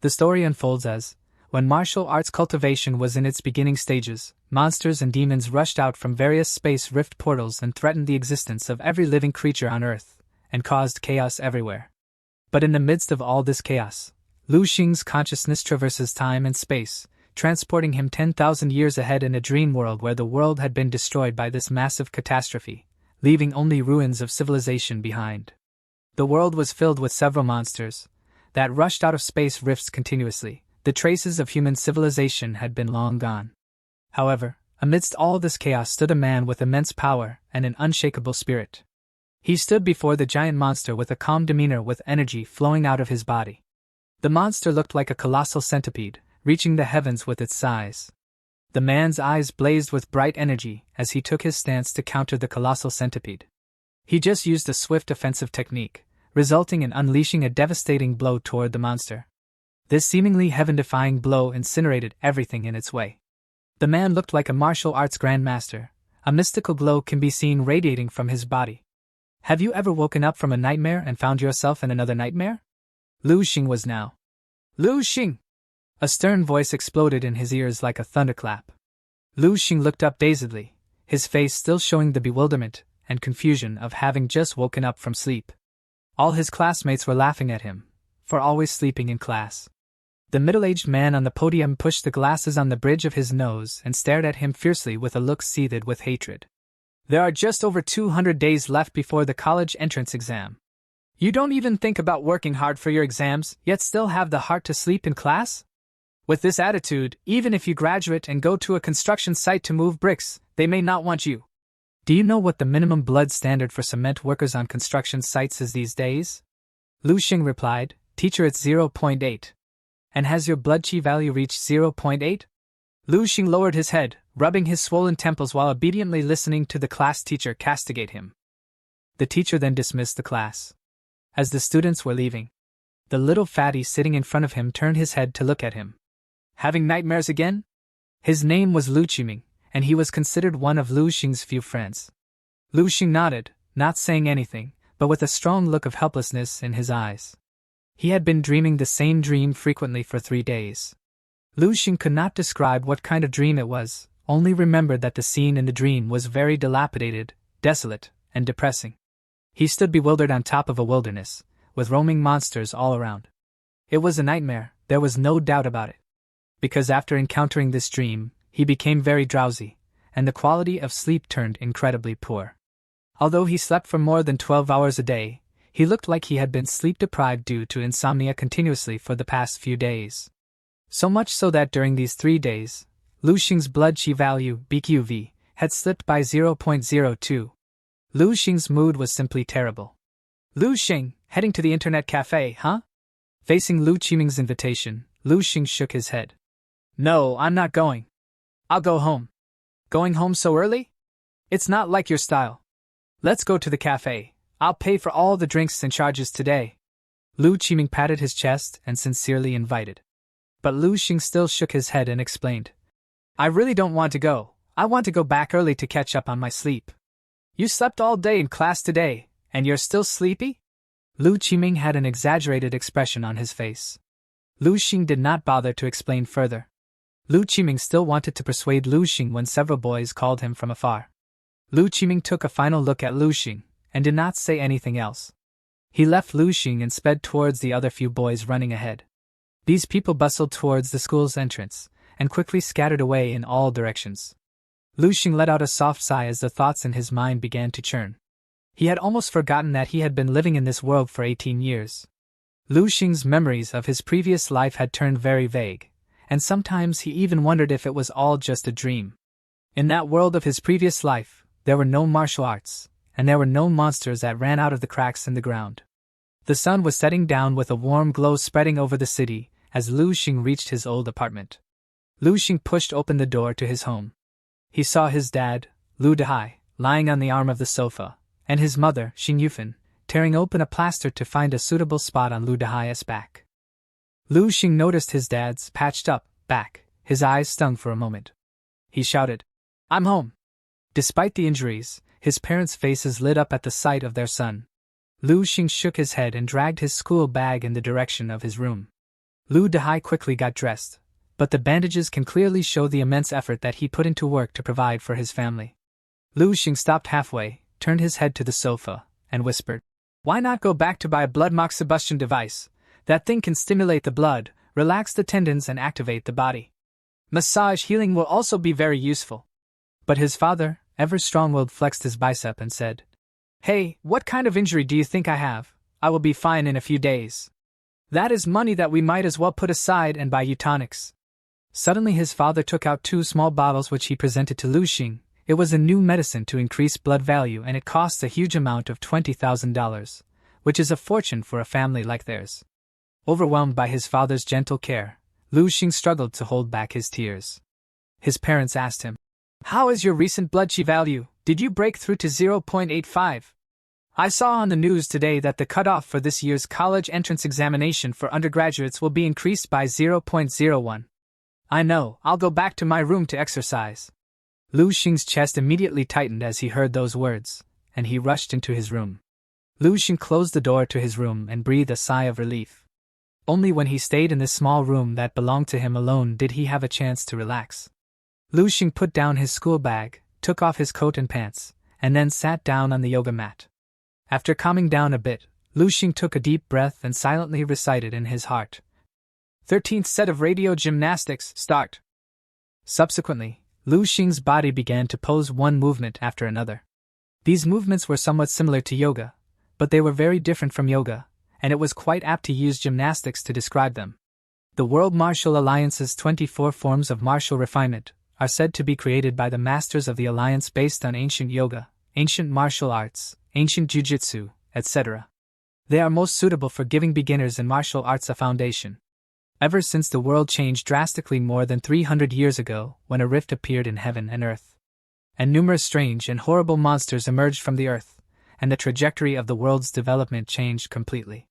The story unfolds as, when martial arts cultivation was in its beginning stages, monsters and demons rushed out from various space rift portals and threatened the existence of every living creature on Earth, and caused chaos everywhere. But in the midst of all this chaos, Lu Xing's consciousness traverses time and space, transporting him 10,000 years ahead in a dream world where the world had been destroyed by this massive catastrophe, leaving only ruins of civilization behind. The world was filled with several monsters that rushed out of space rifts continuously. The traces of human civilization had been long gone. However, amidst all this chaos stood a man with immense power and an unshakable spirit. He stood before the giant monster with a calm demeanor with energy flowing out of his body. The monster looked like a colossal centipede, reaching the heavens with its size. The man's eyes blazed with bright energy as he took his stance to counter the colossal centipede. He just used a swift offensive technique, resulting in unleashing a devastating blow toward the monster. This seemingly heaven-defying blow incinerated everything in its way. The man looked like a martial arts grandmaster. A mystical glow can be seen radiating from his body. Have you ever woken up from a nightmare and found yourself in another nightmare? Lu Xing was now. Lu Xing! A stern voice exploded in his ears like a thunderclap. Lu Xing looked up dazedly, his face still showing the bewilderment and confusion of having just woken up from sleep. All his classmates were laughing at him, for always sleeping in class. The middle-aged man on the podium pushed the glasses on the bridge of his nose and stared at him fiercely with a look seethed with hatred. There are just over 200 days left before the college entrance exam. You don't even think about working hard for your exams, yet still have the heart to sleep in class? With this attitude, even if you graduate and go to a construction site to move bricks, they may not want you. Do you know what the minimum blood standard for cement workers on construction sites is these days? Lu Xing replied, Teacher, it's 0.8. And has your blood chi value reached 0.8? Lu Xing lowered his head, rubbing his swollen temples while obediently listening to the class teacher castigate him. The teacher then dismissed the class. As the students were leaving, the little fatty sitting in front of him turned his head to look at him. Having nightmares again? His name was Lu Qiming, and he was considered one of Lu Xing's few friends. Lu Xing nodded, not saying anything, but with a strong look of helplessness in his eyes. He had been dreaming the same dream frequently for 3 days. Lu Xing could not describe what kind of dream it was, only remembered that the scene in the dream was very dilapidated, desolate, and depressing. He stood bewildered on top of a wilderness, with roaming monsters all around. It was a nightmare, there was no doubt about it. Because after encountering this dream, he became very drowsy, and the quality of sleep turned incredibly poor. Although he slept for more than 12 hours a day, he looked like he had been sleep-deprived due to insomnia continuously for the past few days. So much so that during these 3 days, Lu Xing's blood chi value, BQV, had slipped by 0.02. Lu Xing's mood was simply terrible. Lu Xing, heading to the internet cafe, huh? Facing Lu Qiming's invitation, Lu Xing shook his head. No, I'm not going. I'll go home. Going home so early? It's not like your style. Let's go to the cafe. I'll pay for all the drinks and charges today. Lu Qiming patted his chest and sincerely invited. But Lu Xing still shook his head and explained. I really don't want to go. I want to go back early to catch up on my sleep. You slept all day in class today, and you're still sleepy? Lu Qiming had an exaggerated expression on his face. Lu Xing did not bother to explain further. Lu Qiming still wanted to persuade Lu Xing when several boys called him from afar. Lu Qiming took a final look at Lu Xing, and did not say anything else. He left Lu Xing and sped towards the other few boys running ahead. These people bustled towards the school's entrance, and quickly scattered away in all directions. Lu Xing let out a soft sigh as the thoughts in his mind began to churn. He had almost forgotten that he had been living in this world for 18 years. Lu Xing's memories of his previous life had turned very vague, and sometimes he even wondered if it was all just a dream. In that world of his previous life, there were no martial arts, and there were no monsters that ran out of the cracks in the ground. The sun was setting down with a warm glow spreading over the city as Lu Xing reached his old apartment. Lu Xing pushed open the door to his home. He saw his dad, Lu Dehai, lying on the arm of the sofa, and his mother, Xing Yufan, tearing open a plaster to find a suitable spot on Lu Dehai's back. Lu Xing noticed his dad's patched-up back. His eyes stung for a moment. He shouted, I'm home. Despite the injuries, his parents' faces lit up at the sight of their son. Lu Xing shook his head and dragged his school bag in the direction of his room. Lu Dehai quickly got dressed, but the bandages can clearly show the immense effort that he put into work to provide for his family. Lu Xing stopped halfway, turned his head to the sofa, and whispered, "Why not go back to buy a blood combustion device? That thing can stimulate the blood, relax the tendons and activate the body. Massage healing will also be very useful." But his father, ever strong-willed, flexed his bicep and said, "Hey, what kind of injury do you think I have? I will be fine in a few days. That is money that we might as well put aside and buy you tonics." Suddenly his father took out 2 small bottles which he presented to Lu Xing. It was a new medicine to increase blood value and it costs a huge amount of $20,000, which is a fortune for a family like theirs. Overwhelmed by his father's gentle care, Lu Xing struggled to hold back his tears. His parents asked him, "How is your recent blood chi value? Did you break through to 0.85? I saw on the news today that the cutoff for this year's college entrance examination for undergraduates will be increased by 0.01. I know, I'll go back to my room to exercise." Lu Xing's chest immediately tightened as he heard those words, and he rushed into his room. Lu Xing closed the door to his room and breathed a sigh of relief. Only when he stayed in this small room that belonged to him alone did he have a chance to relax. Lu Xing put down his school bag, took off his coat and pants, and then sat down on the yoga mat. After calming down a bit, Lu Xing took a deep breath and silently recited in his heart, "13th set of radio gymnastics, start." Subsequently, Lu Xing's body began to pose one movement after another. These movements were somewhat similar to yoga, but they were very different from yoga, and it was quite apt to use gymnastics to describe them. The World Martial Alliance's 24 forms of martial refinement are said to be created by the masters of the alliance based on ancient yoga, ancient martial arts, ancient jujitsu, etc. They are most suitable for giving beginners in martial arts a foundation. Ever since the world changed drastically more than 300 years ago, when a rift appeared in heaven and earth, and numerous strange and horrible monsters emerged from the earth, and the trajectory of the world's development changed completely.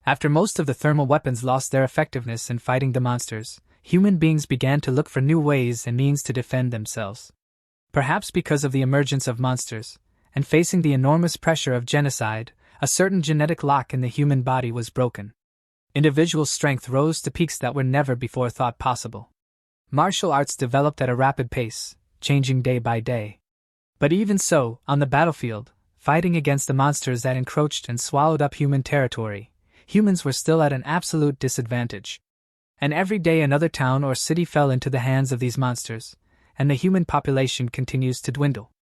After most of the thermal weapons lost their effectiveness in fighting the monsters, human beings began to look for new ways and means to defend themselves. Perhaps because of the emergence of monsters, and facing the enormous pressure of genocide, a certain genetic lock in the human body was broken. Individual strength rose to peaks that were never before thought possible. Martial arts developed at a rapid pace, changing day by day. But even so, on the battlefield, fighting against the monsters that encroached and swallowed up human territory, humans were still at an absolute disadvantage. And every day another town or city fell into the hands of these monsters, and the human population continues to dwindle.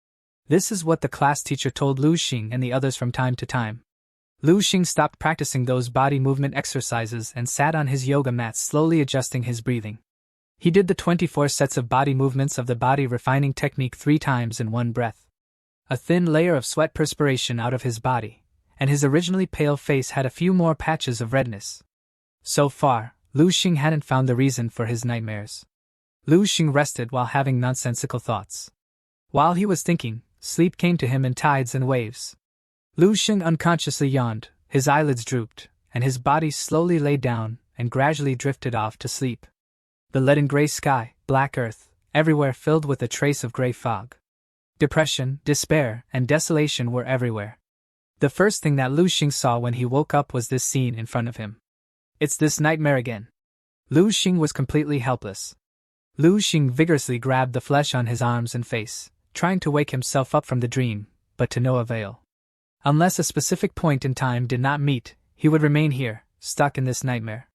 This is what the class teacher told Lu Xing and the others from time to time. Lu Xing stopped practicing those body movement exercises and sat on his yoga mat slowly adjusting his breathing. He did the 24 sets of body movements of the body refining technique 3 times in one breath. A thin layer of sweat perspiration out of his body, and his originally pale face had a few more patches of redness. So far, Lu Xing hadn't found the reason for his nightmares. Lu Xing rested while having nonsensical thoughts. While he was thinking, sleep came to him in tides and waves. Lu Xing unconsciously yawned, his eyelids drooped, and his body slowly lay down and gradually drifted off to sleep. The leaden gray sky, black earth, everywhere filled with a trace of gray fog. Depression, despair, and desolation were everywhere. The first thing that Lu Xing saw when he woke up was this scene in front of him. It's this nightmare again. Lu Xing was completely helpless. Lu Xing vigorously grabbed the flesh on his arms and face, trying to wake himself up from the dream, but to no avail. Unless a specific point in time did not meet, he would remain here, stuck in this nightmare.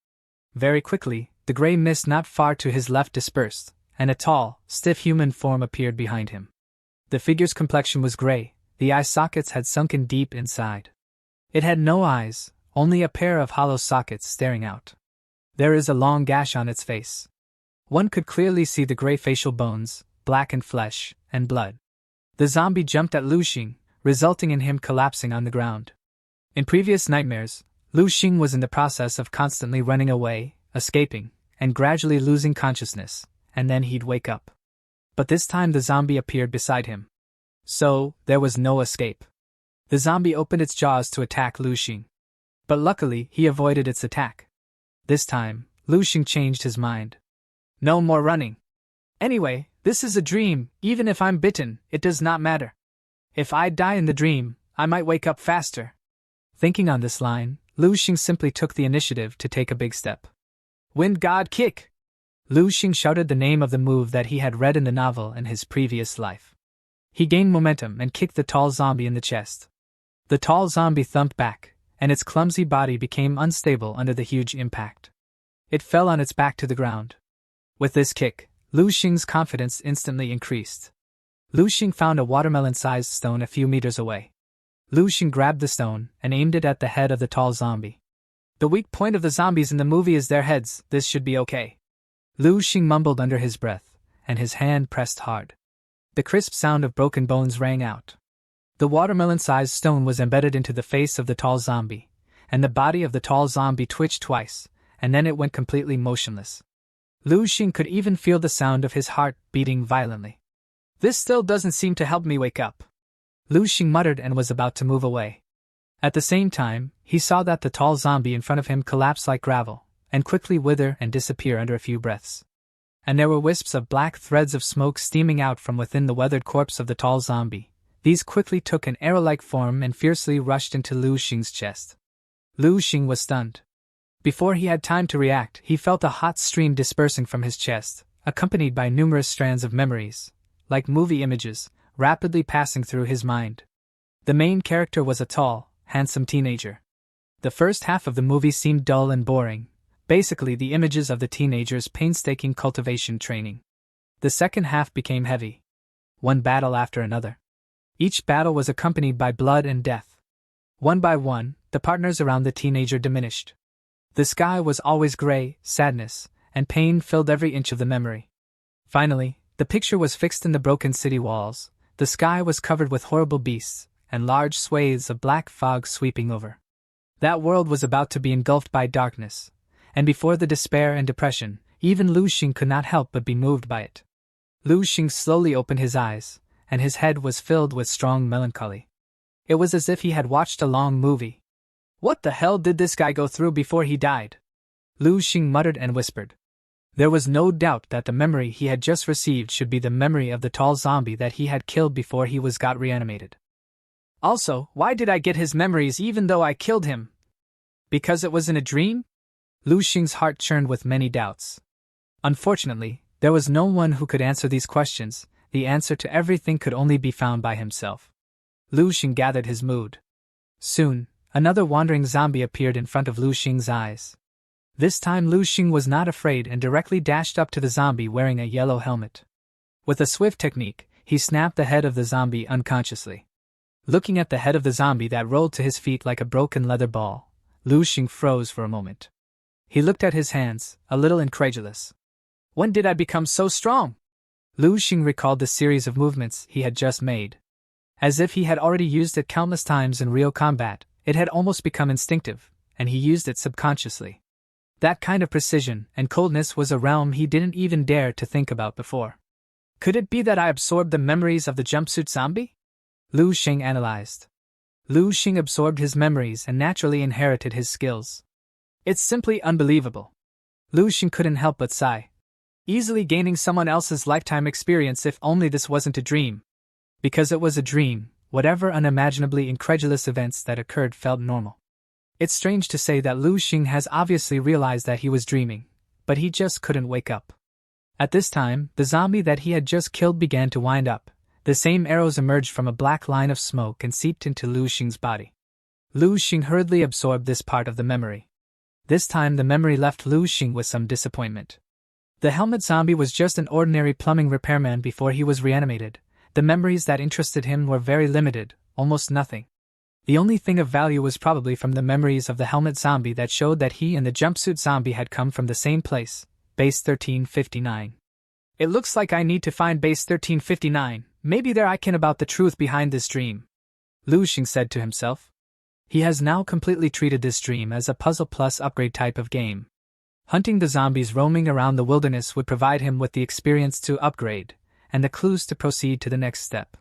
Very quickly, the gray mist not far to his left dispersed, and a tall, stiff human form appeared behind him. The figure's complexion was gray, the eye sockets had sunken deep inside. It had no eyes, only a pair of hollow sockets staring out. There is a long gash on its face. One could clearly see the gray facial bones, blackened flesh, and blood. The zombie jumped at Lu Xing, resulting in him collapsing on the ground. In previous nightmares, Lu Xing was in the process of constantly running away, escaping, and gradually losing consciousness, and then he'd wake up. But this time the zombie appeared beside him. So, there was no escape. The zombie opened its jaws to attack Lu Xing. But luckily, he avoided its attack. This time, Lu Xing changed his mind. No more running. Anyway, this is a dream, even if I'm bitten, it does not matter. If I die in the dream, I might wake up faster. Thinking on this line, Lu Xing simply took the initiative to take a big step. Wind God Kick! Lu Xing shouted the name of the move that he had read in the novel in his previous life. He gained momentum and kicked the tall zombie in the chest. The tall zombie thumped back, and its clumsy body became unstable under the huge impact. It fell on its back to the ground. With this kick, Lu Xing's confidence instantly increased. Lu Xing found a watermelon-sized stone a few meters away. Lu Xing grabbed the stone and aimed it at the head of the tall zombie. The weak point of the zombies in the movie is their heads, this should be okay. Lu Xing mumbled under his breath, and his hand pressed hard. The crisp sound of broken bones rang out. The watermelon-sized stone was embedded into the face of the tall zombie, and the body of the tall zombie twitched twice, and then it went completely motionless. Lu Xing could even feel the sound of his heart beating violently. This still doesn't seem to help me wake up. Lu Xing muttered and was about to move away. At the same time, he saw that the tall zombie in front of him collapsed like gravel, and quickly wither and disappear under a few breaths. And there were wisps of black threads of smoke steaming out from within the weathered corpse of the tall zombie. These quickly took an arrow-like form and fiercely rushed into Lu Xing's chest. Lu Xing was stunned. Before he had time to react, he felt a hot stream dispersing from his chest, accompanied by numerous strands of memories, like movie images, rapidly passing through his mind. The main character was a tall, handsome teenager. The first half of the movie seemed dull and boring, basically the images of the teenager's painstaking cultivation training. The second half became heavy. One battle after another. Each battle was accompanied by blood and death. One by one, the partners around the teenager diminished. The sky was always gray, sadness, and pain filled every inch of the memory. Finally, the picture was fixed in the broken city walls. The sky was covered with horrible beasts, and large swathes of black fog sweeping over. That world was about to be engulfed by darkness, and before the despair and depression, even Lu Xing could not help but be moved by it. Lu Xing slowly opened his eyes, and his head was filled with strong melancholy. It was as if he had watched a long movie. What the hell did this guy go through before he died? Lu Xing muttered and whispered. There was no doubt that the memory he had just received should be the memory of the tall zombie that he had killed before he got reanimated. Also, why did I get his memories even though I killed him? Because it was in a dream? Lu Xing's heart churned with many doubts. Unfortunately, there was no one who could answer these questions. The answer to everything could only be found by himself. Lu Xing gathered his mood. Soon, another wandering zombie appeared in front of Lu Xing's eyes. This time Lu Xing was not afraid and directly dashed up to the zombie wearing a yellow helmet. With a swift technique, he snapped the head of the zombie unconsciously. Looking at the head of the zombie that rolled to his feet like a broken leather ball, Lu Xing froze for a moment. He looked at his hands, a little incredulous. When did I become so strong? Lu Xing recalled the series of movements he had just made. As if he had already used it countless times in real combat, it had almost become instinctive, and he used it subconsciously. That kind of precision and coldness was a realm he didn't even dare to think about before. Could it be that I absorbed the memories of the jumpsuit zombie? Lu Xing analyzed. Lu Xing absorbed his memories and naturally inherited his skills. It's simply unbelievable. Lu Xing couldn't help but sigh. Easily gaining someone else's lifetime experience if only this wasn't a dream. Because it was a dream, whatever unimaginably incredulous events that occurred felt normal. It's strange to say that Lu Xing has obviously realized that he was dreaming, but he just couldn't wake up. At this time, the zombie that he had just killed began to wind up. The same arrows emerged from a black line of smoke and seeped into Lu Xing's body. Lu Xing hurriedly absorbed this part of the memory. This time the memory left Lu Xing with some disappointment. The helmet zombie was just an ordinary plumbing repairman before he was reanimated. The memories that interested him were very limited, almost nothing. The only thing of value was probably from the memories of the helmet zombie that showed that he and the jumpsuit zombie had come from the same place, base 1359. It looks like I need to find base 1359, maybe there I can about the truth behind this dream. Lu Xing said to himself. He has now completely treated this dream as a puzzle plus upgrade type of game. Hunting the zombies roaming around the wilderness would provide him with the experience to upgrade, and the clues to proceed to the next step.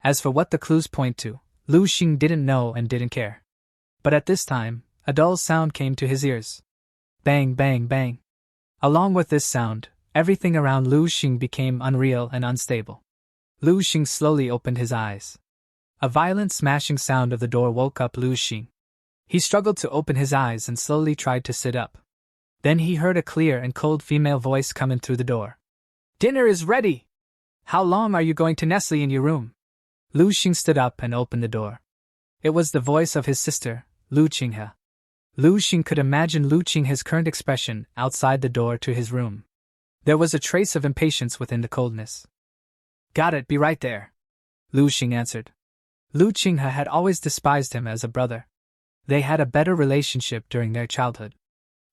As for what the clues point to, Lu Xing didn't know and didn't care. But at this time, a dull sound came to his ears. Bang, bang, bang. Along with this sound, everything around Lu Xing became unreal and unstable. Lu Xing slowly opened his eyes. A violent smashing sound of the door woke up Lu Xing. He struggled to open his eyes and slowly tried to sit up. Then he heard a clear and cold female voice coming through the door. "Dinner is ready! How long are you going to nestle in your room?" Lu Xing stood up and opened the door. It was the voice of his sister, Lu Qinghe. Lu Xing could imagine Lu Qinghe's current expression outside the door to his room. There was a trace of impatience within the coldness. "Got it, be right there," Lu Xing answered. Lu Qinghe had always despised him as a brother. They had a better relationship during their childhood.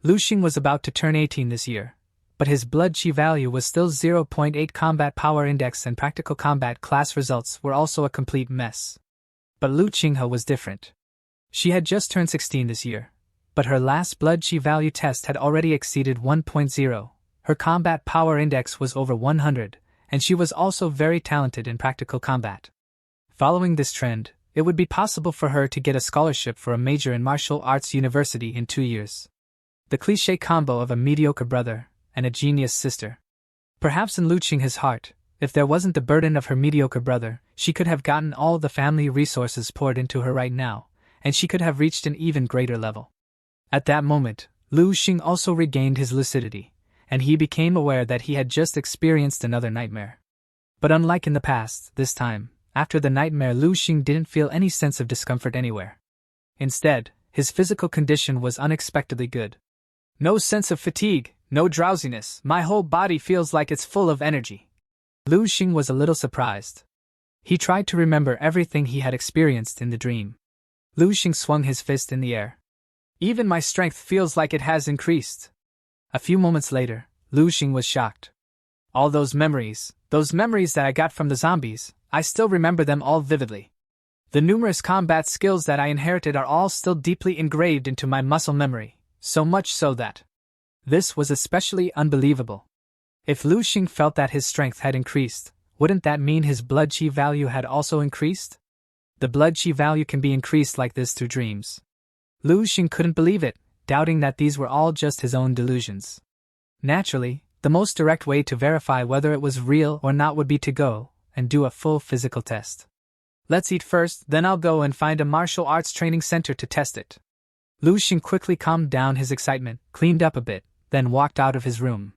Lu Xing was about to turn 18 this year, but his blood chi value was still 0.8 combat power index and practical combat class results were also a complete mess. But Lu Qinghe was different. She had just turned 16 this year, but her last blood chi value test had already exceeded 1.0, her combat power index was over 100, and she was also very talented in practical combat. Following this trend, it would be possible for her to get a scholarship for a major in martial arts university in 2 years. The cliché combo of a mediocre brother and a genius sister. Perhaps in Lu Qinghe's heart, if there wasn't the burden of her mediocre brother, she could have gotten all the family resources poured into her right now, and she could have reached an even greater level. At that moment, Lu Xing also regained his lucidity, and he became aware that he had just experienced another nightmare. But unlike in the past, this time, after the nightmare, Lu Xing didn't feel any sense of discomfort anywhere. Instead, his physical condition was unexpectedly good. No sense of fatigue, no drowsiness, my whole body feels like it's full of energy. Lu Xing was a little surprised. He tried to remember everything he had experienced in the dream. Lu Xing swung his fist in the air. Even my strength feels like it has increased. A few moments later, Lu Xing was shocked. All those memories that I got from the zombies, I still remember them all vividly. The numerous combat skills that I inherited are all still deeply engraved into my muscle memory. So much so that this was especially unbelievable. If Lu Xing felt that his strength had increased, wouldn't that mean his blood chi value had also increased? The blood chi value can be increased like this through dreams. Lu Xing couldn't believe it, doubting that these were all just his own delusions. Naturally, the most direct way to verify whether it was real or not would be to go and do a full physical test. "Let's eat first, then I'll go and find a martial arts training center to test it." Lu Xing quickly calmed down his excitement, cleaned up a bit, then walked out of his room.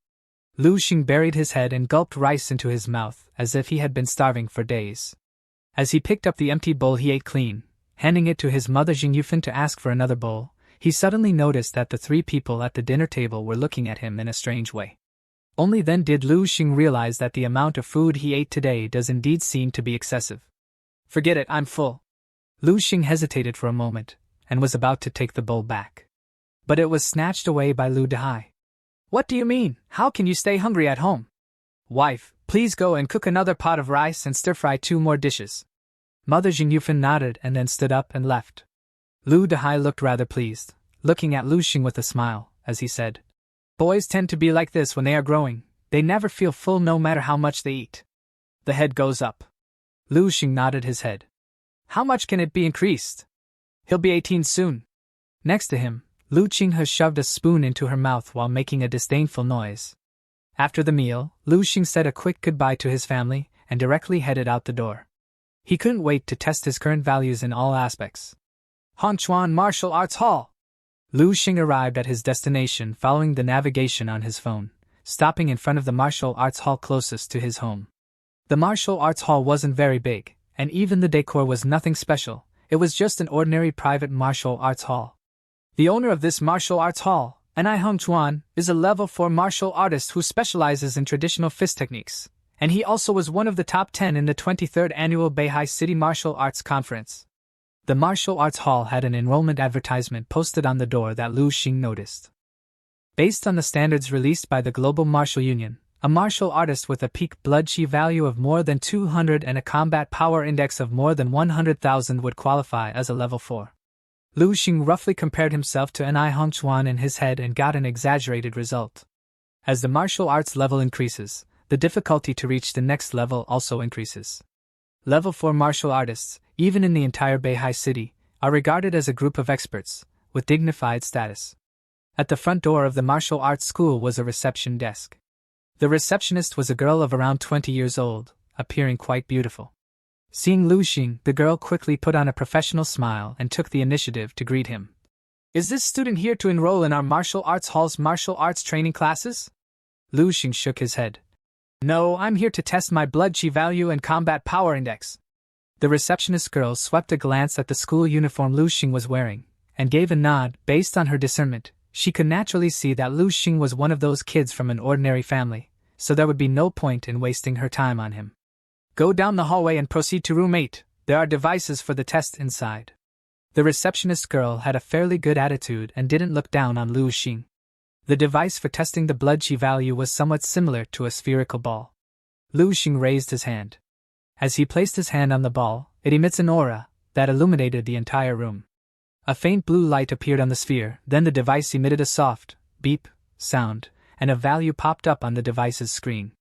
Lu Xing buried his head and gulped rice into his mouth, as if he had been starving for days. As he picked up the empty bowl he ate clean, handing it to his mother Jing Yufan to ask for another bowl, he suddenly noticed that the 3 people at the dinner table were looking at him in a strange way. Only then did Lu Xing realize that the amount of food he ate today does indeed seem to be excessive. "Forget it, I'm full." Lu Xing hesitated for a moment, and was about to take the bowl back. But it was snatched away by Lu Dehai. "What do you mean? How can you stay hungry at home?" "Wife, please go and cook another pot of rice and stir-fry 2 more dishes." Mother Jing Yufan nodded and then stood up and left. Lu Dehai looked rather pleased, looking at Lu Xing with a smile, as he said, "Boys tend to be like this when they are growing, they never feel full no matter how much they eat." The head goes up. Lu Xing nodded his head. "How much can it be increased?" "He'll be 18 soon." Next to him, Lu Qinghe shoved a spoon into her mouth while making a disdainful noise. After the meal, Lu Xing said a quick goodbye to his family and directly headed out the door. He couldn't wait to test his current values in all aspects. Hongchuan Martial Arts Hall. Lu Xing arrived at his destination following the navigation on his phone, stopping in front of the martial arts hall closest to his home. The martial arts hall wasn't very big, and even the decor was nothing special. It was just an ordinary private martial arts hall. The owner of this martial arts hall, Anai Hongchuan, is a level 4 martial artist who specializes in traditional fist techniques, and he also was one of the top 10 in the 23rd annual Beihai City Martial Arts Conference. The martial arts hall had an enrollment advertisement posted on the door that Lu Xing noticed. Based on the standards released by the Global Martial Union, a martial artist with a peak blood chi value of more than 200 and a combat power index of more than 100,000 would qualify as a level 4. Lu Xing roughly compared himself to Anai Hongchuan in his head and got an exaggerated result. As the martial arts level increases, the difficulty to reach the next level also increases. Level 4 martial artists, even in the entire Beihai city, are regarded as a group of experts, with dignified status. At the front door of the martial arts school was a reception desk. The receptionist was a girl of around 20 years old, appearing quite beautiful. Seeing Lu Xing, the girl quickly put on a professional smile and took the initiative to greet him. Is this student here to enroll in our martial arts hall's martial arts training classes? Lu Xing shook his head. No, I'm here to test my blood chi value and combat power index. The receptionist girl swept a glance at the school uniform Lu Xing was wearing, and gave a nod. Based on her discernment, she could naturally see that Lu Xing was one of those kids from an ordinary family, so there would be no point in wasting her time on him. Go down the hallway and proceed to room 8. There are devices for the test inside. The receptionist girl had a fairly good attitude and didn't look down on Lu Xing. The device for testing the blood chi value was somewhat similar to a spherical ball. Lu Xing raised his hand. As he placed his hand on the ball, it emits an aura that illuminated the entire room. A faint blue light appeared on the sphere, then the device emitted a soft beep sound, and a value popped up on the device's screen.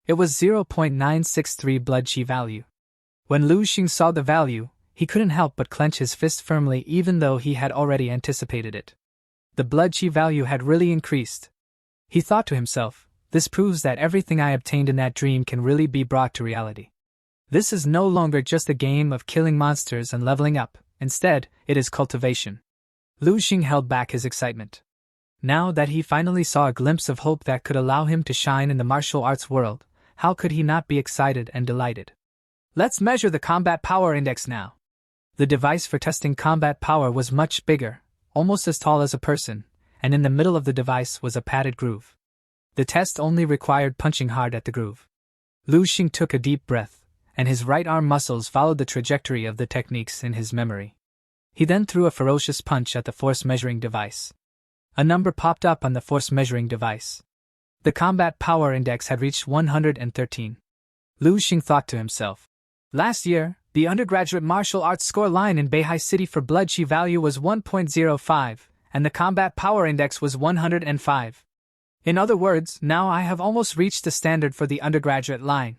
It was 0.963 blood chi value. When Lu Xing saw the value, he couldn't help but clench his fist firmly, even though he had already anticipated it. The blood chi value had really increased. He thought to himself, this proves that everything I obtained in that dream can really be brought to reality. This is no longer just a game of killing monsters and leveling up, instead, it is cultivation. Lu Xing held back his excitement. Now that he finally saw a glimpse of hope that could allow him to shine in the martial arts world, how could he not be excited and delighted? Let's measure the combat power index now. The device for testing combat power was much bigger, almost as tall as a person, and in the middle of the device was a padded groove. The test only required punching hard at the groove. Lu Xing took a deep breath, and his right arm muscles followed the trajectory of the techniques in his memory. He then threw a ferocious punch at the force measuring device. A number popped up on the force measuring device. The combat power index had reached 113. Lu Xing thought to himself. Last year, the undergraduate martial arts score line in Beihai City for blood chi value was 1.05, and the combat power index was 105. In other words, now I have almost reached the standard for the undergraduate line.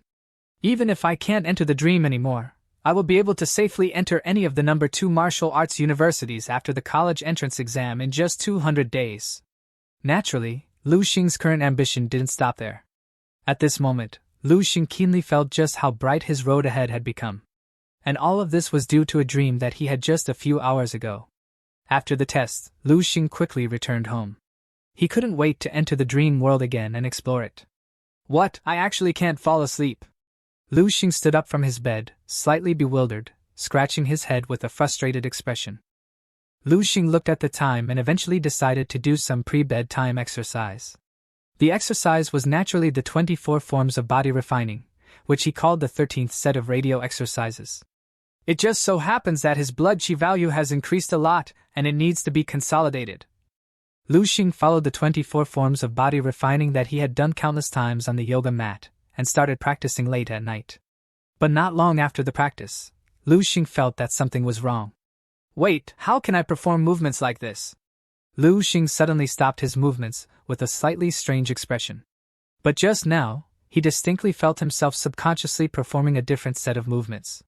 Even if I can't enter the dream anymore, I will be able to safely enter any of the number 2 martial arts universities after the college entrance exam in just 200 days. Naturally, Lu Xing's current ambition didn't stop there. At this moment, Lu Xing keenly felt just how bright his road ahead had become. And all of this was due to a dream that he had just a few hours ago. After the test, Lu Xing quickly returned home. He couldn't wait to enter the dream world again and explore it. What? I actually can't fall asleep. Lu Xing stood up from his bed, slightly bewildered, scratching his head with a frustrated expression. Lu Xing looked at the time and eventually decided to do some pre-bedtime exercise. The exercise was naturally the 24 forms of body refining, which he called the 13th set of radio exercises. It just so happens that his blood chi value has increased a lot, and it needs to be consolidated. Lu Xing followed the 24 forms of body refining that he had done countless times on the yoga mat, and started practicing late at night. But not long after the practice, Lu Xing felt that something was wrong. Wait, how can I perform movements like this? Lu Xing suddenly stopped his movements with a slightly strange expression. But just now, he distinctly felt himself subconsciously performing a different set of movements.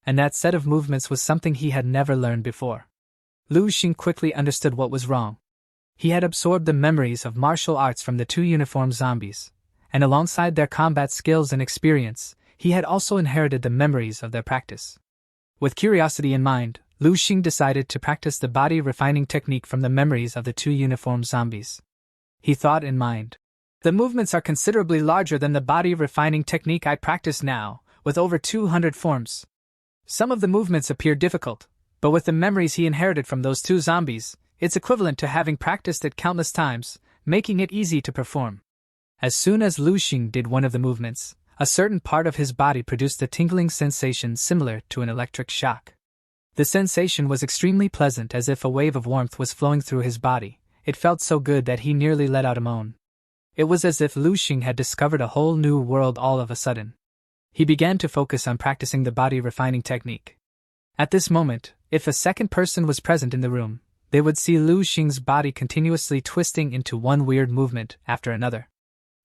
And that set of movements was something he had never learned before. Lu Xing quickly understood what was wrong. He had absorbed the memories of martial arts from the 2 uniformed zombies, and alongside their combat skills and experience, he had also inherited the memories of their practice. With curiosity in mind, Lu Xing decided to practice the body refining technique from the memories of the 2 uniformed zombies. He thought in mind, the movements are considerably larger than the body refining technique I practice now, with over 200 forms. Some of the movements appear difficult, but with the memories he inherited from those 2 zombies, it's equivalent to having practiced it countless times, making it easy to perform. As soon as Lu Xing did one of the movements, a certain part of his body produced a tingling sensation similar to an electric shock. The sensation was extremely pleasant, as if a wave of warmth was flowing through his body. It felt so good that he nearly let out a moan. It was as if Lu Xing had discovered a whole new world all of a sudden. He began to focus on practicing the body refining technique. At this moment, if a second person was present in the room, they would see Lu Xing's body continuously twisting into one weird movement after another.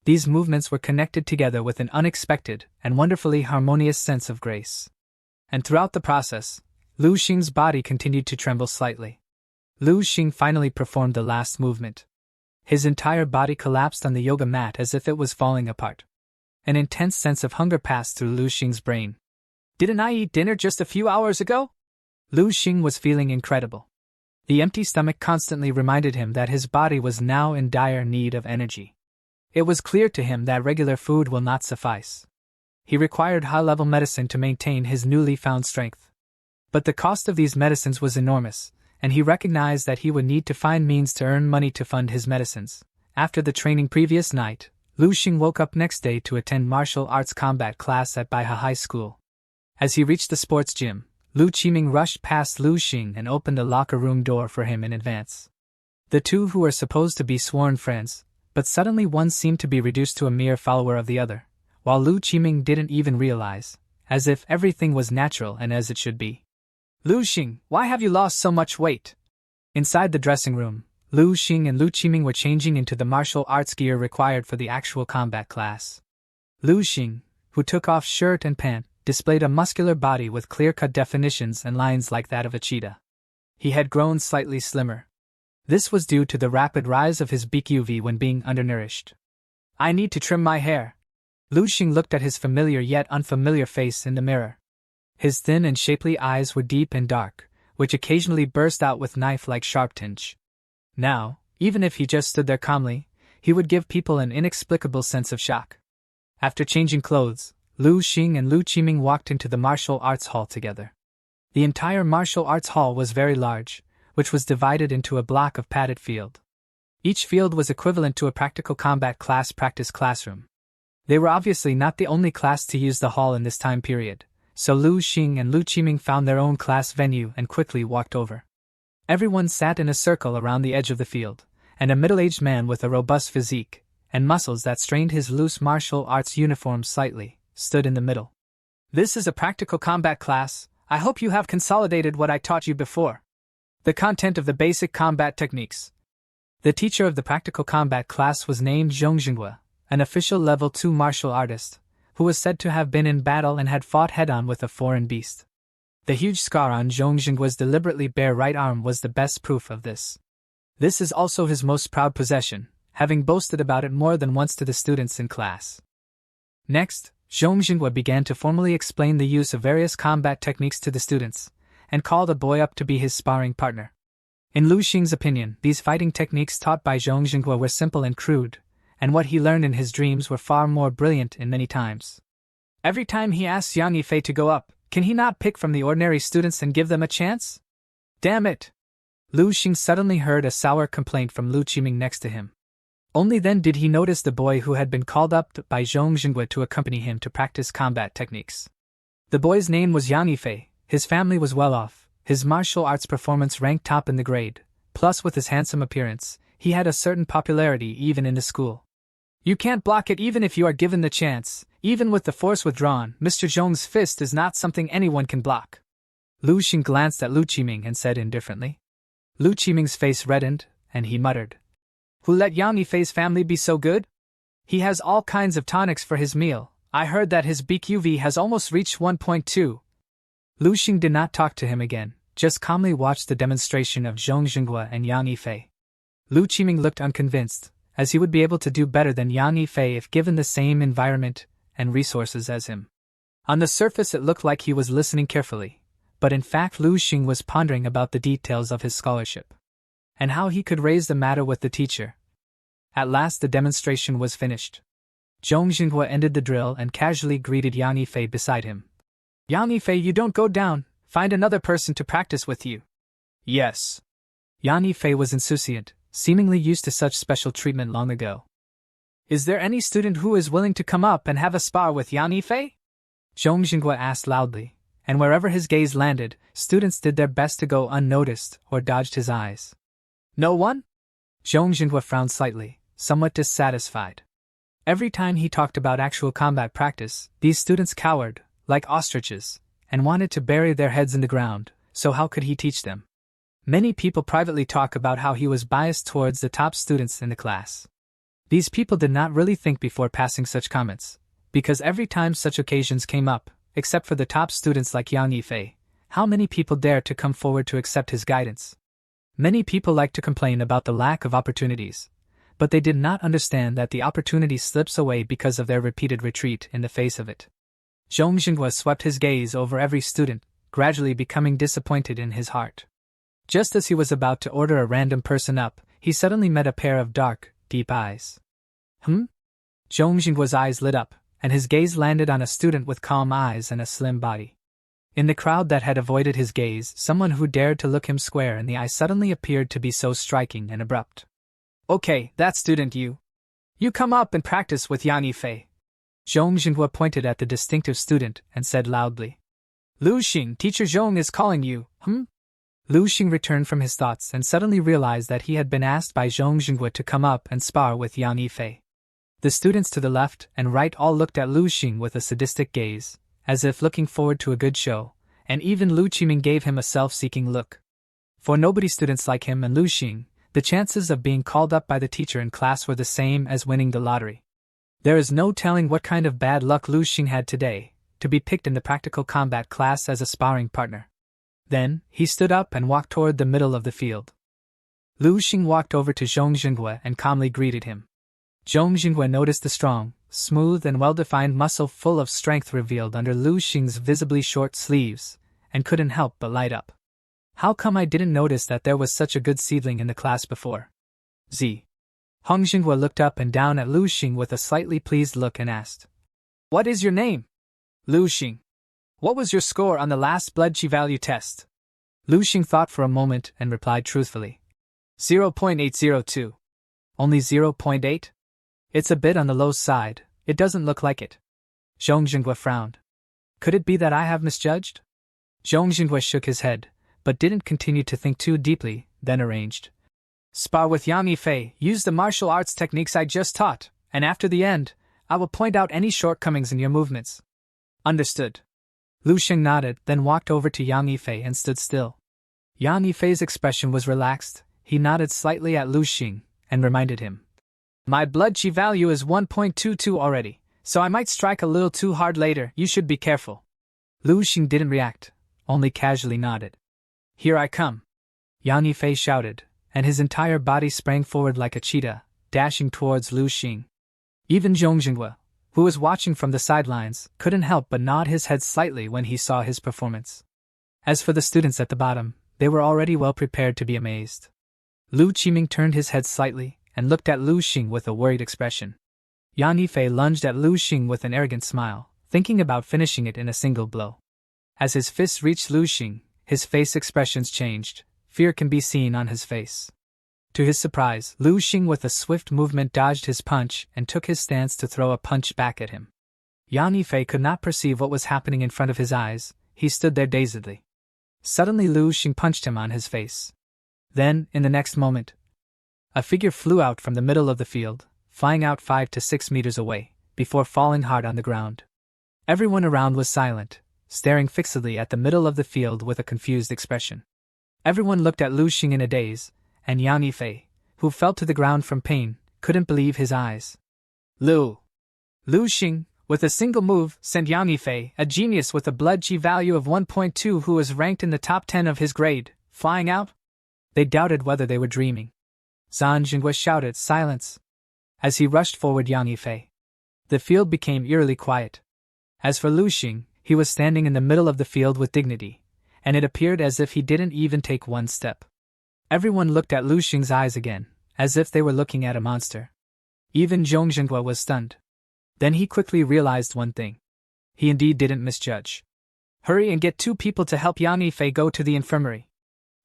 These movements were connected together with an unexpected and wonderfully harmonious sense of grace. And throughout the process, Lu Xing's body continued to tremble slightly. Lu Xing finally performed the last movement. His entire body collapsed on the yoga mat as if it was falling apart. An intense sense of hunger passed through Lu Xing's brain. Didn't I eat dinner just a few hours ago? Lu Xing was feeling incredible. The empty stomach constantly reminded him that his body was now in dire need of energy. It was clear to him that regular food will not suffice. He required high-level medicine to maintain his newly found strength. But the cost of these medicines was enormous, and he recognized that he would need to find means to earn money to fund his medicines. After the training previous night, Lu Xing woke up next day to attend martial arts combat class at Baihe High School. As he reached the sports gym, Lu Qiming rushed past Lu Xing and opened a locker room door for him in advance. The two who were supposed to be sworn friends, but suddenly one seemed to be reduced to a mere follower of the other, while Lu Qiming didn't even realize, as if everything was natural and as it should be. Lu Xing, why have you lost so much weight? Inside the dressing room, Lu Xing and Lu Qiming were changing into the martial arts gear required for the actual combat class. Lu Xing, who took off shirt and pant, displayed a muscular body with clear-cut definitions and lines like that of a cheetah. He had grown slightly slimmer. This was due to the rapid rise of his BQV when being undernourished. I need to trim my hair. Lu Xing looked at his familiar yet unfamiliar face in the mirror. His thin and shapely eyes were deep and dark, which occasionally burst out with knife-like sharp tinge. Now, even if he just stood there calmly, he would give people an inexplicable sense of shock. After changing clothes, Lu Xing and Lu Qiming walked into the martial arts hall together. The entire martial arts hall was very large, which was divided into a block of padded field. Each field was equivalent to a practical combat class practice classroom. They were obviously not the only class to use the hall in this time period, so Lu Xing and Lu Qiming found their own class venue and quickly walked over. Everyone sat in a circle around the edge of the field, and a middle-aged man with a robust physique, and muscles that strained his loose martial arts uniform slightly, stood in the middle. This is a practical combat class. I hope you have consolidated what I taught you before. The content of the basic combat techniques. The teacher of the practical combat class was named Zhong Jinghua, an official level 2 martial artist, who was said to have been in battle and had fought head-on with a foreign beast. The huge scar on Zhong Jinghua's deliberately bare right arm was the best proof of this. This is also his most proud possession, having boasted about it more than once to the students in class. Next, Zhong Jinghua began to formally explain the use of various combat techniques to the students, and called a boy up to be his sparring partner. In Lu Xing's opinion, these fighting techniques taught by Zhong Jinghua were simple and crude, and what he learned in his dreams were far more brilliant in many times. Every time he asks Yang Yifei to go up, can he not pick from the ordinary students and give them a chance? Damn it! Lu Xing suddenly heard a sour complaint from Lu Qiming next to him. Only then did he notice the boy who had been called up by Zhong Jinghua to accompany him to practice combat techniques. The boy's name was Yang Yifei, his family was well off, his martial arts performance ranked top in the grade, plus with his handsome appearance, he had a certain popularity even in the school. You can't block it even if you are given the chance, even with the force withdrawn. Mr. Zhong's fist is not something anyone can block. Lu Xing glanced at Lu Qiming and said indifferently. Lu Qiming's face reddened, and he muttered. Who let Yang Yifei's family be so good? He has all kinds of tonics for his meal. I heard that his BQV has almost reached 1.2. Lu Xing did not talk to him again, just calmly watched the demonstration of Zhong Jinghua and Yang Yifei. Lu Qiming looked unconvinced, as he would be able to do better than Yang Yifei if given the same environment and resources as him. On the surface it looked like he was listening carefully, but in fact Lu Xing was pondering about the details of his scholarship, and how he could raise the matter with the teacher. At last the demonstration was finished. Zhong Jinghua ended the drill and casually greeted Yang Yifei beside him. Yang Yifei, you don't go down, find another person to practice with you. Yes. Yang Yifei was insouciant, seemingly used to such special treatment long ago. Is there any student who is willing to come up and have a spar with Yang Yifei? Zhong Jinghua asked loudly, and wherever his gaze landed, students did their best to go unnoticed or dodged his eyes. No one? Zhong Jinghua frowned slightly, somewhat dissatisfied. Every time he talked about actual combat practice, these students cowered, like ostriches, and wanted to bury their heads in the ground, so how could he teach them? Many people privately talk about how he was biased towards the top students in the class. These people did not really think before passing such comments, because every time such occasions came up, except for the top students like Yang Yifei, how many people dared to come forward to accept his guidance? Many people like to complain about the lack of opportunities, but they did not understand that the opportunity slips away because of their repeated retreat in the face of it. Zhong Jinghua swept his gaze over every student, gradually becoming disappointed in his heart. Just as he was about to order a random person up, he suddenly met a pair of dark, deep eyes. Zhong Jingguo's eyes lit up, and his gaze landed on a student with calm eyes and a slim body. In the crowd that had avoided his gaze, someone who dared to look him square in the eye suddenly appeared to be so striking and abrupt. "Okay, that student you. You come up and practice with Yang Yifei." Zhong Jinghua pointed at the distinctive student and said loudly. "Lu Xing, Teacher Zhong is calling you, Lu Xing returned from his thoughts and suddenly realized that he had been asked by Zhong Jinghua to come up and spar with Yang Yifei. The students to the left and right all looked at Lu Xing with a sadistic gaze, as if looking forward to a good show, and even Lu Qiming gave him a self-seeking look. For nobody students like him and Lu Xing, the chances of being called up by the teacher in class were the same as winning the lottery. There is no telling what kind of bad luck Lu Xing had today, to be picked in the practical combat class as a sparring partner. Then, he stood up and walked toward the middle of the field. Lu Xing walked over to Zhong Jinghua and calmly greeted him. Zhong Jinghua noticed the strong, smooth and well-defined muscle full of strength revealed under Lu Xing's visibly short sleeves, and couldn't help but light up. How come I didn't notice that there was such a good seedling in the class before? Zhong Jinghua looked up and down at Lu Xing with a slightly pleased look and asked, "What is your name?" "Lu Xing. What was your score on the last blood chi value test?" Lu Xing thought for a moment and replied truthfully. 0.802. Only 0.8? It's a bit on the low side, it doesn't look like it. Zhong Jinghua frowned. Could it be that I have misjudged? Zhong Jinghua shook his head, but didn't continue to think too deeply, then arranged. "Spar with Yang Yifei, use the martial arts techniques I just taught, and after the end, I will point out any shortcomings in your movements." "Understood." Lu Xing nodded, then walked over to Yang Yifei and stood still. Yang Yifei's expression was relaxed. He nodded slightly at Lu Xing, and reminded him. "My blood chi value is 1.22 already, so I might strike a little too hard later, you should be careful." Lu Xing didn't react, only casually nodded. "Here I come!" Yang Yifei shouted, and his entire body sprang forward like a cheetah, dashing towards Lu Xing. Even Zhong Jinghua, who was watching from the sidelines, couldn't help but nod his head slightly when he saw his performance. As for the students at the bottom, they were already well prepared to be amazed. Lu Qiming turned his head slightly and looked at Lu Xing with a worried expression. Yang Yifei lunged at Lu Xing with an arrogant smile, thinking about finishing it in a single blow. As his fists reached Lu Xing, his face expressions changed. Fear can be seen on his face. To his surprise, Lu Xing with a swift movement dodged his punch and took his stance to throw a punch back at him. Yang Yifei could not perceive what was happening in front of his eyes. He stood there dazedly. Suddenly Lu Xing punched him on his face. Then, in the next moment, a figure flew out from the middle of the field, flying out 5 to 6 meters away, before falling hard on the ground. Everyone around was silent, staring fixedly at the middle of the field with a confused expression. Everyone looked at Lu Xing in a daze, and Yang Yifei, who fell to the ground from pain, couldn't believe his eyes. Lu Xing, with a single move, sent Yang Yifei, a genius with a blood chi value of 1.2 who was ranked in the top 10 of his grade, flying out? They doubted whether they were dreaming. Zhong Jinghua shouted, "Silence!" as he rushed forward Yang Yifei. The field became eerily quiet. As for Lu Xing, he was standing in the middle of the field with dignity, and it appeared as if he didn't even take one step. Everyone looked at Lu Xing's eyes again, as if they were looking at a monster. Even Zhong Jinghua was stunned. Then he quickly realized one thing. He indeed didn't misjudge. "Hurry and get 2 people to help Yang Yifei go to the infirmary."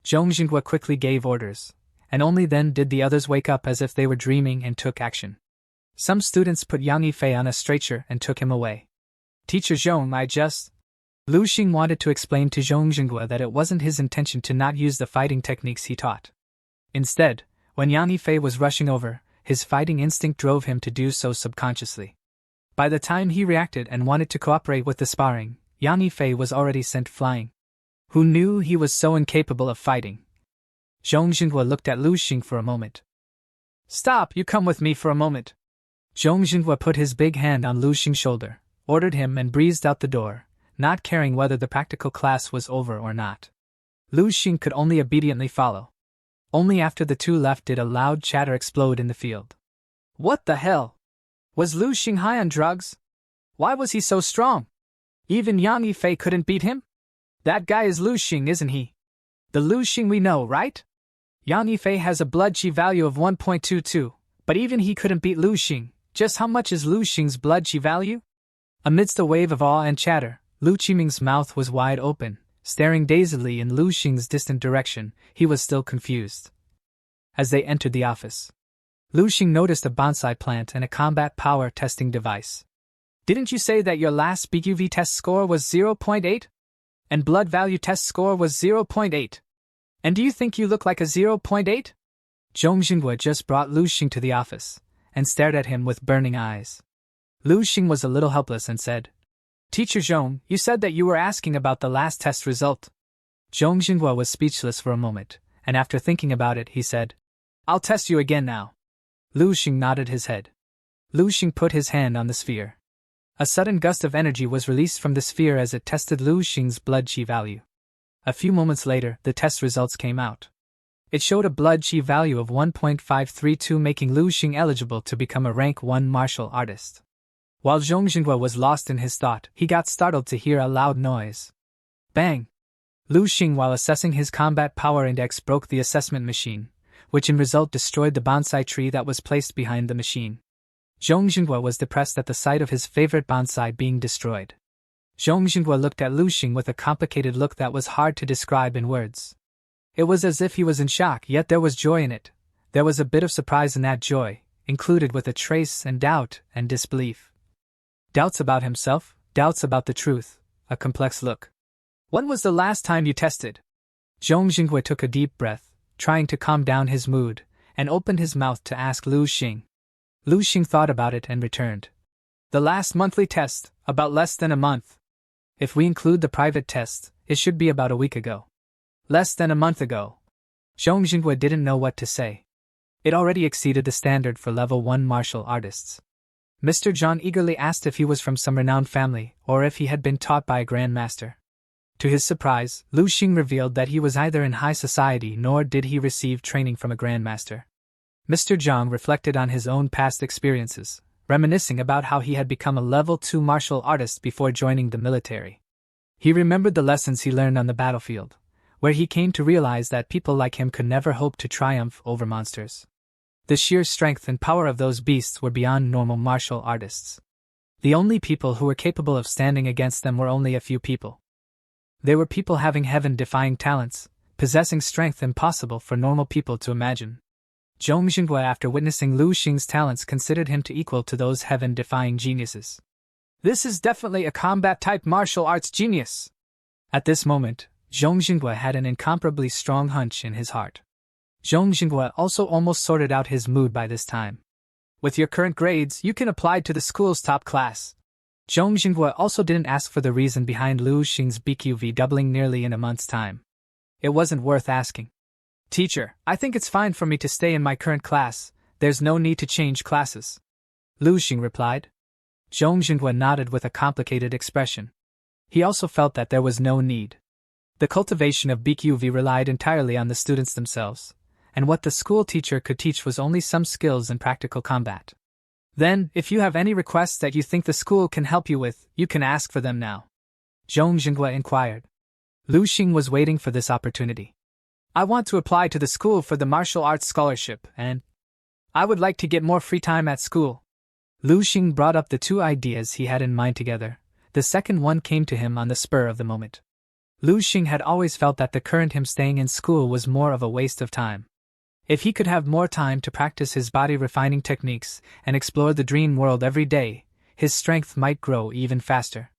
Zhong Jinghua quickly gave orders, and only then did the others wake up as if they were dreaming and took action. Some students put Yang Yifei on a stretcher and took him away. "Teacher Zhong, Lu Xing wanted to explain to Zhong Jinghua that it wasn't his intention to not use the fighting techniques he taught. Instead, when Yang Yifei was rushing over, his fighting instinct drove him to do so subconsciously. By the time he reacted and wanted to cooperate with the sparring, Yang Yifei was already sent flying. Who knew he was so incapable of fighting? Zhong Jinghua looked at Lu Xing for a moment. "Stop, you come with me for a moment." Zhong Jinghua put his big hand on Lu Xing's shoulder, ordered him and breezed out the door, not caring whether the practical class was over or not. Lu Xing could only obediently follow. Only after the two left did a loud chatter explode in the field. What the hell? Was Lu Xing high on drugs? Why was he so strong? Even Yang Yifei couldn't beat him? That guy is Lu Xing, isn't he? The Lu Xing we know, right? Yang Yifei has a blood qi value of 1.22, but even he couldn't beat Lu Xing. Just how much is Lu Xing's blood qi value? Amidst a wave of awe and chatter, Lu Qiming's mouth was wide open, staring dazedly in Lu Xing's distant direction. He was still confused. As they entered the office, Lu Xing noticed a bonsai plant and a combat power testing device. Didn't you say that your last BQV test score was 0.8? And blood value test score was 0.8? And do you think you look like a 0.8? Zhong Xinghua just brought Lu Xing to the office and stared at him with burning eyes. Lu Xing was a little helpless and said, Teacher Zhong, you said that you were asking about the last test result. Zhong Xinghua was speechless for a moment, and after thinking about it, he said, I'll test you again now. Lu Xing nodded his head. Lu Xing put his hand on the sphere. A sudden gust of energy was released from the sphere as it tested Lu Xing's blood qi value. A few moments later, the test results came out. It showed a blood qi value of 1.532, making Lu Xing eligible to become a rank 1 martial artist. While Zhong Xinghua was lost in his thought, he got startled to hear a loud noise. Bang! Lu Xing, while assessing his combat power index, broke the assessment machine, which in result destroyed the bonsai tree that was placed behind the machine. Zhong Xinghua was depressed at the sight of his favorite bonsai being destroyed. Zhong Xinghua looked at Lu Xing with a complicated look that was hard to describe in words. It was as if he was in shock, yet there was joy in it. There was a bit of surprise in that joy, included with a trace and doubt and disbelief. Doubts about himself, doubts about the truth, a complex look. When was the last time you tested? Zhong Xinghua took a deep breath, trying to calm down his mood, and opened his mouth to ask Lu Xing. Lu Xing thought about it and returned. The last monthly test, about less than a month. If we include the private test, it should be about a week ago. Less than a month ago. Zhong Xinghua didn't know what to say. It already exceeded the standard for level 1 martial artists. Mr. Zhang eagerly asked if he was from some renowned family, or if he had been taught by a grandmaster. To his surprise, Lu Xing revealed that he was either in high society nor did he receive training from a grandmaster. Mr. Zhang reflected on his own past experiences, reminiscing about how he had become a level 2 martial artist before joining the military. He remembered the lessons he learned on the battlefield, where he came to realize that people like him could never hope to triumph over monsters. The sheer strength and power of those beasts were beyond normal martial artists. The only people who were capable of standing against them were only a few people. They were people having heaven-defying talents, possessing strength impossible for normal people to imagine. Zhong Xinghua, after witnessing Lu Xing's talents, considered him to equal to those heaven-defying geniuses. This is definitely a combat-type martial arts genius. At this moment, Zhong Xinghua had an incomparably strong hunch in his heart. Zhong Xinghua also almost sorted out his mood by this time. With your current grades, you can apply to the school's top class. Zhong Xinghua also didn't ask for the reason behind Lu Xing's BQV doubling nearly in a month's time. It wasn't worth asking. Teacher, I think it's fine for me to stay in my current class. There's no need to change classes. Lu Xing replied. Zhong Xinghua nodded with a complicated expression. He also felt that there was no need. The cultivation of BQV relied entirely on the students themselves, and what the school teacher could teach was only some skills in practical combat. Then, if you have any requests that you think the school can help you with, you can ask for them now. Zhong Xinghua inquired. Lu Xing was waiting for this opportunity. I want to apply to the school for the martial arts scholarship, and I would like to get more free time at school. Lu Xing brought up the two ideas he had in mind together. The second one came to him on the spur of the moment. Lu Xing had always felt that the current him staying in school was more of a waste of time. If he could have more time to practice his body refining techniques and explore the dream world every day, his strength might grow even faster.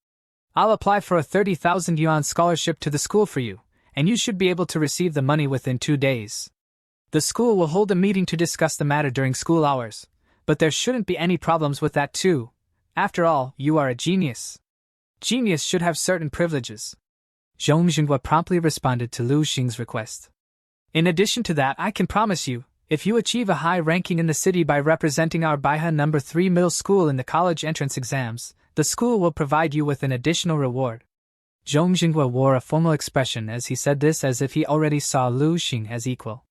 I'll apply for a 30,000 yuan scholarship to the school for you, and you should be able to receive the money within 2 days. The school will hold a meeting to discuss the matter during school hours, but there shouldn't be any problems with that too. After all, you are a genius. Genius should have certain privileges. Zhong Xinghua promptly responded to Lu Xing's request. In addition to that, I can promise you, if you achieve a high ranking in the city by representing our Baiha No. 3 middle school in the college entrance exams, the school will provide you with an additional reward. Zhong Xinghua wore a formal expression as he said this, as if he already saw Lu Xing as equal.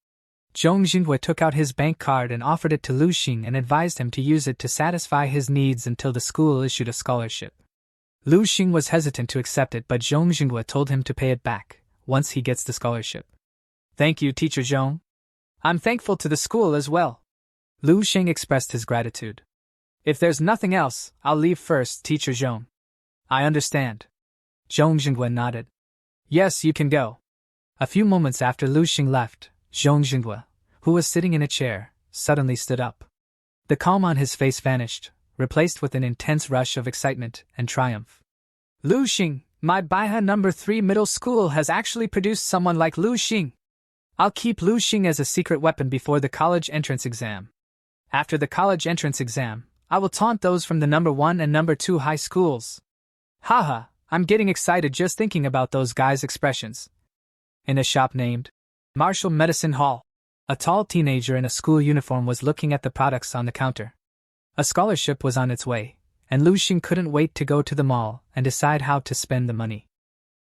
Zhong Xinghua took out his bank card and offered it to Lu Xing and advised him to use it to satisfy his needs until the school issued a scholarship. Lu Xing was hesitant to accept it, but Zhong Xinghua told him to pay it back once he gets the scholarship. Thank you, Teacher Zhong. I'm thankful to the school as well. Lu Xing expressed his gratitude. If there's nothing else, I'll leave first, Teacher Zhong. I understand. Zhong Jingwen nodded. Yes, you can go. A few moments after Lu Xing left, Zhong Jingwen, who was sitting in a chair, suddenly stood up. The calm on his face vanished, replaced with an intense rush of excitement and triumph. Lu Xing, my Baiha No. 3 middle school has actually produced someone like Lu Xing. I'll keep Lu Xing as a secret weapon before the college entrance exam. After the college entrance exam, I will taunt those from the No. 1 and No. 2 high schools. Haha, I'm getting excited just thinking about those guys' expressions. In a shop named Martial Medicine Hall, a tall teenager in a school uniform was looking at the products on the counter. A scholarship was on its way, and Lu Xing couldn't wait to go to the mall and decide how to spend the money.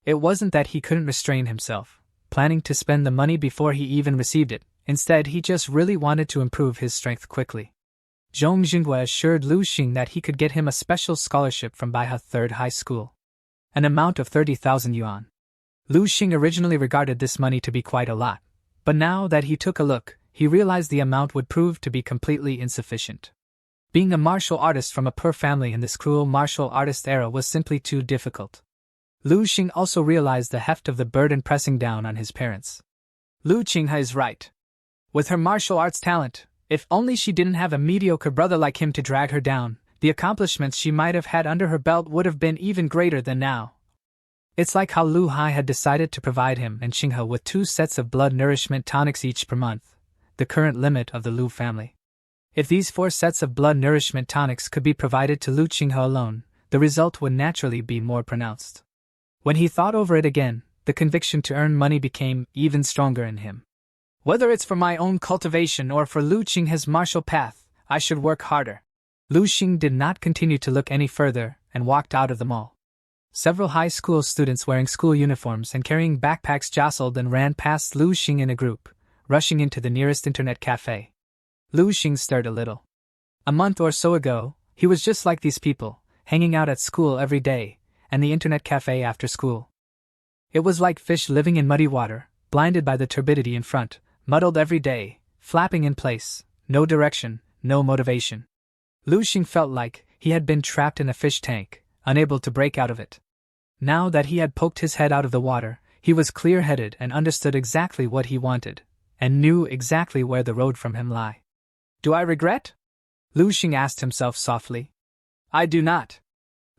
It wasn't that he couldn't restrain himself, planning to spend the money before he even received it. Instead, he just really wanted to improve his strength quickly. Zhong Jingwe assured Lu Xing that he could get him a special scholarship from Baiha 3rd High School. An amount of 30,000 yuan. Lu Xing originally regarded this money to be quite a lot, but now that he took a look, he realized the amount would prove to be completely insufficient. Being a martial artist from a poor family in this cruel martial artist era was simply too difficult. Lu Xing also realized the heft of the burden pressing down on his parents. Lu Qinghe is right. With her martial arts talent, if only she didn't have a mediocre brother like him to drag her down, the accomplishments she might have had under her belt would have been even greater than now. It's like how Lu Hai had decided to provide him and Qinghe with 2 sets of blood nourishment tonics each per month, the current limit of the Lu family. If these 4 sets of blood nourishment tonics could be provided to Lu Qinghe alone, the result would naturally be more pronounced. When he thought over it again, the conviction to earn money became even stronger in him. Whether it's for my own cultivation or for Lu Qinghe's martial path, I should work harder. Lu Xing did not continue to look any further and walked out of the mall. Several high school students wearing school uniforms and carrying backpacks jostled and ran past Lu Xing in a group, rushing into the nearest internet cafe. Lu Xing stirred a little. A month or so ago, he was just like these people, hanging out at school every day, and the internet cafe after school. It was like fish living in muddy water, blinded by the turbidity in front, muddled every day, flapping in place, no direction, no motivation. Lu Xing felt like he had been trapped in a fish tank, unable to break out of it. Now that he had poked his head out of the water, he was clear-headed and understood exactly what he wanted, and knew exactly where the road from him lay. Do I regret? Lu Xing asked himself softly. I do not.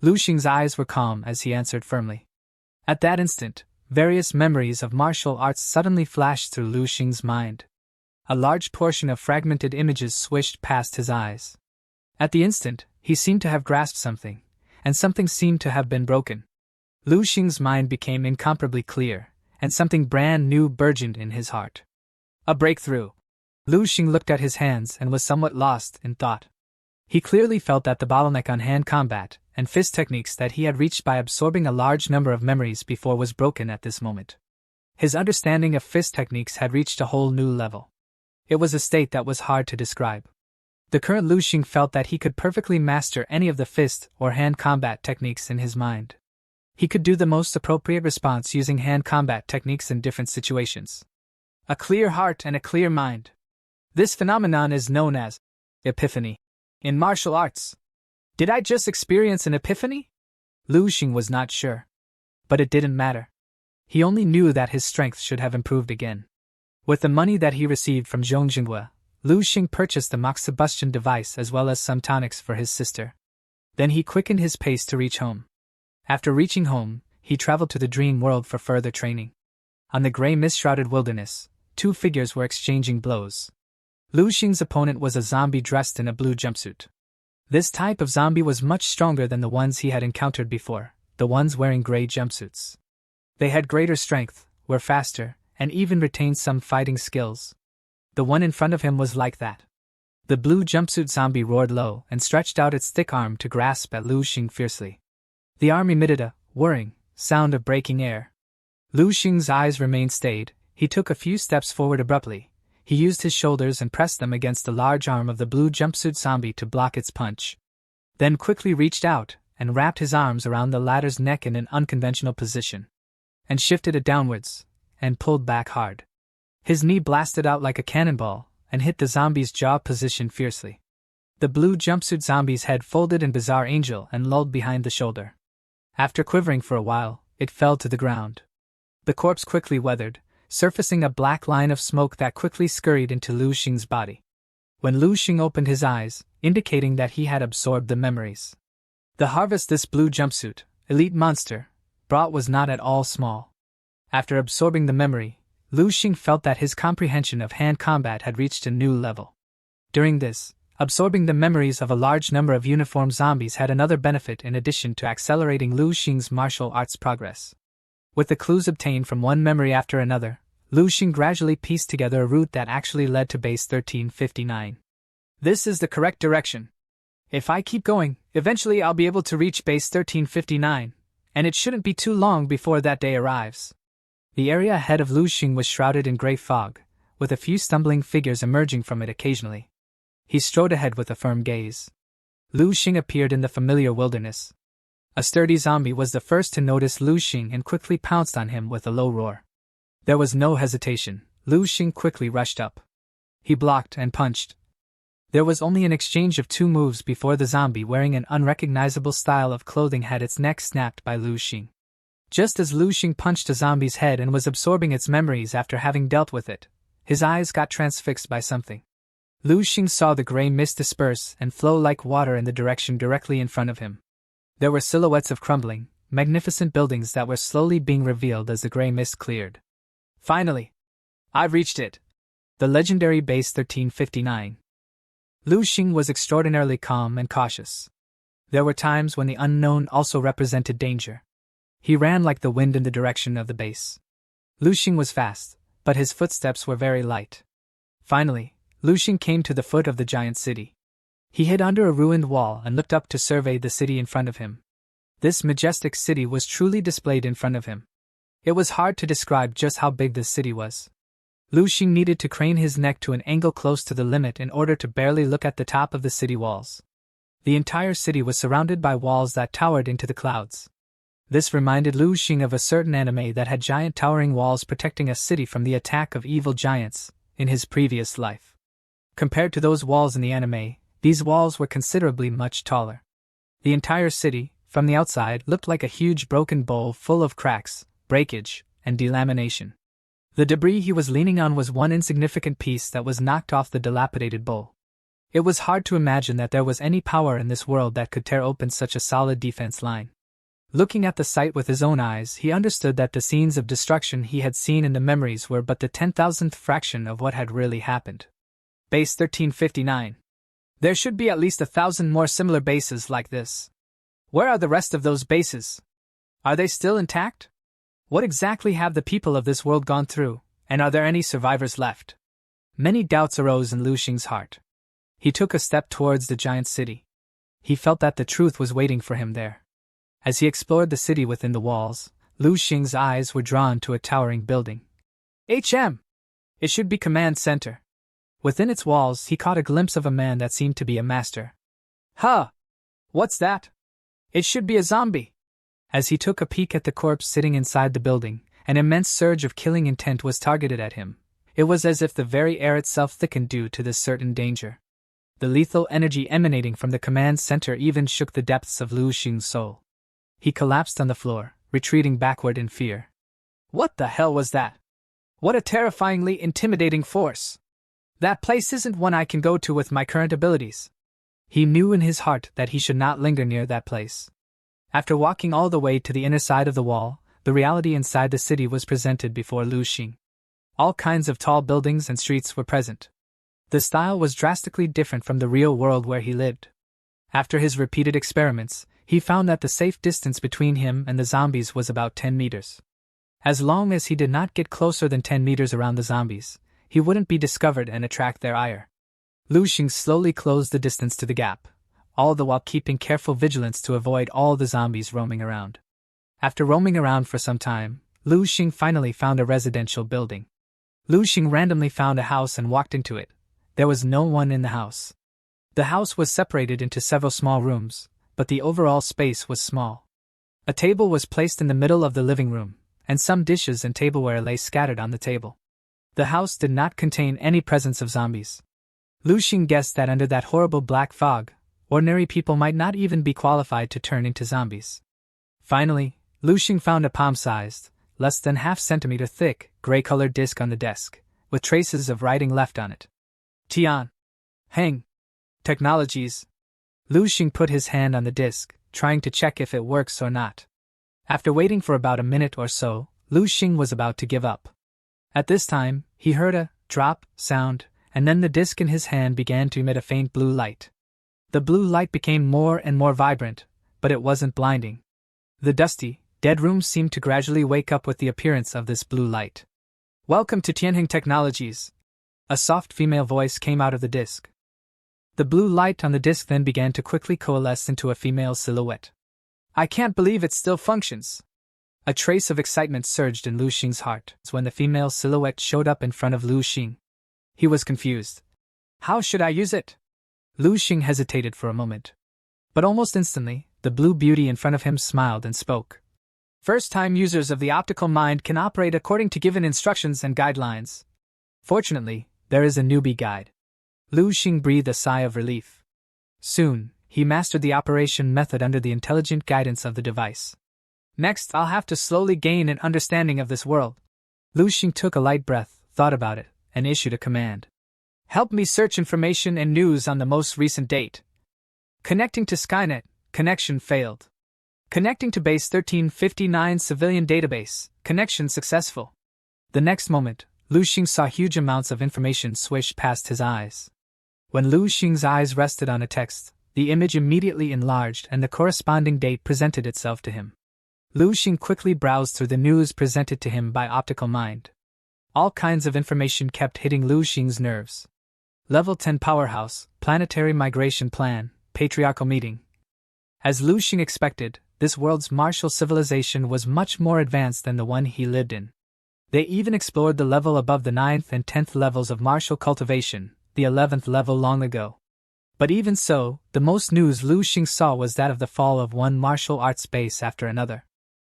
Lu Xing's eyes were calm as he answered firmly. At that instant, various memories of martial arts suddenly flashed through Lu Xing's mind. A large portion of fragmented images swished past his eyes. At the instant, he seemed to have grasped something, and something seemed to have been broken. Lu Xing's mind became incomparably clear, and something brand new burgeoned in his heart. A breakthrough. Lu Xing looked at his hands and was somewhat lost in thought. He clearly felt that the bottleneck on hand combat and fist techniques that he had reached by absorbing a large number of memories before was broken at this moment. His understanding of fist techniques had reached a whole new level. It was a state that was hard to describe. The current Lu Xing felt that he could perfectly master any of the fist or hand combat techniques in his mind. He could do the most appropriate response using hand combat techniques in different situations. A clear heart and a clear mind. This phenomenon is known as epiphany in martial arts. Did I just experience an epiphany? Lu Xing was not sure. But it didn't matter. He only knew that his strength should have improved again. With the money that he received from Zhong Jingwe, Lu Xing purchased the moxibustion device as well as some tonics for his sister. Then he quickened his pace to reach home. After reaching home, he traveled to the dream world for further training. On the gray mist-shrouded wilderness, 2 figures were exchanging blows. Lu Xing's opponent was a zombie dressed in a blue jumpsuit. This type of zombie was much stronger than the ones he had encountered before, the ones wearing gray jumpsuits. They had greater strength, were faster, and even retained some fighting skills. The one in front of him was like that. The blue jumpsuit zombie roared low and stretched out its thick arm to grasp at Lu Xing fiercely. The arm emitted a whirring sound of breaking air. Lu Xing's eyes remained stayed. He took a few steps forward abruptly. He used his shoulders and pressed them against the large arm of the blue jumpsuit zombie to block its punch. Then quickly reached out and wrapped his arms around the latter's neck in an unconventional position. And shifted it downwards, and pulled back hard. His knee blasted out like a cannonball and hit the zombie's jaw position fiercely. The blue jumpsuit zombie's head folded in bizarre angel and lulled behind the shoulder. After quivering for a while, it fell to the ground. The corpse quickly weathered, surfacing a black line of smoke that quickly scurried into Lu Xing's body. When Lu Xing opened his eyes, indicating that he had absorbed the memories. The harvest this blue jumpsuit, elite monster, brought was not at all small. After absorbing the memory, Lu Xing felt that his comprehension of hand combat had reached a new level. During this, absorbing the memories of a large number of uniformed zombies had another benefit in addition to accelerating Lu Xing's martial arts progress. With the clues obtained from one memory after another, Lu Xing gradually pieced together a route that actually led to base 1359. This is the correct direction. If I keep going, eventually I'll be able to reach base 1359, and it shouldn't be too long before that day arrives. The area ahead of Lu Xing was shrouded in gray fog, with a few stumbling figures emerging from it occasionally. He strode ahead with a firm gaze. Lu Xing appeared in the familiar wilderness. A sturdy zombie was the first to notice Lu Xing and quickly pounced on him with a low roar. There was no hesitation. Lu Xing quickly rushed up. He blocked and punched. There was only an exchange of 2 moves before the zombie wearing an unrecognizable style of clothing had its neck snapped by Lu Xing. Just as Lu Xing punched a zombie's head and was absorbing its memories after having dealt with it, his eyes got transfixed by something. Lu Xing saw the gray mist disperse and flow like water in the direction directly in front of him. There were silhouettes of crumbling, magnificent buildings that were slowly being revealed as the gray mist cleared. Finally! I've reached it! The legendary base 1359. Lu Xing was extraordinarily calm and cautious. There were times when the unknown also represented danger. He ran like the wind in the direction of the base. Lu Xing was fast, but his footsteps were very light. Finally, Lu Xing came to the foot of the giant city. He hid under a ruined wall and looked up to survey the city in front of him. This majestic city was truly displayed in front of him. It was hard to describe just how big this city was. Lu Xing needed to crane his neck to an angle close to the limit in order to barely look at the top of the city walls. The entire city was surrounded by walls that towered into the clouds. This reminded Lu Xing of a certain anime that had giant towering walls protecting a city from the attack of evil giants in his previous life. Compared to those walls in the anime, these walls were considerably much taller. The entire city, from the outside, looked like a huge broken bowl full of cracks, breakage, and delamination. The debris he was leaning on was one insignificant piece that was knocked off the dilapidated bowl. It was hard to imagine that there was any power in this world that could tear open such a solid defense line. Looking at the sight with his own eyes, he understood that the scenes of destruction he had seen in the memories were but the 10,000th fraction of what had really happened. Base 1359. There should be at least 1,000 more similar bases like this. Where are the rest of those bases? Are they still intact? What exactly have the people of this world gone through, and are there any survivors left? Many doubts arose in Lu Xing's heart. He took a step towards the giant city. He felt that the truth was waiting for him there. As he explored the city within the walls, Lu Xing's eyes were drawn to a towering building. It should be command center. Within its walls, he caught a glimpse of a man that seemed to be a master. Huh! What's that? It should be a zombie. As he took a peek at the corpse sitting inside the building, an immense surge of killing intent was targeted at him. It was as if the very air itself thickened due to this certain danger. The lethal energy emanating from the command center even shook the depths of Lu Xing's soul. He collapsed on the floor, retreating backward in fear. What the hell was that? What a terrifyingly intimidating force! That place isn't one I can go to with my current abilities. He knew in his heart that he should not linger near that place. After walking all the way to the inner side of the wall, the reality inside the city was presented before Lu Xing. All kinds of tall buildings and streets were present. The style was drastically different from the real world where he lived. After his repeated experiments, he found that the safe distance between him and the zombies was about 10 meters. As long as he did not get closer than 10 meters around the zombies, he wouldn't be discovered and attract their ire. Lu Xing slowly closed the distance to the gap, all the while keeping careful vigilance to avoid all the zombies roaming around. After roaming around for some time, Lu Xing finally found a residential building. Lu Xing randomly found a house and walked into it. There was no one in the house. The house was separated into several small rooms, but the overall space was small. A table was placed in the middle of the living room, and some dishes and tableware lay scattered on the table. The house did not contain any presence of zombies. Lu Xing guessed that under that horrible black fog, ordinary people might not even be qualified to turn into zombies. Finally, Lu Xing found a palm-sized, less than half-centimeter thick, gray-colored disc on the desk, with traces of writing left on it. Tian. Heng. Technologies. Lu Xing put his hand on the disc, trying to check if it works or not. After waiting for about a minute or so, Lu Xing was about to give up. At this time, he heard a drop sound, and then the disc in his hand began to emit a faint blue light. The blue light became more and more vibrant, but it wasn't blinding. The dusty, dead room seemed to gradually wake up with the appearance of this blue light. "Welcome to Tianheng Technologies." A soft female voice came out of the disc. The blue light on the disc then began to quickly coalesce into a female silhouette. "I can't believe it still functions." A trace of excitement surged in Lu Xing's heart when the female silhouette showed up in front of Lu Xing. He was confused. "How should I use it?" Lu Xing hesitated for a moment. But almost instantly, the blue beauty in front of him smiled and spoke. "First-time users of the optical mind can operate according to given instructions and guidelines. Fortunately, there is a newbie guide." Lu Xing breathed a sigh of relief. Soon, he mastered the operation method under the intelligent guidance of the device. "Next, I'll have to slowly gain an understanding of this world." Lu Xing took a light breath, thought about it, and issued a command. "Help me search information and news on the most recent date." Connecting to Skynet, connection failed. Connecting to base 1359 civilian database, connection successful. The next moment, Lu Xing saw huge amounts of information swish past his eyes. When Lu Xing's eyes rested on a text, the image immediately enlarged and the corresponding date presented itself to him. Lu Xing quickly browsed through the news presented to him by optical mind. All kinds of information kept hitting Lu Xing's nerves. Level 10 Powerhouse, Planetary Migration Plan, Patriarchal Meeting. As Lu Xing expected, this world's martial civilization was much more advanced than the one he lived in. They even explored the level above the 9th and 10th levels of martial cultivation, the 11th level long ago. But even so, the most news Lu Xing saw was that of the fall of one martial arts base after another.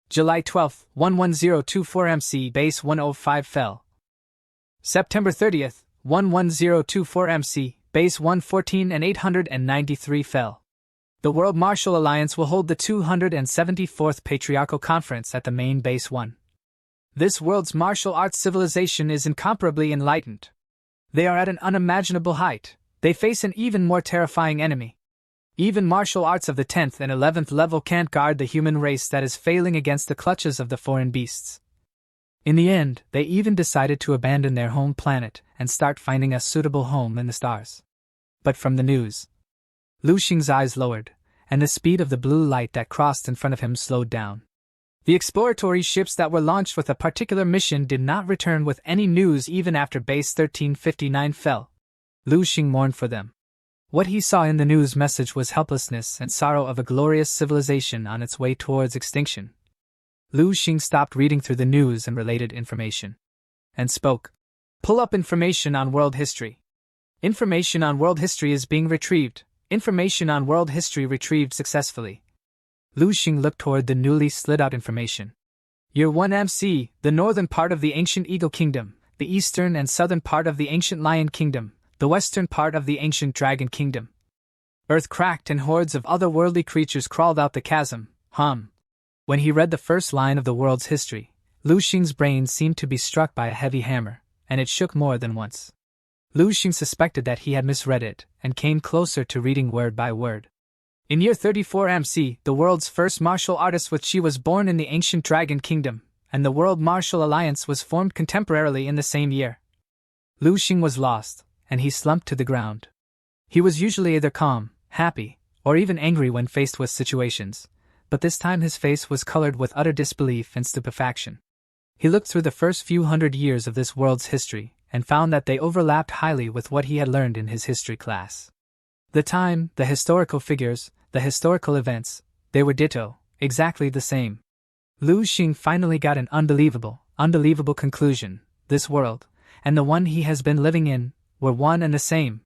July 12, 11024 MC Base 105 fell. September 30th, 11024 MC, Base 114 and 893 fell. The World Martial Alliance will hold the 274th Patriarchal Conference at the main Base 1. This world's martial arts civilization is incomparably enlightened. They are at an unimaginable height. They face an even more terrifying enemy. Even martial arts of the 10th and 11th level can't guard the human race that is failing against the clutches of the foreign beasts. In the end, they even decided to abandon their home planet and start finding a suitable home in the stars. But from the news, Lu Xing's eyes lowered, and the speed of the blue light that crossed in front of him slowed down. The exploratory ships that were launched with a particular mission did not return with any news even after Base 1359 fell. Lu Xing mourned for them. What he saw in the news message was helplessness and sorrow of a glorious civilization on its way towards extinction. Lu Xing stopped reading through the news and related information, and spoke. "Pull up information on world history." "Information on world history is being retrieved. Information on world history retrieved successfully." Lu Xing looked toward the newly slid out information. Year 1 MC, the northern part of the ancient Eagle Kingdom, the eastern and southern part of the ancient Lion Kingdom, the western part of the ancient Dragon Kingdom. Earth cracked and hordes of otherworldly creatures crawled out the chasm. When he read the first line of the world's history, Lu Xing's brain seemed to be struck by a heavy hammer, and it shook more than once. Lu Xing suspected that he had misread it, and came closer to reading word by word. In year 34 MC, the world's first martial artist was born in the ancient Dragon Kingdom, and the World Martial Alliance was formed contemporarily in the same year. Lu Xing was lost, and he slumped to the ground. He was usually either calm, happy, or even angry when faced with situations, but this time his face was colored with utter disbelief and stupefaction. He looked through the first few hundred years of this world's history, and found that they overlapped highly with what he had learned in his history class. The time, the historical figures, the historical events, they were ditto, exactly the same. Lu Xing finally got an unbelievable conclusion. This world, and the one he has been living in, were one and the same.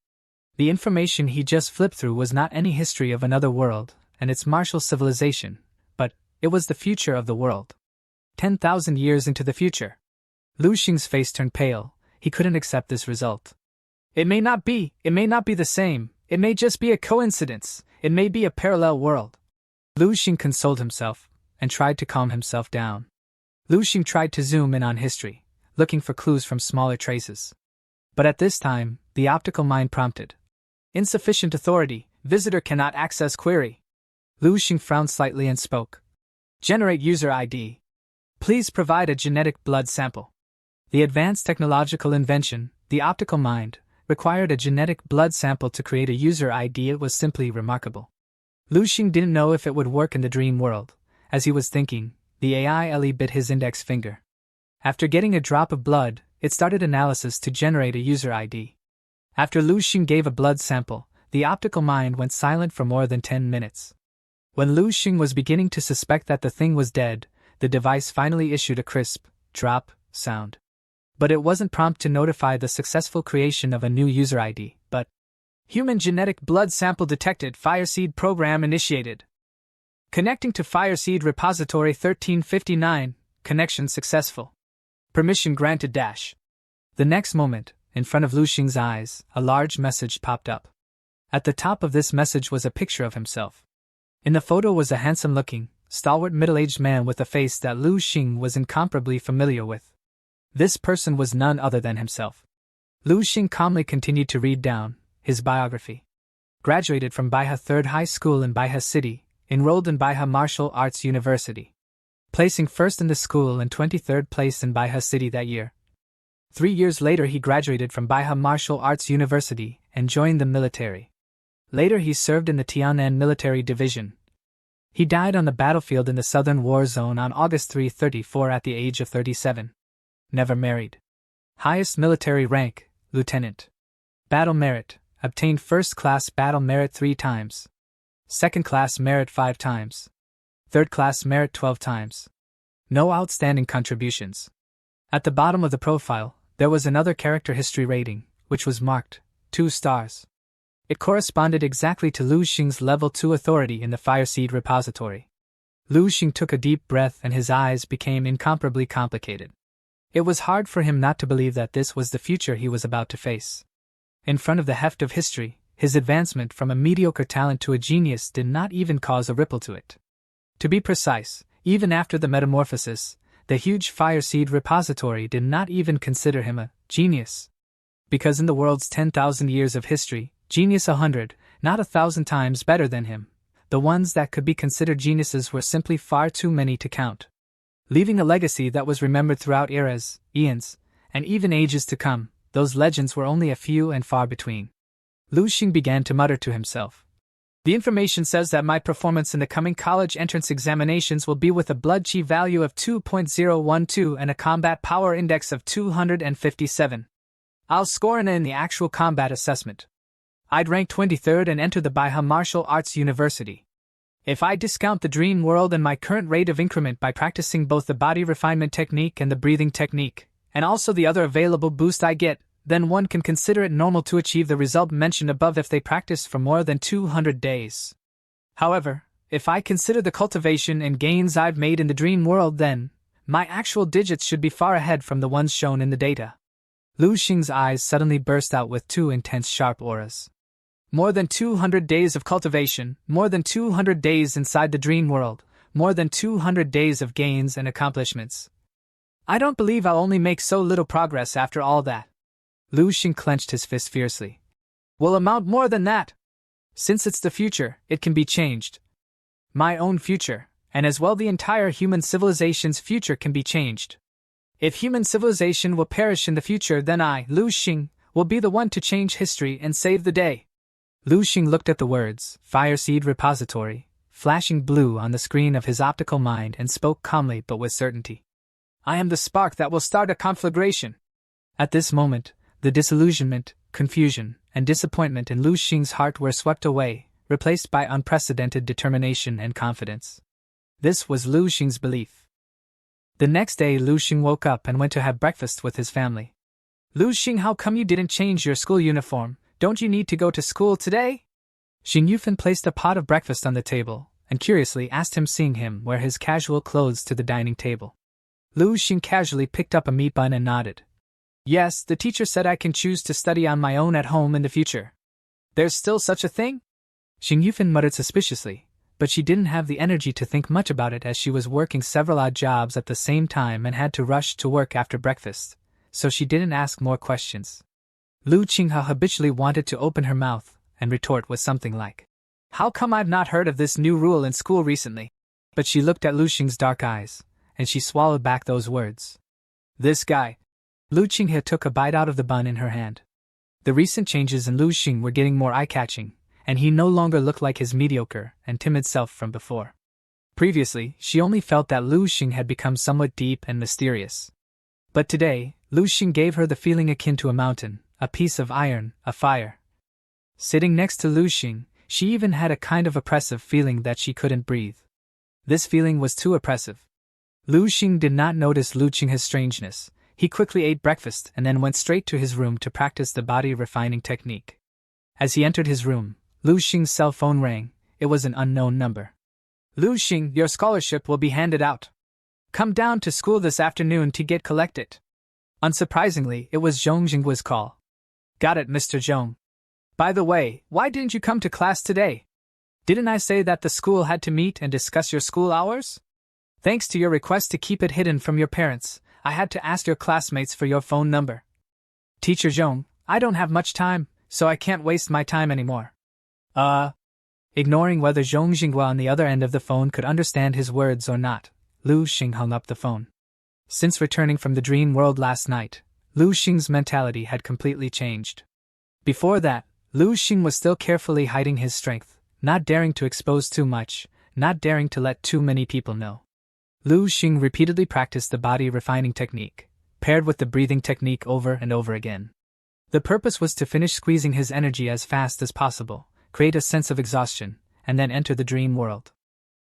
The information he just flipped through was not any history of another world and its martial civilization, but it was the future of the world. 10,000 years into the future. Lu Xing's face turned pale, he couldn't accept this result. It may not be the same, it may just be a coincidence, it may be a parallel world. Lu Xing consoled himself, and tried to calm himself down. Lu Xing tried to zoom in on history, looking for clues from smaller traces. But at this time, the optical mind prompted. Insufficient authority, visitor cannot access query. Lu Xing frowned slightly and spoke. Generate user ID. Please provide a genetic blood sample. The advanced technological invention, the optical mind, required a genetic blood sample to create a user ID. It was simply remarkable. Lu Xing didn't know if it would work in the dream world. As he was thinking, the AI bit his index finger. After getting a drop of blood, it started analysis to generate a user ID. After Lu Xing gave a blood sample, the optical mind went silent for more than 10 minutes. When Lu Xing was beginning to suspect that the thing was dead, the device finally issued a crisp, drop, sound. But it wasn't prompt to notify the successful creation of a new user ID, but human genetic blood sample detected, Fireseed program initiated. Connecting to Fireseed repository 1359, connection successful. Permission granted dash. The next moment, in front of Lu Xing's eyes, a large message popped up. At the top of this message was a picture of himself. In the photo was a handsome-looking, stalwart middle-aged man with a face that Lu Xing was incomparably familiar with. This person was none other than himself. Lu Xing calmly continued to read down his biography. Graduated from Baihe Third High School in Baihe City, enrolled in Baihe Martial Arts University. Placing first in the school and 23rd place in Baihe City that year. 3 years later he graduated from Baihe Martial Arts University and joined the military. Later he served in the Tian'an Military Division. He died on the battlefield in the Southern War Zone on August 3, 34 at the age of 37. Never married. Highest military rank, lieutenant. Battle merit, obtained first-class battle merit 3 times. Second-class merit 5 times. Third-class merit 12 times. No outstanding contributions. At the bottom of the profile, there was another character history rating, which was marked 2 stars. It corresponded exactly to Lu Xing's level 2 authority in the Fireseed repository. Lu Xing took a deep breath and his eyes became incomparably complicated. It was hard for him not to believe that this was the future he was about to face. In front of the heft of history, his advancement from a mediocre talent to a genius did not even cause a ripple to it. To be precise, even after the metamorphosis, the huge Fireseed repository did not even consider him a genius. Because in the world's 10,000 years of history, genius 100, not 1,000 times better than him, the ones that could be considered geniuses were simply far too many to count. Leaving a legacy that was remembered throughout eras, eons, and even ages to come, those legends were only a few and far between. Lu Xing began to mutter to himself. The information says that my performance in the coming college entrance examinations will be with a blood chi value of 2.012 and a combat power index of 257. I'll score in the actual combat assessment. I'd rank 23rd and enter the Baihe Martial Arts University. If I discount the dream world and my current rate of increment by practicing both the body refinement technique and the breathing technique, and also the other available boost I get, then one can consider it normal to achieve the result mentioned above if they practice for more than 200 days. However, if I consider the cultivation and gains I've made in the dream world, then my actual digits should be far ahead from the ones shown in the data. Lu Xing's eyes suddenly burst out with 2 intense sharp auras. More than 200 days of cultivation, more than 200 days inside the dream world, more than 200 days of gains and accomplishments. I don't believe I'll only make so little progress after all that. Lu Xing clenched his fist fiercely. Will amount more than that. Since it's the future, it can be changed. My own future, and as well the entire human civilization's future can be changed. If human civilization will perish in the future, then I, Lu Xing, will be the one to change history and save the day. Lu Xing looked at the words, Fireseed Repository, flashing blue on the screen of his optical mind and spoke calmly but with certainty. I am the spark that will start a conflagration. At this moment, the disillusionment, confusion, and disappointment in Lu Xing's heart were swept away, replaced by unprecedented determination and confidence. This was Lu Xing's belief. The next day Lu Xing woke up and went to have breakfast with his family. Lu Xing, how come you didn't change your school uniform? Don't you need to go to school today? Xing Yufan placed a pot of breakfast on the table, and curiously asked him, seeing him wear his casual clothes to the dining table. Lu Xing casually picked up a meat bun and nodded. Yes, the teacher said I can choose to study on my own at home in the future. There's still such a thing? Xing Yufan muttered suspiciously, but she didn't have the energy to think much about it as she was working several odd jobs at the same time and had to rush to work after breakfast, so she didn't ask more questions. Lu Qinghe habitually wanted to open her mouth and retort with something like, "How come I've not heard of this new rule in school recently?" But she looked at Lu Xing's dark eyes, and she swallowed back those words. This guy. Lu Qinghe took a bite out of the bun in her hand. The recent changes in Lu Xing were getting more eye-catching, and he no longer looked like his mediocre and timid self from before. Previously, she only felt that Lu Xing had become somewhat deep and mysterious. But today, Lu Xing gave her the feeling akin to a mountain, a piece of iron, a fire. Sitting next to Lu Xing, she even had a kind of oppressive feeling that she couldn't breathe. This feeling was too oppressive. Lu Xing did not notice Lu Qinghe's strangeness. He quickly ate breakfast and then went straight to his room to practice the body refining technique. As he entered his room, Lu Xing's cell phone rang. It was an unknown number. Lu Xing, your scholarship will be handed out. Come down to school this afternoon to get collected. Unsurprisingly, it was Zhong Jingguo's call. Got it, Mr. Zhong. By the way, why didn't you come to class today? Didn't I say that the school had to meet and discuss your school hours? Thanks to your request to keep it hidden from your parents, I had to ask your classmates for your phone number. Teacher Zhong, I don't have much time, so I can't waste my time anymore. Ignoring whether Zhong Jinghua on the other end of the phone could understand his words or not, Lu Xing hung up the phone. Since returning from the dream world last night, Lu Xing's mentality had completely changed. Before that, Lu Xing was still carefully hiding his strength, not daring to expose too much, not daring to let too many people know. Lu Xing repeatedly practiced the body refining technique, paired with the breathing technique over and over again. The purpose was to finish squeezing his energy as fast as possible, create a sense of exhaustion, and then enter the dream world.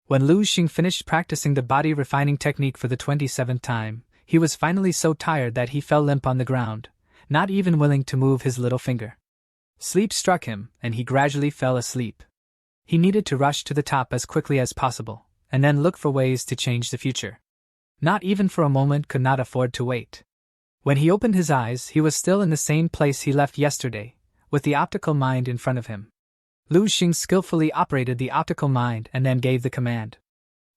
When Lu Xing finished practicing the body refining technique for the 27th time, he was finally so tired that he fell limp on the ground, not even willing to move his little finger. Sleep struck him, and he gradually fell asleep. He needed to rush to the top as quickly as possible, and then look for ways to change the future. Not even for a moment could not afford to wait. When he opened his eyes, he was still in the same place he left yesterday, with the optical mind in front of him. Lu Xing skillfully operated the optical mind and then gave the command.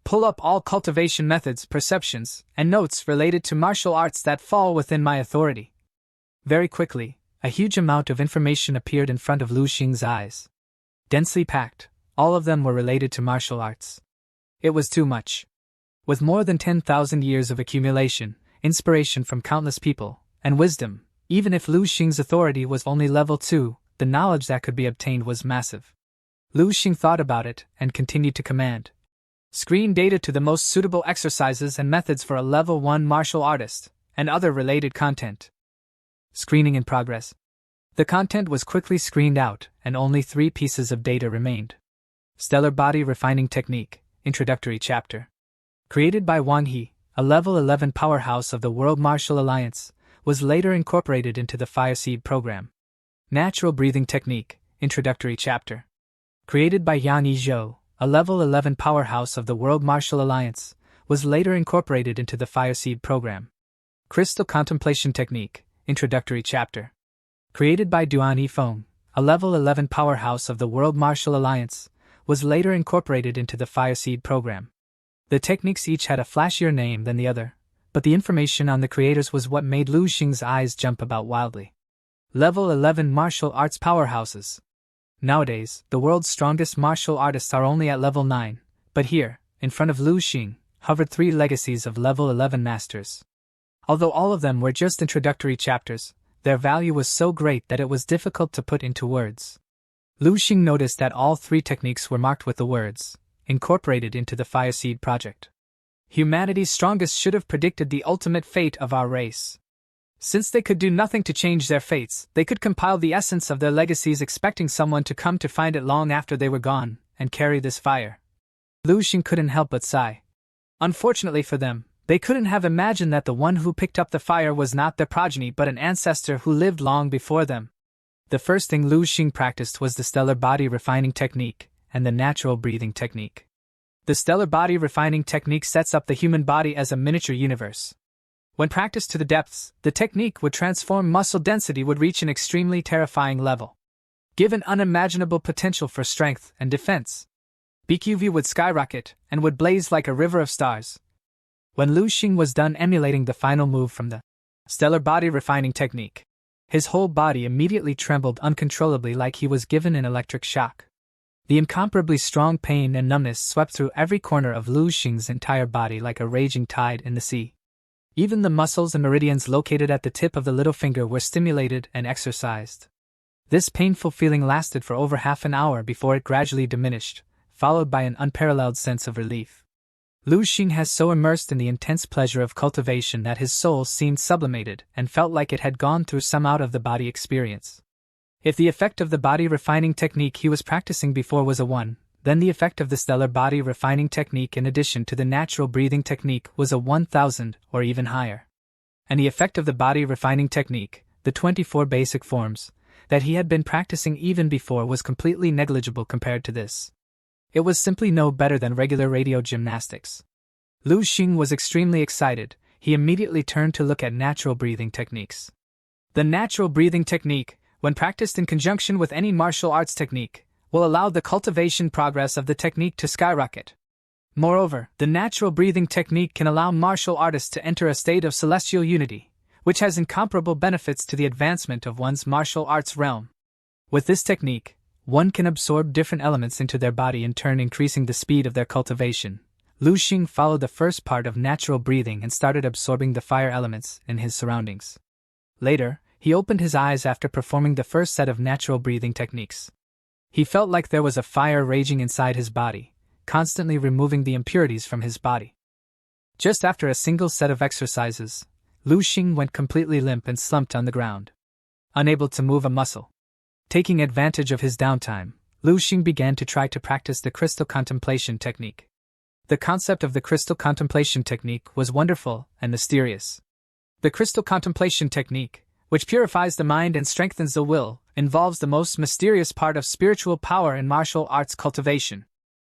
Pull up all cultivation methods, perceptions, and notes related to martial arts that fall within my authority. Very quickly, a huge amount of information appeared in front of Lu Xing's eyes. Densely packed, all of them were related to martial arts. It was too much. With more than 10,000 years of accumulation, inspiration from countless people, and wisdom, even if Lu Xing's authority was only level 2, the knowledge that could be obtained was massive. Lu Xing thought about it and continued to command. Screen data to the most suitable exercises and methods for a level 1 martial artist, and other related content. Screening in progress. The content was quickly screened out, and only 3 pieces of data remained. Stellar Body Refining Technique, Introductory Chapter. Created by Wang He, a level 11 powerhouse of the World Martial Alliance, was later incorporated into the Fire Seed program. Natural Breathing Technique, Introductory Chapter. Created by Yan Yizhou, a level 11 powerhouse of the World Martial Alliance, was later incorporated into the Fire Seed program. Crystal Contemplation Technique, Introductory Chapter. Created by Duan Yifeng, a level 11 powerhouse of the World Martial Alliance, was later incorporated into the Fire Seed program. The techniques each had a flashier name than the other, but the information on the creators was what made Lu Xing's eyes jump about wildly. Level 11 Martial Arts Powerhouses. Nowadays, the world's strongest martial artists are only at level 9, but here, in front of Lu Xing, hovered 3 legacies of level 11 masters. Although all of them were just introductory chapters, their value was so great that it was difficult to put into words. Lu Xing noticed that all 3 techniques were marked with the words, incorporated into the Fire Seed project. Humanity's strongest should have predicted the ultimate fate of our race. Since they could do nothing to change their fates, they could compile the essence of their legacies expecting someone to come to find it long after they were gone, and carry this fire. Lu Xing couldn't help but sigh. Unfortunately for them, they couldn't have imagined that the one who picked up the fire was not their progeny but an ancestor who lived long before them. The first thing Lu Xing practiced was the Stellar Body Refining Technique and the Natural Breathing Technique. The Stellar Body Refining Technique sets up the human body as a miniature universe. When practiced to the depths, the technique would transform muscle density would reach an extremely terrifying level. Given unimaginable potential for strength and defense, BQV would skyrocket and would blaze like a river of stars. When Lu Xing was done emulating the final move from the stellar body refining technique, his whole body immediately trembled uncontrollably like he was given an electric shock. The incomparably strong pain and numbness swept through every corner of Lu Xing's entire body like a raging tide in the sea. Even the muscles and meridians located at the tip of the little finger were stimulated and exercised. This painful feeling lasted for over half an hour before it gradually diminished, followed by an unparalleled sense of relief. Lu Xing has so immersed in the intense pleasure of cultivation that his soul seemed sublimated and felt like it had gone through some out-of-the-body experience. If the effect of the body refining technique he was practicing before was a 1, then the effect of the stellar body refining technique in addition to the natural breathing technique was a 1000 or even higher. And the effect of the body refining technique, the 24 basic forms, that he had been practicing even before was completely negligible compared to this. It was simply no better than regular radio gymnastics. Lu Xing was extremely excited. He immediately turned to look at natural breathing techniques. The natural breathing technique, when practiced in conjunction with any martial arts technique, will allow the cultivation progress of the technique to skyrocket. Moreover, the natural breathing technique can allow martial artists to enter a state of celestial unity, which has incomparable benefits to the advancement of one's martial arts realm. With this technique, one can absorb different elements into their body, in turn increasing the speed of their cultivation. Lu Xing followed the first part of natural breathing and started absorbing the fire elements in his surroundings. Later, he opened his eyes after performing the first set of natural breathing techniques. He felt like there was a fire raging inside his body, constantly removing the impurities from his body. Just after a single set of exercises, Lu Xing went completely limp and slumped on the ground, unable to move a muscle. Taking advantage of his downtime, Lu Xing began to try to practice the crystal contemplation technique. The concept of the crystal contemplation technique was wonderful and mysterious. The crystal contemplation technique, which purifies the mind and strengthens the will, involves the most mysterious part of spiritual power in martial arts cultivation.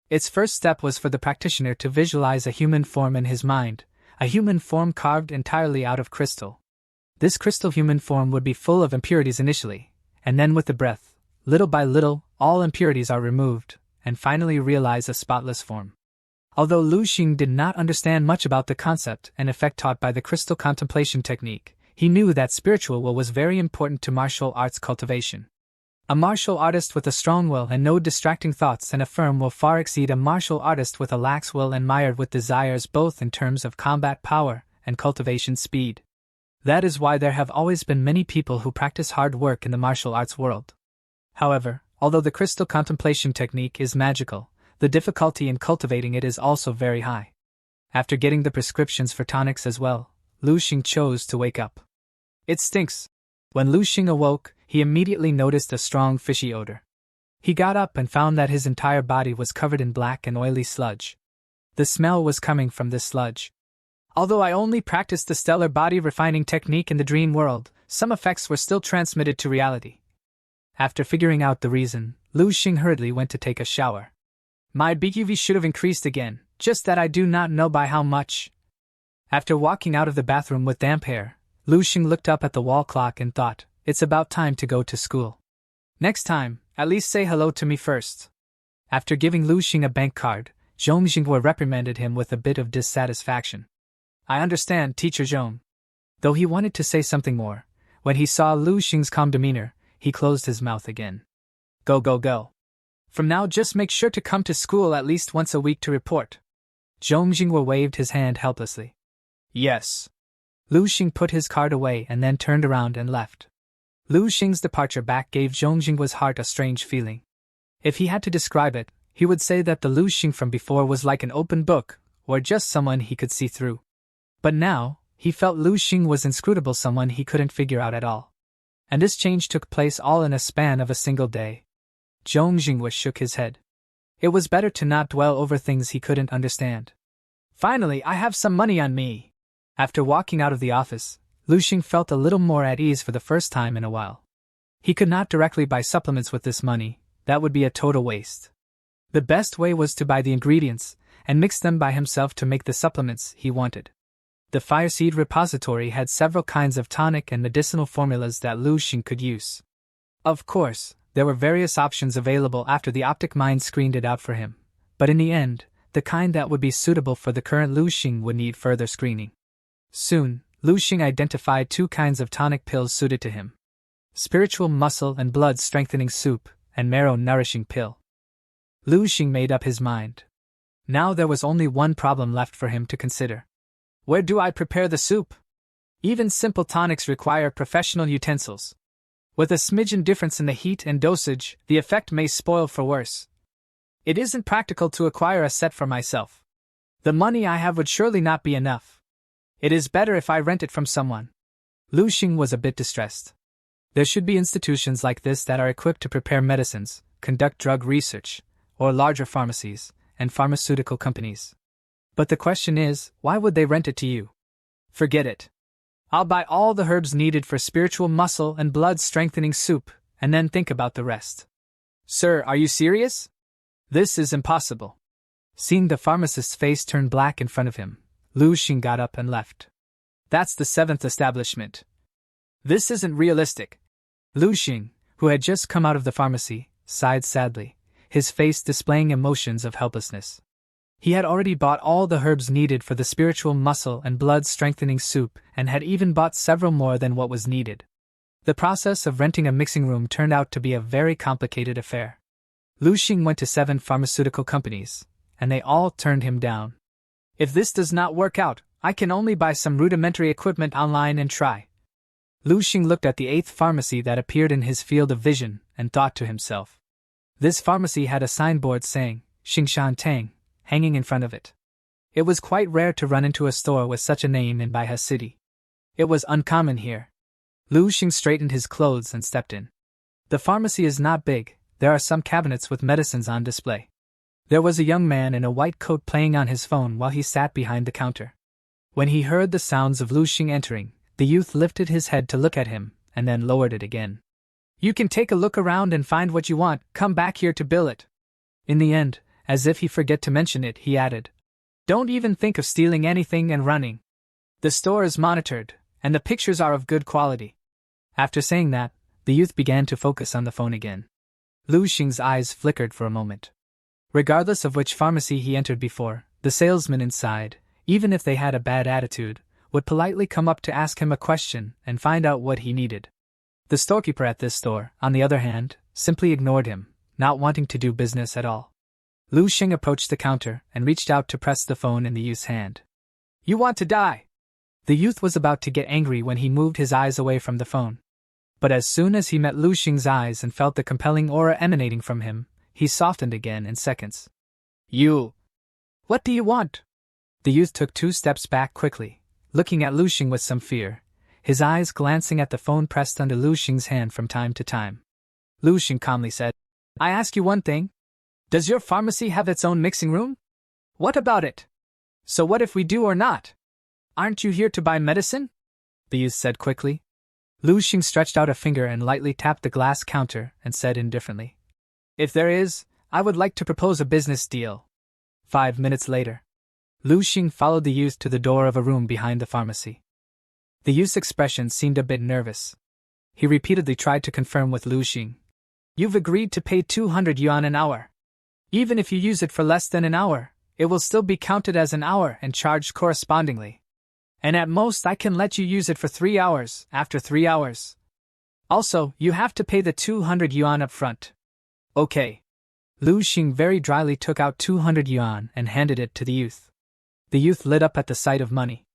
Its first step was for the practitioner to visualize a human form in his mind, a human form carved entirely out of crystal. This crystal human form would be full of impurities initially, and then with the breath, little by little, all impurities are removed, and finally realize a spotless form. Although Lu Xing did not understand much about the concept and effect taught by the crystal contemplation technique, he knew that spiritual will was very important to martial arts cultivation. A martial artist with a strong will and no distracting thoughts and a firm will far exceed a martial artist with a lax will and mired with desires, both in terms of combat power and cultivation speed. That is why there have always been many people who practice hard work in the martial arts world. However, although the crystal contemplation technique is magical, the difficulty in cultivating it is also very high. After getting the prescriptions for tonics as well, Lu Xing chose to wake up. It stinks. When Lu Xing awoke, he immediately noticed a strong fishy odor. He got up and found that his entire body was covered in black and oily sludge. The smell was coming from this sludge. Although I only practiced the stellar body refining technique in the dream world, some effects were still transmitted to reality. After figuring out the reason, Lu Xing hurriedly went to take a shower. My BQV should have increased again, just that I do not know by how much. After walking out of the bathroom with damp hair, Lu Xing looked up at the wall clock and thought, it's about time to go to school. Next time, at least say hello to me first. After giving Lu Xing a bank card, Zhong Jinghua reprimanded him with a bit of dissatisfaction. I understand, Teacher Zhong. Though he wanted to say something more, when he saw Lu Xing's calm demeanor, he closed his mouth again. Go go go. From now just make sure to come to school at least once a week to report. Zhong Jinghua waved his hand helplessly. Yes. Lu Xing put his card away and then turned around and left. Lu Xing's departure back gave Zhong Jinghua's heart a strange feeling. If he had to describe it, he would say that the Lu Xing from before was like an open book, or just someone he could see through. But now, he felt Lu Xing was inscrutable, someone he couldn't figure out at all. And this change took place all in a span of a single day. Zhong Jinghua shook his head. It was better to not dwell over things he couldn't understand. Finally, I have some money on me. After walking out of the office, Lu Xing felt a little more at ease for the first time in a while. He could not directly buy supplements with this money, that would be a total waste. The best way was to buy the ingredients, and mix them by himself to make the supplements he wanted. The fireseed repository had several kinds of tonic and medicinal formulas that Lu Xing could use. Of course, there were various options available after the optic mind screened it out for him, but in the end, the kind that would be suitable for the current Lu Xing would need further screening. Soon, Lu Xing identified 2 kinds of tonic pills suited to him: spiritual muscle and blood strengthening soup, and marrow nourishing pill. Lu Xing made up his mind. Now there was only one problem left for him to consider. Where do I prepare the soup? Even simple tonics require professional utensils. With a smidgen difference in the heat and dosage, the effect may spoil for worse. It isn't practical to acquire a set for myself. The money I have would surely not be enough. It is better if I rent it from someone. Lu Xing was a bit distressed. There should be institutions like this that are equipped to prepare medicines, conduct drug research, or larger pharmacies and pharmaceutical companies. But the question is, why would they rent it to you? Forget it. I'll buy all the herbs needed for spiritual muscle and blood strengthening soup, and then think about the rest. Sir, are you serious? This is impossible. Seeing the pharmacist's face turn black in front of him, Lu Xing got up and left. That's the 7th establishment. This isn't realistic. Lu Xing, who had just come out of the pharmacy, sighed sadly, his face displaying emotions of helplessness. He had already bought all the herbs needed for the spiritual muscle and blood strengthening soup and had even bought several more than what was needed. The process of renting a mixing room turned out to be a very complicated affair. Lu Xing went to 7 pharmaceutical companies, and they all turned him down. If this does not work out, I can only buy some rudimentary equipment online and try. Lu Xing looked at the 8th pharmacy that appeared in his field of vision and thought to himself. This pharmacy had a signboard saying, Xingshan Tang, hanging in front of it. It was quite rare to run into a store with such a name in Baihe City. It was uncommon here. Lu Xing straightened his clothes and stepped in. The pharmacy is not big. There are some cabinets with medicines on display. There was a young man in a white coat playing on his phone while he sat behind the counter. When he heard the sounds of Lu Xing entering, the youth lifted his head to look at him, and then lowered it again. You can take a look around and find what you want, come back here to bill it. In the end, as if he forget to mention it, he added, Don't even think of stealing anything and running. The store is monitored, and the pictures are of good quality. After saying that, the youth began to focus on the phone again. Lu Xing's eyes flickered for a moment. Regardless of which pharmacy he entered before, the salesman inside, even if they had a bad attitude, would politely come up to ask him a question and find out what he needed. The storekeeper at this store, on the other hand, simply ignored him, not wanting to do business at all. Lu Xing approached the counter and reached out to press the phone in the youth's hand. You want to die? The youth was about to get angry when he moved his eyes away from the phone. But as soon as he met Lu Xing's eyes and felt the compelling aura emanating from him, he softened again in seconds. You! What do you want? The youth took 2 steps back quickly, looking at Lu Xing with some fear, his eyes glancing at the phone pressed under Lu Xing's hand from time to time. Lu Xing calmly said, I ask you one thing. Does your pharmacy have its own mixing room? What about it? So what if we do or not? Aren't you here to buy medicine? The youth said quickly. Lu Xing stretched out a finger and lightly tapped the glass counter and said indifferently, If there is, I would like to propose a business deal. 5 minutes later, Lu Xing followed the youth to the door of a room behind the pharmacy. The youth's expression seemed a bit nervous. He repeatedly tried to confirm with Lu Xing. You've agreed to pay 200 yuan an hour. Even if you use it for less than an hour, it will still be counted as an hour and charged correspondingly. And at most I can let you use it for 3 hours, after 3 hours. Also, you have to pay the 200 yuan up front. Okay. Lu Xing very dryly took out 200 yuan and handed it to the youth. The youth lit up at the sight of money.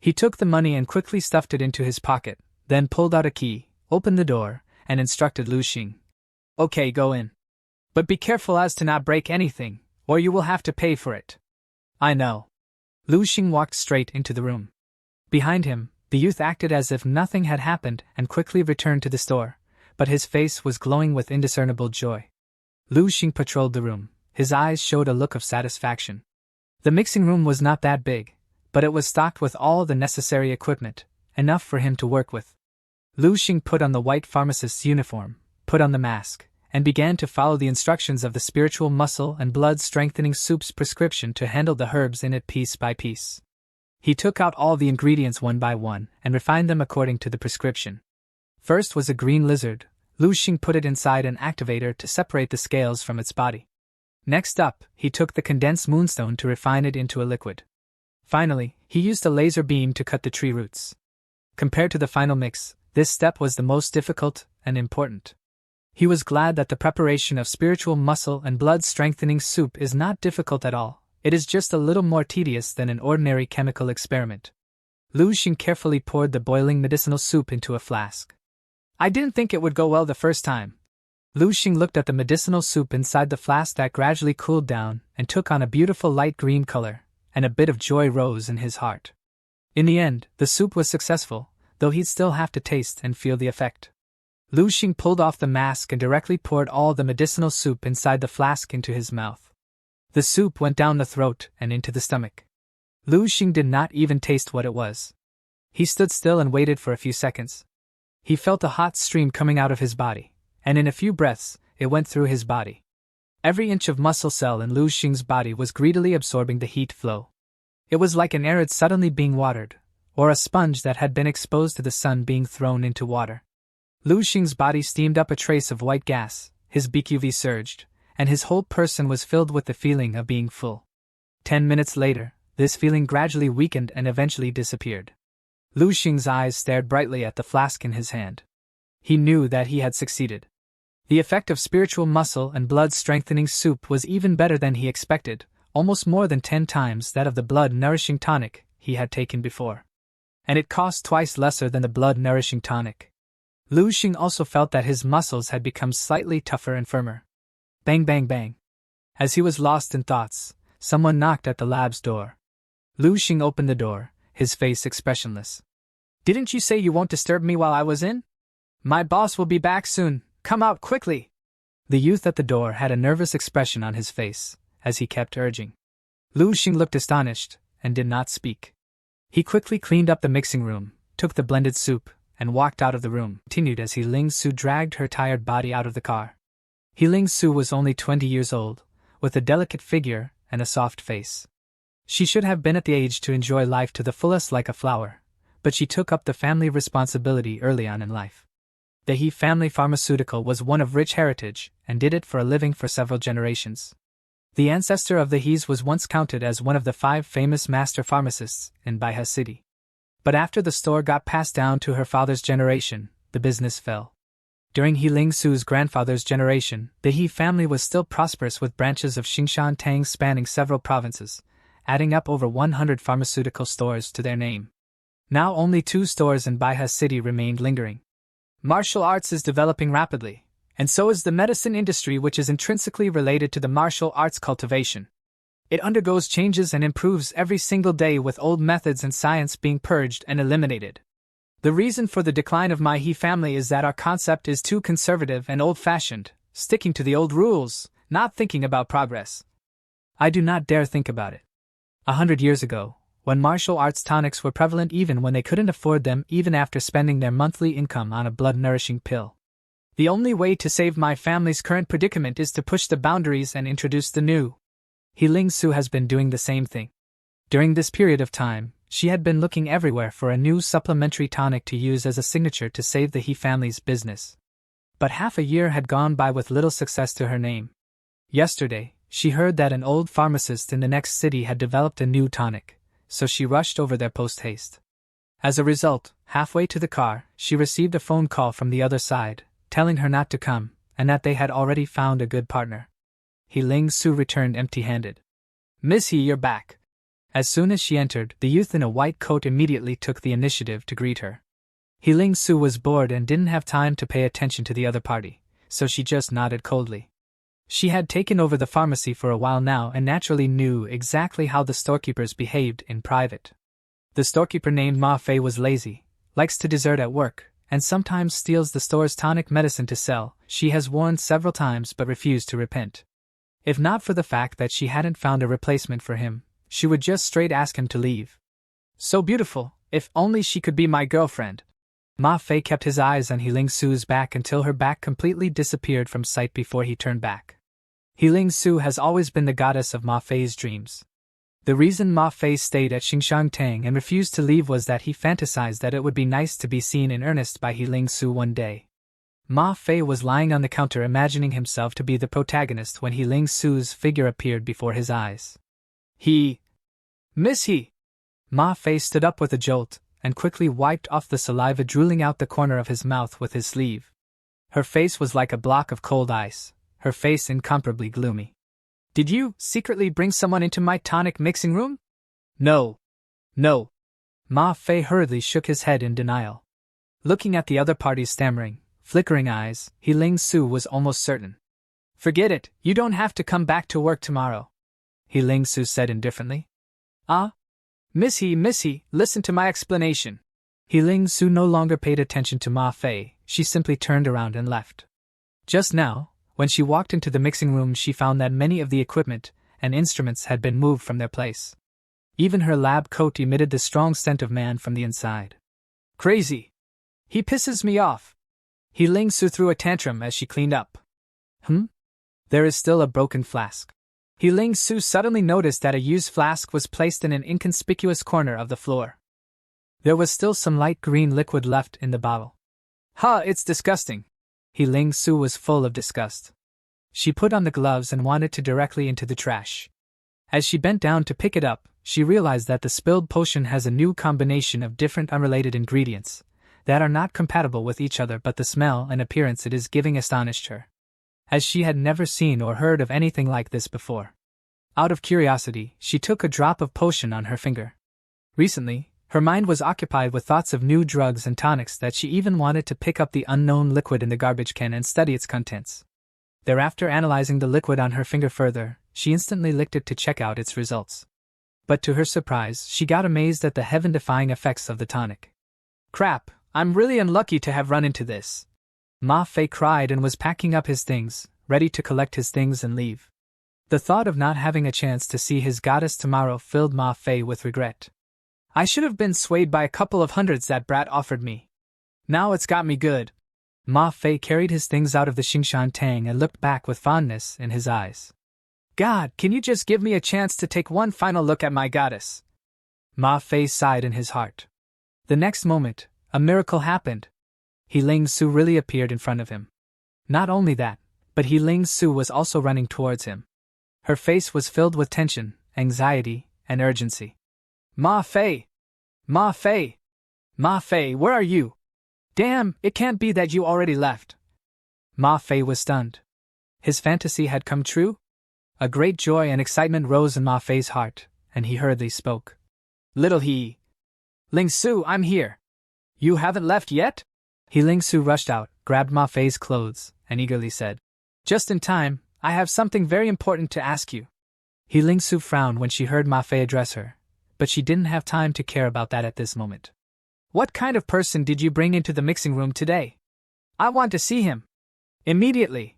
He took the money and quickly stuffed it into his pocket, then pulled out a key, opened the door, and instructed Lu Xing. Okay, go in. But be careful as to not break anything, or you will have to pay for it. I know. Lu Xing walked straight into the room. Behind him, the youth acted as if nothing had happened and quickly returned to the store, but his face was glowing with indiscernible joy. Lu Xing patrolled the room. His eyes showed a look of satisfaction. The mixing room was not that big, but it was stocked with all the necessary equipment, enough for him to work with. Lu Xing put on the white pharmacist's uniform, put on the mask, and began to follow the instructions of the spiritual muscle and blood strengthening soup's prescription to handle the herbs in it piece by piece. He took out all the ingredients one by one and refined them according to the prescription. First was a green lizard. Lu Xing put it inside an activator to separate the scales from its body. Next up, he took the condensed moonstone to refine it into a liquid. Finally, he used a laser beam to cut the tree roots. Compared to the final mix, this step was the most difficult and important. He was glad that the preparation of spiritual muscle and blood-strengthening soup is not difficult at all. It is just a little more tedious than an ordinary chemical experiment. Lu Xing carefully poured the boiling medicinal soup into a flask. I didn't think it would go well the first time. Lu Xing looked at the medicinal soup inside the flask that gradually cooled down and took on a beautiful light green color, and a bit of joy rose in his heart. In the end, the soup was successful, though he'd still have to taste and feel the effect. Lu Xing pulled off the mask and directly poured all the medicinal soup inside the flask into his mouth. The soup went down the throat and into the stomach. Lu Xing did not even taste what it was. He stood still and waited for a few seconds. He felt a hot stream coming out of his body, and in a few breaths, it went through his body. Every inch of muscle cell in Lu Xing's body was greedily absorbing the heat flow. It was like an arid suddenly being watered, or a sponge that had been exposed to the sun being thrown into water. Lu Xing's body steamed up a trace of white gas, his BQV surged, and his whole person was filled with the feeling of being full. 10 minutes later, this feeling gradually weakened and eventually disappeared. Lu Xing's eyes stared brightly at the flask in his hand. He knew that he had succeeded. The effect of spiritual muscle and blood-strengthening soup was even better than he expected, almost more than 10 times that of the blood-nourishing tonic he had taken before. And it cost twice lesser than the blood-nourishing tonic. Lu Xing also felt that his muscles had become slightly tougher and firmer. Bang bang bang. As he was lost in thoughts, someone knocked at the lab's door. Lu Xing opened the door, his face expressionless. Didn't you say you won't disturb me while I was in? My boss will be back soon, come out quickly. The youth at the door had a nervous expression on his face, as he kept urging. Lu Xing looked astonished, and did not speak. He quickly cleaned up the mixing room, took the blended soup, and walked out of the room, continued as Ling Su dragged her tired body out of the car. Ling Su was only 20 years old, with a delicate figure and a soft face. She should have been at the age to enjoy life to the fullest like a flower, but she took up the family responsibility early on in life. The He family pharmaceutical was one of rich heritage, and did it for a living for several generations. The ancestor of the He's was once counted as one of the 5 famous master pharmacists in Baihe City. But after the store got passed down to her father's generation, the business fell. During Ling Su's grandfather's generation, the He family was still prosperous with branches of Xingshan Tang spanning several provinces, adding up over 100 pharmaceutical stores to their name. Now only 2 stores in Baihe City remained lingering. Martial arts is developing rapidly, and so is the medicine industry, which is intrinsically related to the martial arts cultivation. It undergoes changes and improves every single day, with old methods and science being purged and eliminated. The reason for the decline of my He family is that our concept is too conservative and old-fashioned, sticking to the old rules, not thinking about progress. I do not dare think about it. 100 years ago, when martial arts tonics were prevalent even when they couldn't afford them, even after spending their monthly income on a blood-nourishing pill. The only way to save my family's current predicament is to push the boundaries and introduce the new. Ling Su has been doing the same thing. During this period of time, she had been looking everywhere for a new supplementary tonic to use as a signature to save the He family's business. But half a year had gone by with little success to her name. Yesterday, she heard that an old pharmacist in the next city had developed a new tonic, so she rushed over there post-haste. As a result, halfway to the car, she received a phone call from the other side, telling her not to come, and that they had already found a good partner. Ling Su returned empty-handed. Miss He, you're back. As soon as she entered, the youth in a white coat immediately took the initiative to greet her. Ling Su was bored and didn't have time to pay attention to the other party, so she just nodded coldly. She had taken over the pharmacy for a while now and naturally knew exactly how the storekeepers behaved in private. The storekeeper named Ma Fei was lazy, likes to desert at work, and sometimes steals the store's tonic medicine to sell. She has warned several times but refused to repent. If not for the fact that she hadn't found a replacement for him, she would just straight ask him to leave. So beautiful, if only she could be my girlfriend. Ma Fei kept his eyes on Ling Su's back until her back completely disappeared from sight before he turned back. Ling Su has always been the goddess of Ma Fei's dreams. The reason Ma Fei stayed at Xingshangtang and refused to leave was that he fantasized that it would be nice to be seen in earnest by He Ling Su one day. Ma Fei was lying on the counter imagining himself to be the protagonist when He Ling Su's figure appeared before his eyes. Miss He! Ma Fei stood up with a jolt, and quickly wiped off the saliva drooling out the corner of his mouth with his sleeve. Her face was like a block of cold ice, her face incomparably gloomy. Did you secretly bring someone into my tonic mixing room? No. Ma Fei hurriedly shook his head in denial. Looking at the other party's stammering, flickering eyes, He Ling Su was almost certain. Forget it, you don't have to come back to work tomorrow, He Ling Su said indifferently. Miss He, listen to my explanation. He Ling Su no longer paid attention to Ma Fei, she simply turned around and left. Just now, when she walked into the mixing room, she found that many of the equipment and instruments had been moved from their place. Even her lab coat emitted the strong scent of man from the inside. Crazy! He pisses me off! He Ling Su threw a tantrum as she cleaned up. There is still a broken flask. He Ling Su suddenly noticed that a used flask was placed in an inconspicuous corner of the floor. There was still some light green liquid left in the bottle. It's disgusting! He Ling Su was full of disgust. She put on the gloves and wanted to directly into the trash. As she bent down to pick it up, she realized that the spilled potion has a new combination of different unrelated ingredients that are not compatible with each other, but the smell and appearance it is giving astonished her, as she had never seen or heard of anything like this before. Out of curiosity, she took a drop of potion on her finger. Recently, her mind was occupied with thoughts of new drugs and tonics that she even wanted to pick up the unknown liquid in the garbage can and study its contents. Thereafter, analyzing the liquid on her finger further, she instantly licked it to check out its results. But to her surprise, she got amazed at the heaven-defying effects of the tonic. Crap, I'm really unlucky to have run into this. Ma Fei cried and was packing up his things, ready to collect his things and leave. The thought of not having a chance to see his goddess tomorrow filled Ma Fei with regret. I should have been swayed by a couple of hundreds that brat offered me. Now it's got me good. Ma Fei carried his things out of the Xingshangtang and looked back with fondness in his eyes. God, can you just give me a chance to take one final look at my goddess? Ma Fei sighed in his heart. The next moment, a miracle happened. He Ling Su really appeared in front of him. Not only that, but He Ling Su was also running towards him. Her face was filled with tension, anxiety, and urgency. Ma Fei! Ma Fei! Ma Fei, where are you? Damn, it can't be that you already left. Ma Fei was stunned. His fantasy had come true? A great joy and excitement rose in Ma Fei's heart, and he hurriedly spoke. Little He Ling Su, I'm here. You haven't left yet? He Ling Su rushed out, grabbed Ma Fei's clothes, and eagerly said, Just in time, I have something very important to ask you. He Ling Su frowned when she heard Ma Fei address her, but she didn't have time to care about that at this moment. What kind of person did you bring into the mixing room today? I want to see him. Immediately.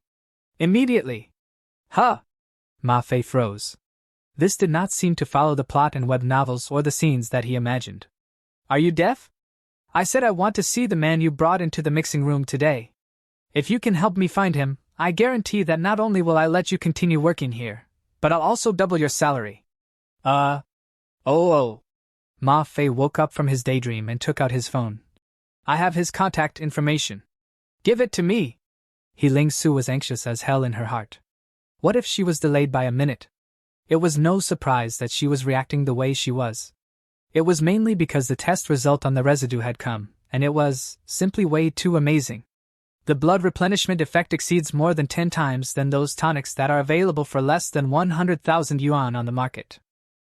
Ma Fei froze. This did not seem to follow the plot in web novels or the scenes that he imagined. Are you deaf? I said I want to see the man you brought into the mixing room today. If you can help me find him, I guarantee that not only will I let you continue working here, but I'll also double your salary. Oh. Ma Fei woke up from his daydream and took out his phone. I have his contact information. Give it to me. He Ling Su was anxious as hell in her heart. What if she was delayed by a minute? It was no surprise that she was reacting the way she was. It was mainly because the test result on the residue had come, and it was simply way too amazing. The blood replenishment effect exceeds more than 10 times than those tonics that are available for less than 100,000 yuan on the market.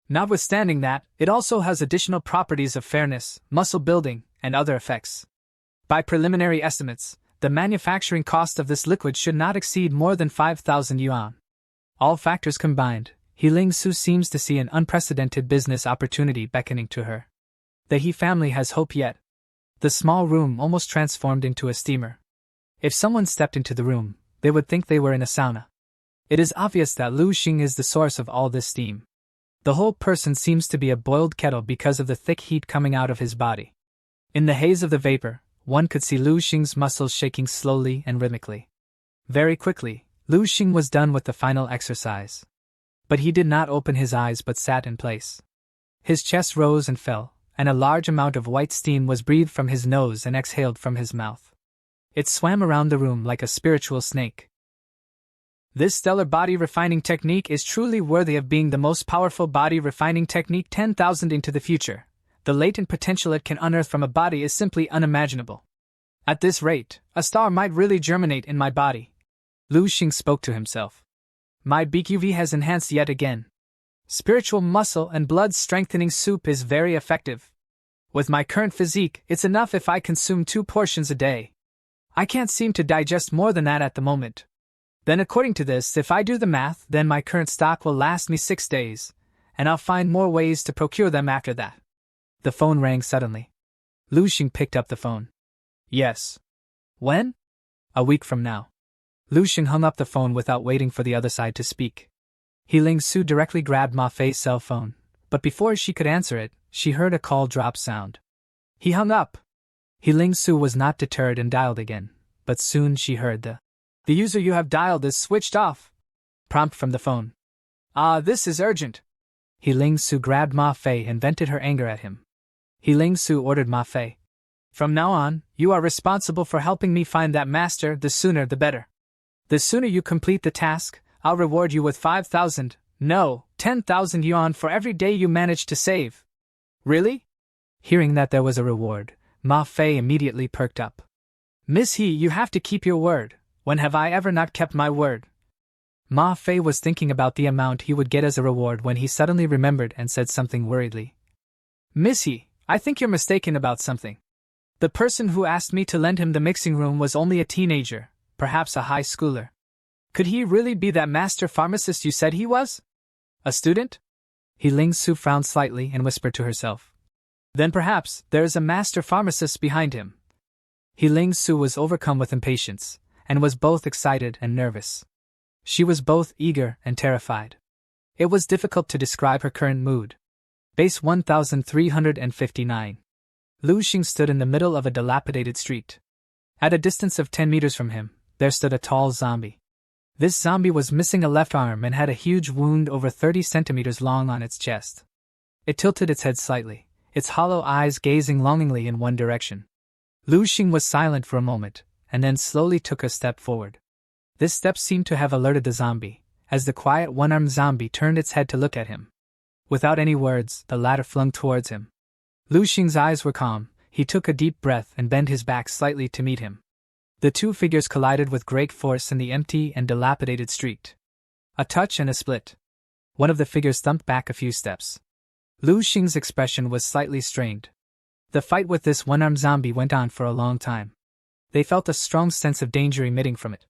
Notwithstanding that, it also has additional properties of fairness, muscle building, and other effects. By preliminary estimates, the manufacturing cost of this liquid should not exceed more than 5,000 yuan. All factors combined, He Ling Su seems to see an unprecedented business opportunity beckoning to her. The He family has hope yet. The small room almost transformed into a steamer. If someone stepped into the room, they would think they were in a sauna. It is obvious that Lu Xing is the source of all this steam. The whole person seems to be a boiled kettle because of the thick heat coming out of his body. In the haze of the vapor, one could see Lu Xing's muscles shaking slowly and rhythmically. Very quickly, Lu Xing was done with the final exercise. But he did not open his eyes but sat in place. His chest rose and fell, and a large amount of white steam was breathed from his nose and exhaled from his mouth. It swam around the room like a spiritual snake. This stellar body refining technique is truly worthy of being the most powerful body refining technique 10,000 into the future. The latent potential it can unearth from a body is simply unimaginable. At this rate, a star might really germinate in my body. Lu Xing spoke to himself. My BQV has enhanced yet again. Spiritual muscle and blood strengthening soup is very effective. With my current physique, it's enough if I consume 2 portions a day. I can't seem to digest more than that at the moment. Then according to this, if I do the math, then my current stock will last me 6 days, and I'll find more ways to procure them after that. The phone rang suddenly. Lu Xing picked up the phone. Yes. When? A week from now. Lu Xing hung up the phone without waiting for the other side to speak. Ling Su directly grabbed Ma Fei's cell phone, but before she could answer it, she heard a call drop sound. He hung up. Ling Su was not deterred and dialed again, but soon she heard the user you have dialed is switched off. Prompt from the phone. This is urgent. Ling Su grabbed Ma Fei and vented her anger at him. Ling Su ordered Ma Fei. From now on, you are responsible for helping me find that master, the sooner the better. The sooner you complete the task, I'll reward you with 5,000, no, 10,000 yuan for every day you manage to save. Really? Hearing that there was a reward, Ma Fei immediately perked up. Miss He, you have to keep your word. When have I ever not kept my word? Ma Fei was thinking about the amount he would get as a reward when he suddenly remembered and said something worriedly. Miss He, I think you're mistaken about something. The person who asked me to lend him the mixing room was only a teenager, perhaps a high schooler. Could he really be that master pharmacist you said he was? A student? Ling Su frowned slightly and whispered to herself. Then perhaps there is a master pharmacist behind him. Ling Su was overcome with impatience, and was both excited and nervous. She was both eager and terrified. It was difficult to describe her current mood. Base 1359. Lu Xing stood in the middle of a dilapidated street. At a distance of 10 meters from him, there stood a tall zombie. This zombie was missing a left arm and had a huge wound over 30 centimeters long on its chest. It tilted its head slightly, its hollow eyes gazing longingly in one direction. Lu Xing was silent for a moment, and then slowly took a step forward. This step seemed to have alerted the zombie, as the quiet one-armed zombie turned its head to look at him. Without any words, the latter flung towards him. Lu Xing's eyes were calm. He took a deep breath and bent his back slightly to meet him. The two figures collided with great force in the empty and dilapidated street. A touch and a split. One of the figures thumped back a few steps. Lu Xing's expression was slightly strained. The fight with this one-armed zombie went on for a long time. They felt a strong sense of danger emitting from it.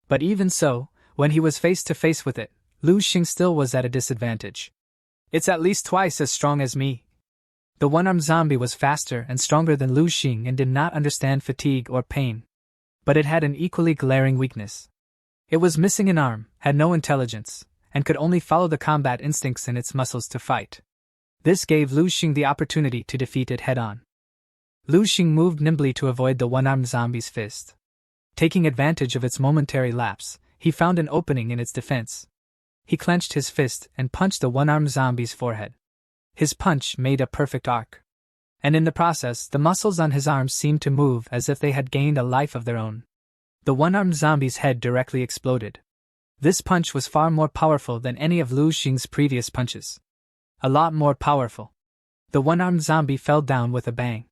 But even so, when he was face to face with it, Lu Xing still was at a disadvantage. It's at least twice as strong as me. The one-armed zombie was faster and stronger than Lu Xing and did not understand fatigue or pain. But it had an equally glaring weakness. It was missing an arm, had no intelligence, and could only follow the combat instincts in its muscles to fight. This gave Lu Xing the opportunity to defeat it head-on. Lu Xing moved nimbly to avoid the one-armed zombie's fist. Taking advantage of its momentary lapse, he found an opening in its defense. He clenched his fist and punched the one-armed zombie's forehead. His punch made a perfect arc. And in the process, the muscles on his arms seemed to move as if they had gained a life of their own. The one-armed zombie's head directly exploded. This punch was far more powerful than any of Lu Xing's previous punches. A lot more powerful. The one-armed zombie fell down with a bang.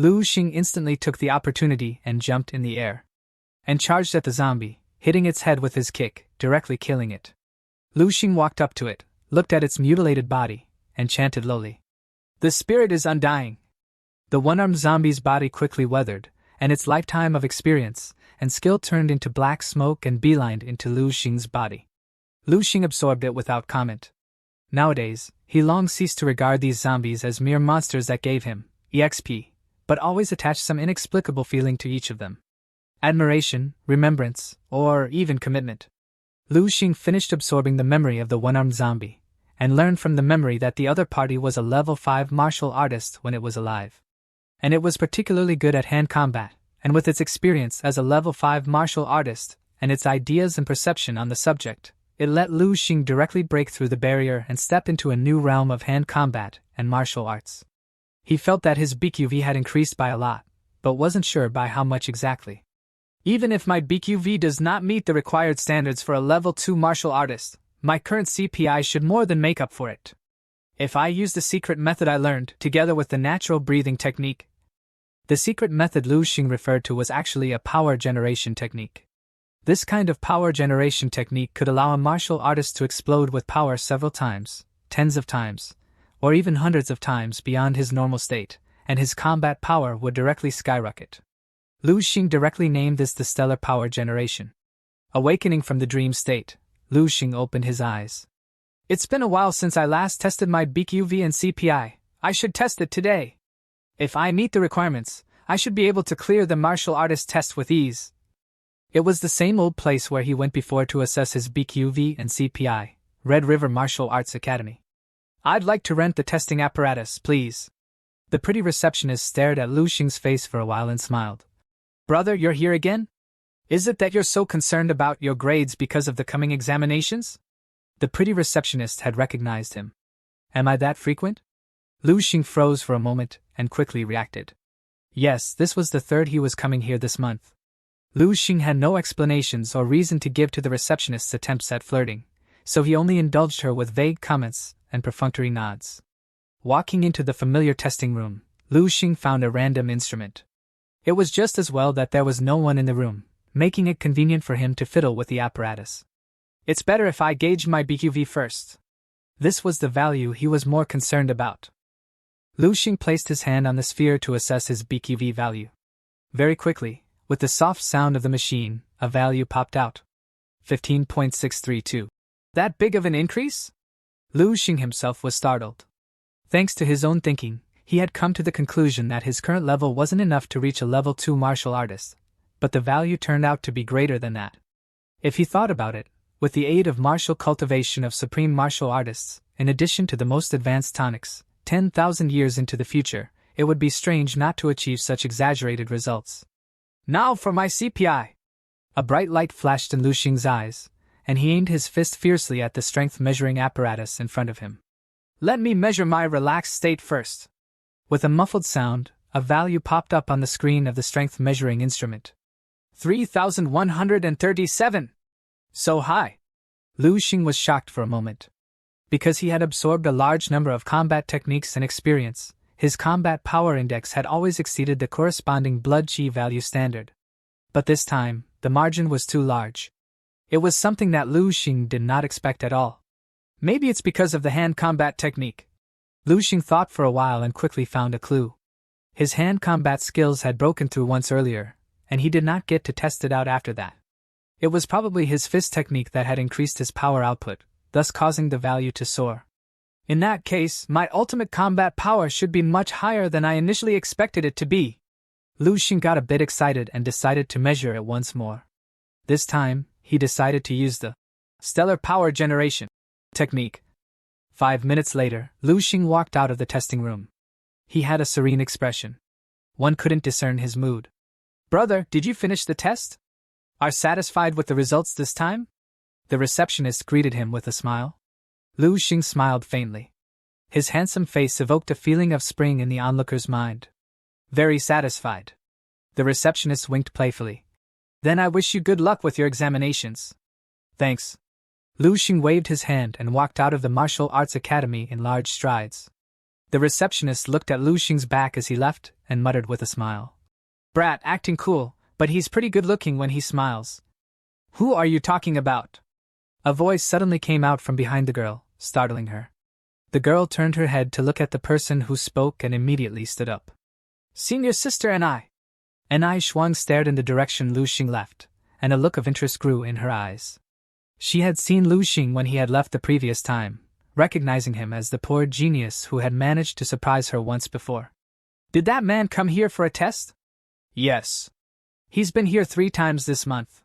Lu Xing instantly took the opportunity and jumped in the air. And charged at the zombie, hitting its head with his kick, directly killing it. Lu Xing walked up to it, looked at its mutilated body, and chanted lowly. The spirit is undying. The one-armed zombie's body quickly weathered, and its lifetime of experience and skill turned into black smoke and beelined into Lu Xing's body. Lu Xing absorbed it without comment. Nowadays, he long ceased to regard these zombies as mere monsters that gave him EXP, but always attached some inexplicable feeling to each of them. Admiration, remembrance, or even commitment. Lu Xing finished absorbing the memory of the one-armed zombie, and learned from the memory that the other party was a level 5 martial artist when it was alive. And it was particularly good at hand combat, and with its experience as a level 5 martial artist, and its ideas and perception on the subject, It let Lu Xing directly break through the barrier and step into a new realm of hand combat and martial arts. He felt that his BQV had increased by a lot, but wasn't sure by how much exactly. Even if my BQV does not meet the required standards for a level 2 martial artist, my current CPI should more than make up for it. If I use the secret method I learned, together with the natural breathing technique. The secret method Lu Xing referred to was actually a power generation technique. This kind of power generation technique could allow a martial artist to explode with power several times, tens of times, or even hundreds of times beyond his normal state, and his combat power would directly skyrocket. Lu Xing directly named this the stellar power generation. Awakening from the dream state, Lu Xing opened his eyes. It's been a while since I last tested my BQV and CPI. I should test it today. If I meet the requirements, I should be able to clear the martial artist test with ease. It was the same old place where he went before to assess his BQV and CPI, Red River Martial Arts Academy. I'd like to rent the testing apparatus, please. The pretty receptionist stared at Lu Xing's face for a while and smiled. Brother, you're here again? Is it that you're so concerned about your grades because of the coming examinations? The pretty receptionist had recognized him. Am I that frequent? Lu Xing froze for a moment and quickly reacted. Yes, this was the third he was coming here this month. Lu Xing had no explanations or reason to give to the receptionist's attempts at flirting, so he only indulged her with vague comments and perfunctory nods. Walking into the familiar testing room, Lu Xing found a random instrument. It was just as well that there was no one in the room, making it convenient for him to fiddle with the apparatus. It's better if I gauge my BQV first. This was the value he was more concerned about. Lu Xing placed his hand on the sphere to assess his BQV value. Very quickly, with the soft sound of the machine, a value popped out. 15.632. That big of an increase? Lu Xing himself was startled. Thanks to his own thinking, he had come to the conclusion that his current level wasn't enough to reach a level 2 martial artist, but the value turned out to be greater than that. If he thought about it, with the aid of martial cultivation of supreme martial artists, in addition to the most advanced tonics, 10,000 years into the future, it would be strange not to achieve such exaggerated results. Now for my CPI! A bright light flashed in Lu Xing's eyes, and he aimed his fist fiercely at the strength measuring apparatus in front of him. Let me measure my relaxed state first. With a muffled sound, a value popped up on the screen of the strength measuring instrument. 3,137! So high! Lu Xing was shocked for a moment. Because he had absorbed a large number of combat techniques and experience, his combat power index had always exceeded the corresponding blood chi value standard. But this time, the margin was too large. It was something that Lu Xing did not expect at all. Maybe it's because of the hand combat technique. Lu Xing thought for a while and quickly found a clue. His hand combat skills had broken through once earlier, and he did not get to test it out after that. It was probably his fist technique that had increased his power output, thus causing the value to soar. In that case, my ultimate combat power should be much higher than I initially expected it to be. Lu Xing got a bit excited and decided to measure it once more. This time, he decided to use the stellar power generation technique. 5 minutes later, Lu Xing walked out of the testing room. He had a serene expression. One couldn't discern his mood. Brother, did you finish the test? Are satisfied with the results this time? The receptionist greeted him with a smile. Lu Xing smiled faintly. His handsome face evoked a feeling of spring in the onlooker's mind. Very satisfied. The receptionist winked playfully. Then I wish you good luck with your examinations. Thanks. Lu Xing waved his hand and walked out of the martial arts academy in large strides. The receptionist looked at Lu Xing's back as he left and muttered with a smile. Brat acting cool, but he's pretty good looking when he smiles. Who are you talking about? A voice suddenly came out from behind the girl, startling her. The girl turned her head to look at the person who spoke and immediately stood up. Senior sister and I. Ai Shuang stared in the direction Lu Xing left, and a look of interest grew in her eyes. She had seen Lu Xing when he had left the previous time, recognizing him as the poor genius who had managed to surprise her once before. Did that man come here for a test? Yes. He's been here 3 times this month.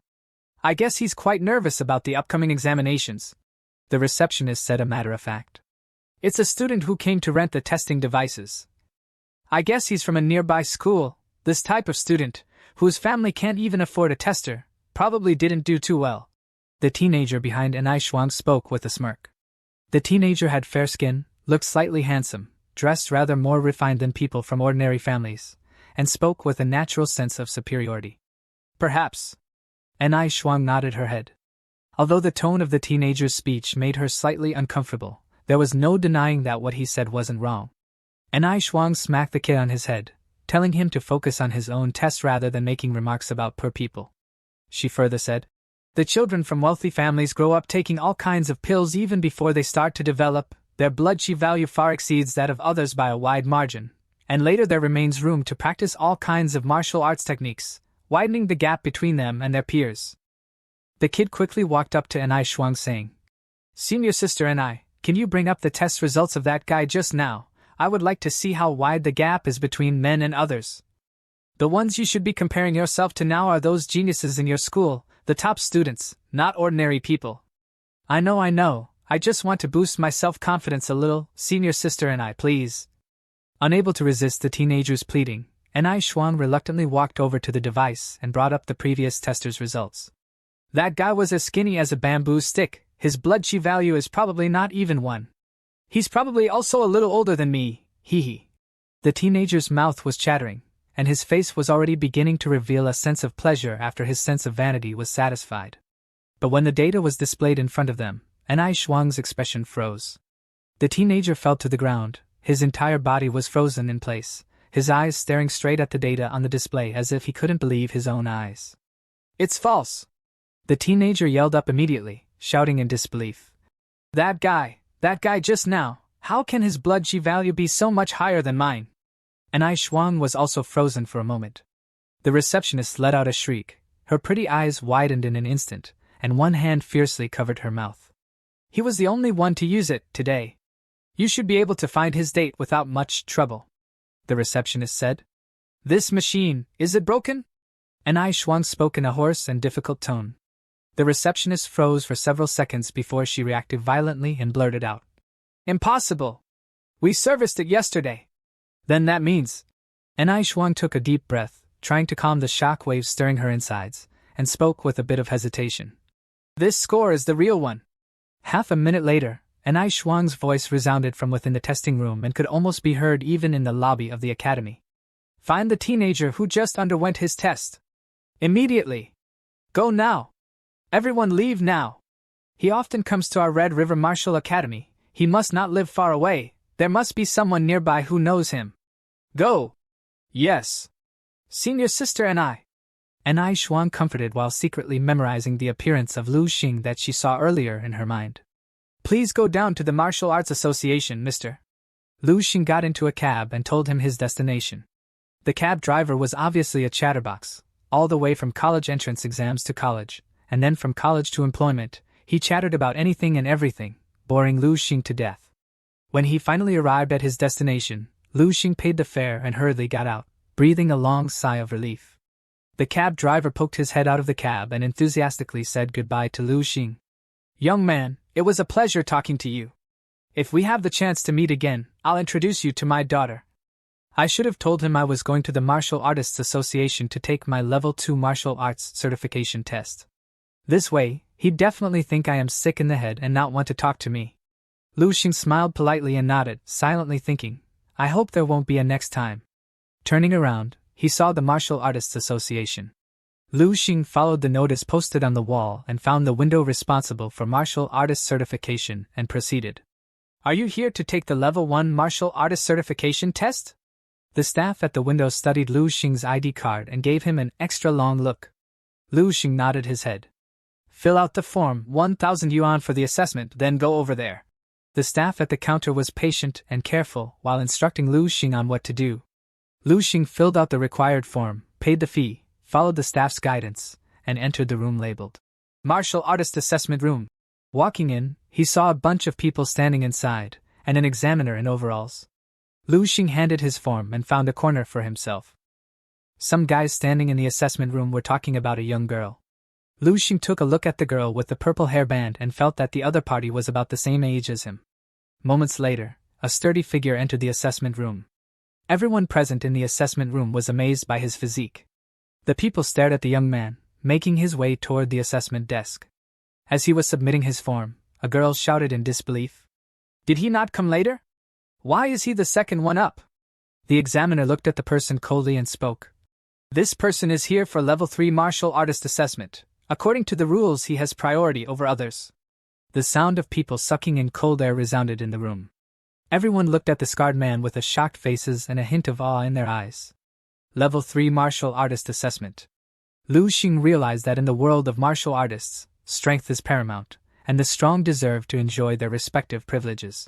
I guess he's quite nervous about the upcoming examinations, the receptionist said a matter of fact. It's a student who came to rent the testing devices. I guess he's from a nearby school. This type of student, whose family can't even afford a tester, probably didn't do too well. The teenager behind Anai Shuang spoke with a smirk. The teenager had fair skin, looked slightly handsome, dressed rather more refined than people from ordinary families, and spoke with a natural sense of superiority. Perhaps. Anai Shuang nodded her head. Although the tone of the teenager's speech made her slightly uncomfortable, there was no denying that what he said wasn't wrong. Anai Shuang smacked the kid on his head, telling him to focus on his own test rather than making remarks about poor people. She further said, "The children from wealthy families grow up taking all kinds of pills even before they start to develop. Their blood chi value far exceeds that of others by a wide margin, and later there remains room to practice all kinds of martial arts techniques, widening the gap between them and their peers." The kid quickly walked up to Anai Shuang saying, "Senior sister Anai, can you bring up the test results of that guy just now? I would like to see how wide the gap is between men and others. The ones you should be comparing yourself to now are those geniuses in your school, the top students, not ordinary people." I know, I just want to boost my self-confidence a little, senior sister and I, please." Unable to resist the teenager's pleading, Anai Shuang reluctantly walked over to the device and brought up the previous tester's results. "That guy was as skinny as a bamboo stick. His blood chi value is probably not even 1. He's probably also a little older than me, hee." The teenager's mouth was chattering, and his face was already beginning to reveal a sense of pleasure after his sense of vanity was satisfied. But when the data was displayed in front of them, Anai Shuang's expression froze. The teenager fell to the ground, his entire body was frozen in place, his eyes staring straight at the data on the display as if he couldn't believe his own eyes. "It's false!" The teenager yelled up immediately, shouting in disbelief. That guy just now, how can his blood chi value be so much higher than mine?" Anai Shuang was also frozen for a moment. The receptionist let out a shriek, her pretty eyes widened in an instant, and one hand fiercely covered her mouth. "He was the only one to use it today. You should be able to find his date without much trouble," the receptionist said. "This machine, is it broken?" Anai Shuang spoke in a hoarse and difficult tone. The receptionist froze for several seconds before she reacted violently and blurted out, "Impossible! We serviced it yesterday." "Then that means—" Anai Shuang took a deep breath, trying to calm the shock waves stirring her insides, and spoke with a bit of hesitation. "This score is the real one." Half a minute later, Anai Shuang's voice resounded from within the testing room and could almost be heard even in the lobby of the academy. "Find the teenager who just underwent his test. Immediately. Go now. Everyone leave now. He often comes to our Red River Martial Academy. He must not live far away. There must be someone nearby who knows him. Go." "Yes. Senior sister and I." Anai Shuang comforted while secretly memorizing the appearance of Lu Xing that she saw earlier in her mind. "Please go down to the Martial Arts Association, mister." Lu Xing got into a cab and told him his destination. The cab driver was obviously a chatterbox, all the way from college entrance exams to college, and then from college to employment. He chattered about anything and everything, boring Lu Xing to death. When he finally arrived at his destination, Lu Xing paid the fare and hurriedly got out, breathing a long sigh of relief. The cab driver poked his head out of the cab and enthusiastically said goodbye to Lu Xing. "Young man, it was a pleasure talking to you. If we have the chance to meet again, I'll introduce you to my daughter." I should have told him I was going to the Martial Artists Association to take my Level 2 martial arts certification test. This way, he'd definitely think I am sick in the head and not want to talk to me. Lu Xing smiled politely and nodded, silently thinking, I hope there won't be a next time. Turning around, he saw the Martial Artists Association. Lu Xing followed the notice posted on the wall and found the window responsible for martial artist certification and proceeded. "Are you here to take the Level 1 martial artist certification test?" The staff at the window studied Lu Xing's ID card and gave him an extra long look. Lu Xing nodded his head. "Fill out the form, 1,000 yuan for the assessment, then go over there." The staff at the counter was patient and careful while instructing Lu Xing on what to do. Lu Xing filled out the required form, paid the fee, followed the staff's guidance, and entered the room labeled Martial Artist Assessment Room. Walking in, he saw a bunch of people standing inside, and an examiner in overalls. Lu Xing handed his form and found a corner for himself. Some guys standing in the assessment room were talking about a young girl. Lu Xing took a look at the girl with the purple hairband and felt that the other party was about the same age as him. Moments later, a sturdy figure entered the assessment room. Everyone present in the assessment room was amazed by his physique. The people stared at the young man, making his way toward the assessment desk. As he was submitting his form, a girl shouted in disbelief. Did he not come later? Why is he the second one up? The examiner looked at the person coldly and spoke. This person is here for level 3 martial artist assessment. According to the rules, he has priority over others. The sound of people sucking in cold air resounded in the room. Everyone looked at the scarred man with a shocked faces and a hint of awe in their eyes. Level 3 martial artist assessment. Lu Xing realized that in the world of martial artists, strength is paramount, and the strong deserve to enjoy their respective privileges.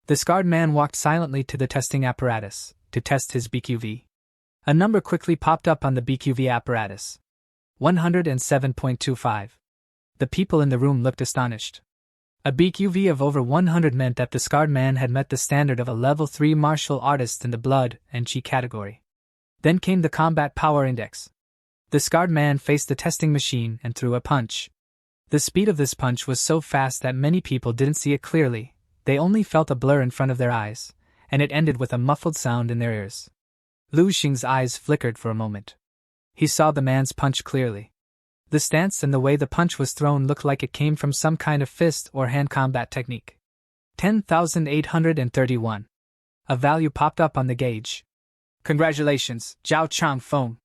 The scarred man walked silently to the testing apparatus to test his BQV. A number quickly popped up on the BQV apparatus. 107.25. The people in the room looked astonished. A BQV of over 100 meant that the scarred man had met the standard of a level 3 martial artist in the blood and chi category. Then came the combat power index. The scarred man faced the testing machine and threw a punch. The speed of this punch was so fast that many people didn't see it clearly, they only felt a blur in front of their eyes, and it ended with a muffled sound in their ears. Lu Xing's eyes flickered for a moment. He saw the man's punch clearly. The stance and the way the punch was thrown looked like it came from some kind of fist or hand combat technique. 10,831. A value popped up on the gauge. Congratulations, Zhao Chang Feng.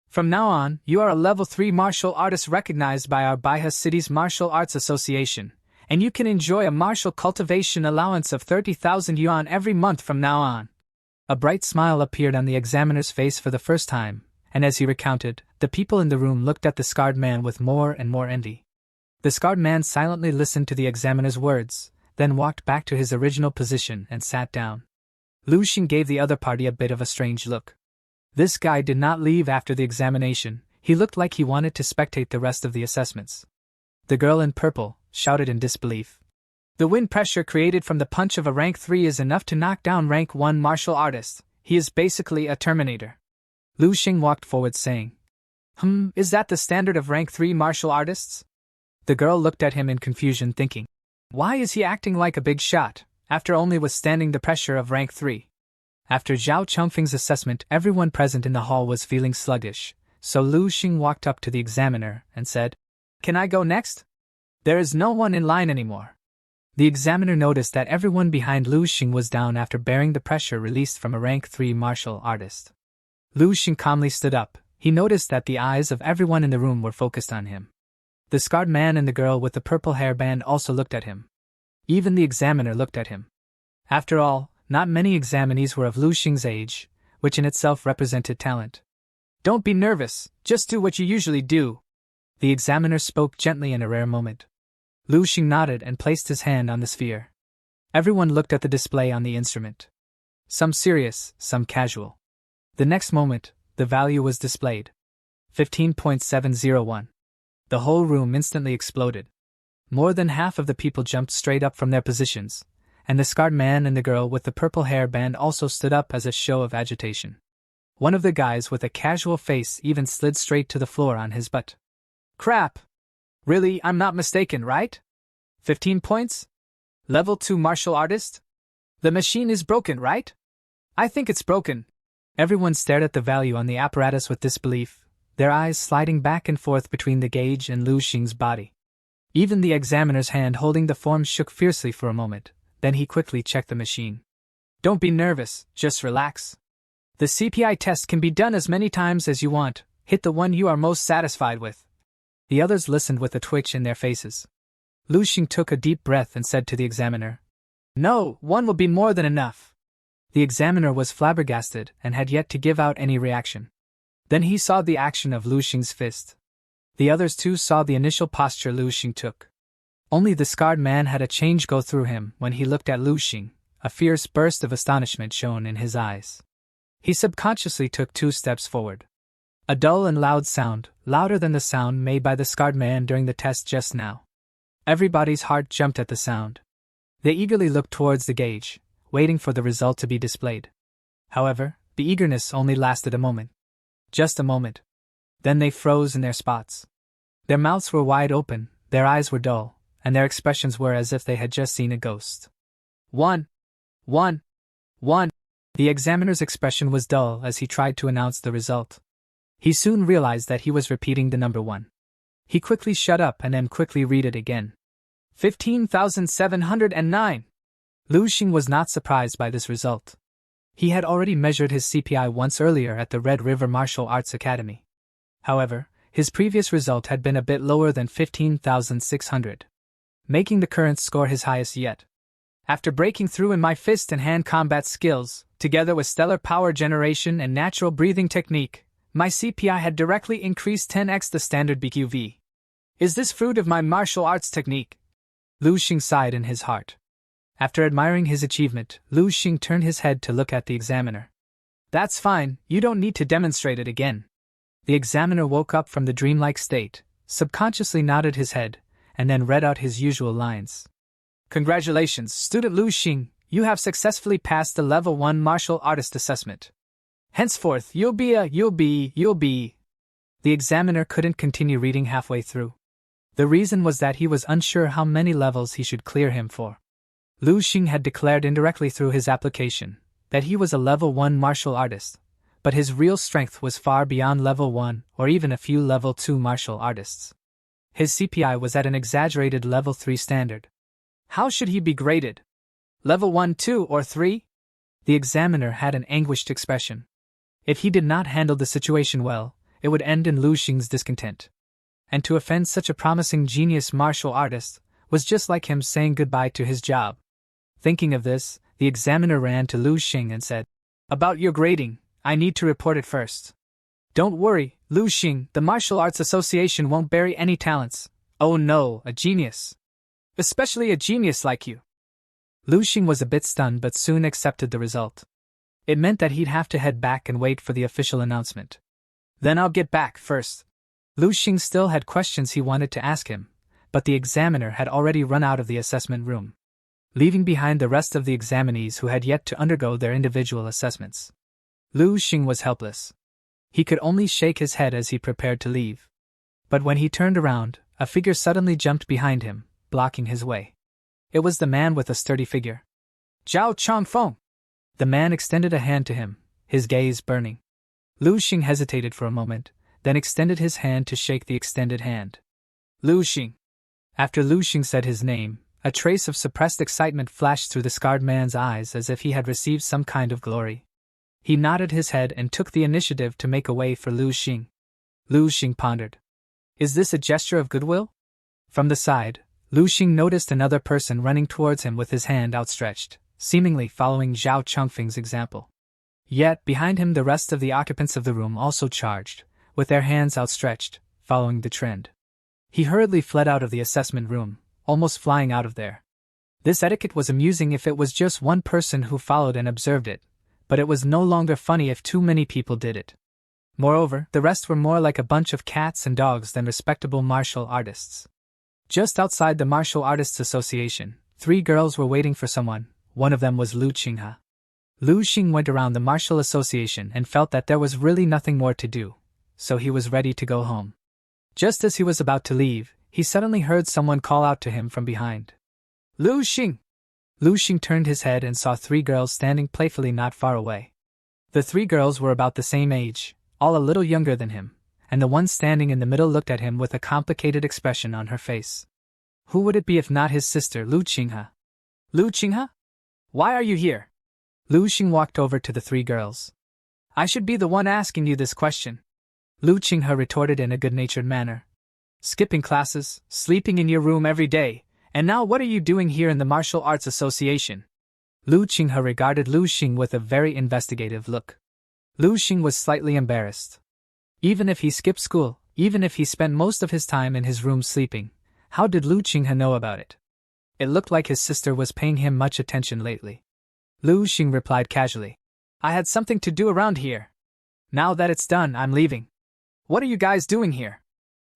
From now on, you are a level 3 martial artist recognized by our Baihe City's Martial Arts Association, and you can enjoy a martial cultivation allowance of 30,000 yuan every month from now on. A bright smile appeared on the examiner's face for the first time, and as he recounted, the people in the room looked at the scarred man with more and more envy. The scarred man silently listened to the examiner's words, then walked back to his original position and sat down. Lu Xing gave the other party a bit of a strange look. This guy did not leave after the examination, he looked like he wanted to spectate the rest of the assessments. The girl in purple shouted in disbelief. The wind pressure created from the punch of a rank 3 is enough to knock down rank 1 martial artist. He is basically a Terminator. Lu Xing walked forward saying, is that the standard of rank 3 martial artists? The girl looked at him in confusion thinking, why is he acting like a big shot, after only withstanding the pressure of rank 3? After Zhao Changfeng's assessment, everyone present in the hall was feeling sluggish, so Lu Xing walked up to the examiner and said, Can I go next? There is no one in line anymore. The examiner noticed that everyone behind Lu Xing was down after bearing the pressure released from a rank 3 martial artist. Lu Xing calmly stood up. He noticed that the eyes of everyone in the room were focused on him. The scarred man and the girl with the purple hairband also looked at him. Even the examiner looked at him. After all, not many examinees were of Lu Xing's age, which in itself represented talent. Don't be nervous, just do what you usually do. The examiner spoke gently in a rare moment. Lu Xing nodded and placed his hand on the sphere. Everyone looked at the display on the instrument. Some serious, some casual. The next moment, the value was displayed. 15.701. The whole room instantly exploded. More than half of the people jumped straight up from their positions, and the scarred man and the girl with the purple hair band also stood up as a show of agitation. One of the guys with a casual face even slid straight to the floor on his butt. Crap! Really, I'm not mistaken, right? 15 points? Level 2 martial artist? The machine is broken, right? I think it's broken. Everyone stared at the value on the apparatus with disbelief, their eyes sliding back and forth between the gauge and Lu Xing's body. Even the examiner's hand holding the form shook fiercely for a moment, then he quickly checked the machine. Don't be nervous, just relax. The CPI test can be done as many times as you want, hit the one you are most satisfied with. The others listened with a twitch in their faces. Lu Xing took a deep breath and said to the examiner, No, one will be more than enough. The examiner was flabbergasted and had yet to give out any reaction. Then he saw the action of Lu Xing's fist. The others too saw the initial posture Lu Xing took. Only the scarred man had a change go through him when he looked at Lu Xing, a fierce burst of astonishment shone in his eyes. He subconsciously took 2 steps forward. A dull and loud sound, louder than the sound made by the scarred man during the test just now. Everybody's heart jumped at the sound. They eagerly looked towards the gauge, waiting for the result to be displayed. However, the eagerness only lasted a moment. Just a moment. Then they froze in their spots. Their mouths were wide open, their eyes were dull, and their expressions were as if they had just seen a ghost. 1. 1. 1. The examiner's expression was dull as he tried to announce the result. He soon realized that he was repeating the number 1. He quickly shut up and then quickly read it again. 15,709. Lu Xing was not surprised by this result. He had already measured his CPI once earlier at the Red River Martial Arts Academy. However, his previous result had been a bit lower than 15,600, making the current score his highest yet. After breaking through in my fist and hand combat skills, together with stellar power generation and natural breathing technique, my CPI had directly increased 10x the standard BQV. Is this fruit of my martial arts technique? Lu Xing sighed in his heart. After admiring his achievement, Lu Xing turned his head to look at the examiner. That's fine, you don't need to demonstrate it again. The examiner woke up from the dreamlike state, subconsciously nodded his head, and then read out his usual lines. Congratulations, student Lu Xing, you have successfully passed the Level 1 Martial Artist Assessment. Henceforth, you'll be. The examiner couldn't continue reading halfway through. The reason was that he was unsure how many levels he should clear him for. Lu Xing had declared indirectly through his application that he was a Level 1 martial artist, but his real strength was far beyond Level 1 or even a few Level 2 martial artists. His CPI was at an exaggerated Level 3 standard. How should he be graded? Level 1, 2, or 3? The examiner had an anguished expression. If he did not handle the situation well, it would end in Lu Xing's discontent. And to offend such a promising genius martial artist was just like him saying goodbye to his job. Thinking of this, the examiner ran to Lu Xing and said, About your grading, I need to report it first. Don't worry, Lu Xing, the Martial Arts Association won't bury any talents. Oh no, a genius. Especially a genius like you. Lu Xing was a bit stunned but soon accepted the result. It meant that he'd have to head back and wait for the official announcement. Then I'll get back first. Lu Xing still had questions he wanted to ask him, but the examiner had already run out of the assessment room, leaving behind the rest of the examinees who had yet to undergo their individual assessments. Lu Xing was helpless. He could only shake his head as he prepared to leave. But when he turned around, a figure suddenly jumped behind him, blocking his way. It was the man with a sturdy figure. Zhao Chongfeng! The man extended a hand to him, his gaze burning. Lu Xing hesitated for a moment, then extended his hand to shake the extended hand. Lu Xing. After Lu Xing said his name, a trace of suppressed excitement flashed through the scarred man's eyes as if he had received some kind of glory. He nodded his head and took the initiative to make a way for Lu Xing. Lu Xing pondered. Is this a gesture of goodwill? From the side, Lu Xing noticed another person running towards him with his hand outstretched, seemingly following Zhao Chongfeng's example. Yet, behind him the rest of the occupants of the room also charged, with their hands outstretched, following the trend. He hurriedly fled out of the assessment room, almost flying out of there. This etiquette was amusing if it was just one person who followed and observed it, but it was no longer funny if too many people did it. Moreover, the rest were more like a bunch of cats and dogs than respectable martial artists. Just outside the Martial Artists Association, 3 girls were waiting for someone. One of them was Lu Qinghe. Lu Xing went around the Martial Association and felt that there was really nothing more to do, so he was ready to go home. Just as he was about to leave, he suddenly heard someone call out to him from behind. Lu Xing! Lu Xing turned his head and saw 3 girls standing playfully not far away. The 3 girls were about the same age, all a little younger than him, and the one standing in the middle looked at him with a complicated expression on her face. Who would it be if not his sister, Lu Qinghe? Lu Qinghe? Why are you here? Lu Xing walked over to the 3 girls. I should be the one asking you this question. Lu Qinghe retorted in a good-natured manner. Skipping classes, sleeping in your room every day, and now what are you doing here in the Martial Arts Association? Lu Qinghe regarded Lu Xing with a very investigative look. Lu Xing was slightly embarrassed. Even if he skipped school, even if he spent most of his time in his room sleeping, how did Lu Qinghe know about it? It looked like his sister was paying him much attention lately. Lu Xing replied casually. I had something to do around here. Now that it's done, I'm leaving. What are you guys doing here?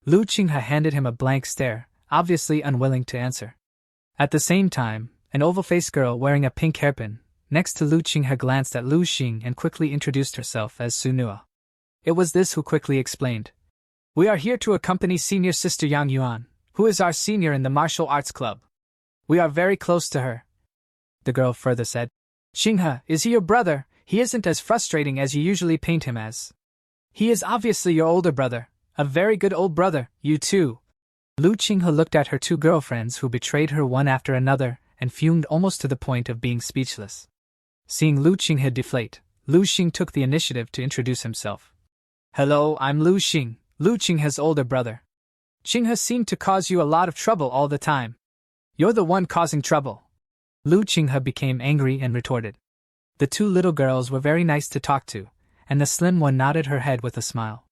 Lu Qinghe handed him a blank stare, obviously unwilling to answer. At the same time, an oval-faced girl wearing a pink hairpin, next to Lu Qinghe glanced at Lu Xing and quickly introduced herself as Sunua. It was this who quickly explained. We are here to accompany senior sister Yang Yuan, who is our senior in the martial arts club. We are very close to her. The girl further said. Qinghe, is he your brother? He isn't as frustrating as you usually paint him as. He is obviously your older brother, a very good old brother, you two, Lu Qinghe looked at her two girlfriends who betrayed her one after another and fumed almost to the point of being speechless. Seeing Lu Qinghe deflate, Lu Xing took the initiative to introduce himself. Hello, I'm Lu Xing, Lu Qinghe's older brother. Qinghe seemed to cause you a lot of trouble all the time. You're the one causing trouble. Lu Qinghe became angry and retorted. The two little girls were very nice to talk to, and the slim one nodded her head with a smile.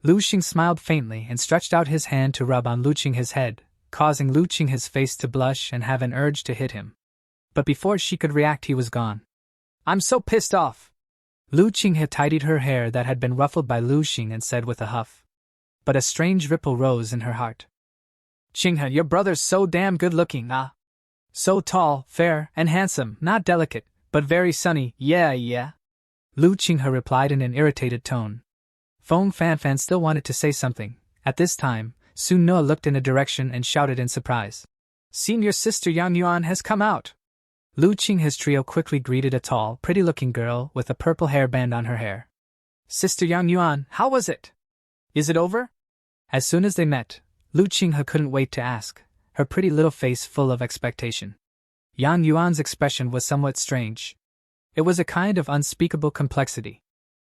Lu Xing smiled faintly and stretched out his hand to rub on Lu Qinghe's head, causing Lu Qinghe's face to blush and have an urge to hit him. But before she could react, he was gone. I'm so pissed off. Lu Qinghe tidied her hair that had been ruffled by Lu Xing and said with a huff. But a strange ripple rose in her heart. Qinghe, your brother's so damn good-looking, ah. So tall, fair, and handsome, not delicate, but very sunny, yeah. Lu Qinghe replied in an irritated tone. Feng Fanfan still wanted to say something. At this time, Sun Noa looked in a direction and shouted in surprise. Senior sister Yang Yuan has come out. Lu Qinghe's trio quickly greeted a tall, pretty-looking girl with a purple hairband on her hair. Sister Yang Yuan, how was it? Is it over? As soon as they met, Lu Qinghe couldn't wait to ask, her pretty little face full of expectation. Yang Yuan's expression was somewhat strange. It was a kind of unspeakable complexity.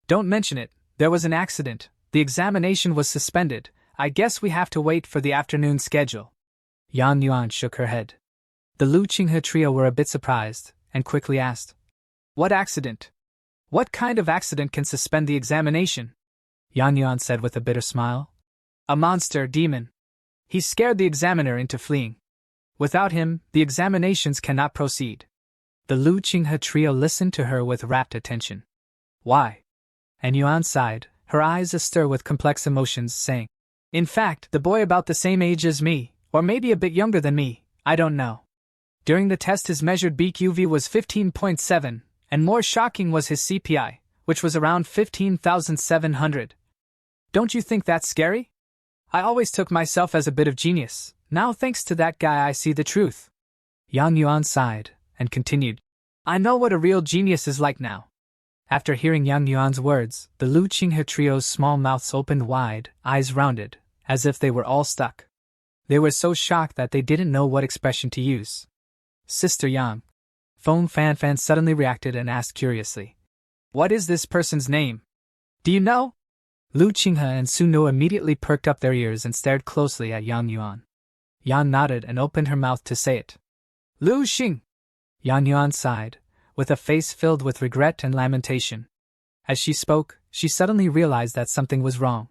Don't mention it, there was an accident, the examination was suspended, I guess we have to wait for the afternoon schedule. Yang Yuan shook her head. The Lu Qinghe trio were a bit surprised, and quickly asked, What accident? What kind of accident can suspend the examination? Yang Yuan said with a bitter smile. A monster demon. He scared the examiner into fleeing. Without him, the examinations cannot proceed. The Lu Qinghe trio listened to her with rapt attention. Why? And Yuan sighed, her eyes astir with complex emotions, saying, In fact, the boy about the same age as me, or maybe a bit younger than me, I don't know. During the test his measured BQV was 15.7, and more shocking was his CPI, which was around 15,700. Don't you think that's scary? I always took myself as a bit of genius, now thanks to that guy I see the truth. Yang Yuan sighed, and continued, I know what a real genius is like now. After hearing Yang Yuan's words, the Lu Qinghe trio's small mouths opened wide, eyes rounded, as if they were all stuck. They were so shocked that they didn't know what expression to use. Sister Yang. Feng Fanfan suddenly reacted and asked curiously, What is this person's name? Do you know? Lu Qinghe and Sun Noa immediately perked up their ears and stared closely at Yang Yuan. Yang nodded and opened her mouth to say it. Lu Xing. Yang Yuan sighed, with a face filled with regret and lamentation. As she spoke, she suddenly realized that something was wrong.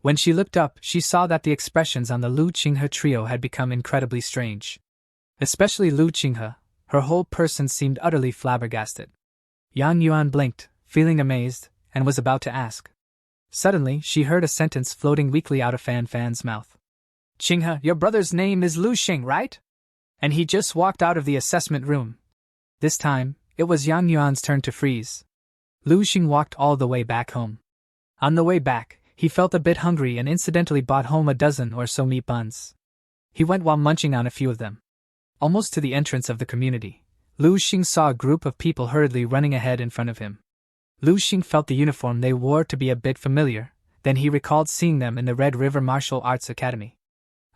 When she looked up, she saw that the expressions on the Lu Qinghe trio had become incredibly strange. Especially Lu Qinghe, her whole person seemed utterly flabbergasted. Yang Yuan blinked, feeling amazed, and was about to ask. Suddenly, she heard a sentence floating weakly out of Fan Fan's mouth. Qinghe, your brother's name is Lu Xing, right? And he just walked out of the assessment room. This time, it was Yang Yuan's turn to freeze. Lu Xing walked all the way back home. On the way back, he felt a bit hungry and incidentally bought home a dozen or so meat buns. He went while munching on a few of them. Almost to the entrance of the community, Lu Xing saw a group of people hurriedly running ahead in front of him. Lu Xing felt the uniform they wore to be a bit familiar, then he recalled seeing them in the Red River Martial Arts Academy.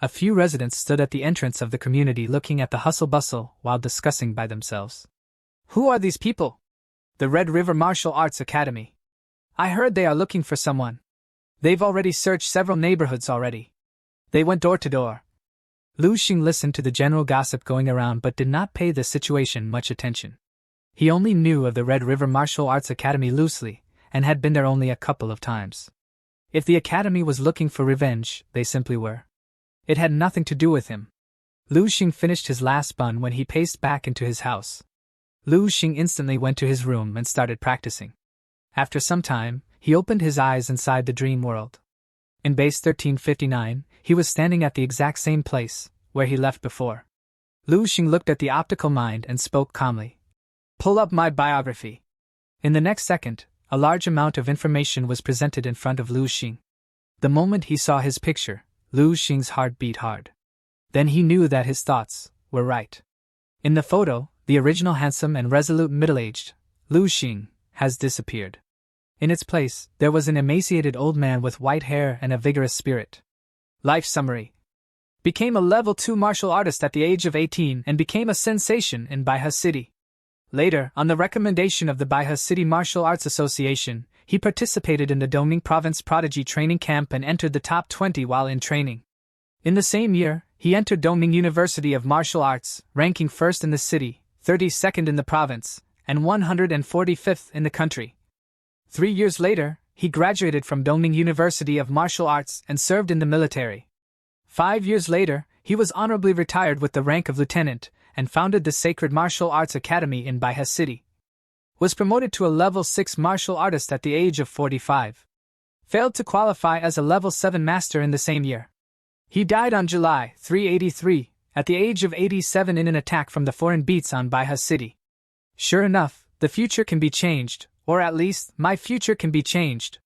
A few residents stood at the entrance of the community looking at the hustle-bustle while discussing by themselves. Who are these people? The Red River Martial Arts Academy. I heard they are looking for someone. They've already searched several neighborhoods already. They went door to door. Lu Xing listened to the general gossip going around but did not pay the situation much attention. He only knew of the Red River Martial Arts Academy loosely, and had been there only a couple of times. If the academy was looking for revenge, they simply were. It had nothing to do with him. Lu Xing finished his last bun when he paced back into his house. Lu Xing instantly went to his room and started practicing. After some time, he opened his eyes inside the dream world. In base 1359, he was standing at the exact same place, where he left before. Lu Xing looked at the optical mind and spoke calmly. Pull up my biography. In the next second, a large amount of information was presented in front of Lu Xing. The moment he saw his picture, Lu Xing's heart beat hard. Then he knew that his thoughts were right. In the photo, the original handsome and resolute middle-aged Lu Xing has disappeared. In its place, there was an emaciated old man with white hair and a vigorous spirit. Life summary. became a level 2 martial artist at the age of 18 and became a sensation in Baiha City. Later, on the recommendation of the Baiha City Martial Arts Association, he participated in the Deepening Province Prodigy training camp and entered the top 20 while in training. In the same year, he entered Deepening University of Martial Arts, ranking 1st in the city, 32nd in the province, and 145th in the country. 3 years later, he graduated from Deepening University of Martial Arts and served in the military. 5 years later, he was honorably retired with the rank of lieutenant and founded the Sacred Martial Arts Academy in Baiha City. Was promoted to a level 6 martial artist at the age of 45. Failed to qualify as a level 7 master in the same year. He died on July 383, at the age of 87 in an attack from the foreign beats on Baiha City. Sure enough, the future can be changed, or at least, my future can be changed.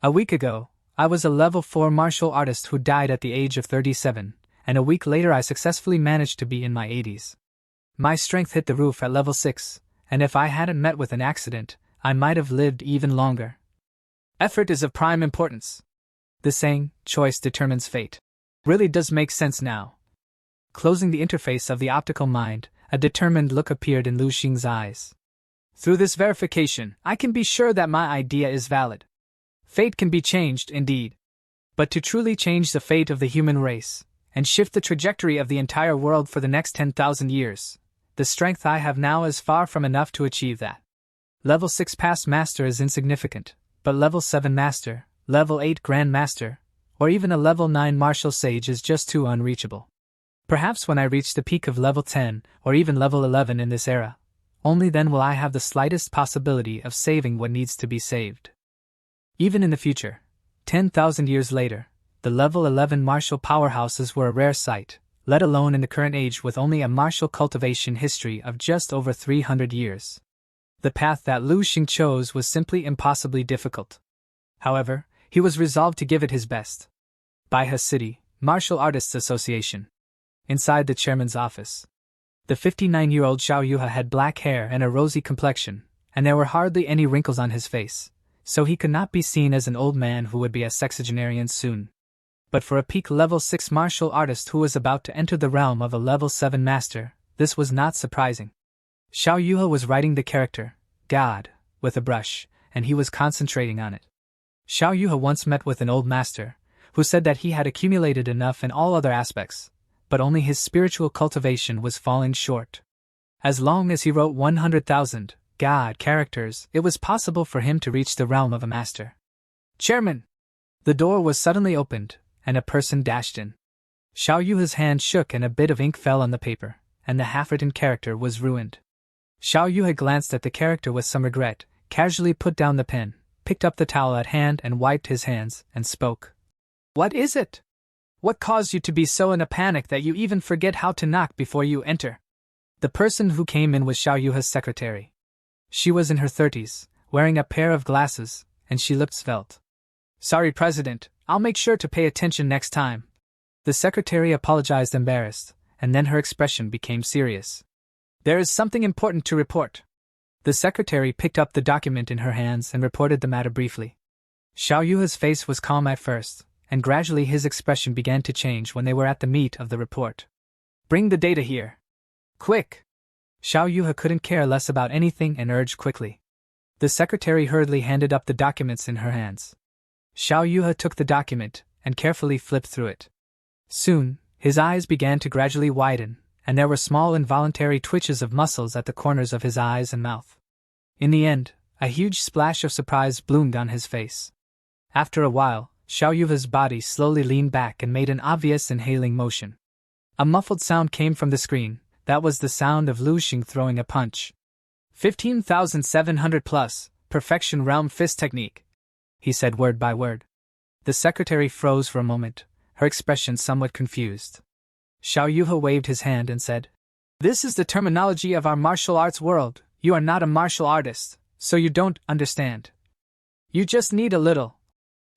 A week ago, I was a level 4 martial artist who died at the age of 37, and a week later I successfully managed to be in my 80s. My strength hit the roof at level 6, and if I hadn't met with an accident, I might have lived even longer. Effort is of prime importance. The saying, choice determines fate, really does make sense now. Closing the interface of the optical mind, a determined look appeared in Lu Xing's eyes. Through this verification, I can be sure that my idea is valid. Fate can be changed, indeed. But to truly change the fate of the human race, and shift the trajectory of the entire world for the next 10,000 years, the strength I have now is far from enough to achieve that. Level 6 past master is insignificant, but level 7 master, level 8 grand master, or even a level 9 martial sage is just too unreachable. Perhaps when I reach the peak of level 10, or even level 11 in this era, only then will I have the slightest possibility of saving what needs to be saved. Even in the future, 10,000 years later, the level 11 martial powerhouses were a rare sight, let alone in the current age with only a martial cultivation history of just over 300 years. The path that Lu Xing chose was simply impossibly difficult. However, he was resolved to give it his best. Baiha City, Martial Artists Association. Inside the chairman's office. The 59-year-old Xiao Yuha had black hair and a rosy complexion, and there were hardly any wrinkles on his face, so he could not be seen as an old man who would be a sexagenarian soon. But for a peak level 6 martial artist who was about to enter the realm of a level 7 master, this was not surprising. Xiao Yuha was writing the character, God, with a brush, and he was concentrating on it. Xiao Yuha once met with an old master, who said that he had accumulated enough in all other aspects, but only his spiritual cultivation was falling short. As long as he wrote 100,000 God characters, it was possible for him to reach the realm of a master. Chairman! The door was suddenly opened, and a person dashed in. Xiao Yuha's hand shook and a bit of ink fell on the paper, and the half-written character was ruined. Xiao Yuha glanced at the character with some regret, casually put down the pen, picked up the towel at hand and wiped his hands, and spoke. What is it? What caused you to be so in a panic that you even forget how to knock before you enter? The person who came in was Xiao Yuha's secretary. She was in her 30s, wearing a pair of glasses, and she looked svelte. Sorry, President, I'll make sure to pay attention next time. The secretary apologized embarrassed, and then her expression became serious. There is something important to report. The secretary picked up the document in her hands and reported the matter briefly. Xiao Yuha's face was calm at first, and gradually his expression began to change when they were at the meat of the report. Bring the data here. Quick! Xiao Yuha couldn't care less about anything and urged quickly. The secretary hurriedly handed up the documents in her hands. Xiao Yuha took the document and carefully flipped through it. Soon, his eyes began to gradually widen, and there were small involuntary twitches of muscles at the corners of his eyes and mouth. In the end, a huge splash of surprise bloomed on his face. After a while, Xiao Yuha's body slowly leaned back and made an obvious inhaling motion. A muffled sound came from the screen. That was the sound of Lu Xing throwing a punch. 15,700 plus, perfection realm fist technique, he said word by word. The secretary froze for a moment, her expression somewhat confused. Xiao Yuha waved his hand and said, This is the terminology of our martial arts world. You are not a martial artist, so you don't understand. You just need a little.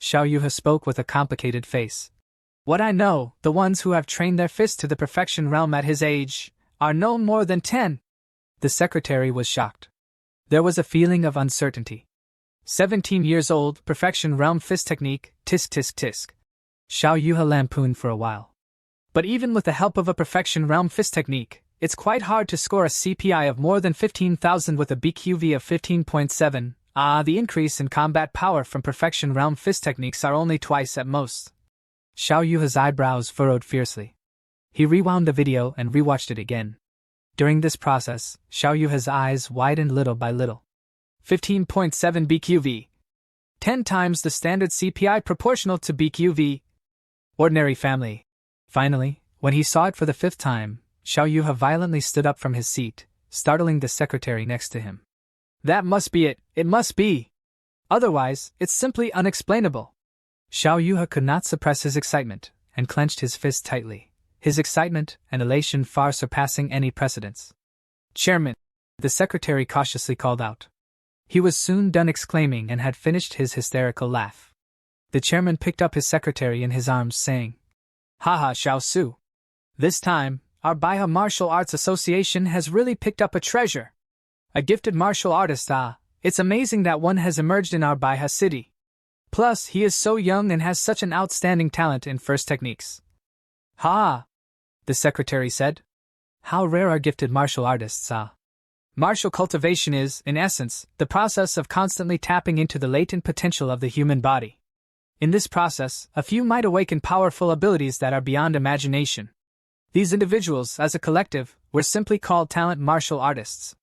Xiao Yuha spoke with a complicated face. What I know, the ones who have trained their fists to the perfection realm at his age are no more than 10. The secretary was shocked. There was a feeling of uncertainty. 17 years old, perfection realm fist technique, tisk tisk tisk. Xiao Yuha lampooned for a while. But even with the help of a perfection realm fist technique, it's quite hard to score a CPI of more than 15,000 with a BQV of 15.7. The increase in combat power from perfection realm fist techniques are only twice at most. Xiao Yuha's eyebrows furrowed fiercely. He rewound the video and rewatched it again. During this process, Xiao Yuha's eyes widened little by little. 15.7 BQV. 10 times the standard CPI proportional to BQV. Ordinary family. Finally, when he saw it for the 5th time, Xiao Yuha violently stood up from his seat, startling the secretary next to him. That must be it, it must be! Otherwise, it's simply unexplainable. Xiao Yuha could not suppress his excitement, and clenched his fist tightly, his excitement and elation far surpassing any precedents. Chairman, the secretary cautiously called out. He was soon done exclaiming and had finished his hysterical laugh. The chairman picked up his secretary in his arms, saying, Haha, Xiao Su. This time, our Baiha Martial Arts Association has really picked up a treasure. A gifted martial artist, it's amazing that one has emerged in our Baiha city. Plus, he is so young and has such an outstanding talent in first techniques. Ha! The secretary said. How rare are gifted martial artists, Martial cultivation is, in essence, the process of constantly tapping into the latent potential of the human body. In this process, a few might awaken powerful abilities that are beyond imagination. These individuals, as a collective, were simply called talent martial artists.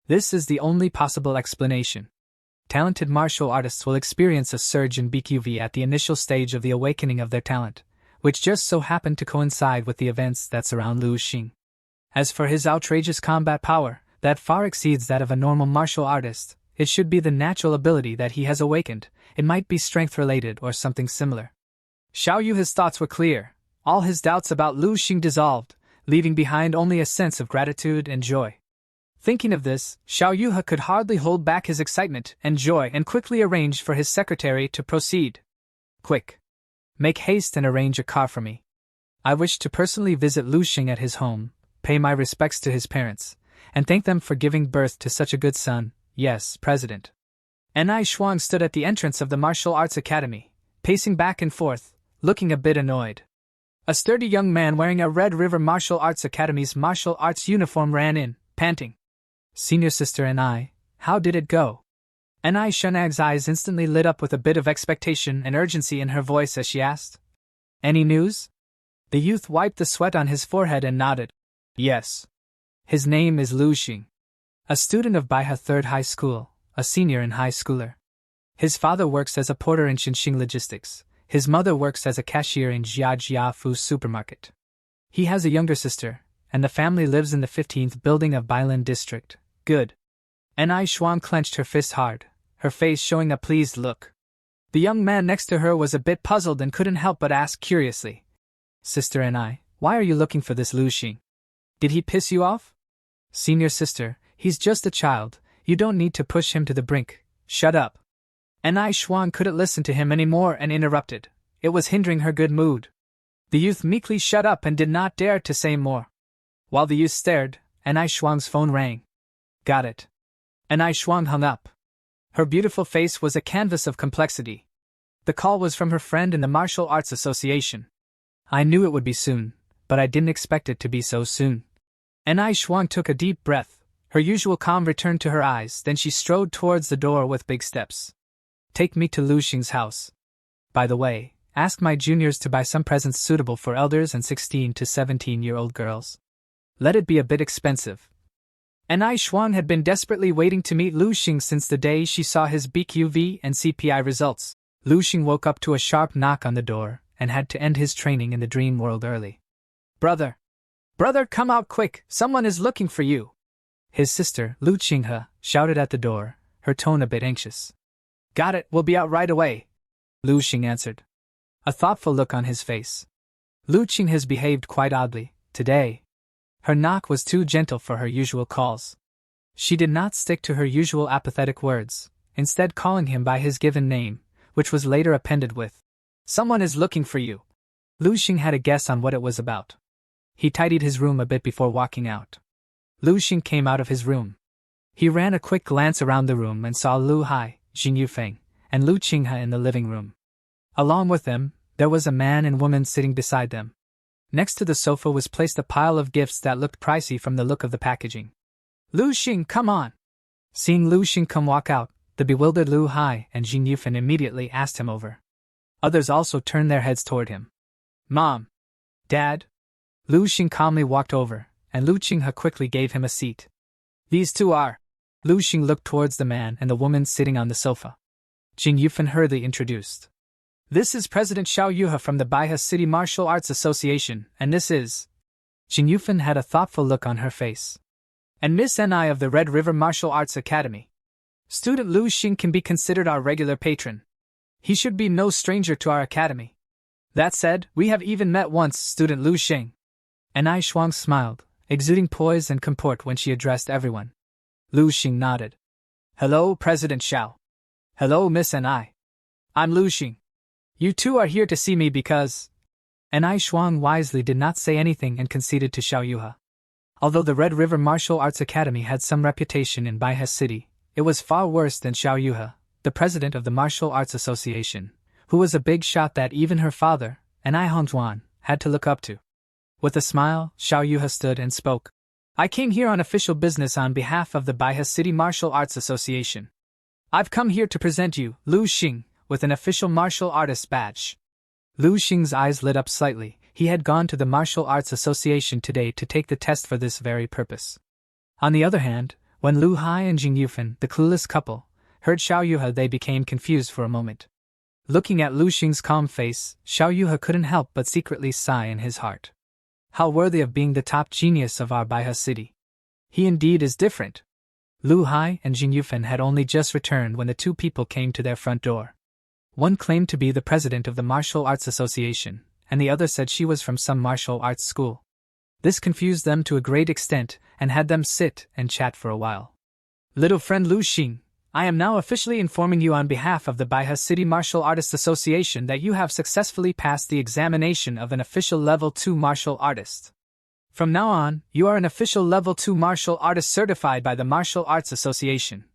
This is the only possible explanation. Talented martial artists will experience a surge in BQV at the initial stage of the awakening of their talent, which just so happened to coincide with the events that surround Lu Xing. As for his outrageous combat power, that far exceeds that of a normal martial artist. It should be the natural ability that he has awakened. It might be strength-related or something similar. Xiao Yuha's thoughts were clear. All his doubts about Lu Xing dissolved, leaving behind only a sense of gratitude and joy. Thinking of this, Xiao Yuha could hardly hold back his excitement and joy and quickly arranged for his secretary to proceed. Quick! Make haste and arrange a car for me. I wish to personally visit Lu Xing at his home, pay my respects to his parents, and thank them for giving birth to such a good son. Yes, President. N.I. Shuang stood at the entrance of the Martial Arts Academy, pacing back and forth, looking a bit annoyed. A sturdy young man wearing a Red River Martial Arts Academy's martial arts uniform ran in, panting. Senior sister N.I., how did it go? N.I. Shunag's eyes instantly lit up with a bit of expectation and urgency in her voice as she asked. Any news? The youth wiped the sweat on his forehead and nodded. Yes. His name is Lu Xing. A student of Baiha Third High School, a senior in high schooler. His father works as a porter in Xinxing Logistics. His mother works as a cashier in Jiajiafu Supermarket. He has a younger sister, and the family lives in the 15th building of Bailin District. Good. N.I. Shuang clenched her fist hard, her face showing a pleased look. The young man next to her was a bit puzzled and couldn't help but ask curiously. Sister N.I., why are you looking for this Lu Xing? Did he piss you off? Senior sister, he's just a child, you don't need to push him to the brink. Shut up. N.I. Shuang couldn't listen to him anymore and interrupted. It was hindering her good mood. The youth meekly shut up and did not dare to say more. While the youth stared, N.I. Shuang's phone rang. Got it. N.I. Shuang hung up. Her beautiful face was a canvas of complexity. The call was from her friend in the Martial Arts Association. I knew it would be soon, but I didn't expect it to be so soon. N.I. Shuang took a deep breath. Her usual calm returned to her eyes, then she strode towards the door with big steps. Take me to Lu Xing's house. By the way, ask my juniors to buy some presents suitable for elders and 16 to 17-year-old girls. Let it be a bit expensive. N.I. Shuang had been desperately waiting to meet Lu Xing since the day she saw his BQV and CPI results. Lu Xing woke up to a sharp knock on the door and had to end his training in the dream world early. Brother! Brother, come out quick, someone is looking for you! His sister, Lu Qinghe, shouted at the door, her tone a bit anxious. Got it, we'll be out right away, Lu Xing answered. A thoughtful look on his face. Lu Qing has behaved quite oddly, today. Her knock was too gentle for her usual calls. She did not stick to her usual apathetic words, instead calling him by his given name, which was later appended with, Someone is looking for you. Lu Xing had a guess on what it was about. He tidied his room a bit before walking out. Lu Xing came out of his room. He ran a quick glance around the room and saw Lu Hai, Jing Yufeng, and Lu Qinghe in the living room. Along with them, there was a man and woman sitting beside them. Next to the sofa was placed a pile of gifts that looked pricey from the look of the packaging. Lu Xing, come on! Seeing Lu Xing come walk out, the bewildered Lu Hai and Jing Yufan immediately asked him over. Others also turned their heads toward him. Mom! Dad! Lu Xing calmly walked over, and Lu Qinghe quickly gave him a seat. These two are. Lu Xing looked towards the man and the woman sitting on the sofa. Jing Yufan hurriedly introduced. This is President Xiao Yuhe from the Baihe City Martial Arts Association, and this is. Jing Yufan had a thoughtful look on her face. And Miss Ni of the Red River Martial Arts Academy. Student Lu Xing can be considered our regular patron. He should be no stranger to our academy. That said, we have even met once, student Lu Xing. Ni Shuang smiled, exuding poise and comport when she addressed everyone. Lu Xing nodded. Hello, President Xiao. Hello, Miss Ni. I'm Lu Xing. You two are here to see me because... Ni Shuang wisely did not say anything and conceded to Xiao Yuhe. Although the Red River Martial Arts Academy had some reputation in Baihe City, it was far worse than Xiao Yuhe, the president of the Martial Arts Association, who was a big shot that even her father, Ni Hongzuan, had to look up to. With a smile, Xiao Yuhe stood and spoke. I came here on official business on behalf of the Baihe City Martial Arts Association. I've come here to present you, Lu Xing, with an official martial artist badge. Lu Xing's eyes lit up slightly. He had gone to the Martial Arts Association today to take the test for this very purpose. On the other hand, when Lu Hai and Jing Yufan, the clueless couple, heard Xiao Yuhe, they became confused for a moment. Looking at Lu Xing's calm face, Xiao Yuhe couldn't help but secretly sigh in his heart. How worthy of being the top genius of our Baihe city. He indeed is different. Lu Hai and Jing Yufan had only just returned when the two people came to their front door. One claimed to be the president of the Martial Arts Association, and the other said she was from some martial arts school. This confused them to a great extent and had them sit and chat for a while. Little friend Lu Xing, I am now officially informing you on behalf of the Baihe City Martial Artists Association that you have successfully passed the examination of an official Level 2 martial artist. From now on, you are an official Level 2 martial artist certified by the Martial Arts Association.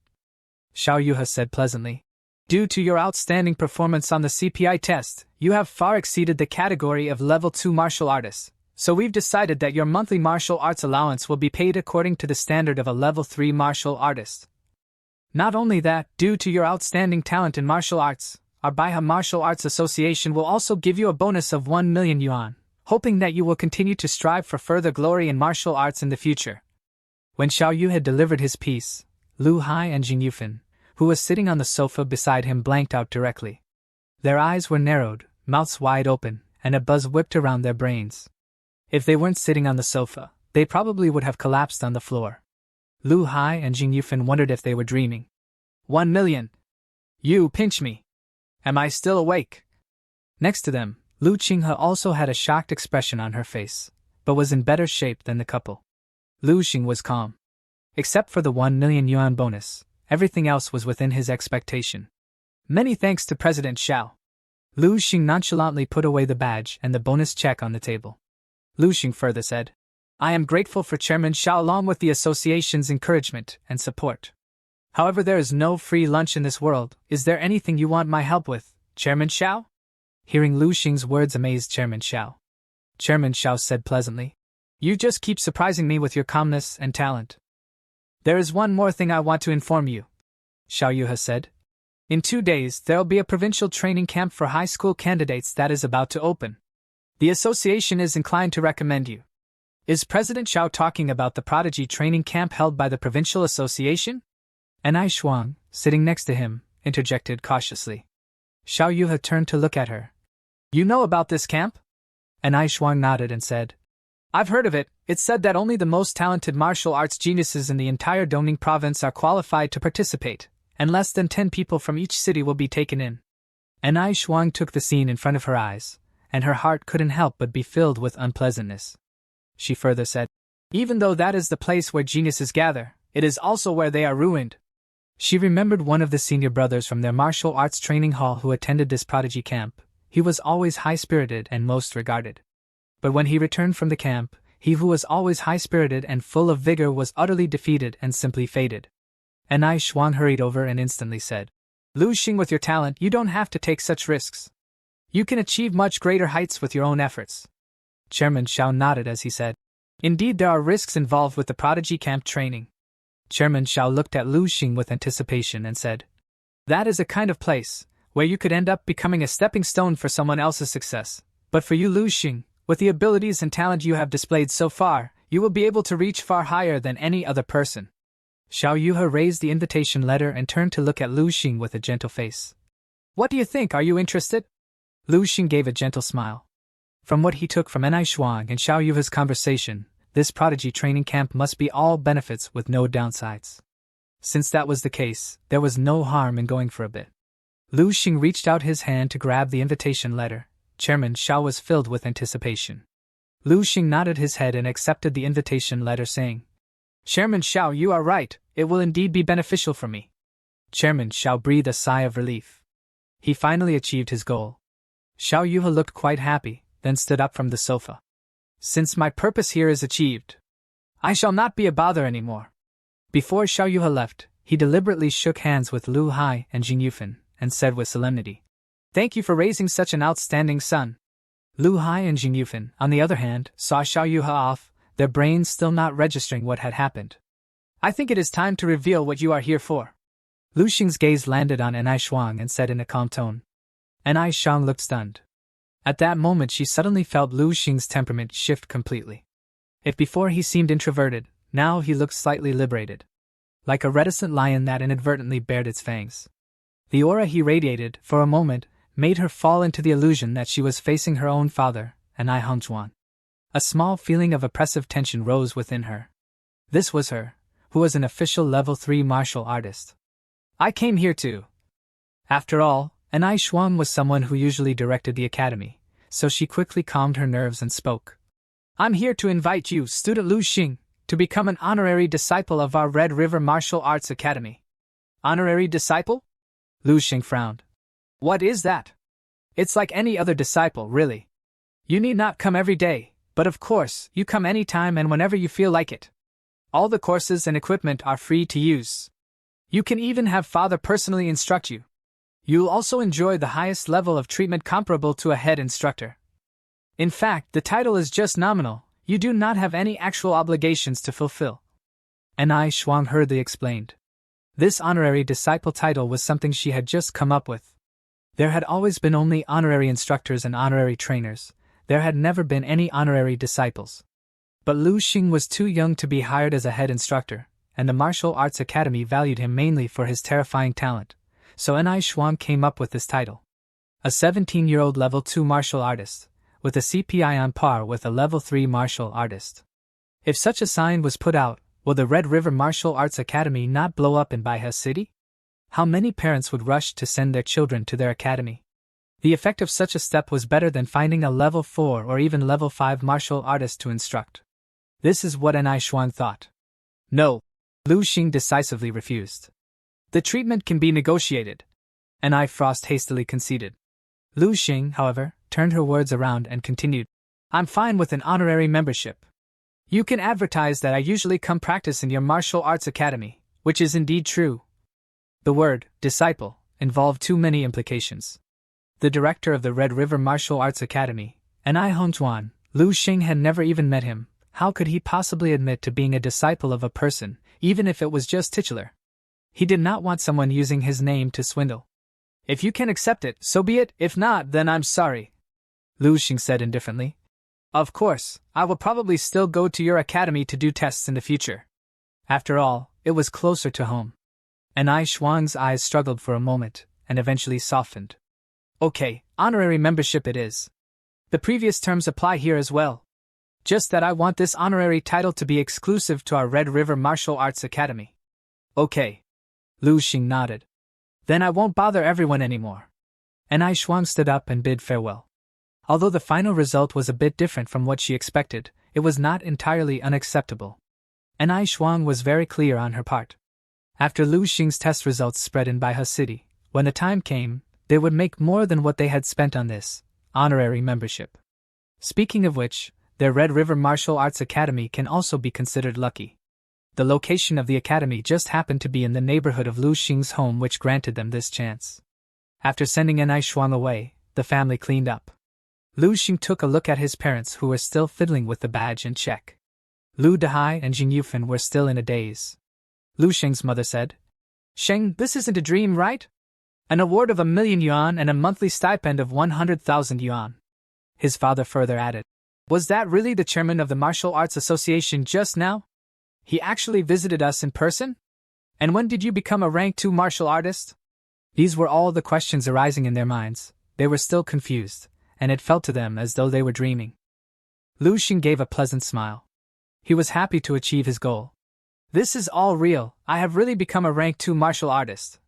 Xiao Yuhe said pleasantly. Due to your outstanding performance on the CPI test, you have far exceeded the category of Level 2 martial artist, so we've decided that your monthly martial arts allowance will be paid according to the standard of a Level 3 martial artist. Not only that, due to your outstanding talent in martial arts, our Baihe Martial Arts Association will also give you a bonus of 1 million yuan, hoping that you will continue to strive for further glory in martial arts in the future. When Xiao Yu had delivered his piece, Lu Hai and Jing Yufan, who was sitting on the sofa beside him, blanked out directly. Their eyes were narrowed, mouths wide open, and a buzz whipped around their brains. If they weren't sitting on the sofa, they probably would have collapsed on the floor. Lu Hai and Jing Yufan wondered if they were dreaming. 1 million! You pinch me! Am I still awake? Next to them, Lu Qinghe also had a shocked expression on her face, but was in better shape than the couple. Lu Xing was calm. Except for the 1 million yuan bonus, everything else was within his expectation. Many thanks to President Xiao. Lu Xing nonchalantly put away the badge and the bonus check on the table. Lu Xing further said, I am grateful for Chairman Xiao along with the association's encouragement and support. However, there is no free lunch in this world. Is there anything you want my help with, Chairman Xiao? Hearing Lu Xing's words amazed Chairman Xiao. Chairman Xiao said pleasantly, You just keep surprising me with your calmness and talent. There is one more thing I want to inform you, Xiao Yuhe said. In 2 days, there will be a provincial training camp for high school candidates that is about to open. The association is inclined to recommend you. Is President Xiao talking about the Prodigy training camp held by the provincial association? Ni Shuang, sitting next to him, interjected cautiously. Xiao Yuhe turned to look at her. You know about this camp? Ni Shuang nodded and said, I've heard of it. It's said that only the most talented martial arts geniuses in the entire Deepening province are qualified to participate, and less than 10 people from each city will be taken in. Ni Shuang took the scene in front of her eyes, and her heart couldn't help but be filled with unpleasantness. She further said, Even though that is the place where geniuses gather, it is also where they are ruined. She remembered one of the senior brothers from their martial arts training hall who attended this prodigy camp. He was always high-spirited and most regarded. But when he returned from the camp, he who was always high-spirited and full of vigor was utterly defeated and simply faded. Ni Shuang hurried over and instantly said, Lu Xing, with your talent, you don't have to take such risks. You can achieve much greater heights with your own efforts. Chairman Xiao nodded as he said, "Indeed, there are risks involved with the Prodigy camp training." Chairman Xiao looked at Lu Xing with anticipation and said, "That is a kind of place where you could end up becoming a stepping stone for someone else's success. But for you, Lu Xing, with the abilities and talent you have displayed so far, you will be able to reach far higher than any other person." Xiao Yuhe raised the invitation letter and turned to look at Lu Xing with a gentle face. "What do you think? Are you interested?" Lu Xing gave a gentle smile. From what he took from Enai Shuang and Xiao Yuhe's conversation, this prodigy training camp must be all benefits with no downsides. Since that was the case, there was no harm in going for a bit. Lu Xing reached out his hand to grab the invitation letter. Chairman Xiao was filled with anticipation. Lu Xing nodded his head and accepted the invitation letter, saying, "Chairman Xiao, you are right, it will indeed be beneficial for me." Chairman Xiao breathed a sigh of relief. He finally achieved his goal. Xiao Yuhe looked quite happy, then stood up from the sofa. "Since my purpose here is achieved, I shall not be a bother anymore." Before Xiao Yuhe left, he deliberately shook hands with Lu Hai and Jing Yufan, and said with solemnity, "Thank you for raising such an outstanding son." Lu Hai and Jing Yufan, on the other hand, saw Xiao Yuhe off, their brains still not registering what had happened. "I think it is time to reveal what you are here for." Lu Xing's gaze landed on Enai Shuang and said in a calm tone. Enai Shuang looked stunned. At that moment she suddenly felt Lu Xing's temperament shift completely. If before he seemed introverted, now he looked slightly liberated. Like a reticent lion that inadvertently bared its fangs. The aura he radiated, for a moment, made her fall into the illusion that she was facing her own father, Enai Hongzhuan. A small feeling of oppressive tension rose within her. This was her, who was an official level 3 martial artist. "I came here to..." After all, Enai Shuang was someone who usually directed the academy, so she quickly calmed her nerves and spoke. "I'm here to invite you, student Lu Xing, to become an honorary disciple of our Red River Martial Arts Academy." "Honorary disciple?" Lu Xing frowned. "What is that?" "It's like any other disciple, really. You need not come every day, but of course, you come anytime and whenever you feel like it. All the courses and equipment are free to use. You can even have Father personally instruct you. You'll also enjoy the highest level of treatment comparable to a head instructor. In fact, the title is just nominal, you do not have any actual obligations to fulfill." Enai Shuang hurriedly explained. This honorary disciple title was something she had just come up with. There had always been only honorary instructors and honorary trainers. There had never been any honorary disciples. But Lu Xing was too young to be hired as a head instructor, and the Martial Arts Academy valued him mainly for his terrifying talent, so Enai Shuang came up with this title. A 17-year-old level 2 martial artist, with a CPI on par with a level 3 martial artist. If such a sign was put out, will the Red River Martial Arts Academy not blow up in Baihe City? How many parents would rush to send their children to their academy? The effect of such a step was better than finding a level 4 or even level 5 martial artist to instruct. This is what Enai Shuang thought. "No," Lu Xing decisively refused. "The treatment can be negotiated," Enai Frost hastily conceded. Lu Xing, however, turned her words around and continued. "I'm fine with an honorary membership. You can advertise that I usually come practice in your martial arts academy, which is indeed true." The word, disciple, involved too many implications. The director of the Red River Martial Arts Academy, Enai Hongzhuan, Lu Xing had never even met him. How could he possibly admit to being a disciple of a person, even if it was just titular? He did not want someone using his name to swindle. "If you can accept it, so be it. If not, then I'm sorry," Lu Xing said indifferently. "Of course, I will probably still go to your academy to do tests in the future." After all, it was closer to home. Enai Shuang's eyes struggled for a moment, and eventually softened. "Okay, honorary membership it is. The previous terms apply here as well. Just that I want this honorary title to be exclusive to our Red River Martial Arts Academy." "Okay." Lu Xing nodded. "Then I won't bother everyone anymore." Enai Shuang stood up and bid farewell. Although the final result was a bit different from what she expected, it was not entirely unacceptable. Enai Shuang was very clear on her part. After Lu Xing's test results spread in Baihe City, when the time came, they would make more than what they had spent on this honorary membership. Speaking of which, their Red River Martial Arts Academy can also be considered lucky. The location of the academy just happened to be in the neighborhood of Lu Xing's home, which granted them this chance. After sending Enai Shuang away, the family cleaned up. Lu Xing took a look at his parents who were still fiddling with the badge and check. Lu Dehai and Jing Yufan were still in a daze. Lu Xing's mother said, "Sheng, this isn't a dream, right? An award of 1,000,000 yuan and a monthly stipend of 100,000 yuan. His father further added, "Was that really the chairman of the Martial Arts Association just now? He actually visited us in person? And when did you become a rank 2 martial artist?" These were all the questions arising in their minds. They were still confused, and it felt to them as though they were dreaming. Lu Xing gave a pleasant smile. He was happy to achieve his goal. "This is all real. I have really become a rank 2 martial artist.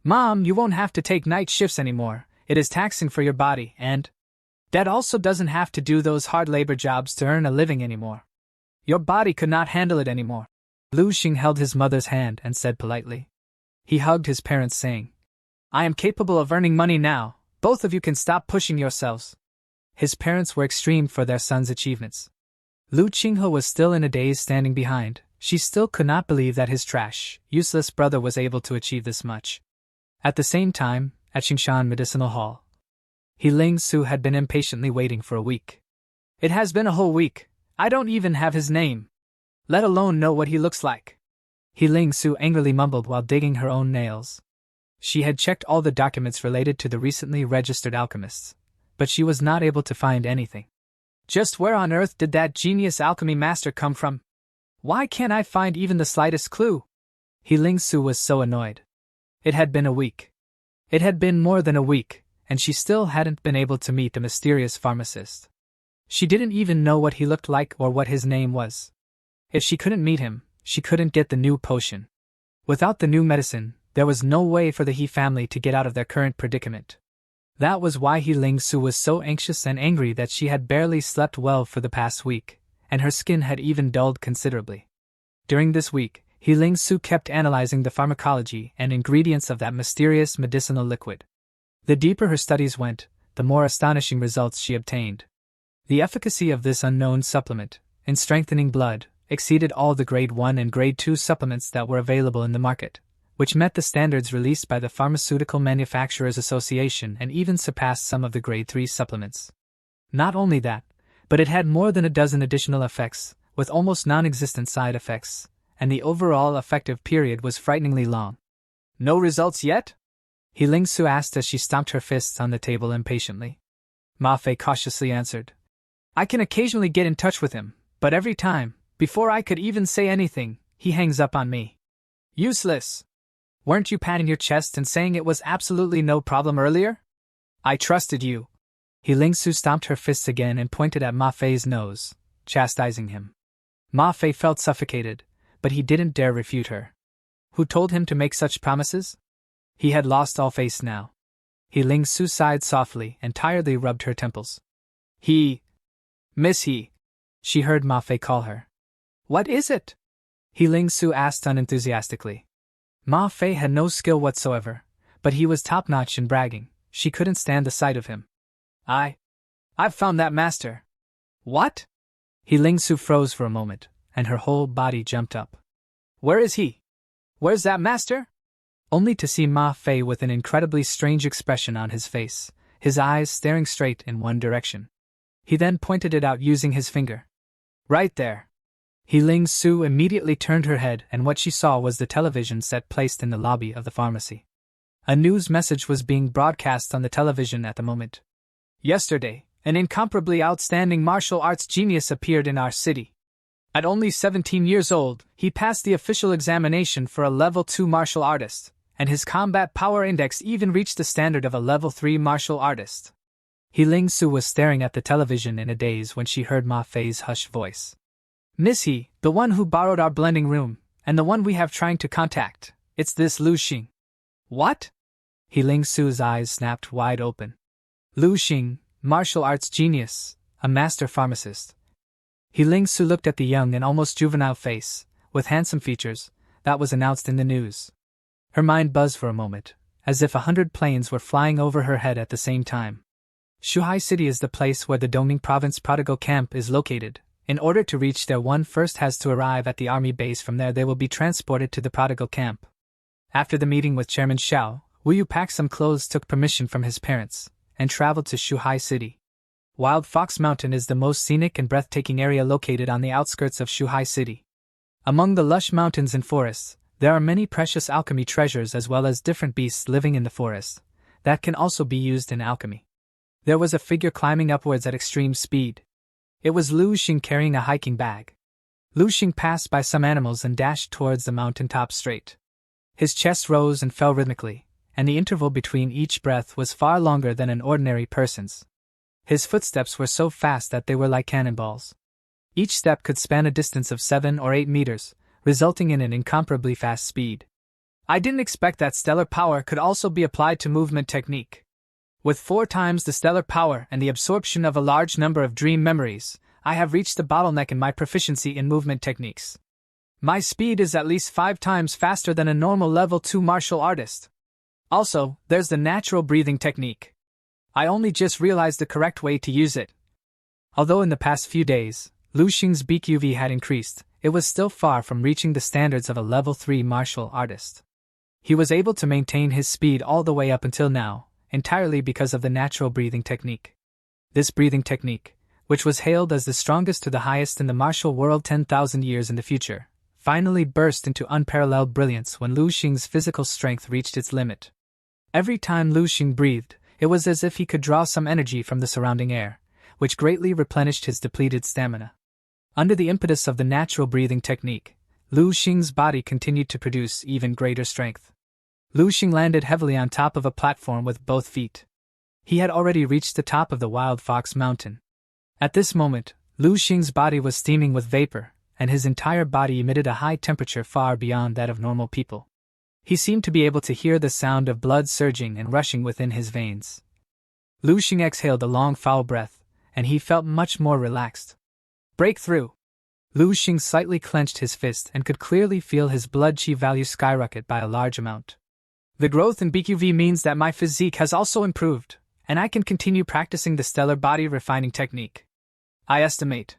Mom, you won't have to take night shifts anymore. It is taxing for your body, and Dad also doesn't have to do those hard labor jobs to earn a living anymore. Your body could not handle it anymore." Lu Xing held his mother's hand and said politely. He hugged his parents, saying, "I am capable of earning money now. Both of you can stop pushing yourselves." His parents were extreme for their son's achievements. Lu Qinghe was still in a daze standing behind. She still could not believe that his trash, useless brother was able to achieve this much. At the same time, at Qingshan Medicinal Hall, He Ling Su had been impatiently waiting for a week. "It has been a whole week. I don't even have his name, let alone know what he looks like." He Ling Su angrily mumbled while digging her own nails. She had checked all the documents related to the recently registered alchemists, but she was not able to find anything. Just where on earth did that genius alchemy master come from? Why can't I find even the slightest clue? He Ling Su was so annoyed. It had been a week. It had been more than a week, and she still hadn't been able to meet the mysterious pharmacist. She didn't even know what he looked like or what his name was. If she couldn't meet him, she couldn't get the new potion. Without the new medicine, there was no way for the He family to get out of their current predicament. That was why He Ling Su was so anxious and angry that she had barely slept well for the past week, and her skin had even dulled considerably. During this week, He Ling Su kept analyzing the pharmacology and ingredients of that mysterious medicinal liquid. The deeper her studies went, the more astonishing results she obtained. The efficacy of this unknown supplement, in strengthening blood, exceeded all the Grade 1 and Grade 2 supplements that were available in the market, which met the standards released by the Pharmaceutical Manufacturers Association and even surpassed some of the Grade 3 supplements. Not only that, but it had more than a dozen additional effects, with almost non-existent side effects, and the overall effective period was frighteningly long. "No results yet?" He Ling Su asked as she stomped her fists on the table impatiently. Ma Fei cautiously answered, "I can occasionally get in touch with him, but every time, before I could even say anything, he hangs up on me. Useless! Weren't you patting your chest and saying it was absolutely no problem earlier? I trusted you." He Ling Su stomped her fists again and pointed at Ma Fei's nose, chastising him. Ma Fei felt suffocated, but he didn't dare refute her. Who told him to make such promises? He had lost all face now. He Ling Su sighed softly and tiredly rubbed her temples. Miss He. She heard Ma Fei call her. "What is it?" He Ling Su asked unenthusiastically. Ma Fei had no skill whatsoever, but he was top-notch in bragging. She couldn't stand the sight of him. I've found that master." "What?" He Ling Su froze for a moment, and her whole body jumped up. "Where is he? Where's that master?" Only to see Ma Fei with an incredibly strange expression on his face, his eyes staring straight in one direction. He then pointed it out using his finger. "Right there." He Ling Su immediately turned her head, and what she saw was the television set placed in the lobby of the pharmacy. A news message was being broadcast on the television at the moment. "Yesterday, an incomparably outstanding martial arts genius appeared in our city. At only 17 years old, he passed the official examination for a level 2 martial artist, and his combat power index even reached the standard of a level 3 martial artist." He Ling Su was staring at the television in a daze when she heard Ma Fei's hushed voice. "Miss He, the one who borrowed our blending room, and the one we have trying to contact, it's this Lu Xing." "What?" He Ling Su's eyes snapped wide open. Lu Xing, martial arts genius, a master pharmacist. He Ling Su looked at the young and almost juvenile face, with handsome features, that was announced in the news. Her mind buzzed for a moment, as if 100 planes were flying over her head at the same time. Shuhai City is the place where the Dongning Province Prodigal Camp is located. In order to reach there, one first has to arrive at the army base. From there they will be transported to the Prodigal Camp. After the meeting with Chairman Xiao, Wu Yu packed some clothes, took permission from his parents, and traveled to Shuhai City. Wild Fox Mountain is the most scenic and breathtaking area located on the outskirts of Shuhai City. Among the lush mountains and forests, there are many precious alchemy treasures as well as different beasts living in the forest that can also be used in alchemy. There was a figure climbing upwards at extreme speed. It was Lu Xing carrying a hiking bag. Lu Xing passed by some animals and dashed towards the mountaintop straight. His chest rose and fell rhythmically, and the interval between each breath was far longer than an ordinary person's. His footsteps were so fast that they were like cannonballs. Each step could span a distance of 7 or 8 meters, resulting in an incomparably fast speed. I didn't expect that stellar power could also be applied to movement technique. With 4 times the stellar power and the absorption of a large number of dream memories, I have reached the bottleneck in my proficiency in movement techniques. My speed is at least 5 times faster than a normal level 2 martial artist. Also, there's the natural breathing technique. I only just realized the correct way to use it. Although in the past few days, Lu Xing's BQV had increased, it was still far from reaching the standards of a level 3 martial artist. He was able to maintain his speed all the way up until now, entirely because of the natural breathing technique. This breathing technique, which was hailed as the strongest to the highest in the martial world 10,000 years in the future, finally burst into unparalleled brilliance when Lu Xing's physical strength reached its limit. Every time Lu Xing breathed, it was as if he could draw some energy from the surrounding air, which greatly replenished his depleted stamina. Under the impetus of the natural breathing technique, Lu Xing's body continued to produce even greater strength. Lu Xing landed heavily on top of a platform with both feet. He had already reached the top of the Wild Fox Mountain. At this moment, Lu Xing's body was steaming with vapor, and his entire body emitted a high temperature far beyond that of normal people. He seemed to be able to hear the sound of blood surging and rushing within his veins. Lu Xing exhaled a long foul breath, and he felt much more relaxed. Breakthrough! Lu Xing slightly clenched his fist and could clearly feel his blood chi value skyrocket by a large amount. The growth in BQV means that my physique has also improved, and I can continue practicing the stellar body refining technique. I estimate.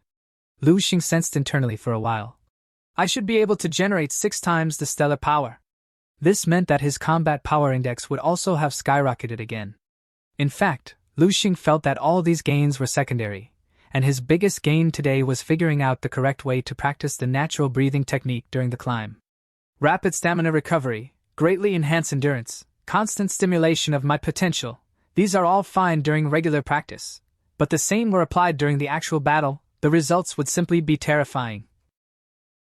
Lu Xing sensed internally for a while. I should be able to generate 6 times the stellar power. This meant that his combat power index would also have skyrocketed again. In fact, Lu Xing felt that all these gains were secondary, and his biggest gain today was figuring out the correct way to practice the natural breathing technique during the climb. Rapid stamina recovery, greatly enhanced endurance, constant stimulation of my potential, these are all fine during regular practice, but the same were applied during the actual battle, the results would simply be terrifying.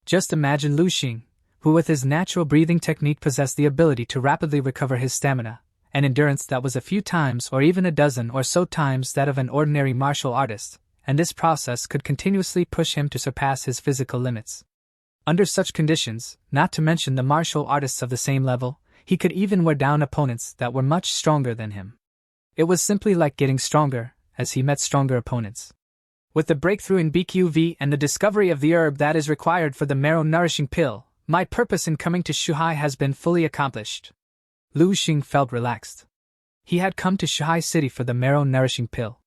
Just imagine Lu Xing, who with his natural breathing technique possessed the ability to rapidly recover his stamina, an endurance that was a few times or even a dozen or so times that of an ordinary martial artist, and this process could continuously push him to surpass his physical limits. Under such conditions, not to mention the martial artists of the same level, he could even wear down opponents that were much stronger than him. It was simply like getting stronger, as he met stronger opponents. With the breakthrough in BQV and the discovery of the herb that is required for the marrow nourishing pill, my purpose in coming to Shuhai has been fully accomplished. Lu Xing felt relaxed. He had come to Shuhai City for the marrow nourishing pill.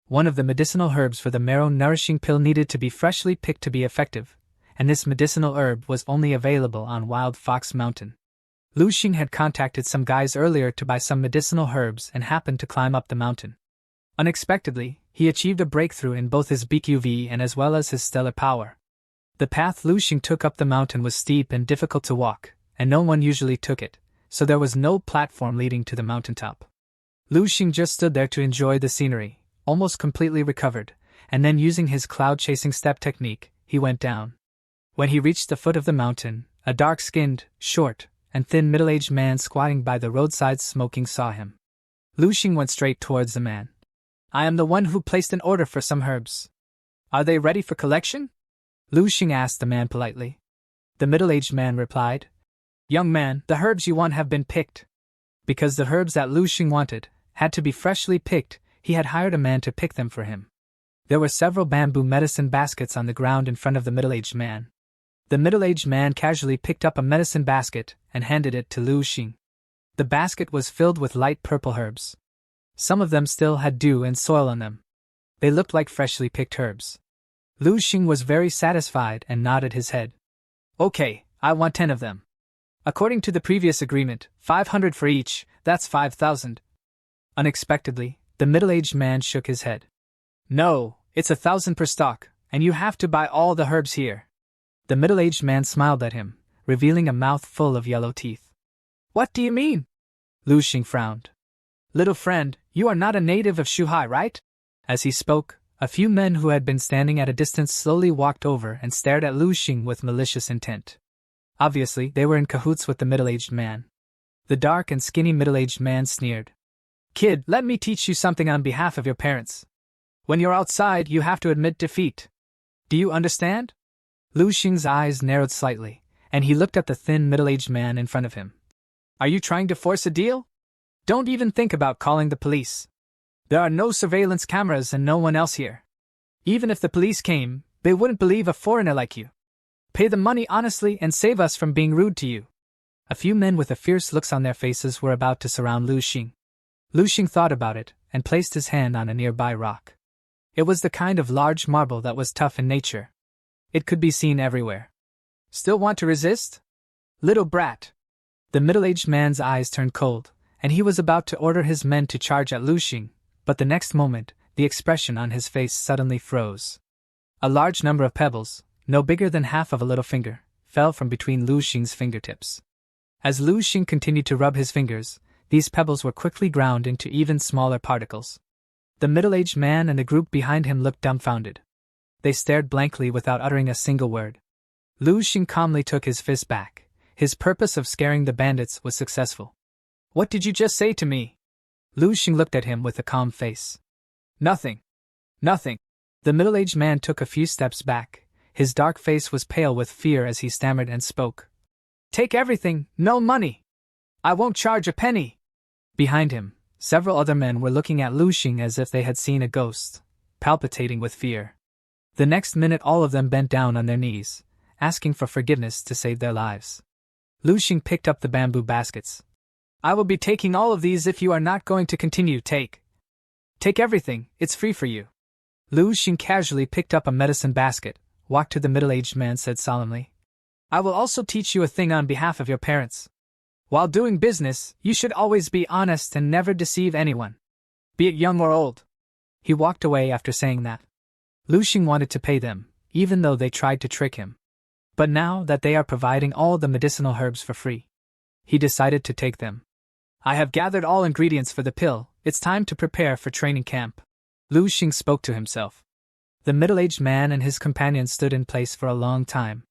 One of the medicinal herbs for the marrow nourishing pill needed to be freshly picked to be effective, and this medicinal herb was only available on Wild Fox Mountain. Lu Xing had contacted some guys earlier to buy some medicinal herbs and happened to climb up the mountain. Unexpectedly, he achieved a breakthrough in both his BQV and as well as his stellar power. The path Lu Xing took up the mountain was steep and difficult to walk, and no one usually took it, so there was no platform leading to the mountaintop. Lu Xing just stood there to enjoy the scenery, almost completely recovered, and then using his cloud-chasing step technique, he went down. When he reached the foot of the mountain, a dark-skinned, short, and thin middle-aged man squatting by the roadside smoking saw him. Lu Xing went straight towards the man. I am the one who placed an order for some herbs. Are they ready for collection? Lu Xing asked the man politely. The middle-aged man replied, Young man, the herbs you want have been picked. Because the herbs that Lu Xing wanted had to be freshly picked, he had hired a man to pick them for him. There were several bamboo medicine baskets on the ground in front of the middle-aged man. The middle-aged man casually picked up a medicine basket and handed it to Lu Xing. The basket was filled with light purple herbs. Some of them still had dew and soil on them. They looked like freshly picked herbs. Lu Xing was very satisfied and nodded his head. Okay, I want 10 of them. According to the previous agreement, 500 for each, that's 5,000. Unexpectedly, the middle-aged man shook his head. No, it's 1,000 per stock, and you have to buy all the herbs here. The middle-aged man smiled at him, revealing a mouth full of yellow teeth. What do you mean? Lu Xing frowned. Little friend, you are not a native of Shuhai, right? As he spoke, a few men who had been standing at a distance slowly walked over and stared at Lu Xing with malicious intent. Obviously, they were in cahoots with the middle-aged man. The dark and skinny middle-aged man sneered. Kid, let me teach you something on behalf of your parents. When you're outside, you have to admit defeat. Do you understand? Lu Xing's eyes narrowed slightly, and he looked at the thin middle-aged man in front of him. Are you trying to force a deal? Don't even think about calling the police. There are no surveillance cameras and no one else here. Even if the police came, they wouldn't believe a foreigner like you. Pay the money honestly and save us from being rude to you. A few men with fierce looks on their faces were about to surround Lu Xing. Lu Xing thought about it and placed his hand on a nearby rock. It was the kind of large marble that was tough in nature. It could be seen everywhere. Still want to resist? Little brat. The middle-aged man's eyes turned cold, and he was about to order his men to charge at Lu Xing, but the next moment, the expression on his face suddenly froze. A large number of pebbles, no bigger than half of a little finger, fell from between Lu Xing's fingertips. As Lu Xing continued to rub his fingers, these pebbles were quickly ground into even smaller particles. The middle-aged man and the group behind him looked dumbfounded. They stared blankly without uttering a single word. Lu Xing calmly took his fist back. His purpose of scaring the bandits was successful. What did you just say to me? Lu Xing looked at him with a calm face. Nothing. Nothing. The middle-aged man took a few steps back. His dark face was pale with fear as he stammered and spoke. Take everything, no money. I won't charge a penny. Behind him, several other men were looking at Lu Xing as if they had seen a ghost, palpitating with fear. The next minute all of them bent down on their knees, asking for forgiveness to save their lives. Lu Xing picked up the bamboo baskets. I will be taking all of these if you are not going to continue. Take everything, it's free for you. Lu Xing casually picked up a medicine basket, walked to the middle-aged man, said solemnly. I will also teach you a thing on behalf of your parents. While doing business, you should always be honest and never deceive anyone, be it young or old. He walked away after saying that. Lu Xing wanted to pay them, even though they tried to trick him. But now that they are providing all the medicinal herbs for free, he decided to take them. I have gathered all ingredients for the pill, it's time to prepare for training camp. Lu Xing spoke to himself. The middle-aged man and his companion stood in place for a long time.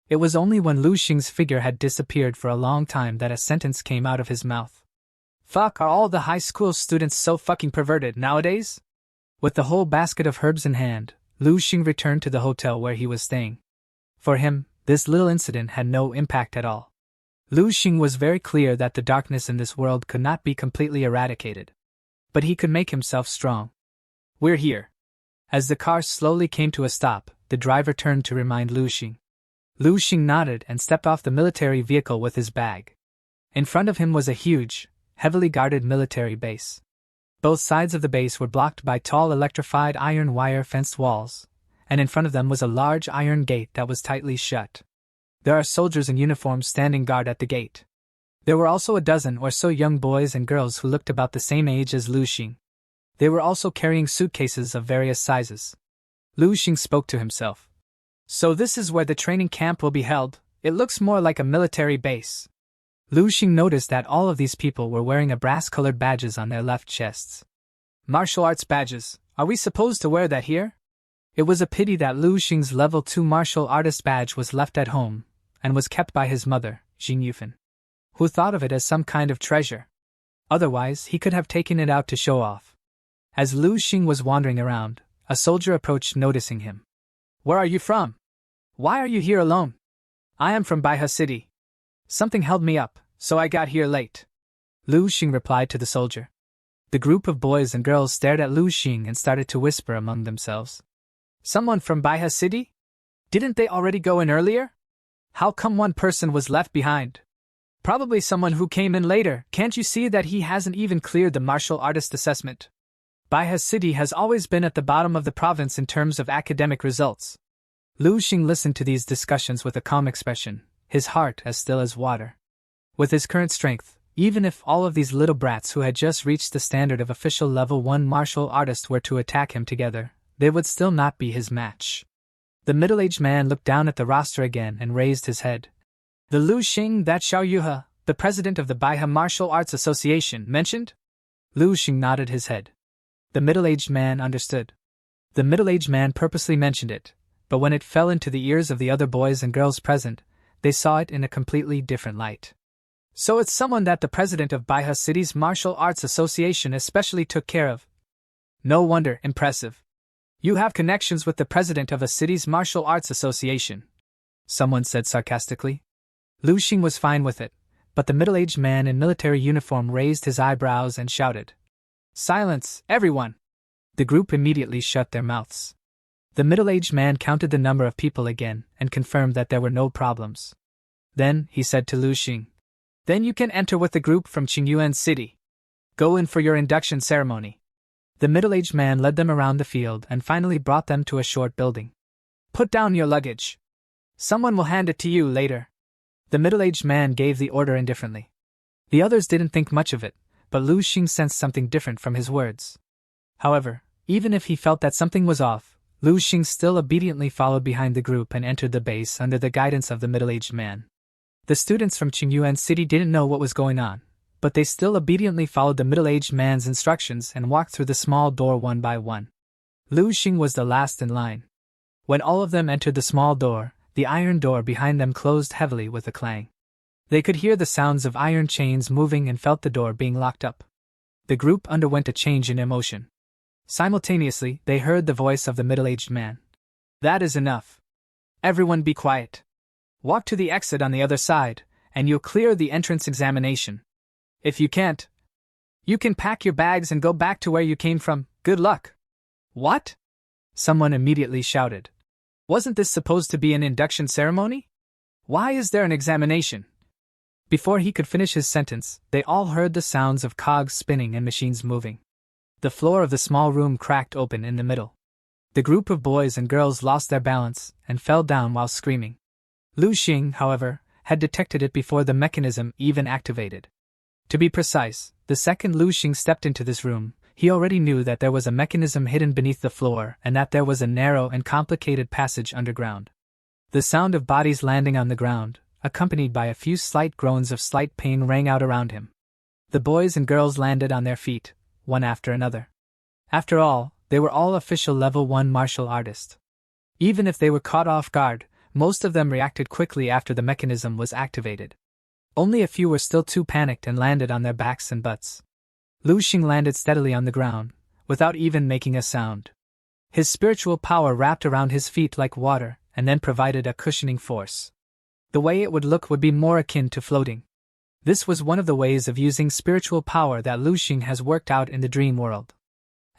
It was only when Lu Xing's figure had disappeared for a long time that a sentence came out of his mouth. Fuck, are all the high school students so fucking perverted nowadays? With the whole basket of herbs in hand, Lu Xing returned to the hotel where he was staying. For him, this little incident had no impact at all. Lu Xing was very clear that the darkness in this world could not be completely eradicated. But he could make himself strong. We're here. As the car slowly came to a stop, the driver turned to remind Lu Xing. Lu Xing nodded and stepped off the military vehicle with his bag. In front of him was a huge, heavily guarded military base. Both sides of the base were blocked by tall electrified iron wire fenced walls, and in front of them was a large iron gate that was tightly shut. There are soldiers in uniform standing guard at the gate. There were also a dozen or so young boys and girls who looked about the same age as Lu Xing. They were also carrying suitcases of various sizes. Lu Xing spoke to himself. So this is where the training camp will be held. It looks more like a military base. Lu Xing noticed that all of these people were wearing a brass-colored badges on their left chests. Martial arts badges. Are we supposed to wear that here? It was a pity that Lu Xing's level 2 martial artist badge was left at home, and was kept by his mother, Jing Yufan, who thought of it as some kind of treasure. Otherwise, he could have taken it out to show off. As Lu Xing was wandering around, a soldier approached, noticing him. Where are you from? Why are you here alone? I am from Baiha City. Something held me up, so I got here late. Lu Xing replied to the soldier. The group of boys and girls stared at Lu Xing and started to whisper among themselves. Someone from Baiha City? Didn't they already go in earlier? How come one person was left behind? Probably someone who came in later. Can't you see that he hasn't even cleared the martial artist assessment? Baiha City has always been at the bottom of the province in terms of academic results. Lu Xing listened to these discussions with a calm expression, his heart as still as water. With his current strength, even if all of these little brats who had just reached the standard of official level 1 martial artist were to attack him together, they would still not be his match. The middle-aged man looked down at the roster again and raised his head. The Lu Xing that Xiao Yuhe, the president of the Baihe Martial Arts Association, mentioned? Lu Xing nodded his head. The middle-aged man understood. The middle-aged man purposely mentioned it, but when it fell into the ears of the other boys and girls present, they saw it in a completely different light. So it's someone that the president of Baihe City's Martial Arts Association especially took care of. No wonder, impressive. You have connections with the president of a city's martial arts association, someone said sarcastically. Lu Xing was fine with it, but the middle-aged man in military uniform raised his eyebrows and shouted, "Silence, everyone!" The group immediately shut their mouths. The middle-aged man counted the number of people again and confirmed that there were no problems. Then, he said to Lu Xing, "Then you can enter with the group from Qingyuan City. Go in for your induction ceremony." The middle-aged man led them around the field and finally brought them to a short building. "Put down your luggage. Someone will hand it to you later." The middle-aged man gave the order indifferently. The others didn't think much of it, but Lu Xing sensed something different from his words. However, even if he felt that something was off, Lu Xing still obediently followed behind the group and entered the base under the guidance of the middle-aged man. The students from Qingyuan City didn't know what was going on, but they still obediently followed the middle-aged man's instructions and walked through the small door one by one. Lu Xing was the last in line. When all of them entered the small door, the iron door behind them closed heavily with a clang. They could hear the sounds of iron chains moving and felt the door being locked up. The group underwent a change in emotion. Simultaneously, they heard the voice of the middle-aged man. "That is enough. Everyone be quiet. Walk to the exit on the other side, and you'll clear the entrance examination. If you can't, you can pack your bags and go back to where you came from. Good luck." "What?" someone immediately shouted. "Wasn't this supposed to be an induction ceremony? Why is there an examination?" Before he could finish his sentence, they all heard the sounds of cogs spinning and machines moving. The floor of the small room cracked open in the middle. The group of boys and girls lost their balance and fell down while screaming. Lu Xing, however, had detected it before the mechanism even activated. To be precise, the second Lu Xing stepped into this room, he already knew that there was a mechanism hidden beneath the floor and that there was a narrow and complicated passage underground. The sound of bodies landing on the ground, accompanied by a few slight groans of slight pain, rang out around him. The boys and girls landed on their feet, one after another. After all, they were all official level 1 martial artists. Even if they were caught off guard, most of them reacted quickly after the mechanism was activated. Only a few were still too panicked and landed on their backs and butts. Lu Xing landed steadily on the ground, without even making a sound. His spiritual power wrapped around his feet like water and then provided a cushioning force. The way it would look would be more akin to floating. This was one of the ways of using spiritual power that Lu Xing has worked out in the dream world.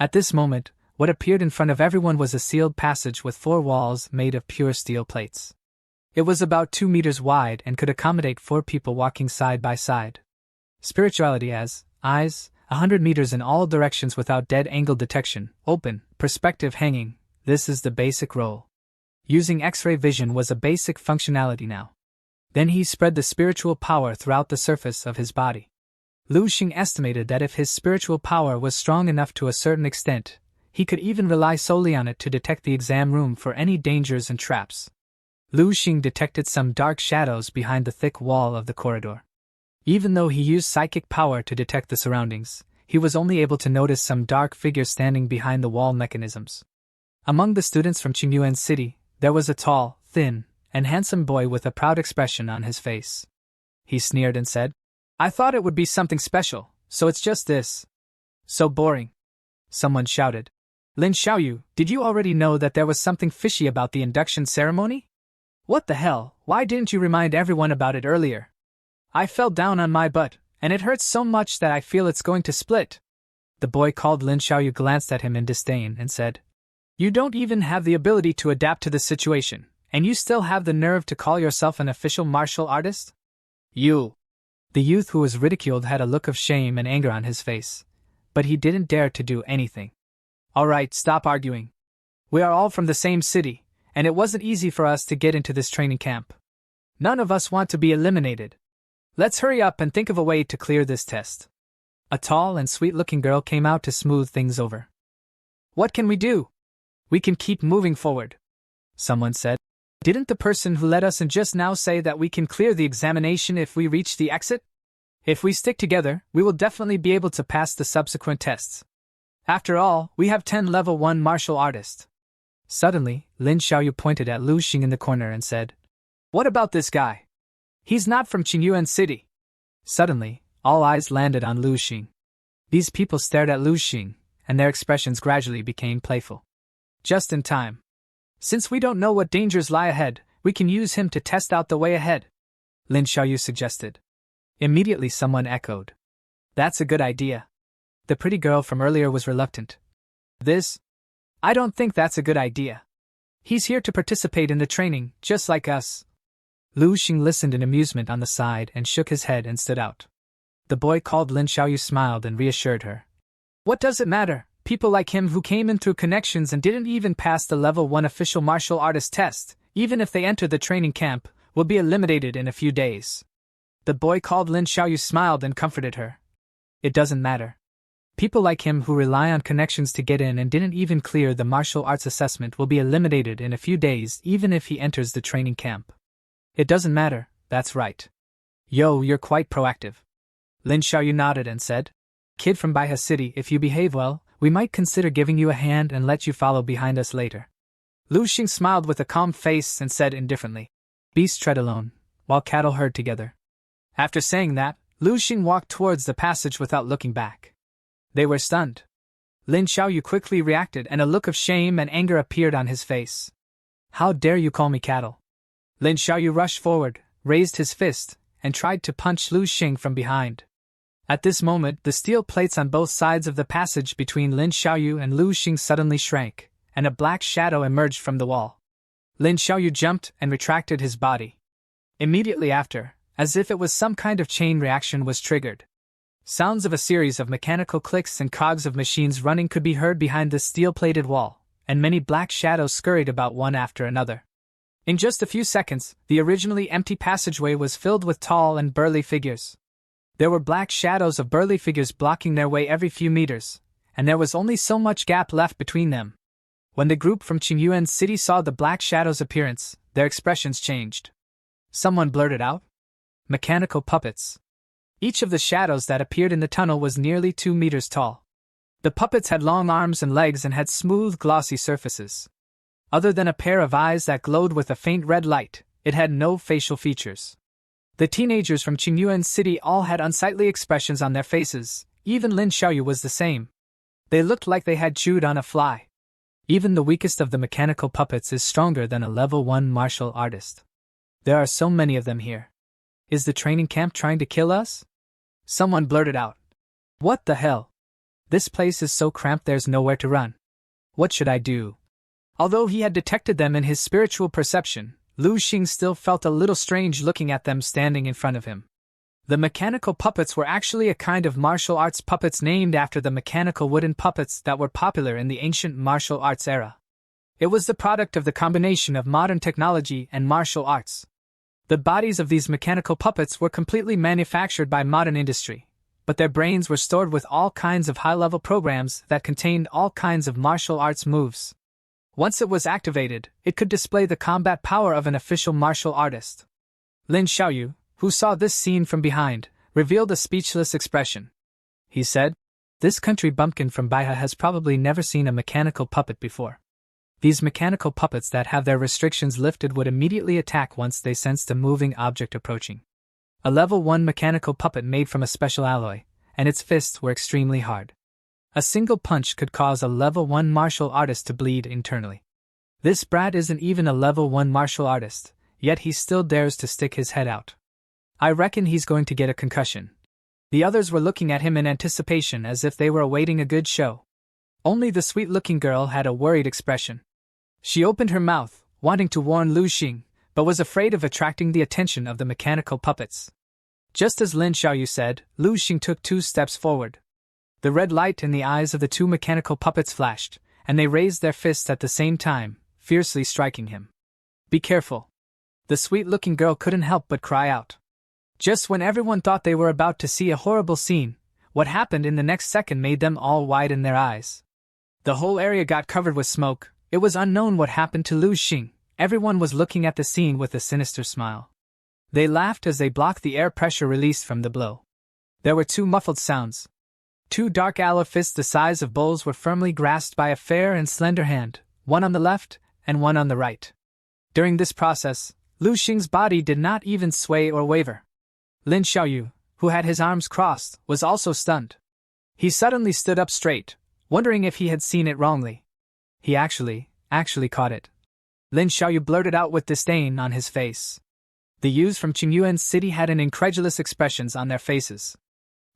At this moment, what appeared in front of everyone was a sealed passage with 4 walls made of pure steel plates. It was about 2 meters wide and could accommodate 4 people walking side by side. Spirituality as eyes, 100 meters in all directions without dead angle detection, open, perspective hanging, this is the basic role. Using X-ray vision was a basic functionality now. Then he spread the spiritual power throughout the surface of his body. Lu Xing estimated that if his spiritual power was strong enough to a certain extent, he could even rely solely on it to detect the exam room for any dangers and traps. Lu Xing detected some dark shadows behind the thick wall of the corridor. Even though he used psychic power to detect the surroundings, he was only able to notice some dark figures standing behind the wall mechanisms. Among the students from Qingyuan City, there was a tall, thin, and handsome boy with a proud expression on his face. He sneered and said, "I thought it would be something special, so it's just this. So boring." Someone shouted, "Lin Xiaoyu, did you already know that there was something fishy about the induction ceremony? What the hell, why didn't you remind everyone about it earlier? I fell down on my butt, and it hurts so much that I feel it's going to split." The boy called Lin Xiaoyu glanced at him in disdain and said, "You don't even have the ability to adapt to the situation, and you still have the nerve to call yourself an official martial artist? You." The youth who was ridiculed had a look of shame and anger on his face, but he didn't dare to do anything. "All right, stop arguing. We are all from the same city, and it wasn't easy for us to get into this training camp. None of us want to be eliminated. Let's hurry up and think of a way to clear this test." A tall and sweet-looking girl came out to smooth things over. "What can we do? We can keep moving forward, someone said. Didn't the person who let us in just now say that we can clear the examination if we reach the exit? If we stick together, we will definitely be able to pass the subsequent tests. After all, we have 10 level 1 martial artists. Suddenly, Lin Xiaoyu pointed at Lu Xing in the corner and said, "What about this guy? He's not from Qingyuan City." Suddenly, all eyes landed on Lu Xing. These people stared at Lu Xing, and their expressions gradually became playful. Just in time. Since we don't know what dangers lie ahead, we can use him to test out the way ahead, Lin Xiaoyu suggested. Immediately someone echoed, "That's a good idea." The pretty girl from earlier was reluctant. I don't think that's a good idea. He's here to participate in the training, just like us. Lu Xing listened in amusement on the side and shook his head and stood out. The boy called Lin Xiaoyu smiled and reassured her. What does it matter? People like him who came in through connections and didn't even pass the level 1 official martial artist test, even if they enter the training camp, will be eliminated in a few days. The boy called Lin Xiaoyu smiled and comforted her. It doesn't matter. People like him who rely on connections to get in and didn't even clear the martial arts assessment will be eliminated in a few days even if he enters the training camp. It doesn't matter, that's right. Yo, you're quite proactive. Lin Xiaoyu nodded and said, Kid from Baihe City, if you behave well, we might consider giving you a hand and let you follow behind us later. Lu Xing smiled with a calm face and said indifferently, Beasts tread alone, while cattle herd together. After saying that, Lu Xing walked towards the passage without looking back. They were stunned. Lin Xiaoyu quickly reacted and a look of shame and anger appeared on his face. How dare you call me cattle? Lin Xiaoyu rushed forward, raised his fist, and tried to punch Lu Xing from behind. At this moment, the steel plates on both sides of the passage between Lin Xiaoyu and Lu Xing suddenly shrank, and a black shadow emerged from the wall. Lin Xiaoyu jumped and retracted his body. Immediately after, as if it was some kind of chain reaction was triggered. Sounds of a series of mechanical clicks and cogs of machines running could be heard behind the steel-plated wall, and many black shadows scurried about one after another. In just a few seconds, the originally empty passageway was filled with tall and burly figures. There were black shadows of burly figures blocking their way every few meters, and there was only so much gap left between them. When the group from Qingyuan City saw the black shadows' appearance, their expressions changed. Someone blurted out, "Mechanical puppets." Each of the shadows that appeared in the tunnel was nearly 2 meters tall. The puppets had long arms and legs and had smooth, glossy surfaces. Other than a pair of eyes that glowed with a faint red light, it had no facial features. The teenagers from Qingyuan City all had unsightly expressions on their faces, even Lin Xiaoyu was the same. They looked like they had chewed on a fly. Even the weakest of the mechanical puppets is stronger than a level 1 martial artist. There are so many of them here. Is the training camp trying to kill us? Someone blurted out. What the hell? This place is so cramped there's nowhere to run. What should I do? Although he had detected them in his spiritual perception, Lu Xing still felt a little strange looking at them standing in front of him. The mechanical puppets were actually a kind of martial arts puppets named after the mechanical wooden puppets that were popular in the ancient martial arts era. It was the product of the combination of modern technology and martial arts. The bodies of these mechanical puppets were completely manufactured by modern industry, but their brains were stored with all kinds of high-level programs that contained all kinds of martial arts moves. Once it was activated, it could display the combat power of an official martial artist. Lin Xiaoyu, who saw this scene from behind, revealed a speechless expression. He said, This country bumpkin from Baihe has probably never seen a mechanical puppet before. These mechanical puppets that have their restrictions lifted would immediately attack once they sensed a moving object approaching. A level 1 mechanical puppet made from a special alloy, and its fists were extremely hard. A single punch could cause a level 1 martial artist to bleed internally. This brat isn't even a level 1 martial artist, yet he still dares to stick his head out. I reckon he's going to get a concussion. The others were looking at him in anticipation as if they were awaiting a good show. Only the sweet-looking girl had a worried expression. She opened her mouth, wanting to warn Lu Xing, but was afraid of attracting the attention of the mechanical puppets. Just as Lin Xiaoyu said, Lu Xing took 2 steps forward. The red light in the eyes of the 2 mechanical puppets flashed, and they raised their fists at the same time, fiercely striking him. Be careful. The sweet-looking girl couldn't help but cry out. Just when everyone thought they were about to see a horrible scene, what happened in the next second made them all widen their eyes. The whole area got covered with smoke, It was unknown what happened to Lu Xing. Everyone was looking at the scene with a sinister smile. They laughed as they blocked the air pressure released from the blow. There were two muffled sounds. Two dark aloe fists the size of bowls were firmly grasped by a fair and slender hand, one on the left and one on the right. During this process, Lu Xing's body did not even sway or waver. Lin Xiaoyu, who had his arms crossed, was also stunned. He suddenly stood up straight, wondering if he had seen it wrongly. He actually caught it. Lin Xiaoyu blurted out with disdain on his face. The youths from Qingyuan City had an incredulous expressions on their faces.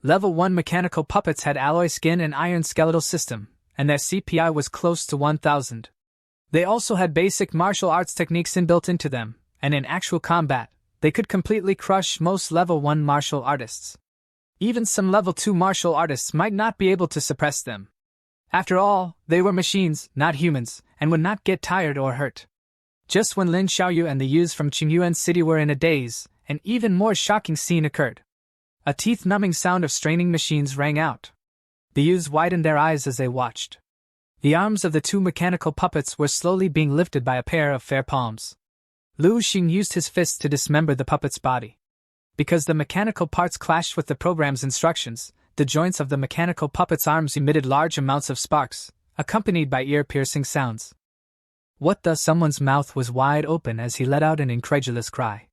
Level 1 mechanical puppets had alloy skin and iron skeletal system, and their CPI was close to 1000. They also had basic martial arts techniques inbuilt into them, and in actual combat, they could completely crush most level 1 martial artists. Even some level 2 martial artists might not be able to suppress them. After all, they were machines, not humans, and would not get tired or hurt. Just when Lin Xiaoyu and the youths from Qingyuan City were in a daze, an even more shocking scene occurred. A teeth-numbing sound of straining machines rang out. The youths widened their eyes as they watched. The arms of the two mechanical puppets were slowly being lifted by a pair of fair palms. Lu Xing used his fists to dismember the puppet's body. Because the mechanical parts clashed with the program's instructions, the joints of the mechanical puppet's arms emitted large amounts of sparks, accompanied by ear-piercing sounds. What the? Someone's mouth was wide open as he let out an incredulous cry.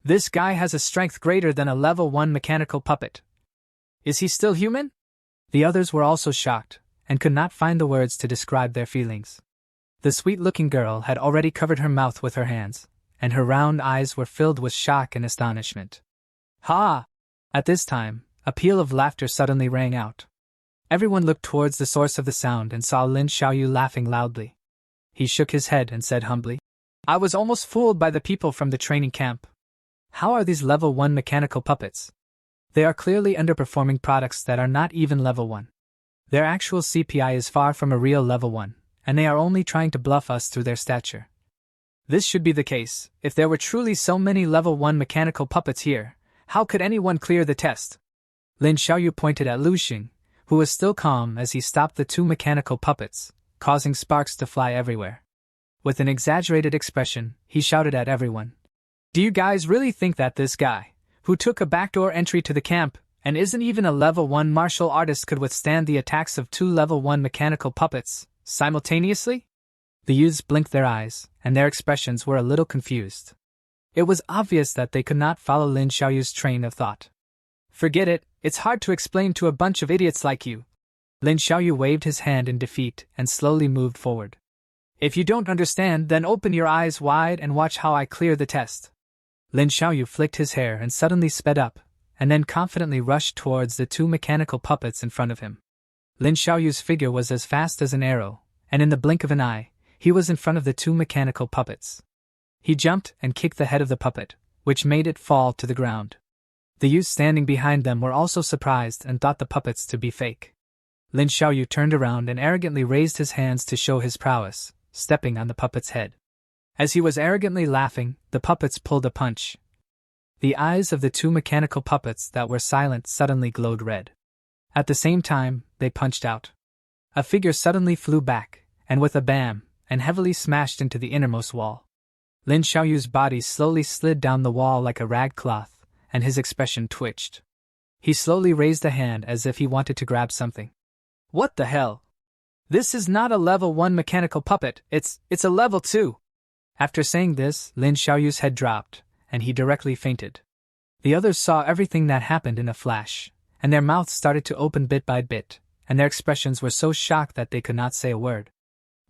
This guy has a strength greater than a level 1 mechanical puppet. Is he still human? The others were also shocked, and could not find the words to describe their feelings. The sweet-looking girl had already covered her mouth with her hands, and her round eyes were filled with shock and astonishment. Ha! At this time, a peal of laughter suddenly rang out. Everyone looked towards the source of the sound and saw Lin Xiaoyu laughing loudly. He shook his head and said humbly, I was almost fooled by the people from the training camp. How are these level 1 mechanical puppets? They are clearly underperforming products that are not even level 1. Their actual CPI is far from a real level 1, and they are only trying to bluff us through their stature. This should be the case. If there were truly so many level 1 mechanical puppets here, how could anyone clear the test? Lin Xiaoyu pointed at Lu Xing, who was still calm as he stopped the two mechanical puppets, causing sparks to fly everywhere. With an exaggerated expression, he shouted at everyone. Do you guys really think that this guy, who took a backdoor entry to the camp, and isn't even a level 1 martial artist, could withstand the attacks of two level 1 mechanical puppets, simultaneously? The youths blinked their eyes, and their expressions were a little confused. It was obvious that they could not follow Lin Xiaoyu's train of thought. Forget it, it's hard to explain to a bunch of idiots like you. Lin Xiaoyu waved his hand in defeat and slowly moved forward. If you don't understand, then open your eyes wide and watch how I clear the test. Lin Xiaoyu flicked his hair and suddenly sped up, and then confidently rushed towards the two mechanical puppets in front of him. Lin Xiaoyu's figure was as fast as an arrow, and in the blink of an eye, he was in front of the two mechanical puppets. He jumped and kicked the head of the puppet, which made it fall to the ground. The youths standing behind them were also surprised and thought the puppets to be fake. Lin Xiaoyu turned around and arrogantly raised his hands to show his prowess, stepping on the puppet's head. As he was arrogantly laughing, the puppets pulled a punch. The eyes of the two mechanical puppets that were silent suddenly glowed red. At the same time, they punched out. A figure suddenly flew back, and with a bam, and heavily smashed into the innermost wall. Lin Xiaoyu's body slowly slid down the wall like a rag cloth, and his expression twitched. He slowly raised a hand as if he wanted to grab something. What the hell? This is not a level 1 mechanical puppet, it's a level 2. After saying this, Lin Xiaoyu's head dropped, and he directly fainted. The others saw everything that happened in a flash, and their mouths started to open bit by bit, and their expressions were so shocked that they could not say a word.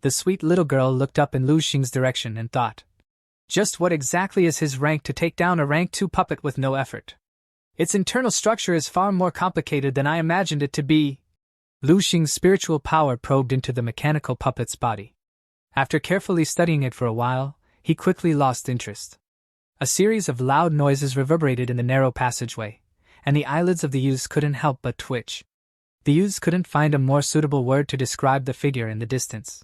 The sweet little girl looked up in Lu Xing's direction and thought, just what exactly is his rank to take down a rank 2 puppet with no effort? Its internal structure is far more complicated than I imagined it to be. Lu Xing's spiritual power probed into the mechanical puppet's body. After carefully studying it for a while, he quickly lost interest. A series of loud noises reverberated in the narrow passageway, and the eyelids of the youths couldn't help but twitch. The youths couldn't find a more suitable word to describe the figure in the distance.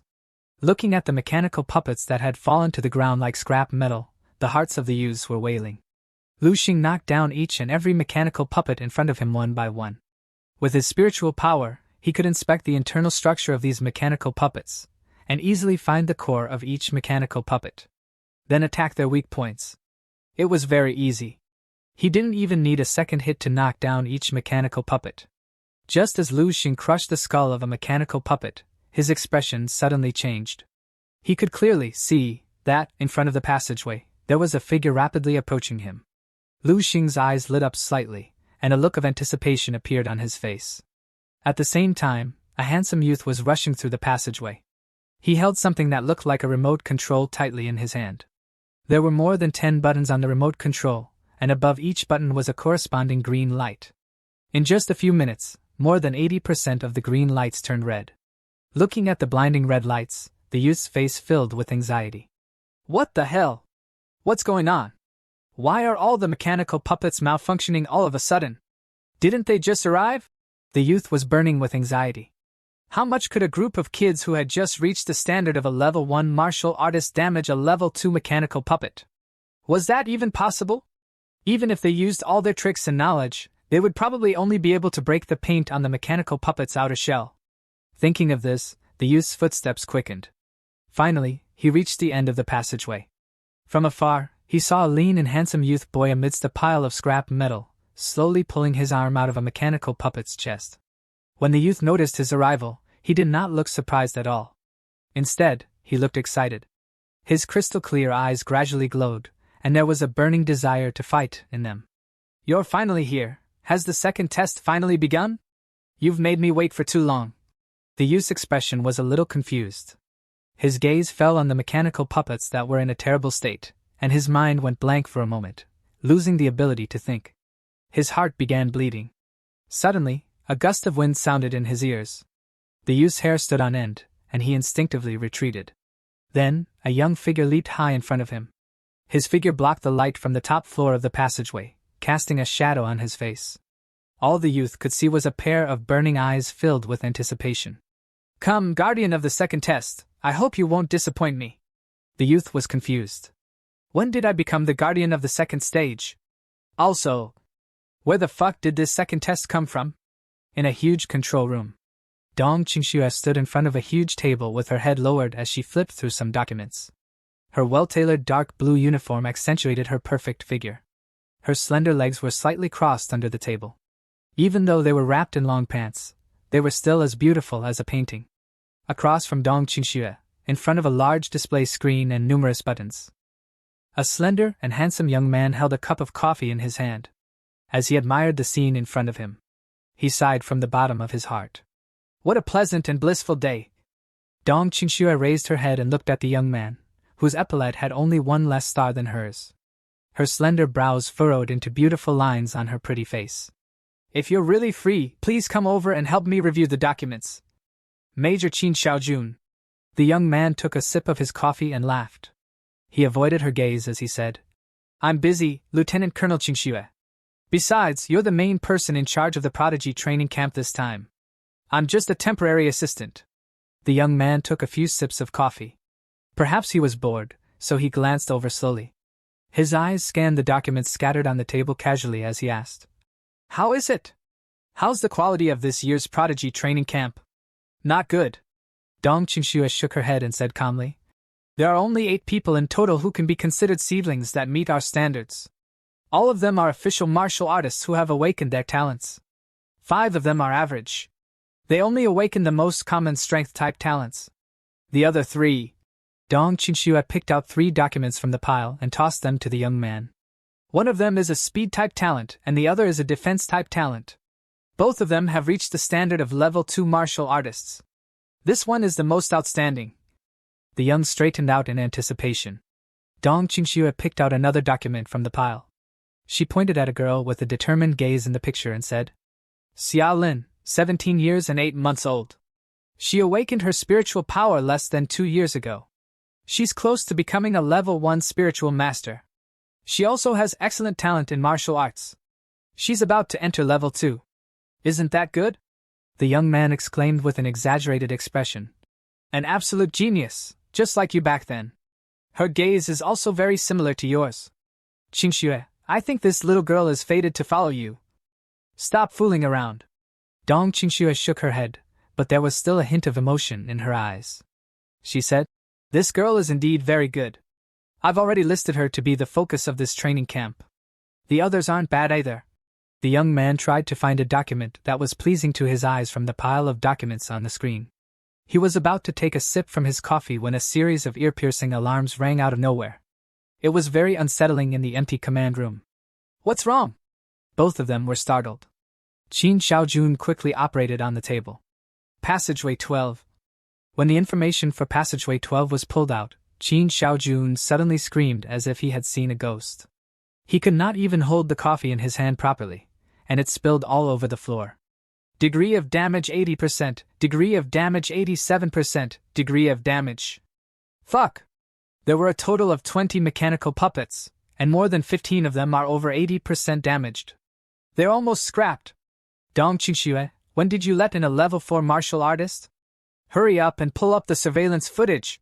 Looking at the mechanical puppets that had fallen to the ground like scrap metal, the hearts of the youths were wailing. Lu Xing knocked down each and every mechanical puppet in front of him one by one. With his spiritual power, he could inspect the internal structure of these mechanical puppets, and easily find the core of each mechanical puppet. Then attack their weak points. It was very easy. He didn't even need a second hit to knock down each mechanical puppet. Just as Lu Xing crushed the skull of a mechanical puppet, his expression suddenly changed. He could clearly see that, in front of the passageway, there was a figure rapidly approaching him. Lu Xing's eyes lit up slightly, and a look of anticipation appeared on his face. At the same time, a handsome youth was rushing through the passageway. He held something that looked like a remote control tightly in his hand. There were more than 10 buttons on the remote control, and above each button was a corresponding green light. In just a few minutes, more than 80% of the green lights turned red. Looking at the blinding red lights, the youth's face filled with anxiety. What the hell? What's going on? Why are all the mechanical puppets malfunctioning all of a sudden? Didn't they just arrive? The youth was burning with anxiety. How much could a group of kids who had just reached the standard of a level 1 martial artist damage a level 2 mechanical puppet? Was that even possible? Even if they used all their tricks and knowledge, they would probably only be able to break the paint on the mechanical puppet's outer shell. Thinking of this, the youth's footsteps quickened. Finally, he reached the end of the passageway. From afar, he saw a lean and handsome youth boy amidst a pile of scrap metal, slowly pulling his arm out of a mechanical puppet's chest. When the youth noticed his arrival, he did not look surprised at all. Instead, he looked excited. His crystal-clear eyes gradually glowed, and there was a burning desire to fight in them. You're finally here. Has the second test finally begun? You've made me wait for too long. The youth's expression was a little confused. His gaze fell on the mechanical puppets that were in a terrible state, and his mind went blank for a moment, losing the ability to think. His heart began bleeding. Suddenly, a gust of wind sounded in his ears. The youth's hair stood on end, and he instinctively retreated. Then, a young figure leaped high in front of him. His figure blocked the light from the top floor of the passageway, casting a shadow on his face. All the youth could see was a pair of burning eyes filled with anticipation. Come, guardian of the second test, I hope you won't disappoint me. The youth was confused. When did I become the guardian of the second stage? Also, where the fuck did this second test come from? In a huge control room. Dong Qingxue stood in front of a huge table with her head lowered as she flipped through some documents. Her well-tailored dark blue uniform accentuated her perfect figure. Her slender legs were slightly crossed under the table. Even though they were wrapped in long pants, they were still as beautiful as a painting. Across from Dong Qingxue, in front of a large display screen and numerous buttons, a slender and handsome young man held a cup of coffee in his hand. As he admired the scene in front of him, he sighed from the bottom of his heart. What a pleasant and blissful day! Dong Qingxue raised her head and looked at the young man, whose epaulette had only one less star than hers. Her slender brows furrowed into beautiful lines on her pretty face. If you're really free, please come over and help me review the documents. Major Qin Xiaojun. The young man took a sip of his coffee and laughed. He avoided her gaze as he said, I'm busy, Lieutenant Colonel Qingxue. Besides, you're the main person in charge of the Prodigy training camp this time. I'm just a temporary assistant. The young man took a few sips of coffee. Perhaps he was bored, so he glanced over slowly. His eyes scanned the documents scattered on the table casually as he asked, How is it? How's the quality of this year's Prodigy training camp? Not good. Dong Qingxue shook her head and said calmly, There are only 8 people in total who can be considered seedlings that meet our standards. All of them are official martial artists who have awakened their talents. 5 of them are average. They only awaken the most common strength-type talents. The other 3... Dong Qingxue picked out 3 documents from the pile and tossed them to the young man. One of them is a speed-type talent and the other is a defense-type talent. Both of them have reached the standard of level 2 martial artists. This one is the most outstanding. The young straightened out in anticipation. Dong Qingxue picked out another document from the pile. She pointed at a girl with a determined gaze in the picture and said, Xia Lin, 17 years and 8 months old. She awakened her spiritual power less than 2 years ago. She's close to becoming a level 1 spiritual master. She also has excellent talent in martial arts. She's about to enter level 2. Isn't that good? The young man exclaimed with an exaggerated expression. An absolute genius, just like you back then. Her gaze is also very similar to yours. Qingxue, I think this little girl is fated to follow you. Stop fooling around. Dong Qingxue shook her head, but there was still a hint of emotion in her eyes. she said. This girl is indeed very good. I've already listed her to be the focus of this training camp. The others aren't bad either. The young man tried to find a document that was pleasing to his eyes from the pile of documents on the screen. He was about to take a sip from his coffee when a series of ear-piercing alarms rang out of nowhere. It was very unsettling in the empty command room. What's wrong? Both of them were startled. Qin Xiaojun quickly operated on the table. Passageway 12. When the information for Passageway 12 was pulled out, Qin Xiaojun suddenly screamed as if he had seen a ghost. He could not even hold the coffee in his hand properly, and it spilled all over the floor. Degree of damage 80%, degree of damage 87%, degree of damage. Fuck! There were a total of 20 mechanical puppets, and more than 15 of them are over 80% damaged. They're almost scrapped. Dong Qingxue, when did you let in a level 4 martial artist? Hurry up and pull up the surveillance footage!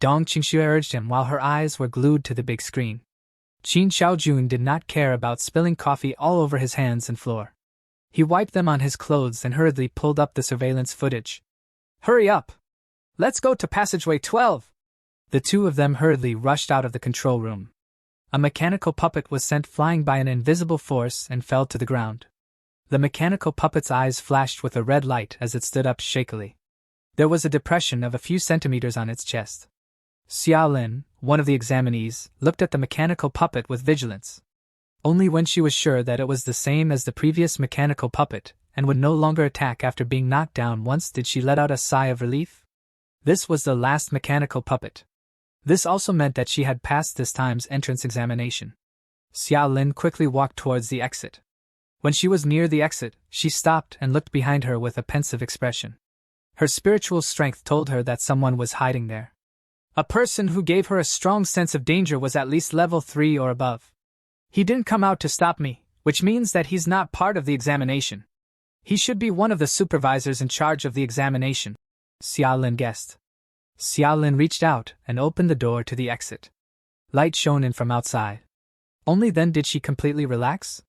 Dong Qingxue urged him while her eyes were glued to the big screen. Qin Xiaojun did not care about spilling coffee all over his hands and floor. He wiped them on his clothes and hurriedly pulled up the surveillance footage. Hurry up! Let's go to Passageway 12! The two of them hurriedly rushed out of the control room. A mechanical puppet was sent flying by an invisible force and fell to the ground. The mechanical puppet's eyes flashed with a red light as it stood up shakily. There was a depression of a few centimeters on its chest. Xiaolin, one of the examinees, looked at the mechanical puppet with vigilance. Only when she was sure that it was the same as the previous mechanical puppet and would no longer attack after being knocked down once did she let out a sigh of relief. This was the last mechanical puppet. This also meant that she had passed this time's entrance examination. Xiaolin quickly walked towards the exit. When she was near the exit, she stopped and looked behind her with a pensive expression. Her spiritual strength told her that someone was hiding there. A person who gave her a strong sense of danger was at least level 3 or above. He didn't come out to stop me, which means that he's not part of the examination. He should be one of the supervisors in charge of the examination, Xiaolin guessed. Xiaolin reached out and opened the door to the exit. Light shone in from outside. Only then did she completely relax.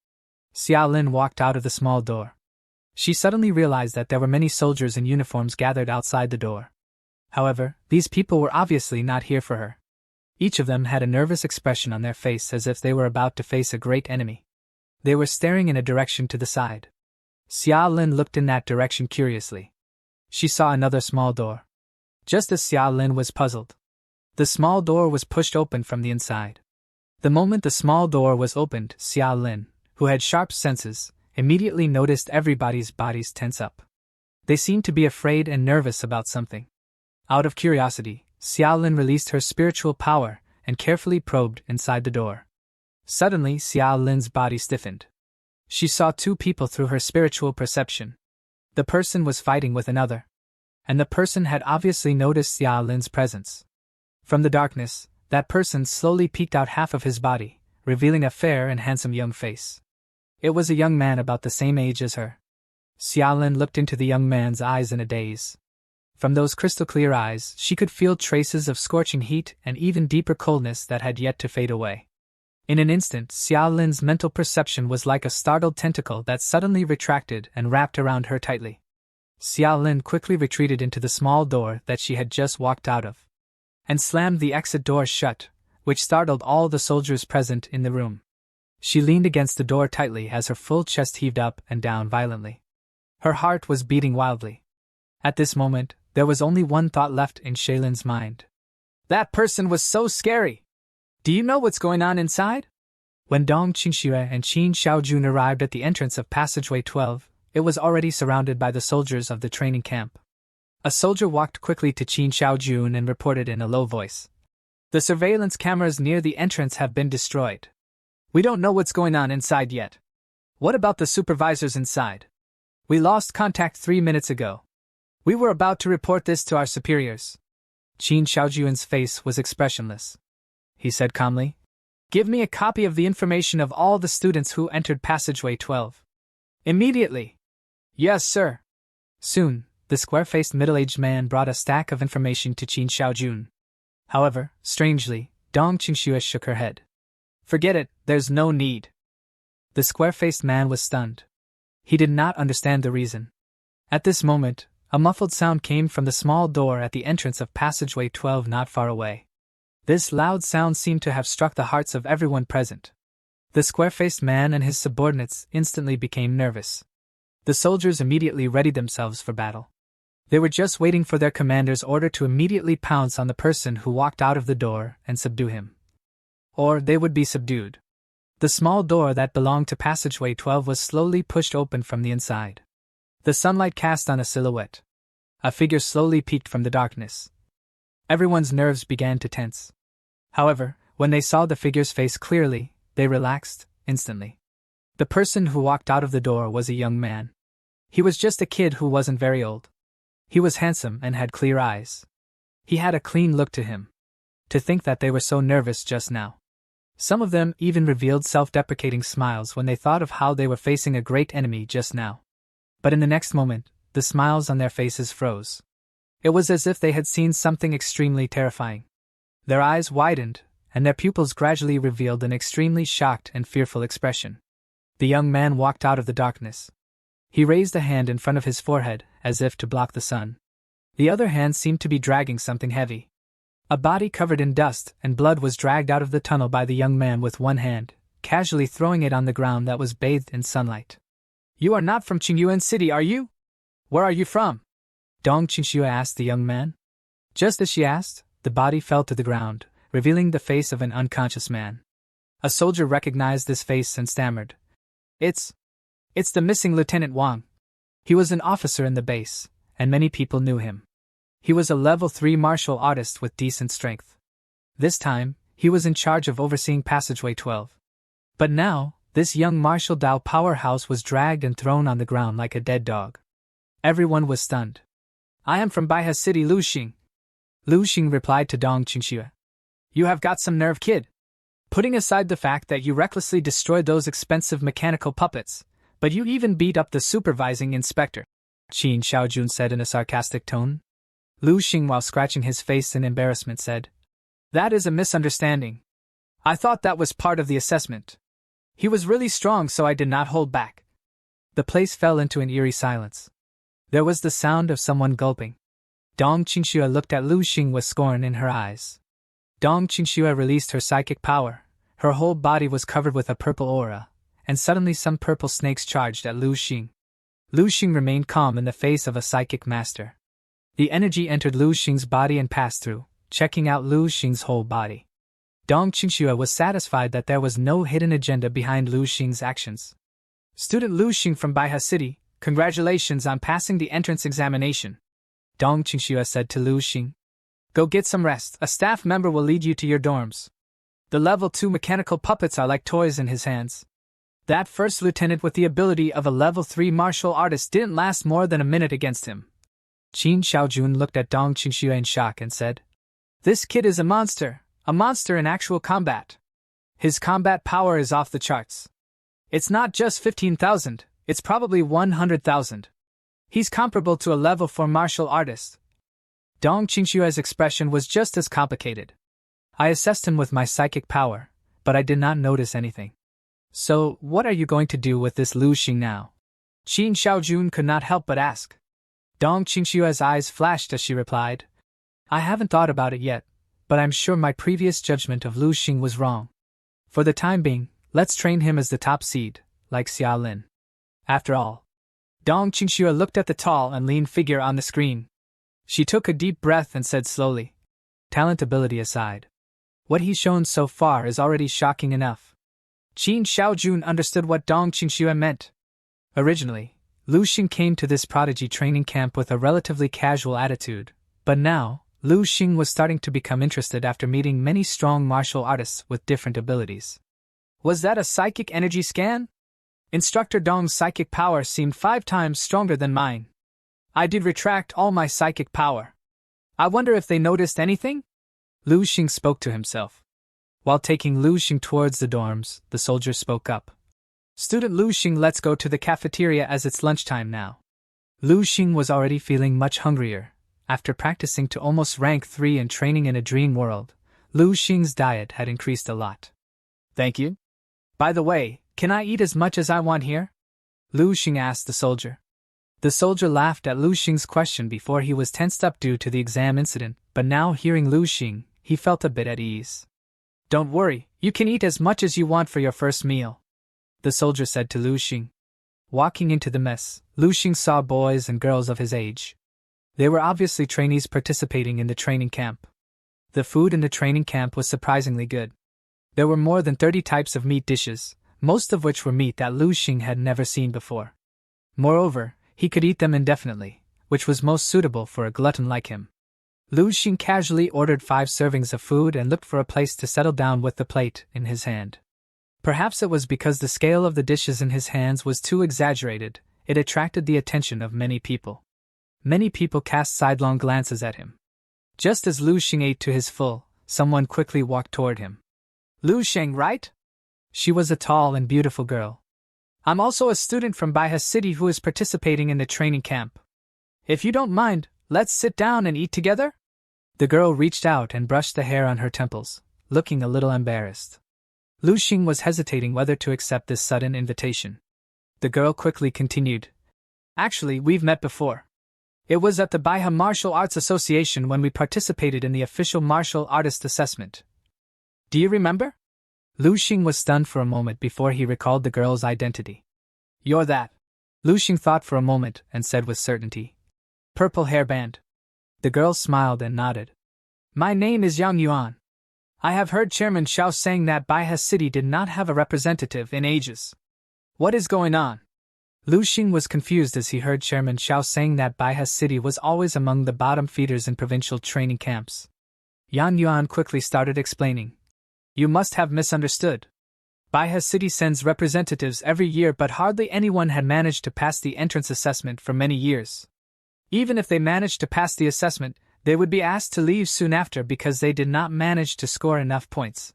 Xiaolin walked out of the small door. She suddenly realized that there were many soldiers in uniforms gathered outside the door. However, these people were obviously not here for her. Each of them had a nervous expression on their face as if they were about to face a great enemy. They were staring in a direction to the side. Xiaolin looked in that direction curiously. She saw another small door. Just as Xiaolin was puzzled, the small door was pushed open from the inside. The moment the small door was opened, Xiaolin, who had sharp senses, immediately noticed everybody's bodies tense up. They seemed to be afraid and nervous about something. Out of curiosity, Xiaolin released her spiritual power and carefully probed inside the door. Suddenly, Xiaolin's body stiffened. She saw two people through her spiritual perception. The person was fighting with another, and the person had obviously noticed Xiaolin's presence. From the darkness, that person slowly peeked out half of his body, revealing a fair and handsome young face. It was a young man about the same age as her. Xiaolin looked into the young man's eyes in a daze. From those crystal-clear eyes, she could feel traces of scorching heat and even deeper coldness that had yet to fade away. In an instant, Xiaolin's mental perception was like a startled tentacle that suddenly retracted and wrapped around her tightly. Xiaolin quickly retreated into the small door that she had just walked out of, and slammed the exit door shut, which startled all the soldiers present in the room. She leaned against the door tightly as her full chest heaved up and down violently. Her heart was beating wildly. At this moment, there was only one thought left in Shailin's mind. That person was so scary! Do you know what's going on inside? When Dong Qingxue and Qin Xiaojun arrived at the entrance of Passageway 12, it was already surrounded by the soldiers of the training camp. A soldier walked quickly to Qin Xiaojun and reported in a low voice. The surveillance cameras near the entrance have been destroyed. We don't know what's going on inside yet. What about the supervisors inside? We lost contact 3 minutes ago. We were about to report this to our superiors. Qin Xiaojun's face was expressionless. He said calmly, "Give me a copy of the information of all the students who entered Passageway 12. Immediately." "Yes, sir." Soon, the square-faced middle-aged man brought a stack of information to Qin Xiaojun. However, strangely, Dong Qingxue shook her head. "Forget it, there's no need." The square-faced man was stunned. He did not understand the reason. At this moment, A muffled sound came from the small door at the entrance of passageway 12 not far away. This loud sound seemed to have struck the hearts of everyone present. The square-faced man and his subordinates instantly became nervous. The soldiers immediately readied themselves for battle. They were just waiting for their commander's order to immediately pounce on the person who walked out of the door and subdue him. Or they would be subdued. The small door that belonged to passageway 12 was slowly pushed open from the inside. The sunlight cast on a silhouette. A figure slowly peeked from the darkness. Everyone's nerves began to tense. However, when they saw the figure's face clearly, they relaxed instantly. The person who walked out of the door was a young man. He was just a kid who wasn't very old. He was handsome and had clear eyes. He had a clean look to him. To think that they were so nervous just now. Some of them even revealed self-deprecating smiles when they thought of how they were facing a great enemy just now. But in the next moment, the smiles on their faces froze. It was as if they had seen something extremely terrifying. Their eyes widened, and their pupils gradually revealed an extremely shocked and fearful expression. The young man walked out of the darkness. He raised a hand in front of his forehead, as if to block the sun. The other hand seemed to be dragging something heavy. A body covered in dust and blood was dragged out of the tunnel by the young man with one hand, casually throwing it on the ground that was bathed in sunlight. "You are not from Qingyuan City, are you? Where are you from?" Dong Qingxue asked the young man. Just as she asked, the body fell to the ground, revealing the face of an unconscious man. A soldier recognized this face and stammered. It's the missing Lieutenant Wang. He was an officer in the base, and many people knew him. He was a level 3 martial artist with decent strength. This time, he was in charge of overseeing passageway 12. But now, this young martial Dao powerhouse was dragged and thrown on the ground like a dead dog. Everyone was stunned. "I am from Baihe City, Lu Xing." Lu Xing replied to Dong Qingxue. "You have got some nerve, kid. Putting aside the fact that you recklessly destroyed those expensive mechanical puppets, but you even beat up the supervising inspector," Qin Xiaojun said in a sarcastic tone. Lu Xing, while scratching his face in embarrassment, said, "That is a misunderstanding. I thought that was part of the assessment. He was really strong, so I did not hold back." The place fell into an eerie silence. There was the sound of someone gulping. Dong Qingxue looked at Lu Xing with scorn in her eyes. Dong Qingxue released her psychic power. Her whole body was covered with a purple aura, and suddenly some purple snakes charged at Lu Xing. Lu Xing remained calm in the face of a psychic master. The energy entered Lu Xing's body and passed through, checking out Lu Xing's whole body. Dong Qingxue was satisfied that there was no hidden agenda behind Lu Xing's actions. "Student Lu Xing from Baihe City, congratulations on passing the entrance examination," Dong Qingxue said to Lu Xing. "Go get some rest, a staff member will lead you to your dorms. The level 2 mechanical puppets are like toys in his hands. That first lieutenant with the ability of a level 3 martial artist didn't last more than a minute against him." Qin Xiaojun looked at Dong Qingxue in shock and said, "This kid is a monster in actual combat. His combat power is off the charts. It's not just 15,000, it's probably 100,000. He's comparable to a level 4 martial artist." Dong Qingxue's expression was just as complicated. "I assessed him with my psychic power, but I did not notice anything." "So, what are you going to do with this Lu Xing now?" Qin Xiaojun could not help but ask. Dong Qingxue's eyes flashed as she replied, "I haven't thought about it yet, but I'm sure my previous judgment of Lu Xing was wrong. For the time being, let's train him as the top seed, like Xia Lin. After all." Dong Qingxue looked at the tall and lean figure on the screen. She took a deep breath and said slowly, "Talent ability aside, what he's shown so far is already shocking enough." Qin Xiaojun understood what Dong Qingxue meant. Originally, Lu Xing came to this prodigy training camp with a relatively casual attitude, but now, Lu Xing was starting to become interested after meeting many strong martial artists with different abilities. "Was that a psychic energy scan? Instructor Dong's psychic power seemed 5 times stronger than mine. I did retract all my psychic power. I wonder if they noticed anything?" Lu Xing spoke to himself. While taking Lu Xing towards the dorms, the soldier spoke up. "Student Lu Xing, let's go to the cafeteria as it's lunchtime now." Lu Xing was already feeling much hungrier. After practicing to almost rank 3 and training in a dream world, Lu Xing's diet had increased a lot. "Thank you. By the way, can I eat as much as I want here?" Lu Xing asked the soldier. The soldier laughed at Lu Xing's question before he was tensed up due to the exam incident, but now hearing Lu Xing, he felt a bit at ease. Don't worry, you can eat as much as you want for your first meal, the soldier said to Lu Xing. Walking into the mess, Lu Xing saw boys and girls of his age. They were obviously trainees participating in the training camp. The food in the training camp was surprisingly good. There were more than 30 types of meat dishes, most of which were meat that Lu Xing had never seen before. Moreover, he could eat them indefinitely, which was most suitable for a glutton like him. Lu Xing casually ordered 5 servings of food and looked for a place to settle down with the plate in his hand. Perhaps it was because the scale of the dishes in his hands was too exaggerated, it attracted the attention of many people. Many people cast sidelong glances at him. Just as Lu Xing ate to his full, someone quickly walked toward him. Lu Xing, right? She was a tall and beautiful girl. I'm also a student from Baiha City who is participating in the training camp. If you don't mind, let's sit down and eat together? The girl reached out and brushed the hair on her temples, looking a little embarrassed. Lu Xing was hesitating whether to accept this sudden invitation. The girl quickly continued. Actually, we've met before. It was at the Baiha Martial Arts Association when we participated in the official martial artist assessment. Do you remember? Lu Xing was stunned for a moment before he recalled the girl's identity. You're that. Lu Xing thought for a moment and said with certainty. Purple hairband. The girl smiled and nodded. My name is Yang Yuan. I have heard Chairman Xiao saying that Baiha City did not have a representative in ages. What is going on? Lu Xing was confused as he heard Chairman Xiao saying that Baiha City was always among the bottom feeders in provincial training camps. Yan Yuan quickly started explaining. You must have misunderstood. Baiha City sends representatives every year, but hardly anyone had managed to pass the entrance assessment for many years. Even if they managed to pass the assessment, they would be asked to leave soon after because they did not manage to score enough points.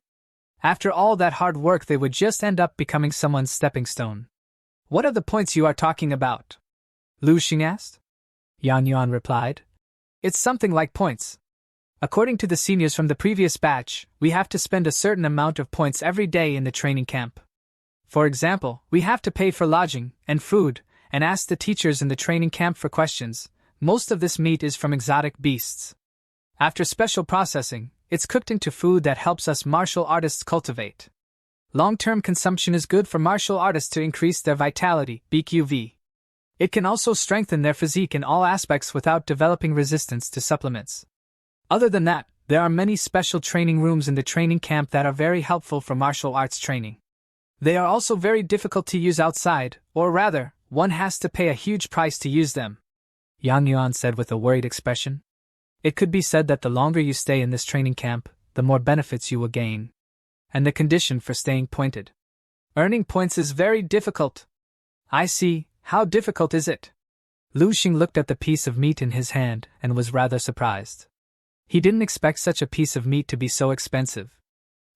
After all that hard work, they would just end up becoming someone's stepping stone. What are the points you are talking about? Lu Xing asked. Yan Yuan replied. It's something like points. According to the seniors from the previous batch, we have to spend a certain amount of points every day in the training camp. For example, we have to pay for lodging and food and ask the teachers in the training camp for questions. Most of this meat is from exotic beasts. After special processing, it's cooked into food that helps us martial artists cultivate. Long-term consumption is good for martial artists to increase their vitality, BQV. It can also strengthen their physique in all aspects without developing resistance to supplements. Other than that, there are many special training rooms in the training camp that are very helpful for martial arts training. They are also very difficult to use outside, or rather, one has to pay a huge price to use them. Yang Yuan said with a worried expression. It could be said that the longer you stay in this training camp, the more benefits you will gain. And the condition for staying pointed. Earning points is very difficult. I see, how difficult is it? Lu Xing looked at the piece of meat in his hand and was rather surprised. He didn't expect such a piece of meat to be so expensive.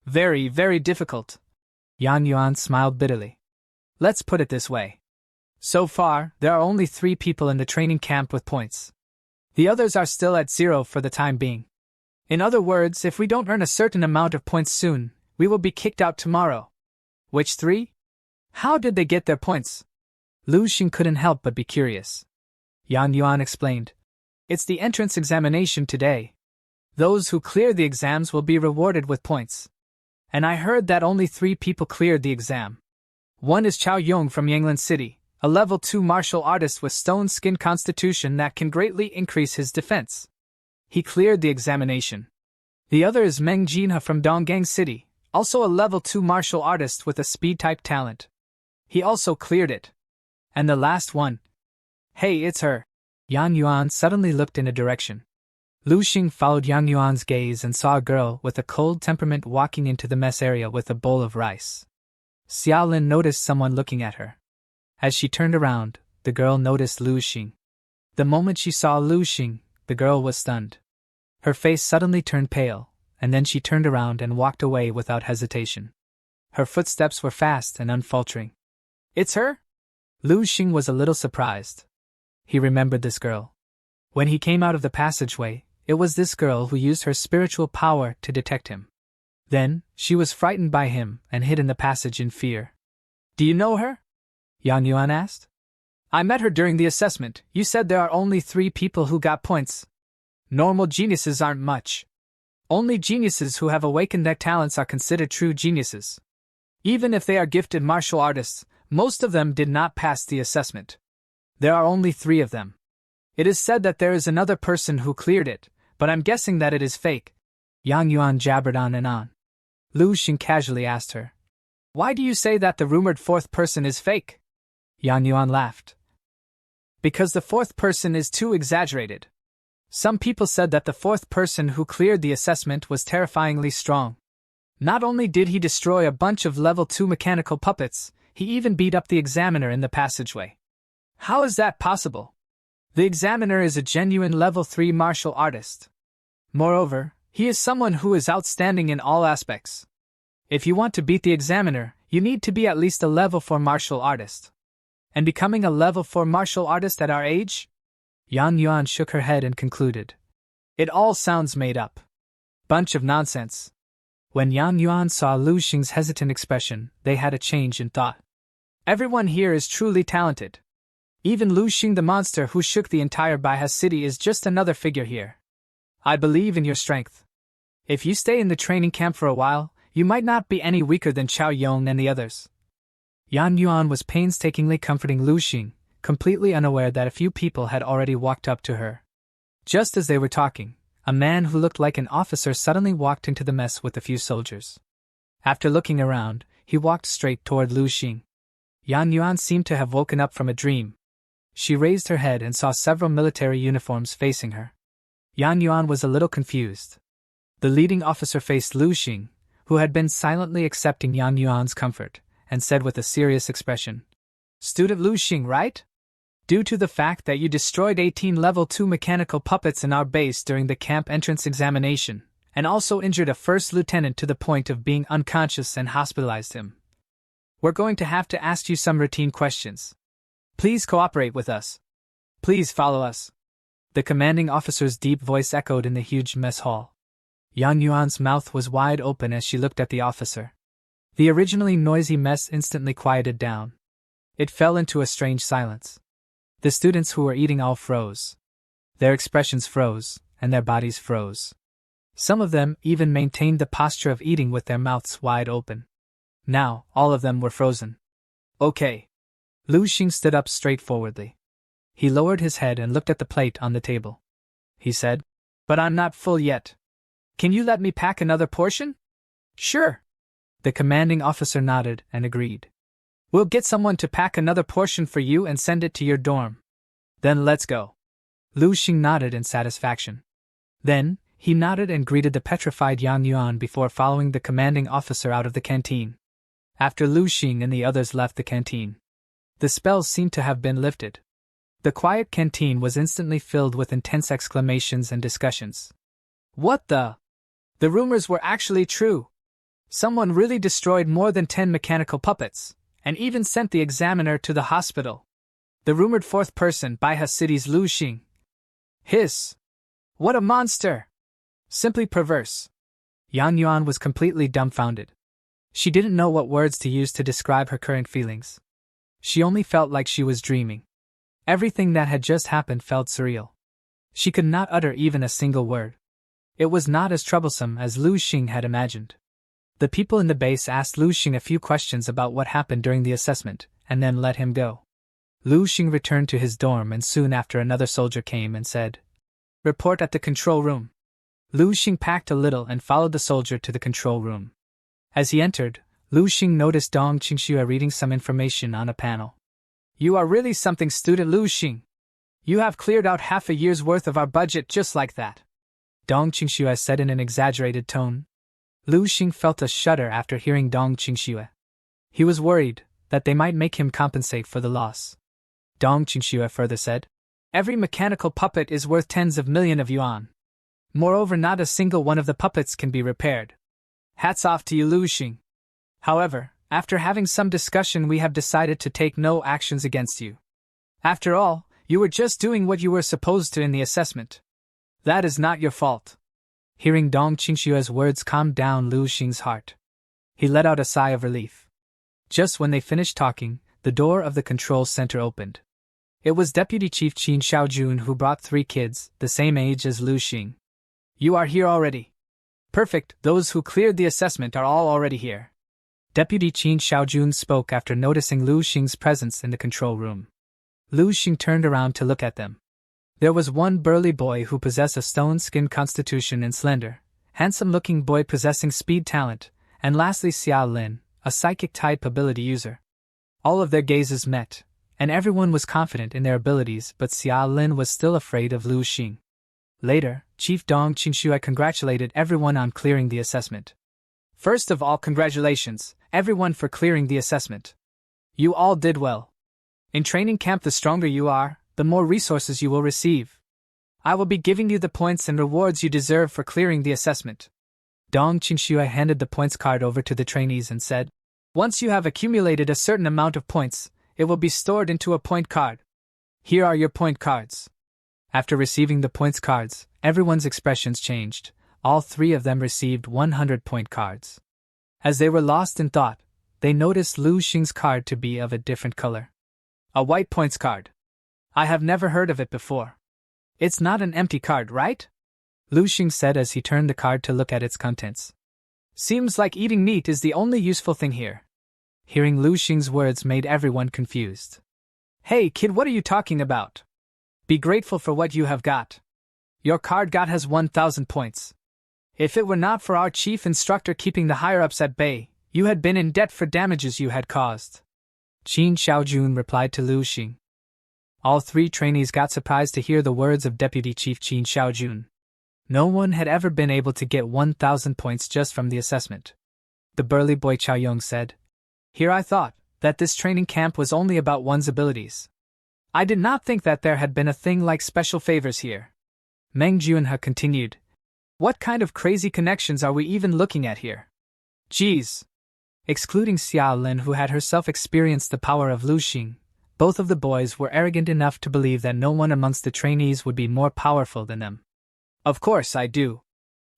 Very, very difficult. Yan Yuan smiled bitterly. Let's put it this way. So far, there are only 3 people in the training camp with points. The others are still at 0 for the time being. In other words, if we don't earn a certain amount of points soon, we will be kicked out tomorrow. Which 3? How did they get their points? Lu Xing couldn't help but be curious. Yan Yuan explained. It's the entrance examination today. Those who clear the exams will be rewarded with points. And I heard that only 3 people cleared the exam. One is Chao Yong from Yanglan City, a level 2 martial artist with stone skin constitution that can greatly increase his defense. He cleared the examination. The other is Meng Jinha from Donggang City, also a level 2 martial artist with a speed-type talent. He also cleared it. And the last one. Hey, it's her. Yan Yuan suddenly looked in a direction. Lu Xing followed Yang Yuan's gaze and saw a girl with a cold temperament walking into the mess area with a bowl of rice. Xiaolin noticed someone looking at her. As she turned around, the girl noticed Lu Xing. The moment she saw Lu Xing, the girl was stunned. Her face suddenly turned pale, and then she turned around and walked away without hesitation. Her footsteps were fast and unfaltering. It's her? Lu Xing was a little surprised. He remembered this girl. When he came out of the passageway, it was this girl who used her spiritual power to detect him. Then, she was frightened by him and hid in the passage in fear. Do you know her? Yang Yuan asked. I met her during the assessment. You said there are only 3 people who got points. Normal geniuses aren't much. Only geniuses who have awakened their talents are considered true geniuses. Even if they are gifted martial artists, most of them did not pass the assessment. There are only 3 of them. It is said that there is another person who cleared it, but I'm guessing that it is fake. Yang Yuan jabbered on and on. Lu Xing casually asked her, "Why do you say that the rumored 4th person is fake?" Yang Yuan laughed. "Because the 4th person is too exaggerated. Some people said that the 4th person who cleared the assessment was terrifyingly strong. Not only did he destroy a bunch of level 2 mechanical puppets, he even beat up the examiner in the passageway. How is that possible? The examiner is a genuine level 3 martial artist. Moreover, he is someone who is outstanding in all aspects. If you want to beat the examiner, you need to be at least a level 4 martial artist. And becoming a level 4 martial artist at our age?" Yang Yuan shook her head and concluded, "It all sounds made up. Bunch of nonsense." When Yang Yuan saw Lu Xing's hesitant expression, they had a change in thought. Everyone here is truly talented. Even Lu Xing the monster who shook the entire Baiha city is just another figure here. I believe in your strength. If you stay in the training camp for a while, you might not be any weaker than Chao Yong and the others. Yang Yuan was painstakingly comforting Lu Xing, completely unaware that a few people had already walked up to her. Just as they were talking, a man who looked like an officer suddenly walked into the mess with a few soldiers. After looking around, he walked straight toward Lu Xing. Yang Yuan seemed to have woken up from a dream. She raised her head and saw several military uniforms facing her. Yang Yuan was a little confused. The leading officer faced Lu Xing, who had been silently accepting Yang Yuan's comfort, and said with a serious expression, "Student Lu Xing, right? Due to the fact that you destroyed 18 level 2 mechanical puppets in our base during the camp entrance examination, and also injured a first lieutenant to the point of being unconscious and hospitalized him. We're going to have to ask you some routine questions. Please cooperate with us. Please follow us." The commanding officer's deep voice echoed in the huge mess hall. Yang Yuan's mouth was wide open as she looked at the officer. The originally noisy mess instantly quieted down. It fell into a strange silence. The students who were eating all froze. Their expressions froze, and their bodies froze. Some of them even maintained the posture of eating with their mouths wide open. Now, all of them were frozen. "Okay." Lu Xing stood up straightforwardly. He lowered his head and looked at the plate on the table. He said, "But I'm not full yet. Can you let me pack another portion?" "Sure." The commanding officer nodded and agreed. "We'll get someone to pack another portion for you and send it to your dorm. Then let's go." Lu Xing nodded in satisfaction. Then, he nodded and greeted the petrified Yang Yuan before following the commanding officer out of the canteen. After Lu Xing and the others left the canteen, the spells seemed to have been lifted. The quiet canteen was instantly filled with intense exclamations and discussions. "What the? The rumors were actually true. Someone really destroyed more than 10 mechanical puppets, and even sent the examiner to the hospital. The rumored 4th person, Baiha City's Lu Xing. Hiss! What a monster! Simply perverse." Yang Yuan was completely dumbfounded. She didn't know what words to use to describe her current feelings. She only felt like she was dreaming. Everything that had just happened felt surreal. She could not utter even a single word. It was not as troublesome as Lu Xing had imagined. The people in the base asked Lu Xing a few questions about what happened during the assessment, and then let him go. Lu Xing returned to his dorm, and soon after another soldier came and said, "Report at the control room." Lu Xing packed a little and followed the soldier to the control room. As he entered, Lu Xing noticed Dong Qingxue reading some information on a panel. "You are really something, student Lu Xing. You have cleared out half a year's worth of our budget just like that," Dong Qingxue said in an exaggerated tone. Lu Xing felt a shudder after hearing Dong Qingxue. He was worried that they might make him compensate for the loss. Dong Qingxue further said, "Every mechanical puppet is worth tens of millions of yuan. Moreover, not a single one of the puppets can be repaired. Hats off to you, Lu Xing. However, after having some discussion, we have decided to take no actions against you. After all, you were just doing what you were supposed to in the assessment. That is not your fault." Hearing Dong Qingxue's words calmed down Lu Xing's heart. He let out a sigh of relief. Just when they finished talking, the door of the control center opened. It was Deputy Chief Qin Xiaojun who brought 3 kids, the same age as Lu Xing. You are here already. Perfect, those who cleared the assessment are all already here. Deputy Qin Xiaojun spoke after noticing Lu Xing's presence in the control room. Lu Xing turned around to look at them. There was one burly boy who possessed a stone-skinned constitution and slender, handsome-looking boy possessing speed talent, and lastly Xiao Lin, a psychic-type ability user. All of their gazes met, and everyone was confident in their abilities, but Xiao Lin was still afraid of Lu Xing. Later, Chief Dong Qingshui congratulated everyone on clearing the assessment. First of all, congratulations, everyone, for clearing the assessment. You all did well. In training camp, the stronger you are, the more resources you will receive. I will be giving you the points and rewards you deserve for clearing the assessment. Dong Qingshui handed the points card over to the trainees and said, once you have accumulated a certain amount of points, it will be stored into a point card. Here are your point cards. After receiving the points cards, everyone's expressions changed. All 3 of them received 100 point cards. As they were lost in thought, they noticed Lu Xing's card to be of a different color. A white points card. I have never heard of it before. It's not an empty card, right? Lu Xing said as he turned the card to look at its contents. Seems like eating meat is the only useful thing here. Hearing Lu Xing's words made everyone confused. Hey kid, what are you talking about? Be grateful for what you have got. Your card got has 1,000 points. If it were not for our chief instructor keeping the higher-ups at bay, you had been in debt for damages you had caused. Qin Xiaojun replied to Lu Xing. All 3 trainees got surprised to hear the words of Deputy Chief Qin Xiaojun. No one had ever been able to get 1,000 points just from the assessment. The burly boy Chao Yong said, here I thought that this training camp was only about one's abilities. I did not think that there had been a thing like special favors here. Meng Junhe continued, what kind of crazy connections are we even looking at here? Geez. Excluding Xiao Lin, who had herself experienced the power of Lu Xing, both of the boys were arrogant enough to believe that no one amongst the trainees would be more powerful than them. Of course I do.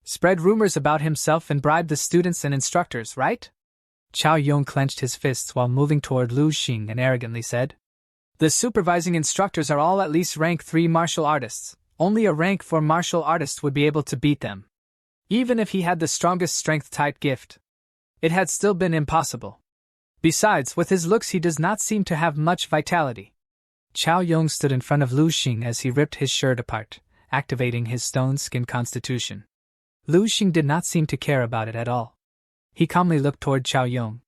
Spread rumors about himself and bribe the students and instructors, right? Chao Yong clenched his fists while moving toward Lu Xing and arrogantly said, the supervising instructors are all at least rank 3 martial artists. Only a rank 4 martial artist would be able to beat them. Even if he had the strongest strength-type gift, it had still been impossible. Besides, with his looks he does not seem to have much vitality. Chao Yong stood in front of Lu Xing as he ripped his shirt apart, activating his stone-skin constitution. Lu Xing did not seem to care about it at all. He calmly looked toward Chao Yong.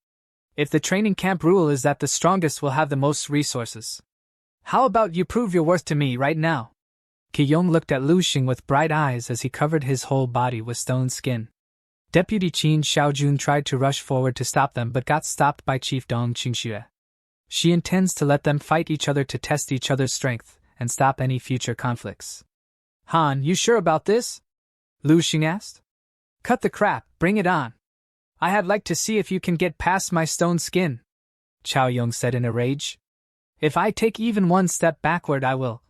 If the training camp rule is that the strongest will have the most resources, how about you prove your worth to me right now? Qi-yong looked at Lu Xing with bright eyes as he covered his whole body with stone skin. Deputy Qin Xiaojun tried to rush forward to stop them but got stopped by Chief Dong Qingshui. She intends to let them fight each other to test each other's strength and stop any future conflicts. Han, you sure about this? Lu Xing asked. Cut the crap, bring it on. I had like to see if you can get past my stone skin, Chao Yong said in a rage. If I take even one step backward I will.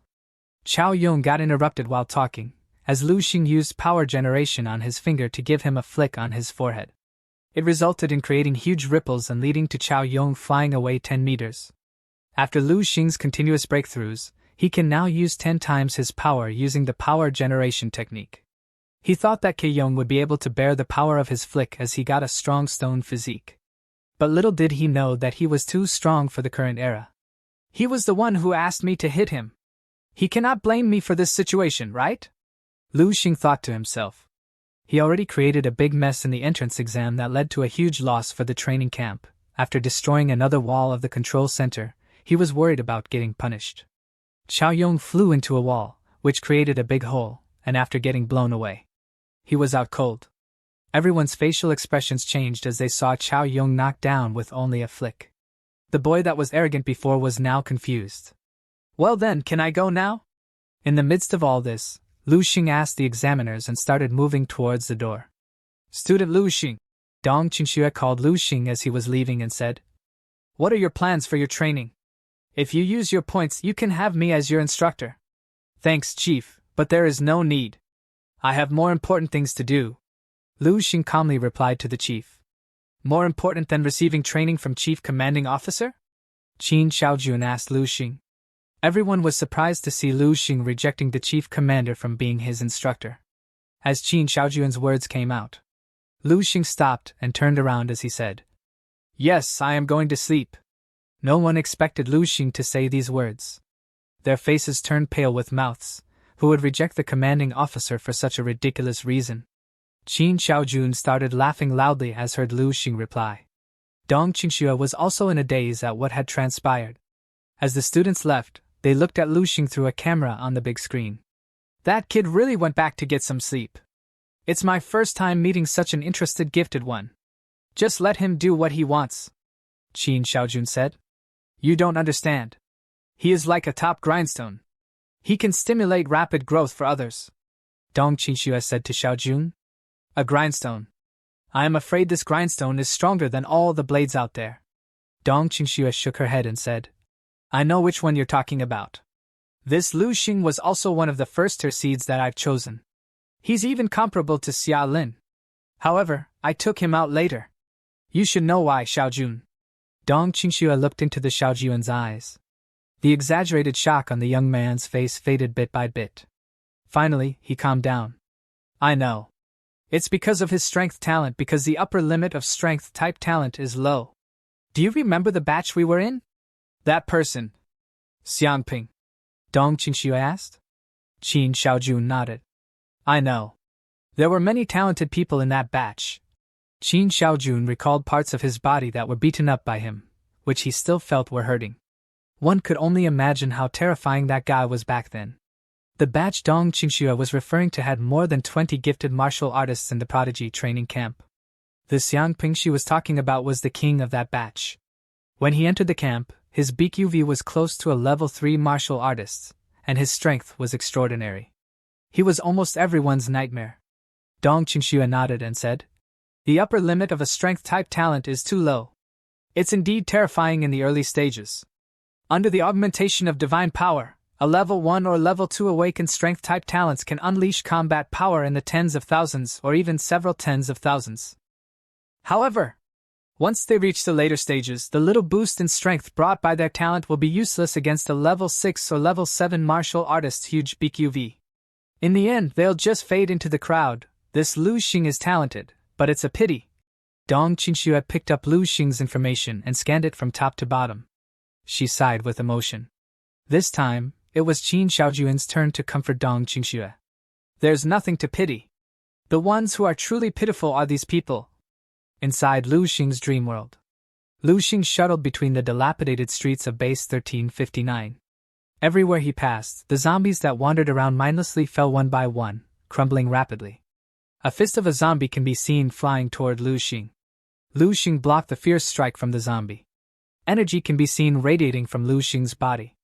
Chao Yong got interrupted while talking, as Lu Xing used power generation on his finger to give him a flick on his forehead. It resulted in creating huge ripples and leading to Chao Yong flying away 10 meters. After Lu Xing's continuous breakthroughs, he can now use 10 times his power using the power generation technique. He thought that Qi-yong would be able to bear the power of his flick as he got a strong stone physique. But little did he know that he was too strong for the current era. He was the one who asked me to hit him. He cannot blame me for this situation, right? Lu Xing thought to himself. He already created a big mess in the entrance exam that led to a huge loss for the training camp. After destroying another wall of the control center, he was worried about getting punished. Chao Yong flew into a wall, which created a big hole, and after getting blown away, he was out cold. Everyone's facial expressions changed as they saw Chao Yong knocked down with only a flick. The boy that was arrogant before was now confused. Well then, can I go now? In the midst of all this, Lu Xing asked the examiners and started moving towards the door. Student Lu Xing, Dong Qingshui called Lu Xing as he was leaving and said, what are your plans for your training? If you use your points, you can have me as your instructor. Thanks, Chief, but there is no need. I have more important things to do. Lu Xing calmly replied to the chief. More important than receiving training from Chief Commanding Officer? Qin Xiaojun asked Lu Xing. Everyone was surprised to see Lu Xing rejecting the chief commander from being his instructor. As Qin Shaojuan's words came out, Lu Xing stopped and turned around as he said, "Yes, I am going to sleep." No one expected Lu Xing to say these words. Their faces turned pale with mouths. Who would reject the commanding officer for such a ridiculous reason? Qin Shaojun started laughing loudly as heard Lu Xing reply. Dong Qingxue was also in a daze at what had transpired. As the students left, they looked at Lu Xing through a camera on the big screen. That kid really went back to get some sleep. It's my first time meeting such an interested gifted one. Just let him do what he wants, Qin Shaojun said. You don't understand. He is like a top grindstone. He can stimulate rapid growth for others, Dong Qingxue said to Shaojun. A grindstone. I am afraid this grindstone is stronger than all the blades out there. Dong Qingxue shook her head and said, I know which one you're talking about. This Lu Xing was also one of the first tier seeds that I've chosen. He's even comparable to Xia Lin. However, I took him out later. You should know why, Shaojun. Dong Qingxue looked into the Shaojuan's eyes. The exaggerated shock on the young man's face faded bit by bit. Finally, he calmed down. I know. It's because of his strength talent, because the upper limit of strength type talent is low. Do you remember the batch we were in? That person. Xiangping. Dong Qingxue asked. Qin Shaojun nodded. I know. There were many talented people in that batch. Qin Shaojun recalled parts of his body that were beaten up by him, which he still felt were hurting. One could only imagine how terrifying that guy was back then. The batch Dong Qingxue was referring to had more than 20 gifted martial artists in the Prodigy training camp. The Xiangping she was talking about was the king of that batch. When he entered the camp, his BQV was close to a level 3 martial artist, and his strength was extraordinary. He was almost everyone's nightmare. Dong Qingxue nodded and said, The upper limit of a strength-type talent is too low. It's indeed terrifying in the early stages. Under the augmentation of divine power, a level 1 or level 2 awakened strength-type talents can unleash combat power in the tens of thousands or even several tens of thousands. However, once they reach the later stages, the little boost in strength brought by their talent will be useless against a level 6 or level 7 martial artist's huge BQV. In the end, they'll just fade into the crowd. This Lu Xing is talented, but it's a pity. Dong Qingxue had picked up Lu Xing's information and scanned it from top to bottom. She sighed with emotion. This time, it was Qin Shaojuan's turn to comfort Dong Qingxue. There's nothing to pity. The ones who are truly pitiful are these people. Inside Lu Xing's dream world, Lu Xing shuttled between the dilapidated streets of Base 1359. Everywhere he passed, the zombies that wandered around mindlessly fell one by one, crumbling rapidly. A fist of a zombie can be seen flying toward Lu Xing. Lu Xing blocked the fierce strike from the zombie. Energy can be seen radiating from Lu Xing's body.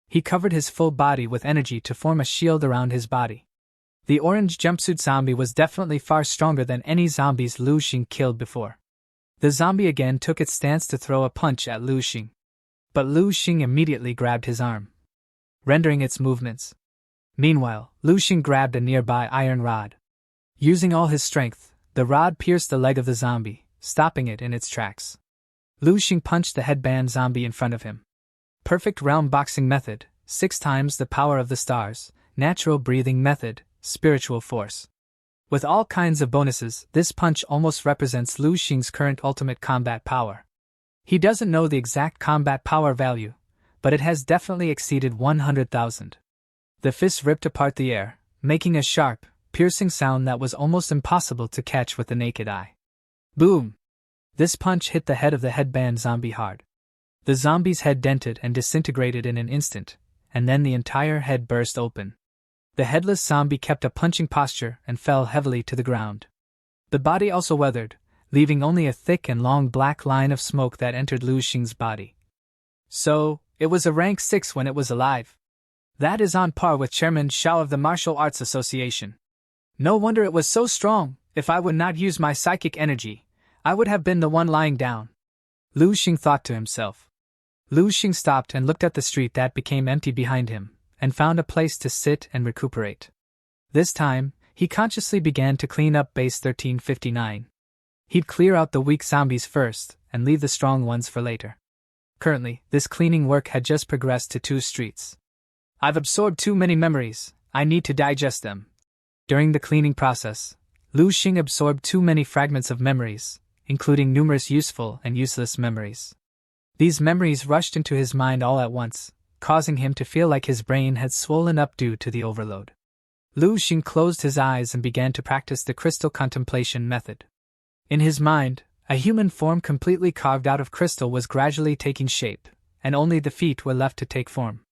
He covered his full body with energy to form a shield around his body. The orange jumpsuit zombie was definitely far stronger than any zombies Lu Xing killed before. The zombie again took its stance to throw a punch at Lu Xing. But Lu Xing immediately grabbed his arm, rendering its movements. Meanwhile, Lu Xing grabbed a nearby iron rod. Using all his strength, the rod pierced the leg of the zombie, stopping it in its tracks. Lu Xing punched the headband zombie in front of him. Perfect realm boxing method, 6 times the power of the stars, natural breathing method, spiritual force. With all kinds of bonuses, this punch almost represents Lu Xing's current ultimate combat power. He doesn't know the exact combat power value, but it has definitely exceeded 100,000. The fist ripped apart the air, making a sharp, piercing sound that was almost impossible to catch with the naked eye. Boom! This punch hit the head of the headband zombie hard. The zombie's head dented and disintegrated in an instant, and then the entire head burst open. The headless zombie kept a punching posture and fell heavily to the ground. The body also weathered, leaving only a thick and long black line of smoke that entered Lu Xing's body. So, it was a rank 6 when it was alive. That is on par with Chairman Shao of the Martial Arts Association. No wonder it was so strong. If I would not use my psychic energy, I would have been the one lying down. Lu Xing thought to himself. Lu Xing stopped and looked at the street that became empty behind him, and found a place to sit and recuperate. This time, he consciously began to clean up Base 1359. He'd clear out the weak zombies first, and leave the strong ones for later. Currently, this cleaning work had just progressed to 2 streets. I've absorbed too many memories, I need to digest them. During the cleaning process, Lu Xing absorbed too many fragments of memories, including numerous useful and useless memories. These memories rushed into his mind all at once, causing him to feel like his brain had swollen up due to the overload. Lu Xing closed his eyes and began to practice the crystal contemplation method. In his mind, a human form completely carved out of crystal was gradually taking shape, and only the feet were left to take form.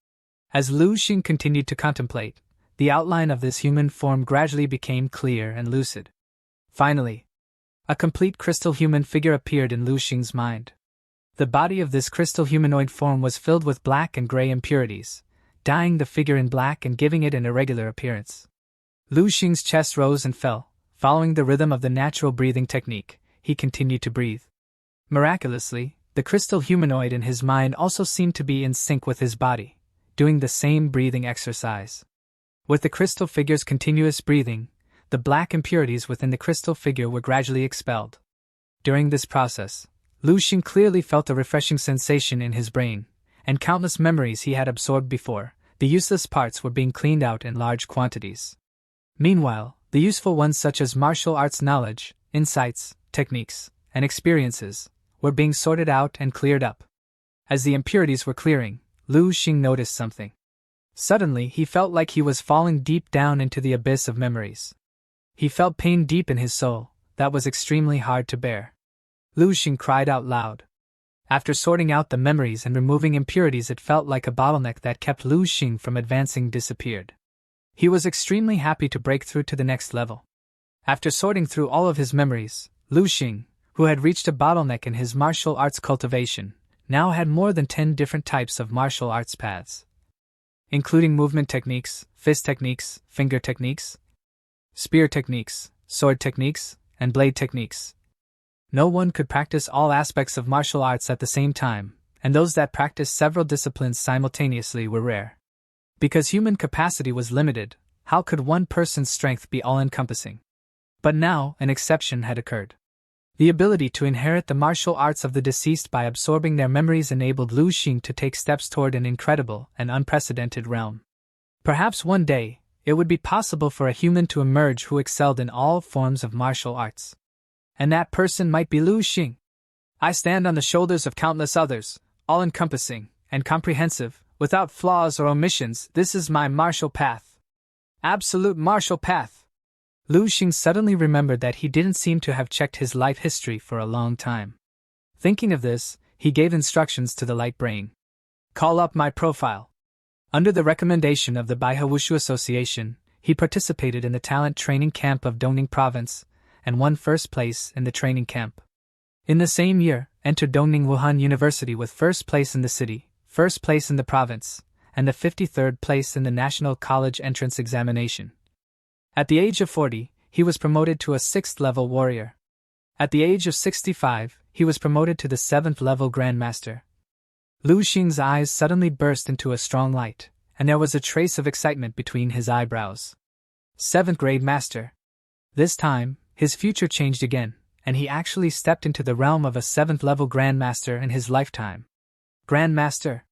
As Lu Xing continued to contemplate, the outline of this human form gradually became clear and lucid. Finally, a complete crystal human figure appeared in Lu Xing's mind. The body of this crystal humanoid form was filled with black and gray impurities, dyeing the figure in black and giving it an irregular appearance. Lu Xing's chest rose and fell. Following the rhythm of the natural breathing technique, he continued to breathe. Miraculously, the crystal humanoid in his mind also seemed to be in sync with his body, doing the same breathing exercise. With the crystal figure's continuous breathing, the black impurities within the crystal figure were gradually expelled. During this process, Lu Xing clearly felt a refreshing sensation in his brain, and countless memories he had absorbed before, the useless parts were being cleaned out in large quantities. Meanwhile, the useful ones such as martial arts knowledge, insights, techniques, and experiences were being sorted out and cleared up. As the impurities were clearing, Lu Xing noticed something. Suddenly, he felt like he was falling deep down into the abyss of memories. He felt pain deep in his soul that was extremely hard to bear. Lu Xing cried out loud. After sorting out the memories and removing impurities, it felt like a bottleneck that kept Lu Xing from advancing disappeared. He was extremely happy to break through to the next level. After sorting through all of his memories, Lu Xing, who had reached a bottleneck in his martial arts cultivation, now had more than 10 different types of martial arts paths, including movement techniques, fist techniques, finger techniques, spear techniques, sword techniques, and blade techniques. No one could practice all aspects of martial arts at the same time, and those that practiced several disciplines simultaneously were rare. Because human capacity was limited, how could one person's strength be all-encompassing? But now, an exception had occurred. The ability to inherit the martial arts of the deceased by absorbing their memories enabled Lu Xing to take steps toward an incredible and unprecedented realm. Perhaps one day, it would be possible for a human to emerge who excelled in all forms of martial arts. And that person might be Lu Xing. I stand on the shoulders of countless others, all-encompassing and comprehensive, without flaws or omissions. This is my martial path. Absolute martial path. Lu Xing suddenly remembered that he didn't seem to have checked his life history for a long time. Thinking of this, he gave instructions to the light brain. Call up my profile. Under the recommendation of the Baihe Wushu Association, he participated in the talent training camp of Dongning Province, and won first place in the training camp. In the same year, entered Dongning Wuhan University with first place in the city, first place in the province, and the 53rd place in the National College Entrance Examination. At the age of 40, he was promoted to a 6th-level warrior. At the age of 65, he was promoted to the 7th-level Grandmaster. Lu Xing's eyes suddenly burst into a strong light, and there was a trace of excitement between his eyebrows. 7th grade master. This time, his future changed again, and he actually stepped into the realm of a 7th-level Grandmaster in his lifetime. Grandmaster.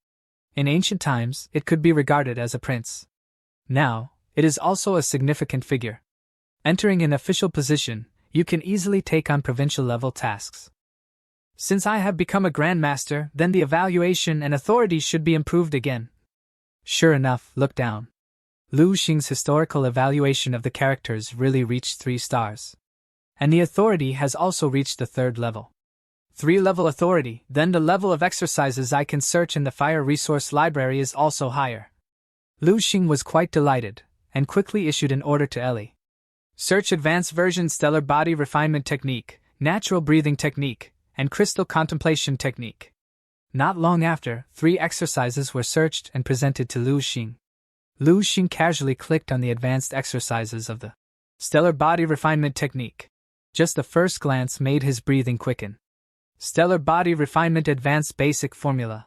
In ancient times, it could be regarded as a prince. Now, it is also a significant figure. Entering an official position, you can easily take on provincial-level tasks. Since I have become a Grandmaster, then the evaluation and authority should be improved again. Sure enough, look down. Lu Xing's historical evaluation of the characters really reached 3 stars. And the authority has also reached the 3rd level. 3-level authority, then the level of exercises I can search in the Fire Resource Library is also higher. Lu Xing was quite delighted, and quickly issued an order to Ellie. Search Advanced Version Stellar Body Refinement Technique, Natural Breathing Technique, and Crystal Contemplation Technique. Not long after, 3 exercises were searched and presented to Lu Xing. Lu Xing casually clicked on the advanced exercises of the Stellar Body Refinement Technique. Just the first glance made his breathing quicken. Stellar Body Refinement Advanced Basic Formula.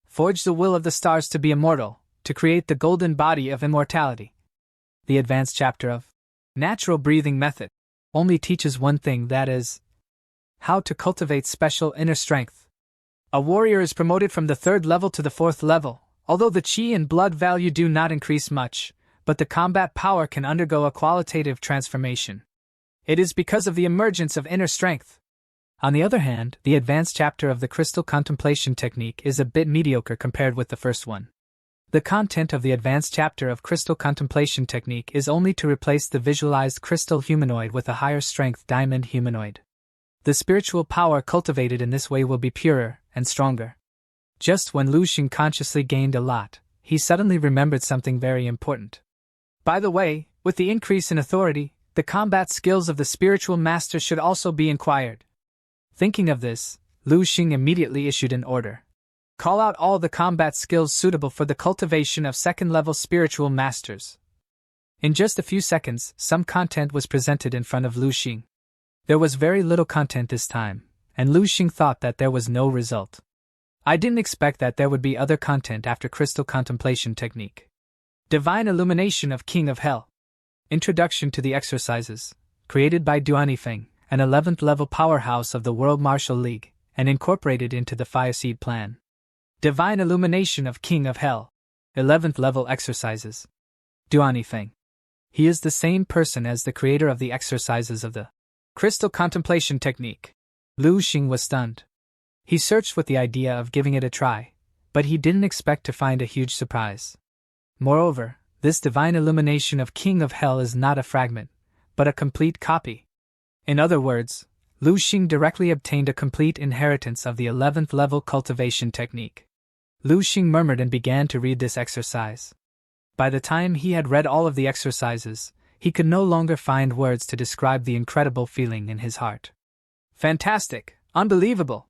Forge the will of the stars to be immortal, to create the golden body of immortality. The advanced chapter of Natural Breathing Method only teaches one thing, that is, how to cultivate special inner strength. A warrior is promoted from the 3rd level to the 4th level, Although the chi and blood value do not increase much, but the combat power can undergo a qualitative transformation. It is because of the emergence of inner strength. On the other hand, the advanced chapter of the crystal contemplation technique is a bit mediocre compared with the first one. The content of the advanced chapter of crystal contemplation technique is only to replace the visualized crystal humanoid with a higher strength diamond humanoid. The spiritual power cultivated in this way will be purer and stronger. Just when Lu Xing consciously gained a lot, he suddenly remembered something very important. By the way, with the increase in authority, the combat skills of the spiritual master should also be inquired. Thinking of this, Lu Xing immediately issued an order. Call out all the combat skills suitable for the cultivation of second-level spiritual masters. In just a few seconds, some content was presented in front of Lu Xing. There was very little content this time, and Lu Xing thought that there was no result. I didn't expect that there would be other content after crystal contemplation technique. Divine Illumination of King of Hell. Introduction to the exercises, created by Unearthing, an 11th level powerhouse of the World Martial League, and incorporated into the Fireseed plan. Divine Illumination of King of Hell. 11th level exercises. Unearthing. He is the same person as the creator of the exercises of the crystal contemplation technique. Lu Xing was stunned. He searched with the idea of giving it a try, but he didn't expect to find a huge surprise. Moreover, this divine illumination of King of Hell is not a fragment, but a complete copy. In other words, Lu Xing directly obtained a complete inheritance of the 11th level cultivation technique. Lu Xing murmured and began to read this exercise. By the time he had read all of the exercises, he could no longer find words to describe the incredible feeling in his heart. Fantastic! Unbelievable!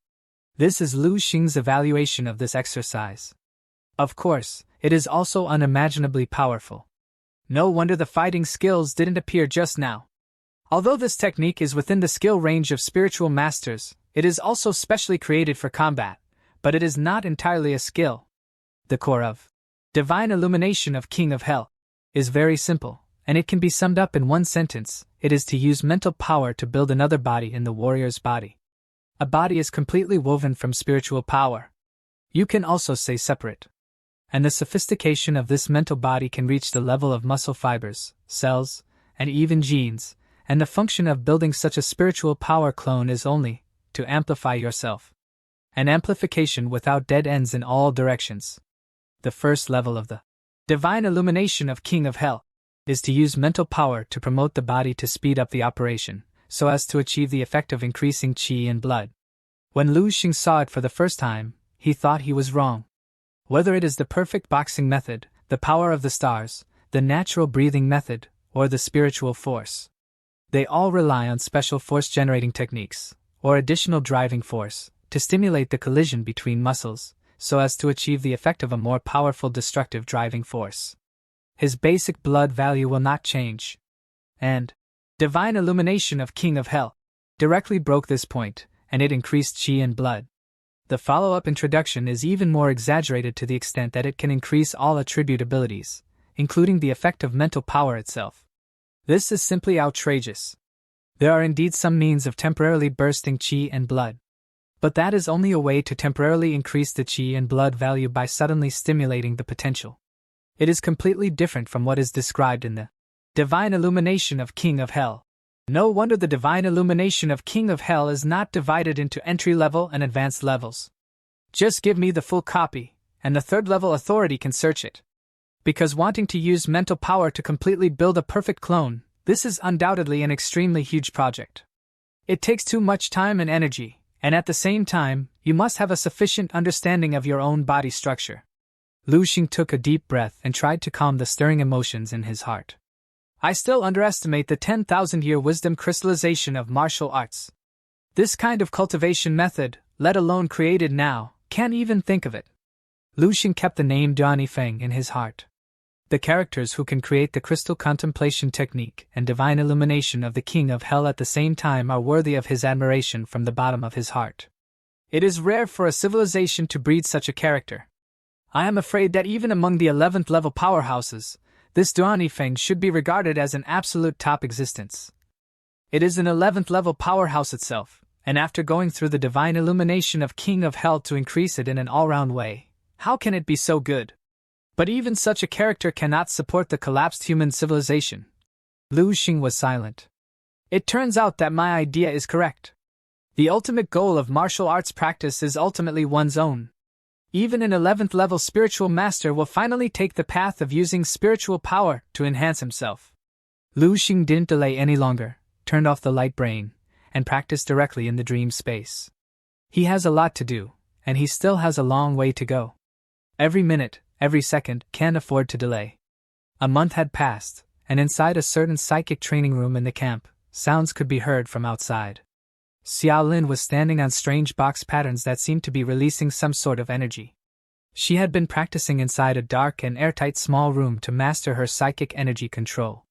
This is Lu Xing's evaluation of this exercise. Of course, it is also unimaginably powerful. No wonder the fighting skills didn't appear just now. Although this technique is within the skill range of spiritual masters, it is also specially created for combat, but it is not entirely a skill. The core of Divine Illumination of King of Hell is very simple, and it can be summed up in one sentence: it is to use mental power to build another body in the warrior's body. A body is completely woven from spiritual power. You can also say separate. And the sophistication of this mental body can reach the level of muscle fibers, cells, and even genes, and the function of building such a spiritual power clone is only to amplify yourself. An amplification without dead ends in all directions. The first level of the Divine Illumination of King of Hell is to use mental power to promote the body to speed up the operation, so as to achieve the effect of increasing qi and blood. When Lu Xing saw it for the first time, he thought he was wrong. Whether it is the perfect boxing method, the power of the stars, the natural breathing method, or the spiritual force, they all rely on special force-generating techniques, or additional driving force, to stimulate the collision between muscles, so as to achieve the effect of a more powerful destructive driving force. His basic blood value will not change. And Divine Illumination of King of Hell directly broke this point, and it increased qi and blood. The follow-up introduction is even more exaggerated to the extent that it can increase all attribute abilities, including the effect of mental power itself. This is simply outrageous. There are indeed some means of temporarily bursting qi and blood. But that is only a way to temporarily increase the qi and blood value by suddenly stimulating the potential. It is completely different from what is described in the Divine Illumination of King of Hell. No wonder the Divine Illumination of King of Hell is not divided into entry-level and advanced levels. Just give me the full copy, and the third-level authority can search it. Because wanting to use mental power to completely build a perfect clone, this is undoubtedly an extremely huge project. It takes too much time and energy, and at the same time, you must have a sufficient understanding of your own body structure. Lu Xing took a deep breath and tried to calm the stirring emotions in his heart. I still underestimate the 10,000-year wisdom crystallization of martial arts. This kind of cultivation method, let alone created now, can't even think of it. Lu Xing kept the name Unearthing in his heart. The characters who can create the crystal contemplation technique and divine illumination of the King of Hell at the same time are worthy of his admiration from the bottom of his heart. It is rare for a civilization to breed such a character. I am afraid that even among the 11th level powerhouses, this Unearthing should be regarded as an absolute top existence. It is an 11th level powerhouse itself, and after going through the divine illumination of King of Hell to increase it in an all-round way, how can it be so good? But even such a character cannot support the collapsed human civilization. Lu Xing was silent. It turns out that my idea is correct. The ultimate goal of martial arts practice is ultimately one's own. Even an 11th level spiritual master will finally take the path of using spiritual power to enhance himself. Lu Xing didn't delay any longer, turned off the light brain, and practiced directly in the dream space. He has a lot to do, and he still has a long way to go. Every minute, every second, can't afford to delay. A month had passed, and inside a certain psychic training room in the camp, sounds could be heard from outside. Xiao Lin was standing on strange box patterns that seemed to be releasing some sort of energy. She had been practicing inside a dark and airtight small room to master her psychic energy control.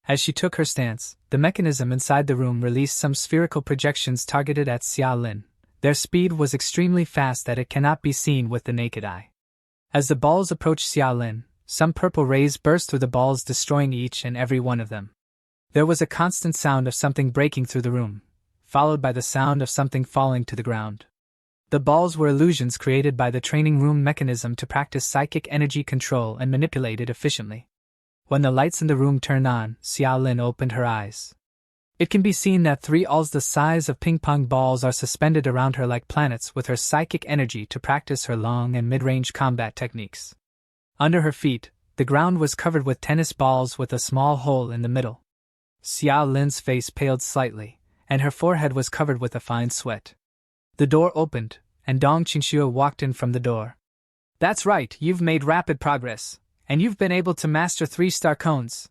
As she took her stance, the mechanism inside the room released some spherical projections targeted at Xiao Lin. Their speed was extremely fast that it cannot be seen with the naked eye. As the balls approached Xiao Lin, some purple rays burst through the balls, destroying each and every one of them. There was a constant sound of something breaking through the room, followed by the sound of something falling to the ground. The balls were illusions created by the training room mechanism to practice psychic energy control and manipulate it efficiently. When the lights in the room turned on, Xiao Lin opened her eyes. It can be seen that 3 alls the size of ping-pong balls are suspended around her like planets with her psychic energy to practice her long and mid-range combat techniques. Under her feet, the ground was covered with tennis balls with a small hole in the middle. Xiao Lin's face paled slightly, and her forehead was covered with a fine sweat. The door opened, and Dong Qingxue walked in from the door. That's right, you've made rapid progress, and you've been able to master 3-star cones.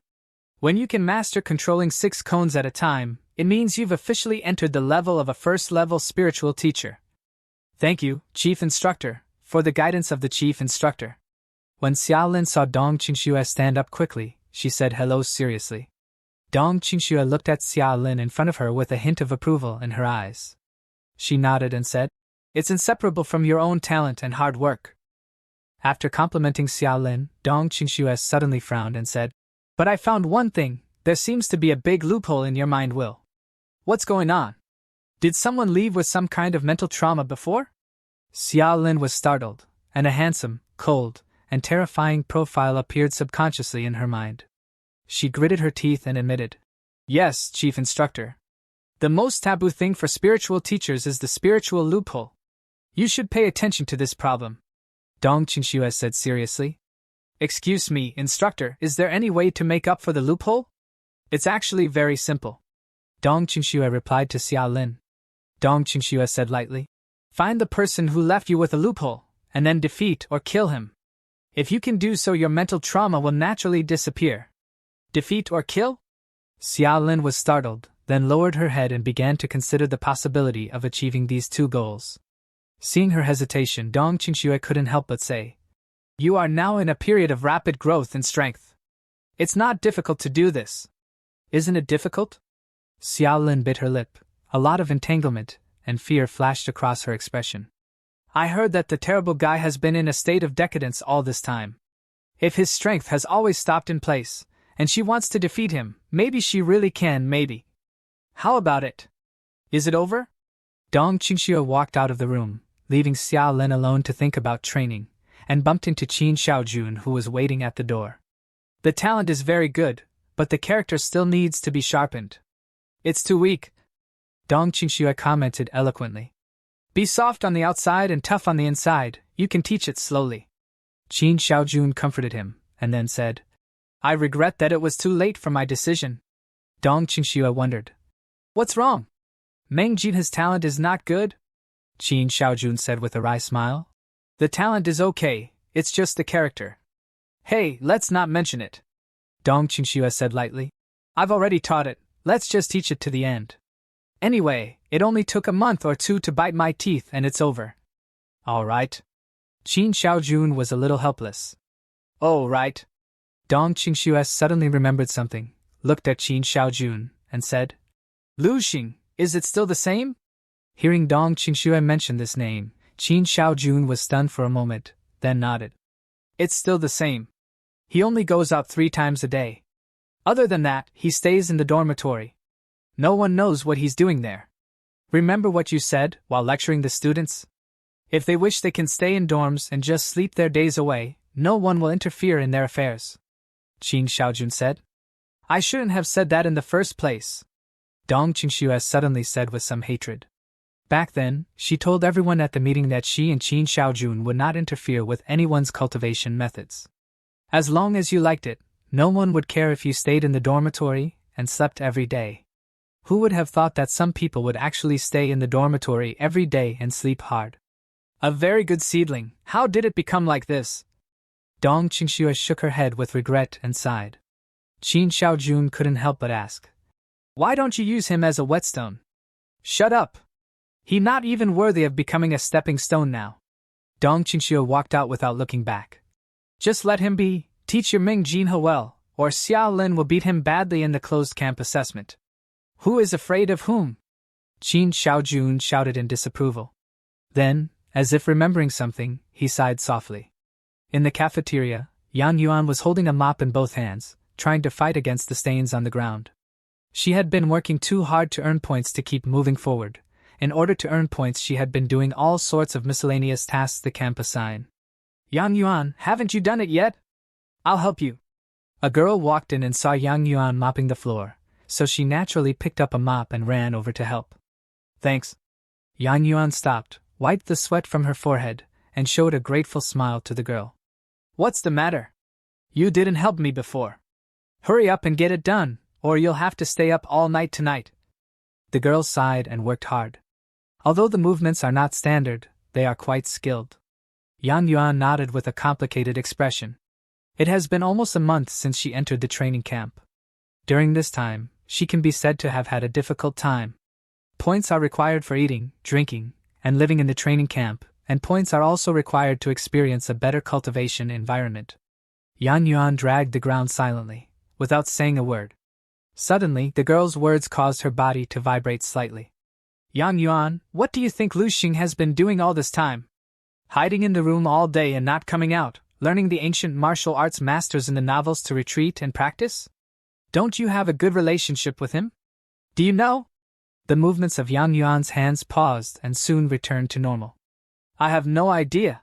When you can master controlling 6 cones at a time, it means you've officially entered the level of a first-level spiritual teacher. Thank you, Chief Instructor, for the guidance of the Chief Instructor. When Xiao Lin saw Dong Qingxue stand up quickly, she said hello seriously. Dong Qingxue looked at Xiao Lin in front of her with a hint of approval in her eyes. She nodded and said, "It's inseparable from your own talent and hard work." After complimenting Xiao Lin, Dong Qingxue suddenly frowned and said, "But I found one thing, there seems to be a big loophole in your mind, Will. What's going on? Did someone leave with some kind of mental trauma before?" Xiao Lin was startled, and a handsome, cold, and terrifying profile appeared subconsciously in her mind. She gritted her teeth and admitted, "Yes, Chief Instructor. The most taboo thing for spiritual teachers is the spiritual loophole. You should pay attention to this problem," Dong Qingxue said seriously. "Excuse me, Instructor, is there any way to make up for the loophole?" "It's actually very simple," Dong Qingxue replied to Xiao Lin. Dong Qingxue said lightly, "Find the person who left you with a loophole, and then defeat or kill him. If you can do so, your mental trauma will naturally disappear." "Defeat or kill?" Xiao Lin was startled, then lowered her head and began to consider the possibility of achieving these 2 goals. Seeing her hesitation, Dong Qingxue couldn't help but say, "You are now in a period of rapid growth in strength. It's not difficult to do this." "Isn't it difficult?" Xiao Lin bit her lip. A lot of entanglement and fear flashed across her expression. "I heard that the terrible guy has been in a state of decadence all this time. If his strength has always stopped in place, and she wants to defeat him, maybe she really can, maybe. How about it? Is it over?" Dong Qingxue walked out of the room, leaving Xiao Lin alone to think about training, and bumped into Qin Xiaojun, who was waiting at the door. "The talent is very good, but the character still needs to be sharpened. It's too weak," Dong Qingxue commented eloquently. "Be soft on the outside and tough on the inside, you can teach it slowly." Qin Xiaojun comforted him, and then said, "I regret that it was too late for my decision." Dong Qingxue wondered, "What's wrong? Meng Jin's talent is not good?" Qin Xiaojun said with a wry smile. "The talent is okay, it's just the character." "Hey, let's not mention it," Dong Qingxue said lightly. "I've already taught it, let's just teach it to the end. Anyway, it only took a month or 2 to bite my teeth and it's over." "All right." Qin Xiaojun was a little helpless. "Oh, right." Dong Qingxue suddenly remembered something, looked at Qin Xiaojun, and said, "Lu Xing, is it still the same?" Hearing Dong Qingxue mention this name, Qin Xiaojun was stunned for a moment, then nodded. "It's still the same. He only goes out 3 times a day. Other than that, he stays in the dormitory. No one knows what he's doing there. Remember what you said while lecturing the students? If they wish, they can stay in dorms and just sleep their days away, no one will interfere in their affairs. Qin Xiaojun said. I shouldn't have said that in the first place, Dong Qingxue suddenly said with some hatred. Back then, she told everyone at the meeting that she and Qin Xiaojun would not interfere with anyone's cultivation methods. As long as you liked it, no one would care if you stayed in the dormitory and slept every day. Who would have thought that some people would actually stay in the dormitory every day and sleep hard? A very good seedling. How did it become like this? Dong Qingxue shook her head with regret and sighed. Qin Xiaojun couldn't help but ask. Why don't you use him as a whetstone? Shut up! He's not even worthy of becoming a stepping stone now. Dong Qingxue walked out without looking back. Just let him be, teach your Ming Jinhe well, or Xiao Lin will beat him badly in the closed camp assessment. Who is afraid of whom? Qin Xiaojun shouted in disapproval. Then, as if remembering something, he sighed softly. In the cafeteria, Yang Yuan was holding a mop in both hands, trying to fight against the stains on the ground. She had been working too hard to earn points to keep moving forward. In order to earn points, she had been doing all sorts of miscellaneous tasks the camp assign. Yang Yuan, haven't you done it yet? I'll help you. A girl walked in and saw Yang Yuan mopping the floor, so she naturally picked up a mop and ran over to help. Thanks. Yang Yuan stopped, wiped the sweat from her forehead, and showed a grateful smile to the girl. What's the matter? You didn't help me before. Hurry up and get it done, or you'll have to stay up all night tonight. The girl sighed and worked hard. Although the movements are not standard, they are quite skilled. Yang Yuan nodded with a complicated expression. It has been almost a month since she entered the training camp. During this time, she can be said to have had a difficult time. Points are required for eating, drinking, and living in the training camp, and points are also required to experience a better cultivation environment. Yang Yuan dragged the ground silently, without saying a word. Suddenly, the girl's words caused her body to vibrate slightly. Yang Yuan, what do you think Lu Xing has been doing all this time? Hiding in the room all day and not coming out, learning the ancient martial arts masters in the novels to retreat and practice? Don't you have a good relationship with him? Do you know? The movements of Yang Yuan's hands paused and soon returned to normal. I have no idea.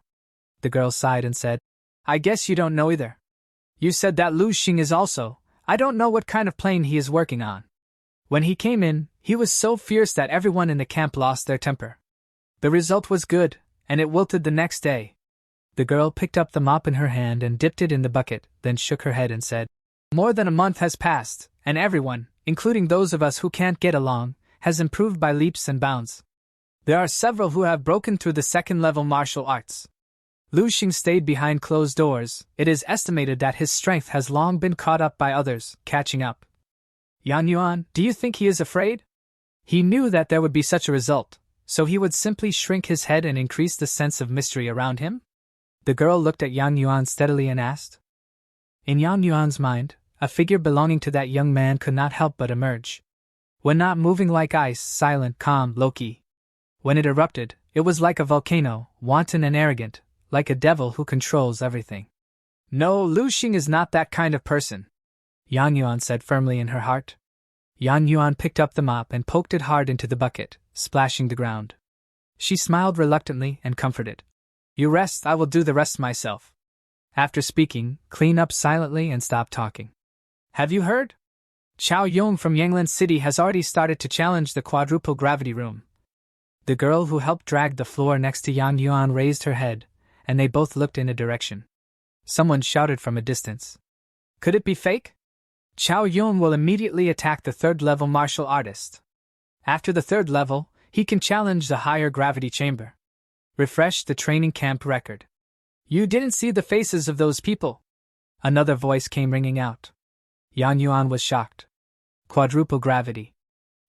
The girl sighed and said, I guess you don't know either. You said that Lu Xing is also, I don't know what kind of plane he is working on. When he came in, he was so fierce that everyone in the camp lost their temper. The result was good, and it wilted the next day. The girl picked up the mop in her hand and dipped it in the bucket, then shook her head and said, More than a month has passed, and everyone, including those of us who can't get along, has improved by leaps and bounds. There are several who have broken through the second-level martial arts. Lu Xing stayed behind closed doors. It is estimated that his strength has long been caught up by others, catching up. Yang Yuan, do you think he is afraid? He knew that there would be such a result, so he would simply shrink his head and increase the sense of mystery around him? The girl looked at Yang Yuan steadily and asked. In Yang Yuan's mind, a figure belonging to that young man could not help but emerge. When not moving like ice, silent, calm, low-key. When it erupted, it was like a volcano, wanton and arrogant, like a devil who controls everything. No, Lu Xing is not that kind of person, Yang Yuan said firmly in her heart. Yang Yuan picked up the mop and poked it hard into the bucket, splashing the ground. She smiled reluctantly and comforted. You rest, I will do the rest myself. After speaking, clean up silently and stop talking. Have you heard? Chao Yong from Yanglan City has already started to challenge the quadruple gravity room. The girl who helped drag the floor next to Yang Yuan raised her head, and they both looked in a direction. Someone shouted from a distance. Could it be fake? Chao Yong will immediately attack the third-level martial artist. After the third level, he can challenge the higher gravity chamber. Refresh the training camp record. You didn't see the faces of those people. Another voice came ringing out. Yang Yuan was shocked. Quadruple gravity.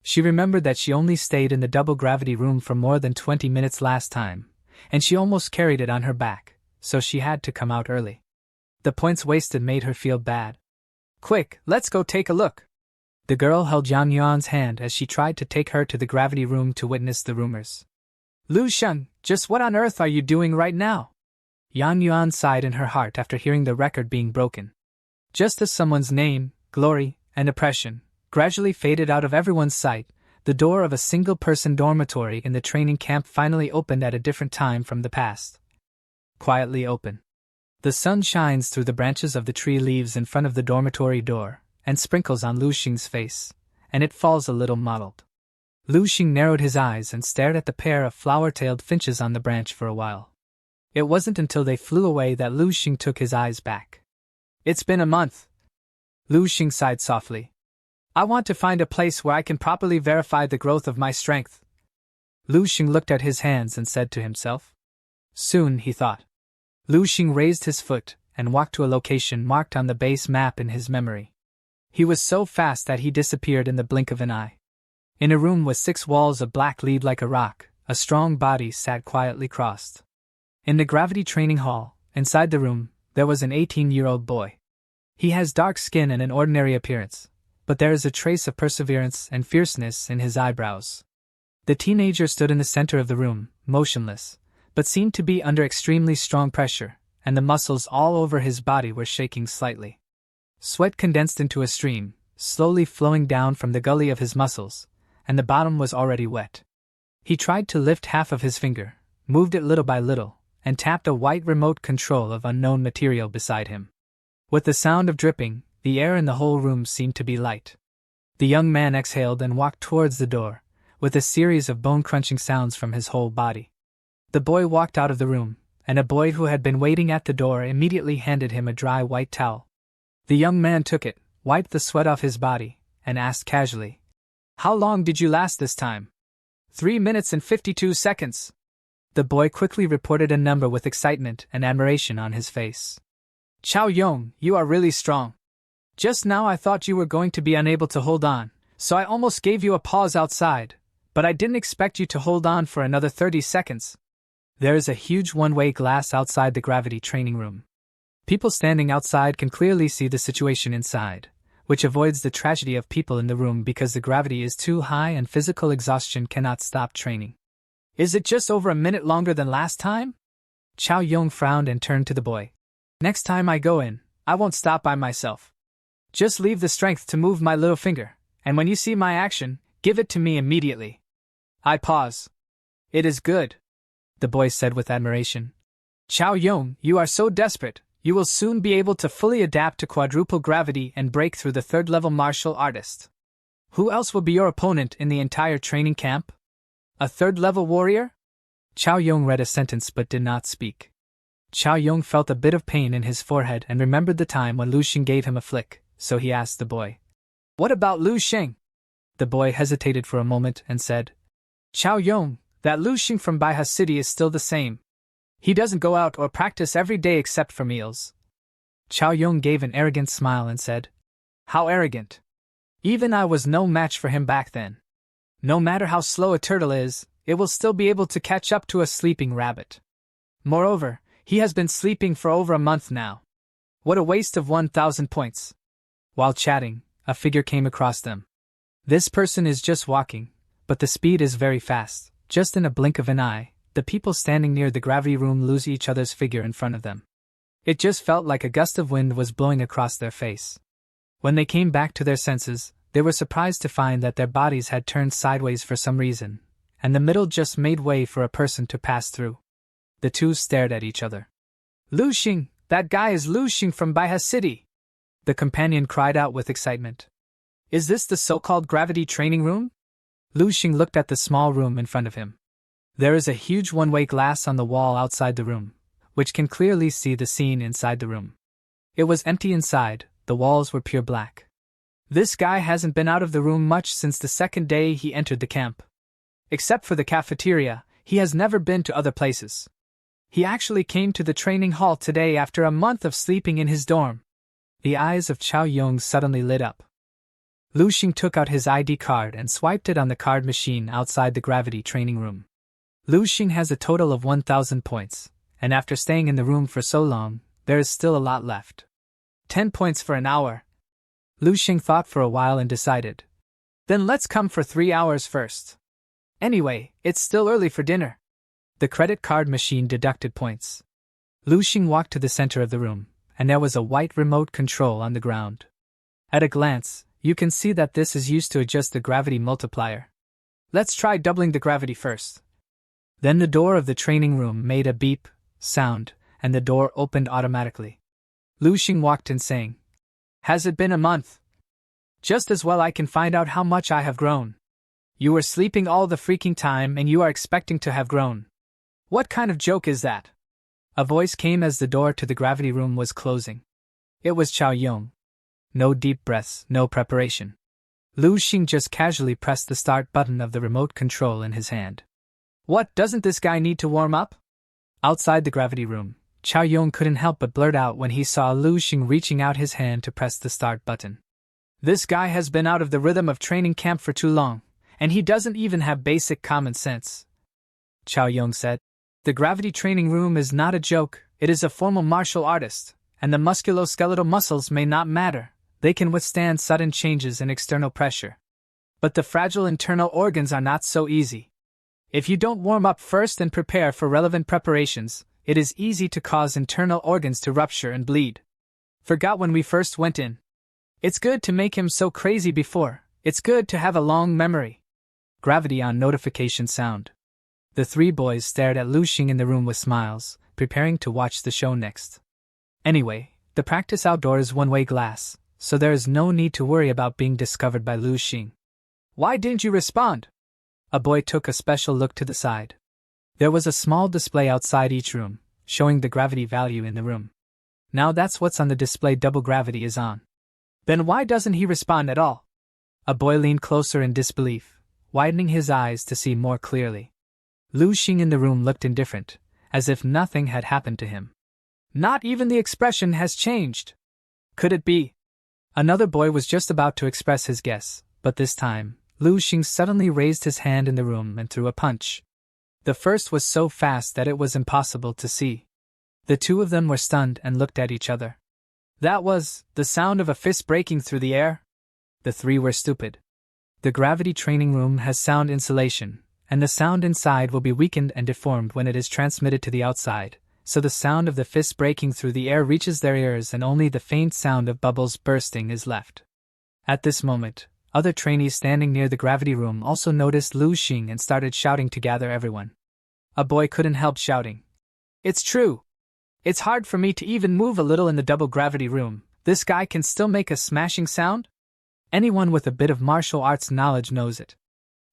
She remembered that she only stayed in the double gravity room for more than 20 minutes last time, and she almost carried it on her back, so she had to come out early. The points wasted made her feel bad. Quick, let's go take a look. The girl held Yang Yuan's hand as she tried to take her to the gravity room to witness the rumors. Lu Sheng, just what on earth are you doing right now? Yang Yuan sighed in her heart after hearing the record being broken. Just as someone's name, glory, and oppression gradually faded out of everyone's sight, the door of a single-person dormitory in the training camp finally opened at a different time from the past. Quietly open. The sun shines through the branches of the tree leaves in front of the dormitory door, and sprinkles on Lu Xing's face, and it falls a little mottled. Lu Xing narrowed his eyes and stared at the pair of flower-tailed finches on the branch for a while. It wasn't until they flew away that Lu Xing took his eyes back. "It's been a month." Lu Xing sighed softly. "I want to find a place where I can properly verify the growth of my strength." Lu Xing looked at his hands and said to himself. Soon, he thought. Lu Xing raised his foot and walked to a location marked on the base map in his memory. He was so fast that he disappeared in the blink of an eye. In a room with 6 walls of black lead like a rock, a strong body sat quietly crossed. In the gravity training hall, inside the room, there was an 18-year-old boy. He has dark skin and an ordinary appearance, but there is a trace of perseverance and fierceness in his eyebrows. The teenager stood in the center of the room, motionless, but seemed to be under extremely strong pressure, and the muscles all over his body were shaking slightly. Sweat condensed into a stream, slowly flowing down from the gully of his muscles, and the bottom was already wet. He tried to lift half of his finger, moved it little by little, and tapped a white remote control of unknown material beside him. With the sound of dripping, the air in the whole room seemed to be light. The young man exhaled and walked towards the door, with a series of bone-crunching sounds from his whole body. The boy walked out of the room, and a boy who had been waiting at the door immediately handed him a dry white towel. The young man took it, wiped the sweat off his body, and asked casually, "How long did you last this time?" 3 minutes and 52 seconds. The boy quickly reported a number with excitement and admiration on his face. "Chao Yong, you are really strong. Just now I thought you were going to be unable to hold on, so I almost gave you a pause outside, but I didn't expect you to hold on for another 30 seconds. There is a huge one-way glass outside the gravity training room. People standing outside can clearly see the situation inside, which avoids the tragedy of people in the room because the gravity is too high and physical exhaustion cannot stop training. "Is it just over a minute longer than last time?" Chao Yong frowned and turned to the boy. "Next time I go in, I won't stop by myself. Just leave the strength to move my little finger, and when you see my action, give it to me immediately." "I pause." "It is good," the boy said with admiration. "Chao Yong, you are so desperate, you will soon be able to fully adapt to quadruple gravity and break through the 3rd-level martial artist. Who else will be your opponent in the entire training camp? A 3rd-level warrior?" Chao Yong read a sentence but did not speak. Chao Yong felt a bit of pain in his forehead and remembered the time when Lu Xing gave him a flick, so he asked the boy, "What about Lu Xing?" The boy hesitated for a moment and said, "Chao Yong, that Lu Xing from Baiha City is still the same. He doesn't go out or practice every day except for meals." Chao Yong gave an arrogant smile and said, "How arrogant. Even I was no match for him back then. No matter how slow a turtle is, it will still be able to catch up to a sleeping rabbit. Moreover, he has been sleeping for over a month now. What a waste of 1,000 points." While chatting, a figure came across them. This person is just walking, but the speed is very fast. Just in a blink of an eye, the people standing near the gravity room lose each other's figure in front of them. It just felt like a gust of wind was blowing across their face. When they came back to their senses, they were surprised to find that their bodies had turned sideways for some reason, and the middle just made way for a person to pass through. The two stared at each other. "Lu Xing, that guy is Lu Xing from Baiha City!" the companion cried out with excitement. "Is this the so-called gravity training room?" Lu Xing looked at the small room in front of him. There is a huge one-way glass on the wall outside the room, which can clearly see the scene inside the room. It was empty inside, the walls were pure black. "This guy hasn't been out of the room much since the 2nd day he entered the camp. Except for the cafeteria, he has never been to other places. He actually came to the training hall today after a month of sleeping in his dorm." The eyes of Chao Yong suddenly lit up. Lu Xing took out his ID card and swiped it on the card machine outside the gravity training room. Lu Xing has a total of 1,000 points, and after staying in the room for so long, there is still a lot left. 10 points for an hour. Lu Xing thought for a while and decided. "Then let's come for 3 hours first. Anyway, it's still early for dinner." The credit card machine deducted points. Lu Xing walked to the center of the room, and there was a white remote control on the ground. At a glance, you can see that this is used to adjust the gravity multiplier. "Let's try doubling the gravity first." Then the door of the training room made a beep sound, and the door opened automatically. Lu Xing walked in saying, "Has it been a month? Just as well I can find out how much I have grown. You were sleeping all the freaking time and you are expecting to have grown. What kind of joke is that?" A voice came as the door to the gravity room was closing. It was Chao Yong. No deep breaths, no preparation. Lu Xing just casually pressed the start button of the remote control in his hand. "What, doesn't this guy need to warm up?" Outside the gravity room, Chao Yong couldn't help but blurt out when he saw Lu Xing reaching out his hand to press the start button. "This guy has been out of the rhythm of training camp for too long, and he doesn't even have basic common sense," Chao Yong said. "The gravity training room is not a joke, it is a formal martial artist, and the musculoskeletal muscles may not matter, they can withstand sudden changes in external pressure. But the fragile internal organs are not so easy. If you don't warm up first and prepare for relevant preparations, it is easy to cause internal organs to rupture and bleed. Forgot when we first went in. It's good to make him so crazy before, it's good to have a long memory." Gravity on notification sound. The three boys stared at Lu Xing in the room with smiles, preparing to watch the show next. Anyway, the practice outdoor is one-way glass, so there is no need to worry about being discovered by Lu Xing. "Why didn't you respond?" A boy took a special look to the side. There was a small display outside each room, showing the gravity value in the room. Now that's what's on the display double gravity is on. "Then why doesn't he respond at all?" A boy leaned closer in disbelief, widening his eyes to see more clearly. Lu Xing in the room looked indifferent, as if nothing had happened to him. "Not even the expression has changed. Could it be?" Another boy was just about to express his guess, but this time, Lu Xing suddenly raised his hand in the room and threw a punch. The first was so fast that it was impossible to see. The two of them were stunned and looked at each other. That was the sound of a fist breaking through the air. The three were stupid. The gravity training room has sound insulation, and the sound inside will be weakened and deformed when it is transmitted to the outside, so the sound of the fist breaking through the air reaches their ears and only the faint sound of bubbles bursting is left. At this moment, other trainees standing near the gravity room also noticed Lu Xing and started shouting to gather everyone. A boy couldn't help shouting, "It's true! It's hard for me to even move a little in the double gravity room. This guy can still make a smashing sound?" Anyone with a bit of martial arts knowledge knows it.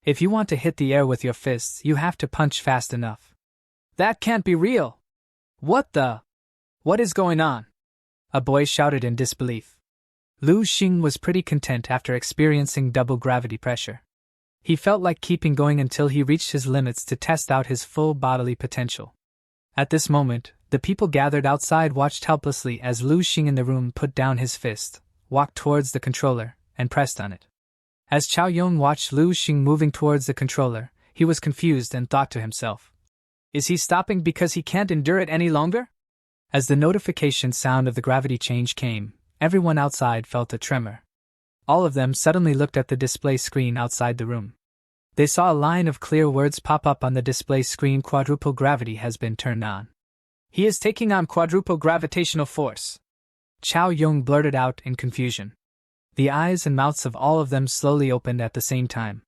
If you want to hit the air with your fists, you have to punch fast enough. "That can't be real! What is going on?" A boy shouted in disbelief. Lu Xing was pretty content after experiencing double gravity pressure. He felt like keeping going until he reached his limits to test out his full bodily potential. At this moment, the people gathered outside watched helplessly as Lu Xing in the room put down his fist, walked towards the controller, and pressed on it. As Chao Yong watched Lu Xing moving towards the controller, he was confused and thought to himself, "Is he stopping because he can't endure it any longer?" As the notification sound of the gravity change came, everyone outside felt a tremor. All of them suddenly looked at the display screen outside the room. They saw a line of clear words pop up on the display screen: "Quadruple gravity has been turned on. He is taking on quadruple gravitational force," Chao Yong blurted out in confusion. The eyes and mouths of all of them slowly opened at the same time.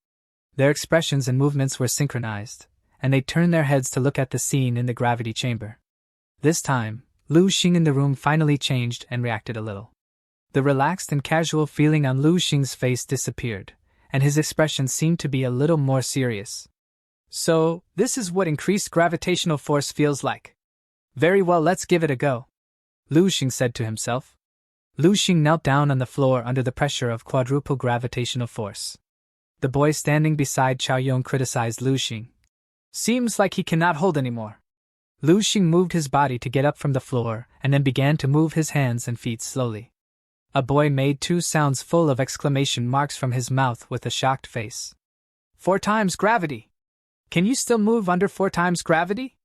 Their expressions and movements were synchronized, and they turned their heads to look at the scene in the gravity chamber. This time, Lu Xing in the room finally changed and reacted a little. The relaxed and casual feeling on Lu Xing's face disappeared, and his expression seemed to be a little more serious. "So, this is what increased gravitational force feels like. Very well, let's give it a go," Lu Xing said to himself. Lu Xing knelt down on the floor under the pressure of quadruple gravitational force. The boy standing beside Chao Yong criticized Lu Xing. "Seems like he cannot hold anymore." Lu Xing moved his body to get up from the floor and then began to move his hands and feet slowly. A boy made two sounds full of exclamation marks from his mouth with a shocked face. "4 times gravity! Can you still move under 4 times gravity?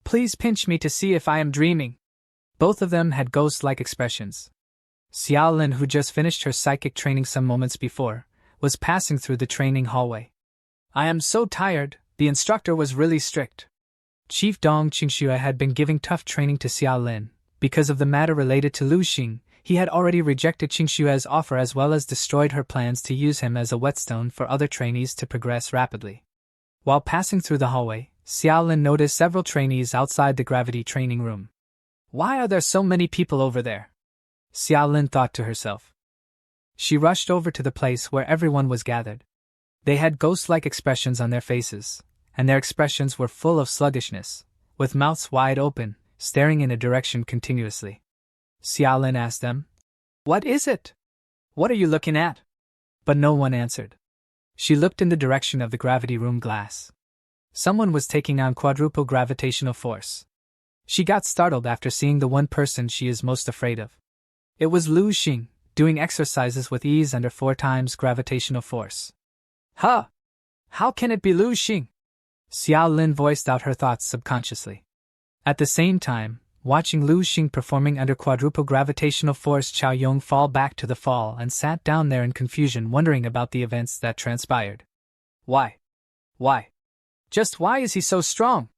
Please pinch me to see if I am dreaming." Both of them had ghost-like expressions. Xiaolin, who just finished her psychic training some moments before, was passing through the training hallway. "I am so tired, the instructor was really strict." Chief Dong Qingxue had been giving tough training to Xiaolin. Because of the matter related to Lu Xing, he had already rejected Qingxue's offer as well as destroyed her plans to use him as a whetstone for other trainees to progress rapidly. While passing through the hallway, Xiaolin noticed several trainees outside the gravity training room. Why are there so many people over there? Xiaolin thought to herself. She rushed over to the place where everyone was gathered. They had ghost-like expressions on their faces, and their expressions were full of sluggishness, with mouths wide open, staring in a direction continuously. Xiaolin asked them, "What is it? What are you looking at?" But no one answered. She looked in the direction of the gravity room glass. Someone was taking on quadruple gravitational force. She got startled after seeing the one person she is most afraid of. It was Lu Xing, doing exercises with ease under 4 times gravitational force. Huh! How can it be Lu Xing? Xiaolin voiced out her thoughts subconsciously. At the same time, watching Lu Xing performing under quadruple gravitational force, Chao Yong fall back to the fall and sat down there in confusion, wondering about the events that transpired. Why? Just why is he so strong?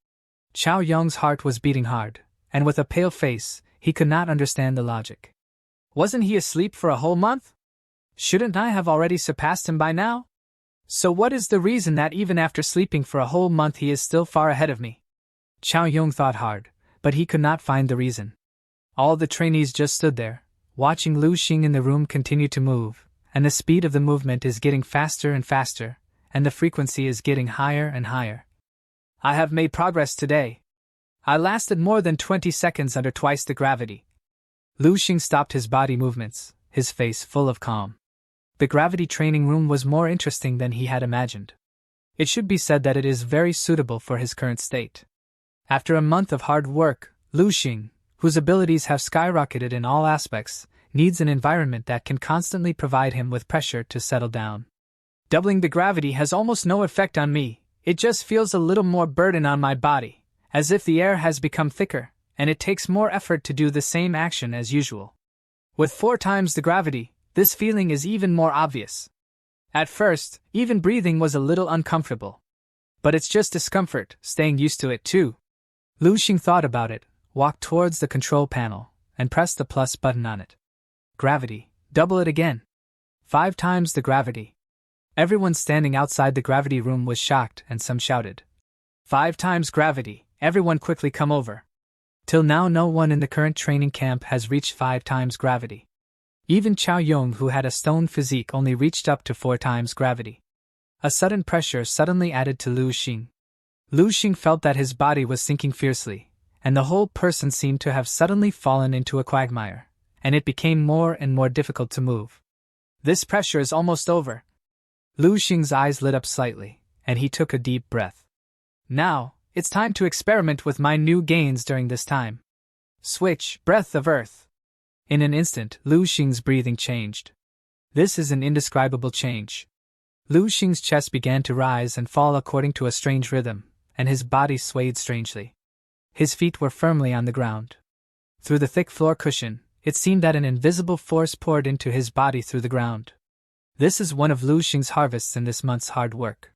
Chao Yong's heart was beating hard, and with a pale face, he could not understand the logic. Wasn't he asleep for a whole month? Shouldn't I have already surpassed him by now? So what is the reason that even after sleeping for a whole month he is still far ahead of me? Chao Yong thought hard, but he could not find the reason. All the trainees just stood there, watching Lu Xing in the room continue to move, and the speed of the movement is getting faster and faster, and the frequency is getting higher and higher. I have made progress today. I lasted more than 20 seconds under twice the gravity. Lu Xing stopped his body movements, his face full of calm. The gravity training room was more interesting than he had imagined. It should be said that it is very suitable for his current state. After a month of hard work, Lu Xing, whose abilities have skyrocketed in all aspects, needs an environment that can constantly provide him with pressure to settle down. Doubling the gravity has almost no effect on me, it just feels a little more burden on my body, as if the air has become thicker, and it takes more effort to do the same action as usual. With 4 times the gravity, this feeling is even more obvious. At first, even breathing was a little uncomfortable. But it's just discomfort, staying used to it too. Lu Xing thought about it, walked towards the control panel, and pressed the plus button on it. Gravity, double it again. 5 times the gravity. Everyone standing outside the gravity room was shocked, and some shouted, 5 times gravity, everyone quickly come over. Till now no one in the current training camp has reached 5 times gravity. Even Chao Yong, who had a stone physique, only reached up to 4 times gravity. A sudden pressure suddenly added to Lu Xing. Lu Xing felt that his body was sinking fiercely, and the whole person seemed to have suddenly fallen into a quagmire, and it became more and more difficult to move. This pressure is almost over. Lu Xing's eyes lit up slightly, and he took a deep breath. Now, it's time to experiment with my new gains during this time. Switch, breath of earth. In an instant, Lu Xing's breathing changed. This is an indescribable change. Lu Xing's chest began to rise and fall according to a strange rhythm, and his body swayed strangely. His feet were firmly on the ground. Through the thick floor cushion, it seemed that an invisible force poured into his body through the ground. This is one of Lu Xing's harvests in this month's hard work.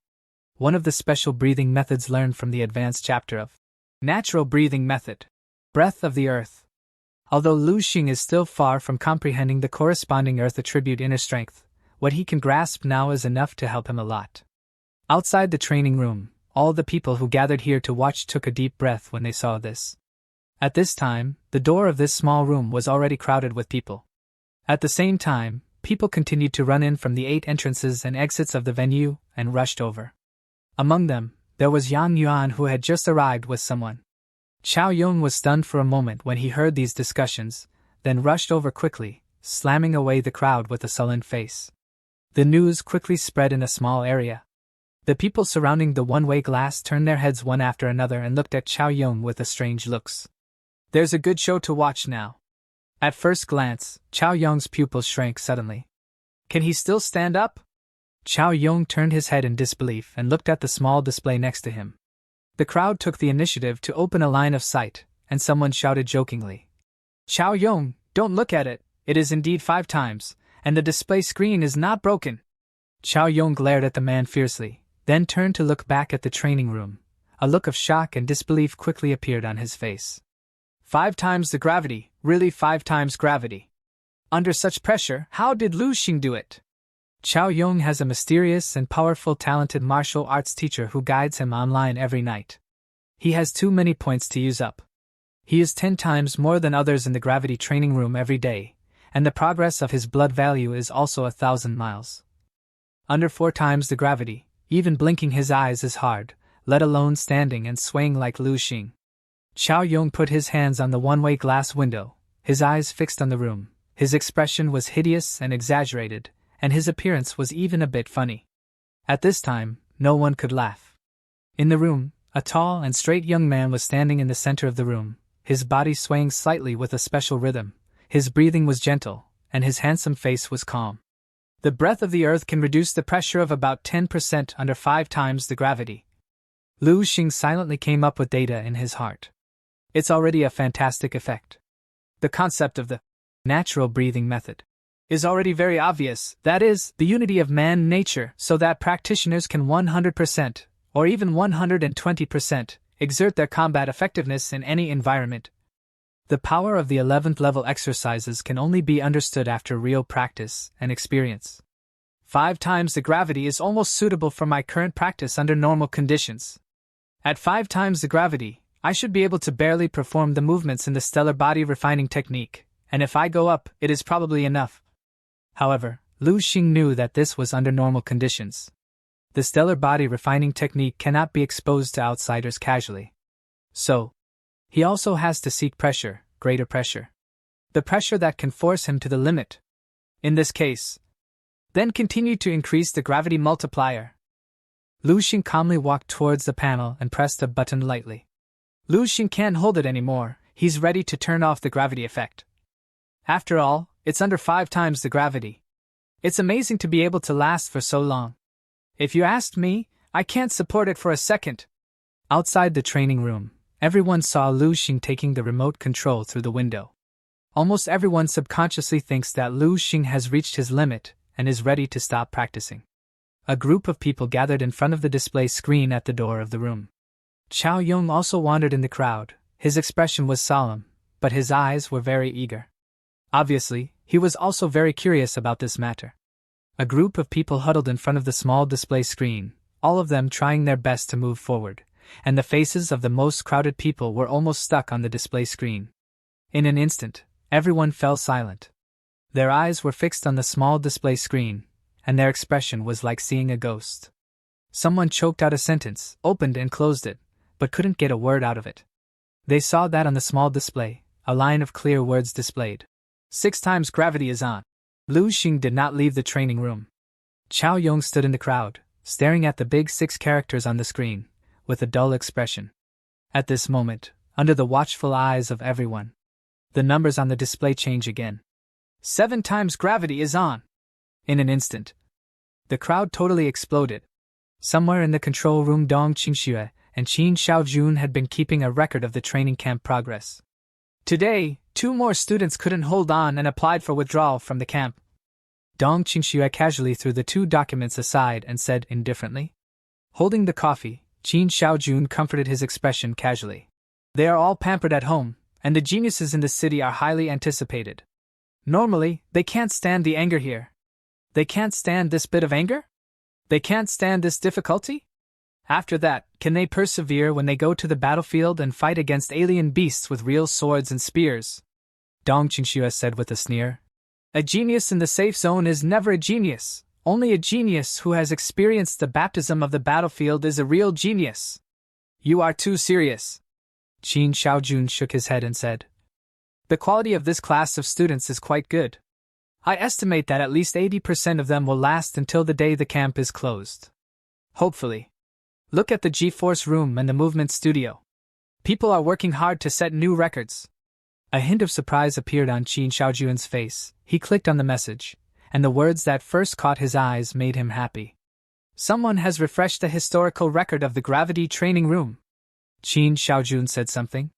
One of the special breathing methods learned from the advanced chapter of Natural Breathing Method, Breath of the Earth. Although Lu Xing is still far from comprehending the corresponding earth attribute inner strength, what he can grasp now is enough to help him a lot. Outside the training room, all the people who gathered here to watch took a deep breath when they saw this. At this time, the door of this small room was already crowded with people. At the same time, people continued to run in from the 8 entrances and exits of the venue and rushed over. Among them, there was Yang Yuan, who had just arrived with someone. Chao Yong was stunned for a moment when he heard these discussions, then rushed over quickly, slamming away the crowd with a sullen face. The news quickly spread in a small area. The people surrounding the one-way glass turned their heads one after another and looked at Chao Yong with a strange looks. There's a good show to watch now. At first glance, Chao Yong's pupils shrank suddenly. Can he still stand up? Chao Yong turned his head in disbelief and looked at the small display next to him. The crowd took the initiative to open a line of sight, and someone shouted jokingly, Chao Yong, don't look at it, it is indeed 5 times, and the display screen is not broken. Chao Yong glared at the man fiercely, then turned to look back at the training room. A look of shock and disbelief quickly appeared on his face. 5 times the gravity, really 5 times gravity. Under such pressure, how did Lu Xing do it? Chao Yong has a mysterious and powerful talented martial arts teacher who guides him online every night. He has too many points to use up. He is 10 times more than others in the gravity training room every day, and the progress of his blood value is also 1,000 miles. Under 4 times the gravity, even blinking his eyes is hard, let alone standing and swaying like Lu Xing. Qiao Yong put his hands on the one-way glass window, his eyes fixed on the room. His expression was hideous and exaggerated, and his appearance was even a bit funny. At this time, no one could laugh. In the room, a tall and straight young man was standing in the center of the room, his body swaying slightly with a special rhythm. His breathing was gentle, and his handsome face was calm. The breath of the earth can reduce the pressure of about 10% under 5 times the gravity. Lu Xing silently came up with data in his heart. It's already a fantastic effect. The concept of the natural breathing method is already very obvious, that is, the unity of man-nature, so that practitioners can 100%, or even 120%, exert their combat effectiveness in any environment. The power of the 11th level exercises can only be understood after real practice and experience. 5 times the gravity is almost suitable for my current practice under normal conditions. At 5 times the gravity, I should be able to barely perform the movements in the stellar body refining technique, and if I go up, it is probably enough. However, Lu Xing knew that this was under normal conditions. The stellar body refining technique cannot be exposed to outsiders casually. So, he also has to seek pressure, greater pressure. The pressure that can force him to the limit. In this case, then continue to increase the gravity multiplier. Lu Xing calmly walked towards the panel and pressed a button lightly. Lu Xing can't hold it anymore, he's ready to turn off the gravity effect. After all, it's under 5 times the gravity. It's amazing to be able to last for so long. If you asked me, I can't support it for a second. Outside the training room, everyone saw Lu Xing taking the remote control through the window. Almost everyone subconsciously thinks that Lu Xing has reached his limit and is ready to stop practicing. A group of people gathered in front of the display screen at the door of the room. Qiao Yong also wandered in the crowd. His expression was solemn, but his eyes were very eager. Obviously, he was also very curious about this matter. A group of people huddled in front of the small display screen, all of them trying their best to move forward, and the faces of the most crowded people were almost stuck on the display screen. In an instant, everyone fell silent. Their eyes were fixed on the small display screen, and their expression was like seeing a ghost. Someone choked out a sentence, opened and closed it, but couldn't get a word out of it. They saw that on the small display, a line of clear words displayed. 6 times gravity is on. Lu Xing did not leave the training room. Qiao Yong stood in the crowd, staring at the big 6 characters on the screen, with a dull expression. At this moment, under the watchful eyes of everyone, the numbers on the display change again. 7 times gravity is on. In an instant, the crowd totally exploded. Somewhere in the control room, Dong Qingxue and Qin Shaojun had been keeping a record of the training camp progress. Today, 2 more students couldn't hold on and applied for withdrawal from the camp. Dong Qingxue casually threw the 2 documents aside and said indifferently. Holding the coffee, Qin Shaojun comforted his expression casually. They are all pampered at home, and the geniuses in the city are highly anticipated. Normally, they can't stand the anger here. They can't stand this bit of anger? They can't stand this difficulty? After that, can they persevere when they go to the battlefield and fight against alien beasts with real swords and spears? Dong Qingxue said with a sneer. A genius in the safe zone is never a genius. Only a genius who has experienced the baptism of the battlefield is a real genius. You are too serious. Qin Shaojun shook his head and said. The quality of this class of students is quite good. I estimate that at least 80% of them will last until the day the camp is closed. Hopefully. Look at the G-Force room and the movement studio. People are working hard to set new records. A hint of surprise appeared on Qin Shaojun's face. He clicked on the message, and the words that first caught his eyes made him happy. Someone has refreshed the historical record of the gravity training room. Qin Shaojun said something.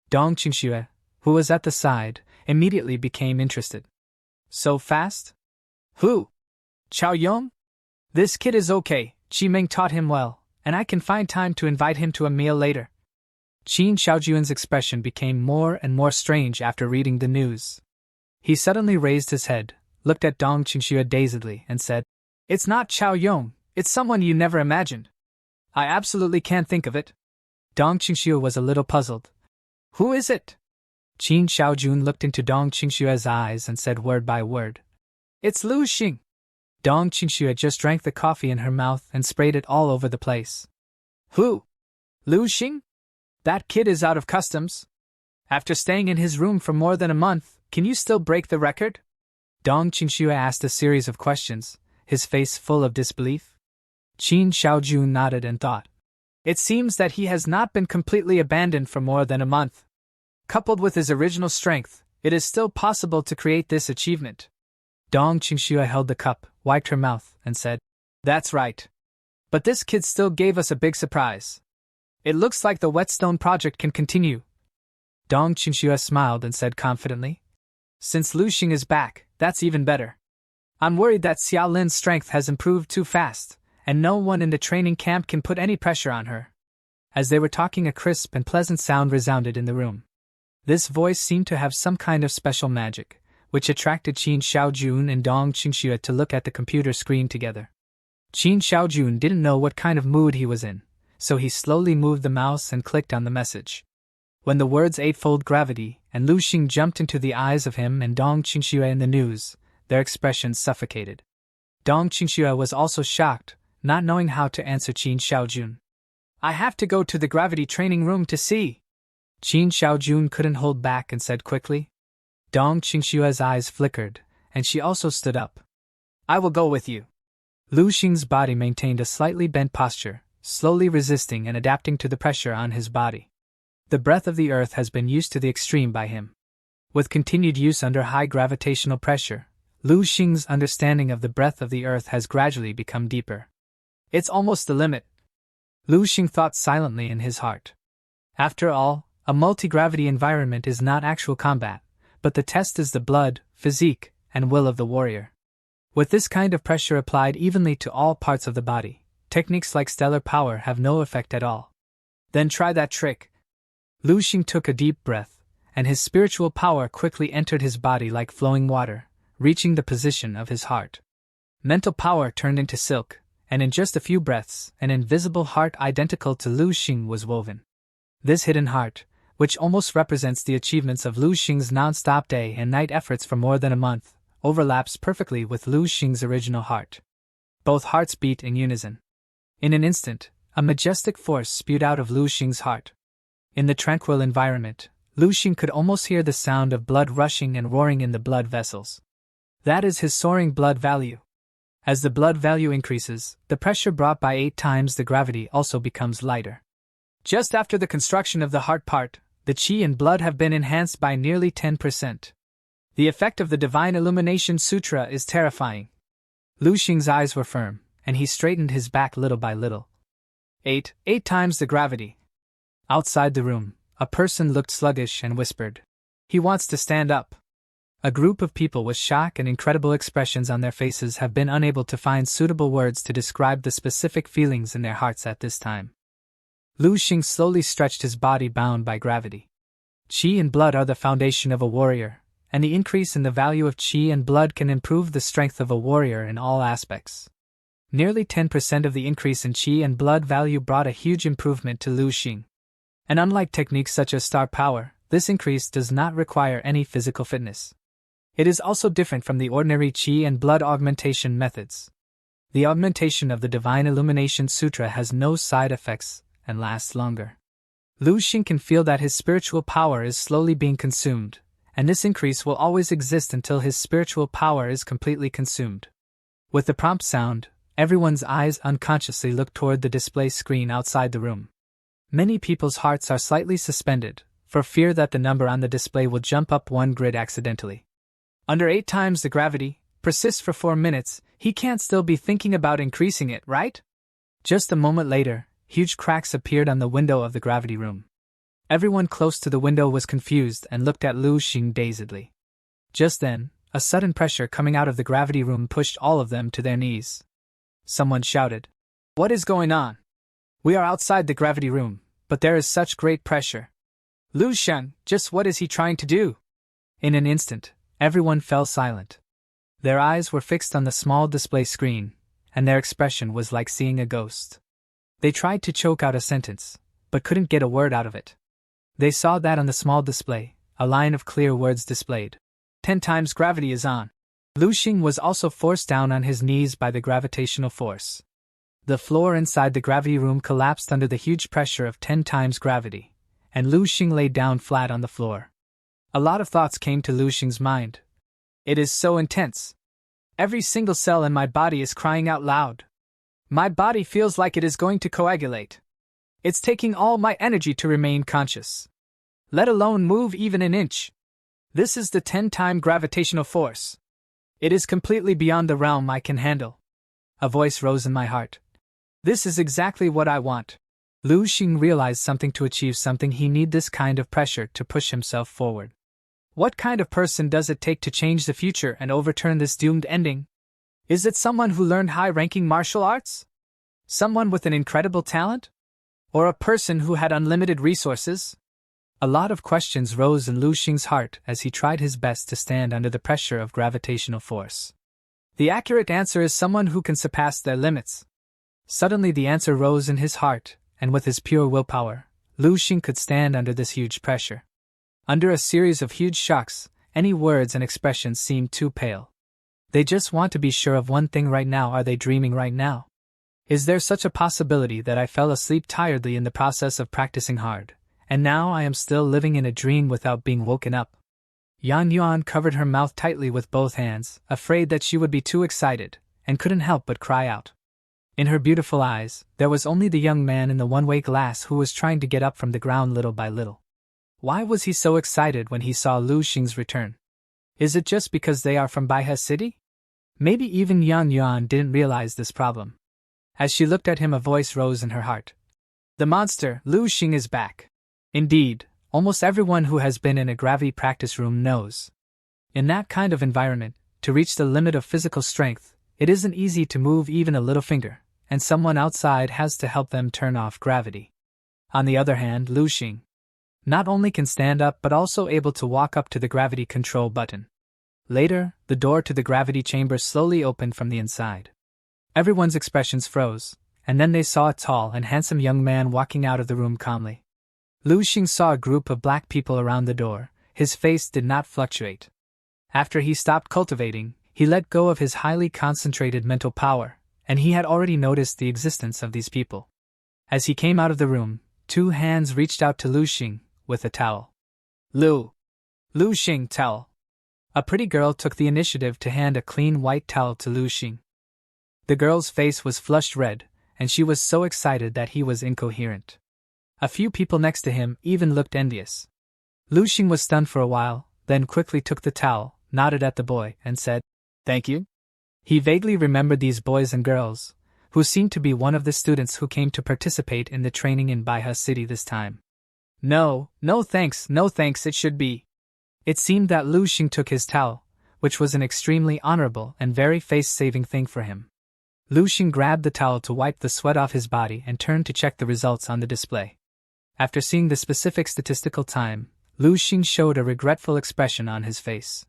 Dong Qingxue, who was at the side, immediately became interested. So fast? Who? Qiao Yong? This kid is okay, Qi Ming taught him well, and I can find time to invite him to a meal later. Qin Shaojun's expression became more and more strange after reading the news. He suddenly raised his head, looked at Dong Qingxue dazedly, and said, It's not Qiao Yong, it's someone you never imagined. I absolutely can't think of it. Dong Qingxue was a little puzzled. Who is it? Qin Xiaojun looked into Dong Qingshue's eyes and said word by word. It's Lu Xing. Dong Qingxue just drank the coffee in her mouth and sprayed it all over the place. Who? Lu Xing? That kid is out of customs. After staying in his room for more than a month, can you still break the record? Dong Qingxue asked a series of questions, his face full of disbelief. Qin Xiaojun nodded and thought. It seems that he has not been completely abandoned for more than a month. Coupled with his original strength, it is still possible to create this achievement. Dong Qingxue held the cup, wiped her mouth, and said, That's right. But this kid still gave us a big surprise. It looks like the Whetstone project can continue. Dong Qingxue smiled and said confidently, Since Lu Xing is back, that's even better. I'm worried that Xiao Lin's strength has improved too fast, and no one in the training camp can put any pressure on her. As they were talking, a crisp and pleasant sound resounded in the room. This voice seemed to have some kind of special magic, which attracted Qin Xiaojun and Dong Qingxue to look at the computer screen together. Qin Xiaojun didn't know what kind of mood he was in, so he slowly moved the mouse and clicked on the message. When the words eightfold gravity and Lu Xing jumped into the eyes of him and Dong Qingxue in the news, their expressions suffocated. Dong Qingxue was also shocked, not knowing how to answer Qin Xiaojun. I have to go to the gravity training room to see. Qin Xiaojun couldn't hold back and said quickly. Dong Qingshue's eyes flickered, and she also stood up. I will go with you. Lu Xing's body maintained a slightly bent posture, slowly resisting and adapting to the pressure on his body. The breath of the earth has been used to the extreme by him. With continued use under high gravitational pressure, Lu Xing's understanding of the breath of the earth has gradually become deeper. It's almost the limit. Lu Xing thought silently in his heart. After all, a multi-gravity environment is not actual combat, but the test is the blood, physique, and will of the warrior. With this kind of pressure applied evenly to all parts of the body, techniques like stellar power have no effect at all. Then try that trick. Lu Xing took a deep breath, and his spiritual power quickly entered his body like flowing water, reaching the position of his heart. Mental power turned into silk, and in just a few breaths, an invisible heart identical to Lu Xing was woven. This hidden heart, which almost represents the achievements of Lu Xing's non-stop day and night efforts for more than a month, overlaps perfectly with Lu Xing's original heart. Both hearts beat in unison. In an instant, a majestic force spewed out of Lu Xing's heart. In the tranquil environment, Lu Xing could almost hear the sound of blood rushing and roaring in the blood vessels. That is his soaring blood value. As the blood value increases, the pressure brought by 8 times the gravity also becomes lighter. Just after the construction of the heart part, the qi and blood have been enhanced by nearly 10%. The effect of the Divine Illumination Sutra is terrifying. Lu Xing's eyes were firm, and he straightened his back little by little. 8 times the gravity. Outside the room, a person looked sluggish and whispered, He wants to stand up. A group of people with shock and incredible expressions on their faces have been unable to find suitable words to describe the specific feelings in their hearts at this time. Lu Xing slowly stretched his body bound by gravity. Qi and blood are the foundation of a warrior, and the increase in the value of qi and blood can improve the strength of a warrior in all aspects. Nearly 10% of the increase in qi and blood value brought a huge improvement to Lu Xing. And unlike techniques such as star power, this increase does not require any physical fitness. It is also different from the ordinary qi and blood augmentation methods. The augmentation of the Divine Illumination Sutra has no side effects and lasts longer. Lu Xing can feel that his spiritual power is slowly being consumed, and this increase will always exist until his spiritual power is completely consumed. With the prompt sound, everyone's eyes unconsciously look toward the display screen outside the room. Many people's hearts are slightly suspended, for fear that the number on the display will jump up one grid accidentally. Under 8 times the gravity, persists for 4 minutes, he can't still be thinking about increasing it, right? Just a moment later, huge cracks appeared on the window of the gravity room. Everyone close to the window was confused and looked at Lu Xing dazedly. Just then, a sudden pressure coming out of the gravity room pushed all of them to their knees. Someone shouted, What is going on? We are outside the gravity room, but there is such great pressure. Lu Xing, just what is he trying to do? In an instant, everyone fell silent. Their eyes were fixed on the small display screen, and their expression was like seeing a ghost. They tried to choke out a sentence, but couldn't get a word out of it. They saw that on the small display, a line of clear words displayed. 10 times gravity is on. Lu Xing was also forced down on his knees by the gravitational force. The floor inside the gravity room collapsed under the huge pressure of 10 times gravity, and Lu Xing lay down flat on the floor. A lot of thoughts came to Lu Xing's mind. It is so intense. Every single cell in my body is crying out loud. My body feels like it is going to coagulate. It's taking all my energy to remain conscious, let alone move even an inch. This is the 10-time gravitational force. It is completely beyond the realm I can handle. A voice rose in my heart. This is exactly what I want. Lu Xing realized something to achieve something he need this kind of pressure to push himself forward. What kind of person does it take to change the future and overturn this doomed ending? Is it someone who learned high-ranking martial arts? Someone with an incredible talent? Or a person who had unlimited resources? A lot of questions rose in Lu Xing's heart as he tried his best to stand under the pressure of gravitational force. The accurate answer is someone who can surpass their limits. Suddenly the answer rose in his heart, and with his pure willpower, Lu Xing could stand under this huge pressure. Under a series of huge shocks, any words and expressions seemed too pale. They just want to be sure of one thing right now. Are they dreaming right now? Is there such a possibility that I fell asleep tiredly in the process of practicing hard, and now I am still living in a dream without being woken up? Yan Yuan covered her mouth tightly with both hands, afraid that she would be too excited, and couldn't help but cry out. In her beautiful eyes, there was only the young man in the one-way glass who was trying to get up from the ground little by little. Why was he so excited when he saw Lu Xing's return? Is it just because they are from Baihe City? Maybe even Yan Yuan didn't realize this problem. As she looked at him, a voice rose in her heart. The monster, Lu Xing, is back. Indeed, almost everyone who has been in a gravity practice room knows. In that kind of environment, to reach the limit of physical strength, it isn't easy to move even a little finger, and someone outside has to help them turn off gravity. On the other hand, Lu Xing not only can stand up but also able to walk up to the gravity control button. Later, the door to the gravity chamber slowly opened from the inside. Everyone's expressions froze, and then they saw a tall and handsome young man walking out of the room calmly. Lu Xing saw a group of black people around the door. His face did not fluctuate. After he stopped cultivating, he let go of his highly concentrated mental power, and he had already noticed the existence of these people. As he came out of the room, 2 hands reached out to Lu Xing with a towel. Lu Xing, towel. A pretty girl took the initiative to hand a clean white towel to Lu Xing. The girl's face was flushed red, and she was so excited that he was incoherent. A few people next to him even looked envious. Lu Xing was stunned for a while, then quickly took the towel, nodded at the boy, and said, "Thank you." He vaguely remembered these boys and girls, who seemed to be one of the students who came to participate in the training in Baihe City this time. No thanks, it should be. It seemed that Lu Xing took his towel, which was an extremely honorable and very face-saving thing for him. Lu Xing grabbed the towel to wipe the sweat off his body and turned to check the results on the display. After seeing the specific statistical time, Lu Xing showed a regretful expression on his face.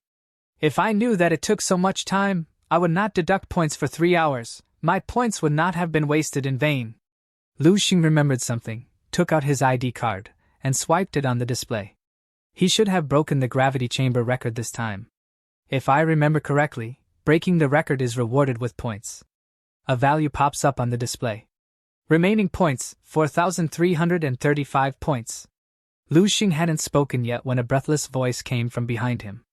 If I knew that it took so much time, I would not deduct points for 3 hours. My points would not have been wasted in vain. Lu Xing remembered something, took out his ID card, and swiped it on the display. He should have broken the gravity chamber record this time. If I remember correctly, breaking the record is rewarded with points. A value pops up on the display. Remaining points, 4,335 points. Lu Xing hadn't spoken yet when a breathless voice came from behind him.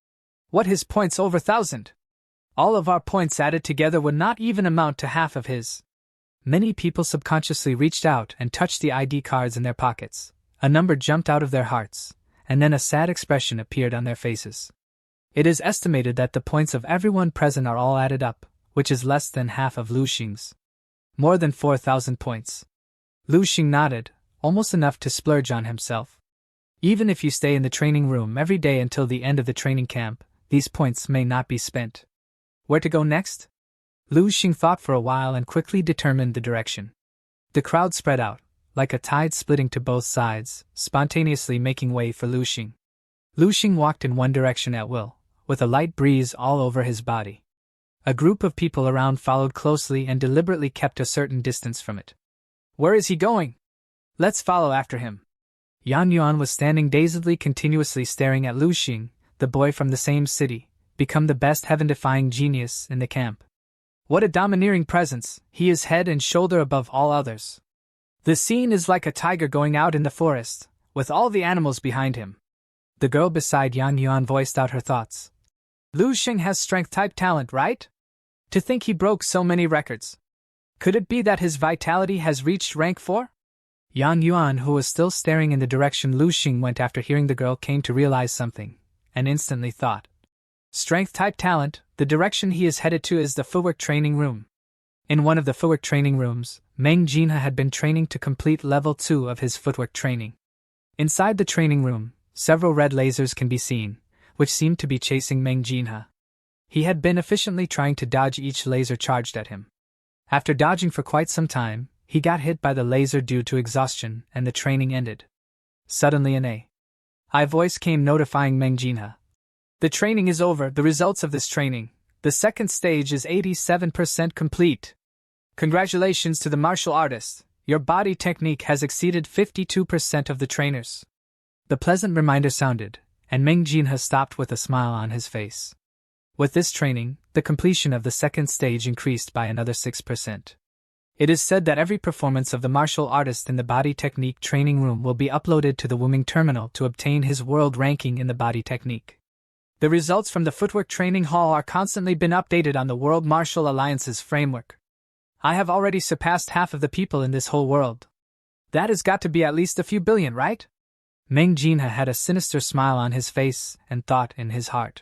What, his points over 1,000? All of our points added together would not even amount to half of his. Many people subconsciously reached out and touched the ID cards in their pockets. A number jumped out of their hearts, and then a sad expression appeared on their faces. It is estimated that the points of everyone present are all added up, which is less than half of Lu Xing's. More than 4,000 points. Lu Xing nodded, almost enough to splurge on himself. Even if you stay in the training room every day until the end of the training camp, these points may not be spent. Where to go next? Lu Xing thought for a while and quickly determined the direction. The crowd spread out, like a tide splitting to both sides, spontaneously making way for Lu Xing. Lu Xing walked in one direction at will, with a light breeze all over his body. A group of people around followed closely and deliberately kept a certain distance from it. Where is he going? Let's follow after him. Yan Yuan was standing dazedly continuously staring at Lu Xing, the boy from the same city, become the best heaven-defying genius in the camp. What a domineering presence, he is head and shoulder above all others. The scene is like a tiger going out in the forest, with all the animals behind him. The girl beside Yan Yuan voiced out her thoughts. Lu Xing has strength-type talent, right? To think he broke so many records. Could it be that his vitality has reached rank 4? Yan Yuan, who was still staring in the direction Lu Xing went after hearing the girl, came to realize something, and instantly thought. Strength-type talent, the direction he is headed to is the footwork training room. In one of the footwork training rooms, Meng Jinhe had been training to complete level 2 of his footwork training. Inside the training room, several red lasers can be seen, which seemed to be chasing Meng Jinhe. He had been efficiently trying to dodge each laser charged at him. After dodging for quite some time, he got hit by the laser due to exhaustion, and the training ended. Suddenly an AI voice came notifying Meng Jinhe. The training is over. The results of this training. The second stage is 87% complete. Congratulations to the martial artist. Your body technique has exceeded 52% of the trainers. The pleasant reminder sounded, and Meng Jinhe stopped with a smile on his face. With this training, the completion of the second stage increased by another 6%. It is said that every performance of the martial artist in the body technique training room will be uploaded to the Wuming terminal to obtain his world ranking in the body technique. The results from the footwork training hall are constantly been updated on the World Martial Alliance's framework. I have already surpassed half of the people in this whole world. That has got to be at least a few billion, right? Meng Jinhe had a sinister smile on his face and thought in his heart.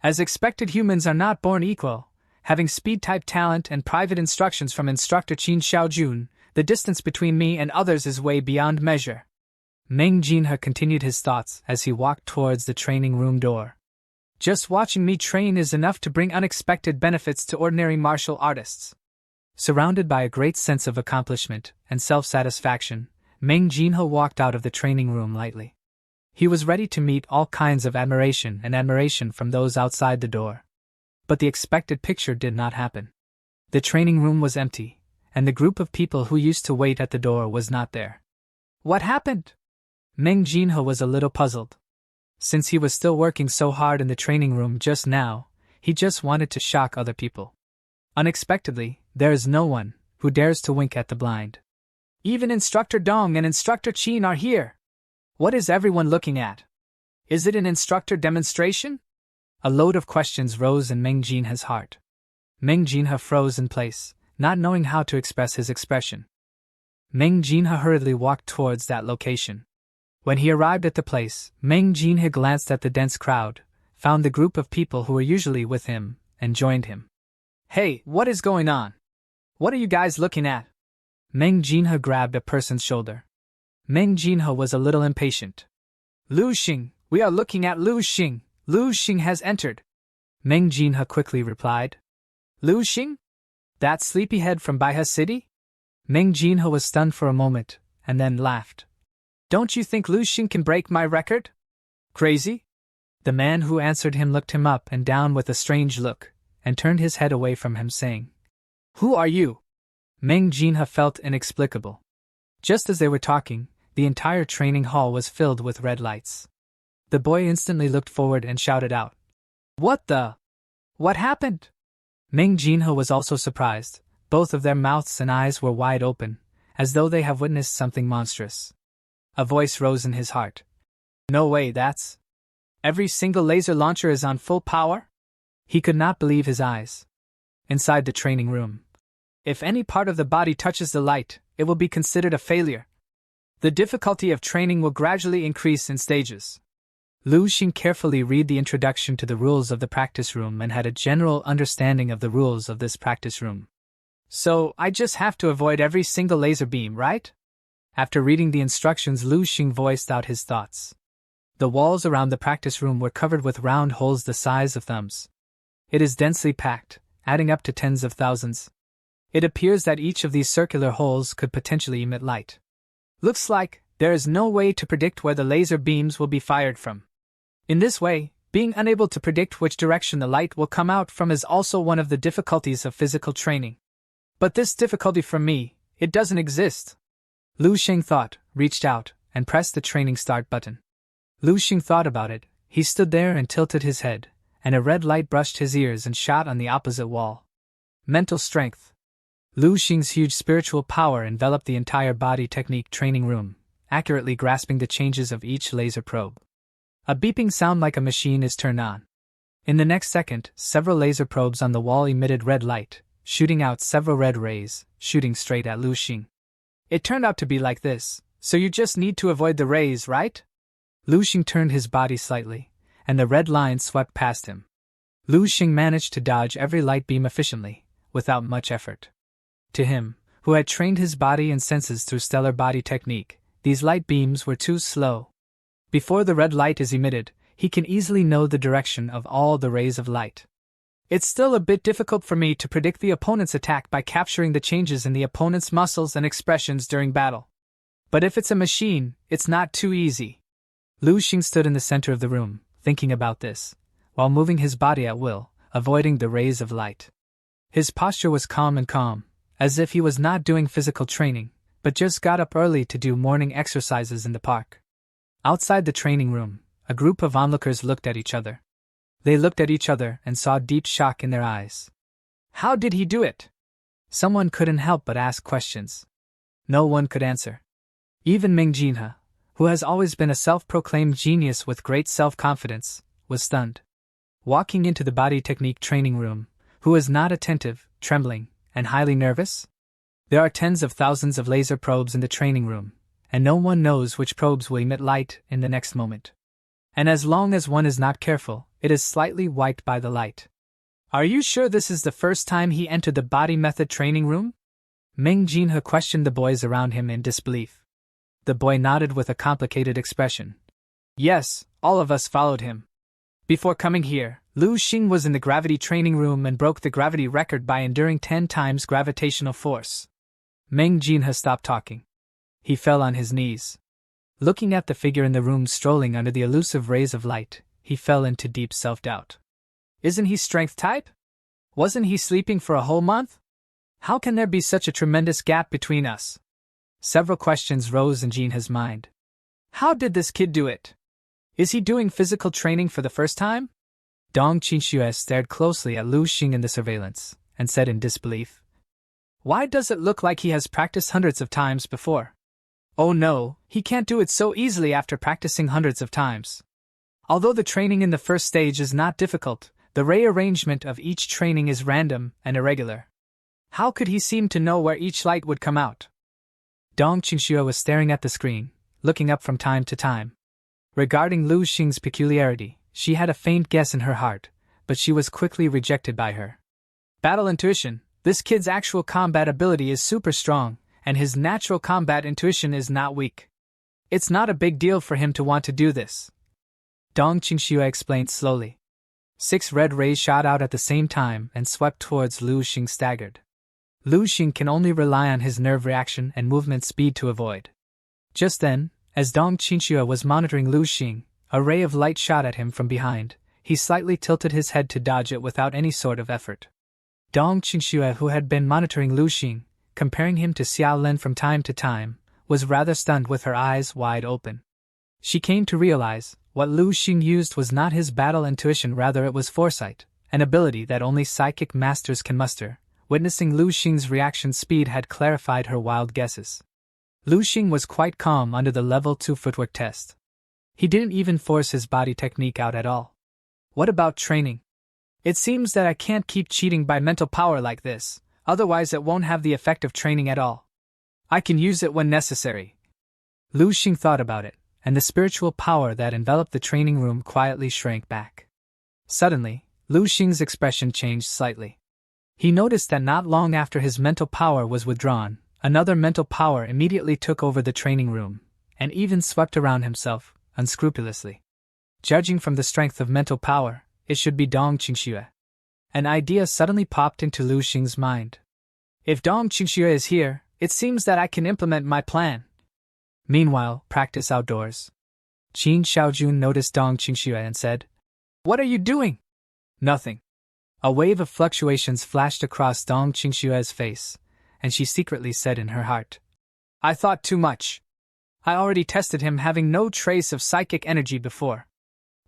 As expected, humans are not born equal. Having speed-type talent and private instructions from instructor Qin Xiaojun, the distance between me and others is way beyond measure. Meng Jinhe continued his thoughts as he walked towards the training room door. Just watching me train is enough to bring unexpected benefits to ordinary martial artists. Surrounded by a great sense of accomplishment and self-satisfaction, Meng Jinhe walked out of the training room lightly. He was ready to meet all kinds of admiration from those outside the door. But the expected picture did not happen. The training room was empty, and the group of people who used to wait at the door was not there. What happened? Meng Jinhe was a little puzzled. Since he was still working so hard in the training room just now, he just wanted to shock other people. Unexpectedly, there is no one who dares to wink at the blind. Even Instructor Dong and Instructor Qin are here. What is everyone looking at? Is it an instructor demonstration? A load of questions rose in Meng Jinhe's heart. Meng Jinhe froze in place, not knowing how to express his expression. Meng Jinhe hurriedly walked towards that location. When he arrived at the place, Meng Jinhe glanced at the dense crowd, found the group of people who were usually with him, and joined him. Hey, what is going on? What are you guys looking at? Meng Jinhe grabbed a person's shoulder. Meng Jinhe was a little impatient. Lu Xing, we are looking at Lu Xing. Lu Xing has entered. Meng Jinhe quickly replied. Lu Xing? That sleepyhead from Baihe City? Meng Jinhe was stunned for a moment, and then laughed. Don't you think Lu Xing can break my record? Crazy? The man who answered him looked him up and down with a strange look, and turned his head away from him saying, Who are you? Meng Jinhe felt inexplicable. Just as they were talking, the entire training hall was filled with red lights. The boy instantly looked forward and shouted out. What the? What happened? Meng Jinhe was also surprised. Both of their mouths and eyes were wide open, as though they have witnessed something monstrous. A voice rose in his heart. No way, that's... Every single laser launcher is on full power? He could not believe his eyes. Inside the training room. If any part of the body touches the light, it will be considered a failure. The difficulty of training will gradually increase in stages. Lu Xing carefully read the introduction to the rules of the practice room and had a general understanding of the rules of this practice room. So, I just have to avoid every single laser beam, right? After reading the instructions, Lu Xing voiced out his thoughts. The walls around the practice room were covered with round holes the size of thumbs. It is densely packed, adding up to tens of thousands. It appears that each of these circular holes could potentially emit light. Looks like there is no way to predict where the laser beams will be fired from. In this way, being unable to predict which direction the light will come out from is also one of the difficulties of physical training. But this difficulty for me, it doesn't exist. Lu Xing thought, reached out, and pressed the training start button. Lu Xing thought about it. He stood there and tilted his head, and a red light brushed his ears and shot on the opposite wall. Mental strength. Lu Xing's huge spiritual power enveloped the entire body technique training room, accurately grasping the changes of each laser probe. A beeping sound like a machine is turned on. In the next second, several laser probes on the wall emitted red light, shooting out several red rays, shooting straight at Lu Xing. It turned out to be like this, so you just need to avoid the rays, right? Lu Xing turned his body slightly, and the red line swept past him. Lu Xing managed to dodge every light beam efficiently, without much effort. To him, who had trained his body and senses through stellar body technique, these light beams were too slow. Before the red light is emitted, he can easily know the direction of all the rays of light. It's still a bit difficult for me to predict the opponent's attack by capturing the changes in the opponent's muscles and expressions during battle. But if it's a machine, it's not too easy. Lu Xing stood in the center of the room, thinking about this, while moving his body at will, avoiding the rays of light. His posture was calm, as if he was not doing physical training, but just got up early to do morning exercises in the park. Outside the training room, a group of onlookers looked at each other. They looked at each other and saw deep shock in their eyes. How did he do it? Someone couldn't help but ask questions. No one could answer. Even Ming Jinhe, who has always been a self-proclaimed genius with great self-confidence, was stunned. Walking into the body technique training room, who was not attentive, trembling, and highly nervous? There are tens of thousands of laser probes in the training room, and no one knows which probes will emit light in the next moment. And as long as one is not careful, it is slightly wiped by the light. Are you sure this is the first time he entered the body method training room? Ming Jinhe questioned the boys around him in disbelief. The boy nodded with a complicated expression. Yes, all of us followed him. Before coming here, Lu Xing was in the gravity training room and broke the gravity record by enduring 10 times gravitational force. Ming Jinhe stopped talking. He fell on his knees. Looking at the figure in the room strolling under the elusive rays of light, he fell into deep self-doubt. Isn't he strength type? Wasn't he sleeping for a whole month? How can there be such a tremendous gap between us? Several questions rose in Jinhe's mind. How did this kid do it? Is he doing physical training for the first time? Dong Qinxue stared closely at Lu Xing in the surveillance, and said in disbelief. Why does it look like he has practiced hundreds of times before? Oh no, he can't do it so easily after practicing hundreds of times. Although the training in the first stage is not difficult, the ray arrangement of each training is random and irregular. How could he seem to know where each light would come out? Dong Qinxue was staring at the screen, looking up from time to time. Regarding Lu Xing's peculiarity, she had a faint guess in her heart, but she was quickly rejected by her. Battle intuition. This kid's actual combat ability is super strong, and his natural combat intuition is not weak. It's not a big deal for him to want to do this. Dong Qinxue explained slowly. 6 red rays shot out at the same time and swept towards Lu Xing staggered. Lu Xing can only rely on his nerve reaction and movement speed to avoid. Just then, as Dong Qinxue was monitoring Lu Xing, a ray of light shot at him from behind. He slightly tilted his head to dodge it without any sort of effort. Dong Qinxue, who had been monitoring Lu Xing, comparing him to Xiao Len from time to time, was rather stunned with her eyes wide open. She came to realize, what Lu Xing used was not his battle intuition, rather it was foresight, an ability that only psychic masters can muster. Witnessing Lu Xing's reaction speed had clarified her wild guesses. Lu Xing was quite calm under the level 2 footwork test. He didn't even force his body technique out at all. What about training? It seems that I can't keep cheating by mental power like this, otherwise it won't have the effect of training at all. I can use it when necessary. Lu Xing thought about it, and the spiritual power that enveloped the training room quietly shrank back. Suddenly, Lu Xing's expression changed slightly. He noticed that not long after his mental power was withdrawn, another mental power immediately took over the training room, and even swept around himself, unscrupulously. Judging from the strength of mental power, it should be Dong Qinxue. An idea suddenly popped into Lu Xing's mind. If Dong Qinxue is here, it seems that I can implement my plan. Meanwhile, practice outdoors. Qin Xiaojun noticed Dong Qinxue and said, "What are you doing?" "Nothing." A wave of fluctuations flashed across Dong Qinxue's face, and she secretly said in her heart, "I thought too much." I already tested him having no trace of psychic energy before.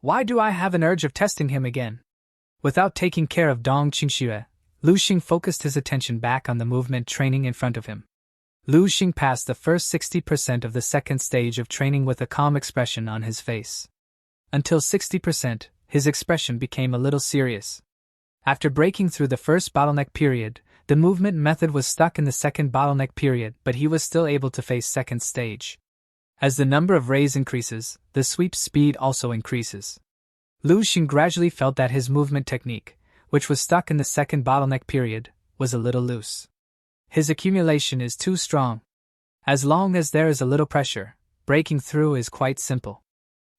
Why do I have an urge of testing him again? Without taking care of Dong Qingxue, Lu Xing focused his attention back on the movement training in front of him. Lu Xing passed the first 60% of the second stage of training with a calm expression on his face. Until 60%, his expression became a little serious. After breaking through the first bottleneck period, the movement method was stuck in the second bottleneck period, but he was still able to face second stage. As the number of rays increases, the sweep speed also increases. Lu Xing gradually felt that his movement technique, which was stuck in the second bottleneck period, was a little loose. His accumulation is too strong. As long as there is a little pressure, breaking through is quite simple.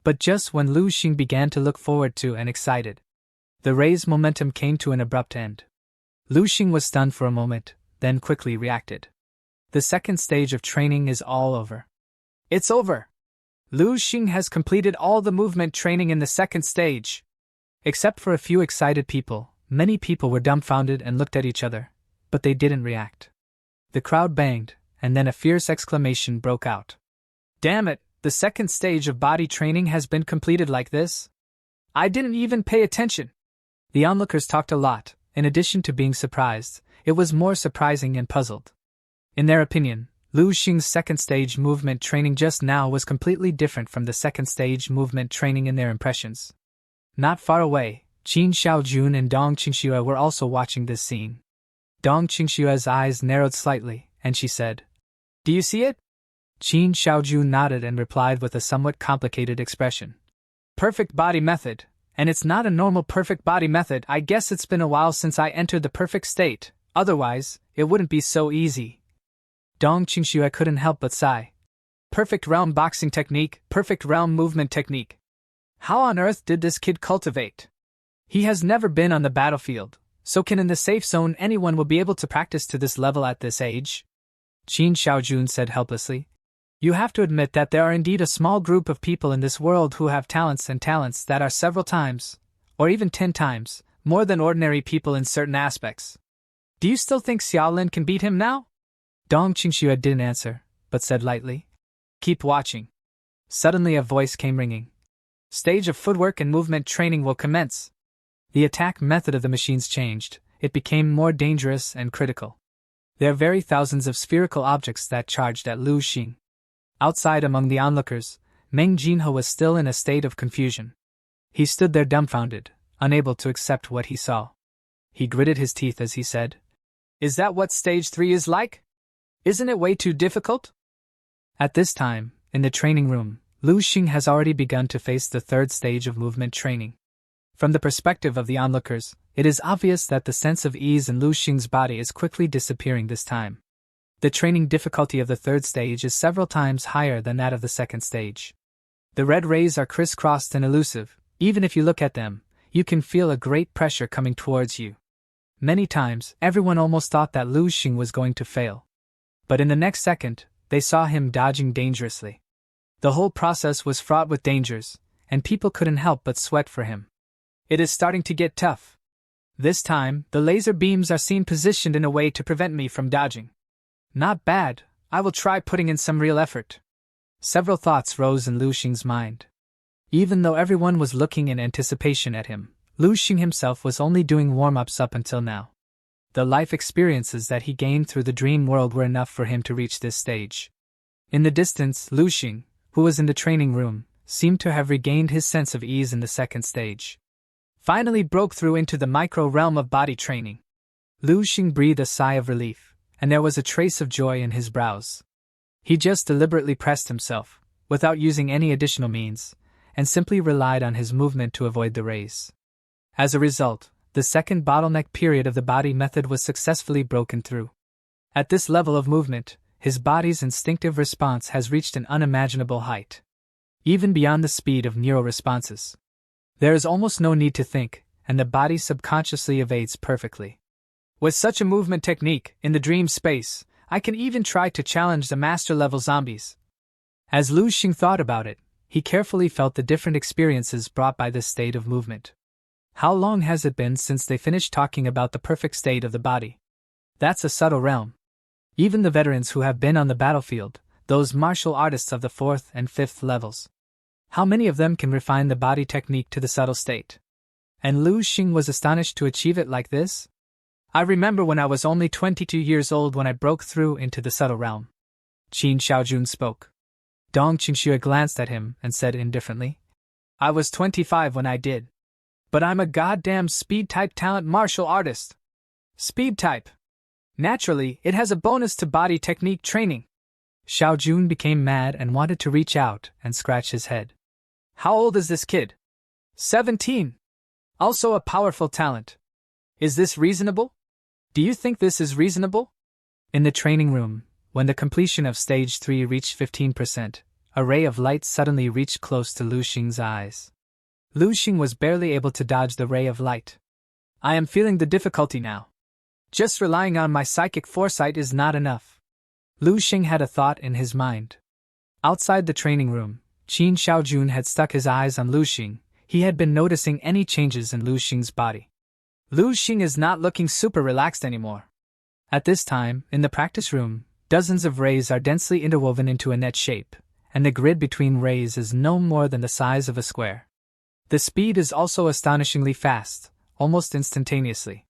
But just when Lu Xing began to look forward to and excited, the ray's momentum came to an abrupt end. Lu Xing was stunned for a moment, then quickly reacted. The second stage of training is all over. It's over! Lu Xing has completed all the movement training in the second stage. Except for a few excited people, many people were dumbfounded and looked at each other, but they didn't react. The crowd banged, and then a fierce exclamation broke out. Damn it, the second stage of body training has been completed like this? I didn't even pay attention. The onlookers talked a lot. In addition to being surprised, it was more surprising and puzzled. In their opinion, Lu Xing's second stage movement training just now was completely different from the second stage movement training in their impressions. Not far away, Qin Xiaojun and Dong Qingxue were also watching this scene. Dong Qingxue's eyes narrowed slightly, and she said, "Do you see it?" Qin Xiaojun nodded and replied with a somewhat complicated expression. Perfect body method. And it's not a normal perfect body method. I guess it's been a while since I entered the perfect state, otherwise, it wouldn't be so easy. Dong Qingxue couldn't help but sigh. Perfect realm boxing technique, perfect realm movement technique. How on earth did this kid cultivate? He has never been on the battlefield, so can in the safe zone anyone will be able to practice to this level at this age? Qin Xiaojun said helplessly. You have to admit that there are indeed a small group of people in this world who have talents that are several times, or even 10 times, more than ordinary people in certain aspects. Do you still think Xiaolin can beat him now? Dong Qingxue didn't answer, but said lightly, Keep watching. Suddenly a voice came ringing. Stage of footwork and movement training will commence. The attack method of the machines changed. It became more dangerous and critical. There are very thousands of spherical objects that charged at Lu Xing. Outside among the onlookers, Meng Jinhe was still in a state of confusion. He stood there dumbfounded, unable to accept what he saw. He gritted his teeth as he said, Is that what stage 3 is like? Isn't it way too difficult? At this time, in the training room, Lu Xing has already begun to face the third stage of movement training. From the perspective of the onlookers, it is obvious that the sense of ease in Lu Xing's body is quickly disappearing this time. The training difficulty of the third stage is several times higher than that of the second stage. The red rays are crisscrossed and elusive. Even if you look at them, you can feel a great pressure coming towards you. Many times, everyone almost thought that Lu Xing was going to fail. But in the next second, they saw him dodging dangerously. The whole process was fraught with dangers, and people couldn't help but sweat for him. It is starting to get tough. This time, the laser beams are seen positioned in a way to prevent me from dodging. Not bad, I will try putting in some real effort. Several thoughts rose in Lu Xing's mind. Even though everyone was looking in anticipation at him, Lu Xing himself was only doing warm-ups up until now. The life experiences that he gained through the dream world were enough for him to reach this stage. In the distance, Lu Xing, who was in the training room, seemed to have regained his sense of ease in the second stage. Finally broke through into the micro-realm of body training. Lu Xing breathed a sigh of relief, and there was a trace of joy in his brows. He just deliberately pressed himself, without using any additional means, and simply relied on his movement to avoid the rays. As a result, the second bottleneck period of the body method was successfully broken through. At this level of movement, his body's instinctive response has reached an unimaginable height. Even beyond the speed of neural responses. There is almost no need to think, and the body subconsciously evades perfectly. With such a movement technique, in the dream space, I can even try to challenge the master-level zombies. As Lu Xing thought about it, he carefully felt the different experiences brought by this state of movement. How long has it been since they finished talking about the perfect state of the body? That's a subtle realm. Even the veterans who have been on the battlefield, those martial artists of the 4th and 5th levels. How many of them can refine the body technique to the subtle state? And Lu Xing was astonished to achieve it like this? I remember when I was only 22 years old when I broke through into the subtle realm. Qin Xiaojun spoke. Dong Qingxue glanced at him and said indifferently, I was 25 when I did. But I'm a goddamn speed-type talent martial artist. Speed-type. Naturally, it has a bonus to body technique training. Xiaojun became mad and wanted to reach out and scratch his head. How old is this kid? 17. Also a powerful talent. Is this reasonable? Do you think this is reasonable? In the training room, when the completion of stage 3 reached 15%, a ray of light suddenly reached close to Lu Xing's eyes. Lu Xing was barely able to dodge the ray of light. I am feeling the difficulty now. Just relying on my psychic foresight is not enough. Lu Xing had a thought in his mind. Outside the training room, Qin Xiaojun had stuck his eyes on Lu Xing. He had been noticing any changes in Lu Xing's body. Lu Xing is not looking super relaxed anymore. At this time, in the practice room, dozens of rays are densely interwoven into a net shape, and the grid between rays is no more than the size of a square. The speed is also astonishingly fast, almost instantaneously.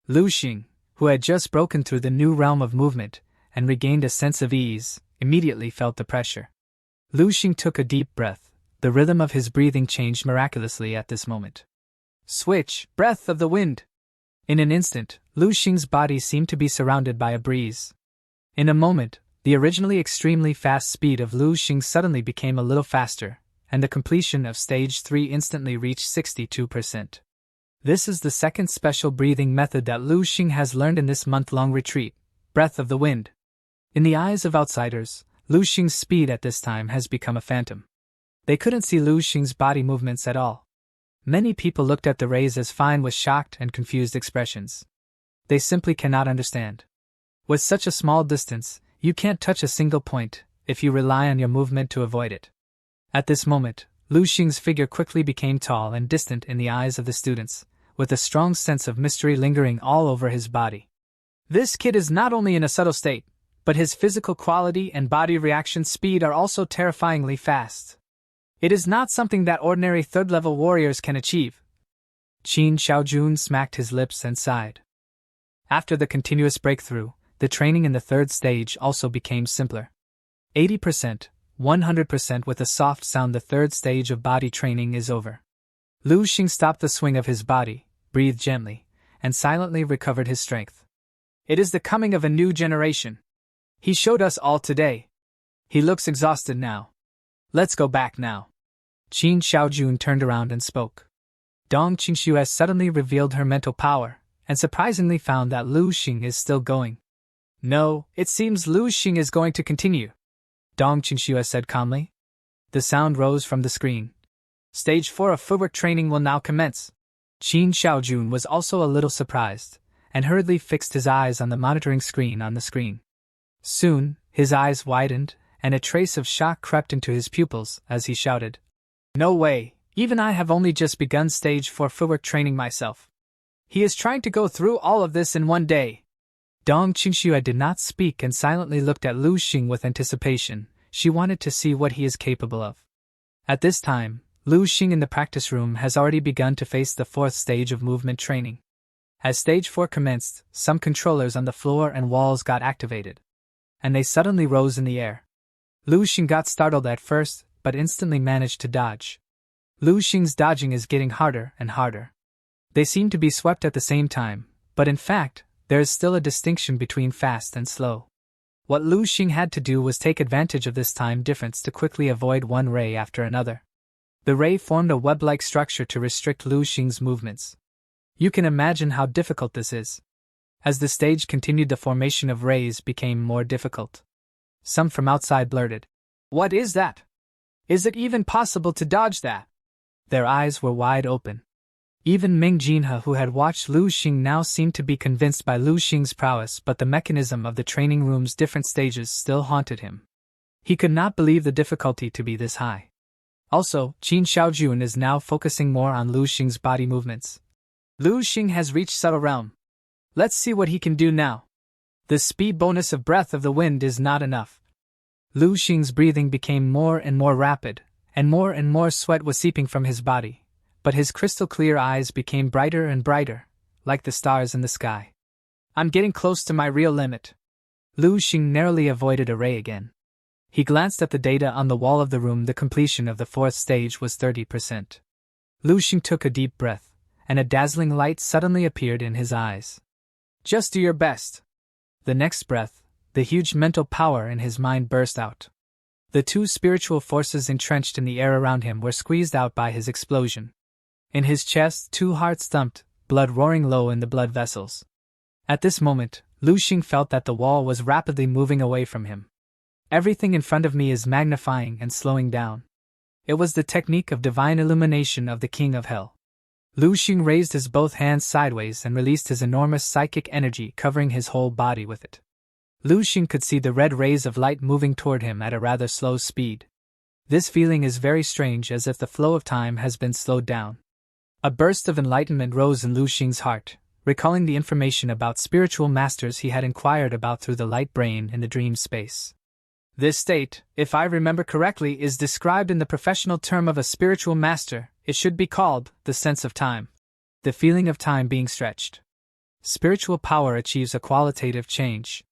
Lu Xing, who had just broken through the new realm of movement and regained a sense of ease, immediately felt the pressure. Lu Xing took a deep breath. The rhythm of his breathing changed miraculously at this moment. Switch, breath of the wind. In an instant, Lu Xing's body seemed to be surrounded by a breeze. In a moment, the originally extremely fast speed of Lu Xing suddenly became a little faster, and the completion of stage 3 instantly reached 62%. This is the second special breathing method that Lu Xing has learned in this month-long retreat, breath of the wind. In the eyes of outsiders, Lu Xing's speed at this time has become a phantom. They couldn't see Lu Xing's body movements at all. Many people looked at the rays as fine with shocked and confused expressions. They simply cannot understand. With such a small distance, you can't touch a single point if you rely on your movement to avoid it. At this moment, Lu Xing's figure quickly became tall and distant in the eyes of the students, with a strong sense of mystery lingering all over his body. This kid is not only in a subtle state, but his physical quality and body reaction speed are also terrifyingly fast. It is not something that ordinary third-level warriors can achieve. Qin Xiaojun smacked his lips and sighed. After the continuous breakthrough, the training in the 3rd stage also became simpler. 80%, 100% with a soft sound. The 3rd stage of body training is over. Lu Xing stopped the swing of his body, breathed gently, and silently recovered his strength. It is the coming of a new generation. He showed us all today. He looks exhausted now. Let's go back now. Qin Xiaojun turned around and spoke. Dong Qingxue suddenly revealed her mental power, and surprisingly found that Lu Xing is still going. No, it seems Lu Xing is going to continue, Dong Qingxue said calmly. The sound rose from the screen. Stage 4 of footwork training will now commence. Qin Xiaojun was also a little surprised, and hurriedly fixed his eyes on the monitoring screen on the screen. Soon, his eyes widened, and a trace of shock crept into his pupils as he shouted, No way, even I have only just begun stage 4 footwork training myself. He is trying to go through all of this in one day. Dong Qingxue did not speak and silently looked at Lu Xing with anticipation. She wanted to see what he is capable of. At this time, Lu Xing in the practice room has already begun to face the 4th stage of movement training. As stage 4 commenced, some controllers on the floor and walls got activated, and they suddenly rose in the air. Lu Xing got startled at first, but instantly managed to dodge. Lu Xing's dodging is getting harder and harder. They seem to be swept at the same time, but in fact, there is still a distinction between fast and slow. What Lu Xing had to do was take advantage of this time difference to quickly avoid one ray after another. The ray formed a web-like structure to restrict Lu Xing's movements. You can imagine how difficult this is. As the stage continued, the formation of rays became more difficult. Some from outside blurted, What is that? Is it even possible to dodge that? Their eyes were wide open. Even Ming Jinhe, who had watched Lu Xing, now seemed to be convinced by Lu Xing's prowess, but the mechanism of the training room's different stages still haunted him. He could not believe the difficulty to be this high. Also, Qin Xiaojun is now focusing more on Lu Xing's body movements. Lu Xing has reached subtle realm. Let's see what he can do now. The speed bonus of breath of the wind is not enough. Lu Xing's breathing became more and more rapid, and more sweat was seeping from his body, but his crystal-clear eyes became brighter and brighter, like the stars in the sky. I'm getting close to my real limit. Lu Xing narrowly avoided a ray again. He glanced at the data on the wall of the room. The completion of the fourth stage was 30%. Lu Xing took a deep breath, and a dazzling light suddenly appeared in his eyes. Just do your best. The next breath, the huge mental power in his mind burst out. The two spiritual forces entrenched in the air around him were squeezed out by his explosion. In his chest, two hearts thumped, blood roaring low in the blood vessels. At this moment, Lu Xing felt that the wall was rapidly moving away from him. Everything in front of me is magnifying and slowing down. It was the technique of divine illumination of the King of Hell. Lu Xing raised his both hands sideways and released his enormous psychic energy, covering his whole body with it. Lu Xing could see the red rays of light moving toward him at a rather slow speed. This feeling is very strange, as if the flow of time has been slowed down. A burst of enlightenment rose in Lu Xing's heart, recalling the information about spiritual masters he had inquired about through the light brain in the dream space. This state, if I remember correctly, is described in the professional term of a spiritual master. It should be called the sense of time. The feeling of time being stretched. Spiritual power achieves a qualitative change.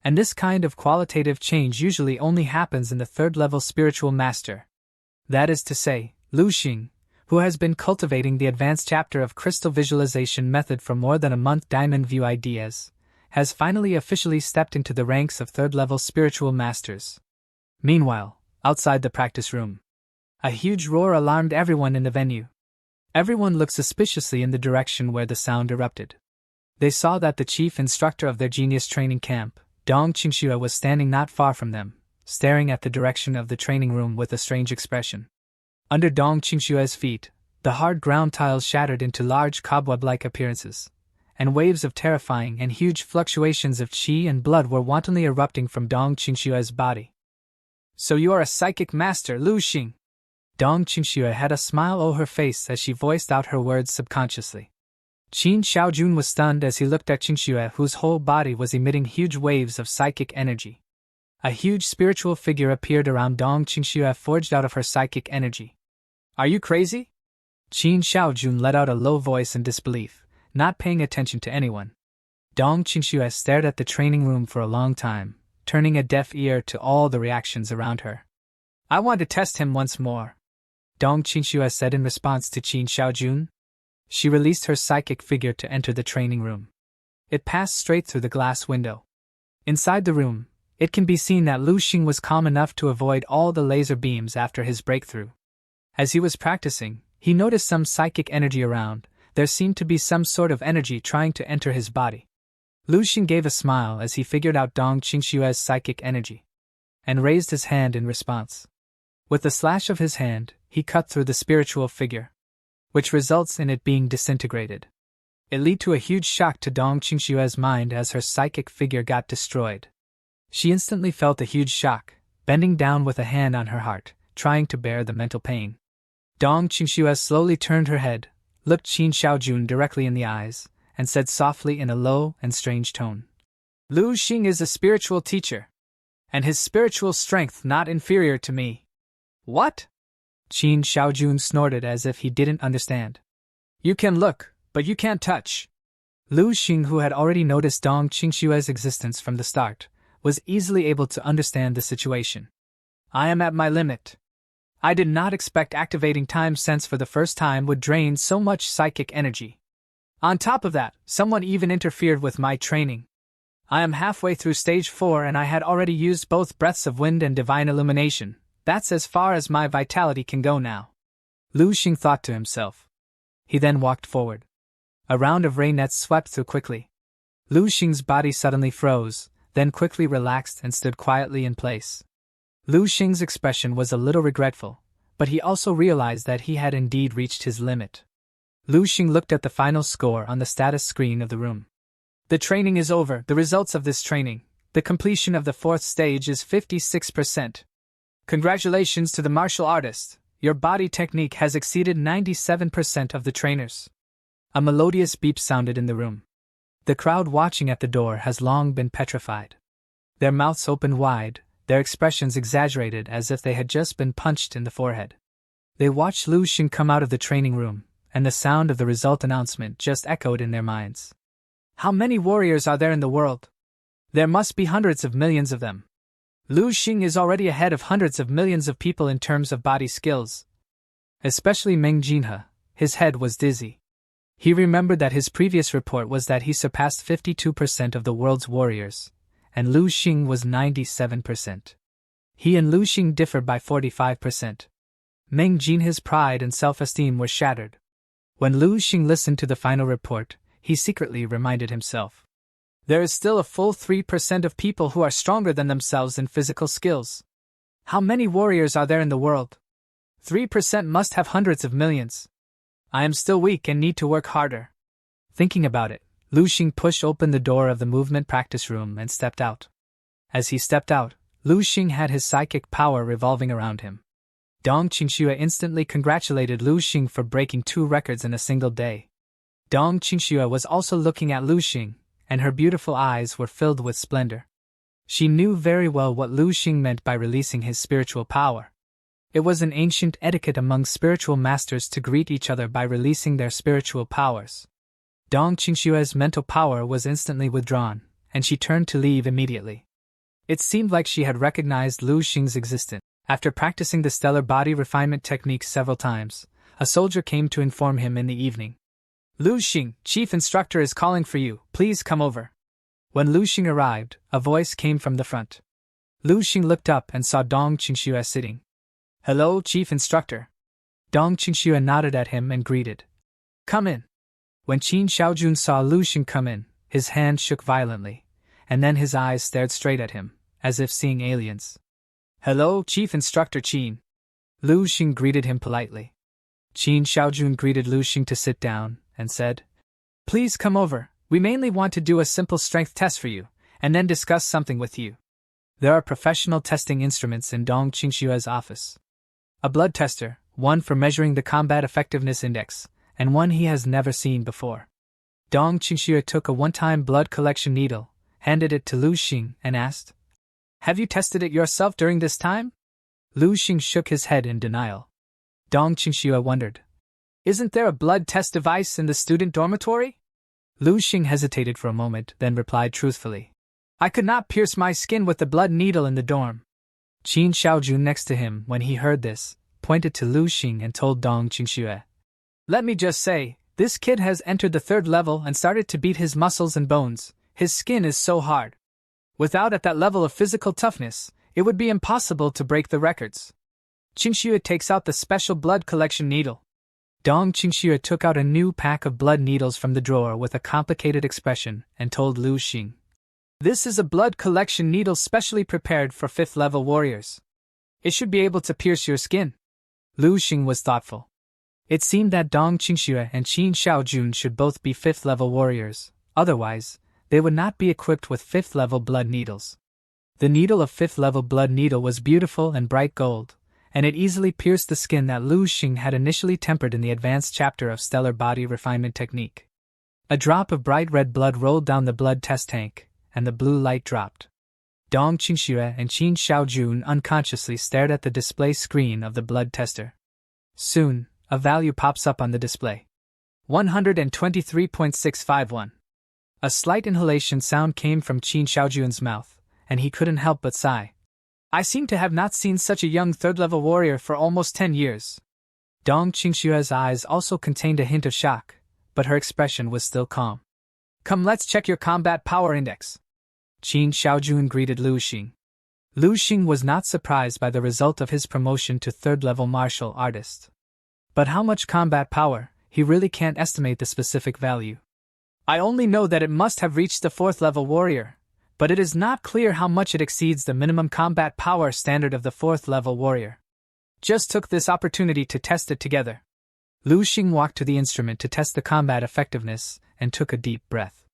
And this kind of qualitative change usually only happens in the third-level spiritual master. That is to say, Lu Xing, who has been cultivating the advanced chapter of crystal visualization method for more than a month, Diamond View Ideas, has finally officially stepped into the ranks of third-level spiritual masters. Meanwhile, outside the practice room, a huge roar alarmed everyone in the venue. Everyone looked suspiciously in the direction where the sound erupted. They saw that the chief instructor of their genius training camp, Dong Qingxue, was standing not far from them, staring at the direction of the training room with a strange expression. Under Dong Qingxue's feet, the hard ground tiles shattered into large cobweb-like appearances, and waves of terrifying and huge fluctuations of qi and blood were wantonly erupting from Dong Qingxue's body. So you are a psychic master, Lu Xing? Dong Qingxue had a smile on her face as she voiced out her words subconsciously. Qin Xiaojun was stunned as he looked at Qingxue, whose whole body was emitting huge waves of psychic energy. A huge spiritual figure appeared around Dong Qingxue, forged out of her psychic energy. Are you crazy? Qin Xiaojun let out a low voice in disbelief, not paying attention to anyone. Dong Qingxue stared at the training room for a long time, turning a deaf ear to all the reactions around her. I want to test him once more, Dong Qingxue said in response to Qin Xiaojun. She released her psychic figure to enter the training room. It passed straight through the glass window. Inside the room, it can be seen that Lu Xing was calm enough to avoid all the laser beams after his breakthrough. As he was practicing, he noticed some psychic energy around. There seemed to be some sort of energy trying to enter his body. Lu Xing gave a smile as he figured out Dong Qingxue's psychic energy, and raised his hand in response. With the slash of his hand, he cut through the spiritual figure, which results in it being disintegrated. It led to a huge shock to Dong Qingxue's mind as her psychic figure got destroyed. She instantly felt a huge shock, bending down with a hand on her heart, trying to bear the mental pain. Dong Qingxue slowly turned her head, looked Qin Xiaojun directly in the eyes, and said softly in a low and strange tone, Lu Xing is a spiritual teacher, and his spiritual strength not inferior to me. What? Qin Xiaojun snorted as if he didn't understand. You can look, but you can't touch. Lu Xing, who had already noticed Dong Qingxue's existence from the start, was easily able to understand the situation. I am at my limit. I did not expect activating time sense for the first time would drain so much psychic energy. On top of that, someone even interfered with my training. I am halfway through stage 4 and I had already used both breaths of wind and divine illumination. That's as far as my vitality can go now. Lu Xing thought to himself. He then walked forward. A round of ray nets swept through quickly. Lu Xing's body suddenly froze, then quickly relaxed and stood quietly in place. Lu Xing's expression was a little regretful, but he also realized that he had indeed reached his limit. Lu Xing looked at the final score on the status screen of the room. The training is over. The results of this training, the completion of the 4th stage is 56%. Congratulations to the martial artist. Your body technique has exceeded 97% of the trainers. A melodious beep sounded in the room. The crowd watching at the door has long been petrified. Their mouths opened wide, their expressions exaggerated as if they had just been punched in the forehead. They watched Lu Xing come out of the training room, and the sound of the result announcement just echoed in their minds. How many warriors are there in the world? There must be hundreds of millions of them. Lu Xing is already ahead of hundreds of millions of people in terms of body skills. Especially Meng Jinhe, his head was dizzy. He remembered that his previous report was that he surpassed 52% of the world's warriors, and Lu Xing was 97%. He and Lu Xing differed by 45%. Meng Jinhe's pride and self-esteem were shattered. When Lu Xing listened to the final report, he secretly reminded himself, there is still a full 3% of people who are stronger than themselves in physical skills. How many warriors are there in the world? 3% must have hundreds of millions. I am still weak and need to work harder. Thinking about it, Lu Xing pushed open the door of the movement practice room and stepped out. As he stepped out, Lu Xing had his psychic power revolving around him. Dong Qingxue instantly congratulated Lu Xing for breaking 2 records in a single day. Dong Qingxue was also looking at Lu Xing, and her beautiful eyes were filled with splendor. She knew very well what Lu Xing meant by releasing his spiritual power. It was an ancient etiquette among spiritual masters to greet each other by releasing their spiritual powers. Dong Qingxue's mental power was instantly withdrawn, and she turned to leave immediately. It seemed like she had recognized Lu Xing's existence. After practicing the stellar body refinement technique several times, a soldier came to inform him in the evening. Lu Xing, chief instructor is calling for you, please come over. When Lu Xing arrived, a voice came from the front. Lu Xing looked up and saw Dong Qingxue sitting. Hello, chief instructor. Dong Qingxue nodded at him and greeted. Come in. When Qin Xiaojun saw Lu Xing come in, his hand shook violently, and then his eyes stared straight at him, as if seeing aliens. Hello, Chief Instructor Qin. Lu Xing greeted him politely. Qin Xiaojun greeted Lu Xing to sit down, and said, Please come over, we mainly want to do a simple strength test for you, and then discuss something with you. There are professional testing instruments in Dong Qingxue's office. A blood tester, one for measuring the combat effectiveness index, and one he has never seen before. Dong Qingxue took a one-time blood collection needle, handed it to Lu Xing, and asked, Have you tested it yourself during this time? Lu Xing shook his head in denial. Dong Qingxue wondered, Isn't there a blood test device in the student dormitory? Lu Xing hesitated for a moment, then replied truthfully, I could not pierce my skin with the blood needle in the dorm. Qin Xiaojun next to him, when he heard this, pointed to Lu Xing and told Dong Qingxue, Let me just say, this kid has entered the 3rd level and started to beat his muscles and bones. His skin is so hard. Without at that level of physical toughness, it would be impossible to break the records. Qingxue takes out the special blood collection needle. Dong Qingxue took out a new pack of blood needles from the drawer with a complicated expression and told Lu Xing, This is a blood collection needle specially prepared for 5th level warriors. It should be able to pierce your skin. Lu Xing was thoughtful. It seemed that Dong Qingxue and Qin Xiaojun should both be 5th level warriors, otherwise, they would not be equipped with 5th level blood needles. The needle of 5th level blood needle was beautiful and bright gold, and it easily pierced the skin that Lu Xing had initially tempered in the advanced chapter of stellar body refinement technique. A drop of bright red blood rolled down the blood test tank, and the blue light dropped. Dong Qingxue and Qin Xiaojun unconsciously stared at the display screen of the blood tester. Soon, a value pops up on the display. 123.651. A slight inhalation sound came from Qin Xiaojun's mouth, and he couldn't help but sigh. I seem to have not seen such a young 3rd-level warrior for almost 10 years. Dong Qingxue's eyes also contained a hint of shock, but her expression was still calm. Come, let's check your combat power index. Qin Xiaojun greeted Lu Xing. Lu Xing was not surprised by the result of his promotion to 3rd-level martial artist. But how much combat power, he really can't estimate the specific value. I only know that it must have reached the 4th-level warrior, but it is not clear how much it exceeds the minimum combat power standard of the 4th-level warrior. Just took this opportunity to test it together. Lu Xing walked to the instrument to test the combat effectiveness and took a deep breath.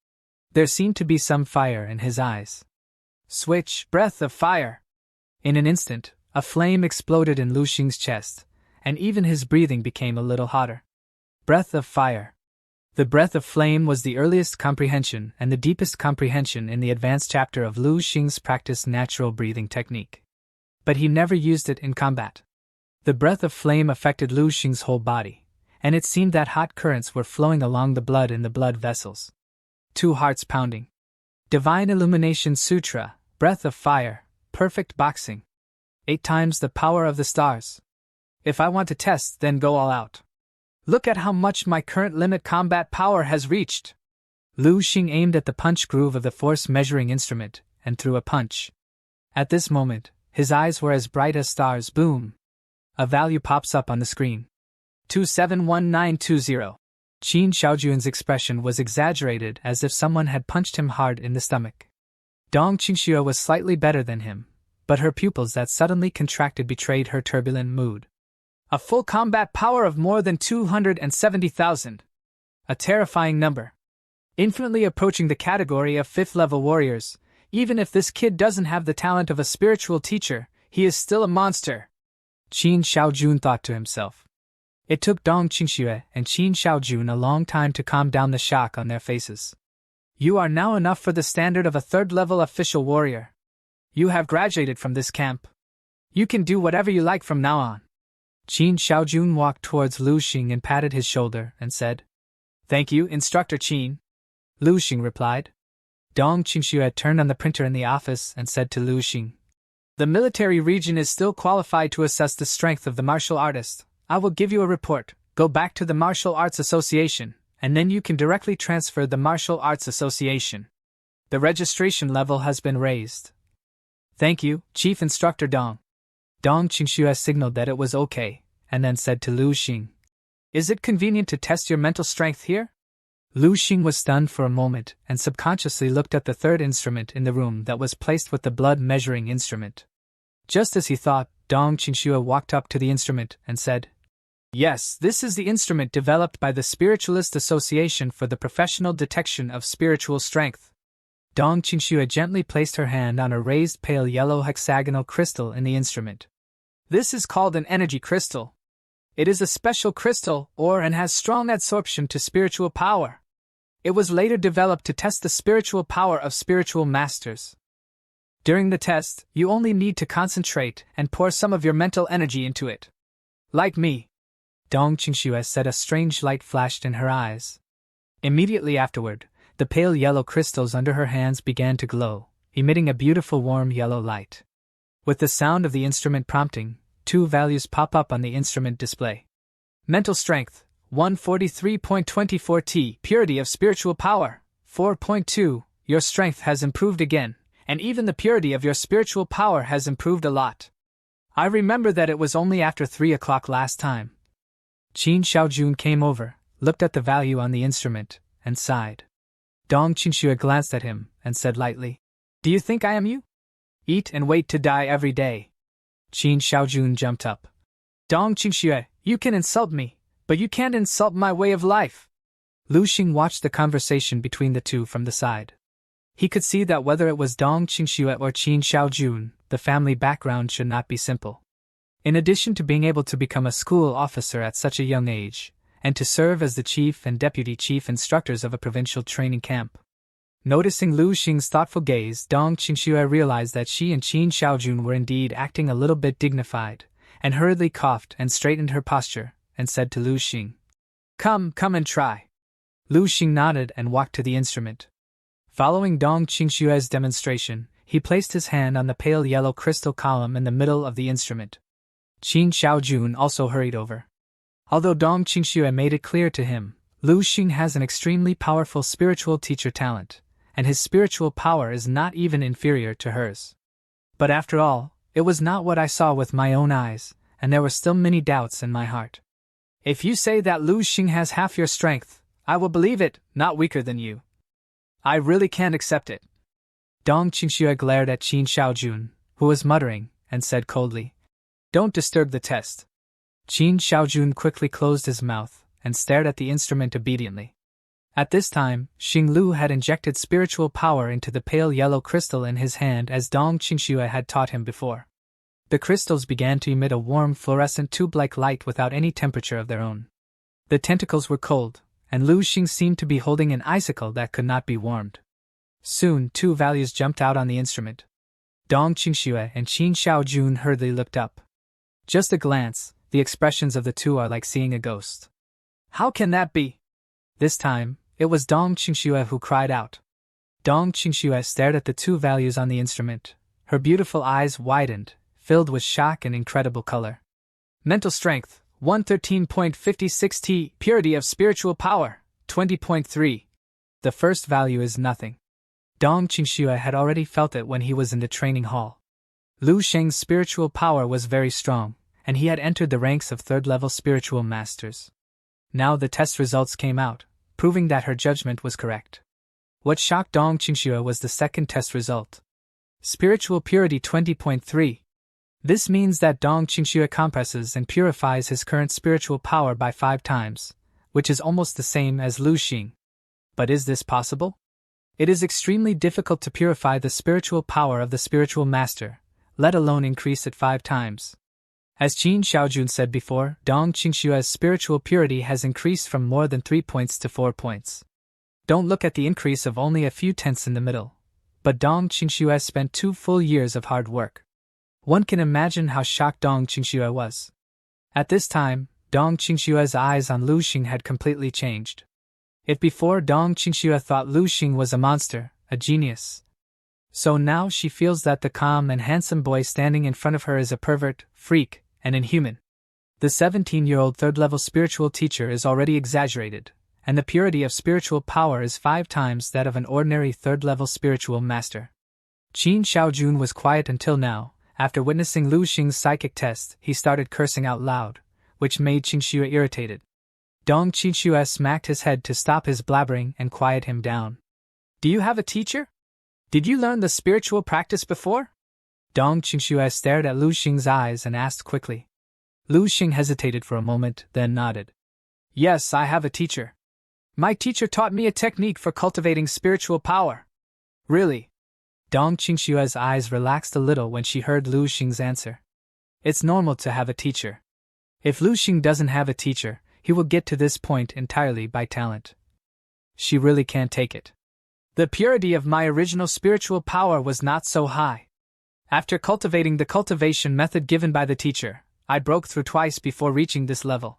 There seemed to be some fire in his eyes. Switch, breath of fire! In an instant, a flame exploded in Lu Xing's chest, and even his breathing became a little hotter. Breath of fire. The breath of flame was the earliest comprehension and the deepest comprehension in the advanced chapter of Lu Xing's practiced natural breathing technique. But he never used it in combat. The breath of flame affected Lu Xing's whole body, and it seemed that hot currents were flowing along the blood in the blood vessels. 2 hearts pounding. Divine Illumination Sutra, breath of fire, perfect boxing. 8 times the power of the stars. If I want to test, then go all out. Look at how much my current limit combat power has reached. Lu Xing aimed at the punch groove of the force measuring instrument and threw a punch. At this moment, his eyes were as bright as stars. Boom! A value pops up on the screen. 271920. Qin Xiaojun's expression was exaggerated, as if someone had punched him hard in the stomach. Dong Qingxue was slightly better than him, but her pupils that suddenly contracted betrayed her turbulent mood. A full combat power of more than 270,000. A terrifying number. Infinitely approaching the category of 5th-level warriors. Even if this kid doesn't have the talent of a spiritual teacher, he is still a monster. Qin Xiaojun thought to himself. It took Dong Qingxue and Qin Xiaojun a long time to calm down the shock on their faces. You are now enough for the standard of a 3rd-level official warrior. You have graduated from this camp. You can do whatever you like from now on. Qin Xiaojun walked towards Lu Xing and patted his shoulder and said, "Thank you, Instructor Qin." Lu Xing replied. Dong Qingxue had turned on the printer in the office and said to Lu Xing, "The military region is still qualified to assess the strength of the martial artist. I will give you a report. Go back to the Martial Arts Association, and then you can directly transfer the Martial Arts Association. The registration level has been raised." "Thank you, Chief Instructor Dong." Dong Qingxue signaled that it was okay, and then said to Lu Xing, "Is it convenient to test your mental strength here?" Lu Xing was stunned for a moment and subconsciously looked at the 3rd instrument in the room that was placed with the blood measuring instrument. Just as he thought, Dong Qingxue walked up to the instrument and said, "Yes, this is the instrument developed by the Spiritualist Association for the professional detection of spiritual strength." Dong Qingxue gently placed her hand on a raised pale yellow hexagonal crystal in the instrument. This is called an energy crystal. It is a special crystal, and has strong adsorption to spiritual power. It was later developed to test the spiritual power of spiritual masters. During the test, you only need to concentrate and pour some of your mental energy into it. Like me. Dong Qingxue said. A strange light flashed in her eyes. Immediately afterward, the pale yellow crystals under her hands began to glow, emitting a beautiful warm yellow light. With the sound of the instrument prompting, 2 values pop up on the instrument display. Mental strength, 143.24 T. Purity of spiritual power, 4.2. Your strength has improved again, and even the purity of your spiritual power has improved a lot. I remember that it was only after 3 o'clock last time. Qin Xiaojun came over, looked at the value on the instrument, and sighed. Dong Qingxue glanced at him and said lightly, "Do you think I am you? Eat and wait to die every day." Qin Xiaojun jumped up. "Dong Qingxue, you can insult me, but you can't insult my way of life." Lu Xing watched the conversation between the two from the side. He could see that whether it was Dong Qingxue or Qin Xiaojun, the family background should not be simple. In addition to being able to become a school officer at such a young age, and to serve as the chief and deputy chief instructors of a provincial training camp. Noticing Lu Xing's thoughtful gaze, Dong Qingxue realized that she and Qin Xiaojun were indeed acting a little bit dignified, and hurriedly coughed and straightened her posture, and said to Lu Xing, Come and try." Lu Xing nodded and walked to the instrument. Following Dong Qingxue's demonstration, he placed his hand on the pale yellow crystal column in the middle of the instrument. Qin Xiaojun also hurried over. Although Dong Qingxue made it clear to him, Lu Xing has an extremely powerful spiritual teacher talent, and his spiritual power is not even inferior to hers. But after all, it was not what I saw with my own eyes, and there were still many doubts in my heart. If you say that Lu Xing has half your strength, I will believe it, not weaker than you. I really can't accept it. Dong Qingxue glared at Qin Xiaojun, who was muttering, and said coldly, Don't disturb the test. Qin Xiaojun quickly closed his mouth and stared at the instrument obediently. At this time, Xing Lu had injected spiritual power into the pale yellow crystal in his hand as Dong Qingxue had taught him before. The crystals began to emit a warm fluorescent tube-like light without any temperature of their own. The tentacles were cold, and Lu Xing seemed to be holding an icicle that could not be warmed. Soon, two values jumped out on the instrument. Dong Qingxue and Qin Xiaojun hurriedly looked up. Just a glance, the expressions of the two are like seeing a ghost. How can that be? This time, it was Dong Qingxue who cried out. Dong Qingxue stared at the two values on the instrument. Her beautiful eyes widened, filled with shock and incredible color. Mental strength, 113.56 T. Purity of spiritual power, 20.3. The first value is nothing. Dong Qingxue had already felt it when he was in the training hall. Lu Sheng's spiritual power was very strong, and he had entered the ranks of third-level spiritual masters. Now the test results came out, proving that her judgment was correct. What shocked Dong Qingxue was the second test result. Spiritual purity 20.3. This means that Dong Qingxue compresses and purifies his current spiritual power by 5 times, which is almost the same as Lu Xing. But is this possible? It is extremely difficult to purify the spiritual power of the spiritual master, let alone increase it 5 times. As Qin Xiaojun said before, Dong Qingxue's spiritual purity has increased from more than 3 points to 4 points. Don't look at the increase of only a few tenths in the middle. But Dong Qingxue spent 2 full years of hard work. One can imagine how shocked Dong Qingxue was. At this time, Dong Qingxue's eyes on Lu Xing had completely changed. If before Dong Qingxue thought Lu Xing was a monster, a genius, so now she feels that the calm and handsome boy standing in front of her is a pervert, freak, and inhuman. The 17-year-old third-level spiritual teacher is already exaggerated, and the purity of spiritual power is 5 times that of an ordinary third-level spiritual master. Qin Xiaojun was quiet until now. After witnessing Lu Xing's psychic test, he started cursing out loud, which made Qingxue irritated. Dong Qingxue smacked his head to stop his blabbering and quiet him down. Do you have a teacher? Did you learn the spiritual practice before? Dong Qingxue stared at Lu Xing's eyes and asked quickly. Lu Xing hesitated for a moment, then nodded. Yes, I have a teacher. My teacher taught me a technique for cultivating spiritual power. Really? Dong Qingxue's eyes relaxed a little when she heard Lu Xing's answer. It's normal to have a teacher. If Lu Xing doesn't have a teacher, he will get to this point entirely by talent. She really can't take it. The purity of my original spiritual power was not so high. After cultivating the cultivation method given by the teacher, I broke through twice before reaching this level.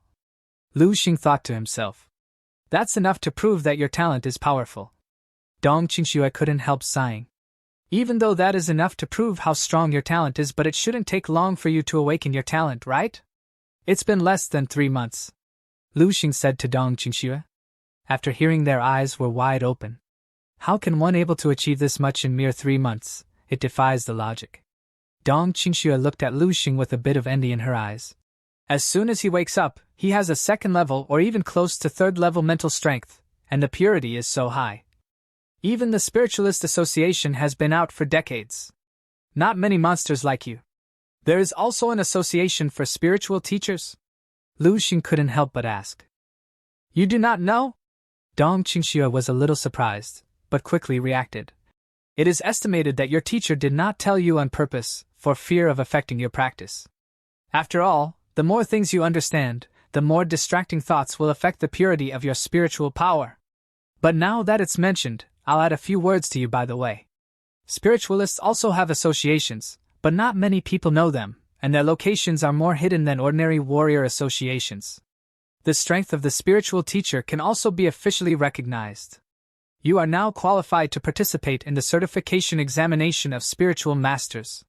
Lu Xing thought to himself. That's enough to prove that your talent is powerful. Dong Qingxue couldn't help sighing. Even though that is enough to prove how strong your talent is, but it shouldn't take long for you to awaken your talent, right? It's been less than 3 months. Lu Xing said to Dong Qingxue. After hearing, their eyes were wide open. How can one able to achieve this much in mere 3 months? It defies the logic. Dong Qingxue looked at Lu Xing with a bit of envy in her eyes. As soon as he wakes up, he has a 2nd level or even close to 3rd level mental strength, and the purity is so high. Even the Spiritualist Association has been out for decades. Not many monsters like you. There is also an association for spiritual teachers? Lu Xing couldn't help but ask. You do not know? Dong Qingxue was a little surprised, but quickly reacted. It is estimated that your teacher did not tell you on purpose, for fear of affecting your practice. After all, the more things you understand, the more distracting thoughts will affect the purity of your spiritual power. But now that it's mentioned, I'll add a few words to you by the way. Spiritualists also have associations, but not many people know them, and their locations are more hidden than ordinary warrior associations. The strength of the spiritual teacher can also be officially recognized. You are now qualified to participate in the certification examination of spiritual masters.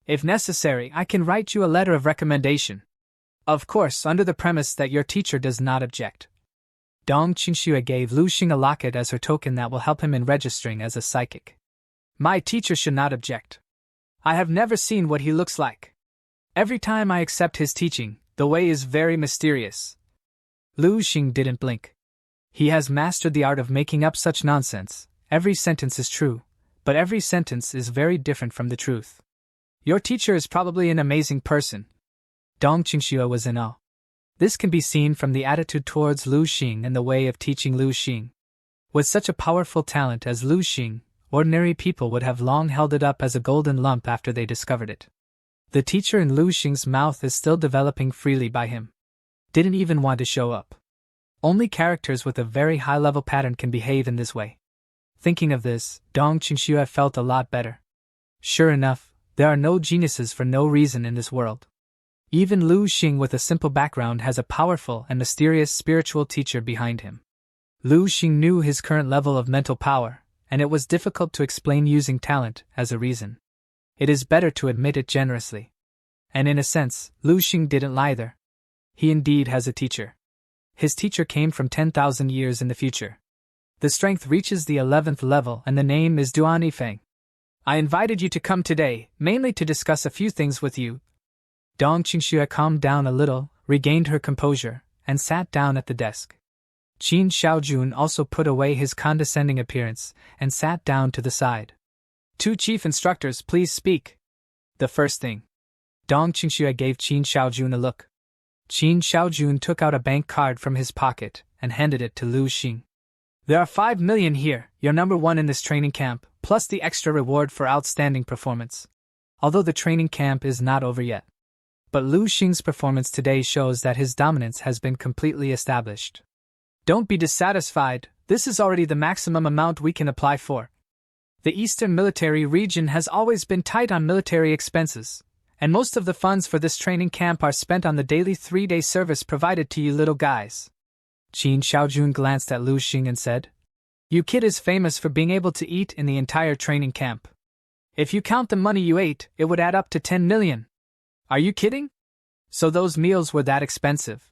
If necessary, I can write you a letter of recommendation. Of course, under the premise that your teacher does not object. Dong Qingxue gave Lu Xing a locket as her token that will help him in registering as a psychic. My teacher should not object. I have never seen what he looks like. Every time I accept his teaching, the way is very mysterious. Lu Xing didn't blink. He has mastered the art of making up such nonsense. Every sentence is true, but every sentence is very different from the truth. Your teacher is probably an amazing person. Dong Qingxue was in awe. This can be seen from the attitude towards Lu Xing and the way of teaching Lu Xing. With such a powerful talent as Lu Xing, ordinary people would have long held it up as a golden lump after they discovered it. The teacher in Lu Xing's mouth is still developing freely by him. Didn't even want to show up. Only characters with a very high-level pattern can behave in this way. Thinking of this, Dong Qingxue felt a lot better. Sure enough, there are no geniuses for no reason in this world. Even Lu Xing with a simple background has a powerful and mysterious spiritual teacher behind him. Lu Xing knew his current level of mental power, and it was difficult to explain using talent as a reason. It is better to admit it generously. And in a sense, Lu Xing didn't lie there. He indeed has a teacher. His teacher came from 10,000 years in the future. The strength reaches the 11th level and the name is Duan Yifeng. I invited you to come today, mainly to discuss a few things with you. Dong Qingxue calmed down a little, regained her composure, and sat down at the desk. Qin Xiaojun also put away his condescending appearance and sat down to the side. Two chief instructors, please speak. The first thing. Dong Qingxue gave Qin Xiaojun a look. Qin Xiaojun took out a bank card from his pocket and handed it to Lu Xing. There are 5 million here, you're number 1 in this training camp, plus the extra reward for outstanding performance. Although the training camp is not over yet. But Lu Xing's performance today shows that his dominance has been completely established. Don't be dissatisfied, this is already the maximum amount we can apply for. The Eastern Military Region has always been tight on military expenses, and most of the funds for this training camp are spent on the daily 3-day service provided to you little guys. Qin Xiaojun glanced at Lu Xing and said, You kid is famous for being able to eat in the entire training camp. If you count the money you ate, it would add up to 10 million. Are you kidding? So those meals were that expensive.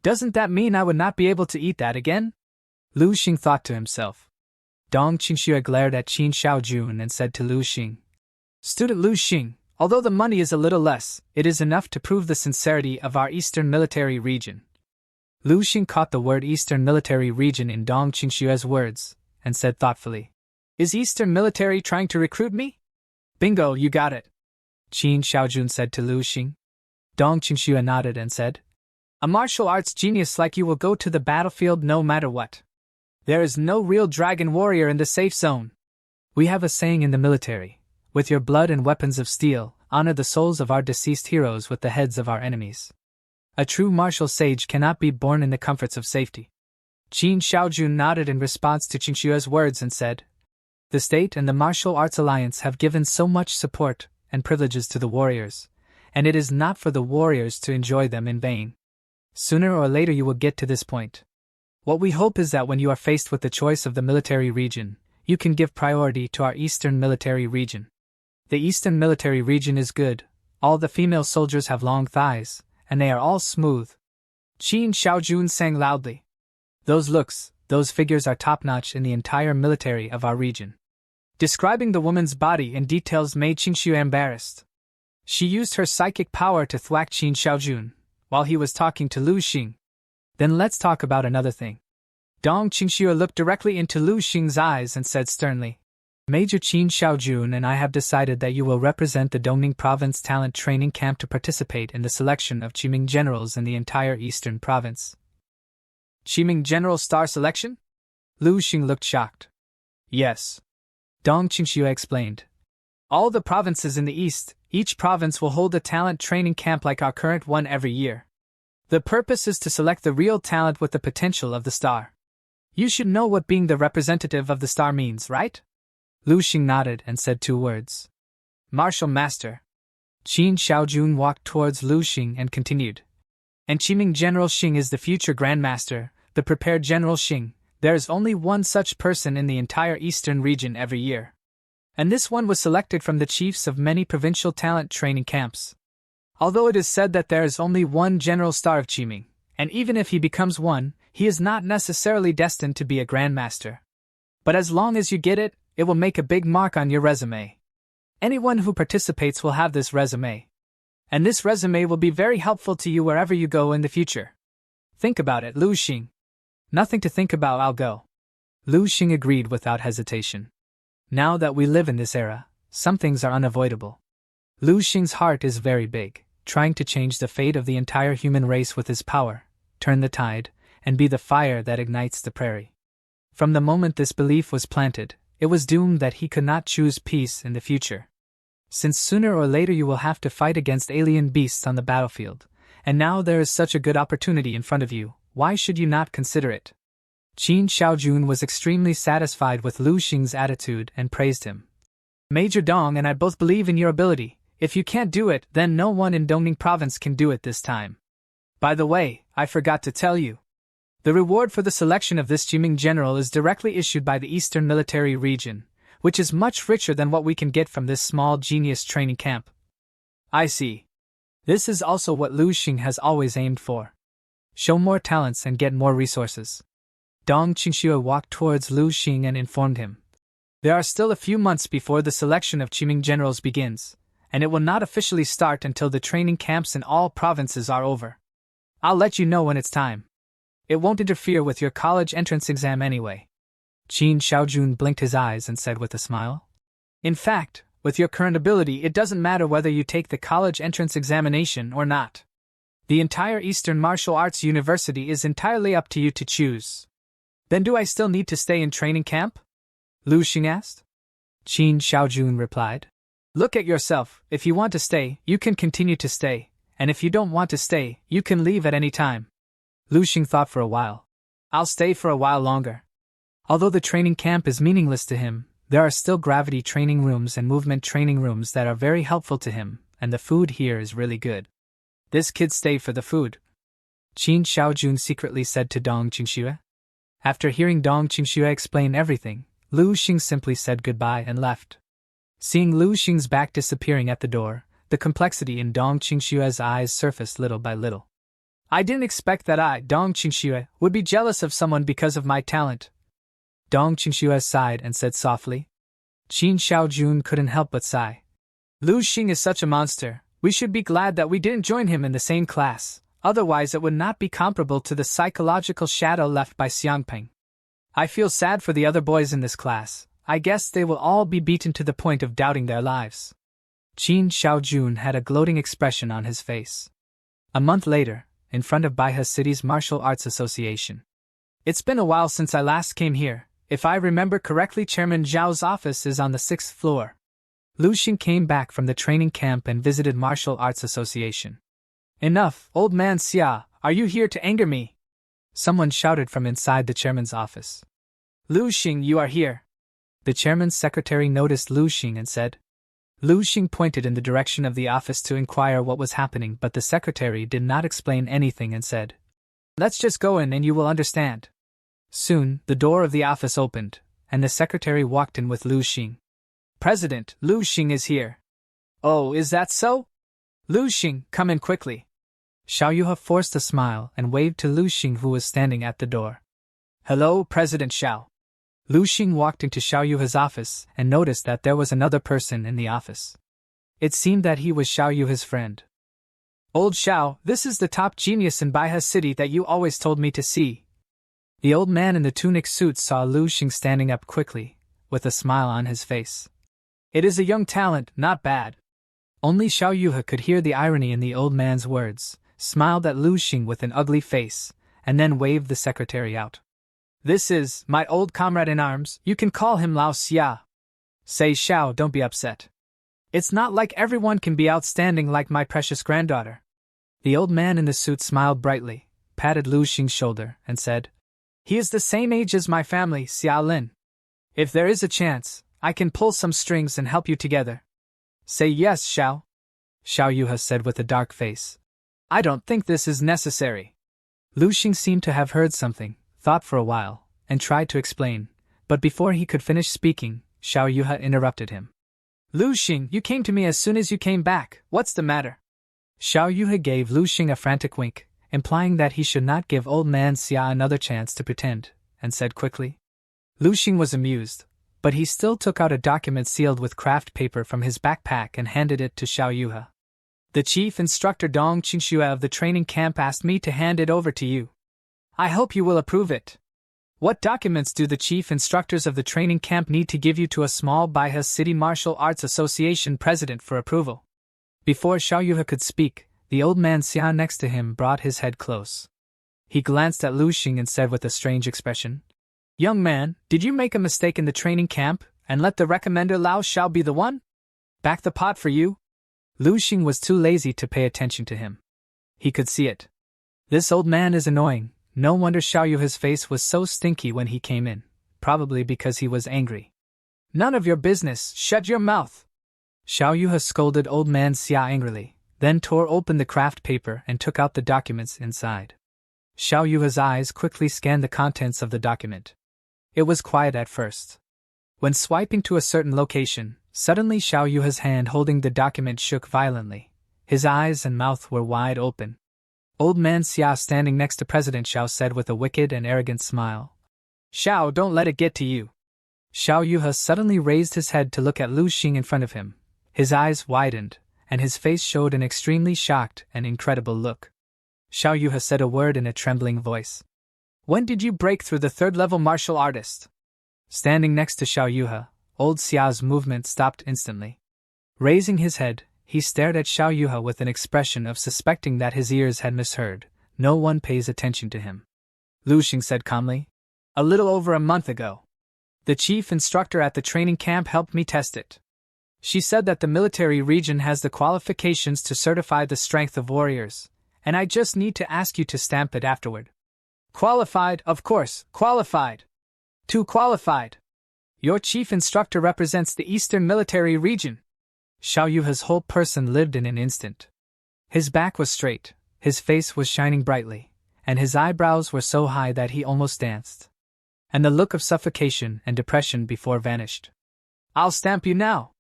Doesn't that mean I would not be able to eat that again? Lu Xing thought to himself. Dong Qingxue glared at Qin Xiaojun and said to Lu Xing, Student Lu Xing, although the money is a little less, it is enough to prove the sincerity of our Eastern Military Region. Lu Xing caught the word Eastern Military Region in Dong Qingxue's words, and said thoughtfully, Is Eastern Military trying to recruit me? Bingo, you got it. Qin Xiaojun said to Lu Xing. Dong Qingxue nodded and said, A martial arts genius like you will go to the battlefield no matter what. There is no real dragon warrior in the safe zone. We have a saying in the military, with your blood and weapons of steel, honor the souls of our deceased heroes with the heads of our enemies. A true martial sage cannot be born in the comforts of safety. Qin Xiaojun nodded in response to Qingxue's words and said, The state and the Martial Arts Alliance have given so much support and privileges to the warriors, and it is not for the warriors to enjoy them in vain. Sooner or later you will get to this point. What we hope is that when you are faced with the choice of the military region, you can give priority to our Eastern Military Region. The Eastern Military Region is good, all the female soldiers have long thighs, and they are all smooth. Qin Xiaojun sang loudly. Those looks, those figures are top-notch in the entire military of our region. Describing the woman's body in details made Qingxue embarrassed. She used her psychic power to thwack Qin Xiaojun, while he was talking to Lu Xing. Then let's talk about another thing. Dong Qingxue looked directly into Lu Xing's eyes and said sternly, Major Qin Xiaojun and I have decided that you will represent the Dongning Province Talent Training Camp to participate in the selection of Qiming generals in the entire Eastern Province. Qiming General Star Selection? Lu Xing looked shocked. Yes. Dong Qingxue explained. All the provinces in the East, each province will hold a talent training camp like our current one every year. The purpose is to select the real talent with the potential of the star. You should know what being the representative of the star means, right? Lu Xing nodded and said 2 words. Martial Master. Qin Xiaojun walked towards Lu Xing and continued. And Qiming General Xing is the future Grandmaster, the prepared General Xing. There is only one such person in the entire Eastern region every year. And this one was selected from the chiefs of many provincial talent training camps. Although it is said that there is only one General Star of Qiming, and even if he becomes one, he is not necessarily destined to be a Grandmaster. But as long as you get it, it will make a big mark on your resume. Anyone who participates will have this resume. And this resume will be very helpful to you wherever you go in the future. Think about it, Lu Xing. Nothing to think about, I'll go. Lu Xing agreed without hesitation. Now that we live in this era, some things are unavoidable. Lu Xing's heart is very big, trying to change the fate of the entire human race with his power, turn the tide, and be the fire that ignites the prairie. From the moment this belief was planted, it was doomed that he could not choose peace in the future. Since sooner or later you will have to fight against alien beasts on the battlefield, and now there is such a good opportunity in front of you, why should you not consider it? Qin Xiaojun was extremely satisfied with Lu Xing's attitude and praised him. Major Dong and I both believe in your ability. If you can't do it, then no one in Dongning province can do it this time. By the way, I forgot to tell you. The reward for the selection of this Jiming general is directly issued by the Eastern Military Region, which is much richer than what we can get from this small genius training camp. I see. This is also what Lu Xing has always aimed for. Show more talents and get more resources. Dong Qingxue walked towards Lu Xing and informed him. There are still a few months before the selection of Jiming generals begins, and it will not officially start until the training camps in all provinces are over. I'll let you know when it's time. It won't interfere with your college entrance exam anyway. Qin Xiaojun blinked his eyes and said with a smile. In fact, with your current ability, it doesn't matter whether you take the college entrance examination or not. The entire Eastern Martial Arts University is entirely up to you to choose. Then do I still need to stay in training camp? Lu Xing asked. Qin Xiaojun replied. Look at yourself. If you want to stay, you can continue to stay, and if you don't want to stay, you can leave at any time. Lu Xing thought for a while. I'll stay for a while longer. Although the training camp is meaningless to him, there are still gravity training rooms and movement training rooms that are very helpful to him, and the food here is really good. This kid stayed for the food. Qin Xiaojun secretly said to Dong Qingxue. After hearing Dong Qingxue explain everything, Lu Xing simply said goodbye and left. Seeing Lu Xing's back disappearing at the door, the complexity in Dong Qingxue's eyes surfaced little by little. I didn't expect that I, Dong Qingxue, would be jealous of someone because of my talent. Dong Qingxue sighed and said softly. Qin Xiaojun couldn't help but sigh. Lu Xing is such a monster. We should be glad that we didn't join him in the same class, otherwise it would not be comparable to the psychological shadow left by Xiangpeng. I feel sad for the other boys in this class. I guess they will all be beaten to the point of doubting their lives. Qin Xiaojun had a gloating expression on his face. A month later, in front of Baihe City's Martial Arts Association. It's been a while since I last came here. If I remember correctly, Chairman Zhao's office is on the 6th floor. Lu Xing came back from the training camp and visited Martial Arts Association. Enough, old man Xia, are you here to anger me? Someone shouted from inside the chairman's office. Lu Xing, you are here. The chairman's secretary noticed Lu Xing and said. Lu Xing pointed in the direction of the office to inquire what was happening, but the secretary did not explain anything and said, Let's just go in and you will understand. Soon, the door of the office opened, and the secretary walked in with Lu Xing. President, Lu Xing is here. Oh, is that so? Lu Xing, come in quickly. Xiao Yuhe forced a smile and waved to Lu Xing, who was standing at the door. Hello, President Xiao. Lu Xing walked into Xiao Yuhe's office and noticed that there was another person in the office. It seemed that he was Xiao Yuhe's friend. Old Xiao, this is the top genius in Baihe City that you always told me to see. The old man in the tunic suit saw Lu Xing standing up quickly, with a smile on his face. It is a young talent, not bad. Only Xiao Yuhe could hear the irony in the old man's words, smiled at Lu Xing with an ugly face, and then waved the secretary out. This is my old comrade in arms, you can call him Lao Xia. Say Xiao, don't be upset. It's not like everyone can be outstanding like my precious granddaughter. The old man in the suit smiled brightly, patted Lu Xing's shoulder, and said, He is the same age as my family, Xia Lin. If there is a chance, I can pull some strings and help you together. Say yes, Xiao. Xiao Yuhe said with a dark face. I don't think this is necessary. Lu Xing seemed to have heard something, thought for a while, and tried to explain, but before he could finish speaking, Xiao Yuhe interrupted him. Lu Xing, you came to me as soon as you came back. What's the matter? Xiao Yuhe gave Lu Xing a frantic wink, implying that he should not give old man Xia another chance to pretend, and said quickly. Lu Xing was amused, but he still took out a document sealed with craft paper from his backpack and handed it to Xiao Yuhe. The chief instructor Dong Qingxue of the training camp asked me to hand it over to you. I hope you will approve it. What documents do the chief instructors of the training camp need to give you to a small Baihe City Martial Arts Association president for approval? Before Xiao Yuhe could speak, the old man Xia next to him brought his head close. He glanced at Lu Xing and said with a strange expression, Young man, did you make a mistake in the training camp, and let the recommender Lao Xiao be the one? Back the pot for you? Lu Xing was too lazy to pay attention to him. He could see it. This old man is annoying, No wonder Xiao Yuhe's face was so stinky when he came in, probably because he was angry. None of your business, shut your mouth! Xiao Yuhe scolded old man Xia angrily, then tore open the craft paper and took out the documents inside. Xiao Yuhe's eyes quickly scanned the contents of the document. It was quiet at first. When swiping to a certain location, suddenly Xiao Yuhe's hand holding the document shook violently. His eyes and mouth were wide open. Old man Xia standing next to President Xiao said with a wicked and arrogant smile, "Xiao, don't let it get to you." Xiao Yuhe suddenly raised his head to look at Lu Xing in front of him. His eyes widened, and his face showed an extremely shocked and incredible look. Xiao Yuhe said a word in a trembling voice. "When did you break through the third-level martial artist?" Standing next to Xiao Yuhe, old Xiao's movement stopped instantly. Raising his head, he stared at Xiao Yuhe with an expression of suspecting that his ears had misheard. No one pays attention to him. Lu Xing said calmly, "A little over a month ago. The chief instructor at the training camp helped me test it. She said that the military region has the qualifications to certify the strength of warriors, and I just need to ask you to stamp it afterward." "Qualified, of course, qualified. Too qualified. Your chief instructor represents the Eastern military region." Xiao Yuhe's whole person lived in an instant. His back was straight, his face was shining brightly, and his eyebrows were so high that he almost danced. And the look of suffocation and depression before vanished. "I'll stamp you now."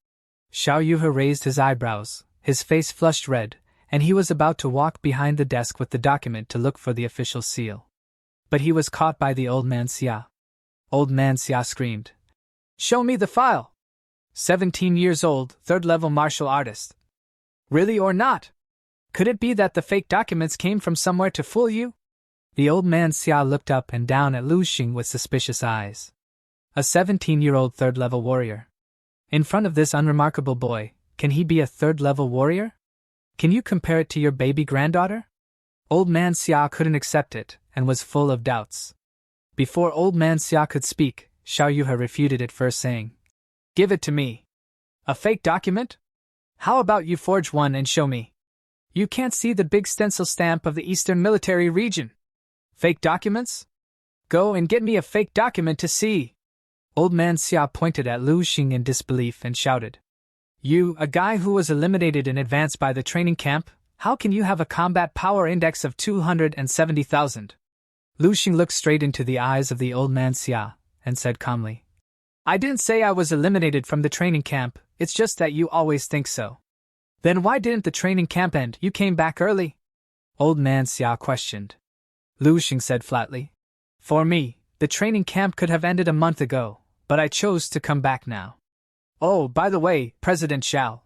Xiao Yuhe raised his eyebrows, his face flushed red, and he was about to walk behind the desk with the document to look for the official seal. But he was caught by the old man Xia. Old man Xia screamed, "Show me the file! 17 years old, third-level martial artist. Really or not? Could it be that the fake documents came from somewhere to fool you?" The old man Xia looked up and down at Lu Xing with suspicious eyes. A 17-year-old third-level warrior. In front of this unremarkable boy, can he be a third-level warrior? Can you compare it to your baby granddaughter? Old man Xia couldn't accept it, and was full of doubts. Before old man Xia could speak, Xiao Yuhe refuted it first, saying, "Give it to me. A fake document? How about you forge one and show me? You can't see the big stencil stamp of the Eastern military region. Fake documents? Go and get me a fake document to see." Old man Xia pointed at Lu Xing in disbelief and shouted, "You, a guy who was eliminated in advance by the training camp, how can you have a combat power index of 270,000? Lu Xing looked straight into the eyes of the old man Xia, and said calmly, "I didn't say I was eliminated from the training camp, it's just that you always think so." "Then why didn't the training camp end? You came back early?" Old man Xia questioned. Lu Xing said flatly, "For me, the training camp could have ended a month ago, but I chose to come back now." "Oh, by the way, President Xiao."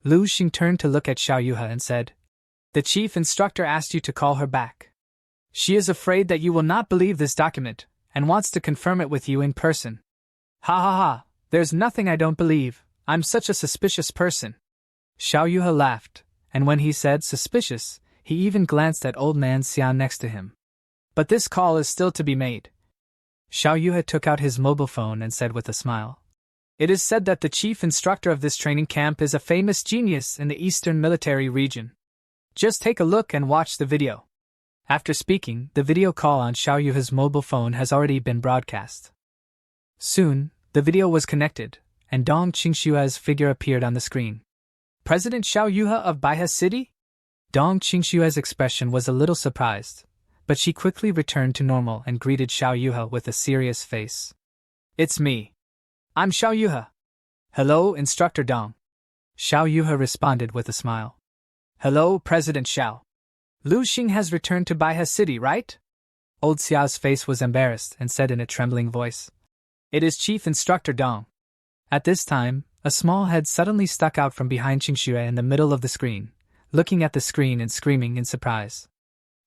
Lu Xing turned to look at Xiao Yuhe and said, "The chief instructor asked you to call her back. She is afraid that you will not believe this document, and wants to confirm it with you in person." "Ha ha ha, there's nothing I don't believe, I'm such a suspicious person." Xiao Yuhe laughed, and when he said suspicious, he even glanced at old man Xia next to him. "But this call is still to be made." Xiao Yuhe took out his mobile phone and said with a smile, "It is said that the chief instructor of this training camp is a famous genius in the Eastern military region. Just take a look and watch the video." After speaking, the video call on Xiao Yuhe's mobile phone has already been broadcast. Soon, the video was connected, and Dong Qingshue's figure appeared on the screen. "President Xiao Yuhe of Baihe City?" Dong Qingshue's expression was a little surprised, but she quickly returned to normal and greeted Xiao Yuhe with a serious face. "It's me. I'm Xiao Yuhe." "Hello, Instructor Dong." Xiao Yuhe responded with a smile. "Hello, President Xiao. Lu Xing has returned to Baihe City, right?" Old Xiao's face was embarrassed and said in a trembling voice, "It is Chief Instructor Dong." At this time, a small head suddenly stuck out from behind Qingxue in the middle of the screen, looking at the screen and screaming in surprise.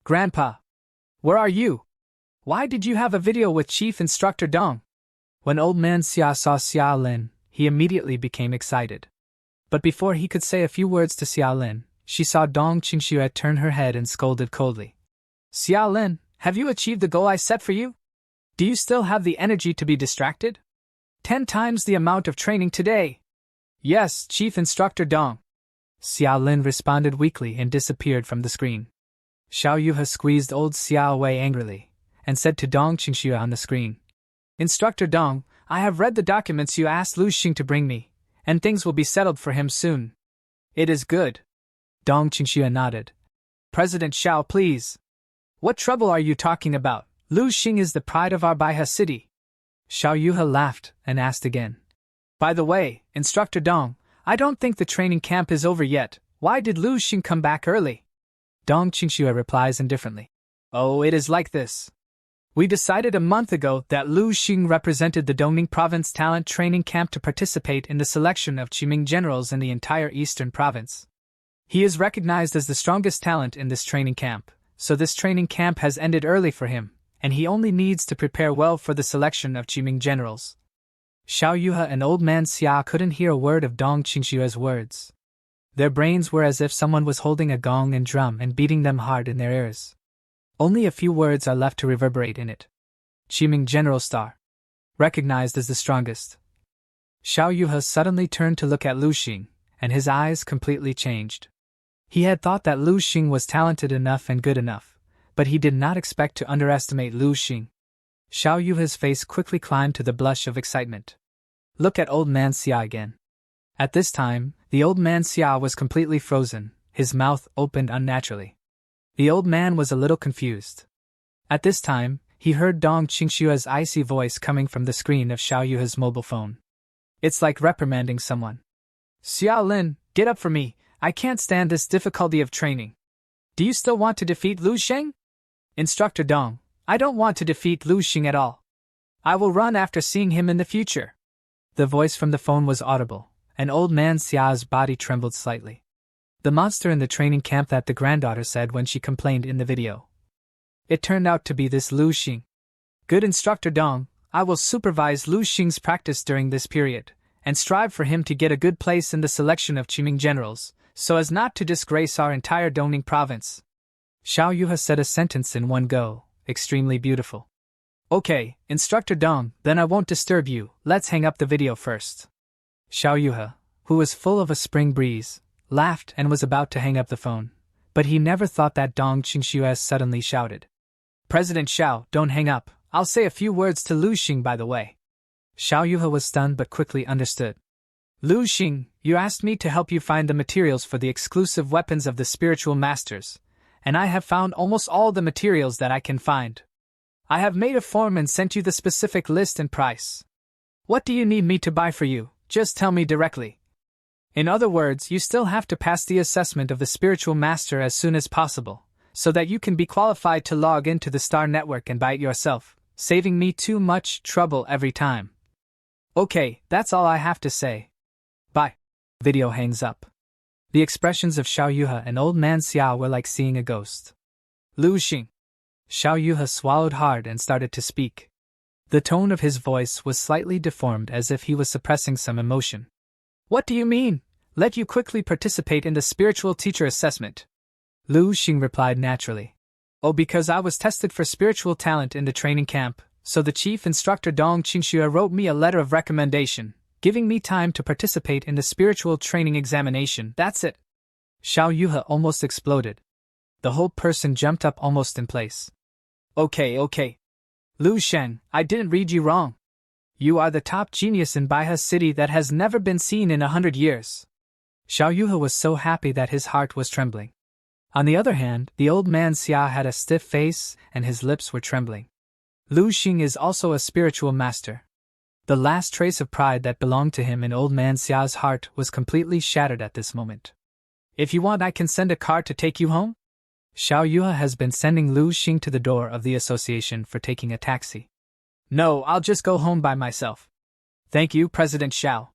"Grandpa! Where are you? Why did you have a video with Chief Instructor Dong?" When old man Xia saw Xia Lin, he immediately became excited. But before he could say a few words to Xia Lin, she saw Dong Qingxue turn her head and scolded coldly. "Xia Lin, have you achieved the goal I set for you? Do you still have the energy to be distracted? 10 times the amount of training today." "Yes, Chief Instructor Dong." Xia Lin responded weakly and disappeared from the screen. Xiao Yuhe squeezed old Xia away angrily, and said to Dong Qingxue on the screen. Instructor Dong, I have read the documents you asked Lu Xing to bring me, and things will be settled for him soon. It is good. Dong Qingxue nodded. President Xiao, please. What trouble are you talking about? Lu Xing is the pride of our Baihe city. Xiao Yuhe laughed and asked again. By the way, Instructor Dong, I don't think the training camp is over yet. Why did Lu Xing come back early? Dong Qingxue replies indifferently. Oh, it is like this. We decided a month ago that Lu Xing represented the Dongning Province Talent Training Camp to participate in the selection of Qiming generals in the entire Eastern Province. He is recognized as the strongest talent in this training camp, so this training camp has ended early for him, and he only needs to prepare well for the selection of Qiming generals. Xiao Yuhe and Old Man Xia couldn't hear a word of Dong Qingxue's words. Their brains were as if someone was holding a gong and drum and beating them hard in their ears. Only a few words are left to reverberate in it. Qiming General Star. Recognized as the strongest. Xiao Yuhe suddenly turned to look at Lu Xing, and his eyes completely changed. He had thought that Lu Xing was talented enough and good enough, but he did not expect to underestimate Lu Xing. Xiao Yuhe's face quickly climbed to the blush of excitement. Look at Old Man Xia again. At this time, the Old Man Xia was completely frozen, his mouth opened unnaturally. The old man was a little confused. At this time, he heard Dong Qingxue's icy voice coming from the screen of Xiao Yuhe's mobile phone. It's like reprimanding someone. Xia Lin, get up for me, I can't stand this difficulty of training. Do you still want to defeat Lu Xing? Instructor Dong, I don't want to defeat Lu Xing at all. I will run after seeing him in the future. The voice from the phone was audible, and Old Man Xia's body trembled slightly. The monster in the training camp that the granddaughter said when she complained in the video. It turned out to be this Lu Xing. Good Instructor Dong, I will supervise Lu Xing's practice during this period, and strive for him to get a good place in the selection of Qiming generals, so as not to disgrace our entire Dongning province. Xiao Yuhe said a sentence in one go, extremely beautiful. Okay, Instructor Dong, then I won't disturb you, let's hang up the video first. Xiao Yuhe, who was full of a spring breeze, laughed and was about to hang up the phone, but he never thought that Dong Qingxue suddenly shouted. President Xiao, don't hang up, I'll say a few words to Lu Xing by the way. Xiao Yuhe was stunned but quickly understood. Lu Xing, you asked me to help you find the materials for the exclusive weapons of the spiritual masters, and I have found almost all the materials that I can find. I have made a form and sent you the specific list and price. What do you need me to buy for you? Just tell me directly. In other words, you still have to pass the assessment of the spiritual master as soon as possible, so that you can be qualified to log into the Star Network and buy it yourself, saving me too much trouble every time. Okay, that's all I have to say. Bye. Video hangs up. The expressions of Xiao Yuhe and Old Man Xia were like seeing a ghost. Lu Xing. Xiao Yuhe swallowed hard and started to speak. The tone of his voice was slightly deformed as if he was suppressing some emotion. What do you mean? Let you quickly participate in the spiritual teacher assessment. Lu Xing replied naturally. Oh, because I was tested for spiritual talent in the training camp, so the chief instructor Dong Qingxue wrote me a letter of recommendation, giving me time to participate in the spiritual training examination, that's it. Xiao Yuhe almost exploded. The whole person jumped up almost in place. Okay. Lu Shen, I didn't read you wrong. You are the top genius in Baihe City that has never been seen in 100 years. Xiao Yuhe was so happy that his heart was trembling. On the other hand, the Old Man Xia had a stiff face and his lips were trembling. Lu Xing is also a spiritual master. The last trace of pride that belonged to him in Old Man Xia's heart was completely shattered at this moment. If you want, I can send a car to take you home? Xiao Yuhe has been sending Lu Xing to the door of the association for taking a taxi. No, I'll just go home by myself. Thank you, President Xiao.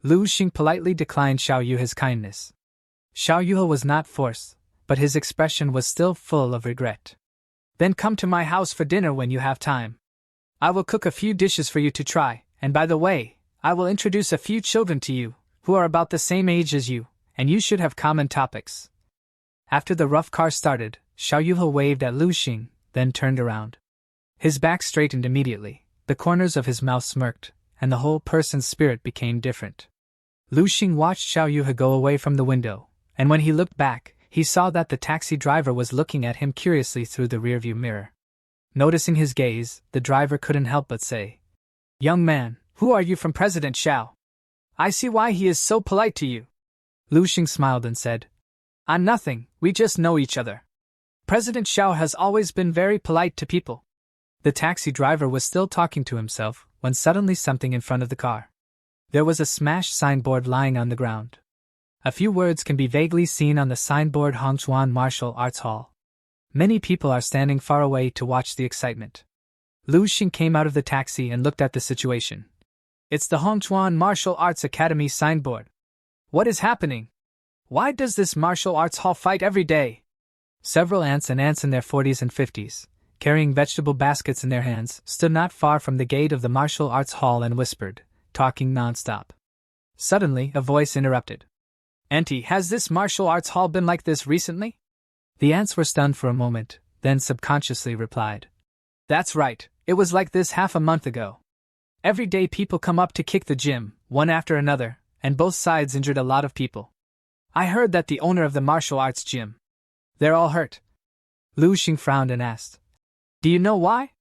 Lu Xing politely declined Xiao Yuhe's kindness. Xiao Yuhe was not forced, but his expression was still full of regret. Then come to my house for dinner when you have time. I will cook a few dishes for you to try, and by the way, I will introduce a few children to you, who are about the same age as you, and you should have common topics. After the rough car started, Xiao Yuhe waved at Lu Xing, then turned around. His back straightened immediately, the corners of his mouth smirked, and the whole person's spirit became different. Lu Xing watched Xiao Yuhe go away from the window, and when he looked back, he saw that the taxi driver was looking at him curiously through the rearview mirror. Noticing his gaze, the driver couldn't help but say, "Young man, who are you from President Xiao? I see why he is so polite to you." Lu Xing smiled and said, "I'm nothing, we just know each other. President Xiao has always been very polite to people." The taxi driver was still talking to himself when suddenly something in front of the car. There was a smashed signboard lying on the ground. A few words can be vaguely seen on the signboard: Hongchuan Martial Arts Hall. Many people are standing far away to watch the excitement. Lu Xing came out of the taxi and looked at the situation. "It's the Hongchuan Martial Arts Academy signboard. What is happening? Why does this martial arts hall fight every day?" Several aunts and aunts in their 40s and 50s, carrying vegetable baskets in their hands, stood not far from the gate of the martial arts hall and whispered, talking non-stop. Suddenly, a voice interrupted. "Auntie, has this martial arts hall been like this recently?" The aunts were stunned for a moment, then subconsciously replied, "That's right, it was like this half a month ago. Every day people come up to kick the gym, one after another, and both sides injured a lot of people. I heard that the owner of the martial arts gym. They're all hurt." Lu Xing frowned and asked, "Do you know why?"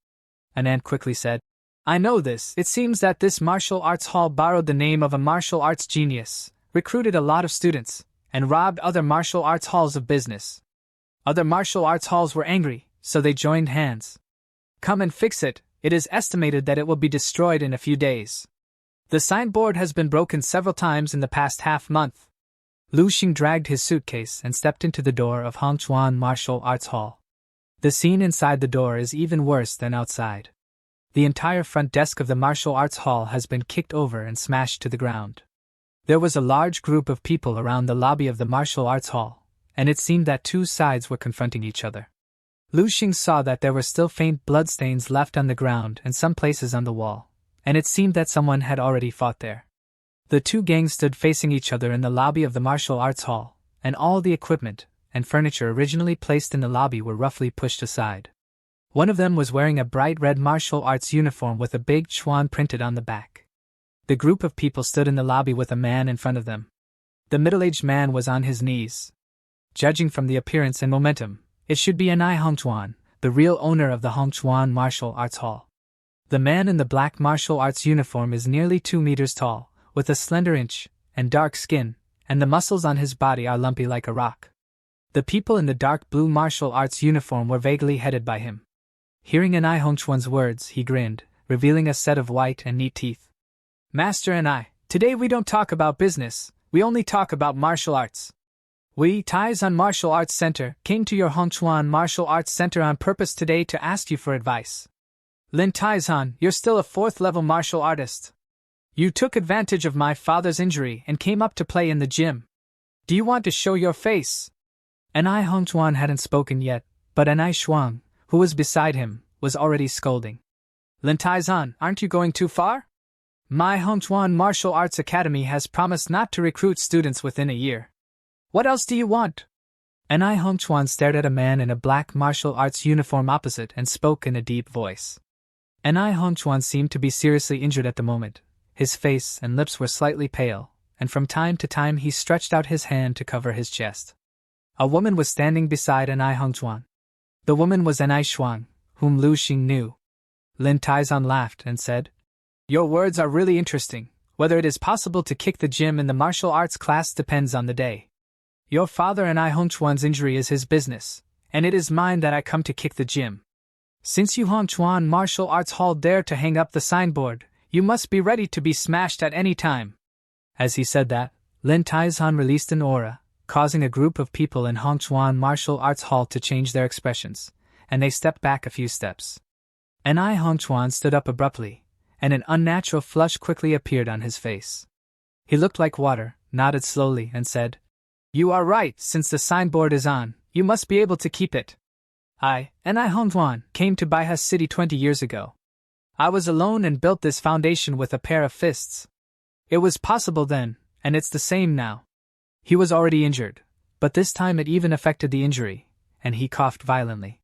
An aunt quickly said, "I know this. It seems that this martial arts hall borrowed the name of a martial arts genius, recruited a lot of students, and robbed other martial arts halls of business. Other martial arts halls were angry, so they joined hands. Come and fix it. It is estimated that it will be destroyed in a few days. The signboard has been broken several times in the past half-month." Lu Xing dragged his suitcase and stepped into the door of Hongchuan Martial Arts Hall. The scene inside the door is even worse than outside. The entire front desk of the martial arts hall has been kicked over and smashed to the ground. There was a large group of people around the lobby of the martial arts hall, and it seemed that two sides were confronting each other. Lu Xing saw that there were still faint bloodstains left on the ground and some places on the wall, and it seemed that someone had already fought there. The two gangs stood facing each other in the lobby of the martial arts hall, and all the equipment and furniture originally placed in the lobby were roughly pushed aside. One of them was wearing a bright red martial arts uniform with a big Chuan printed on the back. The group of people stood in the lobby with a man in front of them. The middle-aged man was on his knees. Judging from the appearance and momentum, it should be Anai Hongchuan, the real owner of the Hongchuan Martial Arts Hall. The man in the black martial arts uniform is nearly 2 meters tall, with a slender inch and dark skin, and the muscles on his body are lumpy like a rock. The people in the dark blue martial arts uniform were vaguely headed by him. Hearing Anai Hongchuan's words, he grinned, revealing a set of white and neat teeth. "Master and I, today we don't talk about business, we only talk about martial arts. We, Taizan Martial Arts Center, came to your Hongchuan Martial Arts Center on purpose today to ask you for advice. Lin Taizan, you're still a 4th-level martial artist. You took advantage of my father's injury and came up to play in the gym. Do you want to show your face?" Anai Hongchuan hadn't spoken yet, but Anai Shuang, who was beside him, was already scolding. "Lin Taizan, aren't you going too far? My Hongchuan Martial Arts Academy has promised not to recruit students within a year. What else do you want?" Anai Hongchuan stared at a man in a black martial arts uniform opposite and spoke in a deep voice. Anai Hongchuan seemed to be seriously injured at the moment. His face and lips were slightly pale, and from time to time he stretched out his hand to cover his chest. A woman was standing beside Anai Hongchuan. The woman was Anai Shuang, whom Lu Xing knew. Lin Taizan laughed and said, "Your words are really interesting. Whether it is possible to kick the gym in the martial arts class depends on the day. Your father Anai Hongchuan's injury is his business, and it is mine that I come to kick the gym. Since you Hongchuan Martial Arts Hall dare to hang up the signboard, you must be ready to be smashed at any time." As he said that, Lin Taizan released an aura, causing a group of people in Hongchuan Martial Arts Hall to change their expressions, and they stepped back a few steps. Anai Hongchuan stood up abruptly, and an unnatural flush quickly appeared on his face. He looked like water, nodded slowly, and said, "You are right, since the signboard is on, you must be able to keep it. I, Anai Hongchuan, came to Baiha City 20 years ago. I was alone and built this foundation with a pair of fists. It was possible then, and it's the same now." He was already injured, but this time it even affected the injury, and he coughed violently.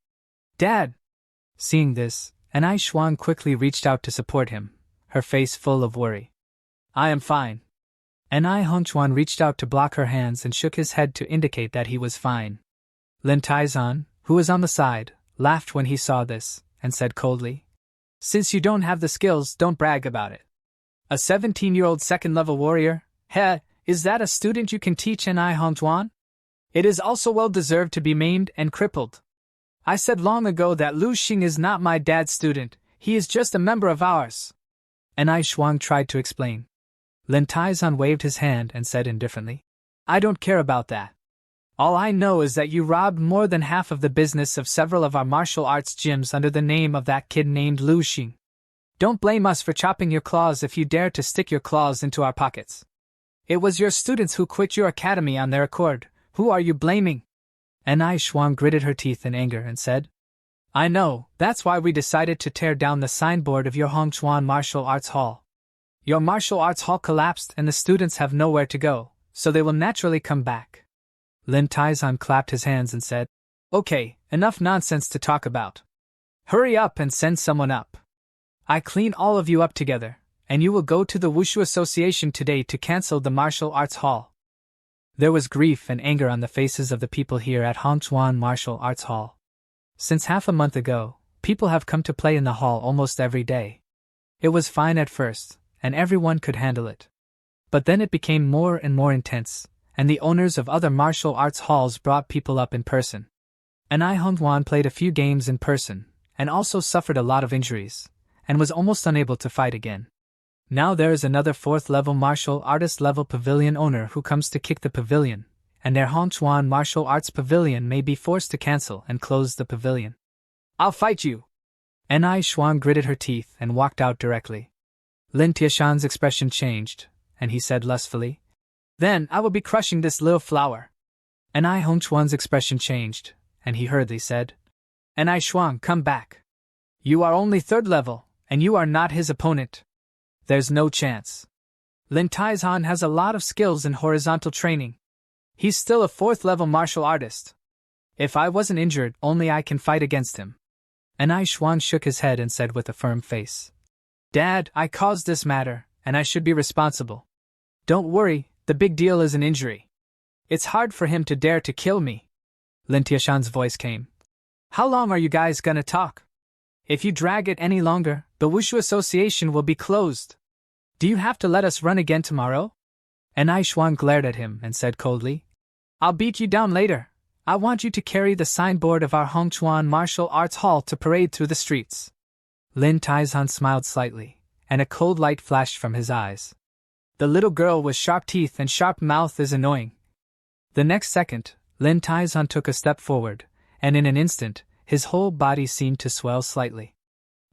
"Dad!" Seeing this, Anai Shuang quickly reached out to support him, her face full of worry. "I am fine." Anai Hongchuan reached out to block her hands and shook his head to indicate that he was fine. Lin Taizan, who was on the side, laughed when he saw this, and said coldly. Since you don't have the skills, don't brag about it. A 17-year-old second-level warrior? Heh, is that a student you can teach Ni Hongjuan? It is also well-deserved to be maimed and crippled. I said long ago that Lu Xing is not my dad's student, he is just a member of ours. Ni Shuang tried to explain. Lin Taizan waved his hand and said indifferently. I don't care about that. All I know is that you robbed more than half of the business of several of our martial arts gyms under the name of that kid named Lu Xing. Don't blame us for chopping your claws if you dare to stick your claws into our pockets. It was your students who quit your academy on their accord. Who are you blaming? Ni Shuang gritted her teeth in anger and said, I know, that's why we decided to tear down the signboard of your Hongchuan Martial Arts Hall. Your martial arts hall collapsed and the students have nowhere to go, so they will naturally come back. Lin Taizan clapped his hands and said, Okay, enough nonsense to talk about. Hurry up and send someone up. I clean all of you up together, and you will go to the Wushu Association today to cancel the martial arts hall. There was grief and anger on the faces of the people here at Hongchuan Martial Arts Hall. Since half a month ago, people have come to play in the hall almost every day. It was fine at first, and everyone could handle it. But then it became more and more intense, and the owners of other martial arts halls brought people up in person. Ni Hongjuan played a few games in person, and also suffered a lot of injuries, and was almost unable to fight again. Now there is another 4th-level martial artist-level pavilion owner who comes to kick the pavilion, and their Hongchuan martial arts pavilion may be forced to cancel and close the pavilion. I'll fight you! Ni Shuang gritted her teeth and walked out directly. Lin Tiashan's expression changed, and he said lustfully, Then I will be crushing this little flower. Ni Hongchuan's expression changed, and he hurriedly said, Ni Shuang, come back. You are only 3rd level, and you are not his opponent. There's no chance. Lin Taizan has a lot of skills in horizontal training. He's still a 4th-level martial artist. If I wasn't injured, only I can fight against him. Ni Shuang shook his head and said with a firm face, Dad, I caused this matter, and I should be responsible. Don't worry, the big deal is an injury. It's hard for him to dare to kill me. Lin Tiashan's voice came. How long are you guys gonna talk? If you drag it any longer, the Wushu Association will be closed. Do you have to let us run again tomorrow? Ni Shuang glared at him and said coldly, I'll beat you down later. I want you to carry the signboard of our Hongchuan Martial Arts Hall to parade through the streets. Lin Taizan smiled slightly, and a cold light flashed from his eyes. The little girl with sharp teeth and sharp mouth is annoying. The next second, Lin Taizan took a step forward, and in an instant, his whole body seemed to swell slightly.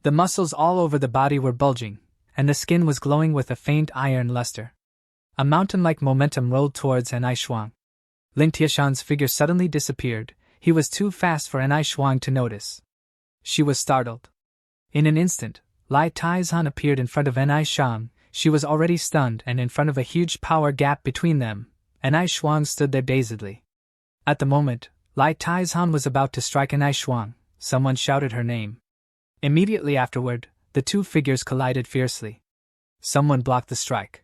The muscles all over the body were bulging, and the skin was glowing with a faint iron luster. A mountain-like momentum rolled towards Ni Shuang. Lin Tiashan's figure suddenly disappeared. He was too fast for Ni Shuang to notice. She was startled. In an instant, Lai Taizan appeared in front of Ni Shuang. She was already stunned and in front of a huge power gap between them. Ni Shuang stood there dazedly. At the moment, Lai Taizan was about to strike Ni Shuang. Someone shouted her name. Immediately afterward, the two figures collided fiercely. Someone blocked the strike.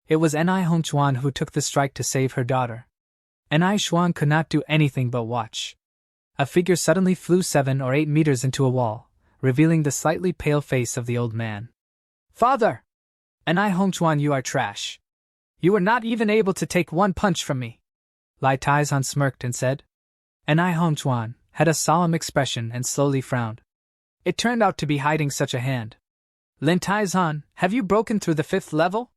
It was Ni Hongchuan who took the strike to save her daughter. Ni Shuang could not do anything but watch. A figure suddenly flew 7 or 8 meters into a wall, revealing the slightly pale face of the old man. Father! Ni Hongchuan, you are trash. You were not even able to take one punch from me. Lai Taizan smirked and said. Ni Hongchuan had a solemn expression and slowly frowned. It turned out to be hiding such a hand. Lin Taizan, have you broken through the 5th level?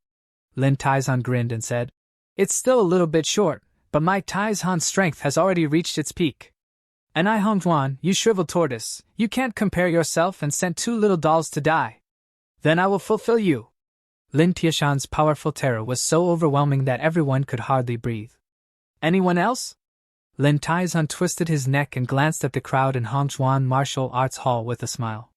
Lin Taizan grinned and said. It's still a little bit short, but my Taizan's strength has already reached its peak. Ni Hongchuan, you shriveled tortoise, you can't compare yourself and sent 2 little dolls to die. Then I will fulfill you. Lin Tiashan's powerful terror was so overwhelming that everyone could hardly breathe. Anyone else? Lin Taizan twisted his neck and glanced at the crowd in Hongchuan Martial Arts Hall with a smile.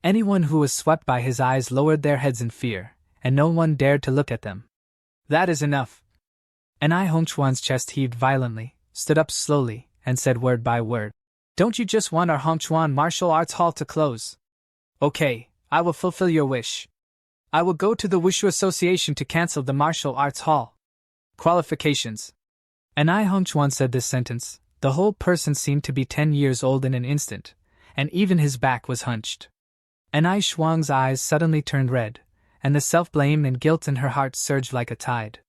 Anyone who was swept by his eyes lowered their heads in fear, and no one dared to look at them. That is enough. Ni Hongchuan's chest heaved violently, stood up slowly, and said word by word. Don't you just want our Hongchuan Martial Arts Hall to close? Okay, I will fulfill your wish. I will go to the Wushu Association to cancel the Martial Arts Hall. Qualifications. Ni Hongchuan said this sentence. The whole person seemed to be 10 years old in an instant, and even his back was hunched. Anai Shuang's eyes suddenly turned red, and the self-blame and guilt in her heart surged like a tide.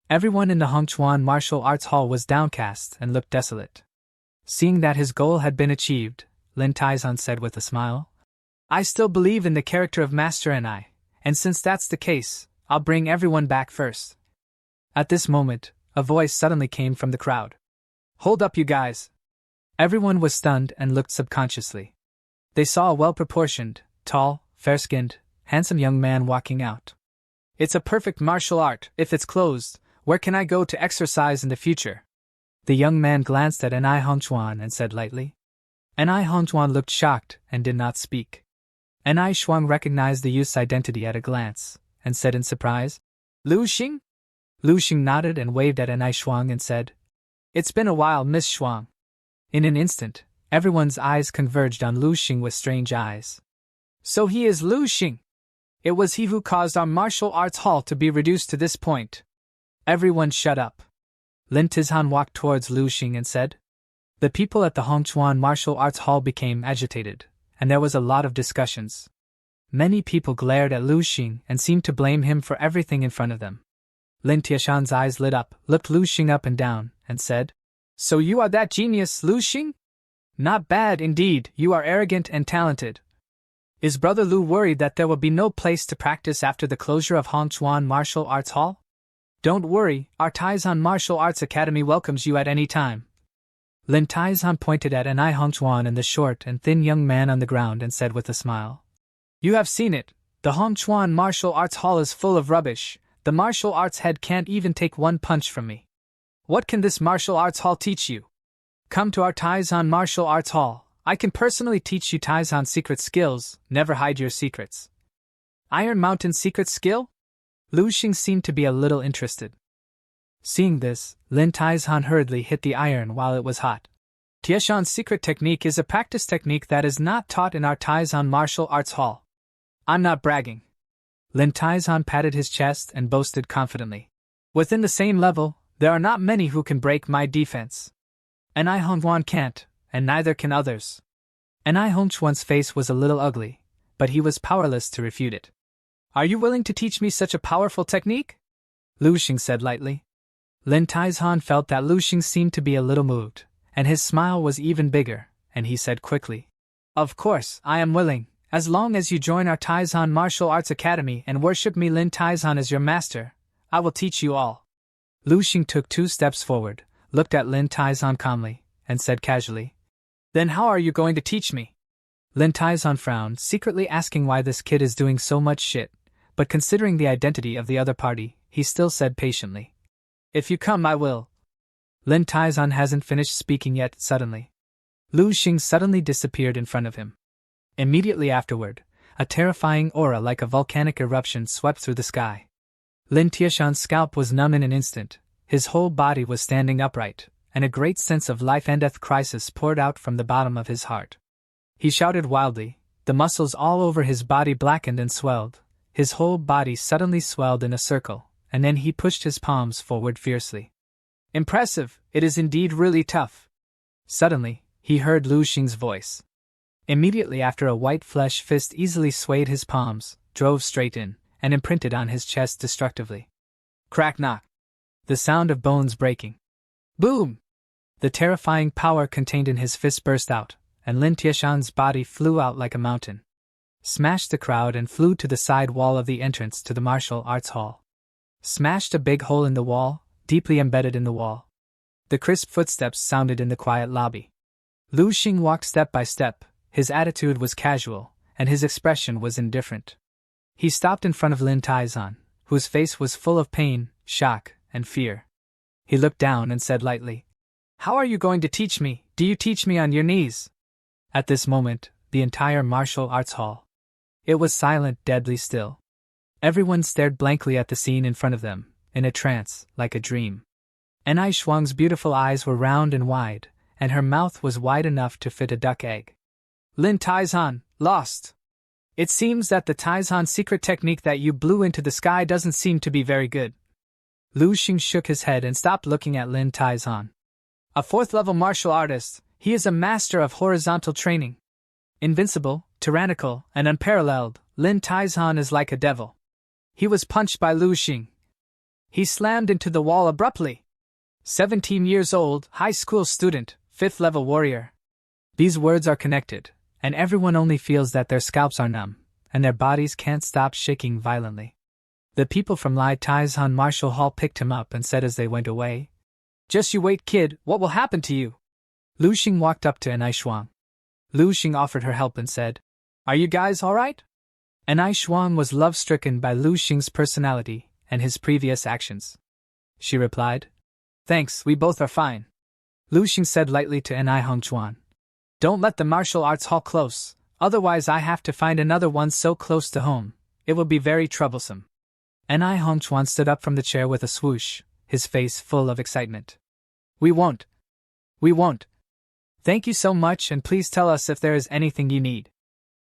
Everyone in the Hongchuan martial arts hall was downcast and looked desolate. Seeing that his goal had been achieved, Lin Taizan said with a smile, "I still believe in the character of Master Anai, and since that's the case, I'll bring everyone back first." At this moment, a voice suddenly came from the crowd. "Hold up, you guys!" Everyone was stunned and looked subconsciously. They saw a well-proportioned, tall, fair-skinned, handsome young man walking out. "It's a perfect martial art. If it's closed, where can I go to exercise in the future?" The young man glanced at Anai Hongchuan and said lightly. Anai Hongchuan looked shocked and did not speak. Anai Shuang recognized the youth's identity at a glance, and said in surprise, "Lu Xing?" Lu Xing nodded and waved at Anai Shuang and said, "It's been a while, Miss Shuang." In an instant, everyone's eyes converged on Lu Xing with strange eyes. "So he is Lu Xing. It was he who caused our martial arts hall to be reduced to this point." Everyone shut up. Lin Tizhan walked towards Lu Xing and said. The people at the Hongchuan martial arts hall became agitated, and there was a lot of discussions. Many people glared at Lu Xing and seemed to blame him for everything in front of them. Lin Tiashan's eyes lit up, looked Lu Xing up and down, and said, "So you are that genius, Lu Xing? Not bad indeed, you are arrogant and talented. Is Brother Lu worried that there will be no place to practice after the closure of Hongchuan Martial Arts Hall? Don't worry, our Taizan Martial Arts Academy welcomes you at any time." Lin Taizan pointed at Anai Hongchuan and the short and thin young man on the ground and said with a smile, "You have seen it. The Hongchuan Martial Arts Hall is full of rubbish. The martial arts head can't even take one punch from me. What can this martial arts hall teach you? Come to our Taizan Martial Arts Hall. I can personally teach you Taizan secret skills. Never hide your secrets." Iron Mountain secret skill? Lu Xing seemed to be a little interested. Seeing this, Lin Taizan hurriedly hit the iron while it was hot. "Tieshan's secret technique is a practice technique that is not taught in our Taizan Martial Arts Hall. I'm not bragging." Lin Taizan patted his chest and boasted confidently. "Within the same level, there are not many who can break my defense. Anai Hongchuan can't, and neither can others." Anai Hongchuan's face was a little ugly, but he was powerless to refute it. "Are you willing to teach me such a powerful technique?" Lu Xing said lightly. Lin Taizan felt that Lu Xing seemed to be a little moved, and his smile was even bigger, and he said quickly, "Of course, I am willing. As long as you join our Taizan Martial Arts Academy and worship me Lin Taizan as your master, I will teach you all." Lu Xing took 2 steps forward, looked at Lin Taizan calmly, and said casually, "Then how are you going to teach me?" Lin Taizan frowned, secretly asking why this kid is doing so much shit, but considering the identity of the other party, he still said patiently, "If you come, I will." Lin Taizan hasn't finished speaking yet. Suddenly, Lu Xing suddenly disappeared in front of him. Immediately afterward, a terrifying aura like a volcanic eruption swept through the sky. Lin Tiashan's scalp was numb in an instant, his whole body was standing upright, and a great sense of life and death crisis poured out from the bottom of his heart. He shouted wildly, the muscles all over his body blackened and swelled, his whole body suddenly swelled in a circle, and then he pushed his palms forward fiercely. "Impressive, it is indeed really tough." Suddenly, he heard Lu Xing's voice. Immediately after, a white flesh fist easily swayed his palms, drove straight in, and imprinted on his chest destructively. Crack knock. The sound of bones breaking. Boom! The terrifying power contained in his fist burst out, and Lin Tiashan's body flew out like a mountain. Smashed the crowd and flew to the side wall of the entrance to the martial arts hall. Smashed a big hole in the wall, deeply embedded in the wall. The crisp footsteps sounded in the quiet lobby. Lu Xing walked step by step. His attitude was casual, and his expression was indifferent. He stopped in front of Lin Taizan, whose face was full of pain, shock, and fear. He looked down and said lightly, "How are you going to teach me? Do you teach me on your knees?" At this moment, the entire martial arts hall. It was silent, deadly still. Everyone stared blankly at the scene in front of them, in a trance, like a dream. Anai Shuang's beautiful eyes were round and wide, and her mouth was wide enough to fit a duck egg. "Lin Taizan, lost. It seems that the Taizan secret technique that you blew into the sky doesn't seem to be very good." Lu Xing shook his head and stopped looking at Lin Taizan. "A 4th-level martial artist, he is a master of horizontal training. Invincible, tyrannical, and unparalleled, Lin Taizhan is like a devil. He was punched by Lu Xing. He slammed into the wall abruptly. 17 years old, high school student, 5th level warrior. These words are connected, and everyone only feels that their scalps are numb, and their bodies can't stop shaking violently. The people from Lai Taizhan Martial Hall picked him up and said as they went away, "Just you wait, kid, what will happen to you?" Lu Xing walked up to Enai Shuang. Lu Xing offered her help and said, "Are you guys alright?" Enai Shuang was love-stricken by Lu Xing's personality and his previous actions. She replied, "Thanks, we both are fine." Lu Xing said lightly to Enai Hongchuan, "Don't let the martial arts hall close, otherwise I have to find another one so close to home. It will be very troublesome." Enai Hongchuan stood up from the chair with a swoosh, his face full of excitement. We won't. Thank you so much, and please tell us if there is anything you need."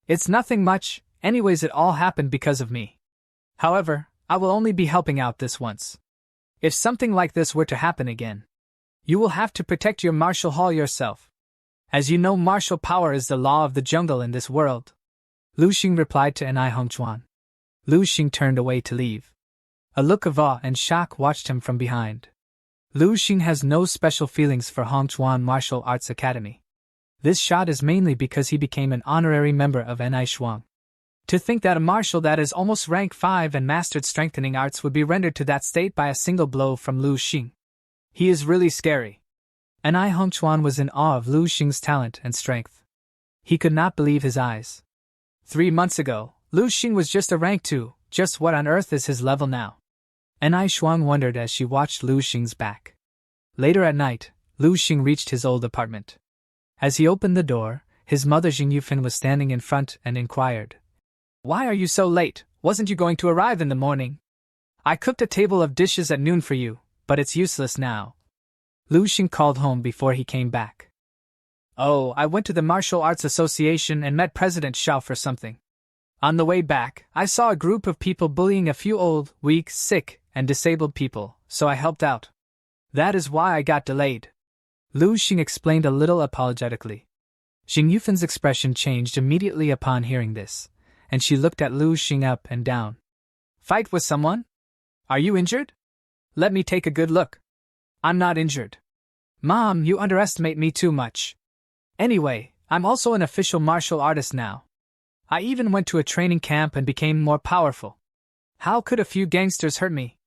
"It's nothing much, anyways it all happened because of me. However, I will only be helping out this once. If something like this were to happen again, you will have to protect your martial hall yourself. As you know, martial power is the law of the jungle in this world." Lu Xing replied to Enai Hongchuan. Lu Xing turned away to leave. A look of awe and shock watched him from behind. Lu Xing has no special feelings for Hongchuan Martial Arts Academy. This shot is mainly because he became an honorary member of Enai Shuang. To think that a martial that is almost rank 5 and mastered strengthening arts would be rendered to that state by a single blow from Lu Xing. He is really scary. Enai Hongchuan was in awe of Lu Xing's talent and strength. He could not believe his eyes. 3 months ago, Lu Xing was just a rank 2, just what on earth is his level now? Enai Shuang wondered as she watched Lu Xing's back. Later at night, Lu Xing reached his old apartment. As he opened the door, his mother Jing Yufan was standing in front and inquired, "Why are you so late? Wasn't you going to arrive in the morning? I cooked a table of dishes at noon for you, but it's useless now." Lu Xing called home before he came back. "Oh, I went to the Martial Arts Association and met President Xiao for something. On the way back, I saw a group of people bullying a few old, weak, sick, and disabled people, so I helped out. That is why I got delayed." Lu Xing explained a little apologetically. Jing Yufan's expression changed immediately upon hearing this, and she looked at Lu Xing up and down. "Fight with someone? Are you injured? Let me take a good look." "I'm not injured." "Mom, you underestimate me too much. Anyway, I'm also an official martial artist now. I even went to a training camp and became more powerful. How could a few gangsters hurt me?"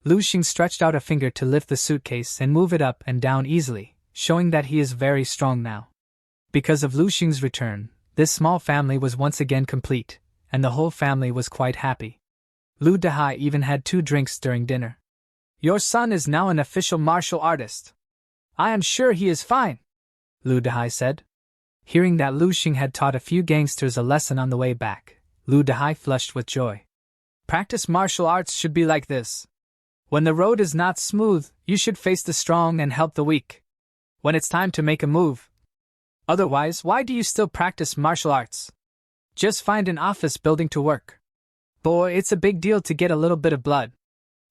Lu Xing stretched out a finger to lift the suitcase and move it up and down easily, showing that he is very strong now. Because of Lu Xing's return, this small family was once again complete, and the whole family was quite happy. Lu Dehai even had 2 drinks during dinner. "Your son is now an official martial artist. I am sure he is fine," Lu Dehai said. Hearing that Lu Xing had taught a few gangsters a lesson on the way back, Lu Dehai flushed with joy. "Practice martial arts should be like this. When the road is not smooth, you should face the strong and help the weak. When it's time to make a move. Otherwise, why do you still practice martial arts? Just find an office building to work. Boy, it's a big deal to get a little bit of blood.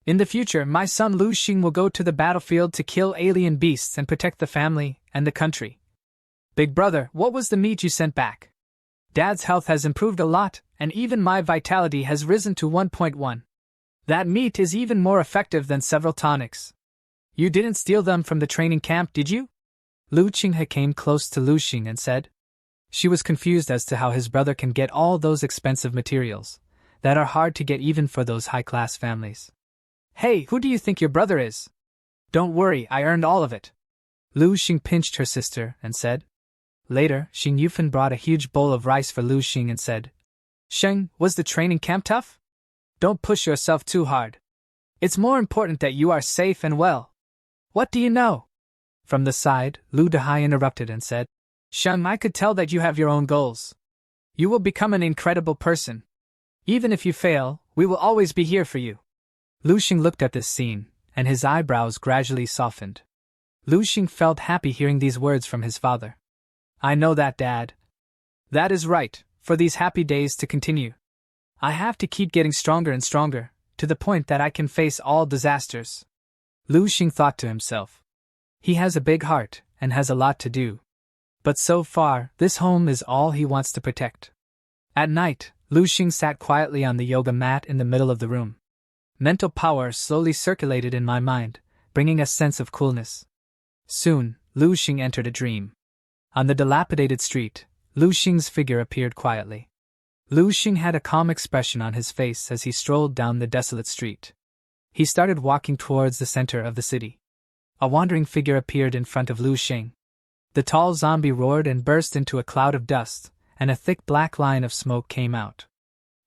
In the future, my son Lu Xing will go to the battlefield to kill alien beasts and protect the family and the country. Big brother, what was the meat you sent back? Dad's health has improved a lot, and even my vitality has risen to 1.1. That meat is even more effective than several tonics. You didn't steal them from the training camp, did you?" Lu Qinghe came close to Lu Xing and said. She was confused as to how his brother can get all those expensive materials that are hard to get even for those high-class families. "Hey, who do you think your brother is? Don't worry, I earned all of it." Lu Xing pinched her sister and said. Later, Xing Yufan brought a huge bowl of rice for Lu Xing and said, "Sheng, was the training camp tough? Don't push yourself too hard. It's more important that you are safe and well. What do you know?" From the side, Lu Dehai interrupted and said, "Sheng, I could tell that you have your own goals. You will become an incredible person. Even if you fail, we will always be here for you." Lu Xing looked at this scene, and his eyebrows gradually softened. Lu Xing felt happy hearing these words from his father. "I know that, Dad. That is right, for these happy days to continue. I have to keep getting stronger and stronger, to the point that I can face all disasters." Lu Xing thought to himself. He has a big heart, and has a lot to do. But so far, this home is all he wants to protect. At night, Lu Xing sat quietly on the yoga mat in the middle of the room. Mental power slowly circulated in my mind, bringing a sense of coolness. Soon, Lu Xing entered a dream. On the dilapidated street, Lu Xing's figure appeared quietly. Lu Xing had a calm expression on his face as he strolled down the desolate street. He started walking towards the center of the city. A wandering figure appeared in front of Lu Xing. The tall zombie roared and burst into a cloud of dust, and a thick black line of smoke came out.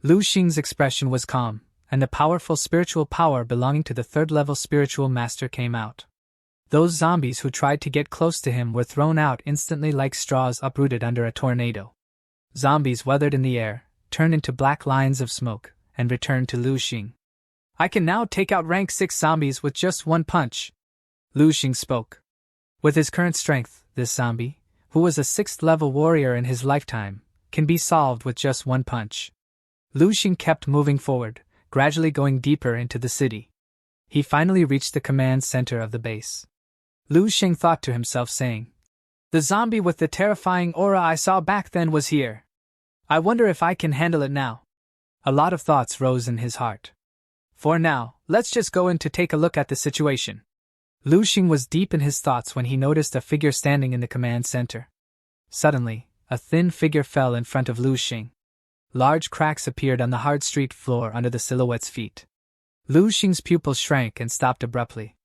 Lu Xing's expression was calm, and the powerful spiritual power belonging to the third-level spiritual master came out. Those zombies who tried to get close to him were thrown out instantly like straws uprooted under a tornado. Zombies weathered in the air, turned into black lines of smoke, and returned to Lu Xing. I can now take out rank 6 zombies with just one punch. Lu Xing spoke. With his current strength, this zombie, who was a 6th-level warrior in his lifetime, can be solved with just one punch. Lu Xing kept moving forward, gradually going deeper into the city. He finally reached the command center of the base. Lu Xing thought to himself saying, "The zombie with the terrifying aura I saw back then was here. I wonder if I can handle it now." A lot of thoughts rose in his heart. For now, let's just go in to take a look at the situation. Lu Xing was deep in his thoughts when he noticed a figure standing in the command center. Suddenly, a thin figure fell in front of Lu Xing. Large cracks appeared on the hard street floor under the silhouette's feet. Lu Xing's pupils shrank and stopped abruptly.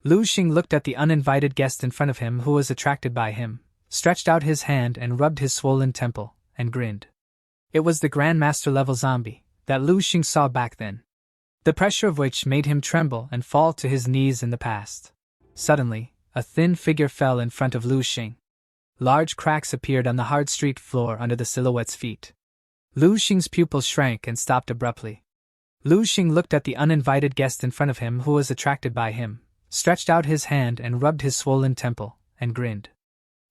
Lu Xing looked at the uninvited guest in front of him who was attracted by him, stretched out his hand and rubbed his swollen temple, and grinned. It was the Grandmaster-level zombie that Lu Xing saw back then, the pressure of which made him tremble and fall to his knees in the past. Suddenly, a thin figure fell in front of Lu Xing. Large cracks appeared on the hard street floor under the silhouette's feet. Lu Xing's pupils shrank and stopped abruptly. Lu Xing looked at the uninvited guest in front of him who was attracted by him, stretched out his hand and rubbed his swollen temple, and grinned.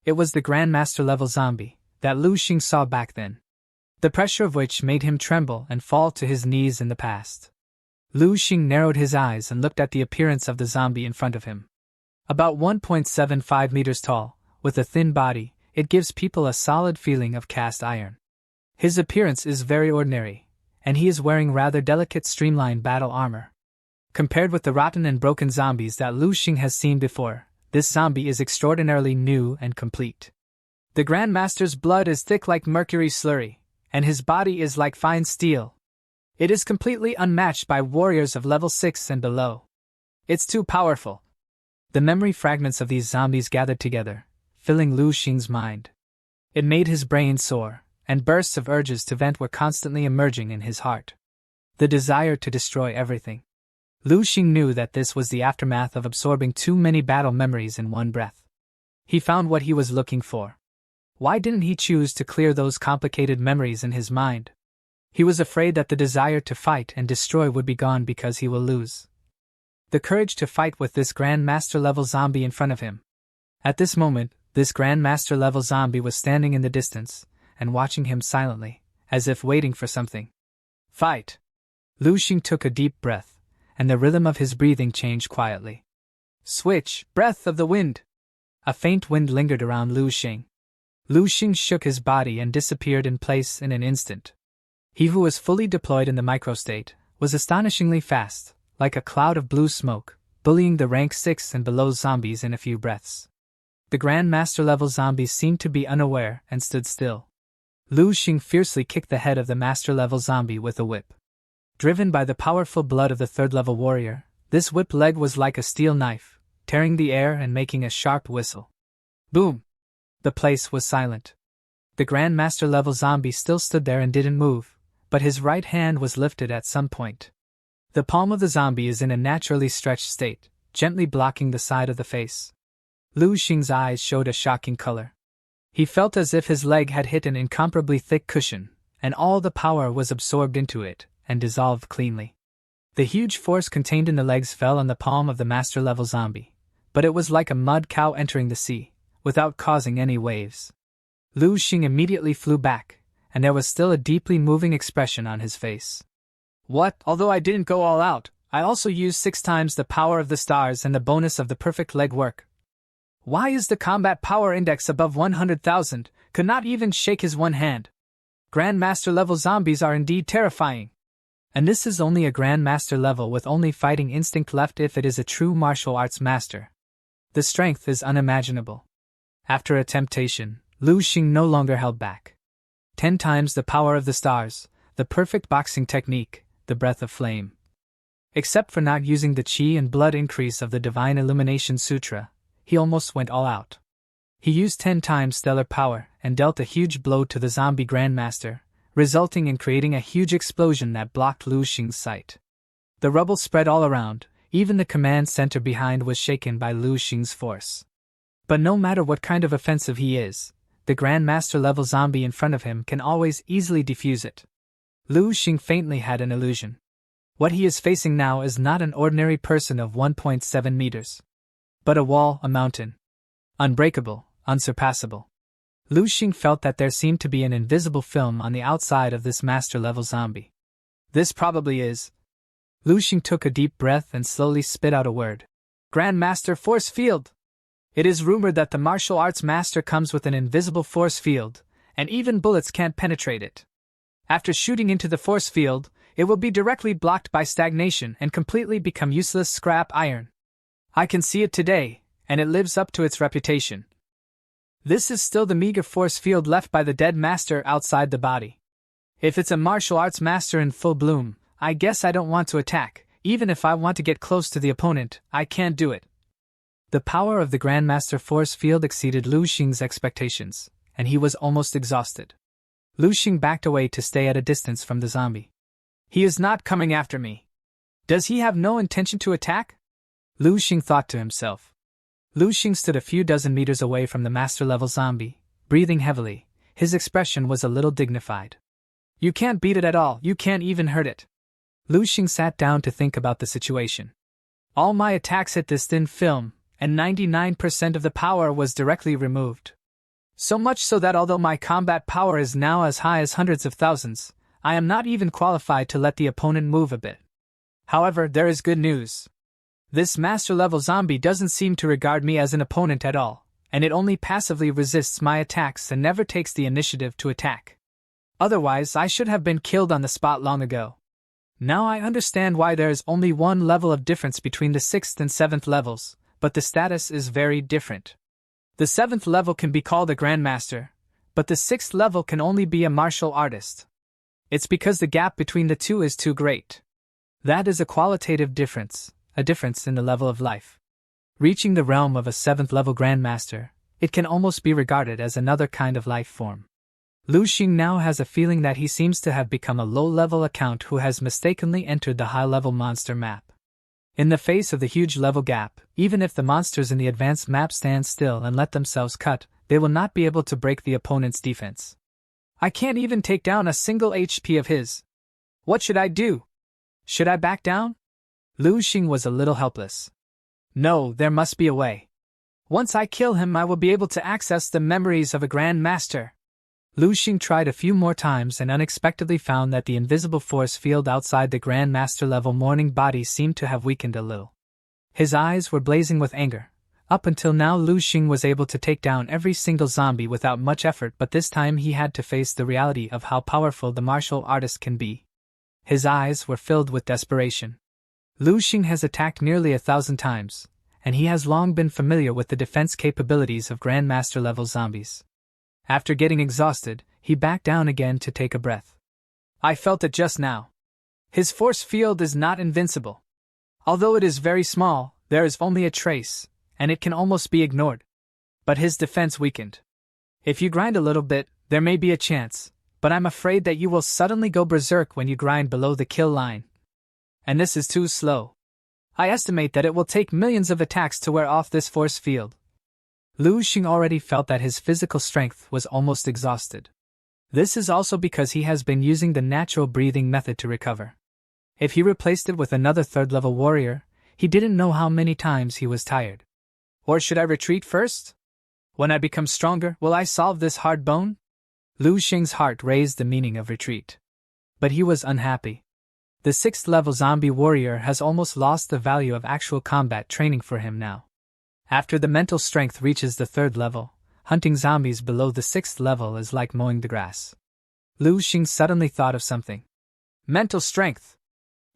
It was the Grandmaster-level zombie that Lu Xing saw back then, the pressure of which made him tremble and fall to his knees in the past. Lu Xing narrowed his eyes and looked at the appearance of the zombie in front of him. About 1.75 meters tall, with a thin body, it gives people a solid feeling of cast iron. His appearance is very ordinary, and he is wearing rather delicate streamlined battle armor. Compared with the rotten and broken zombies that Lu Xing has seen before, this zombie is extraordinarily new and complete. The Grandmaster's blood is thick like mercury slurry, and his body is like fine steel. It is completely unmatched by warriors of level 6 and below. It's too powerful. The memory fragments of these zombies gathered together, filling Lu Xing's mind. It made his brain soar, and bursts of urges to vent were constantly emerging in his heart. The desire to destroy everything. Lu Xing knew that this was the aftermath of absorbing too many battle memories in one breath. He found what he was looking for. Why didn't he choose to clear those complicated memories in his mind? He was afraid that the desire to fight and destroy would be gone because he will lose the courage to fight with this Grandmaster-level zombie in front of him. At this moment, this Grandmaster-level zombie was standing in the distance and watching him silently, as if waiting for something. Fight! Lu Xing took a deep breath, and the rhythm of his breathing changed quietly. Switch, breath of the wind! A faint wind lingered around Lu Xing. Lu Xing shook his body and disappeared in place in an instant. He who was fully deployed in the microstate was astonishingly fast, like a cloud of blue smoke, bullying the rank 6 and below zombies in a few breaths. The Grandmaster-level zombies seemed to be unaware and stood still. Lu Xing fiercely kicked the head of the Master-level zombie with a whip. Driven by the powerful blood of the 3rd-level warrior, this whip leg was like a steel knife, tearing the air and making a sharp whistle. Boom! The place was silent. The Grandmaster-level zombie still stood there and didn't move, but his right hand was lifted at some point. The palm of the zombie is in a naturally stretched state, gently blocking the side of the face. Lu Xing's eyes showed a shocking color. He felt as if his leg had hit an incomparably thick cushion, and all the power was absorbed into it and dissolved cleanly. The huge force contained in the legs fell on the palm of the Master-level zombie, but it was like a mud cow entering the sea, without causing any waves. Lu Xing immediately flew back, and there was still a deeply moving expression on his face. What? Although I didn't go all out, I also used 6 times the power of the stars and the bonus of the perfect leg work. Why is the combat power index above 100,000? Could not even shake his one hand. Grandmaster level zombies are indeed terrifying. And this is only a Grandmaster level with only fighting instinct left if it is a true martial arts master. The strength is unimaginable. After a temptation, Lu Xing no longer held back. 10 times the power of the stars, the perfect boxing technique, the breath of flame. Except for not using the chi and blood increase of the Divine Illumination Sutra, he almost went all out. He used 10 times stellar power and dealt a huge blow to the zombie Grandmaster, resulting in creating a huge explosion that blocked Lu Xing's sight. The rubble spread all around, even the command center behind was shaken by Lu Xing's force. But no matter what kind of offensive he is, the Grandmaster level zombie in front of him can always easily defuse it. Lu Xing faintly had an illusion. What he is facing now is not an ordinary person of 1.7 meters. But a wall, a mountain. Unbreakable, unsurpassable. Lu Xing felt that there seemed to be an invisible film on the outside of this master-level zombie. This probably is. Lu Xing took a deep breath and slowly spit out a word. Grandmaster Force Field! It is rumored that the martial arts master comes with an invisible force field, and even bullets can't penetrate it. After shooting into the force field, it will be directly blocked by stagnation and completely become useless scrap iron. I can see it today, and it lives up to its reputation. This is still the meager force field left by the dead master outside the body. If it's a martial arts master in full bloom, I guess I don't want to attack. Even if I want to get close to the opponent, I can't do it. The power of the Grandmaster force field exceeded Lu Xing's expectations, and he was almost exhausted. Lu Xing backed away to stay at a distance from the zombie. He is not coming after me. Does he have no intention to attack? Lu Xing thought to himself. Lu Xing stood a few dozen meters away from the master-level zombie, breathing heavily. His expression was a little dignified. You can't beat it at all, you can't even hurt it. Lu Xing sat down to think about the situation. All my attacks hit this thin film, and 99% of the power was directly removed. So much so that although my combat power is now as high as hundreds of thousands, I am not even qualified to let the opponent move a bit. However, there is good news. This master-level zombie doesn't seem to regard me as an opponent at all, and it only passively resists my attacks and never takes the initiative to attack. Otherwise, I should have been killed on the spot long ago. Now I understand why there is only one level of difference between the 6th and 7th levels, but the status is very different. The 7th level can be called a Grandmaster, but the 6th level can only be a martial artist. It's because the gap between the two is too great. That is a qualitative difference, a difference in the level of life. Reaching the realm of a 7th level Grandmaster, it can almost be regarded as another kind of life form. Lu Xing now has a feeling that he seems to have become a low-level account who has mistakenly entered the high-level monster map. In the face of the huge level gap, even if the monsters in the advanced map stand still and let themselves cut, they will not be able to break the opponent's defense. I can't even take down a single HP of his. What should I do? Should I back down? Lu Xing was a little helpless. No, there must be a way. Once I kill him, I will be able to access the memories of a Grand Master. Lu Xing tried a few more times and unexpectedly found that the invisible force field outside the Grand Master level morning body seemed to have weakened a little. His eyes were blazing with anger. Up until now, Lu Xing was able to take down every single zombie without much effort, but this time he had to face the reality of how powerful the martial artist can be. His eyes were filled with desperation. Lu Xing has attacked nearly 1,000 times, and he has long been familiar with the defense capabilities of Grandmaster level zombies. After getting exhausted, he backed down again to take a breath. I felt it just now. His force field is not invincible. Although it is very small, there is only a trace, and it can almost be ignored. But his defense weakened. If you grind a little bit, there may be a chance, but I'm afraid that you will suddenly go berserk when you grind below the kill line. And this is too slow. I estimate that it will take millions of attacks to wear off this force field. Lu Xing already felt that his physical strength was almost exhausted. This is also because he has been using the natural breathing method to recover. If he replaced it with another 3rd-level warrior, he didn't know how many times he was tired. Or should I retreat first? When I become stronger, will I solve this hard bone? Lu Xing's heart raised the meaning of retreat. But he was unhappy. The 6th-level zombie warrior has almost lost the value of actual combat training for him now. After the mental strength reaches the 3rd level, hunting zombies below the 6th level is like mowing the grass. Lu Xing suddenly thought of something. Mental strength.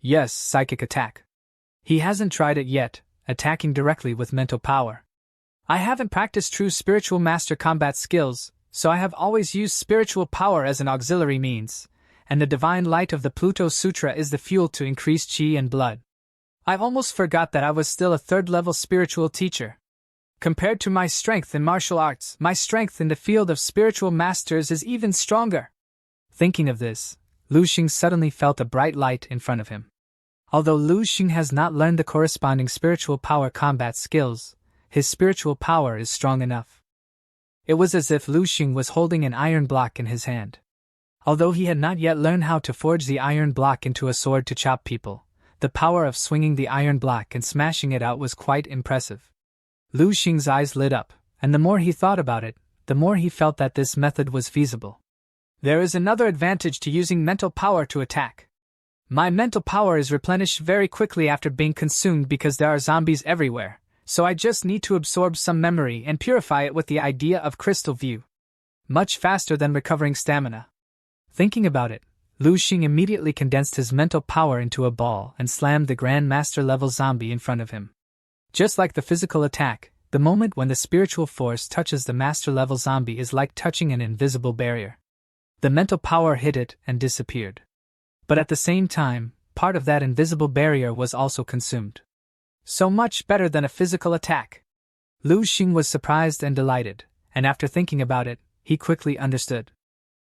Yes, psychic attack. He hasn't tried it yet, attacking directly with mental power. I haven't practiced true spiritual master combat skills, so I have always used spiritual power as an auxiliary means, and the divine light of the Pluto Sutra is the fuel to increase chi and blood. I almost forgot that I was still a 3rd level spiritual teacher. Compared to my strength in martial arts, my strength in the field of spiritual masters is even stronger. Thinking of this, Lu Xing suddenly felt a bright light in front of him. Although Lu Xing has not learned the corresponding spiritual power combat skills, his spiritual power is strong enough. It was as if Lu Xing was holding an iron block in his hand. Although he had not yet learned how to forge the iron block into a sword to chop people, the power of swinging the iron block and smashing it out was quite impressive. Lu Xing's eyes lit up, and the more he thought about it, the more he felt that this method was feasible. There is another advantage to using mental power to attack. My mental power is replenished very quickly after being consumed because there are zombies everywhere, so I just need to absorb some memory and purify it with the idea of crystal view. Much faster than recovering stamina. Thinking about it, Lu Xing immediately condensed his mental power into a ball and slammed the Grand Master level zombie in front of him. Just like the physical attack, the moment when the spiritual force touches the Master level zombie is like touching an invisible barrier. The mental power hit it and disappeared. But at the same time, part of that invisible barrier was also consumed. So much better than a physical attack. Lu Xing was surprised and delighted, and after thinking about it, he quickly understood.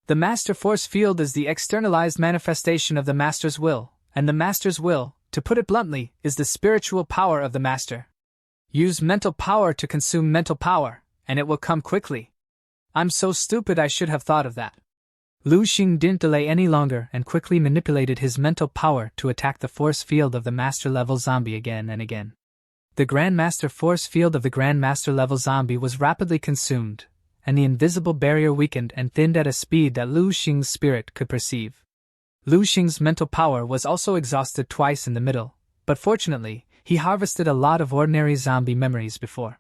The Master Force Field is the externalized manifestation of the Master's will, and the Master's will, to put it bluntly, is the spiritual power of the Master. Use mental power to consume mental power, and it will come quickly. I'm so stupid I should have thought of that. Lu Xing didn't delay any longer and quickly manipulated his mental power to attack the force field of the Master-level zombie again and again. The Grandmaster force field of the Grandmaster-level zombie was rapidly consumed, and the invisible barrier weakened and thinned at a speed that Lu Xing's spirit could perceive. Lu Xing's mental power was also exhausted twice in the middle, but fortunately, he harvested a lot of ordinary zombie memories before.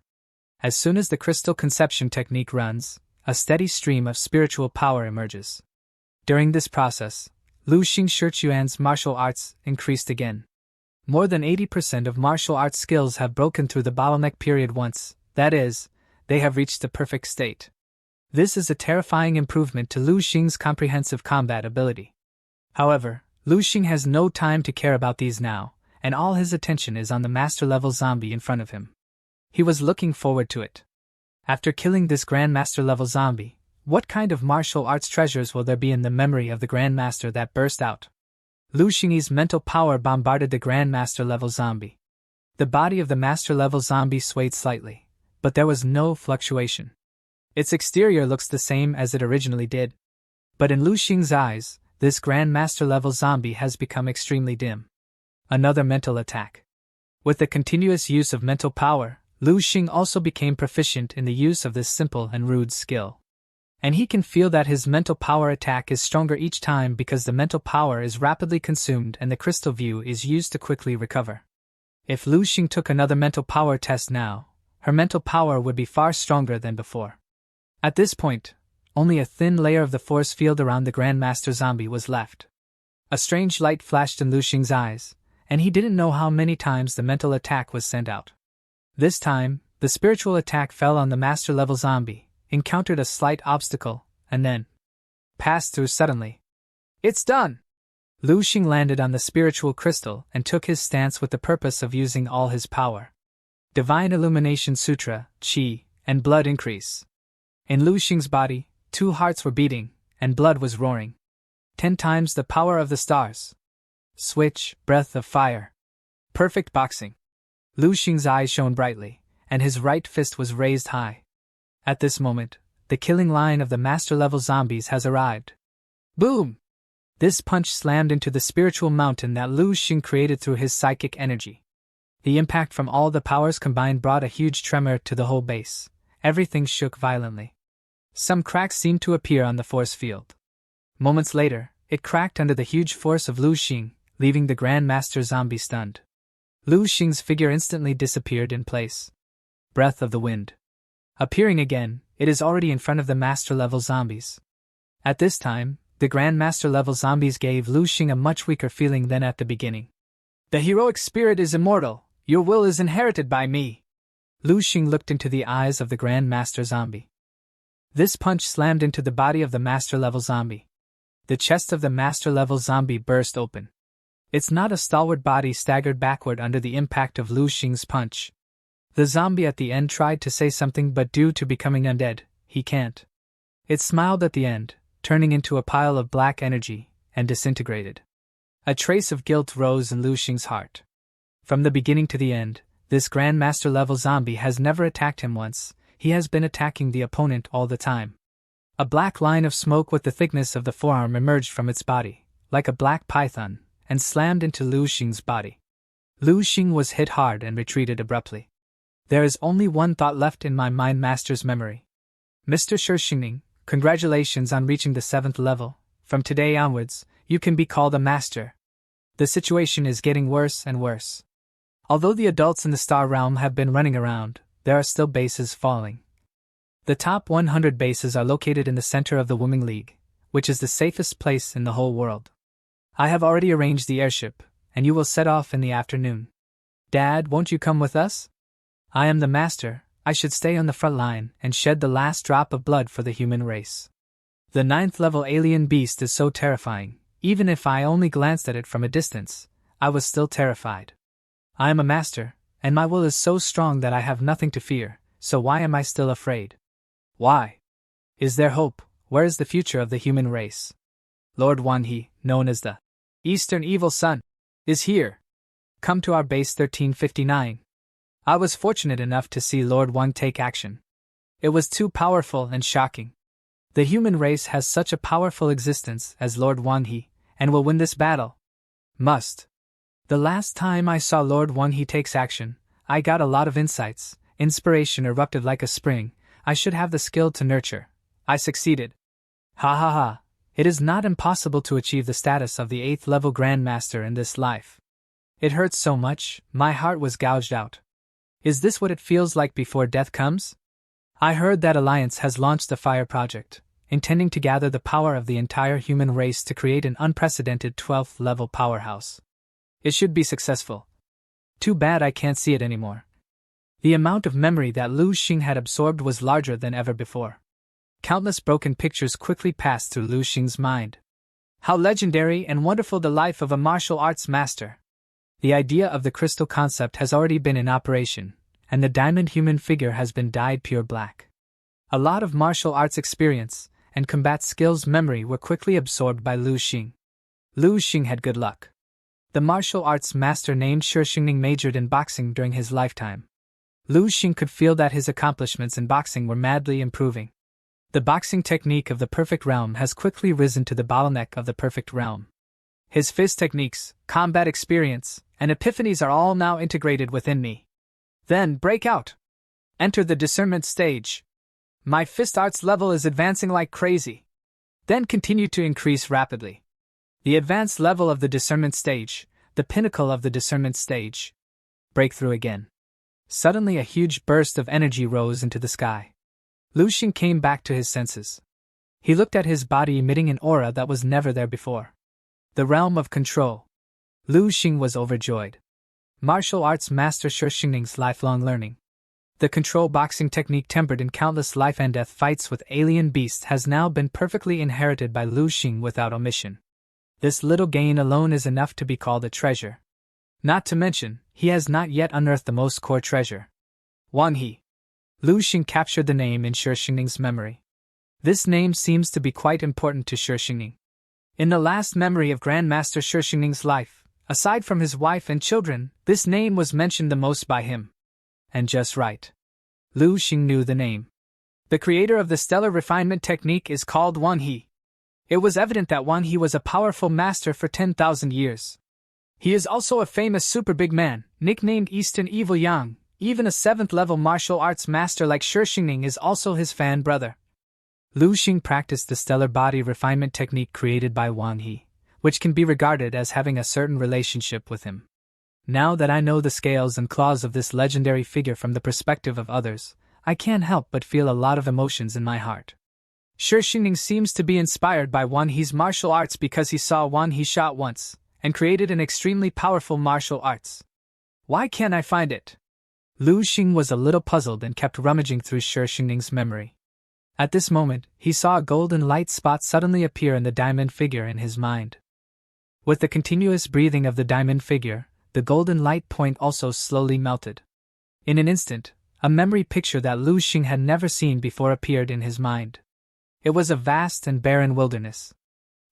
As soon as the crystal conception technique runs, a steady stream of spiritual power emerges. During this process, Lu Xing Shichuan's martial arts increased again. More than 80% of martial arts skills have broken through the bottleneck period once, that is, they have reached the perfect state. This is a terrifying improvement to Lu Xing's comprehensive combat ability. However, Lu Xing has no time to care about these now, and all his attention is on the master-level zombie in front of him. He was looking forward to it. After killing this Grandmaster-level zombie, what kind of martial arts treasures will there be in the memory of the Grandmaster that burst out? Lu Xing's mental power bombarded the Grandmaster-level zombie. The body of the Master-level zombie swayed slightly, but there was no fluctuation. Its exterior looks the same as it originally did. But in Lu Xing's eyes, this Grandmaster-level zombie has become extremely dim. Another mental attack. With the continuous use of mental power, Lu Xing also became proficient in the use of this simple and rude skill. And he can feel that his mental power attack is stronger each time because the mental power is rapidly consumed and the crystal view is used to quickly recover. If Lu Xing took another mental power test now, her mental power would be far stronger than before. At this point, only a thin layer of the force field around the Grandmaster zombie was left. A strange light flashed in Lu Xing's eyes, and he didn't know how many times the mental attack was sent out. This time, the spiritual attack fell on the master-level zombie, encountered a slight obstacle, and then passed through suddenly. It's done! Lu Xing landed on the spiritual crystal and took his stance with the purpose of using all his power. Divine Illumination Sutra, Qi, and blood increase. In Lu Xing's body, 2 hearts were beating, and blood was roaring. 10 times the power of the stars. Switch, breath of fire. Perfect boxing. Lu Xing's eyes shone brightly, and his right fist was raised high. At this moment, the killing line of the master-level zombies has arrived. Boom! This punch slammed into the spiritual mountain that Lu Xing created through his psychic energy. The impact from all the powers combined brought a huge tremor to the whole base. Everything shook violently. Some cracks seemed to appear on the force field. Moments later, it cracked under the huge force of Lu Xing, leaving the Grandmaster zombie stunned. Lu Xing's figure instantly disappeared in place. breath of the wind. Appearing again, it is already in front of the master-level zombies. At this time, the Grandmaster-level zombies gave Lu Xing a much weaker feeling than at the beginning. The heroic spirit is immortal. Your will is inherited by me. Lu Xing looked into the eyes of the Grandmaster zombie. This punch slammed into the body of the master-level zombie. The chest of the master-level zombie burst open. Its not a stalwart body staggered backward under the impact of Lu Xing's punch. The zombie at the end tried to say something, but due to becoming undead, he can't. It smiled at the end, turning into a pile of black energy, and disintegrated. A trace of guilt rose in Lu Xing's heart. From the beginning to the end, this Grandmaster-level zombie has never attacked him once. He has been attacking the opponent all the time. A black line of smoke with the thickness of the forearm emerged from its body, like a black python, and slammed into Lu Xing's body. Lu Xing was hit hard and retreated abruptly. There is only one thought left in my Mind Master's memory. Mr. Shixing, congratulations on reaching the 7th level. From today onwards, you can be called a master. The situation is getting worse and worse. Although the adults in the Star Realm have been running around, there are still bases falling. The top 100 bases are located in the center of the Wooming League, which is the safest place in the whole world. I have already arranged the airship, and you will set off in the afternoon. Dad, won't you come with us? I am the master. I should stay on the front line and shed the last drop of blood for the human race. The 9th level alien beast is so terrifying. Even if I only glanced at it from a distance, I was still terrified. I am a master, and my will is so strong that I have nothing to fear, so why am I still afraid? Why? Is there hope? Where is the future of the human race? Lord Wanhee, known as the Eastern Evil Sun, is here. Come to our base 1359. I was fortunate enough to see Lord Wan take action. It was too powerful and shocking. The human race has such a powerful existence as Lord Wanhee, and will win this battle. Must. The last time I saw Lord Wanhee takes action, I got a lot of insights. Inspiration erupted like a spring. I should have the skill to nurture. I succeeded. Ha ha ha. It is not impossible to achieve the status of the 8th level Grandmaster in this life. It hurts so much, my heart was gouged out. Is this what it feels like before death comes? I heard that Alliance has launched a fire project, intending to gather the power of the entire human race to create an unprecedented 12th level powerhouse. It should be successful. Too bad I can't see it anymore. The amount of memory that Lu Xing had absorbed was larger than ever before. Countless broken pictures quickly passed through Lu Xing's mind. How legendary and wonderful the life of a martial arts master! The idea of the crystal concept has already been in operation, and the diamond human figure has been dyed pure black. A lot of martial arts experience and combat skills memory were quickly absorbed by Lu Xing. Lu Xing had good luck. The martial arts master named Shixing majored in boxing during his lifetime. Lu Xing could feel that his accomplishments in boxing were madly improving. The boxing technique of the perfect realm has quickly risen to the bottleneck of the perfect realm. His fist techniques, combat experience, and epiphanies are all now integrated within me. Then break out. Enter the discernment stage. My fist arts level is advancing like crazy. Then continue to increase rapidly. The advanced level of the discernment stage, the pinnacle of the discernment stage. Breakthrough again. Suddenly a huge burst of energy rose into the sky. Lu Xing came back to his senses. He looked at his body emitting an aura that was never there before. The realm of control. Lu Xing was overjoyed. Martial arts master Shixing's lifelong learning. The control boxing technique tempered in countless life and death fights with alien beasts has now been perfectly inherited by Lu Xing without omission. This little gain alone is enough to be called a treasure. Not to mention, he has not yet unearthed the most core treasure. Wanhee. Lu Xing captured the name in Shixing's memory. This name seems to be quite important to Shixing. In the last memory of Grandmaster Shixing's life, aside from his wife and children, this name was mentioned the most by him. And just right. Lu Xing knew the name. The creator of the stellar refinement technique is called Wanhee. It was evident that Wanhee was a powerful master for 10,000 years. He is also a famous super big man, nicknamed Eastern Evil Yang. Even a 7th level martial arts master like Shixing is also his fan brother. Lu Xing practiced the stellar body refinement technique created by Wanhee, which can be regarded as having a certain relationship with him. Now that I know the scales and claws of this legendary figure from the perspective of others, I can't help but feel a lot of emotions in my heart. Ning seems to be inspired by One He's martial arts because he saw One He shot once, and created an extremely powerful martial arts. Why can't I find it? Lu Xing was a little puzzled and kept rummaging through Ning's memory. At this moment, he saw a golden light spot suddenly appear in the diamond figure in his mind. With the continuous breathing of the diamond figure, the golden light point also slowly melted. In an instant, a memory picture that Lu Xing had never seen before appeared in his mind. It was a vast and barren wilderness.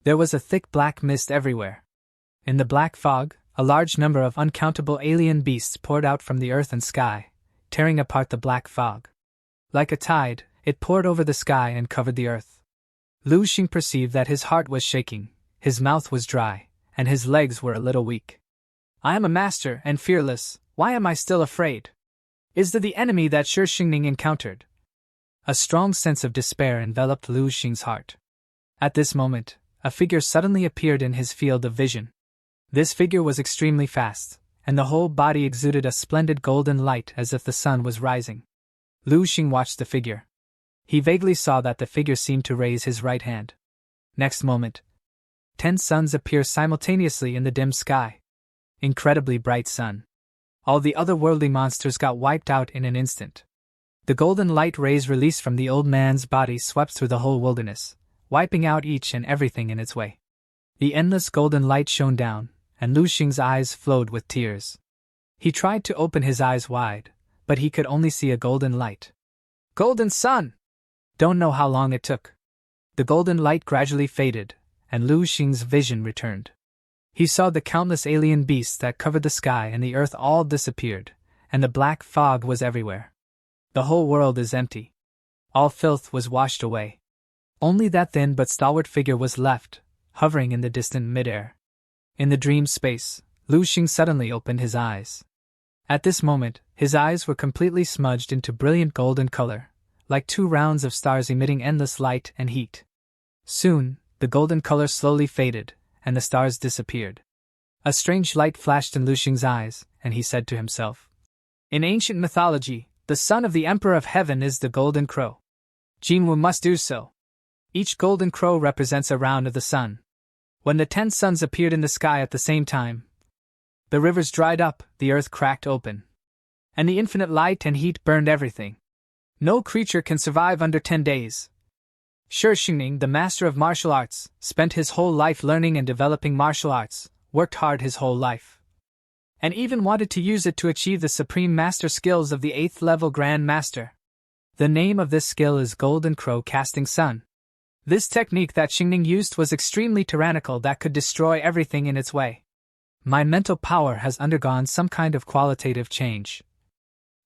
There was a thick black mist everywhere. In the black fog, a large number of uncountable alien beasts poured out from the earth and sky, tearing apart the black fog. Like a tide, it poured over the sky and covered the earth. Lu Xing perceived that his heart was shaking, his mouth was dry, and his legs were a little weak. I am a master and fearless, why am I still afraid? Is the enemy that Ning encountered? A strong sense of despair enveloped Lu Xing's heart. At this moment, a figure suddenly appeared in his field of vision. This figure was extremely fast, and the whole body exuded a splendid golden light as if the sun was rising. Lu Xing watched the figure. He vaguely saw that the figure seemed to raise his right hand. Next moment, 10 suns appear simultaneously in the dim sky. Incredibly bright sun. All the otherworldly monsters got wiped out in an instant. The golden light rays released from the old man's body swept through the whole wilderness, wiping out each and everything in its way. The endless golden light shone down, and Lu Xing's eyes flowed with tears. He tried to open his eyes wide, but he could only see a golden light. Golden sun! Don't know how long it took. The golden light gradually faded, and Lu Xing's vision returned. He saw the countless alien beasts that covered the sky and the earth all disappeared, and the black fog was everywhere. The whole world is empty. All filth was washed away. Only that thin but stalwart figure was left, hovering in the distant midair. In the dream space, Lu Xing suddenly opened his eyes. At this moment, his eyes were completely smudged into brilliant golden color, like 2 rounds of stars emitting endless light and heat. Soon, the golden color slowly faded, and the stars disappeared. A strange light flashed in Lu Xing's eyes, and he said to himself, in ancient mythology, the son of the Emperor of Heaven is the Golden Crow. Jinwu must do so. Each golden crow represents a round of the sun. When the 10 suns appeared in the sky at the same time, the rivers dried up, the earth cracked open, and the infinite light and heat burned everything. No creature can survive under 10 days. Ning, the master of martial arts, spent his whole life learning and developing martial arts, worked hard his whole life, and even wanted to use it to achieve the supreme master skills of the 8th level Grand Master. The name of this skill is Golden Crow Casting Sun. This technique that Ning used was extremely tyrannical that could destroy everything in its way. My mental power has undergone some kind of qualitative change.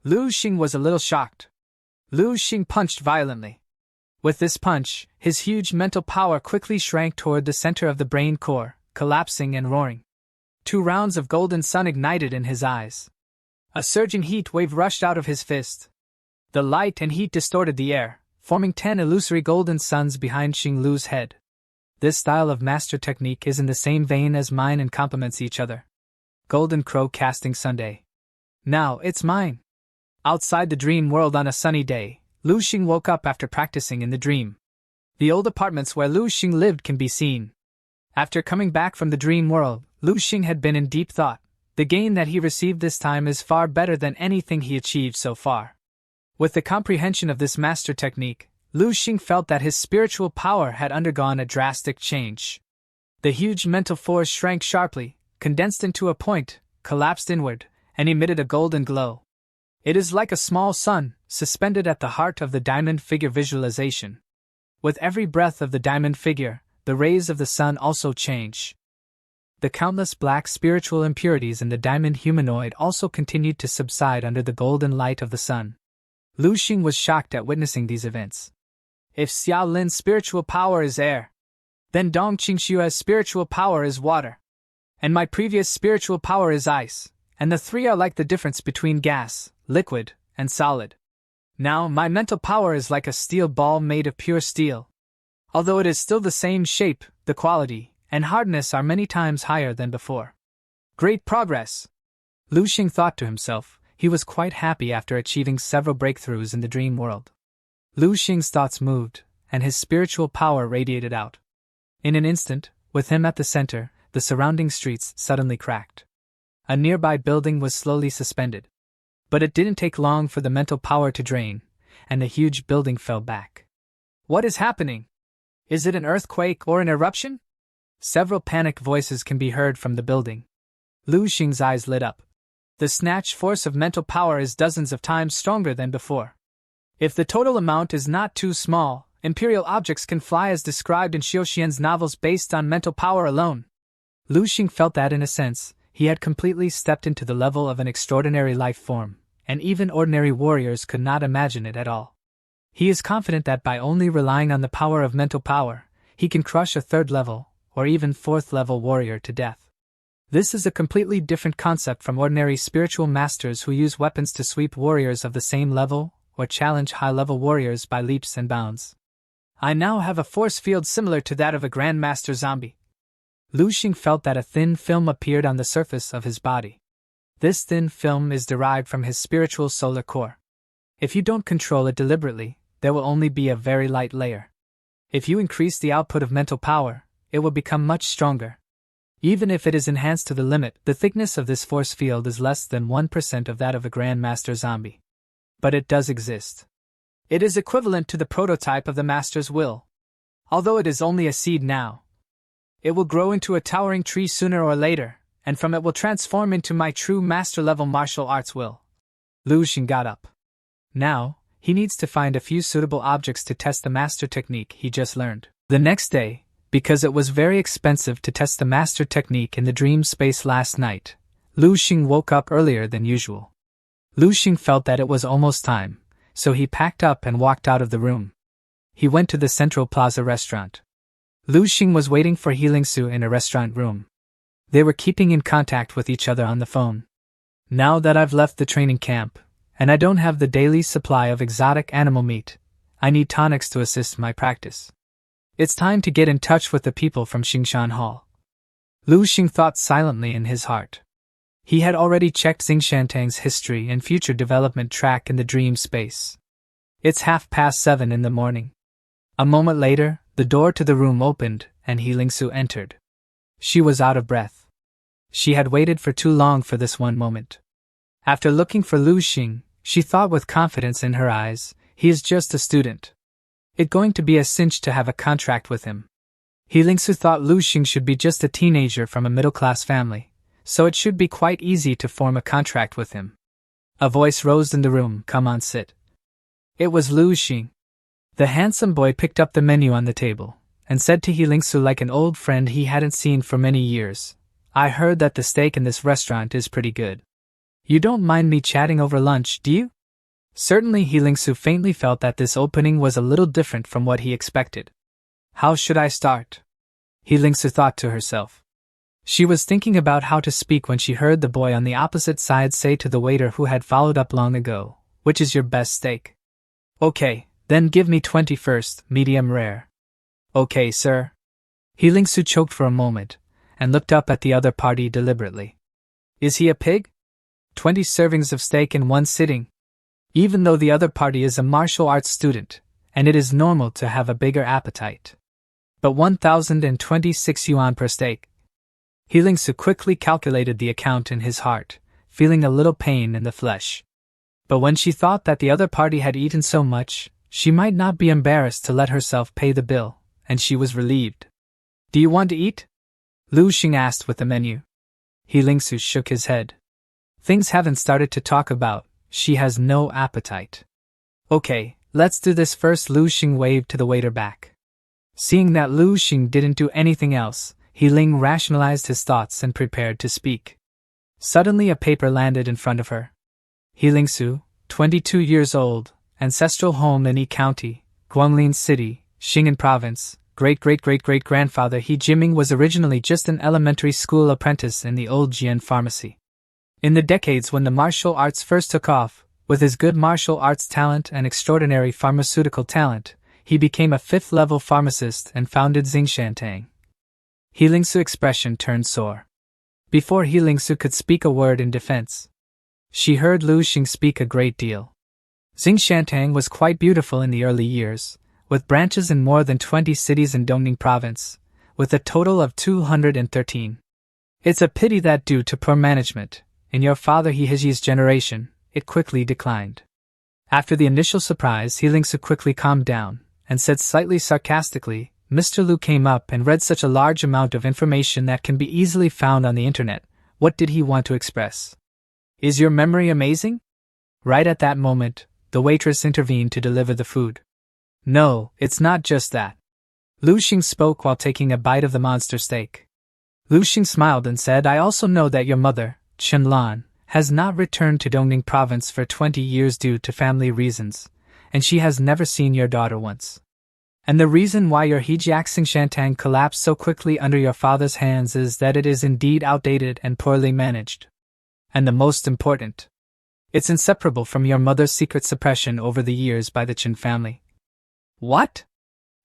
Lu Xing was a little shocked. Lu Xing punched violently. With this punch, his huge mental power quickly shrank toward the center of the brain core, collapsing and roaring. 2 rounds of golden sun ignited in his eyes. A surging heat wave rushed out of his fist. The light and heat distorted the air, forming 10 illusory golden suns behind Xing Lu's head. This style of master technique is in the same vein as mine and complements each other. Golden Crow Casting Sunday. Now it's mine. Outside the dream world on a sunny day, Lu Xing woke up after practicing in the dream. The old apartments where Lu Xing lived can be seen. After coming back from the dream world, Lu Xing had been in deep thought. The gain that he received this time is far better than anything he achieved so far. With the comprehension of this master technique, Lu Xing felt that his spiritual power had undergone a drastic change. The huge mental force shrank sharply, condensed into a point, collapsed inward, and emitted a golden glow. It is like a small sun, suspended at the heart of the diamond figure visualization. With every breath of the diamond figure, the rays of the sun also change. The countless black spiritual impurities in the diamond humanoid also continued to subside under the golden light of the sun. Lu Xing was shocked at witnessing these events. If Xiao Lin's spiritual power is air, then Dong Qingshua's spiritual power is water, and my previous spiritual power is ice, and the 3 are like the difference between gas, liquid, and solid. Now my mental power is like a steel ball made of pure steel. Although it is still the same shape, the quality and hardness are many times higher than before. Great progress! Lu Xing thought to himself. He was quite happy after achieving several breakthroughs in the dream world. Lu Xing's thoughts moved, and his spiritual power radiated out. In an instant, with him at the center, the surrounding streets suddenly cracked. A nearby building was slowly suspended. But it didn't take long for the mental power to drain, and the huge building fell back. What is happening? Is it an earthquake or an eruption? Several panicked voices can be heard from the building. Lu Xing's eyes lit up. The snatch force of mental power is dozens of times stronger than before. If the total amount is not too small, imperial objects can fly as described in Xiu Xian's novels based on mental power alone. Lu Xing felt that in a sense, he had completely stepped into the level of an extraordinary life form, and even ordinary warriors could not imagine it at all. He is confident that by only relying on the power of mental power, he can crush a third level, or even fourth level warrior to death. This is a completely different concept from ordinary spiritual masters who use weapons to sweep warriors of the same level, or challenge high-level warriors by leaps and bounds. I now have a force field similar to that of a Grandmaster zombie. Lu Xing felt that a thin film appeared on the surface of his body. This thin film is derived from his spiritual solar core. If you don't control it deliberately, there will only be a very light layer. If you increase the output of mental power, it will become much stronger. Even if it is enhanced to the limit, the thickness of this force field is less than 1% of that of a Grandmaster zombie. But it does exist. It is equivalent to the prototype of the Master's will. Although it is only a seed now, it will grow into a towering tree sooner or later, and from it will transform into my true master-level martial arts will. Lu Xing got up. Now, he needs to find a few suitable objects to test the master technique he just learned. The next day, because it was very expensive to test the master technique in the dream space last night, Lu Xing woke up earlier than usual. Lu Xing felt that it was almost time, so he packed up and walked out of the room. He went to the Central Plaza restaurant. Lu Xing was waiting for Lingsu in a restaurant room. They were keeping in contact with each other on the phone. Now that I've left the training camp, and I don't have the daily supply of exotic animal meat, I need tonics to assist my practice. It's time to get in touch with the people from Xingshan Hall. Lu Xing thought silently in his heart. He had already checked Xingshantang's history and future development track in the dream space. It's 7:30 in the morning. A moment later, the door to the room opened and Lingsu entered. She was out of breath. She had waited for too long for this one moment. After looking for Lu Xing, she thought with confidence in her eyes, he is just a student. It's going to be a cinch to have a contract with him. Lingsu thought Lu Xing should be just a teenager from a middle-class family, so it should be quite easy to form a contract with him. A voice rose in the room, "Come on, sit." It was Lu Xing. The handsome boy picked up the menu on the table, and said to Lingsu like an old friend he hadn't seen for many years, "I heard that the steak in this restaurant is pretty good. You don't mind me chatting over lunch, do you?" Certainly Lingsu faintly felt that this opening was a little different from what he expected. How should I start? Lingsu thought to herself. She was thinking about how to speak when she heard the boy on the opposite side say to the waiter who had followed up long ago, "Which is your best steak?" "Okay, then give me 21st, medium rare." "Okay, sir." Lingsu choked for a moment, and looked up at the other party deliberately. "Is he a pig? 20 servings of steak in one sitting?" Even though the other party is a martial arts student, and it is normal to have a bigger appetite. But 1,026 yuan per steak. Lingsu quickly calculated the account in his heart, feeling a little pain in the flesh. But when she thought that the other party had eaten so much, she might not be embarrassed to let herself pay the bill, and she was relieved. "Do you want to eat?" Lu Xing asked with the menu. Lingsu shook his head. "Things haven't started to talk about. She has no appetite." "Okay, let's do this first." Lu Xing waved to the waiter back. Seeing that Lu Xing didn't do anything else, Ling rationalized his thoughts and prepared to speak. Suddenly a paper landed in front of her. Lingsu, 22 years old, ancestral home in Yi County, Guanglin City, Xing'an Province, great-great-great-great-grandfather He Jiming was originally just an elementary school apprentice in the old Jian pharmacy. In the decades when the martial arts first took off, with his good martial arts talent and extraordinary pharmaceutical talent, he became a 5th-level pharmacist and founded Xingshantang. Lingsu's expression turned sore. Before Healingsu could speak a word in defense, she heard Lu Xing speak a great deal. Xingshantang was quite beautiful in the early years, with branches in more than 20 cities in Dongning province, with a total of 213. It's a pity that due to poor management, in your father Heheji's generation, it quickly declined. After the initial surprise, Healingsu quickly calmed down, and said slightly sarcastically, Mr. Lu came up and read such a large amount of information that can be easily found on the internet. What did he want to express? Is your memory amazing? Right at that moment, the waitress intervened to deliver the food. No, it's not just that. Lu Xing spoke while taking a bite of the monster steak. Lu Xing smiled and said, I also know that your mother, Chen Lan, has not returned to Dongning province for 20 years due to family reasons, and she has never seen your daughter once. And the reason why your Hejiak Xingshantang collapsed so quickly under your father's hands is that it is indeed outdated and poorly managed. And the most important, it's inseparable from your mother's secret suppression over the years by the Chen family. What?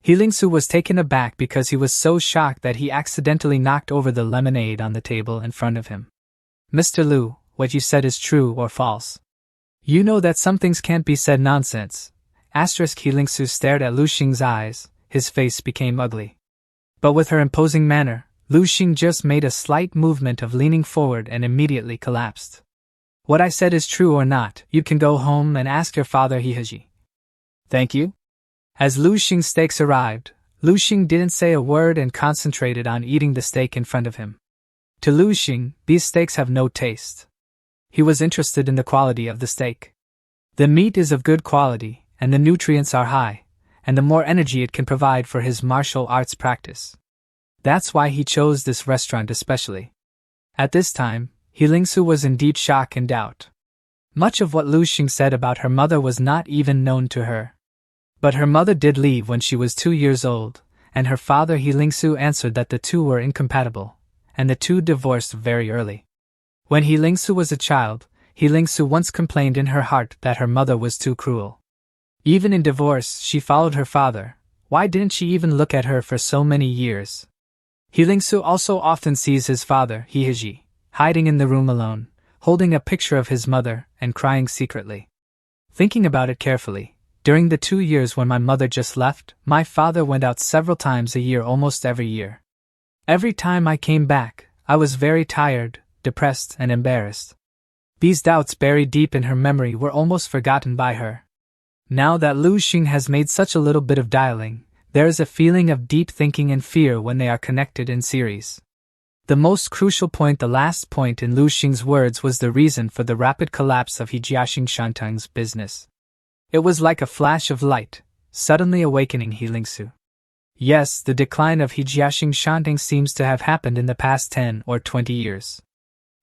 Healingsu was taken aback because he was so shocked that he accidentally knocked over the lemonade on the table in front of him. Mr. Lu, what you said is true or false? You know that some things can't be said nonsense. Healingsu stared at Lu Xing's eyes, his face became ugly. But with her imposing manner, Lu Xing just made a slight movement of leaning forward and immediately collapsed. What I said is true or not, you can go home and ask your father Heheji. Thank you. As Lu Xing's steaks arrived, Lu Xing didn't say a word and concentrated on eating the steak in front of him. To Lu Xing, these steaks have no taste. He was interested in the quality of the steak. The meat is of good quality, and the nutrients are high, and the more energy it can provide for his martial arts practice. That's why he chose this restaurant especially. At this time, Healingsu was in deep shock and doubt. Much of what Lu Xing said about her mother was not even known to her. But her mother did leave when she was 2 years old, and her father Healingsu answered that the two were incompatible, and the two divorced very early. When Healingsu was a child, Healingsu once complained in her heart that her mother was too cruel. Even in divorce, she followed her father. Why didn't she even look at her for so many years? Healingsu also often sees his father, Heheji, hiding in the room alone, holding a picture of his mother and crying secretly. Thinking about it carefully, during the 2 years when my mother just left, my father went out several times a year almost every year. Every time I came back, I was very tired, depressed, and embarrassed. These doubts buried deep in her memory were almost forgotten by her. Now that Lu Xing has made such a little bit of dialing, there is a feeling of deep thinking and fear when they are connected in series. The most crucial point, the last point in Lu Xing's words, was the reason for the rapid collapse of Hejiashing Shantang's business. It was like a flash of light, suddenly awakening Healingsu. Yes, the decline of Hejiashing Shantang seems to have happened in the past 10 or 20 years.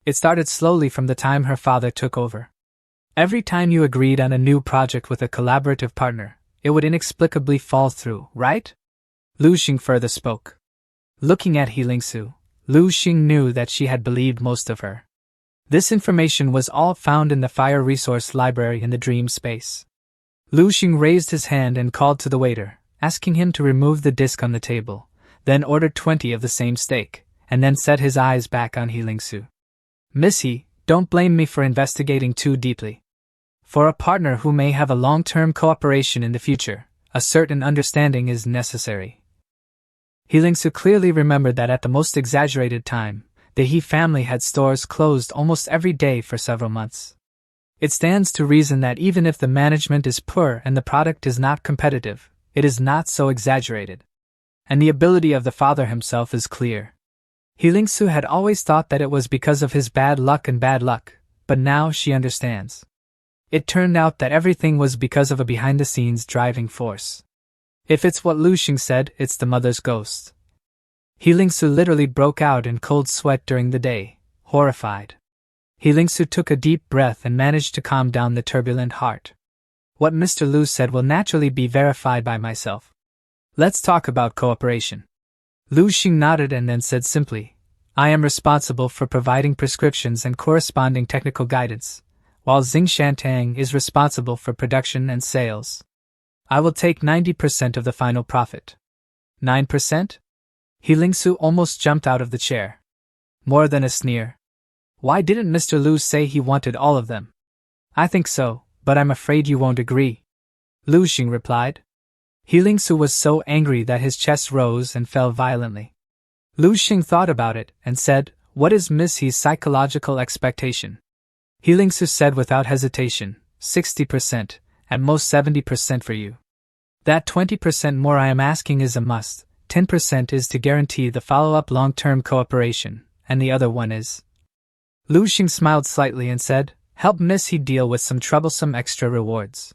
It started slowly from the time her father took over. Every time you agreed on a new project with a collaborative partner, it would inexplicably fall through, right? Lu Xing further spoke. Looking at Healingsu, Lu Xing knew that she had believed most of her. This information was all found in the Fire Resource Library in the Dream Space. Lu Xing raised his hand and called to the waiter, asking him to remove the disc on the table, then ordered 20 of the same steak, and then set his eyes back on Healingsu. Miss He, don't blame me for investigating too deeply. For a partner who may have a long-term cooperation in the future, a certain understanding is necessary. Healingsu clearly remembered that at the most exaggerated time, the He family had stores closed almost every day for several months. It stands to reason that even if the management is poor and the product is not competitive, it is not so exaggerated. And the ability of the father himself is clear. Healingsu had always thought that it was because of his bad luck, but now she understands. It turned out that everything was because of a behind-the-scenes driving force. If it's what Lu Xing said, it's the mother's ghost. Healingsu literally broke out in cold sweat during the day, horrified. Healingsu took a deep breath and managed to calm down the turbulent heart. What Mr. Lu said will naturally be verified by myself. Let's talk about cooperation. Lu Xing nodded and then said simply, I am responsible for providing prescriptions and corresponding technical guidance, while Xingshantang is responsible for production and sales. I will take 90% of the final profit. 9%? Healingsu almost jumped out of the chair. more than a sneer. Why didn't Mr. Lu say he wanted all of them? I think so, but I'm afraid you won't agree. Lu Xing replied. He Lingsu was so angry that his chest rose and fell violently. Lu Xing thought about it and said, What is Miss He's psychological expectation? He Lingsu said without hesitation, 60%, at most 70% for you. That 20% more I am asking is a must, 10% is to guarantee the follow-up long-term cooperation, and the other one is. Lu Xing smiled slightly and said, Help Miss He deal with some troublesome extra rewards.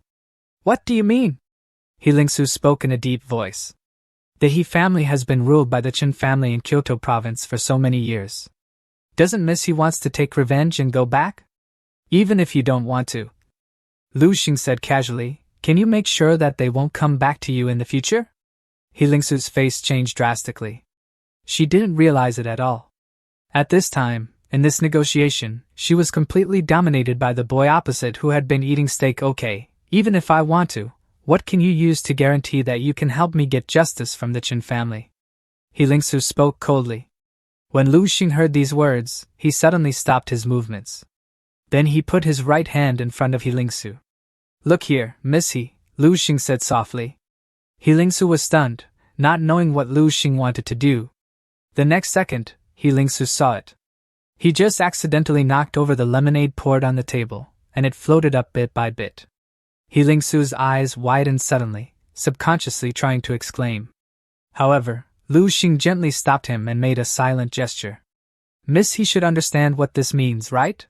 What do you mean? He Lingsu spoke in a deep voice. The He family has been ruled by the Qin family in Kyoto province for so many years. Doesn't Miss He wants to take revenge and go back? Even if you don't want to. Lu Xing said casually, Can you make sure that they won't come back to you in the future? He Lingsu's face changed drastically. She didn't realize it at all. At this time, in this negotiation, she was completely dominated by the boy opposite who had been eating steak. Okay, even if I want to, what can you use to guarantee that you can help me get justice from the Qin family? He Lingsu spoke coldly. When Lu Xing heard these words, he suddenly stopped his movements. Then he put his right hand in front of He Lingsu. Look here, Miss He, Lu Xing said softly. He Lingsu was stunned, not knowing what Lu Xing wanted to do. The next second, He Lingsu saw it. He just accidentally knocked over the lemonade poured on the table, and it floated up bit by bit. He Lingsu's eyes widened suddenly, subconsciously trying to exclaim. However, Lu Xing gently stopped him and made a silent gesture. Miss He should understand what this means, right?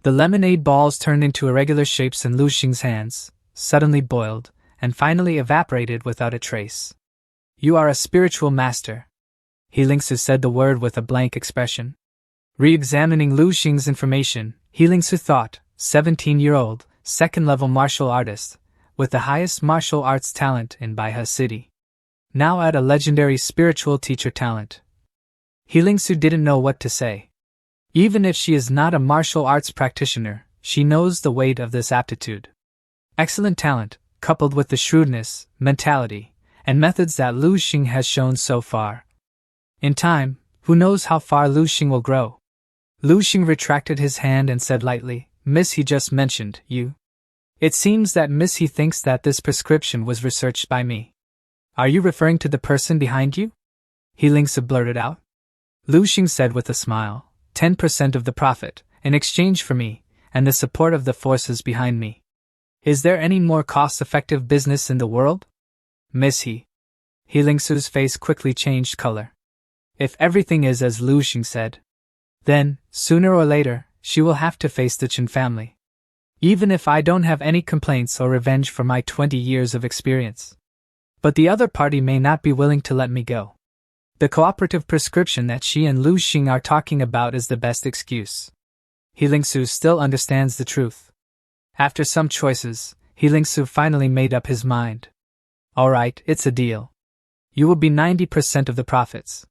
The lemonade balls turned into irregular shapes in Lu Xing's hands, suddenly boiled, and finally evaporated without a trace. You are a spiritual master. He Lingsu said the word with a blank expression. Re-examining Lu Xing's information, He Lingsu thought, 17-year-old, second-level martial artist, with the highest martial arts talent in Baihe City. Now at a legendary spiritual teacher talent. He Lingsu didn't know what to say. Even if she is not a martial arts practitioner, she knows the weight of this aptitude. Excellent talent, coupled with the shrewdness, mentality, and methods that Lu Xing has shown so far. In time, who knows how far Lu Xing will grow? Lu Xing retracted his hand and said lightly, Miss He just mentioned you. It seems that Miss He thinks that this prescription was researched by me. Are you referring to the person behind you? He Lingsu blurted out. Lu Xing said with a smile, 10% of the profit, in exchange for me, and the support of the forces behind me. Is there any more cost-effective business in the world? Miss He. He Lingsu's face quickly changed color. If everything is as Lu Xing said, then, sooner or later, she will have to face the Qin family. Even if I don't have any complaints or revenge for my 20 years of experience. But the other party may not be willing to let me go. The cooperative prescription that she and Lu Xing are talking about is the best excuse. He Lingsu still understands the truth. After some choices, He Lingsu finally made up his mind. Alright, it's a deal. You will be 90% of the profits.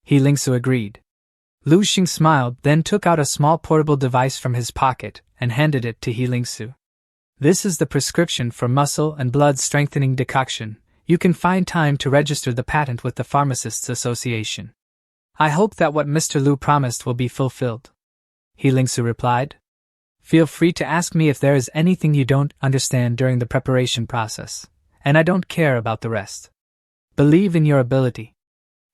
He Lingsu agreed. Lu Xing smiled, then took out a small portable device from his pocket and handed it to He Lingsu. This is the prescription for muscle and blood strengthening decoction. You can find time to register the patent with the Pharmacists Association. I hope that what Mr. Lu promised will be fulfilled. He Lingsu replied. Feel free to ask me if there is anything you don't understand during the preparation process, and I don't care about the rest. Believe in your ability.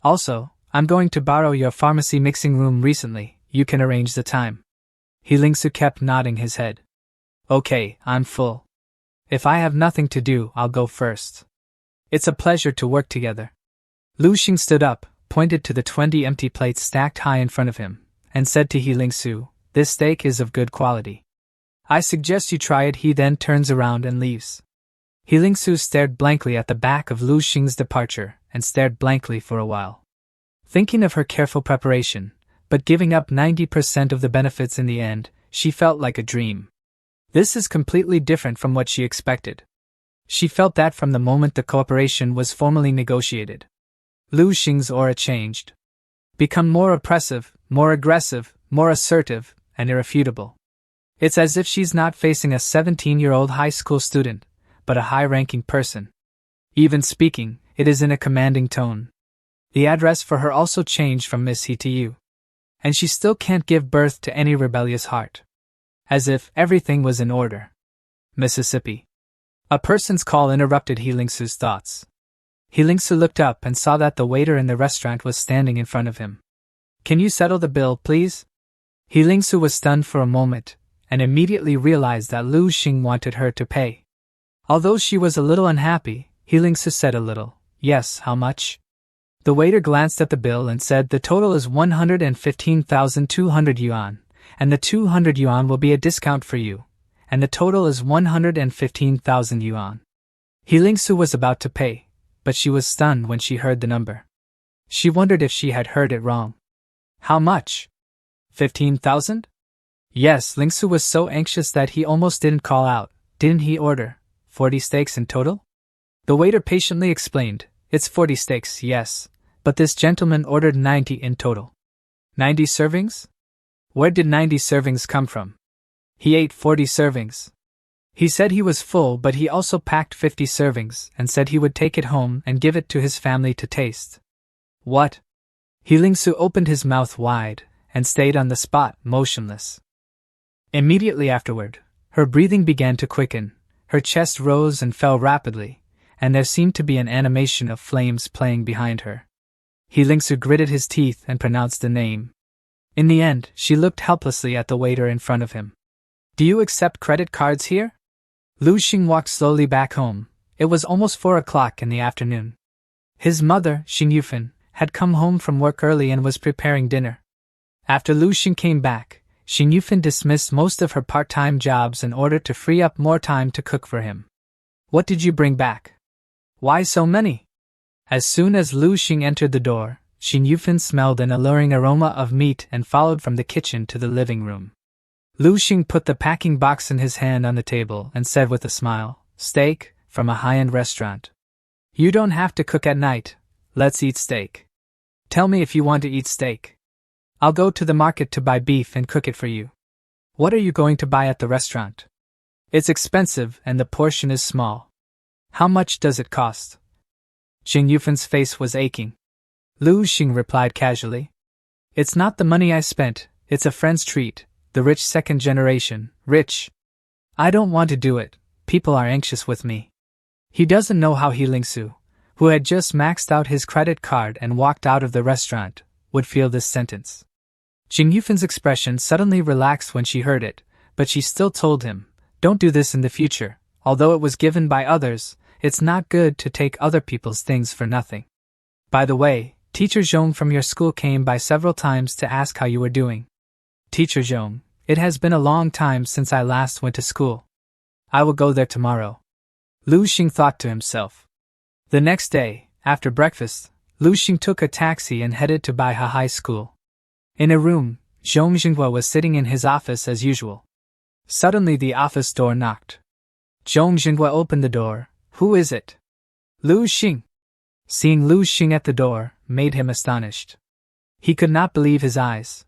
Also, I'm going to borrow your pharmacy mixing room recently, you can arrange the time. He Lingsu kept nodding his head. Okay, I'm full. If I have nothing to do, I'll go first. It's a pleasure to work together. Lu Xing stood up, pointed to the 20 empty plates stacked high in front of him, and said to He Lingsu, This steak is of good quality. I suggest you try it. He then turns around and leaves. He Lingsu stared blankly at the back of Lu Xing's departure and stared blankly for a while. Thinking of her careful preparation, but giving up 90% of the benefits in the end, she felt like a dream. This is completely different from what she expected. She felt that from the moment the cooperation was formally negotiated. Lu Xing's aura changed. Become more oppressive, more aggressive, more assertive, and irrefutable. It's as if she's not facing a 17-year-old high school student, but a high-ranking person. Even speaking, it is in a commanding tone. The address for her also changed from Miss He to you. and she still can't give birth to any rebellious heart. As if everything was in order. Mississippi. A person's call interrupted Heelingsu's thoughts. Heelingsu looked up and saw that the waiter in the restaurant was standing in front of him. Can you settle the bill, please? Heelingsu was stunned for a moment, and immediately realized that Lu Xing wanted her to pay. Although she was a little unhappy, Heelingsu said a little, yes, how much? The waiter glanced at the bill and said the total is 115,200 yuan, and the 200 yuan will be a discount for you, and the total is 115,000 yuan. Heelingsu was about to pay, but she was stunned when she heard the number. She wondered if she had heard it wrong. How much? 15,000? Yes, Lingsu was so anxious that he almost didn't call out. Didn't he order 40 steaks in total? The waiter patiently explained, it's 40 steaks, yes, but this gentleman ordered 90 in total. 90 servings? Where did 90 servings come from? He ate 40 servings. He said he was full, but he also packed 50 servings and said he would take it home and give it to his family to taste. What? Heelingsu opened his mouth wide and stayed on the spot, motionless. Immediately afterward, her breathing began to quicken, her chest rose and fell rapidly, and there seemed to be an animation of flames playing behind her. Heelingsu gritted his teeth and pronounced the name. In the end, she looked helplessly at the waiter in front of him. Do you accept credit cards here? Lu Xing walked slowly back home. It was almost 4 o'clock in the afternoon. His mother, Xing Yufan, had come home from work early and was preparing dinner. After Lu Xing came back, Xing Yufan dismissed most of her part-time jobs in order to free up more time to cook for him. What did you bring back? Why so many? As soon as Lu Xing entered the door, Xing Yufan smelled an alluring aroma of meat and followed from the kitchen to the living room. Lu Xing put the packing box in his hand on the table and said with a smile, steak, from a high-end restaurant. You don't have to cook at night, let's eat steak. Tell me if you want to eat steak. I'll go to the market to buy beef and cook it for you. What are you going to buy at the restaurant? It's expensive and the portion is small. How much does it cost? Xing Yufan's face was aching. Lu Xing replied casually. It's not the money I spent, it's a friend's treat, the rich second generation, rich. I don't want to do it, people are anxious with me. He doesn't know how Heelingsu, who had just maxed out his credit card and walked out of the restaurant, would feel this sentence. Xing Yufan's expression suddenly relaxed when she heard it, but she still told him, don't do this in the future, although it was given by others, it's not good to take other people's things for nothing. By the way, Teacher Zhong from your school came by several times to ask how you were doing. Teacher Zhong, it has been a long time since I last went to school. I will go there tomorrow. Lu Xing thought to himself. The next day, after breakfast, Lu Xing took a taxi and headed to Baihe High School. In a room, Zhong Jinghua was sitting in his office as usual. Suddenly the office door knocked. Zhong Jinghua opened the door. Who is it? Lu Xing. Seeing Lu Xing at the door made him astonished. He could not believe his eyes.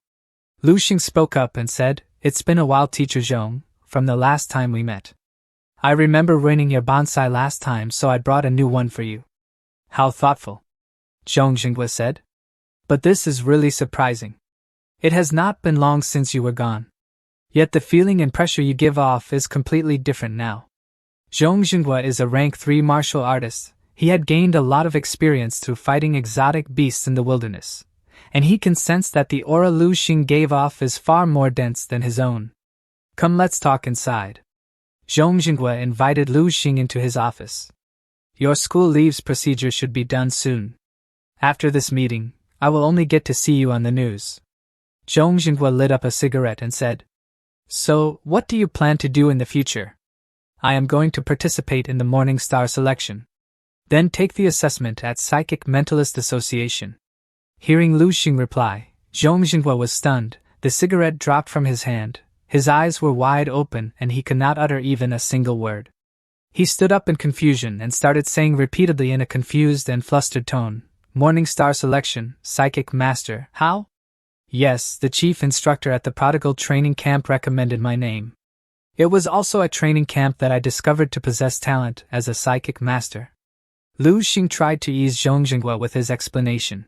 Lu Xing spoke up and said, It's been a while, Teacher Zhong, from the last time we met. I remember ruining your bonsai last time, so I brought a new one for you. How thoughtful, Zhong Jinghua said. But this is really surprising. It has not been long since you were gone. Yet the feeling and pressure you give off is completely different now. Zhong Jinghua is a rank 3 martial artist. He had gained a lot of experience through fighting exotic beasts in the wilderness, and he can sense that the aura Lu Xing gave off is far more dense than his own. Come, let's talk inside. Zhong Jinghua invited Lu Xing into his office. Your school leaves procedure should be done soon. After this meeting, I will only get to see you on the news. Zhong Jinghua lit up a cigarette and said, So, what do you plan to do in the future? I am going to participate in the Morning Star selection. Then take the assessment at Psychic Mentalist Association. Hearing Lu Xing reply, Zhong Jinghua was stunned, the cigarette dropped from his hand, his eyes were wide open and he could not utter even a single word. He stood up in confusion and started saying repeatedly in a confused and flustered tone, Morning Star selection, Psychic Master, how? Yes, the chief instructor at the Prodigal training camp recommended my name. It was also at training camp that I discovered to possess talent as a psychic master. Lu Xing tried to ease Zhong Jinghua with his explanation.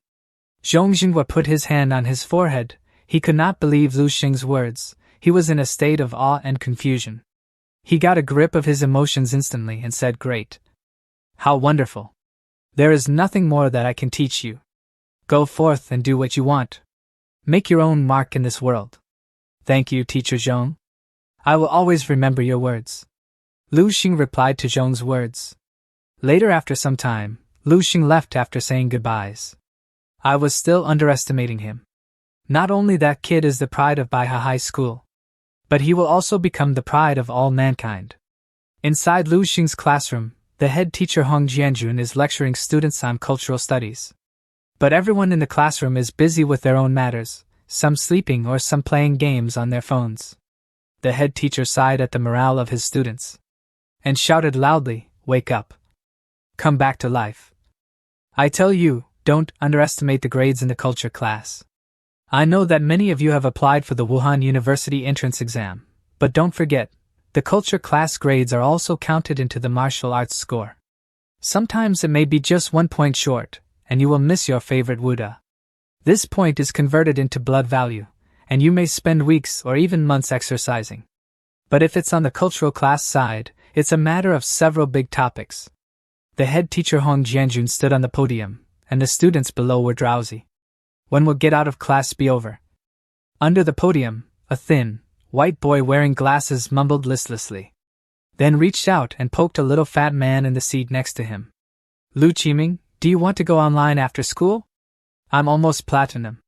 Zhong Jinghua put his hand on his forehead. He could not believe Lu Xing's words. He was in a state of awe and confusion. He got a grip of his emotions instantly and said, "Great. How wonderful. There is nothing more that I can teach you. Go forth and do what you want. Make your own mark in this world." "Thank you, Teacher Zhong. I will always remember your words." Lu Xing replied to Zhong's words. Later, after some time, Lu Xing left after saying goodbyes. I was still underestimating him. Not only that kid is the pride of Baihe High School, but he will also become the pride of all mankind. Inside Lu Xing's classroom, the head teacher Hong Jianjun is lecturing students on cultural studies. But everyone in the classroom is busy with their own matters, some sleeping or some playing games on their phones. The head teacher sighed at the morale of his students and shouted loudly, "Wake up. Come back to life. I tell you, don't underestimate the grades in the culture class. I know that many of you have applied for the Wuhan University entrance exam, but don't forget, the culture class grades are also counted into the martial arts score. Sometimes it may be just 1 point short, and you will miss your favorite Wuda. This point is converted into blood value, and you may spend weeks or even months exercising. But if it's on the cultural class side, it's a matter of several big topics." The head teacher Hong Jianjun stood on the podium, and the students below were drowsy. "When will get out of class be over?" Under the podium, a thin, white boy wearing glasses mumbled listlessly. Then reached out and poked a little fat man in the seat next to him. "Lu Qiming, do you want to go online after school? I'm almost platinum."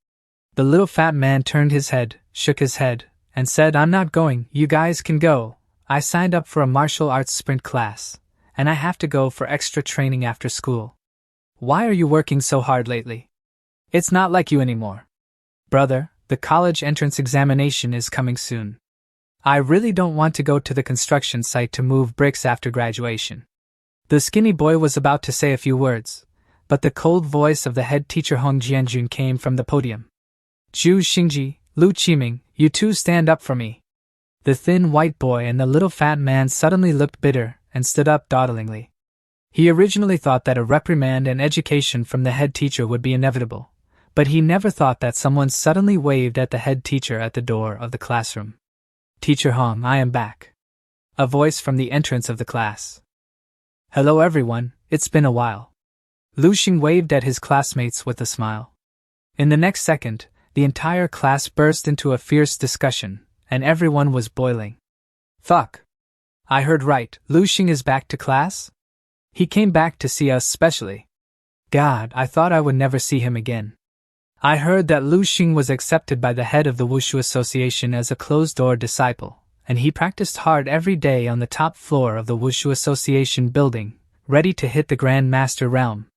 The little fat man turned his head, shook his head, and said, "I'm not going, you guys can go. I signed up for a martial arts sprint class, and I have to go for extra training after school. Why are you working so hard lately? It's not like you anymore. Brother, the college entrance examination is coming soon. I really don't want to go to the construction site to move bricks after graduation." The skinny boy was about to say a few words, but the cold voice of the head teacher Hong Jianjun came from the podium. "Zhu Xingji, Lu Qiming, you two stand up for me." The thin white boy and the little fat man suddenly looked bitter and stood up dawdlingly. He originally thought that a reprimand and education from the head teacher would be inevitable, but he never thought that someone suddenly waved at the head teacher at the door of the classroom. "Teacher Hong, I am back." A voice from the entrance of the class. "Hello everyone, it's been a while." Lu Xing waved at his classmates with a smile. In the next second, the entire class burst into a fierce discussion, and everyone was boiling. "Fuck. I heard right, Lu Xing is back to class? He came back to see us specially. God, I thought I would never see him again. I heard that Lu Xing was accepted by the head of the Wushu Association as a closed-door disciple, and he practiced hard every day on the top floor of the Wushu Association building, ready to hit the Grand Master realm.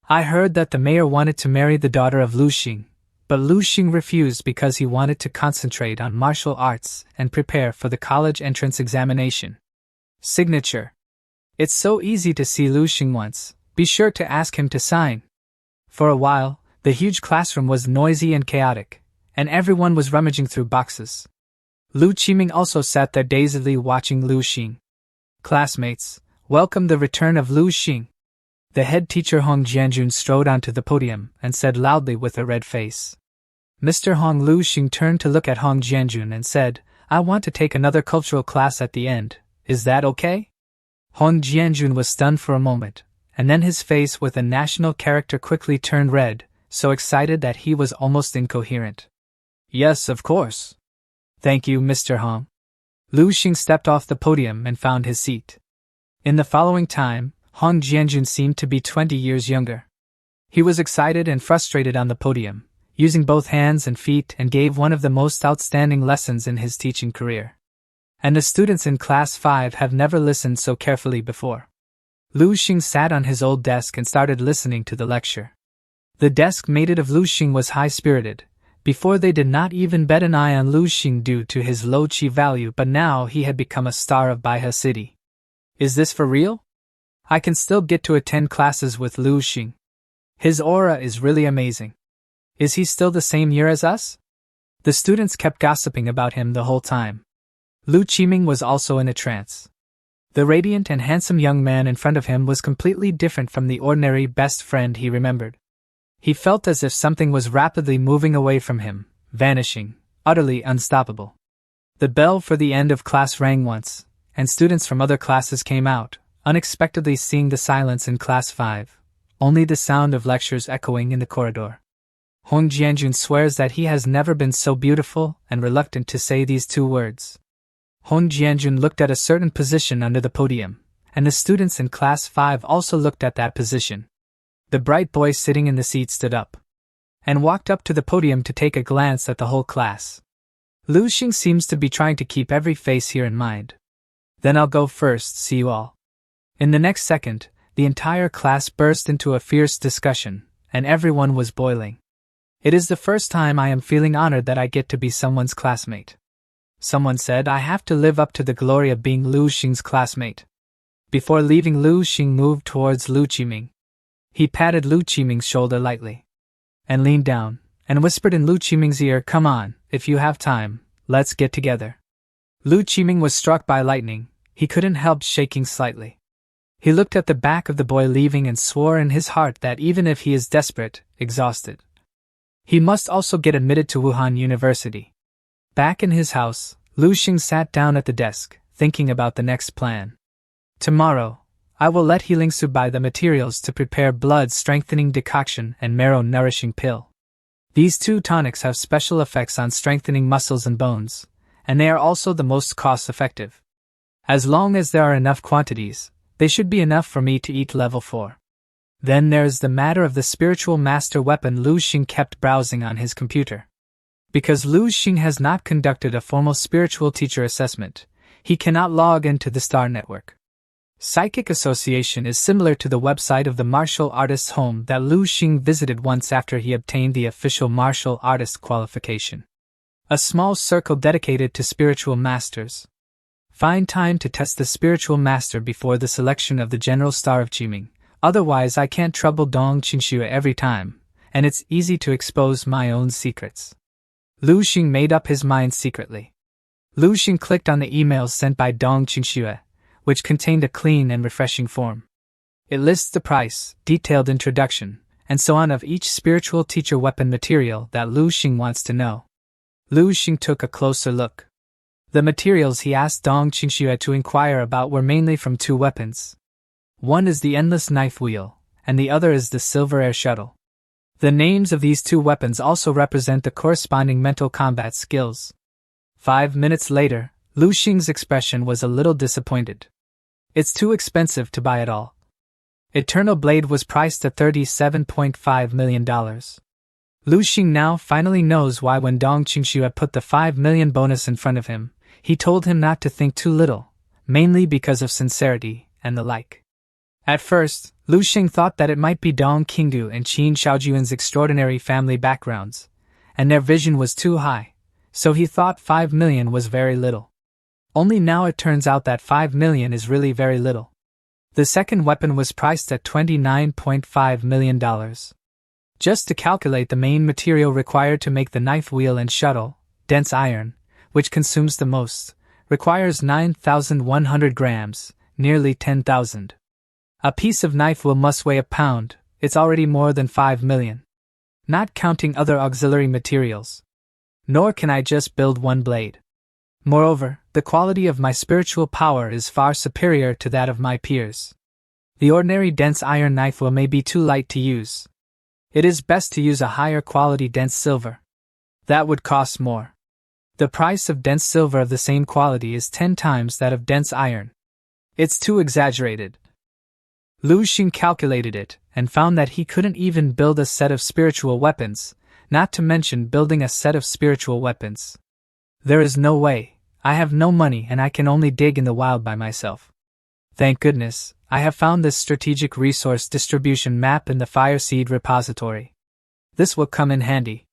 I heard that the mayor wanted to marry the daughter of Lu Xing, but Lu Xing refused because he wanted to concentrate on martial arts and prepare for the college entrance examination. Signature. It's so easy to see Lu Xing once, be sure to ask him to sign." For a while, the huge classroom was noisy and chaotic, and everyone was rummaging through boxes. Lu Qiming also sat there dazedly watching Lu Xing. "Classmates, welcome the return of Lu Xing." The head teacher Hong Jianjun strode onto the podium and said loudly with a red face. "Mr. Hong." Lu Xing turned to look at Hong Jianjun and said, "I want to take another cultural class at the end, is that okay?" Hong Jianjun was stunned for a moment, and then his face with a national character quickly turned red, so excited that he was almost incoherent. "Yes, of course. Thank you, Mr. Hong." Lu Xing stepped off the podium and found his seat. In the following time, Hong Jianjun seemed to be 20 years younger. He was excited and frustrated on the podium, using both hands and feet, and gave one of the most outstanding lessons in his teaching career. And the students in Class 5 have never listened so carefully before. Lu Xing sat on his old desk and started listening to the lecture. The desk mated of Lu Xing was high-spirited. Before they did not even bet an eye on Lu Xing due to his low chi value, but now he had become a star of Baihe City. Is this for real? I can still get to attend classes with Lu Xing. His aura is really amazing. Is he still the same year as us? The students kept gossiping about him the whole time. Lu Qiming was also in a trance. The radiant and handsome young man in front of him was completely different from the ordinary best friend he remembered. He felt as if something was rapidly moving away from him, vanishing, utterly unstoppable. The bell for the end of class rang once, and students from other classes came out, unexpectedly seeing the silence in Class 5, only the sound of lectures echoing in the corridor. Hong Jianjun swears that he has never been so beautiful and reluctant to say these two words. Hong Jianjun looked at a certain position under the podium, and the students in Class 5 also looked at that position. The bright boy sitting in the seat stood up and walked up to the podium to take a glance at the whole class. Lu Xing seems to be trying to keep every face here in mind. Then I'll go first, see you all. In the next second, the entire class burst into a fierce discussion, and everyone was boiling. It is the first time I am feeling honored that I get to be someone's classmate. Someone said I have to live up to the glory of being Lu Xing's classmate. Before leaving, Lu Xing moved towards Lu Qiming. He patted Lu Qiming's shoulder lightly, and leaned down, and whispered in Lu Qiming's ear, "Come on, if you have time, let's get together." Lu Qiming was struck by lightning. He couldn't help shaking slightly. He looked at the back of the boy leaving and swore in his heart that even if he is desperate, exhausted, he must also get admitted to Wuhan University. Back in his house, Lu Xing sat down at the desk, thinking about the next plan. Tomorrow, I will let Healing Su buy the materials to prepare blood-strengthening decoction and marrow-nourishing pill. These two tonics have special effects on strengthening muscles and bones, and they are also the most cost-effective. As long as there are enough quantities, they should be enough for me to eat level 4. Then there is the matter of the spiritual master weapon. Lu Xing kept browsing on his computer. Because Lu Xing has not conducted a formal spiritual teacher assessment, he cannot log into the Star Network. Psychic Association is similar to the website of the martial artist's home that Lu Xing visited once after he obtained the official martial artist qualification. A small circle dedicated to spiritual masters. Find time to test the spiritual master before the selection of the General Star of Qiming, otherwise I can't trouble Dong Qingxue every time, and it's easy to expose my own secrets. Lu Xing made up his mind secretly. Lu Xing clicked on the emails sent by Dong Qingxue, which contained a clean and refreshing form. It lists the price, detailed introduction, and so on of each spiritual teacher weapon material that Lu Xing wants to know. Lu Xing took a closer look. The materials he asked Dong Qingxue to inquire about were mainly from two weapons. One is the endless knife wheel, and the other is the silver air shuttle. The names of these two weapons also represent the corresponding mental combat skills. 5 minutes later, Lu Xing's expression was a little disappointed. It's too expensive to buy it all. Eternal Blade was priced at $37.5 million. Lu Xing now finally knows why when Dong Qingxue put the 5 million bonus in front of him, he told him not to think too little, mainly because of sincerity and the like. At first, Lu Xing thought that it might be Dong Qingdu and Qin Shaojuan's extraordinary family backgrounds, and their vision was too high, so he thought 5 million was very little. Only now it turns out that 5 million is really very little. The second weapon was priced at $29.5 million. Just to calculate the main material required to make the knife wheel and shuttle, dense iron, which consumes the most, requires 9,100 grams, nearly 10,000. A piece of knife wheel must weigh a pound. It's already more than 5 million. Not counting other auxiliary materials. Nor can I just build one blade. Moreover, the quality of my spiritual power is far superior to that of my peers. The ordinary dense iron knife wheel may be too light to use. It is best to use a higher quality dense silver. That would cost more. The price of dense silver of the same quality is 10 times that of dense iron. It's too exaggerated. Lu Xing calculated it, and found that he couldn't even build a set of spiritual weapons, not to mention building a set of spiritual weapons. There is no way. I have no money and I can only dig in the wild by myself. Thank goodness, I have found this strategic resource distribution map in the Fireseed repository. This will come in handy.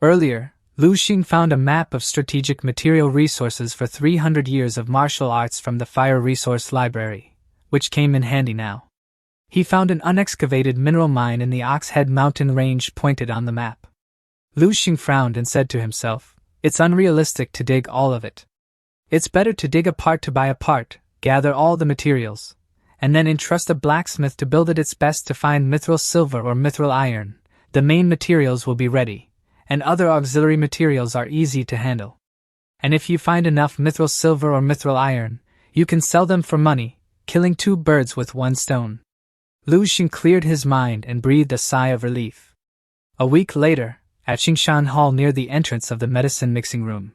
Earlier, Lu Xing found a map of strategic material resources for 300 years of martial arts from the Fire Resource Library, which came in handy now. He found an unexcavated mineral mine in the Oxhead mountain range pointed on the map. Lu Xing frowned and said to himself, "It's unrealistic to dig all of it. It's better to dig a part to buy a part, gather all the materials, and then entrust a blacksmith to build it its best to find mithril silver or mithril iron. The main materials will be ready, and other auxiliary materials are easy to handle. And if you find enough mithril silver or mithril iron, you can sell them for money, killing 2 birds with 1 stone. Lu Xing cleared his mind and breathed a sigh of relief. A week later, at Xingshan Hall near the entrance of the medicine mixing room,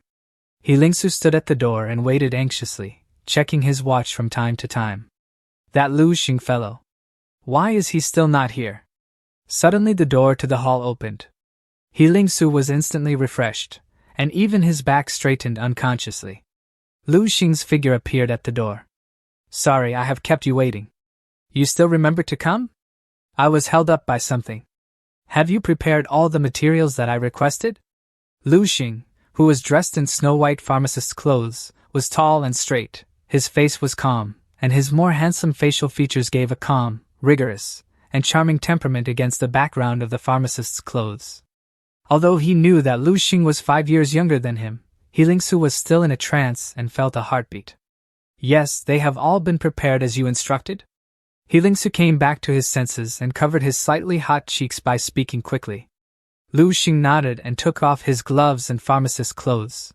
He Lingsu stood at the door and waited anxiously, checking his watch from time to time. That Lu Xing fellow. Why is he still not here? Suddenly the door to the hall opened. He Lingsu was instantly refreshed, and even his back straightened unconsciously. Lu Xing's figure appeared at the door. Sorry, I have kept you waiting. You still remember to come? I was held up by something. Have you prepared all the materials that I requested? Lu Xing, who was dressed in snow-white pharmacist's clothes, was tall and straight, his face was calm, and his more handsome facial features gave a calm, rigorous, and charming temperament against the background of the pharmacist's clothes. Although he knew that Lu Xing was 5 years younger than him, He Lingsu was still in a trance and felt a heartbeat. Yes, they have all been prepared as you instructed? He Lingsu came back to his senses and covered his slightly hot cheeks by speaking quickly. Lu Xing nodded and took off his gloves and pharmacist's clothes.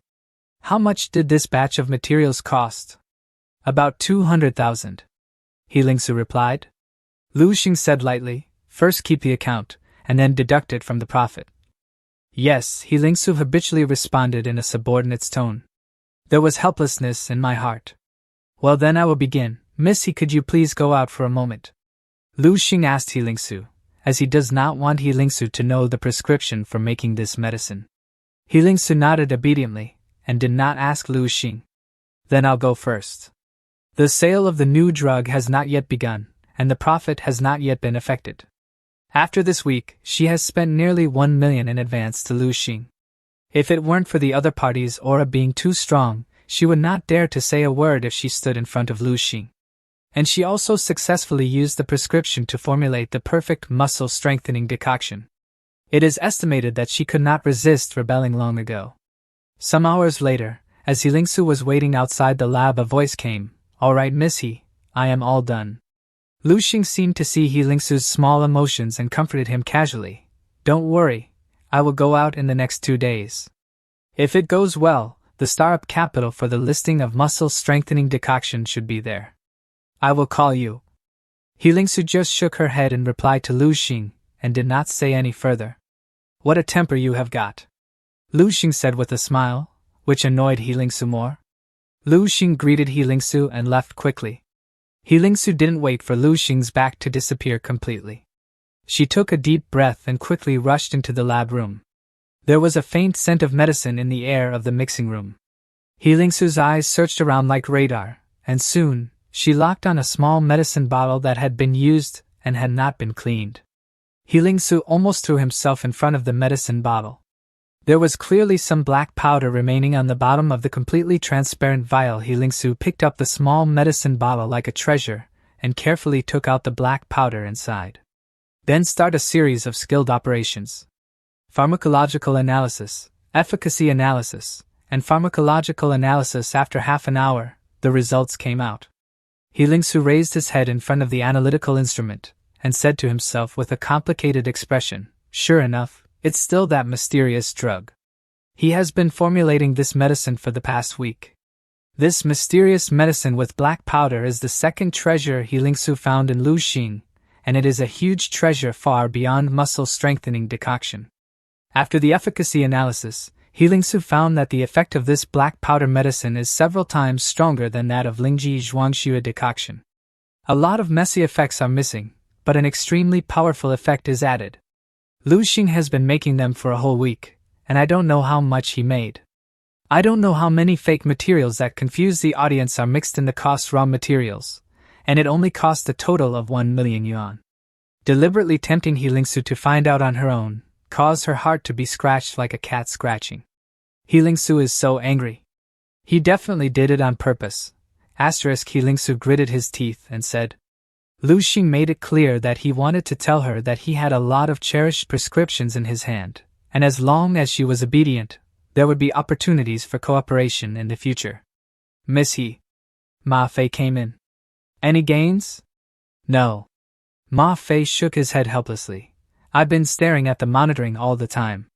How much did this batch of materials cost? About 200,000. He Lingsu replied. Lu Xing said lightly, first keep the account, and then deduct it from the profit. Yes, He Lingsu habitually responded in a subordinate's tone. There was helplessness in my heart. Well then I will begin. Missy, could you please go out for a moment? Lu Xing asked He Lingsu, as he does not want He Lingsu to know the prescription for making this medicine. He Lingsu nodded obediently, and did not ask Lu Xing. Then I'll go first. The sale of the new drug has not yet begun, and the profit has not yet been effected. After this week, she has spent nearly 1 million in advance to Lu Xing. If it weren't for the other party's aura being too strong, she would not dare to say a word if she stood in front of Lu Xing. And she also successfully used the prescription to formulate the perfect muscle-strengthening decoction. It is estimated that she could not resist rebelling long ago. Some hours later, as He Lingsu was waiting outside the lab, a voice came. All right, Miss He, I am all done. Lu Xing seemed to see He Lingsu's small emotions and comforted him casually. Don't worry, I will go out in the next 2 days. If it goes well, the startup capital for the listing of muscle-strengthening decoction should be there. I will call you. He Lingsu just shook her head in reply to Lu Xing, and did not say any further. What a temper you have got, Lu Xing said with a smile, which annoyed He Lingsu more. Lu Xing greeted He Lingsu and left quickly. He Lingsu didn't wait for Lu Xing's back to disappear completely. She took a deep breath and quickly rushed into the lab room. There was a faint scent of medicine in the air of the mixing room. He Lingsu's eyes searched around like radar, and soon, she locked on a small medicine bottle that had been used and had not been cleaned. He Lingsu almost threw himself in front of the medicine bottle. There was clearly some black powder remaining on the bottom of the completely transparent vial. He Lingsu picked up the small medicine bottle like a treasure and carefully took out the black powder inside. Then start a series of skilled operations. Pharmacological analysis, efficacy analysis, and pharmacological analysis. After half an hour, the results came out. He Lingsu raised his head in front of the analytical instrument, and said to himself with a complicated expression, sure enough, it's still that mysterious drug. He has been formulating this medicine for the past week. This mysterious medicine with black powder is the second treasure He Lingsu found in Lu Xing, and it is a huge treasure far beyond muscle-strengthening decoction. After the efficacy analysis, He Lingsu found that the effect of this black powder medicine is several times stronger than that of Lingji Zhuangxue decoction. A lot of messy effects are missing, but an extremely powerful effect is added. Lu Xing has been making them for a whole week, and I don't know how much he made. I don't know how many fake materials that confuse the audience are mixed in the cost raw materials, and it only cost a total of 1 million yuan. Deliberately tempting He Lingsu to find out on her own, caused her heart to be scratched like a cat scratching. He Lingsu is so angry. He definitely did it on purpose. He Lingsu gritted his teeth and said. Lu Xing made it clear that he wanted to tell her that he had a lot of cherished prescriptions in his hand, and as long as she was obedient, there would be opportunities for cooperation in the future. Miss He. Ma Fei came in. Any gains? No. Ma Fei shook his head helplessly. I've been staring at the monitoring all the time.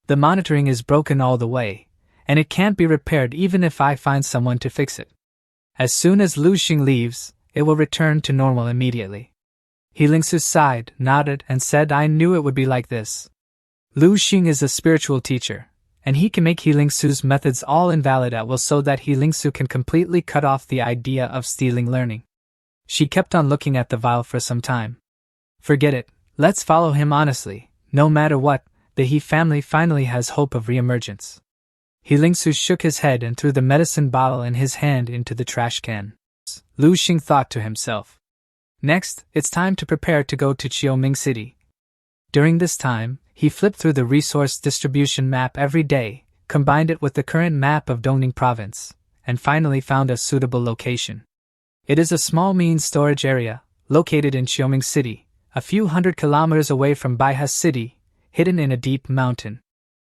The monitoring is broken all the way, and it can't be repaired even if I find someone to fix it. As soon as Lu Xing leaves, it will return to normal immediately. He Lingsu sighed, nodded, and said, I knew it would be like this. Lu Xing is a spiritual teacher, and he can make He Lingsu's methods all invalid at will so that He Lingsu can completely cut off the idea of stealing learning. She kept on looking at the vial for some time. Forget it, let's follow him honestly. No matter what, the He family finally has hope of re-emergence. He Lingsu shook his head and threw the medicine bottle in his hand into the trash can. Lu Xing thought to himself. Next, it's time to prepare to go to Qiuming City. During this time, he flipped through the resource distribution map every day, combined it with the current map of Dongning Province, and finally found a suitable location. It is a small means storage area, located in Qiuming City, a few 100 kilometers away from Baihe City, hidden in a deep mountain.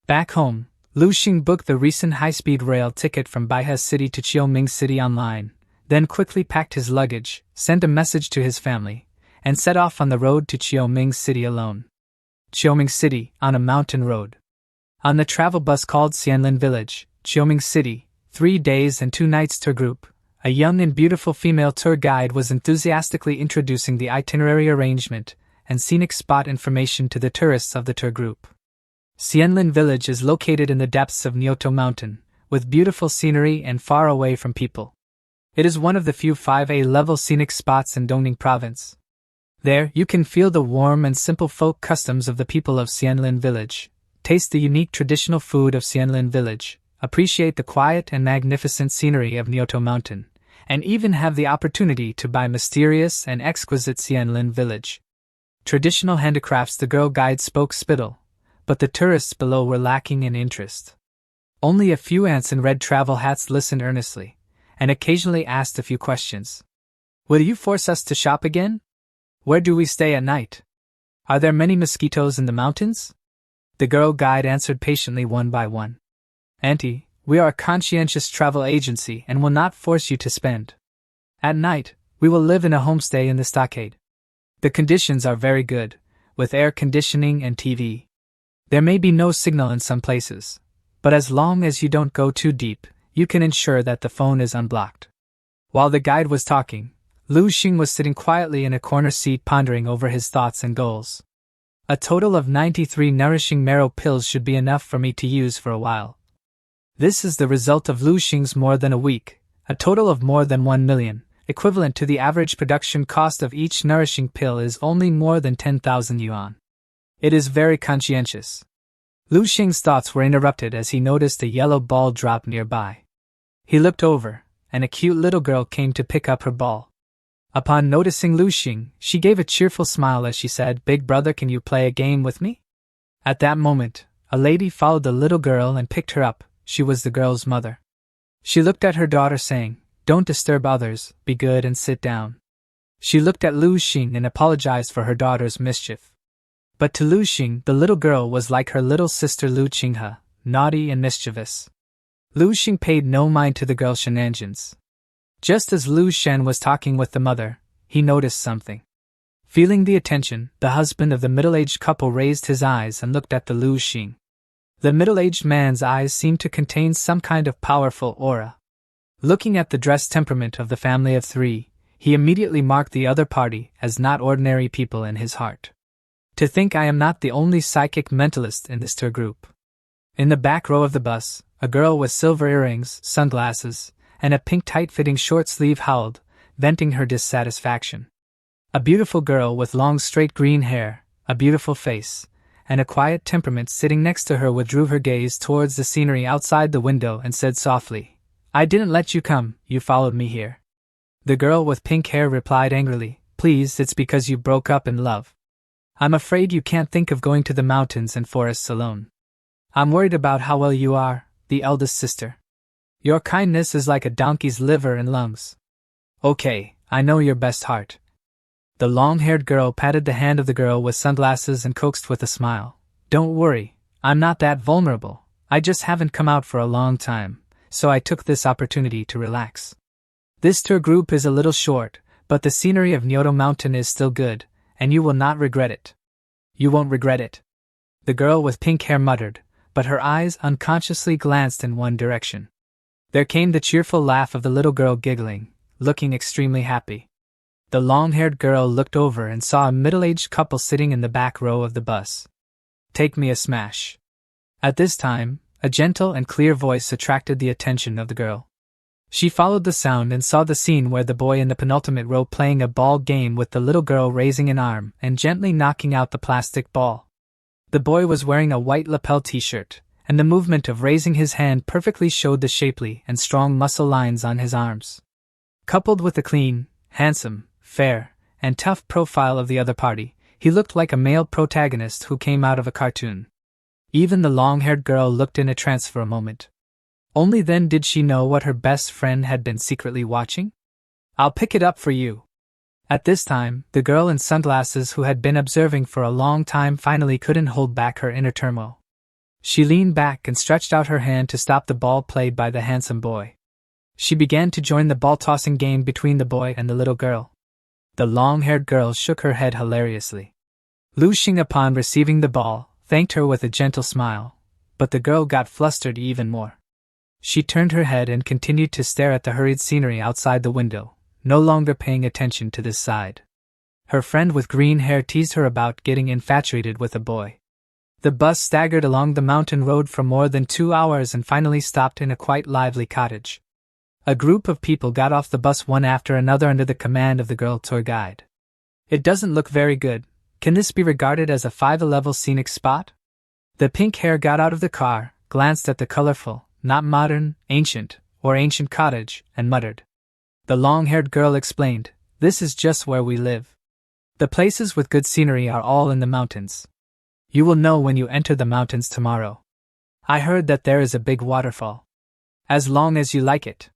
Back home, Lu Xing booked the recent high-speed rail ticket from Baihe City to Qiuming City online, then quickly packed his luggage, sent a message to his family, and set off on the road to Qiuming City alone. Qiuming City, on a mountain road. On the travel bus called Xianlin Village, Qiuming City, 3 days and 2 nights tour group, a young and beautiful female tour guide was enthusiastically introducing the itinerary arrangement and scenic spot information to the tourists of the tour group. Xianlin Village is located in the depths of Nyoto Mountain, with beautiful scenery and far away from people. It is one of the few 5A-level scenic spots in Dongning Province. There, you can feel the warm and simple folk customs of the people of Xianlin Village, taste the unique traditional food of Xianlin Village, appreciate the quiet and magnificent scenery of Nyoto Mountain, and even have the opportunity to buy mysterious and exquisite Xianlin Village traditional handicrafts. The girl guide spoke spittle, but the tourists below were lacking in interest. Only a few ants in red travel hats listened earnestly, and occasionally asked a few questions. Will you force us to shop again? Where do we stay at night? Are there many mosquitoes in the mountains? The girl guide answered patiently one by one. Auntie, we are a conscientious travel agency and will not force you to spend. At night, we will live in a homestay in the stockade. The conditions are very good, with air conditioning and TV. There may be no signal in some places, but as long as you don't go too deep, you can ensure that the phone is unblocked. While the guide was talking, Lu Xing was sitting quietly in a corner seat pondering over his thoughts and goals. A total of 93 nourishing marrow pills should be enough for me to use for a while. This is the result of Lu Xing's more than a week, a total of more than 1 million, equivalent to the average production cost of each nourishing pill is only more than 10,000 yuan. It is very conscientious. Lu Xing's thoughts were interrupted as he noticed a yellow ball drop nearby. He looked over, and a cute little girl came to pick up her ball. Upon noticing Lu Xing, she gave a cheerful smile as she said, "Big brother, can you play a game with me?" At that moment, a lady followed the little girl and picked her up. She was the girl's mother. She looked at her daughter saying, "Don't disturb others, be good and sit down." She looked at Lu Xing and apologized for her daughter's mischief. But to Lu Xing, the little girl was like her little sister Lu Qinghe, naughty and mischievous. Lu Xing paid no mind to the girl's shenanigans. Just as Lu Shen was talking with the mother, he noticed something. Feeling the attention, the husband of the middle-aged couple raised his eyes and looked at the Lu Xing. The middle-aged man's eyes seemed to contain some kind of powerful aura. Looking at the dress temperament of the family of 3, he immediately marked the other party as not ordinary people in his heart. To think I am not the only psychic mentalist in this tour group. In the back row of the bus, a girl with silver earrings, sunglasses, and a pink tight-fitting short sleeve howled, venting her dissatisfaction. A beautiful girl with long straight green hair, a beautiful face, and a quiet temperament sitting next to her withdrew her gaze towards the scenery outside the window and said softly, "I didn't let you come, you followed me here." The girl with pink hair replied angrily, "Please, it's because you broke up in love. I'm afraid you can't think of going to the mountains and forests alone. I'm worried about how well you are, the eldest sister. Your kindness is like a donkey's liver and lungs. Okay, I know your best heart." The long-haired girl patted the hand of the girl with sunglasses and coaxed with a smile, "Don't worry, I'm not that vulnerable. I just haven't come out for a long time, so I took this opportunity to relax. This tour group is a little short, but the scenery of Nyoto Mountain is still good, and you will not regret it." "You won't regret it," the girl with pink hair muttered, but her eyes unconsciously glanced in one direction. There came the cheerful laugh of the little girl giggling, looking extremely happy. The long-haired girl looked over and saw a middle-aged couple sitting in the back row of the bus. "Take me a smash." At this time, a gentle and clear voice attracted the attention of the girl. She followed the sound and saw the scene where the boy in the penultimate row playing a ball game with the little girl raising an arm and gently knocking out the plastic ball. The boy was wearing a white lapel t-shirt, and the movement of raising his hand perfectly showed the shapely and strong muscle lines on his arms. Coupled with the clean, handsome, fair, and tough profile of the other party, he looked like a male protagonist who came out of a cartoon. Even the long-haired girl looked in a trance for a moment. Only then did she know what her best friend had been secretly watching. "I'll pick it up for you." At this time, the girl in sunglasses who had been observing for a long time finally couldn't hold back her inner turmoil. She leaned back and stretched out her hand to stop the ball played by the handsome boy. She began to join the ball-tossing game between the boy and the little girl. The long-haired girl shook her head hilariously. Lu Xing, upon receiving the ball, thanked her with a gentle smile, but the girl got flustered even more. She turned her head and continued to stare at the hurried scenery outside the window, no longer paying attention to this side. Her friend with green hair teased her about getting infatuated with a boy. The bus staggered along the mountain road for more than 2 hours and finally stopped in a quite lively cottage. A group of people got off the bus one after another under the command of the girl tour guide. "It doesn't look very good. Can this be regarded as a 5-level scenic spot?" The pink hair got out of the car, glanced at the colorful, not modern, ancient cottage, and muttered. The long-haired girl explained, "This is just where we live. The places with good scenery are all in the mountains. You will know when you enter the mountains tomorrow. I heard that there is a big waterfall. As long as you like it."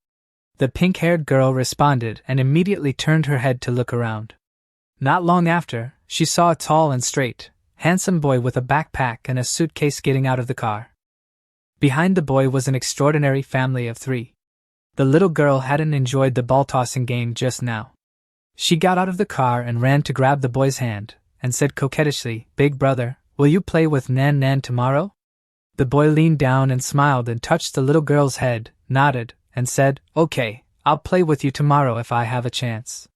The pink-haired girl responded and immediately turned her head to look around. Not long after, she saw a tall and straight, handsome boy with a backpack and a suitcase getting out of the car. Behind the boy was an extraordinary family of 3. The little girl hadn't enjoyed the ball-tossing game just now. She got out of the car and ran to grab the boy's hand, and said coquettishly, "Big brother, will you play with Nan tomorrow?" The boy leaned down and smiled and touched the little girl's head, nodded, and said, "Okay, I'll play with you tomorrow if I have a chance."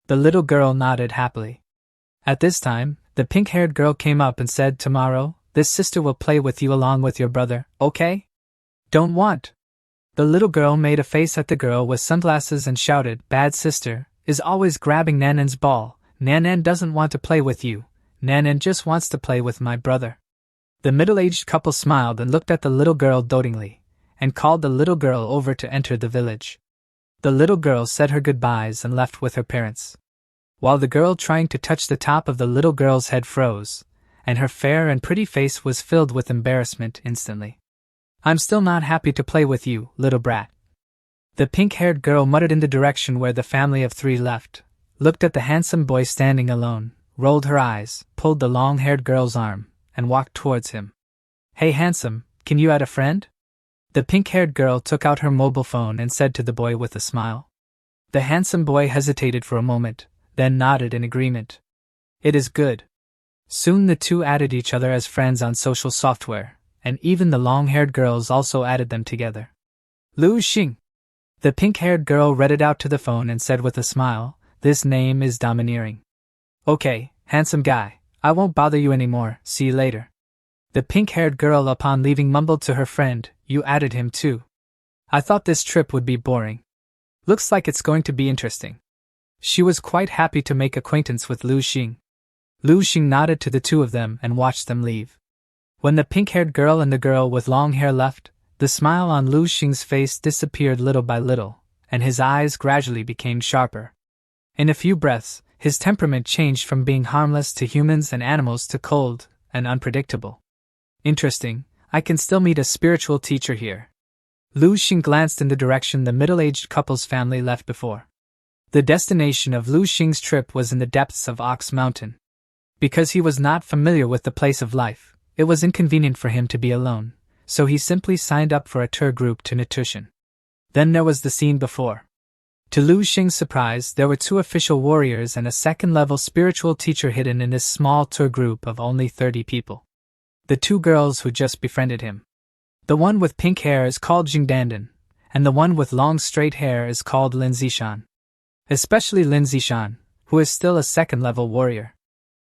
The little girl nodded happily. At this time, the pink-haired girl came up and said, "Tomorrow, this sister will play with you along with your brother, okay?" "Don't want." The little girl made a face at the girl with sunglasses and shouted, "Bad sister is always grabbing Nanan's ball. Nanan doesn't want to play with you. Nanan just wants to play with my brother." The middle-aged couple smiled and looked at the little girl dotingly, and called the little girl over to enter the village. The little girl said her goodbyes and left with her parents. While the girl trying to touch the top of the little girl's head froze, and her fair and pretty face was filled with embarrassment instantly. "I'm still not happy to play with you, little brat." The pink-haired girl muttered in the direction where the family of 3 left, looked at the handsome boy standing alone, rolled her eyes, pulled the long-haired girl's arm, and walked towards him. "Hey handsome, can you add a friend?" The pink-haired girl took out her mobile phone and said to the boy with a smile. The handsome boy hesitated for a moment, then nodded in agreement. "It is good." Soon the two added each other as friends on social software, and even the long-haired girls also added them together. "Lu Xing." The pink-haired girl read it out to the phone and said with a smile, "This name is domineering." "Okay, handsome guy, I won't bother you anymore, see you later." The pink-haired girl upon leaving mumbled to her friend, "You added him too. I thought this trip would be boring. Looks like it's going to be interesting." She was quite happy to make acquaintance with Lu Xing. Lu Xing nodded to the two of them and watched them leave. When the pink-haired girl and the girl with long hair left, the smile on Lu Xing's face disappeared little by little, and his eyes gradually became sharper. In a few breaths, his temperament changed from being harmless to humans and animals to cold and unpredictable. "Interesting, I can still meet a spiritual teacher here." Lu Xing glanced in the direction the middle-aged couple's family left before. The destination of Lu Xing's trip was in the depths of Ox Mountain. Because he was not familiar with the place of life, it was inconvenient for him to be alone, so he simply signed up for a tour group to Nitushan. Then there was the scene before. To Lu Xing's surprise, there were 2 official warriors and a second-level spiritual teacher hidden in this small tour group of only 30 people. The 2 girls who just befriended him. The one with pink hair is called Jingdandan, and the one with long straight hair is called Lin Zishan. Especially Lin Zishan, who is still a second-level warrior.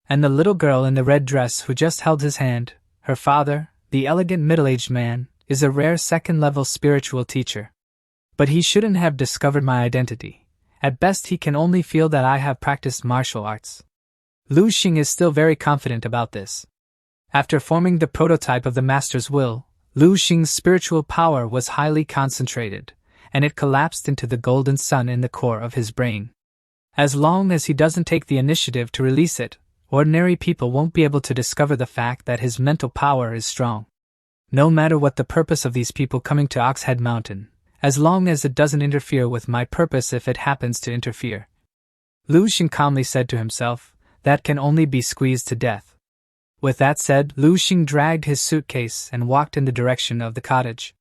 And the little girl in the red dress who just held his hand, her father, the elegant middle-aged man, is a rare second-level spiritual teacher. But he shouldn't have discovered my identity. At best he can only feel that I have practiced martial arts. Lu Xing is still very confident about this. After forming the prototype of the master's will, Lu Xing's spiritual power was highly concentrated, and it collapsed into the golden sun in the core of his brain. As long as he doesn't take the initiative to release it, ordinary people won't be able to discover the fact that his mental power is strong. No matter what the purpose of these people coming to Oxhead Mountain, as long as it doesn't interfere with my purpose if it happens to interfere. Lu Xing calmly said to himself, that can only be squeezed to death. With that said, Lu Xing dragged his suitcase and walked in the direction of the cottage.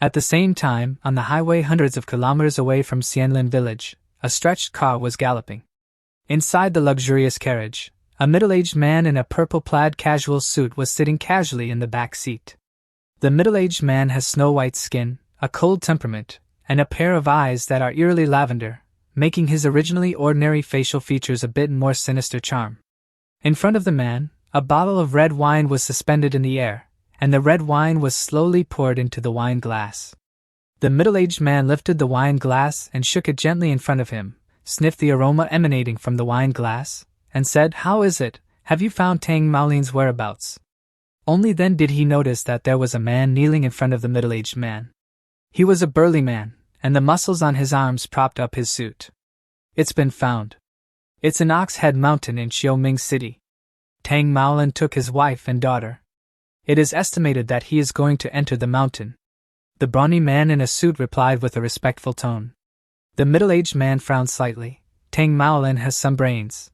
At the same time, on the highway hundreds of kilometers away from Xianlin village, a stretched car was galloping. Inside the luxurious carriage, a middle-aged man in a purple plaid casual suit was sitting casually in the back seat. The middle-aged man has snow-white skin, a cold temperament, and a pair of eyes that are eerily lavender, making his originally ordinary facial features a bit more sinister charm. In front of the man, a bottle of red wine was suspended in the air, and the red wine was slowly poured into the wine glass. The middle-aged man lifted the wine glass and shook it gently in front of him, sniffed the aroma emanating from the wine glass, and said, "How is it? Have you found Tang Maolin's whereabouts?" Only then did he notice that there was a man kneeling in front of the middle-aged man. He was a burly man, and the muscles on his arms propped up his suit. "It's been found. It's in Oxhead Mountain in Xiaoming City. Tang Maolin took his wife and daughter. It is estimated that he is going to enter the mountain." The brawny man in a suit replied with a respectful tone. The middle-aged man frowned slightly. Tang Maolin has some brains.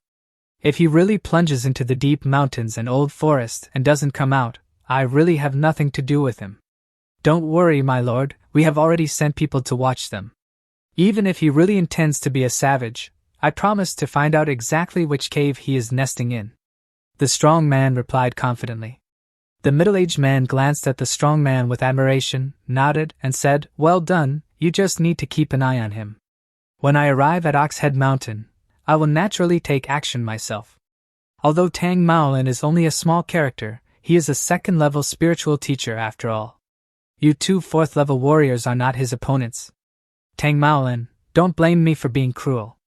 If he really plunges into the deep mountains and old forest and doesn't come out, I really have nothing to do with him. Don't worry, my lord, we have already sent people to watch them. Even if he really intends to be a savage, I promise to find out exactly which cave he is nesting in. The strong man replied confidently. The middle-aged man glanced at the strong man with admiration, nodded, and said, "Well done, you just need to keep an eye on him. When I arrive at Oxhead Mountain, I will naturally take action myself." Although Tang Maolin is only a small character, he is a second-level spiritual teacher after all. You two fourth-level warriors are not his opponents. Tang Maolin, don't blame me for being cruel.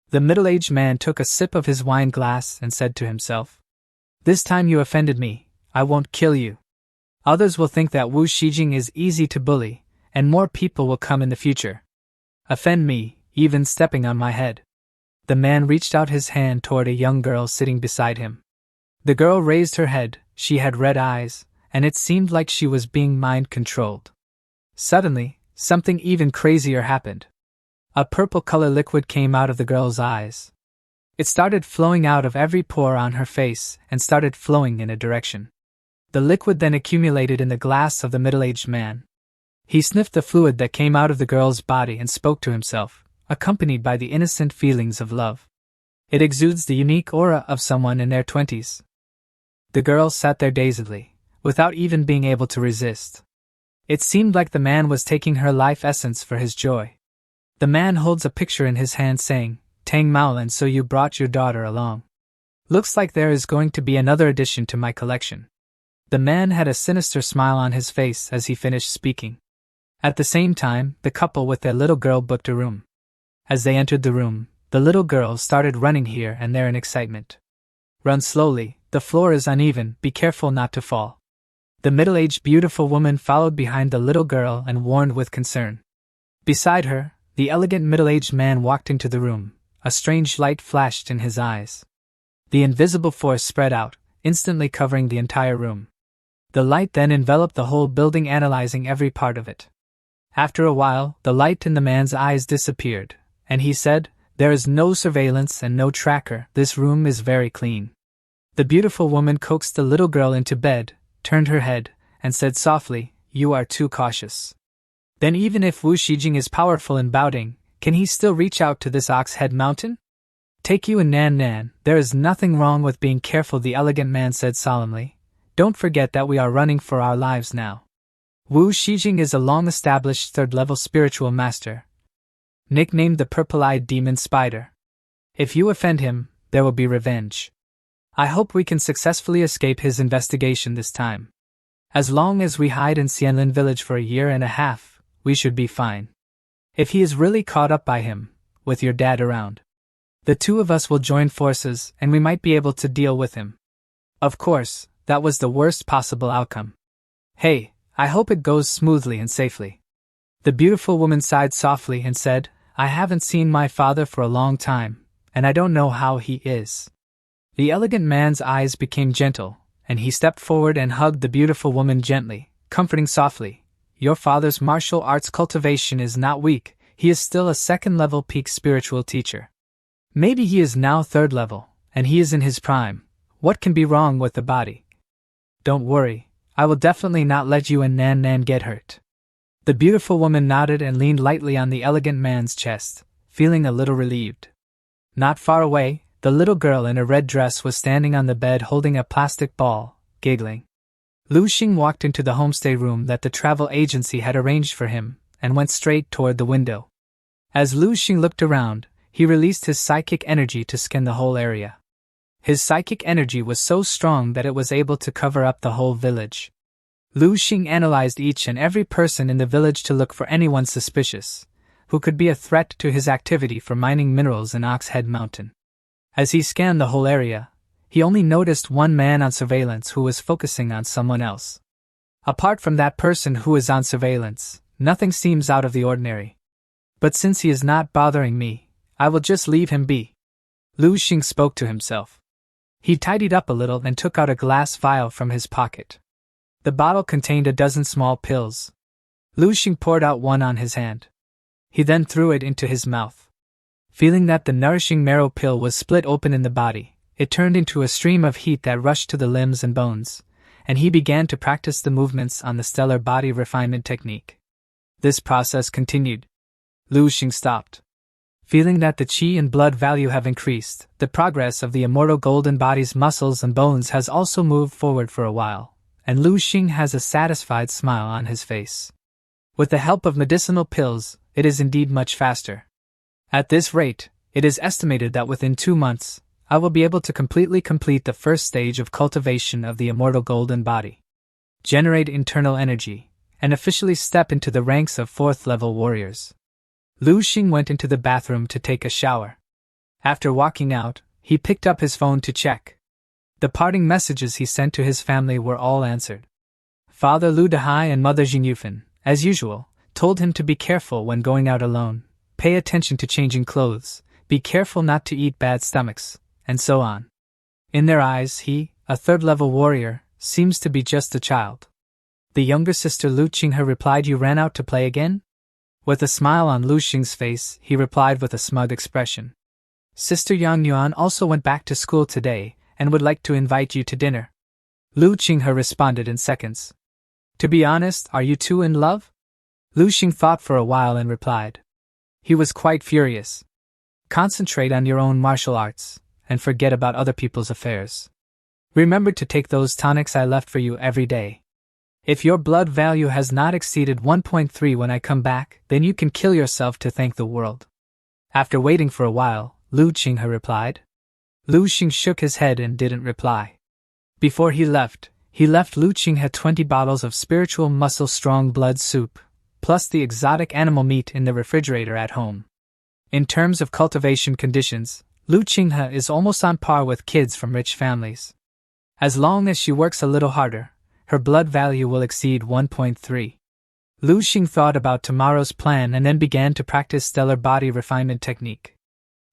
The middle-aged man took a sip of his wine glass and said to himself, "This time you offended me, I won't kill you. Others will think that Wu Shijing is easy to bully, and more people will come in the future. Offend me, even stepping on my head." The man reached out his hand toward a young girl sitting beside him. The girl raised her head, she had red eyes, and it seemed like she was being mind-controlled. Suddenly, something even crazier happened. A purple-color liquid came out of the girl's eyes. It started flowing out of every pore on her face and started flowing in a direction. The liquid then accumulated in the glass of the middle-aged man. He sniffed the fluid that came out of the girl's body and spoke to himself, accompanied by the innocent feelings of love. It exudes the unique aura of someone in their 20s. The girl sat there dazedly, without even being able to resist. It seemed like the man was taking her life essence for his joy. The man holds a picture in his hand saying, "Tang Maolin, so you brought your daughter along. Looks like there is going to be another addition to my collection." The man had a sinister smile on his face as he finished speaking. At the same time, the couple with their little girl booked a room. As they entered the room, the little girl started running here and there in excitement. "Run slowly, the floor is uneven, be careful not to fall." The middle-aged beautiful woman followed behind the little girl and warned with concern. Beside her, the elegant middle-aged man walked into the room. A strange light flashed in his eyes. The invisible force spread out, instantly covering the entire room. The light then enveloped the whole building, analyzing every part of it. After a while, the light in the man's eyes disappeared, and he said, "There is no surveillance and no tracker, this room is very clean." The beautiful woman coaxed the little girl into bed, turned her head, and said softly, "You are too cautious. Then even if Wu Shijing is powerful in Baoding, can he still reach out to this Oxhead Mountain? Take you and Nan Nan, there is nothing wrong with being careful," the elegant man said solemnly. "Don't forget that we are running for our lives now. Wu Shijing is a long-established third-level spiritual master, nicknamed the Purple-Eyed Demon Spider. If you offend him, there will be revenge. I hope we can successfully escape his investigation this time. As long as we hide in Xianlin village for a year and a half, we should be fine. If he is really caught up by him, with your dad around, the two of us will join forces and we might be able to deal with him. Of course, that was the worst possible outcome. Hey, I hope it goes smoothly and safely. The beautiful woman sighed softly and said, I haven't seen my father for a long time, and I don't know how he is. The elegant man's eyes became gentle, and he stepped forward and hugged the beautiful woman gently, comforting softly. Your father's martial arts cultivation is not weak, he is still a second-level peak spiritual teacher. Maybe he is now third level, and he is in his prime. What can be wrong with the body? Don't worry, I will definitely not let you and Nan get hurt. The beautiful woman nodded and leaned lightly on the elegant man's chest, feeling a little relieved. Not far away, the little girl in a red dress was standing on the bed holding a plastic ball, giggling. Lu Xing walked into the homestay room that the travel agency had arranged for him, and went straight toward the window. As Lu Xing looked around, he released his psychic energy to scan the whole area. His psychic energy was so strong that it was able to cover up the whole village. Lu Xing analyzed each and every person in the village to look for anyone suspicious, who could be a threat to his activity for mining minerals in Oxhead Mountain. As he scanned the whole area, he only noticed one man on surveillance who was focusing on someone else. Apart from that person who is on surveillance, nothing seems out of the ordinary. But since he is not bothering me, I will just leave him be. Lu Xing spoke to himself. He tidied up a little and took out a glass vial from his pocket. The bottle contained a dozen small pills. Lu Xing poured out one on his hand. He then threw it into his mouth. Feeling that the nourishing marrow pill was split open in the body, it turned into a stream of heat that rushed to the limbs and bones, and he began to practice the movements on the stellar body refinement technique. This process continued. Lu Xing stopped. Feeling that the qi and blood value have increased, the progress of the immortal golden body's muscles and bones has also moved forward for a while, and Lu Xing has a satisfied smile on his face. With the help of medicinal pills, it is indeed much faster. At this rate, it is estimated that within 2 months, I will be able to completely complete the first stage of cultivation of the immortal golden body, generate internal energy, and officially step into the ranks of 4th-level warriors. Lu Xing went into the bathroom to take a shower. After walking out, he picked up his phone to check. The parting messages he sent to his family were all answered. Father Lu Dehai and Mother Jingyufan, as usual, told him to be careful when going out alone, pay attention to changing clothes, be careful not to eat bad stomachs, and so on. In their eyes he, a third-level warrior, seems to be just a child. The younger sister Lu Qinghe replied, You ran out to play again? With a smile on Lu Xing's face, he replied with a smug expression. Sister Yang Yuan also went back to school today, and would like to invite you to dinner. Lu Qinghe responded in seconds. To be honest, are you two in love? Lu Xing thought for a while and replied. He was quite furious. Concentrate on your own martial arts, and forget about other people's affairs. Remember to take those tonics I left for you every day. If your blood value has not exceeded 1.3 when I come back, then you can kill yourself to thank the world. After waiting for a while, Lu Qinghe replied. Lu Xing shook his head and didn't reply. Before he left Lu Qinghe 20 bottles of spiritual muscle strong blood soup, plus the exotic animal meat in the refrigerator at home. In terms of cultivation conditions, Lu Qinghe is almost on par with kids from rich families. As long as she works a little harder, her blood value will exceed 1.3. Lu Xing thought about tomorrow's plan and then began to practice stellar body refinement technique.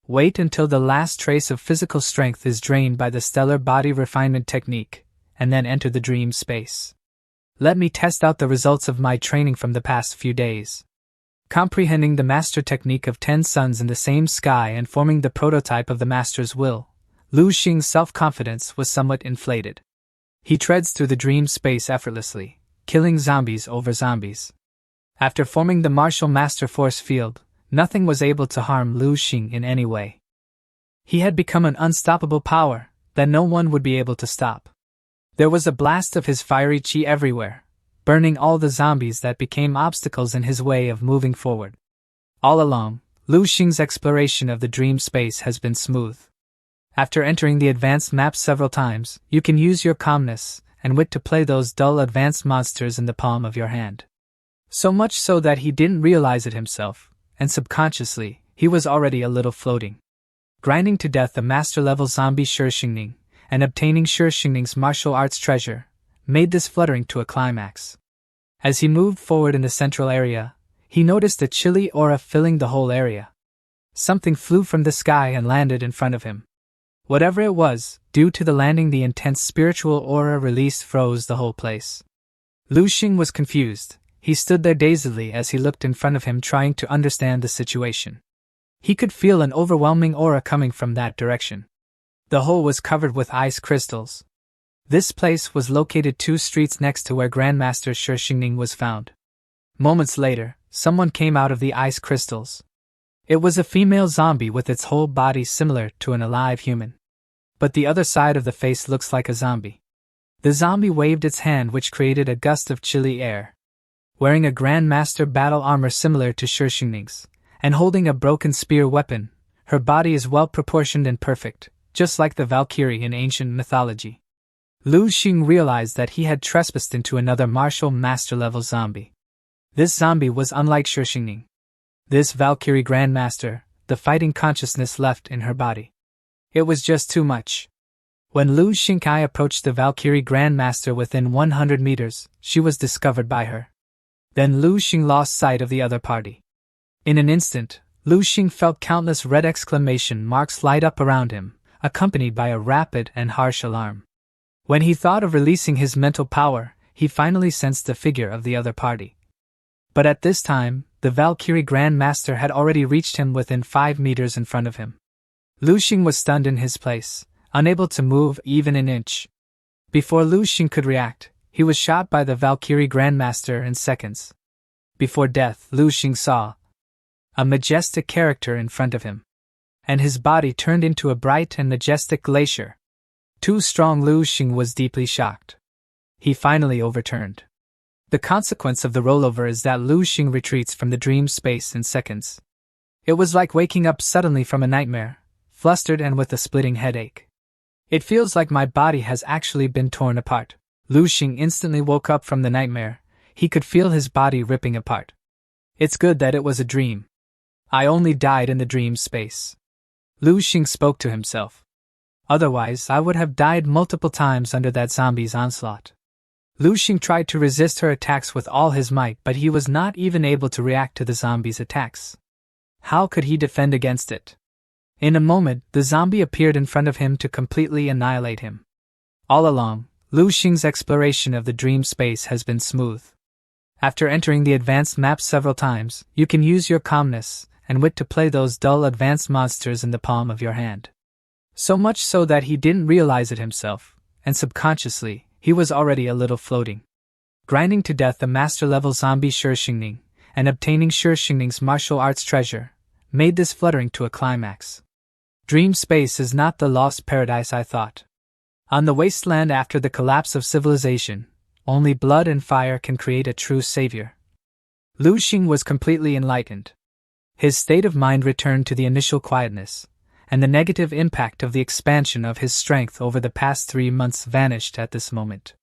Wait until the last trace of physical strength is drained by the stellar body refinement technique, and then enter the dream space. Let me test out the results of my training from the past few days. Comprehending the master technique of 10 suns in the same sky and forming the prototype of the master's will, Lu Xing's self-confidence was somewhat inflated. He treads through the dream space effortlessly, killing zombies over zombies. After forming the martial master force field, nothing was able to harm Lu Xing in any way. He had become an unstoppable power that no one would be able to stop. There was a blast of his fiery qi everywhere, burning all the zombies that became obstacles in his way of moving forward. All along, Lu Xing's exploration of the dream space has been smooth. After entering the advanced map several times, you can use your calmness and wit to play those dull advanced monsters in the palm of your hand. So much so that he didn't realize it himself, and subconsciously, he was already a little floating. Grinding to death the master-level zombie Ning, and obtaining Ning's martial arts treasure, made this fluttering to a climax. As he moved forward in the central area, he noticed a chilly aura filling the whole area. Something flew from the sky and landed in front of him. Whatever it was, due to the landing the intense spiritual aura released froze the whole place. Lu Xing was confused. He stood there dazedly as he looked in front of him trying to understand the situation. He could feel an overwhelming aura coming from that direction. The whole was covered with ice crystals. This place was located 2 streets next to where Grandmaster Ning was found. Moments later, someone came out of the ice crystals. It was a female zombie with its whole body similar to an alive human. But the other side of the face looks like a zombie. The zombie waved its hand, which created a gust of chilly air. Wearing a Grandmaster battle armor similar to Ning's, and holding a broken spear weapon, her body is well proportioned and perfect, just like the valkyrie in ancient mythology. Lu Xing realized that he had trespassed into another martial master-level zombie. This zombie was unlike Ning. This Valkyrie Grandmaster, the fighting consciousness left in her body. It was just too much. When Lu Xingkai approached the Valkyrie Grandmaster within 100 meters, she was discovered by her. Then Lu Xing lost sight of the other party. In an instant, Lu Xing felt countless red exclamation marks light up around him, accompanied by a rapid and harsh alarm. When he thought of releasing his mental power, he finally sensed the figure of the other party. But at this time, the Valkyrie Grandmaster had already reached him within 5 meters in front of him. Lu Xing was stunned in his place, unable to move even an inch. Before Lu Xing could react, he was shot by the Valkyrie Grandmaster in seconds. Before death, Lu Xing saw a majestic character in front of him, and his body turned into a bright and majestic glacier. Too strong, Lu Xing was deeply shocked. He finally overturned. The consequence of the rollover is that Lu Xing retreats from the dream space in seconds. It was like waking up suddenly from a nightmare, flustered and with a splitting headache. It feels like my body has actually been torn apart. Lu Xing instantly woke up from the nightmare. He could feel his body ripping apart. It's good that it was a dream. I only died in the dream space. Lu Xing spoke to himself. Otherwise, I would have died multiple times under that zombie's onslaught. Lu Xing tried to resist her attacks with all his might, but he was not even able to react to the zombie's attacks. How could he defend against it? In a moment, the zombie appeared in front of him to completely annihilate him. All along, Lu Xing's exploration of the dream space has been smooth. After entering the advanced map several times, you can use your calmness and wit to play those dull advanced monsters in the palm of your hand. So much so that he didn't realize it himself, and subconsciously, he was already a little floating. Grinding to death the master-level zombie Ning, and obtaining Ning's martial arts treasure, made this fluttering to a climax. Dream space is not the lost paradise I thought. On the wasteland after the collapse of civilization, only blood and fire can create a true savior. Lu Xing was completely enlightened. His state of mind returned to the initial quietness, and the negative impact of the expansion of his strength over the past 3 months vanished at this moment.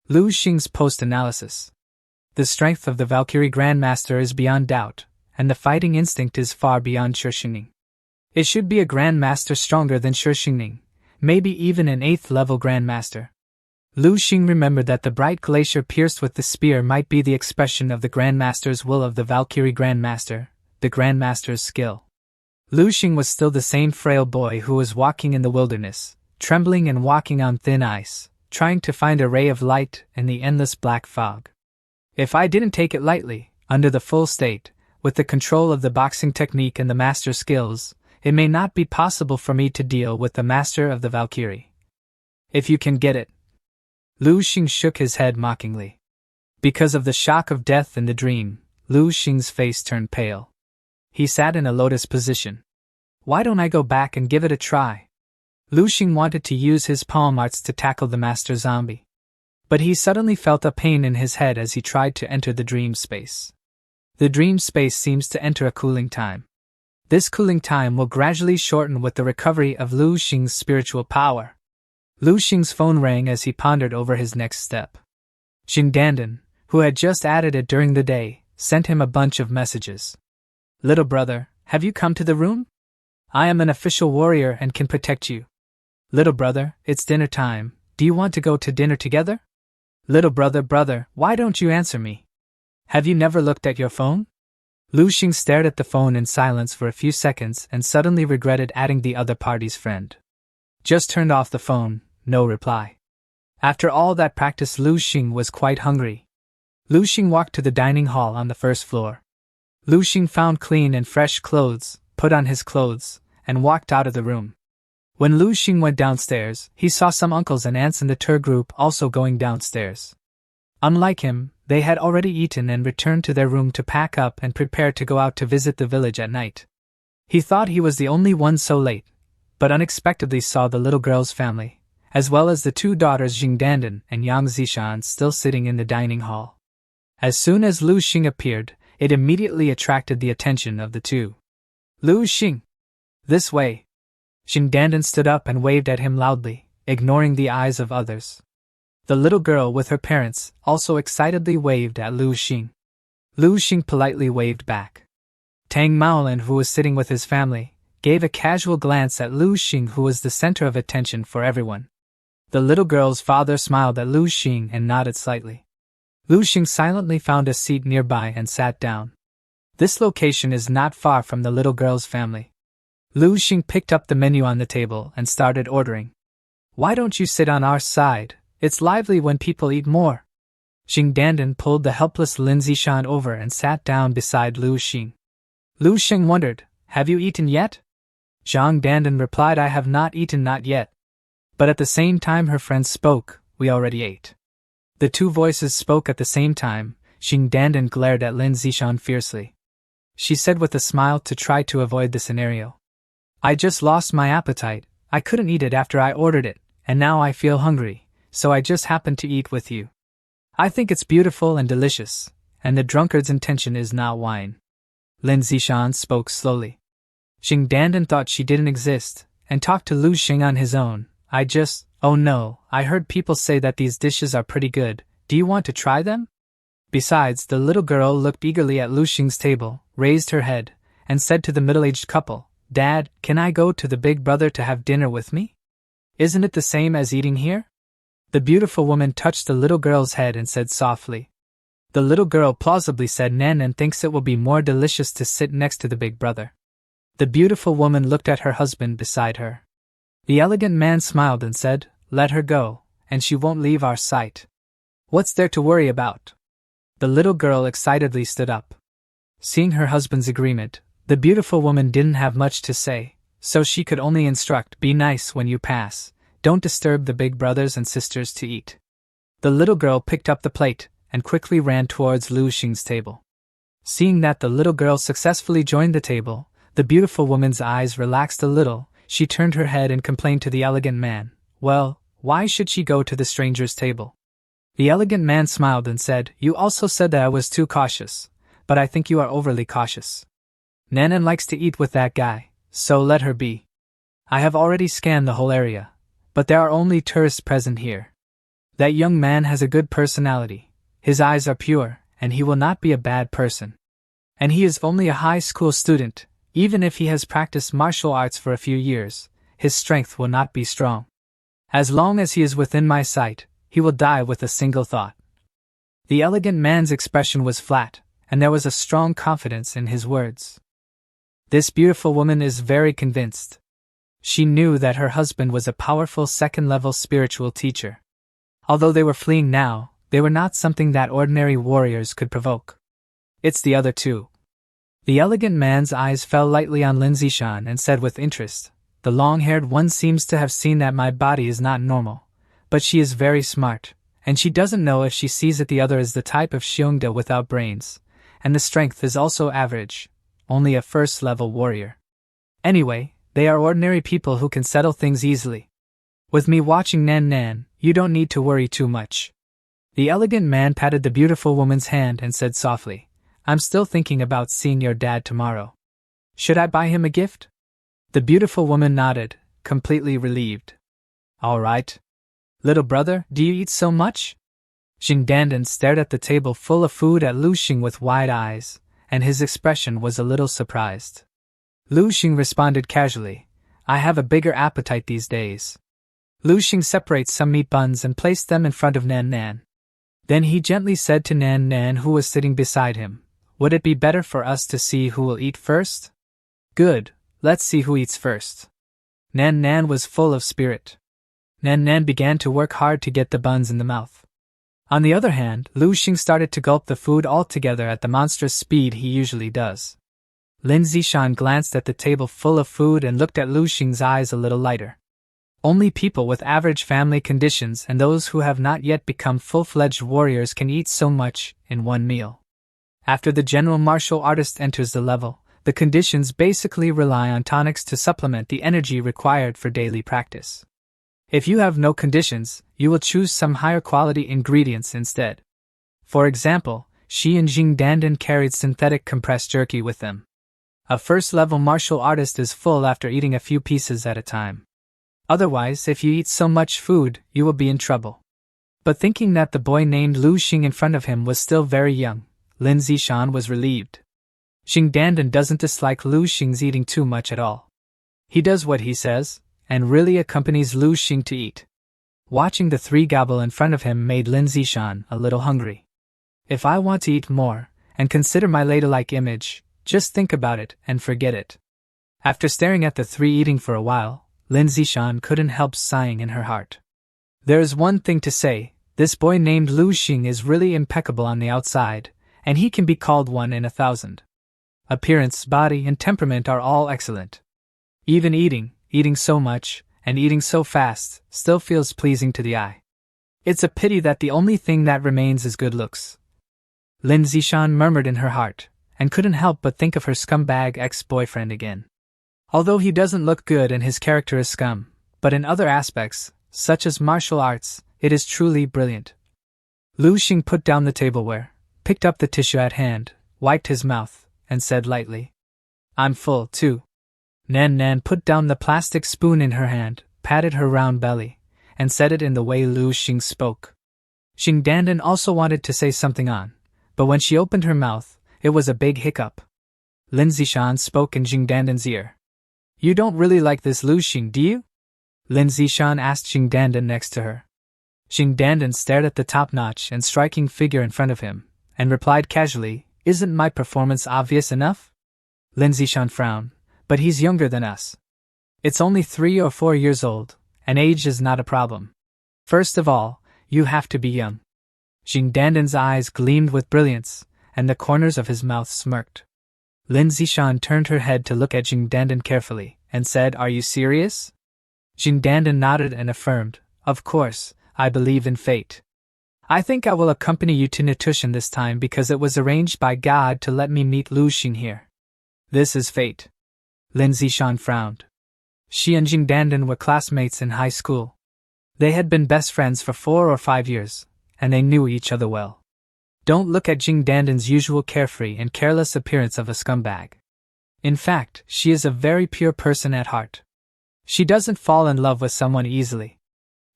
Lu Xing's post-analysis. The strength of the Valkyrie Grandmaster is beyond doubt, and the fighting instinct is far beyond Ning. It should be a Grandmaster stronger than Ning, maybe even an 8th level Grandmaster. Lu Xing remembered that the bright glacier pierced with the spear might be the expression of the Grandmaster's will of the Valkyrie Grandmaster, the Grandmaster's skill. Lu Xing was still the same frail boy who was walking in the wilderness, trembling and walking on thin ice, trying to find a ray of light in the endless black fog. If I didn't take it lightly, under the full state, with the control of the boxing technique and the master skills, it may not be possible for me to deal with the master of the Valkyrie. If you can get it. Lu Xing shook his head mockingly. Because of the shock of death in the dream, Lu Xing's face turned pale. He sat in a lotus position. Why don't I go back and give it a try? Lu Xing wanted to use his palm arts to tackle the master zombie. But he suddenly felt a pain in his head as he tried to enter the dream space. The dream space seems to enter a cooling time. This cooling time will gradually shorten with the recovery of Lu Xing's spiritual power. Lu Xing's phone rang as he pondered over his next step. Xing Dandan, who had just added it during the day, sent him a bunch of messages. Little brother, have you come to the room? I am an official warrior and can protect you. Little brother, it's dinner time. Do you want to go to dinner together? Little brother, why don't you answer me? Have you never looked at your phone? Lu Xing stared at the phone in silence for a few seconds and suddenly regretted adding the other party's friend. Just turned off the phone, no reply. After all that practice, Lu Xing was quite hungry. Lu Xing walked to the dining hall on the first floor. Lu Xing found clean and fresh clothes, put on his clothes, and walked out of the room. When Lu Xing went downstairs, he saw some uncles and aunts in the tour group also going downstairs. Unlike him, they had already eaten and returned to their room to pack up and prepare to go out to visit the village at night. He thought he was the only one so late, but unexpectedly saw the little girl's family, as well as the two daughters Xing Dandan and Yang Zishan still sitting in the dining hall. As soon as Lu Xing appeared, it immediately attracted the attention of the two. Lu Xing! This way! Xing Dandan stood up and waved at him loudly, ignoring the eyes of others. The little girl with her parents also excitedly waved at Lu Xing. Lu Xing politely waved back. Tang Maolin, who was sitting with his family, gave a casual glance at Lu Xing, who was the center of attention for everyone. The little girl's father smiled at Lu Xing and nodded slightly. Lu Xing silently found a seat nearby and sat down. This location is not far from the little girl's family. Lu Xing picked up the menu on the table and started ordering. Why don't you sit on our side? It's lively when people eat more. Xing Dandan pulled the helpless Lin Zishan over and sat down beside Lu Xing. Lu Xing wondered, have you eaten yet? Zhang Dandan replied, I have not eaten, not yet. But at the same time her friends spoke, we already ate. The two voices spoke at the same time. Xing Dandan glared at Lin Zishan fiercely. She said with a smile to try to avoid the scenario. I just lost my appetite. I couldn't eat it after I ordered it, and now I feel hungry, so I just happened to eat with you. I think it's beautiful and delicious, and the drunkard's intention is not wine. Lin Zishan spoke slowly. Xing Dandan thought she didn't exist, and talked to Lu Xing on his own. Oh no, I heard people say that these dishes are pretty good. Do you want to try them? Besides, the little girl looked eagerly at Lu Xing's table, raised her head, and said to the middle-aged couple, Dad, can I go to the big brother to have dinner with me? Isn't it the same as eating here? The beautiful woman touched the little girl's head and said softly. The little girl plausibly said Nan and thinks it will be more delicious to sit next to the big brother. The beautiful woman looked at her husband beside her. The elegant man smiled and said, Let her go, and she won't leave our sight. What's there to worry about? The little girl excitedly stood up. Seeing her husband's agreement, the beautiful woman didn't have much to say, so she could only instruct, be nice when you pass, don't disturb the big brothers and sisters to eat. The little girl picked up the plate and quickly ran towards Lu Xing's table. Seeing that the little girl successfully joined the table, the beautiful woman's eyes relaxed a little. She turned her head and complained to the elegant man, Well, why should she go to the stranger's table? The elegant man smiled and said, You also said that I was too cautious, but I think you are overly cautious. Nanan likes to eat with that guy, so let her be. I have already scanned the whole area, but there are only tourists present here. That young man has a good personality, his eyes are pure, and he will not be a bad person. And he is only a high school student. Even if he has practiced martial arts for a few years, his strength will not be strong. As long as he is within my sight, he will die with a single thought. The elegant man's expression was flat, and there was a strong confidence in his words. This beautiful woman is very convinced. She knew that her husband was a powerful second-level spiritual teacher. Although they were fleeing now, they were not something that ordinary warriors could provoke. It's the other two. The elegant man's eyes fell lightly on Lin Zishan and said with interest, The long-haired one seems to have seen that my body is not normal, but she is very smart, and she doesn't know if she sees it the other is the type of Xiongda without brains, and the strength is also average, only a first-level warrior. Anyway, they are ordinary people who can settle things easily. With me watching Nan, you don't need to worry too much. The elegant man patted the beautiful woman's hand and said softly, I'm still thinking about seeing your dad tomorrow. Should I buy him a gift? The beautiful woman nodded, completely relieved. All right. Little brother, do you eat so much? Jing Dandan stared at the table full of food at Lu Xing with wide eyes, and his expression was a little surprised. Lu Xing responded casually, I have a bigger appetite these days. Lu Xing separated some meat buns and placed them in front of Nan Nan. Then he gently said to Nan Nan, who was sitting beside him, Would it be better for us to see who will eat first? Good, let's see who eats first. Nan Nan was full of spirit. Nan Nan began to work hard to get the buns in the mouth. On the other hand, Lu Xing started to gulp the food altogether at the monstrous speed he usually does. Lin Zishan glanced at the table full of food and looked at Lu Xing's eyes a little lighter. Only people with average family conditions and those who have not yet become full-fledged warriors can eat so much in one meal. After the general martial artist enters the level, the conditions basically rely on tonics to supplement the energy required for daily practice. If you have no conditions, you will choose some higher quality ingredients instead. For example, Shi and Jing Dandan carried synthetic compressed jerky with them. A first-level martial artist is full after eating a few pieces at a time. Otherwise, if you eat so much food, you will be in trouble. But thinking that the boy named Lu Xing in front of him was still very young, Lin Zishan was relieved. Jing Dandan doesn't dislike Lu Xing's eating too much at all. He does what he says, and really accompanies Lu Xing to eat. Watching the three gobble in front of him made Lin Zishan a little hungry. If I want to eat more, and consider my ladylike image, just think about it and forget it. After staring at the three eating for a while, Lin Zishan couldn't help sighing in her heart. There is one thing to say, this boy named Lu Xing is really impeccable on the outside, and he can be called one in 1,000. Appearance, body, and temperament are all excellent. Even eating so much, and eating so fast, still feels pleasing to the eye. It's a pity that the only thing that remains is good looks. Lin Zishan murmured in her heart, and couldn't help but think of her scumbag ex-boyfriend again. Although he doesn't look good and his character is scum, but in other aspects, such as martial arts, it is truly brilliant. Lu Xing put down the tableware, picked up the tissue at hand, wiped his mouth, and said lightly, I'm full, too. Nan Nan put down the plastic spoon in her hand, patted her round belly, and said it in the way Lu Xing spoke. Jing Dandan also wanted to say something on, but when she opened her mouth, it was a big hiccup. Lin Zishan spoke in Jing Dandan's ear. You don't really like this Lu Xing, do you? Lin Zishan asked Jing Dandan next to her. Jing Dandan stared at the top-notch and striking figure in front of him, and replied casually, Isn't my performance obvious enough? Lin Zishan frowned, but he's younger than us. It's only 3 or 4 years old, and age is not a problem. First of all, you have to be young. Jing Dandan's eyes gleamed with brilliance, and the corners of his mouth smirked. Lin Zishan turned her head to look at Jing Dandan carefully, and said, Are you serious? Jing Dandan nodded and affirmed, Of course, I believe in fate. I think I will accompany you to Natushan this time because it was arranged by God to let me meet Lu Xing here. This is fate. Lin Zishan frowned. She and Jing Dandan were classmates in high school. They had been best friends for 4 or 5 years, and they knew each other well. Don't look at Jing Dandan's usual carefree and careless appearance of a scumbag. In fact, she is a very pure person at heart. She doesn't fall in love with someone easily.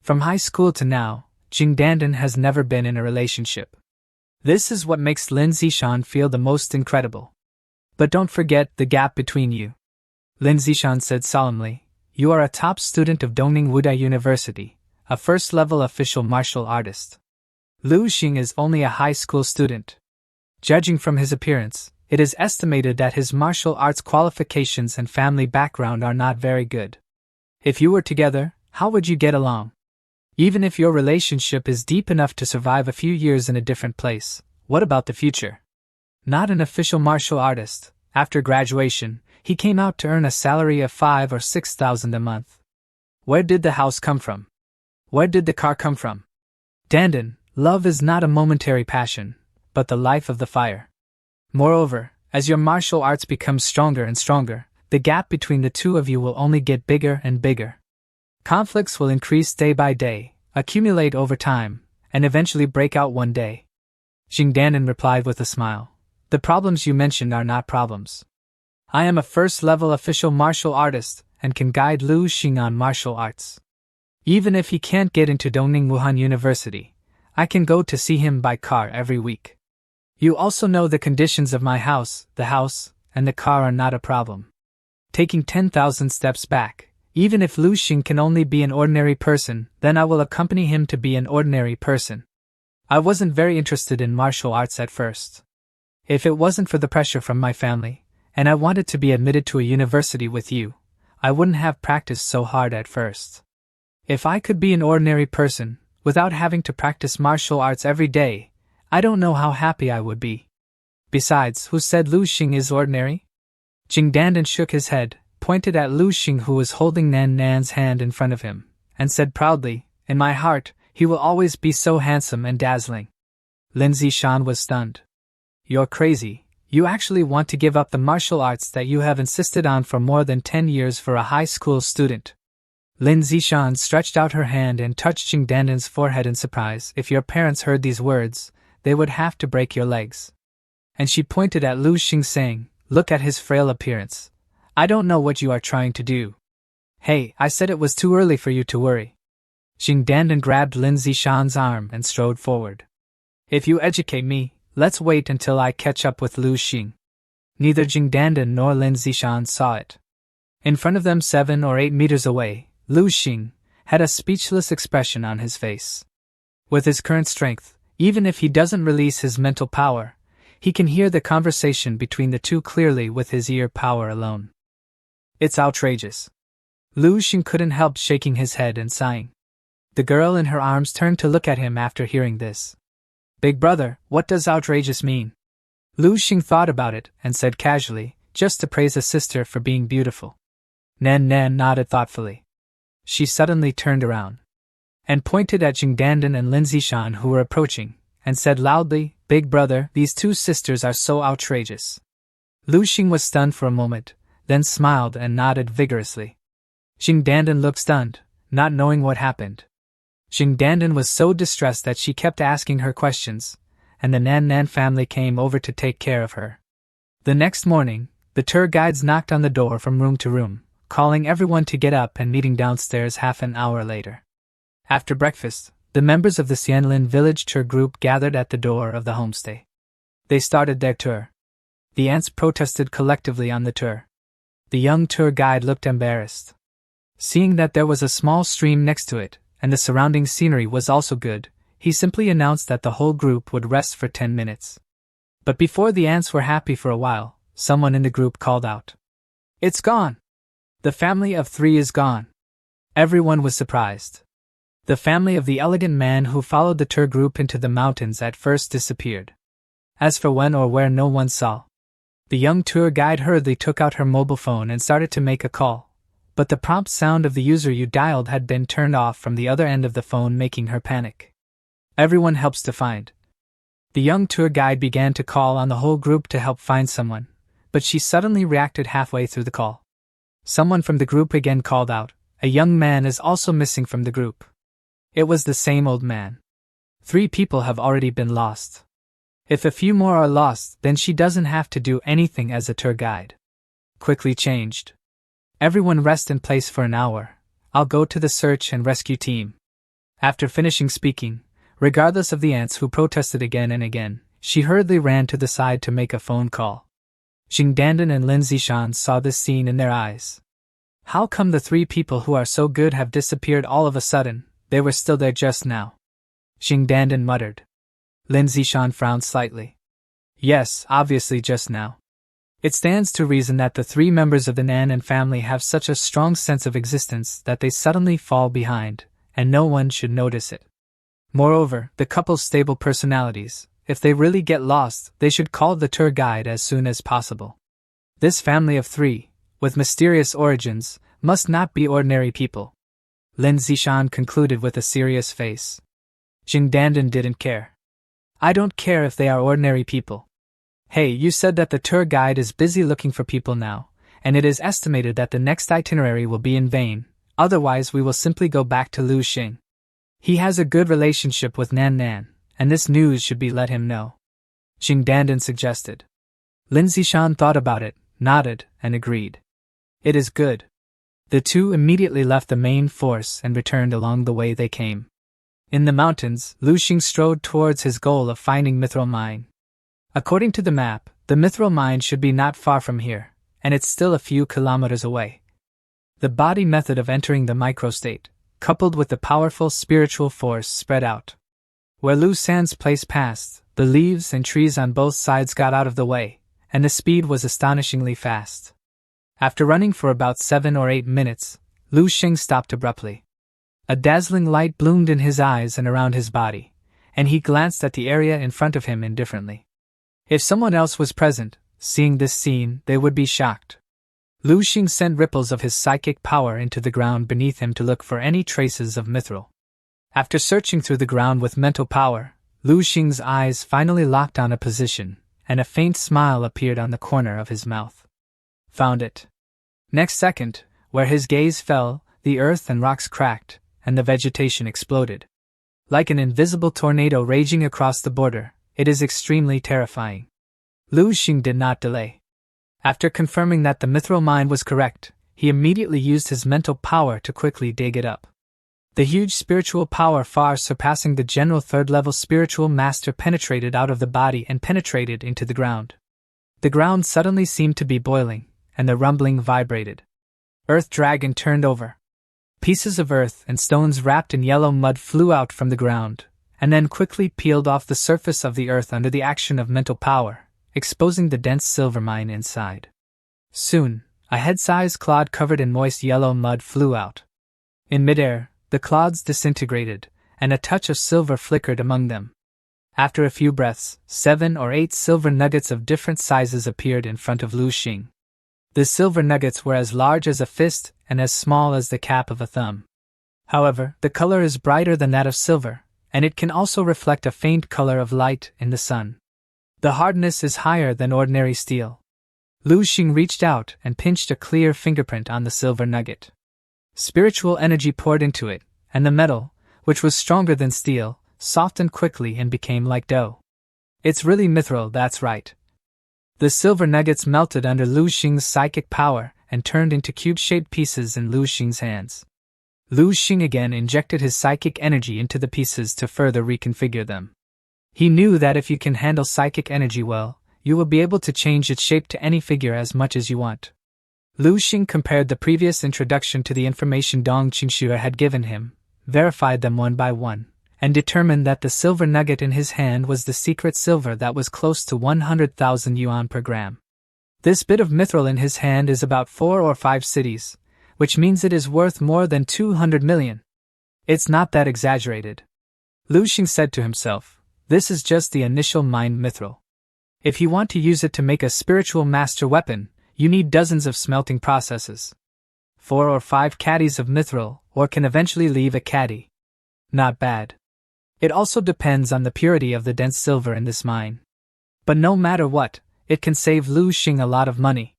From high school to now, Jing Dandan has never been in a relationship. This is what makes Lin Zishan feel the most incredible. But don't forget the gap between you. Lin Zishan said solemnly, You are a top student of Dongning Wudai University, a first-level official martial artist. Lu Xing is only a high school student. Judging from his appearance, it is estimated that his martial arts qualifications and family background are not very good. If you were together, how would you get along? Even if your relationship is deep enough to survive a few years in a different place, what about the future? Not an official martial artist, after graduation, he came out to earn a salary of 5,000 or 6,000 a month. Where did the house come from? Where did the car come from? Dandan, love is not a momentary passion, but the life of the fire. Moreover, as your martial arts become stronger and stronger, the gap between the two of you will only get bigger and bigger. Conflicts will increase day by day, accumulate over time, and eventually break out one day. Jingdandan replied with a smile. The problems you mentioned are not problems. I am a first-level official martial artist and can guide Lu Xing on martial arts. Even if he can't get into Dongning Wuhan University, I can go to see him by car every week. You also know the conditions of my house, the house, and the car are not a problem. Taking 10,000 steps back, even if Lu Xing can only be an ordinary person, then I will accompany him to be an ordinary person. I wasn't very interested in martial arts at first. If it wasn't for the pressure from my family, and I wanted to be admitted to a university with you, I wouldn't have practiced so hard at first. If I could be an ordinary person, without having to practice martial arts every day, I don't know how happy I would be. Besides, who said Lu Xing is ordinary? Jingdandan shook his head, pointed at Lu Xing who was holding Nan Nan's hand in front of him, and said proudly, in my heart, he will always be so handsome and dazzling. Lin Zishan was stunned. You're crazy. You actually want to give up the martial arts that you have insisted on for more than 10 years for a high school student. Lin Zishan stretched out her hand and touched Jingdandan's forehead in surprise. If your parents heard these words, they would have to break your legs. And she pointed at Lu Xing saying, look at his frail appearance. I don't know what you are trying to do. Hey, I said it was too early for you to worry. Jingdandan grabbed Lin Zishan's arm and strode forward. If you educate me, let's wait until I catch up with Lu Xing. Neither Jingdandan nor Lin Zishan saw it. In front of them 7 or 8 meters away, Lu Xing had a speechless expression on his face. With his current strength, even if he doesn't release his mental power, he can hear the conversation between the two clearly with his ear power alone. It's outrageous. Lu Xing couldn't help shaking his head and sighing. The girl in her arms turned to look at him after hearing this. Big brother, what does outrageous mean? Lu Xing thought about it and said casually, just to praise a sister for being beautiful. Nan Nan nodded thoughtfully. She suddenly turned around and pointed at Jingdandan and Lin Zishan who were approaching, and said loudly, Big brother, these two sisters are so outrageous. Lu Xing was stunned for a moment, then smiled and nodded vigorously. Jingdandan looked stunned, not knowing what happened. Jingdandan was so distressed that she kept asking her questions, and the Nan Nan family came over to take care of her. The next morning, the tour guides knocked on the door from room to room, calling everyone to get up and meeting downstairs half an hour later. After breakfast, the members of the Xianlin village tour group gathered at the door of the homestay. They started their tour. The ants protested collectively on the tour. The young tour guide looked embarrassed. Seeing that there was a small stream next to it, and the surrounding scenery was also good, he simply announced that the whole group would rest for 10 minutes. But before the ants were happy for a while, someone in the group called out, It's gone! The family of 3 is gone. Everyone was surprised. The family of the elegant man who followed the tour group into the mountains at first disappeared. As for when or where no one saw. The young tour guide hurriedly took out her mobile phone and started to make a call, but the prompt sound of the user you dialed had been turned off from the other end of the phone, making her panic. Everyone helps to find. The young tour guide began to call on the whole group to help find someone, but she suddenly reacted halfway through the call. Someone from the group again called out, A young man is also missing from the group. It was the same old man. 3 people have already been lost. If a few more are lost, then she doesn't have to do anything as a tour guide. Quickly changed. Everyone rest in place for an hour. I'll go to the search and rescue team. After finishing speaking, regardless of the ants who protested again and again, she hurriedly ran to the side to make a phone call. Jingdandan and Lin Zishan saw this scene in their eyes. How come the 3 people who are so good have disappeared all of a sudden? They were still there just now. Jingdandan muttered. Lin Zishan frowned slightly. Yes, obviously just now. It stands to reason that the 3 members of the Nan family have such a strong sense of existence that they suddenly fall behind, and no one should notice it. Moreover, the couple's stable personalities, if they really get lost, they should call the tour guide as soon as possible. This family of 3, with mysterious origins, must not be ordinary people. Lin Zishan concluded with a serious face. Jingdandan didn't care. I don't care if they are ordinary people. Hey, you said that the tour guide is busy looking for people now, and it is estimated that the next itinerary will be in vain, otherwise we will simply go back to Lu Xing. He has a good relationship with Nan Nan, and this news should be let him know. Jing Dandan suggested. Lin Zishan thought about it, nodded, and agreed. It is good. The two immediately left the main force and returned along the way they came. In the mountains, Lu Xing strode towards his goal of finding Mithril Mine. According to the map, the Mithril Mine should be not far from here, and it's still a few kilometers away. The body method of entering the microstate, coupled with the powerful spiritual force spread out. Where Lu San's place passed, the leaves and trees on both sides got out of the way, and the speed was astonishingly fast. After running for about 7 or 8 minutes, Lu Xing stopped abruptly. A dazzling light bloomed in his eyes and around his body, and he glanced at the area in front of him indifferently. If someone else was present, seeing this scene, they would be shocked. Lu Xing sent ripples of his psychic power into the ground beneath him to look for any traces of mithril. After searching through the ground with mental power, Lu Xing's eyes finally locked on a position, and a faint smile appeared on the corner of his mouth. Found it. Next second, where his gaze fell, the earth and rocks cracked, and the vegetation exploded. Like an invisible tornado raging across the border, it is extremely terrifying. Lu Xing did not delay. After confirming that the mithril mine was correct, he immediately used his mental power to quickly dig it up. The huge spiritual power far surpassing the general third-level spiritual master penetrated out of the body and penetrated into the ground. The ground suddenly seemed to be boiling, and the rumbling vibrated. Earth dragon turned over. Pieces of earth and stones wrapped in yellow mud flew out from the ground, and then quickly peeled off the surface of the earth under the action of mental power, exposing the dense silver mine inside. Soon, a head-sized clod covered in moist yellow mud flew out. In midair, the clods disintegrated, and a touch of silver flickered among them. After a few breaths, 7 or 8 silver nuggets of different sizes appeared in front of Lu Xing. The silver nuggets were as large as a fist and as small as the cap of a thumb. However, the color is brighter than that of silver, and it can also reflect a faint color of light in the sun. The hardness is higher than ordinary steel. Lu Xing reached out and pinched a clear fingerprint on the silver nugget. Spiritual energy poured into it, and the metal, which was stronger than steel, softened quickly and became like dough. It's really mithril, that's right. The silver nuggets melted under Lu Xing's psychic power and turned into cube-shaped pieces in Lu Xing's hands. Lu Xing again injected his psychic energy into the pieces to further reconfigure them. He knew that if you can handle psychic energy well, you will be able to change its shape to any figure as much as you want. Lu Xing compared the previous introduction to the information Dong Qingxue had given him, verified them one by one, and determined that the silver nugget in his hand was the secret silver that was close to 100,000 yuan per gram. This bit of mithril in his hand is about 4 or 5 cities, which means it is worth more than 200 million. It's not that exaggerated. Lu Xing said to himself, this is just the initial mined mithril. If you want to use it to make a spiritual master weapon, you need dozens of smelting processes. 4 or 5 caddies of mithril, or can eventually leave a caddy. Not bad. It also depends on the purity of the dense silver in this mine. But no matter what, it can save Lu Xing a lot of money.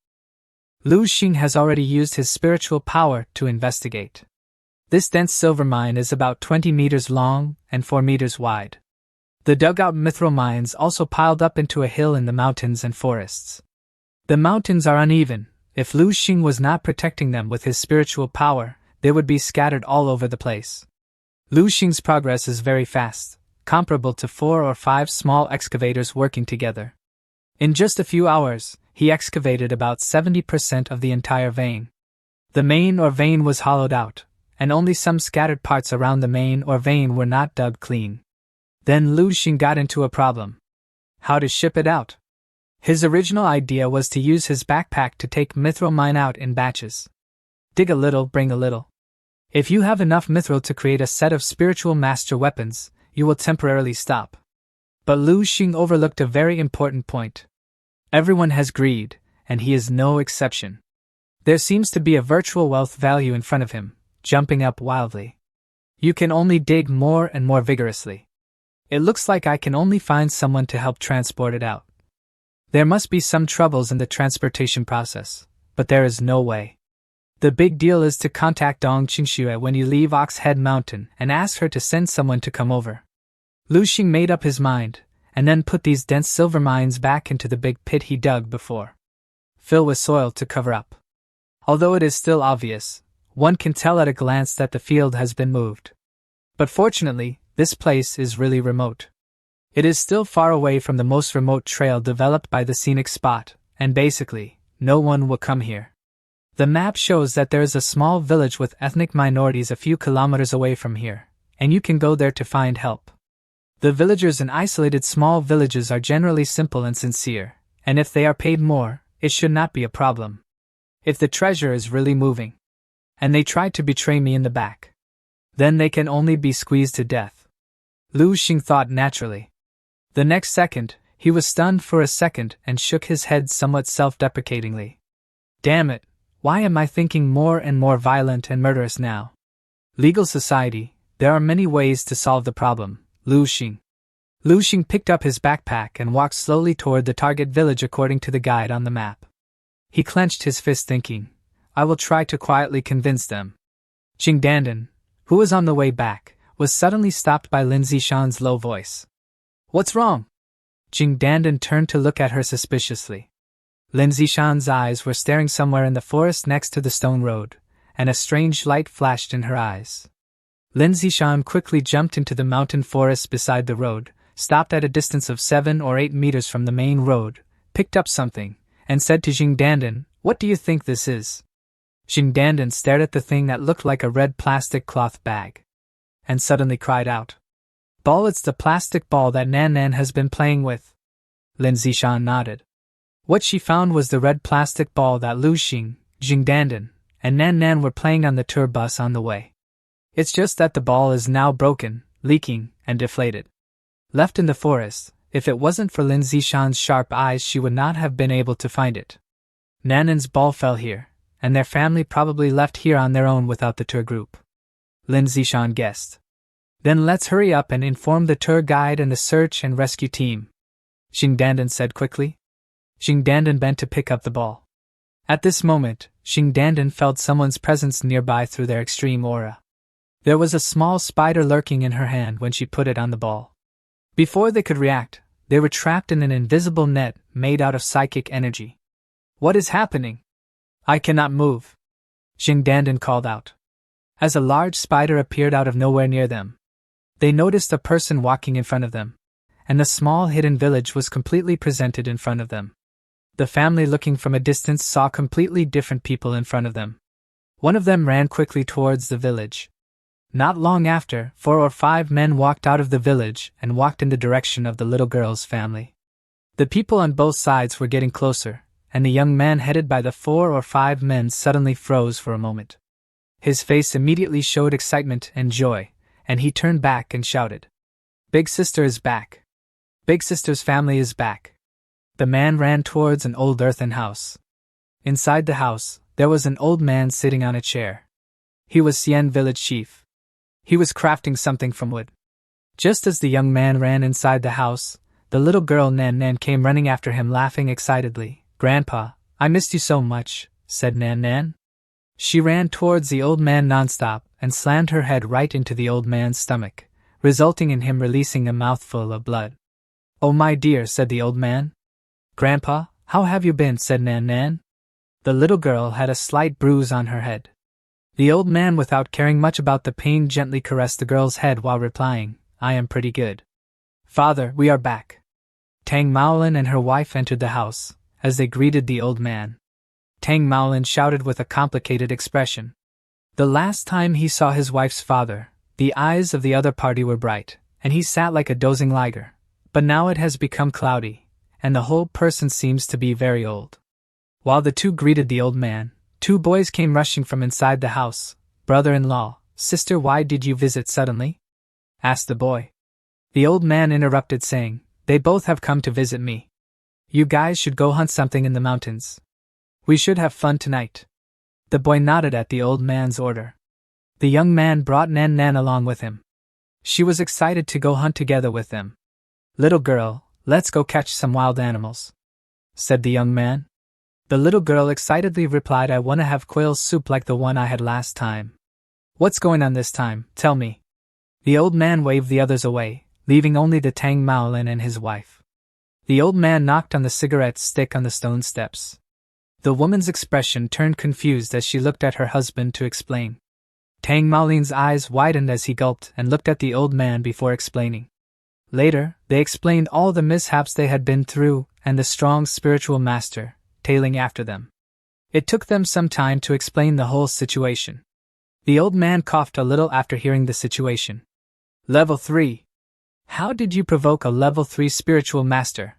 Lu Xing has already used his spiritual power to investigate. This dense silver mine is about 20 meters long and 4 meters wide. The dug-out mithril mines also piled up into a hill in the mountains and forests. The mountains are uneven. If Lu Xing was not protecting them with his spiritual power, they would be scattered all over the place. Lu Xing's progress is very fast, comparable to 4 or 5 small excavators working together. In just a few hours, he excavated about 70% of the entire vein. The main or vein was hollowed out, and only some scattered parts around the main or vein were not dug clean. Then Lu Xing got into a problem. How to ship it out? His original idea was to use his backpack to take mithril mine out in batches. Dig a little, bring a little. If you have enough mithril to create a set of spiritual master weapons, you will temporarily stop. But Lu Xing overlooked a very important point. Everyone has greed, and he is no exception. There seems to be a virtual wealth value in front of him, jumping up wildly. You can only dig more and more vigorously. It looks like I can only find someone to help transport it out. There must be some troubles in the transportation process, but there is no way. The big deal is to contact Dong Qingxue when you leave Oxhead Mountain and ask her to send someone to come over. Lu Xing made up his mind, and then put these dense silver mines back into the big pit he dug before. Fill with soil to cover up. Although it is still obvious, one can tell at a glance that the field has been moved. But fortunately, this place is really remote. It is still far away from the most remote trail developed by the scenic spot, and basically, no one will come here. The map shows that there is a small village with ethnic minorities a few kilometers away from here, and you can go there to find help. The villagers in isolated small villages are generally simple and sincere, and if they are paid more, it should not be a problem. If the treasure is really moving, and they try to betray me in the back, then they can only be squeezed to death. Lu Xing thought naturally. The next second, he was stunned for a second and shook his head somewhat self-deprecatingly. Damn it, why am I thinking more and more violent and murderous now? Legal society, there are many ways to solve the problem, Lu Xing. Lu Xing picked up his backpack and walked slowly toward the target village according to the guide on the map. He clenched his fist thinking, I will try to quietly convince them. Jing Dandan, who was on the way back, was suddenly stopped by Lin Zishan's low voice. What's wrong? Jing Dandan turned to look at her suspiciously. Lin Zishan's eyes were staring somewhere in the forest next to the stone road, and a strange light flashed in her eyes. Lin Zishan quickly jumped into the mountain forest beside the road, stopped at a distance of 7 or 8 meters from the main road, picked up something, and said to Jing Dandan, What do you think this is? Jing Dandan stared at the thing that looked like a red plastic cloth bag, and suddenly cried out. Ball, it's the plastic ball that Nan Nan has been playing with. Lin Zishan nodded. What she found was the red plastic ball that Lu Xing, Jing Dandan, and Nan Nan were playing on the tour bus on the way. It's just that the ball is now broken, leaking, and deflated. Left in the forest, if it wasn't for Lin Zishan's sharp eyes she would not have been able to find it. Nan Nan's ball fell here, and their family probably left here on their own without the tour group. Lin Zishan guessed. Then let's hurry up and inform the tour guide and the search and rescue team, Jing Dandan said quickly. Jing Dandan bent to pick up the ball. At this moment, Jing Dandan felt someone's presence nearby through their extreme aura. There was a small spider lurking in her hand when she put it on the ball. Before they could react, they were trapped in an invisible net made out of psychic energy. What is happening? I cannot move, Jing Dandan called out. As a large spider appeared out of nowhere near them, they noticed a person walking in front of them, and the small hidden village was completely presented in front of them. The family looking from a distance saw completely different people in front of them. One of them ran quickly towards the village. Not long after, 4 or 5 men walked out of the village and walked in the direction of the little girl's family. The people on both sides were getting closer, and the young man headed by the 4 or 5 men suddenly froze for a moment. His face immediately showed excitement and joy, and he turned back and shouted, Big Sister is back. Big Sister's family is back. The man ran towards an old earthen house. Inside the house, there was an old man sitting on a chair. He was Xian village chief. He was crafting something from wood. Just as the young man ran inside the house, the little girl Nan Nan came running after him laughing excitedly. Grandpa, I missed you so much, said Nan Nan. She ran towards the old man nonstop and slammed her head right into the old man's stomach, resulting in him releasing a mouthful of blood. Oh my dear, said the old man. Grandpa, how have you been, said Nan Nan. The little girl had a slight bruise on her head. The old man, without caring much about the pain, gently caressed the girl's head while replying, I am pretty good. Father, we are back. Tang Maolin and her wife entered the house. As they greeted the old man, Tang Maolin shouted with a complicated expression. The last time he saw his wife's father, the eyes of the other party were bright, and he sat like a dozing liger. But now it has become cloudy, and the whole person seems to be very old. While the two greeted the old man, 2 boys came rushing from inside the house. Brother-in-law, sister, why did you visit suddenly? Asked the boy. The old man interrupted saying, They both have come to visit me. You guys should go hunt something in the mountains. We should have fun tonight. The boy nodded at the old man's order. The young man brought Nan Nan along with him. She was excited to go hunt together with them. Little girl, let's go catch some wild animals, said the young man. The little girl excitedly replied, I want to have quail soup like the one I had last time. What's going on this time, tell me. The old man waved the others away, leaving only the Tang Maolin and his wife. The old man knocked on the cigarette stick on the stone steps. The woman's expression turned confused as she looked at her husband to explain. Tang Maolin's eyes widened as he gulped and looked at the old man before explaining. Later, they explained all the mishaps they had been through and the strong spiritual master, tailing after them. It took them some time to explain the whole situation. The old man coughed a little after hearing the situation. Level 3. How did you provoke a level 3 spiritual master?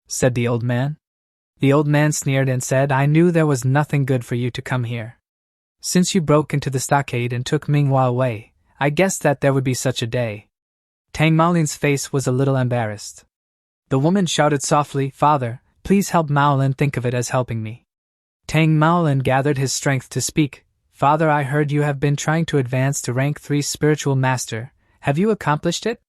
Said the old man. The old man sneered and said, I knew there was nothing good for you to come here. Since you broke into the stockade and took Manhwa away, I guessed that there would be such a day. Tang Maolin's face was a little embarrassed. The woman shouted softly, Father, please help Maolin think of it as helping me. Tang Maolin gathered his strength to speak. Father, I heard you have been trying to advance to rank 3 spiritual master. Have you accomplished it?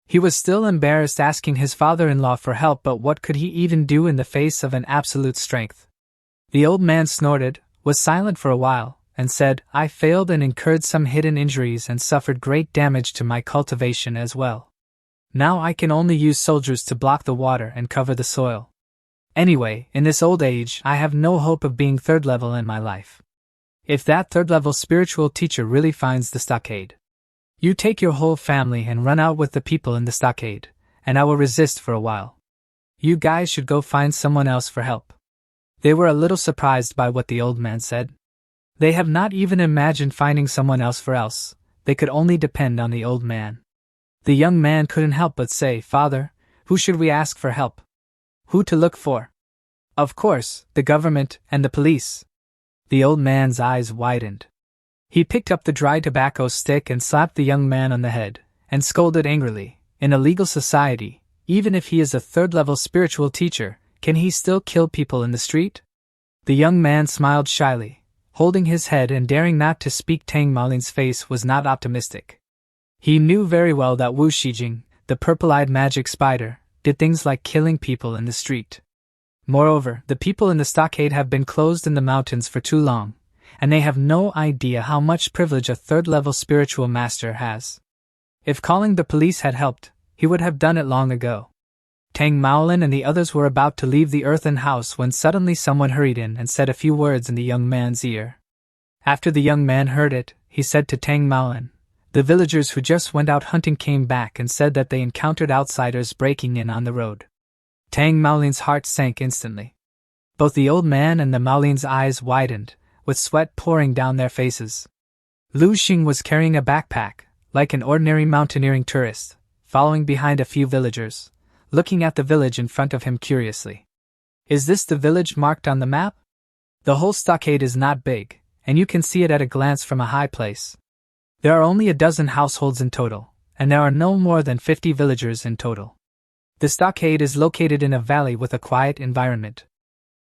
He was still embarrassed asking his father-in-law for help, but what could he even do in the face of an absolute strength? The old man snorted, was silent for a while, and said, I failed and incurred some hidden injuries and suffered great damage to my cultivation as well. Now I can only use soldiers to block the water and cover the soil. Anyway, in this old age, I have no hope of being 3rd level in my life. If that 3rd level spiritual teacher really finds the stockade, you take your whole family and run out with the people in the stockade, and I will resist for a while. You guys should go find someone else for help. They were a little surprised by what the old man said. They have not even imagined finding someone else for else, they could only depend on the old man. The young man couldn't help but say, Father, who should we ask for help? Who to look for? Of course, the government and the police. The old man's eyes widened. He picked up the dry tobacco stick and slapped the young man on the head, and scolded angrily. In a legal society, even if he is a 3rd level spiritual teacher, can he still kill people in the street? The young man smiled shyly, holding his head and daring not to speak. Tang Maolin's face was not optimistic. He knew very well that Wu Shijing, the purple-eyed magic spider, did things like killing people in the street. Moreover, the people in the stockade have been closed in the mountains for too long, and they have no idea how much privilege a 3rd level spiritual master has. If calling the police had helped, he would have done it long ago. Tang Maolin and the others were about to leave the earthen house when suddenly someone hurried in and said a few words in the young man's ear. After the young man heard it, he said to Tang Maolin, the villagers who just went out hunting came back and said that they encountered outsiders breaking in on the road. Tang Maolin's heart sank instantly. Both the old man and the Maolin's eyes widened, with sweat pouring down their faces. Lu Xing was carrying a backpack, like an ordinary mountaineering tourist, following behind a few villagers, looking at the village in front of him curiously. Is this the village marked on the map? The whole stockade is not big, and you can see it at a glance from a high place. There are only a dozen households in total, and there are no more than 50 villagers in total. The stockade is located in a valley with a quiet environment.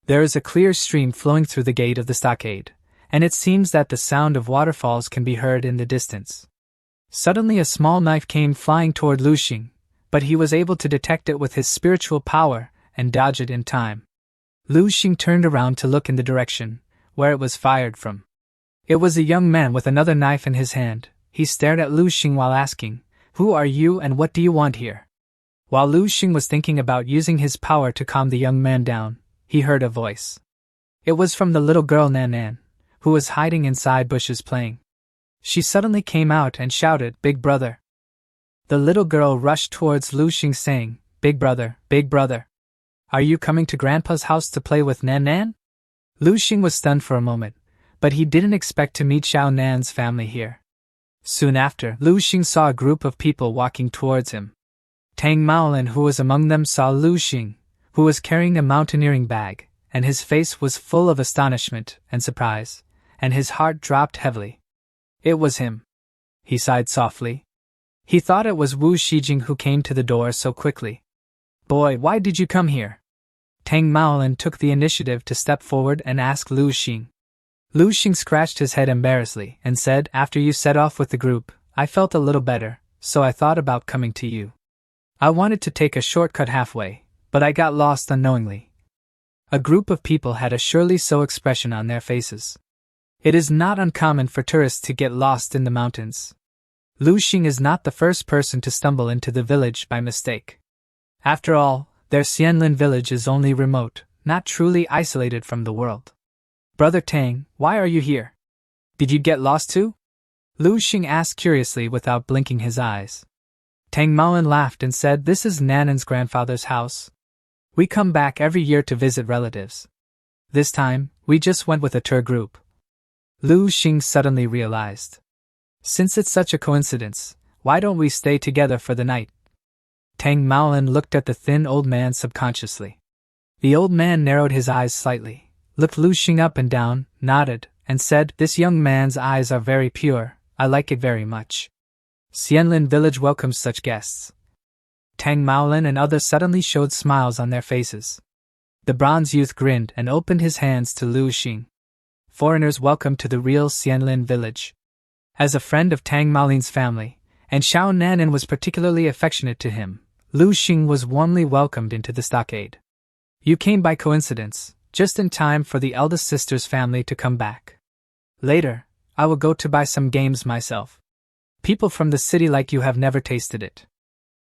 There is a clear stream flowing through the gate of the stockade, and it seems that the sound of waterfalls can be heard in the distance. Suddenly a small knife came flying toward Lu Xing, but he was able to detect it with his spiritual power and dodge it in time. Lu Xing turned around to look in the direction where it was fired from. It was a young man with another knife in his hand. He stared at Lu Xing while asking, Who are you and what do you want here? While Lu Xing was thinking about using his power to calm the young man down, he heard a voice. It was from the little girl Nan Nan, who was hiding inside bushes playing. She suddenly came out and shouted, Big brother. The little girl rushed towards Lu Xing saying, Big brother, are you coming to Grandpa's house to play with Nan Nan? Lu Xing was stunned for a moment, but he didn't expect to meet Xiao Nan's family here. Soon after, Lu Xing saw a group of people walking towards him. Tang Maolin, who was among them, saw Lu Xing, who was carrying a mountaineering bag, and his face was full of astonishment and surprise, and his heart dropped heavily. It was him. He sighed softly. He thought it was Wu Shijing who came to the door so quickly. Boy, why did you come here? Tang Maolin took the initiative to step forward and ask Lu Xing. Lu Xing scratched his head embarrassedly and said, After you set off with the group, I felt a little better, so I thought about coming to you. I wanted to take a shortcut halfway, but I got lost unknowingly. A group of people had a surely so expression on their faces. It is not uncommon for tourists to get lost in the mountains. Lu Xing is not the first person to stumble into the village by mistake. After all, their Xianlin village is only remote, not truly isolated from the world. Brother Tang, why are you here? Did you get lost too? Lu Xing asked curiously without blinking his eyes. Tang Maolin laughed and said, this is Nanan's grandfather's house. We come back every year to visit relatives. This time, we just went with a tour group. Lu Xing suddenly realized. Since it's such a coincidence, why don't we stay together for the night? Tang Maolin looked at the thin old man subconsciously. The old man narrowed his eyes slightly, looked Lu Xing up and down, nodded, and said, this young man's eyes are very pure, I like it very much. Xianlin village welcomes such guests. Tang Maolin and others suddenly showed smiles on their faces. The bronze youth grinned and opened his hands to Lu Xing. Foreigners welcome to the real Xianlin village. As a friend of Tang Maolin's family, and Xiao Nanan was particularly affectionate to him, Lu Xing was warmly welcomed into the stockade. You came by coincidence, just in time for the eldest sister's family to come back. Later, I will go to buy some games myself. People from the city like you have never tasted it.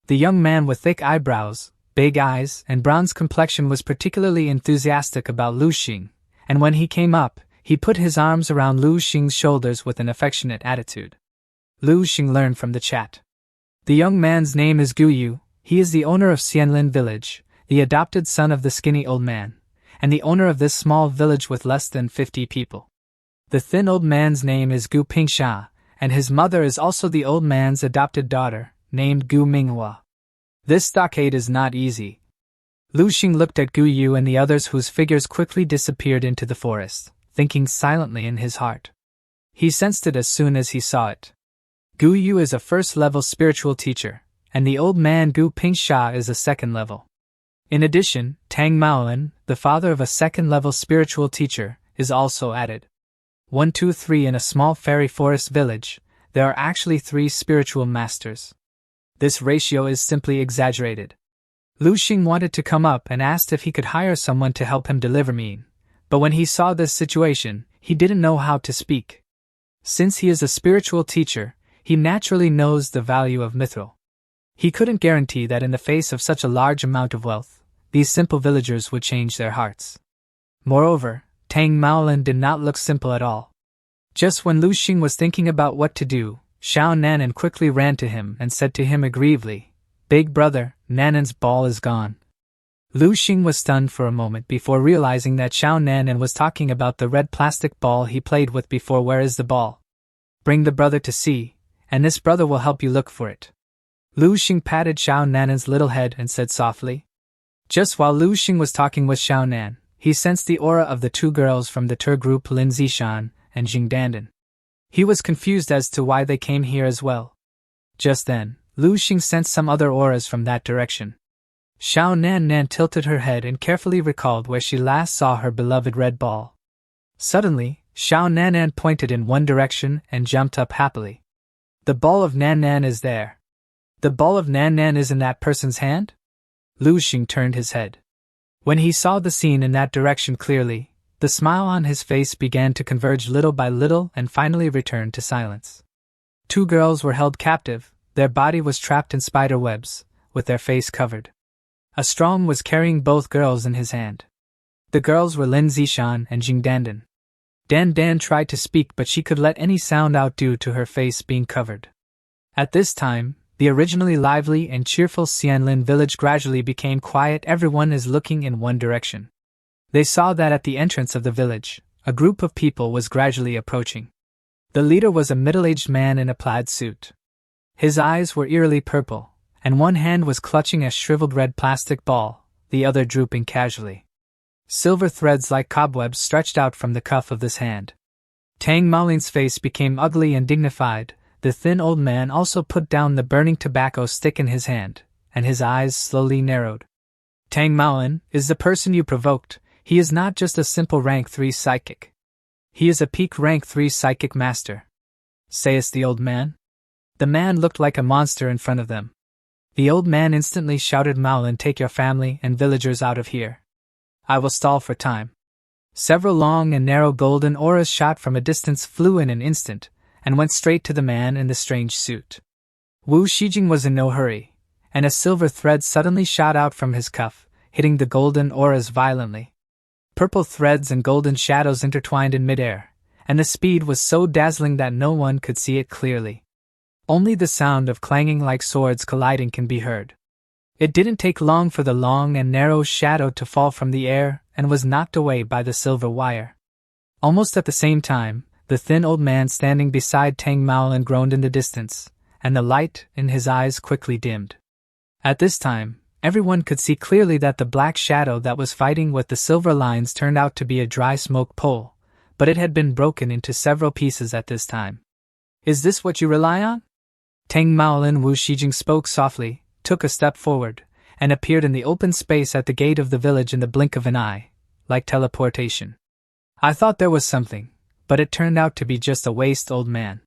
The young man with thick eyebrows, big eyes, and bronze complexion was particularly enthusiastic about Lu Xing, and when he came up, he put his arms around Lu Xing's shoulders with an affectionate attitude. Lu Xing learned from the chat. The young man's name is Gu Yu, he is the owner of Xianlin village, the adopted son of the skinny old man, and the owner of this small village with less than 50 people. The thin old man's name is Gu Pingsha, and his mother is also the old man's adopted daughter, named Gu Manhwa. This stockade is not easy. Lu Xing looked at Gu Yu and the others whose figures quickly disappeared into the forest, thinking silently in his heart. He sensed it as soon as he saw it. Gu Yu is a first-level spiritual teacher, and the old man Gu Pingsha is a second-level. In addition, Tang Maolin, the father of a second-level spiritual teacher, is also added. 1, 2, 3 in a small fairy forest village, there are actually 3 spiritual masters. This ratio is simply exaggerated. Lu Xing wanted to come up and asked if he could hire someone to help him deliver mean, but when he saw this situation, he didn't know how to speak. Since he is a spiritual teacher, he naturally knows the value of mithril. He couldn't guarantee that in the face of such a large amount of wealth, these simple villagers would change their hearts. Moreover, Tang Maolin did not look simple at all. Just when Lu Xing was thinking about what to do, Xiao Nanan quickly ran to him and said to him aggrievedly, "Big brother, Nanan's ball is gone." Lu Xing was stunned for a moment before realizing that Xiao Nanan was talking about the red plastic ball he played with before. Where is the ball? Bring the brother to see, and this brother will help you look for it. Lu Xing patted Xiao Nanan's little head and said softly. Just while Lu Xing was talking with Xiao Nan, he sensed the aura of the 2 girls from the tour group, Lin Zishan and Jing Dandan. He was confused as to why they came here as well. Just then, Lu Xing sensed some other auras from that direction. Xiao Nan tilted her head and carefully recalled where she last saw her beloved red ball. Suddenly, Xiao Nan pointed in one direction and jumped up happily. The ball of Nan is there. The ball of Nan is in that person's hand? Lu Xing turned his head. When he saw the scene in that direction clearly, the smile on his face began to converge little by little and finally returned to silence. 2 girls were held captive, their body was trapped in spider webs, with their face covered. A strong was carrying both girls in his hand. The girls were Lin Zishan and Jing Dandan. Dan tried to speak, but she could let any sound out due to her face being covered. At this time, the originally lively and cheerful Xianlin village gradually became quiet. Everyone is looking in one direction. They saw that at the entrance of the village, a group of people was gradually approaching. The leader was a middle-aged man in a plaid suit. His eyes were eerily purple, and one hand was clutching a shriveled red plastic ball, the other drooping casually. Silver threads like cobwebs stretched out from the cuff of this hand. Tang Maolin's face became ugly and dignified. The thin old man also put down the burning tobacco stick in his hand, and his eyes slowly narrowed. Tang Maolin is the person you provoked. He is not just a simple rank 3 psychic. He is a peak rank 3 psychic master. Sayest the old man? The man looked like a monster in front of them. The old man instantly shouted, "Maolin, take your family and villagers out of here. I will stall for time. Several long and narrow golden auras shot from a distance flew in an instant, and went straight to the man in the strange suit. Wu Shijing was in no hurry, and a silver thread suddenly shot out from his cuff, hitting the golden auras violently. Purple threads and golden shadows intertwined in midair, and the speed was so dazzling that no one could see it clearly. Only the sound of clanging like swords colliding can be heard. It didn't take long for the long and narrow shadow to fall from the air and was knocked away by the silver wire. Almost at the same time, the thin old man standing beside Tang Maolin groaned in the distance, and the light in his eyes quickly dimmed. At this time, everyone could see clearly that the black shadow that was fighting with the silver lines turned out to be a dry smoke pole, but it had been broken into several pieces at this time. Is this what you rely on? Tang Maolin Wu Shijing spoke softly, took a step forward, and appeared in the open space at the gate of the village in the blink of an eye, like teleportation. I thought there was something, but it turned out to be just a waste old man.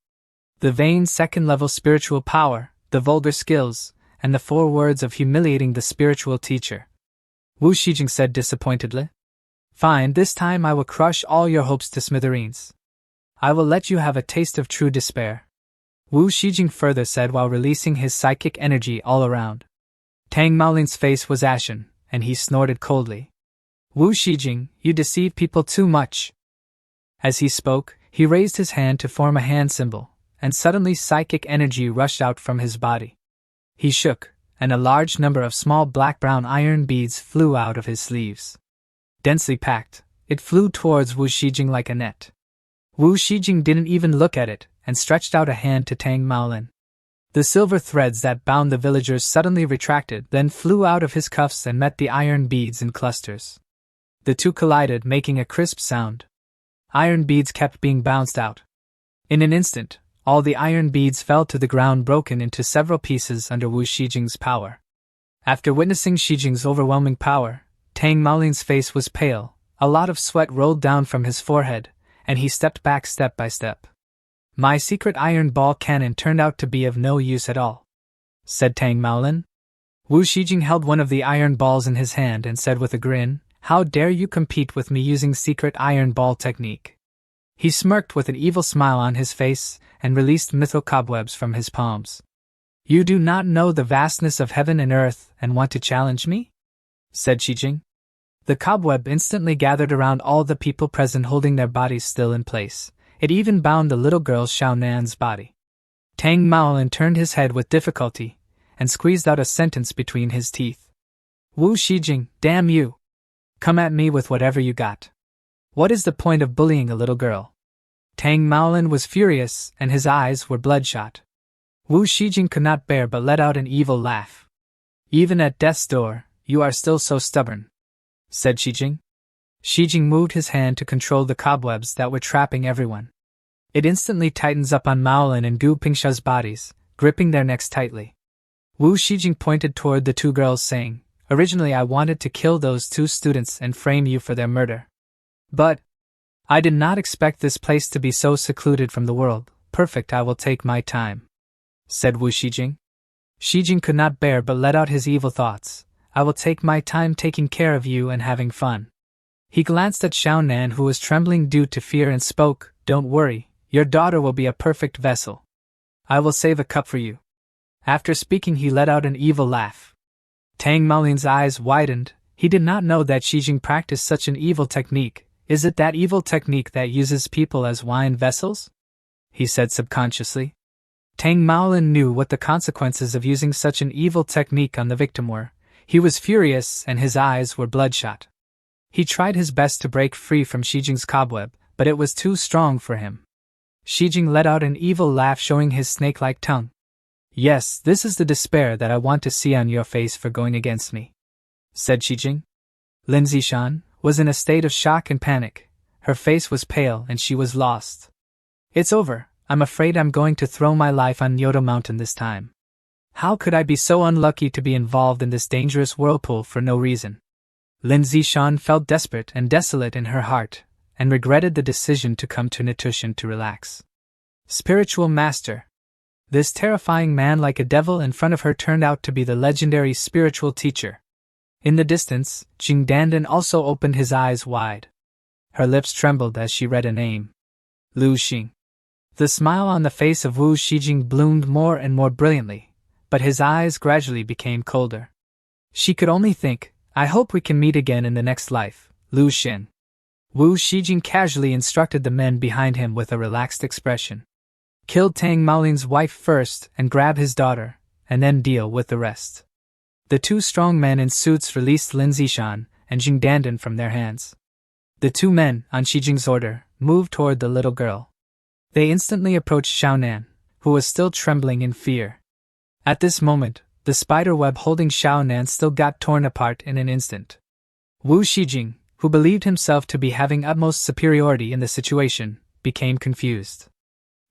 The vain second-level spiritual power, the vulgar skills, and the 4 words of humiliating the spiritual teacher. Wu Shijing said disappointedly. Fine, this time I will crush all your hopes to smithereens. I will let you have a taste of true despair. Wu Shijing further said while releasing his psychic energy all around. Tang Maolin's face was ashen, and he snorted coldly. Wu Shijing, you deceive people too much. As he spoke, he raised his hand to form a hand symbol, and suddenly psychic energy rushed out from his body. He shook, and a large number of small black-brown iron beads flew out of his sleeves. Densely packed, it flew towards Wu Shijing like a net. Wu Shijing didn't even look at it, and stretched out a hand to Tang Maolin. The silver threads that bound the villagers suddenly retracted, then flew out of his cuffs and met the iron beads in clusters. The two collided, making a crisp sound. Iron beads kept being bounced out. In an instant, all the iron beads fell to the ground, broken into several pieces under Wu Shijing's power. After witnessing Shijing's overwhelming power, Tang Maolin's face was pale, a lot of sweat rolled down from his forehead, and he stepped back step by step. My secret iron ball cannon turned out to be of no use at all, said Tang Maolin. Wu Shijing held one of the iron balls in his hand and said with a grin, How dare you compete with me using secret iron ball technique? He smirked with an evil smile on his face and released mythical cobwebs from his palms. You do not know the vastness of heaven and earth and want to challenge me? Said Shijing. The cobweb instantly gathered around all the people present, holding their bodies still in place. It even bound the little girl Xiaonan's body. Tang Maolin turned his head with difficulty and squeezed out a sentence between his teeth. Wu Shijing, damn you! Come at me with whatever you got. What is the point of bullying a little girl? Tang Maolin was furious, and his eyes were bloodshot. Wu Shijing could not bear but let out an evil laugh. Even at death's door, you are still so stubborn, said Shijing. Shijing moved his hand to control the cobwebs that were trapping everyone. It instantly tightens up on Maolin and Gu Pingsha's bodies, gripping their necks tightly. Wu Shijing pointed toward the 2 girls, saying, Originally I wanted to kill those 2 students and frame you for their murder. But I did not expect this place to be so secluded from the world. Perfect, I will take my time, said Wu Shijing. Shijing could not bear but let out his evil thoughts. I will take my time taking care of you and having fun. He glanced at Xiaonan, who was trembling due to fear, and spoke, Don't worry, your daughter will be a perfect vessel. I will save a cup for you. After speaking, he let out an evil laugh. Tang Maolin's eyes widened. He did not know that Shijing practiced such an evil technique. Is it that evil technique that uses people as wine vessels? He said subconsciously. Tang Maolin knew what the consequences of using such an evil technique on the victim were. He was furious and his eyes were bloodshot. He tried his best to break free from Shijing's cobweb, but it was too strong for him. Shijing let out an evil laugh, showing his snake-like tongue. Yes, this is the despair that I want to see on your face for going against me, said Shijing. Lin Zishan was in a state of shock and panic. Her face was pale and she was lost. It's over. I'm afraid I'm going to throw my life on Nyoto Mountain this time. How could I be so unlucky to be involved in this dangerous whirlpool for no reason? Lin Zishan felt desperate and desolate in her heart, and regretted the decision to come to Nitushan to relax. Spiritual Master. This terrifying man like a devil in front of her turned out to be the legendary spiritual teacher. In the distance, Jing Dandan also opened his eyes wide. Her lips trembled as she read a name. Lu Xing. The smile on the face of Wu Shijing bloomed more and more brilliantly, but his eyes gradually became colder. She could only think, I hope we can meet again in the next life, Lu Xin. Wu Shijing casually instructed the men behind him with a relaxed expression. Kill Tang Maolin's wife first and grab his daughter, and then deal with the rest. The two strong men in suits released Lin Zishan and Jing Dandan from their hands. The two men, on Shijing's order, moved toward the little girl. They instantly approached Xiaonan, who was still trembling in fear. At this moment, the spider web holding Xiaonan still got torn apart in an instant. Wu Shijing, who believed himself to be having utmost superiority in the situation, became confused.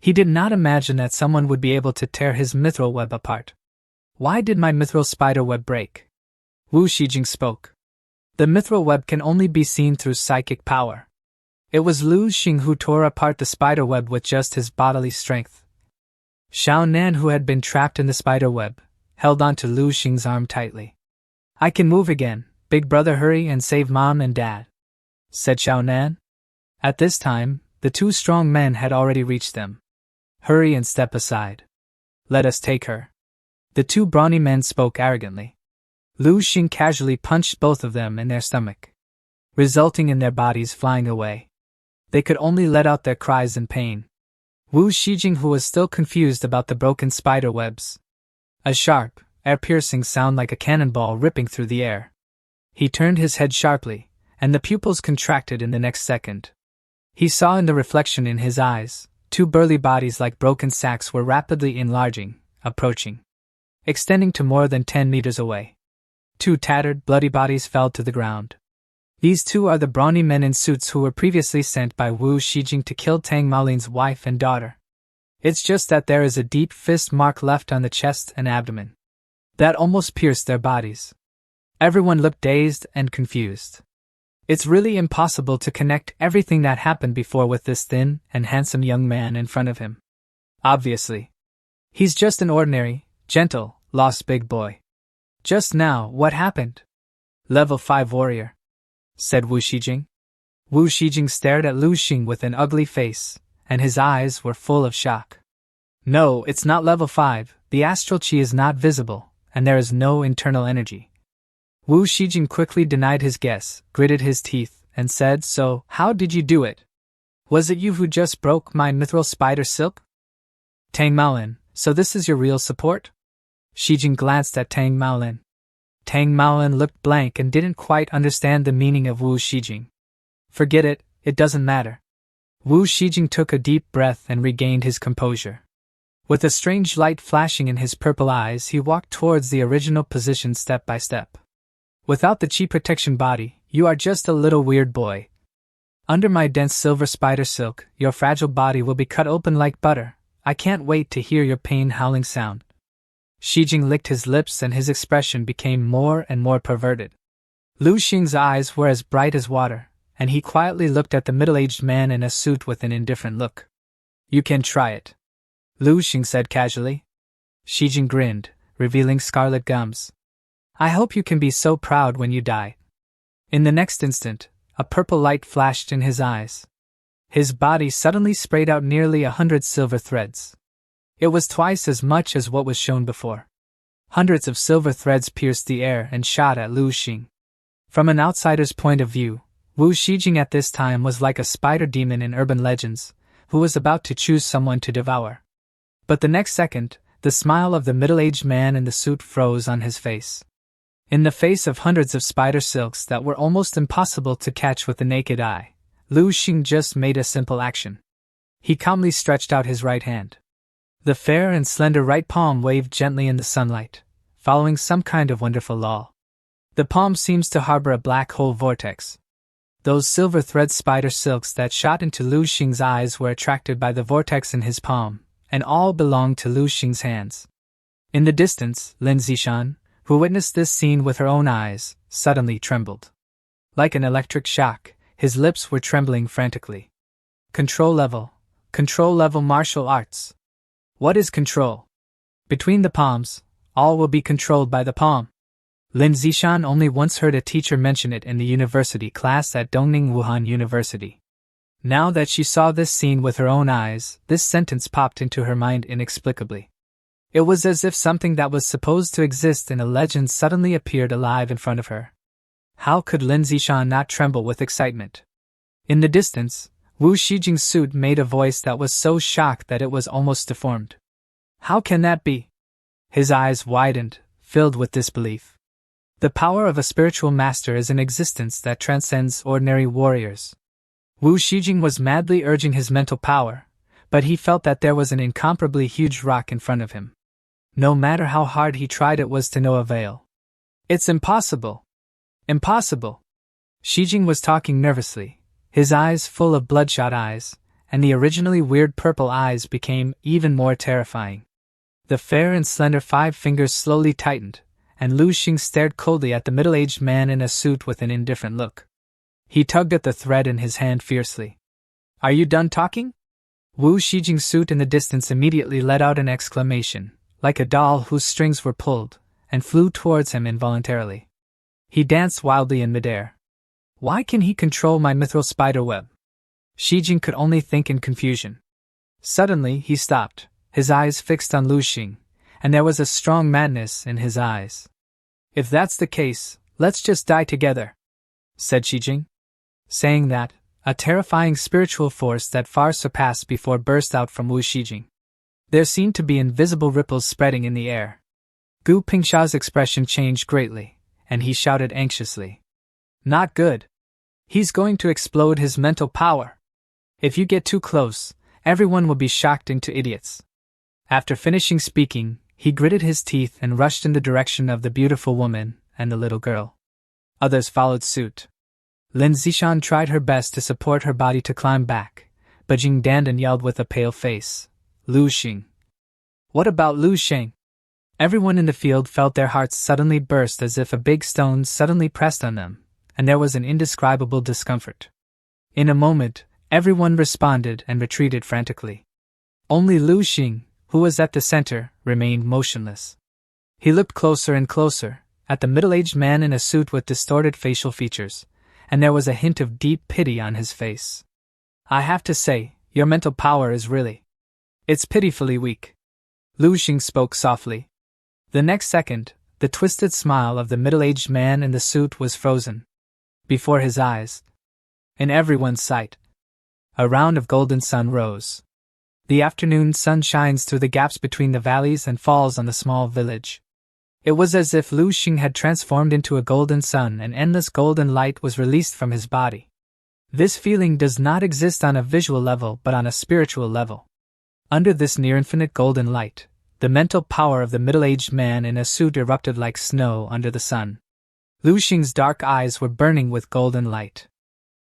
He did not imagine that someone would be able to tear his mithril web apart. Why did my mithril spider web break? Wu Shijing spoke. The mithril web can only be seen through psychic power. It was Lu Xing who tore apart the spider web with just his bodily strength. Xiaonan, who had been trapped in the spider web, held onto Lu Xing's arm tightly. I can move again, big brother, hurry and save mom and dad, said Xiaonan. At this time, the two strong men had already reached them. Hurry and step aside. Let us take her. The two brawny men spoke arrogantly. Lu Xing casually punched both of them in their stomach, resulting in their bodies flying away. They could only let out their cries in pain. Wu Shijing, who was still confused about the broken spider webs. A sharp, air-piercing sound like a cannonball ripping through the air. He turned his head sharply, and the pupils contracted in the next second. He saw in the reflection in his eyes, two burly bodies like broken sacks were rapidly enlarging, approaching, extending to more than 10 meters away. Two tattered, bloody bodies fell to the ground. These two are the brawny men in suits who were previously sent by Wu Shijing to kill Tang Maolin's wife and daughter. It's just that there is a deep fist mark left on the chest and abdomen that almost pierced their bodies. Everyone looked dazed and confused. It's really impossible to connect everything that happened before with this thin and handsome young man in front of him. Obviously. He's just an ordinary, gentle, lost big boy. Just now, what happened? Level 5 warrior, said Wu Shijing. Wu Shijing stared at Lu Xing with an ugly face, and his eyes were full of shock. No, it's not level 5, the astral chi is not visible, and there is no internal energy. Wu Shijing quickly denied his guess, gritted his teeth, and said, So, how did you do it? Was it you who just broke my mithril spider silk? Tang Maolin, so this is your real support? Shijing glanced at Tang Maolin. Tang Maolin looked blank and didn't quite understand the meaning of Wu Shijing. Forget it, it doesn't matter. Wu Shijing took a deep breath and regained his composure. With a strange light flashing in his purple eyes, he walked towards the original position step by step. Without the chi protection body, you are just a little weird boy. Under my dense silver spider silk, your fragile body will be cut open like butter. I can't wait to hear your pain howling sound. Shijing licked his lips and his expression became more and more perverted. Lu Xing's eyes were as bright as water, and he quietly looked at the middle-aged man in a suit with an indifferent look. You can try it, Lu Xing said casually. Shijing grinned, revealing scarlet gums. I hope you can be so proud when you die. In the next instant, a purple light flashed in his eyes. His body suddenly sprayed out nearly 100 silver threads. It was twice as much as what was shown before. Hundreds of silver threads pierced the air and shot at Lu Xing. From an outsider's point of view, Wu Shijing at this time was like a spider demon in urban legends, who was about to choose someone to devour. But the next second, the smile of the middle-aged man in the suit froze on his face. In the face of hundreds of spider silks that were almost impossible to catch with the naked eye, Lu Xing just made a simple action. He calmly stretched out his right hand. The fair and slender right palm waved gently in the sunlight, following some kind of wonderful law. The palm seems to harbor a black hole vortex. Those silver thread spider silks that shot into Lu Xing's eyes were attracted by the vortex in his palm, and all belonged to Lu Xing's hands. In the distance, Lin Zishan, who witnessed this scene with her own eyes, suddenly trembled. Like an electric shock, his lips were trembling frantically. Control level martial arts. What is control? Between the palms, all will be controlled by the palm. Lin Zishan only once heard a teacher mention it in the university class at Dongning Wuhan University. Now that she saw this scene with her own eyes, this sentence popped into her mind inexplicably. It was as if something that was supposed to exist in a legend suddenly appeared alive in front of her. How could Lin Zishan not tremble with excitement? In the distance, Wu Shijing's suit made a voice that was so shocked that it was almost deformed. How can that be? His eyes widened, filled with disbelief. The power of a spiritual master is an existence that transcends ordinary warriors. Wu Shijing was madly urging his mental power, but he felt that there was an incomparably huge rock in front of him. No matter how hard he tried, it was to no avail. It's impossible. Impossible. Shijing was talking nervously, his eyes full of bloodshot eyes, and the originally weird purple eyes became even more terrifying. The fair and slender 5 fingers slowly tightened, and Lu Xing stared coldly at the middle-aged man in a suit with an indifferent look. He tugged at the thread in his hand fiercely. Are you done talking? Wu Shijing's suit in the distance immediately let out an exclamation, like a doll whose strings were pulled, and flew towards him involuntarily. He danced wildly in midair. Why can he control my mithril spider web? Shijing could only think in confusion. Suddenly he stopped, his eyes fixed on Lu Xing, and there was a strong madness in his eyes. If that's the case, let's just die together, said Shijing. Saying that, a terrifying spiritual force that far surpassed before burst out from Wu Shijing. There seemed to be invisible ripples spreading in the air. Gu Pingsha's expression changed greatly, and he shouted anxiously. Not good. He's going to explode his mental power. If you get too close, everyone will be shocked into idiots. After finishing speaking, he gritted his teeth and rushed in the direction of the beautiful woman and the little girl. Others followed suit. Lin Zishan tried her best to support her body to climb back, but Jing Dandan yelled with a pale face, Lu Xing. What about Lu Xing? Everyone in the field felt their hearts suddenly burst as if a big stone suddenly pressed on them, and there was an indescribable discomfort. In a moment, everyone responded and retreated frantically. Only Lu Xing, who was at the center, remained motionless. He looked closer and closer, at the middle-aged man in a suit with distorted facial features, and there was a hint of deep pity on his face. I have to say, your mental power is really... It's pitifully weak. Lu Xing spoke softly. The next second, the twisted smile of the middle-aged man in the suit was frozen. Before his eyes, in everyone's sight, a round of golden sun rose. The afternoon sun shines through the gaps between the valleys and falls on the small village. It was as if Lu Xing had transformed into a golden sun and endless golden light was released from his body. This feeling does not exist on a visual level but on a spiritual level. Under this near-infinite golden light, the mental power of the middle-aged man in a suit erupted like snow under the sun. Lu Xing's dark eyes were burning with golden light.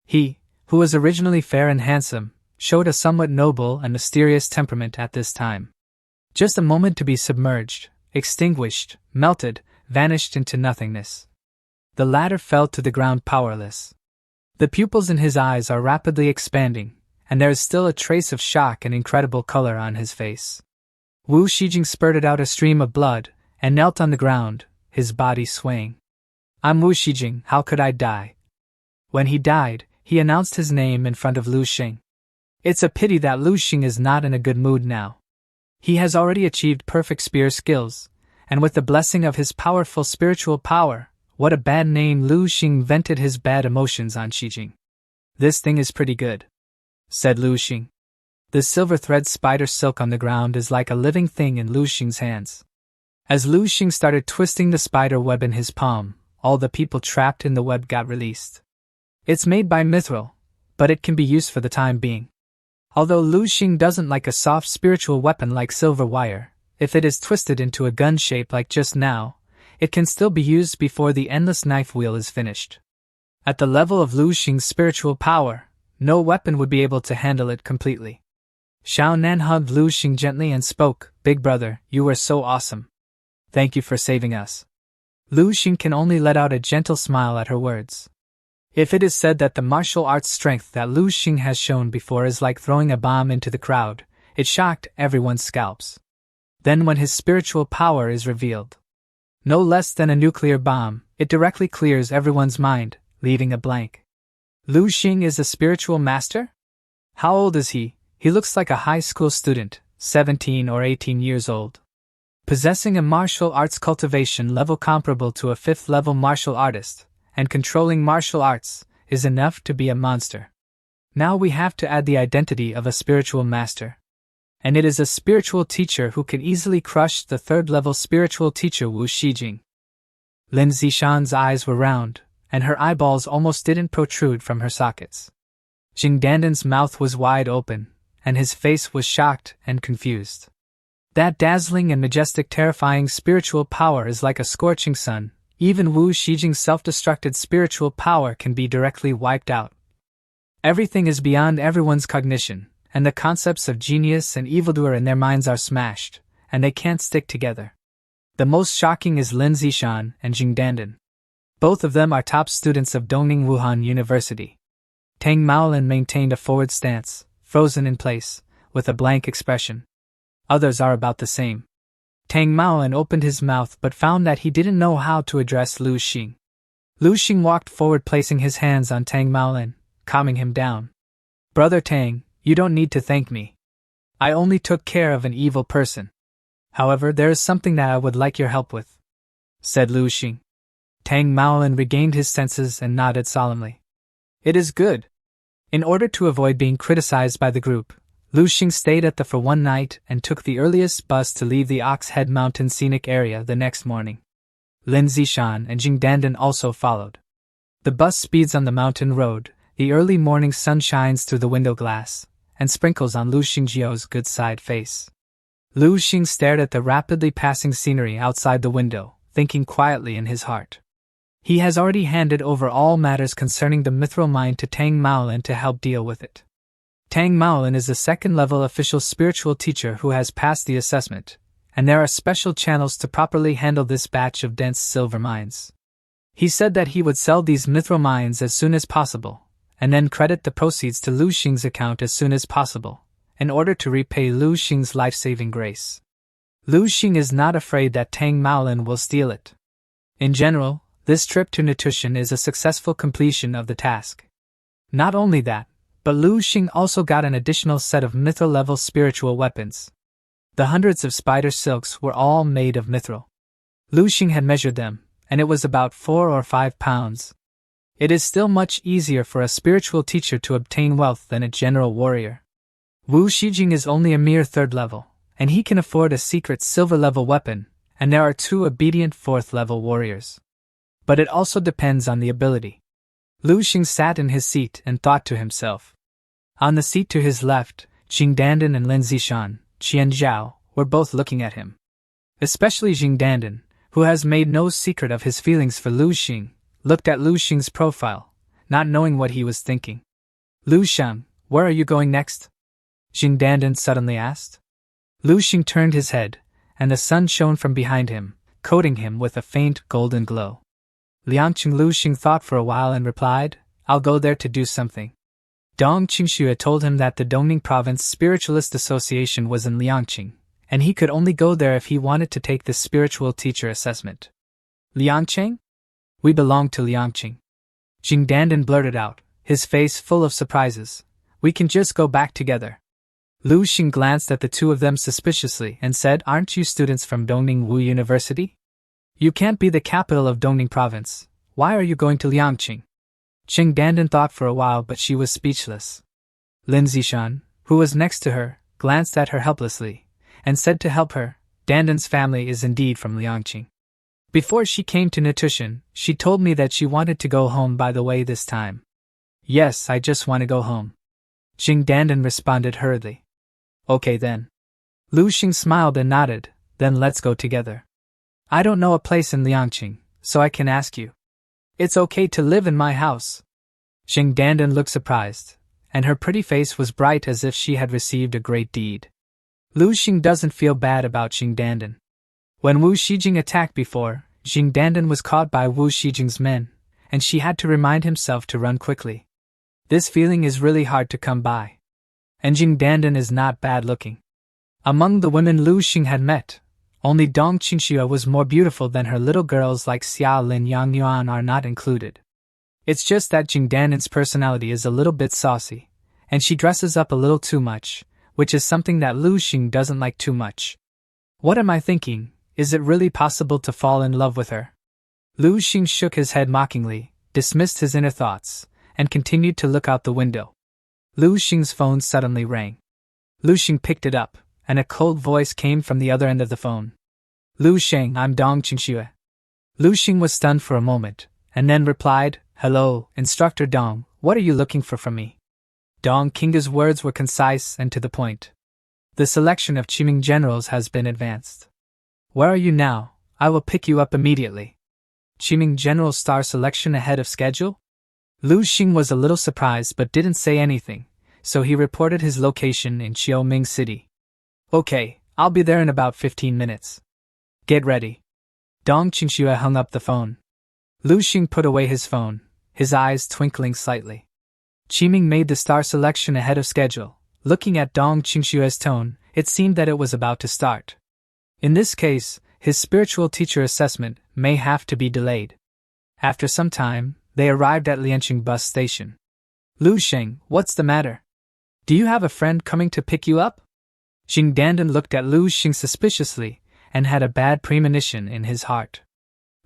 He, who was originally fair and handsome, showed a somewhat noble and mysterious temperament at this time. Just a moment to be submerged, extinguished, melted, vanished into nothingness. The latter fell to the ground powerless. The pupils in his eyes are rapidly expanding, and there is still a trace of shock and incredible color on his face. Wu Shijing spurted out a stream of blood, and knelt on the ground, his body swaying. I'm Wu Shijing, how could I die? When he died, he announced his name in front of Lu Xing. It's a pity that Lu Xing is not in a good mood now. He has already achieved perfect spear skills, and with the blessing of his powerful spiritual power, what a bad name. Lu Xing vented his bad emotions on Shijing. This thing is pretty good, said Lu Xing. The silver thread spider silk on the ground is like a living thing in Lu Xing's hands. As Lu Xing started twisting the spider web in his palm, all the people trapped in the web got released. It's made by mithril, but it can be used for the time being. Although Lu Xing doesn't like a soft spiritual weapon like silver wire, if it is twisted into a gun shape like just now, it can still be used before the endless knife wheel is finished. At the level of Lu Xing's spiritual power, no weapon would be able to handle it completely. Xiao Nan hugged Lu Xing gently and spoke, Big brother, you were so awesome. Thank you for saving us. Lu Xing can only let out a gentle smile at her words. If it is said that the martial arts strength that Lu Xing has shown before is like throwing a bomb into the crowd, it shocked everyone's scalps. Then when his spiritual power is revealed. No less than a nuclear bomb, it directly clears everyone's mind, leaving a blank. Lu Xing is a spiritual master? How old is he? He looks like a high school student, 17 or 18 years old. Possessing a martial arts cultivation level comparable to a 5th level martial artist, and controlling martial arts, is enough to be a monster. Now we have to add the identity of a spiritual master. And it is a spiritual teacher who can easily crush the 3rd level spiritual teacher Wu Xijing. Lin Zishan's eyes were round, and her eyeballs almost didn't protrude from her sockets. Jing Danden's mouth was wide open, and his face was shocked and confused. That dazzling and majestic terrifying spiritual power is like a scorching sun. Even Wu Xijing's self-destructed spiritual power can be directly wiped out. Everything is beyond everyone's cognition, and the concepts of genius and evildoer in their minds are smashed, and they can't stick together. The most shocking is Lin Zishan and Jing Danden. Both of them are top students of Dongning Wuhan University. Tang Maolin maintained a forward stance, frozen in place, with a blank expression. Others are about the same. Tang Maolin opened his mouth but found that he didn't know how to address Lu Xing. Lu Xing walked forward, placing his hands on Tang Maolin, calming him down. "Brother Tang, you don't need to thank me. I only took care of an evil person. However, there is something that I would like your help with," said Lu Xing. Tang Maolin regained his senses and nodded solemnly. "It is good." In order to avoid being criticized by the group, Lu Xing stayed at the for one night and took the earliest bus to leave the Ox Head Mountain scenic area the next morning. Lin Zishan and Jing Danden also followed. The bus speeds on the mountain road, the early morning sun shines through the window glass, and sprinkles on Lu Xingjiu's good side face. Lu Xing stared at the rapidly passing scenery outside the window, thinking quietly in his heart. He has already handed over all matters concerning the mithril mine to Tang Maolin to help deal with it. Tang Maolin is the 2nd-level official spiritual teacher who has passed the assessment, and there are special channels to properly handle this batch of dense silver mines. He said that he would sell these mithril mines as soon as possible, and then credit the proceeds to Lu Xing's account as soon as possible, in order to repay Lu Xing's life-saving grace. Lu Xing is not afraid that Tang Maolin will steal it. In general, this trip to Nutrition is a successful completion of the task. Not only that, but Lu Xing also got an additional set of mithril-level spiritual weapons. The hundreds of spider silks were all made of mithril. Lu Xing had measured them, and it was about 4 or 5 pounds. It is still much easier for a spiritual teacher to obtain wealth than a general warrior. Wu Xijing is only a mere 3rd level, and he can afford a secret silver-level weapon, and there are 2 obedient 4th-level warriors. But it also depends on the ability. Lu Xing sat in his seat and thought to himself. On the seat to his left, Jing Danden and Lin Zishan, Qian Zhao, were both looking at him. Especially Jing Danden, who has made no secret of his feelings for Lu Xing, looked at Lu Xing's profile, not knowing what he was thinking. "Lu Xing, where are you going next?" Jing Danden suddenly asked. Lu Xing turned his head, and the sun shone from behind him, coating him with a faint golden glow. Liangqing. Lu Xing thought for a while and replied, "I'll go there to do something." Dong Qingxue had told him that the Dongning Province Spiritualist Association was in Liangqing, and he could only go there if he wanted to take the spiritual teacher assessment. "Liangqing? We belong to Liangqing." Jing Danden blurted out, his face full of surprises. "We can just go back together." Lu Xing glanced at the 2 of them suspiciously and said, "Aren't you students from Dongning Wu University? You can't be the capital of Dongning Province. Why are you going to Liangqing?" Jing Danden thought for a while, but she was speechless. Lin Zishan, who was next to her, glanced at her helplessly, and said to help her, "Danden's family is indeed from Liangqing. Before she came to Nutrition, she told me that she wanted to go home by the way this time." "Yes, I just want to go home," Jing Danden responded hurriedly. "Okay then." Lu Xing smiled and nodded, "Then let's go together. I don't know a place in Liangqing, so I can ask you. It's okay to live in my house." Jing Danden looked surprised, and her pretty face was bright as if she had received a great deed. Lu Xing doesn't feel bad about Jing Danden. When Wu Xijing attacked before, Jing Danden was caught by Wu Xijing's men, and she had to remind himself to run quickly. This feeling is really hard to come by. And Jing Danden is not bad looking. Among the women Lu Xing had met, Only Dong Qingxue was more beautiful than her little girls like Xia Lin Yang Yuan are not included. It's just that Jingdanen's personality is a little bit saucy, and she dresses up a little too much, which is something that Lu Xing doesn't like too much. What am I thinking? Is it really possible to fall in love with her? Lu Xing shook his head mockingly, dismissed his inner thoughts, and continued to look out the window. Lu Xing's phone suddenly rang. Lu Xing picked it up, and a cold voice came from the other end of the phone. Lu Xing, I'm Dong Qingxue. Lu Xing was stunned for a moment, and then replied, Hello, Instructor Dong, what are you looking for from me? Dong Qing's words were concise and to the point. The selection of Qiming generals has been advanced. Where are you now? I will pick you up immediately. Qiming general star selection ahead of schedule? Lu Xing was a little surprised but didn't say anything, so he reported his location in Qiuming City. Okay, I'll be there in about 15 minutes. Get ready. Dong Qingxue hung up the phone. Lu Xing put away his phone, his eyes twinkling slightly. Qiming made the star selection ahead of schedule. Looking at Dong Qingxue's tone, it seemed that it was about to start. In this case, his spiritual teacher assessment may have to be delayed. After some time, they arrived at Lianqing bus station. Lu Xing, what's the matter? Do you have a friend coming to pick you up? Jingdandan looked at Lu Xing suspiciously, and had a bad premonition in his heart.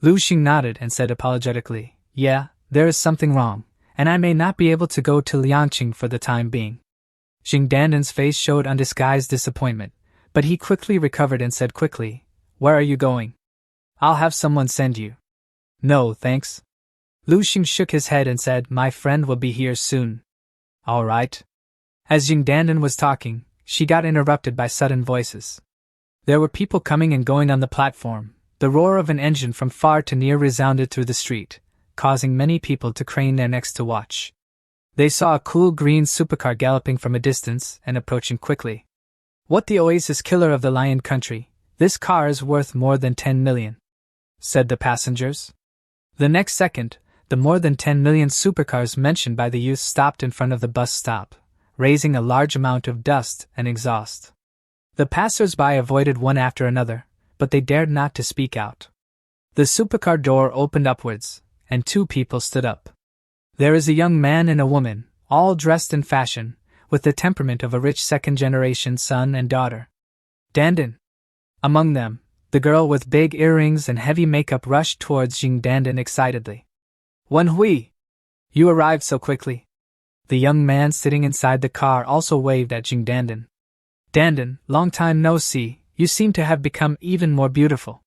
Lu Xing nodded and said apologetically, Yeah, there is something wrong, and I may not be able to go to Lianqing for the time being. Jingdandan's face showed undisguised disappointment, but he quickly recovered and said quickly, Where are you going? I'll have someone send you. No, thanks. Lu Xing shook his head and said, My friend will be here soon. All right. As Jingdandan was talking, she got interrupted by sudden voices. There were people coming and going on the platform. The roar of an engine from far to near resounded through the street, causing many people to crane their necks to watch. They saw a cool green supercar galloping from a distance and approaching quickly. What the oasis killer of the lion country, this car is worth more than 10 million, said the passengers. The next second, the more than 10 million supercars mentioned by the youth stopped in front of the bus stop, raising a large amount of dust and exhaust. The passers-by avoided one after another, but they dared not to speak out. The supercar door opened upwards, and two people stood up. There is a young man and a woman, all dressed in fashion, with the temperament of a rich second-generation son and daughter. Dandan. Among them, the girl with big earrings and heavy makeup rushed towards Jingdandan excitedly. Wenhui! You arrived so quickly. The young man sitting inside the car also waved at Jingdandan. Dandan, long time no see, you seem to have become even more beautiful.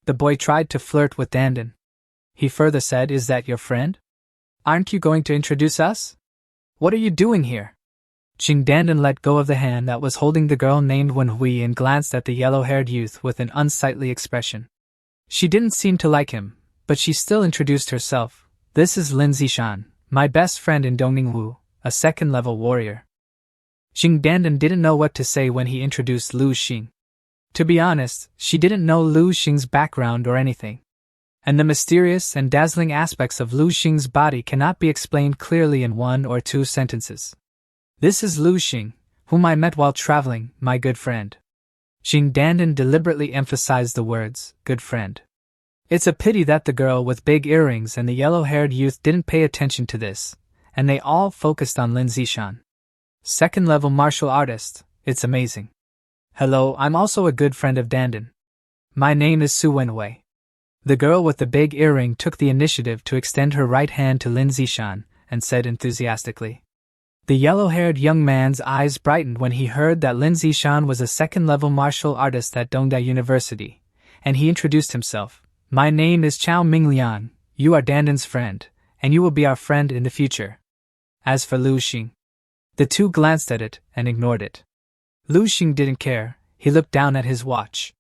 The boy tried to flirt with Dandan. He further said, Is that your friend? Aren't you going to introduce us? What are you doing here? Jingdandan let go of the hand that was holding the girl named Wenhui and glanced at the yellow-haired youth with an unsightly expression. She didn't seem to like him, but she still introduced herself. This is Lin Zishan, my best friend in Dongningwu, a second-level warrior. Jingdandan didn't know what to say when he introduced Lu Xing. To be honest, she didn't know Lu Xing's background or anything. And the mysterious and dazzling aspects of Lu Xing's body cannot be explained clearly in one or two sentences. This is Lu Xing, whom I met while traveling, my good friend. Jingdandan deliberately emphasized the words, good friend. It's a pity that the girl with big earrings and the yellow-haired youth didn't pay attention to this, and they all focused on Lin Zishan. Second-level martial artist, it's amazing. Hello, I'm also a good friend of Dandan. My name is Su Wenwei. The girl with the big earring took the initiative to extend her right hand to Lin Zishan and said enthusiastically. The yellow-haired young man's eyes brightened when he heard that Lin Zishan was a second-level martial artist at Dongda University, and he introduced himself. My name is Chao Minglian, you are Dandan's friend, and you will be our friend in the future. As for Lu Xing, the two glanced at it and ignored it. Lu Xing didn't care, he looked down at his watch.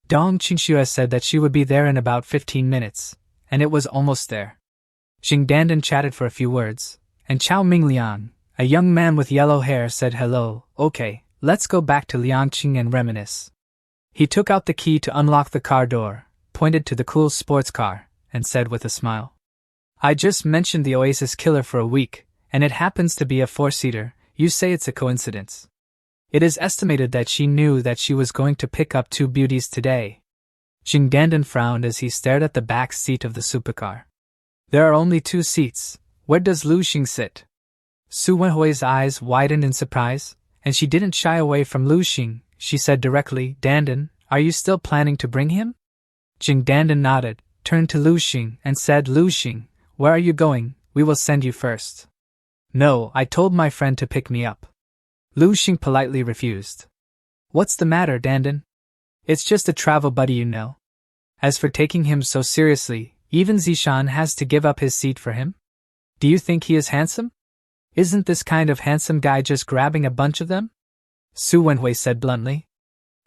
Dong Qingxue said that she would be there in about 15 minutes, and it was almost there. Jingdandan chatted for a few words, and Chao Minglian, a young man with yellow hair, said hello. Okay, let's go back to Liangqing and reminisce. He took out the key to unlock the car door, pointed to the cool sports car, and said with a smile. I just mentioned the Oasis killer for a week, and it happens to be a 4-seater, you say it's a coincidence. It is estimated that she knew that she was going to pick up 2 beauties today. Jing Dandan frowned as he stared at the back seat of the supercar. There are only 2 seats. Where does Lu Xing sit? Su Wenhui's eyes widened in surprise, and she didn't shy away from Lu Xing. She said directly, Dandan, are you still planning to bring him? Jing Dandan nodded, turned to Lu Xing, and said, Lu Xing, where are you going? We will send you first. No, I told my friend to pick me up. Lu Xing politely refused. What's the matter, Dandan? It's just a travel buddy, you know. As for taking him so seriously, even Zishan has to give up his seat for him? Do you think he is handsome? Isn't this kind of handsome guy just grabbing a bunch of them? Su Wenhui said bluntly.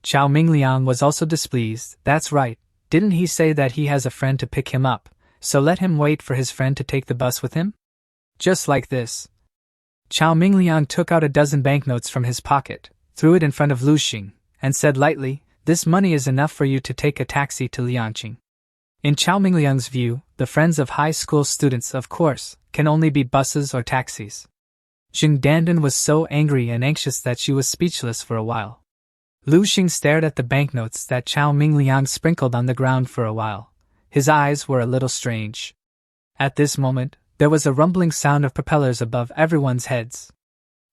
Chao Mingliang was also displeased. That's right, didn't he say that he has a friend to pick him up, so let him wait for his friend to take the bus with him? Just like this. Chao Mingliang took out a dozen banknotes from his pocket, threw it in front of Lu Xing, and said lightly, this money is enough for you to take a taxi to Liangqing. In Chao Mingliang's view, the friends of high school students, of course, can only be buses or taxis. Jing Dandan was so angry and anxious that she was speechless for a while. Lu Xing stared at the banknotes that Chao Mingliang sprinkled on the ground for a while. His eyes were a little strange. At this moment, there was a rumbling sound of propellers above everyone's heads.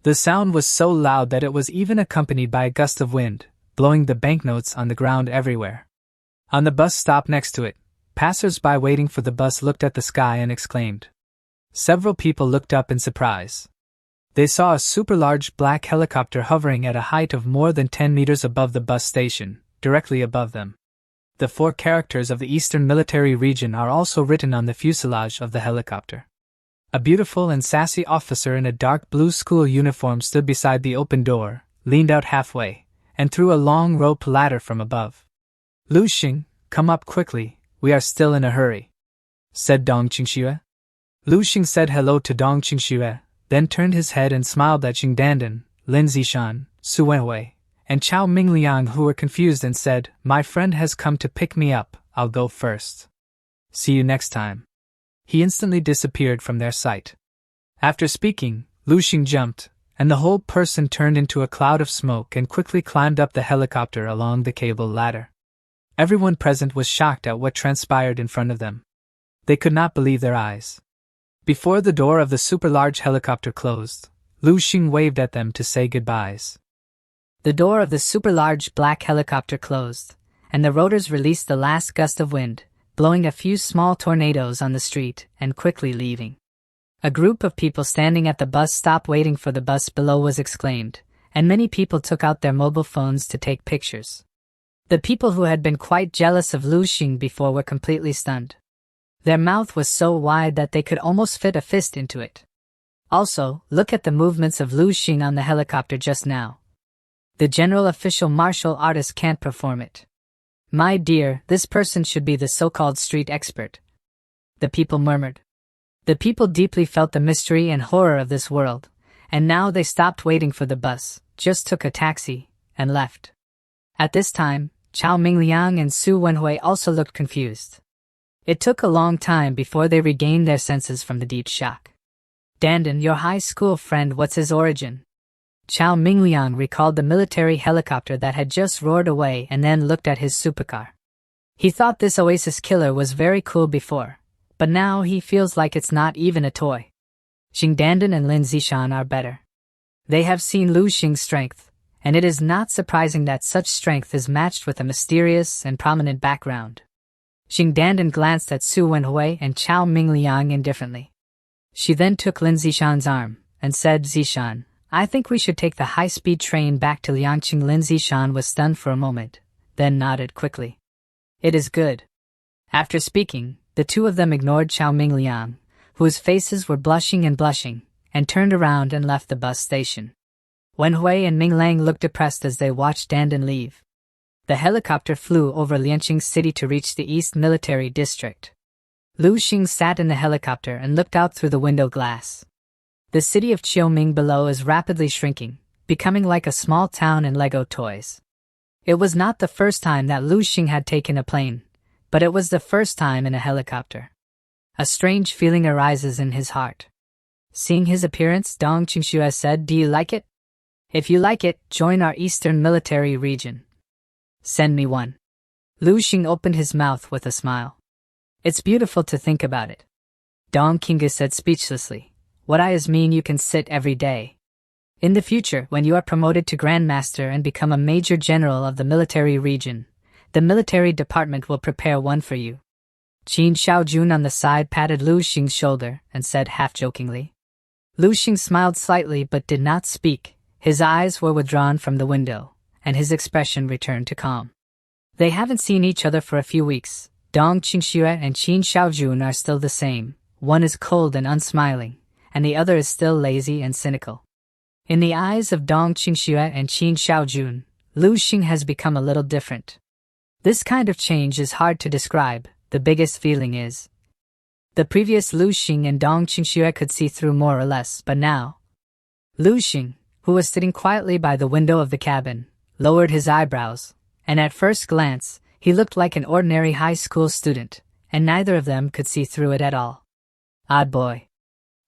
The sound was so loud that it was even accompanied by a gust of wind, blowing the banknotes on the ground everywhere. On the bus stop next to it, passers-by waiting for the bus looked at the sky and exclaimed. Several people looked up in surprise. They saw a super-large black helicopter hovering at a height of more than 10 meters above the bus station, directly above them. The 4 characters of the Eastern Military Region are also written on the fuselage of the helicopter. A beautiful and sassy officer in a dark blue school uniform stood beside the open door, leaned out halfway, and threw a long rope ladder from above. Lu Xing, come up quickly, we are still in a hurry, said Dong Qingxue. Lu Xing said hello to Dong Qingxue, then turned his head and smiled at Jing Dandan, Lin Zishan, Su Wenhui, and Chao Mingliang, who were confused, and said, my friend has come to pick me up, I'll go first. See you next time. He instantly disappeared from their sight. After speaking, Lu Xing jumped, and the whole person turned into a cloud of smoke and quickly climbed up the helicopter along the cable ladder. Everyone present was shocked at what transpired in front of them. They could not believe their eyes. Before the door of the super-large helicopter closed, Lu Xing waved at them to say goodbyes. The door of the super-large black helicopter closed, and the rotors released the last gust of wind, blowing a few small tornadoes on the street and quickly leaving. A group of people standing at the bus stop waiting for the bus below was exclaimed, and many people took out their mobile phones to take pictures. The people who had been quite jealous of Lu Xing before were completely stunned. Their mouth was so wide that they could almost fit a fist into it. Also, look at the movements of Lu Xing on the helicopter just now. The general official martial artist can't perform it. My dear, this person should be the so-called street expert. The people murmured. The people deeply felt the mystery and horror of this world, and now they stopped waiting for the bus, just took a taxi, and left. At this time, Chao Mingliang and Su Wenhui also looked confused. It took a long time before they regained their senses from the deep shock. Dandan, your high school friend, what's his origin? Chao Mingliang recalled the military helicopter that had just roared away and then looked at his supercar. He thought this Oasis killer was very cool before, but now he feels like it's not even a toy. Jing Dandan and Lin Zishan are better. They have seen Lu Xing's strength, and it is not surprising that such strength is matched with a mysterious and prominent background. Jing Dandan glanced at Su Wenhui and Chao Mingliang indifferently. She then took Lin Zishan's arm and said, Zishan, I think we should take the high-speed train back to Liangqing. Lin Zishan was stunned for a moment, then nodded quickly. It is good. After speaking, the two of them ignored Chao Mingliang, whose faces were blushing, and turned around and left the bus station. Wenhui and Minglang looked depressed as they watched Dandan leave. The helicopter flew over Liangqing city to reach the East Military District. Lu Xing sat in the helicopter and looked out through the window glass. The city of Qiuming below is rapidly shrinking, becoming like a small town in Lego toys. It was not the first time that Lu Xing had taken a plane, but it was the first time in a helicopter. A strange feeling arises in his heart. Seeing his appearance, Dong Qingxue said, Do you like it? If you like it, join our Eastern Military Region. Send me one. Lu Xing opened his mouth with a smile. It's beautiful to think about it. Dong Qingge said speechlessly. What does mean you can sit every day? In the future, when you are promoted to Grandmaster and become a Major General of the military region, the military department will prepare one for you. Qin Xiaojun on the side patted Lu Xing's shoulder and said half-jokingly. Lu Xing smiled slightly but did not speak. His eyes were withdrawn from the window, and his expression returned to calm. They haven't seen each other for a few weeks. Dong Qingxue and Qin Xiaojun are still the same. One is cold and unsmiling, and the other is still lazy and cynical. In the eyes of Dong Qingxue and Qin Xiaojun, Lu Xing has become a little different. This kind of change is hard to describe. The biggest feeling is, the previous Lu Xing and Dong Qingxue could see through more or less, but now, Lu Xing, who was sitting quietly by the window of the cabin, lowered his eyebrows, and at first glance, he looked like an ordinary high school student, and neither of them could see through it at all. Odd boy.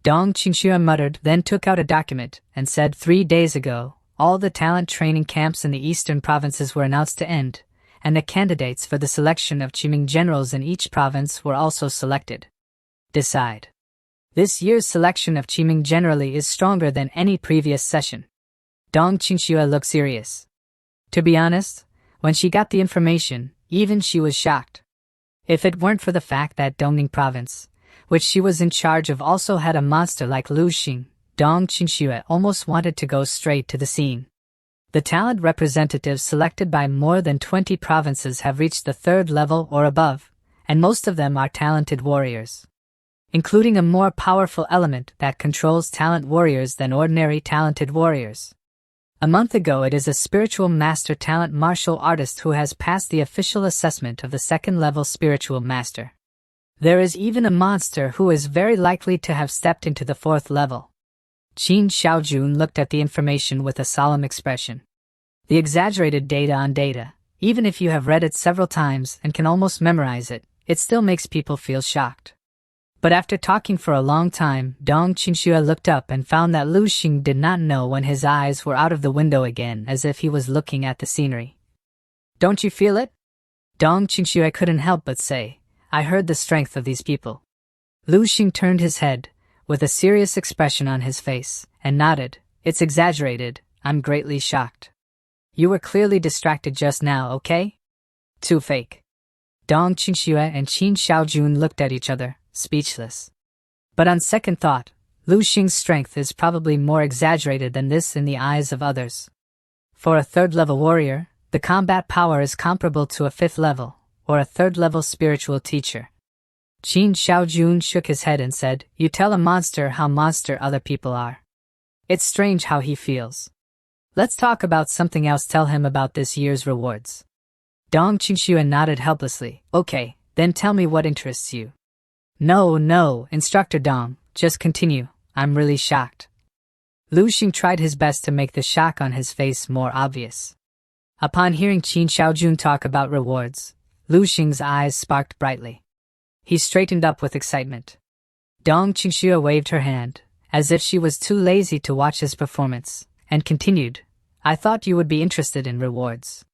Dong Qingxue muttered, then took out a document and said 3 days ago, all the talent training camps in the eastern provinces were announced to end, and the candidates for the selection of Qiming generals in each province were also selected. Decide. This year's selection of Qiming generally is stronger than any previous session. Dong Qingxue looked serious. To be honest, when she got the information, even she was shocked. If it weren't for the fact that Dongning province, which she was in charge of, also had a monster like Lu Xing, Dong Qingxue almost wanted to go straight to the scene. The talent representatives selected by more than 20 provinces have reached the 3rd level or above, and most of them are talented warriors, including a more powerful element that controls talent warriors than ordinary talented warriors. A month ago, it is a spiritual master talent martial artist who has passed the official assessment of the 2nd level spiritual master. There is even a monster who is very likely to have stepped into the 4th level. Qin Xiaojun looked at the information with a solemn expression. The exaggerated data on data, even if you have read it several times and can almost memorize it, it still makes people feel shocked. But after talking for a long time, Dong Qingxue looked up and found that Lu Xing did not know when his eyes were out of the window again, as if he was looking at the scenery. Don't you feel it? Dong Qingxue couldn't help but say, I heard the strength of these people. Lu Xing turned his head, with a serious expression on his face, and nodded. It's exaggerated, I'm greatly shocked. You were clearly distracted just now, okay? Too fake. Dong Qingxue and Qin Xiaojun looked at each other, speechless. But on second thought, Lu Xing's strength is probably more exaggerated than this in the eyes of others. For a 3rd level warrior, the combat power is comparable to a 5th level, or a 3rd level spiritual teacher. Qin Xiaojun shook his head and said, You tell a monster how monster other people are. It's strange how he feels. Let's talk about something else. Tell him about this year's rewards. Dong Qingxue nodded helplessly. Okay, then tell me what interests you. No, Instructor Dong, just continue. I'm really shocked. Lu Xing tried his best to make the shock on his face more obvious. Upon hearing Qin Xiaojun talk about rewards, Lu Xing's eyes sparked brightly. He straightened up with excitement. Dong Qingxue waved her hand, as if she was too lazy to watch his performance, and continued, I thought you would be interested in rewards.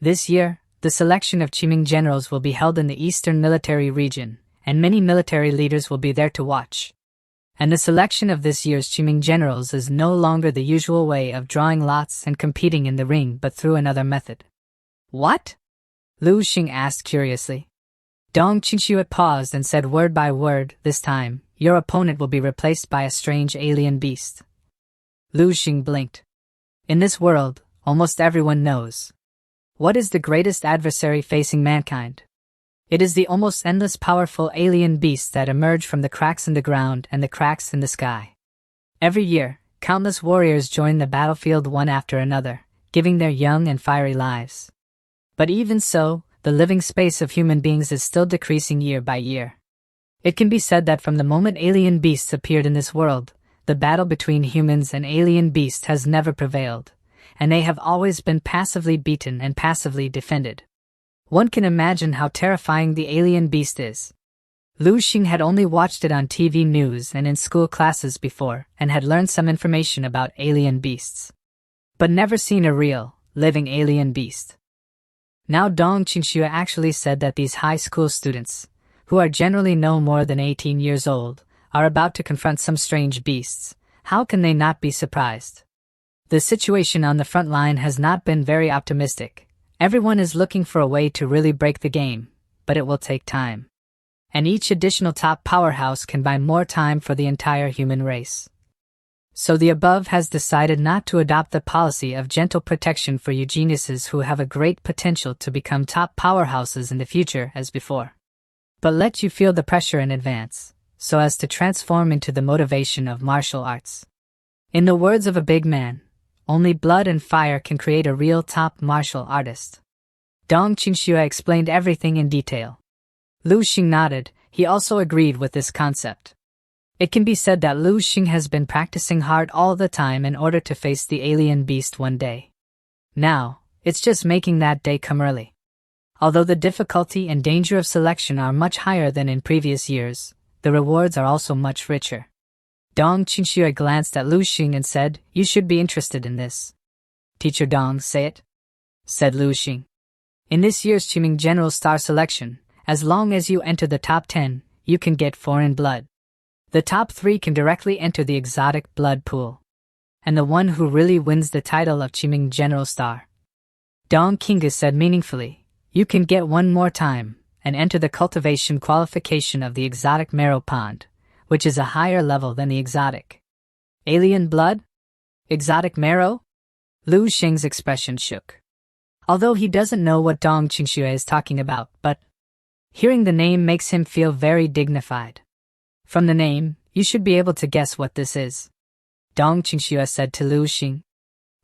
This year, the selection of Qiming generals will be held in the Eastern Military Region, and many military leaders will be there to watch. And the selection of this year's Qiming generals is no longer the usual way of drawing lots and competing in the ring, but through another method. What? Lu Xing asked curiously. Dong Qingxue paused and said word by word, this time, your opponent will be replaced by a strange alien beast. Lu Xing blinked. In this world, almost everyone knows. What is the greatest adversary facing mankind? It is the almost endless powerful alien beasts that emerge from the cracks in the ground and the cracks in the sky. Every year, countless warriors join the battlefield one after another, giving their young and fiery lives. But even so, the living space of human beings is still decreasing year by year. It can be said that from the moment alien beasts appeared in this world, the battle between humans and alien beasts has never prevailed, and they have always been passively beaten and passively defended. One can imagine how terrifying the alien beast is. Lu Xing had only watched it on TV news and in school classes before, and had learned some information about alien beasts. but never seen a real, living alien beast. Now Dong Qingxue actually said that these high school students, who are generally no more than 18 years old, are about to confront some strange beasts. How can they not be surprised? The situation on the front line has not been very optimistic. Everyone is looking for a way to really break the game, but it will take time. And each additional top powerhouse can buy more time for the entire human race. So the above has decided not to adopt the policy of gentle protection for geniuses who have a great potential to become top powerhouses in the future as before, but let you feel the pressure in advance, so as to transform into the motivation of martial arts. In the words of a big man, only blood and fire can create a real top martial artist. Dong Qingxue explained everything in detail. Lu Xing nodded. He also agreed with this concept. It can be said that Lu Xing has been practicing hard all the time in order to face the alien beast one day. Now, it's just making that day come early. Although the difficulty and danger of selection are much higher than in previous years, the rewards are also much richer. Dong Qingxue glanced at Lu Xing and said, "You should be interested in this." "Teacher Dong, say it," said Lu Xing. "In this year's Qiming General Star Selection, as long as you enter the top 10, you can get foreign blood. The top 3 can directly enter the exotic blood pool. And the one who really wins the title of Qiming General Star," Dong Qingge said meaningfully, "you can get one more time and enter the cultivation qualification of the exotic marrow pond, which is a higher level than the exotic." "Alien blood? Exotic marrow?" Lu Xing's expression shook. Although he doesn't know what Dong Qingxue is talking about, but hearing the name makes him feel very dignified. "From the name, you should be able to guess what this is," Dong Qingxue said to Lu Xing.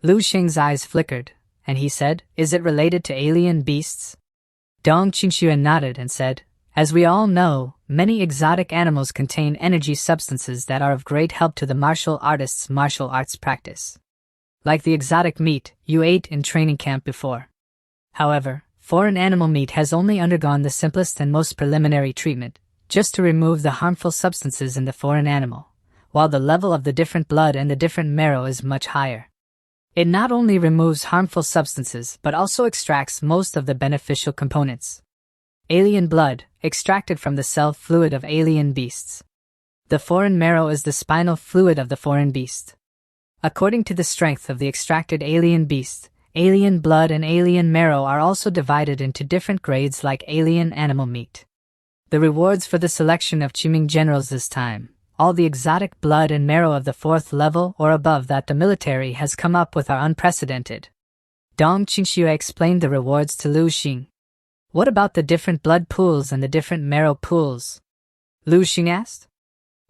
Lu Xing's eyes flickered, and he said, "Is it related to alien beasts?" Dong Qingxue nodded and said, "As we all know, many exotic animals contain energy substances that are of great help to the martial artist's martial arts practice. Like the exotic meat you ate in training camp before. However, foreign animal meat has only undergone the simplest and most preliminary treatment, just to remove the harmful substances in the foreign animal, while the level of the different blood and the different marrow is much higher. It not only removes harmful substances but also extracts most of the beneficial components. Alien blood, extracted from the cell fluid of alien beasts. The foreign marrow is the spinal fluid of the foreign beast. According to the strength of the extracted alien beast, alien blood and alien marrow are also divided into different grades like alien animal meat. The rewards for the selection of Qiming generals this time, all the exotic blood and marrow of the 4th level or above that the military has come up with are unprecedented." Dong Qingxue explained the rewards to Lu Xing. "What about the different blood pools and the different marrow pools?" Lu Xing asked.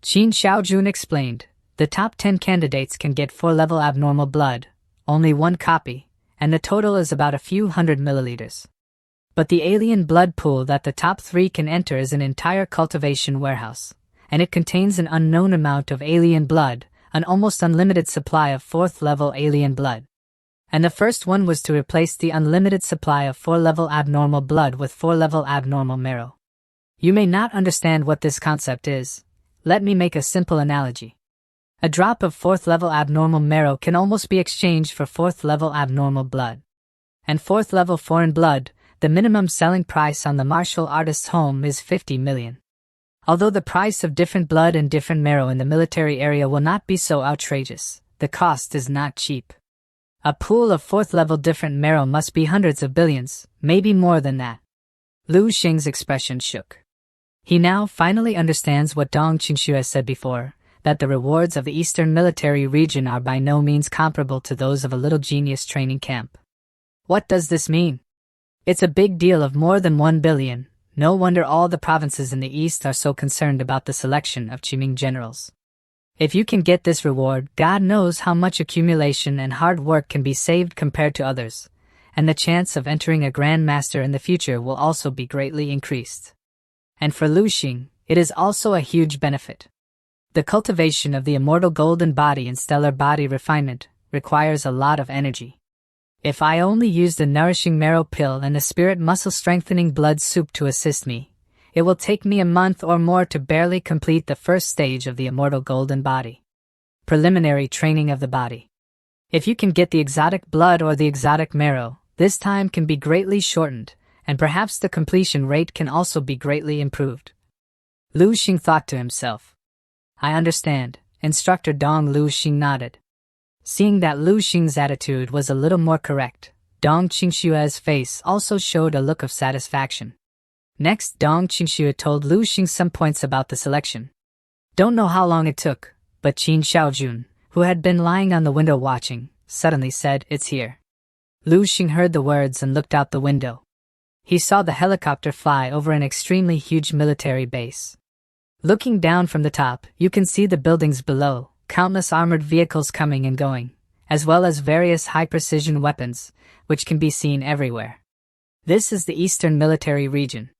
Qin Xiaojun explained, "The top 10 candidates can get 4-level abnormal blood, only 1 copy, and the total is about a few hundred milliliters. But the alien blood pool that the top 3 can enter is an entire cultivation warehouse, and it contains an unknown amount of alien blood, an almost unlimited supply of 4th-level alien blood. And the first one was to replace the unlimited supply of 4-level abnormal blood with 4-level abnormal marrow. You may not understand what this concept is. Let me make a simple analogy. A drop of 4th-level abnormal marrow can almost be exchanged for 4th-level abnormal blood. And 4th-level foreign blood, the minimum selling price on the martial artist's home is 50 million. Although the price of different blood and different marrow in the military area will not be so outrageous, the cost is not cheap. A pool of 4th-level different marrow must be hundreds of billions, maybe more than that." Lu Xing's expression shook. He now finally understands what Dong Qingxue said before, that the rewards of the Eastern military region are by no means comparable to those of a little genius training camp. What does this mean? It's a big deal of more than 1 billion. No wonder all the provinces in the East are so concerned about the selection of Qiming generals. If you can get this reward, God knows how much accumulation and hard work can be saved compared to others, and the chance of entering a Grand Master in the future will also be greatly increased. And for Lu Xing, it is also a huge benefit. The cultivation of the immortal golden body and stellar body refinement requires a lot of energy. If I only use the nourishing marrow pill and the spirit muscle strengthening blood soup to assist me, it will take me a month or more to barely complete the first stage of the immortal golden body. Preliminary training of the body. If you can get the exotic blood or the exotic marrow, this time can be greatly shortened, and perhaps the completion rate can also be greatly improved. Lu Xing thought to himself. I understand, Instructor Dong. Lu Xing nodded. Seeing that Lu Xing's attitude was a little more correct, Dong Qingshue's face also showed a look of satisfaction. Next, Dong Qingxue told Lu Xing some points about the selection. Don't know how long it took, but Qin Xiaojun, who had been lying on the window watching, suddenly said, It's here. Lu Xing heard the words and looked out the window. He saw the helicopter fly over an extremely huge military base. Looking down from the top, you can see the buildings below, countless armored vehicles coming and going, as well as various high-precision weapons, which can be seen everywhere. This is the Eastern Military Region.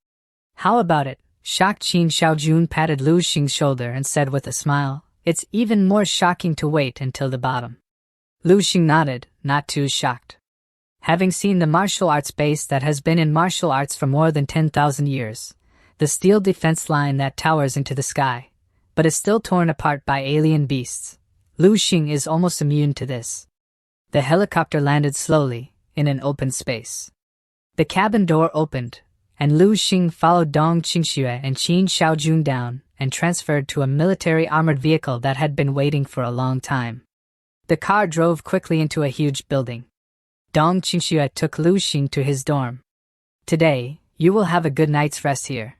How about it? Shocked Qin Xiaojun patted Lu Xing's shoulder and said with a smile, It's even more shocking to wait until the bottom. Lu Xing nodded, not too shocked. Having seen the martial arts base that has been in martial arts for more than 10,000 years, the steel defense line that towers into the sky, but is still torn apart by alien beasts, Lu Xing is almost immune to this. The helicopter landed slowly, in an open space. The cabin door opened, and Lu Xing followed Dong Qingxue and Qin Xiaojun down and transferred to a military armored vehicle that had been waiting for a long time. The car drove quickly into a huge building. Dong Qingxue took Lu Xing to his dorm. Today, you will have a good night's rest here.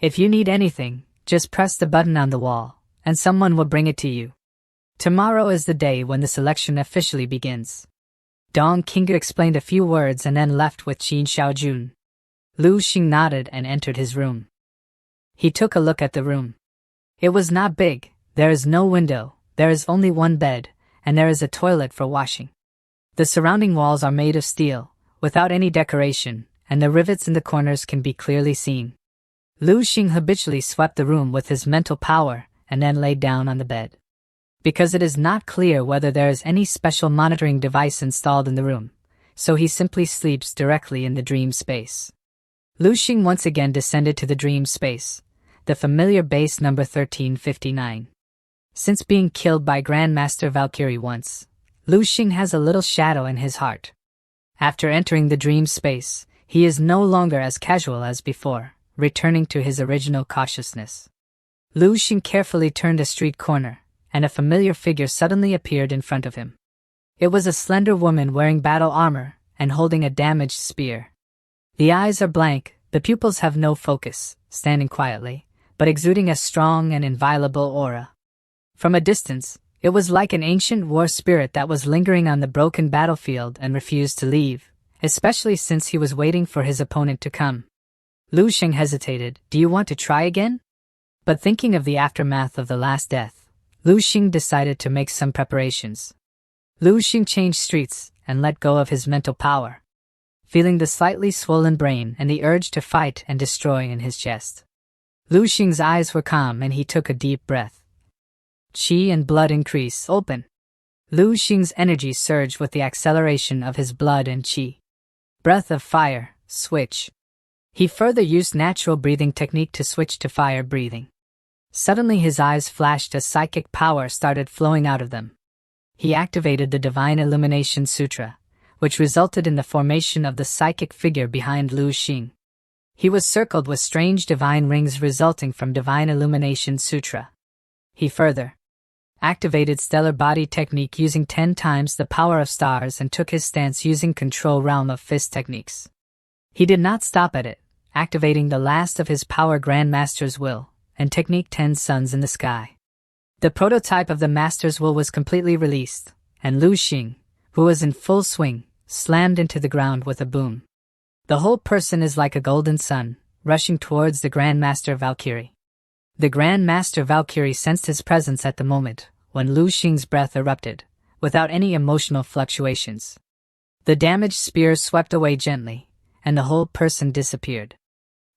If you need anything, just press the button on the wall, and someone will bring it to you. Tomorrow is the day when the selection officially begins. Dong Qingxue explained a few words and then left with Qin Xiaojun. Lu Xing nodded and entered his room. He took a look at the room. It was not big, there is no window, there is only one bed, and there is a toilet for washing. The surrounding walls are made of steel, without any decoration, and the rivets in the corners can be clearly seen. Lu Xing habitually swept the room with his mental power and then laid down on the bed. Because it is not clear whether there is any special monitoring device installed in the room, so he simply sleeps directly in the dream space. Lu Xing once again descended to the dream space, the familiar base number 1359. Since being killed by Grandmaster Valkyrie once, Lu Xing has a little shadow in his heart. After entering the dream space, he is no longer as casual as before, returning to his original cautiousness. Lu Xing carefully turned a street corner, and a familiar figure suddenly appeared in front of him. It was a slender woman wearing battle armor and holding a damaged spear. The eyes are blank, the pupils have no focus, standing quietly, but exuding a strong and inviolable aura. From a distance, it was like an ancient war spirit that was lingering on the broken battlefield and refused to leave, especially since he was waiting for his opponent to come. Lu Xing hesitated. Do you want to try again? But thinking of the aftermath of the last death, Lu Xing decided to make some preparations. Lu Xing changed streets and let go of his mental power, feeling the slightly swollen brain and the urge to fight and destroy in his chest. Lu Xing's eyes were calm and he took a deep breath. Qi and blood increase. Open. Lu Xing's energy surged with the acceleration of his blood and qi. Breath of fire. Switch. He further used natural breathing technique to switch to fire breathing. Suddenly his eyes flashed as psychic power started flowing out of them. He activated the Divine Illumination Sutra, which resulted in the formation of the psychic figure behind Lu Xing. He was circled with strange divine rings resulting from Divine Illumination Sutra. He further activated Stellar Body technique using 10 times the power of stars and took his stance using Control Realm of Fist techniques. He did not stop at it, activating the last of his power Grandmaster's Will and Technique 10 Suns in the Sky. The prototype of the Master's Will was completely released, and Lu Xing, who was in full swing, slammed into the ground with a boom. The whole person is like a golden sun, rushing towards the Grandmaster Valkyrie. The Grandmaster Valkyrie sensed his presence at the moment when Lu Xing's breath erupted, without any emotional fluctuations. The damaged spear swept away gently, and the whole person disappeared.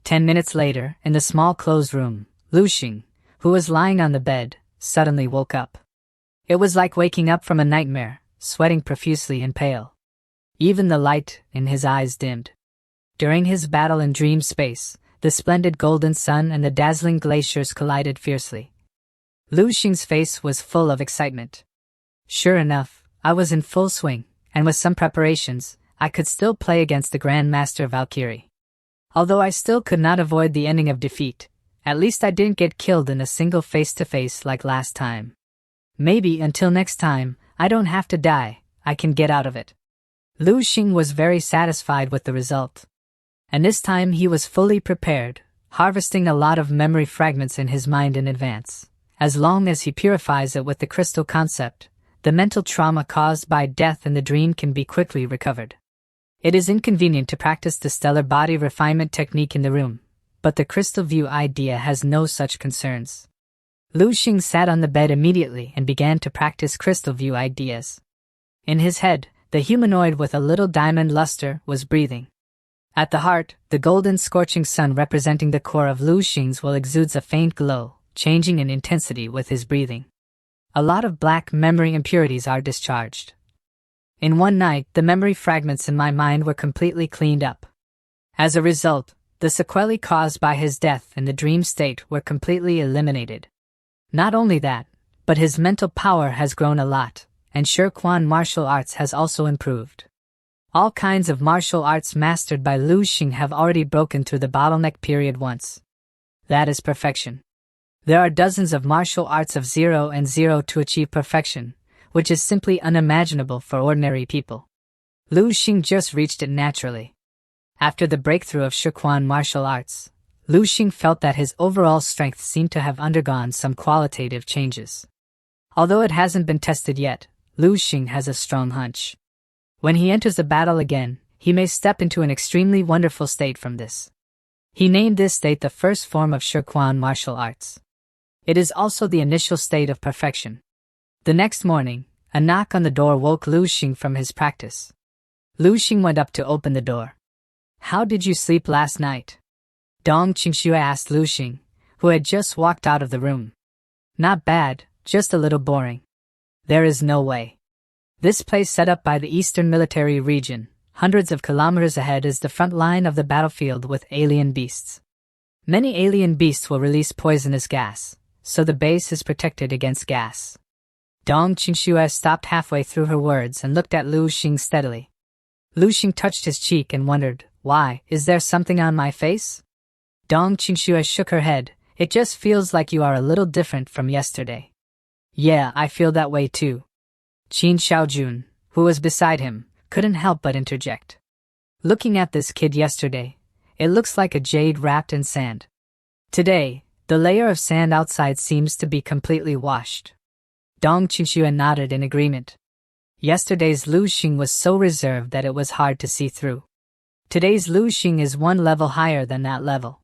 10 minutes later, in the small closed room, Lu Xing, who was lying on the bed, suddenly woke up. It was like waking up from a nightmare, sweating profusely and pale. Even the light in his eyes dimmed. During his battle in dream space, the splendid golden sun and the dazzling glaciers collided fiercely. Lu Xing's face was full of excitement. Sure enough, I was in full swing, and with some preparations, I could still play against the Grand Master Valkyrie. Although I still could not avoid the ending of defeat, at least I didn't get killed in a single face-to-face like last time. Maybe until next time, I don't have to die, I can get out of it. Lu Xing was very satisfied with the result. And this time he was fully prepared, harvesting a lot of memory fragments in his mind in advance. As long as he purifies it with the crystal concept, the mental trauma caused by death in the dream can be quickly recovered. It is inconvenient to practice the stellar body refinement technique in the room, but the crystal view idea has no such concerns. Lu Xing sat on the bed immediately and began to practice crystal view ideas. In his head, the humanoid with a little diamond luster was breathing. At the heart, the golden scorching sun representing the core of Lu Xing's will exudes a faint glow, changing in intensity with his breathing. A lot of black memory impurities are discharged. In one night, the memory fragments in my mind were completely cleaned up. As a result, the sequelae caused by his death in the dream state were completely eliminated. Not only that, but his mental power has grown a lot, and Shirquan martial arts has also improved. All kinds of martial arts mastered by Lu Xing have already broken through the bottleneck period once. That is perfection. There are dozens of martial arts of 0 and 0 to achieve perfection, which is simply unimaginable for ordinary people. Lu Xing just reached it naturally. After the breakthrough of Shirquan martial arts, Lu Xing felt that his overall strength seemed to have undergone some qualitative changes. Although it hasn't been tested yet, Lu Xing has a strong hunch. When he enters the battle again, he may step into an extremely wonderful state from this. He named this state the first form of Shirquan martial arts. It is also the initial state of perfection. The next morning, a knock on the door woke Lu Xing from his practice. Lu Xing went up to open the door. "How did you sleep last night?" Dong Qingxue asked Lu Xing, who had just walked out of the room. "Not bad, just a little boring." "There is no way. This place set up by the Eastern Military Region, hundreds of kilometers ahead, is the front line of the battlefield with alien beasts. Many alien beasts will release poisonous gas, so the base is protected against gas." Dong Qingxue stopped halfway through her words and looked at Lu Xing steadily. Lu Xing touched his cheek and wondered, "Why, is there something on my face?" Dong Qingxue shook her head. "It just feels like you are a little different from yesterday." "Yeah, I feel that way too." Qin Xiaojun, who was beside him, couldn't help but interject. "Looking at this kid yesterday, it looks like a jade wrapped in sand. Today, the layer of sand outside seems to be completely washed." Dong Qingxue nodded in agreement. Yesterday's Lu Xing was so reserved that it was hard to see through. Today's Lu Xing is one level higher than that level.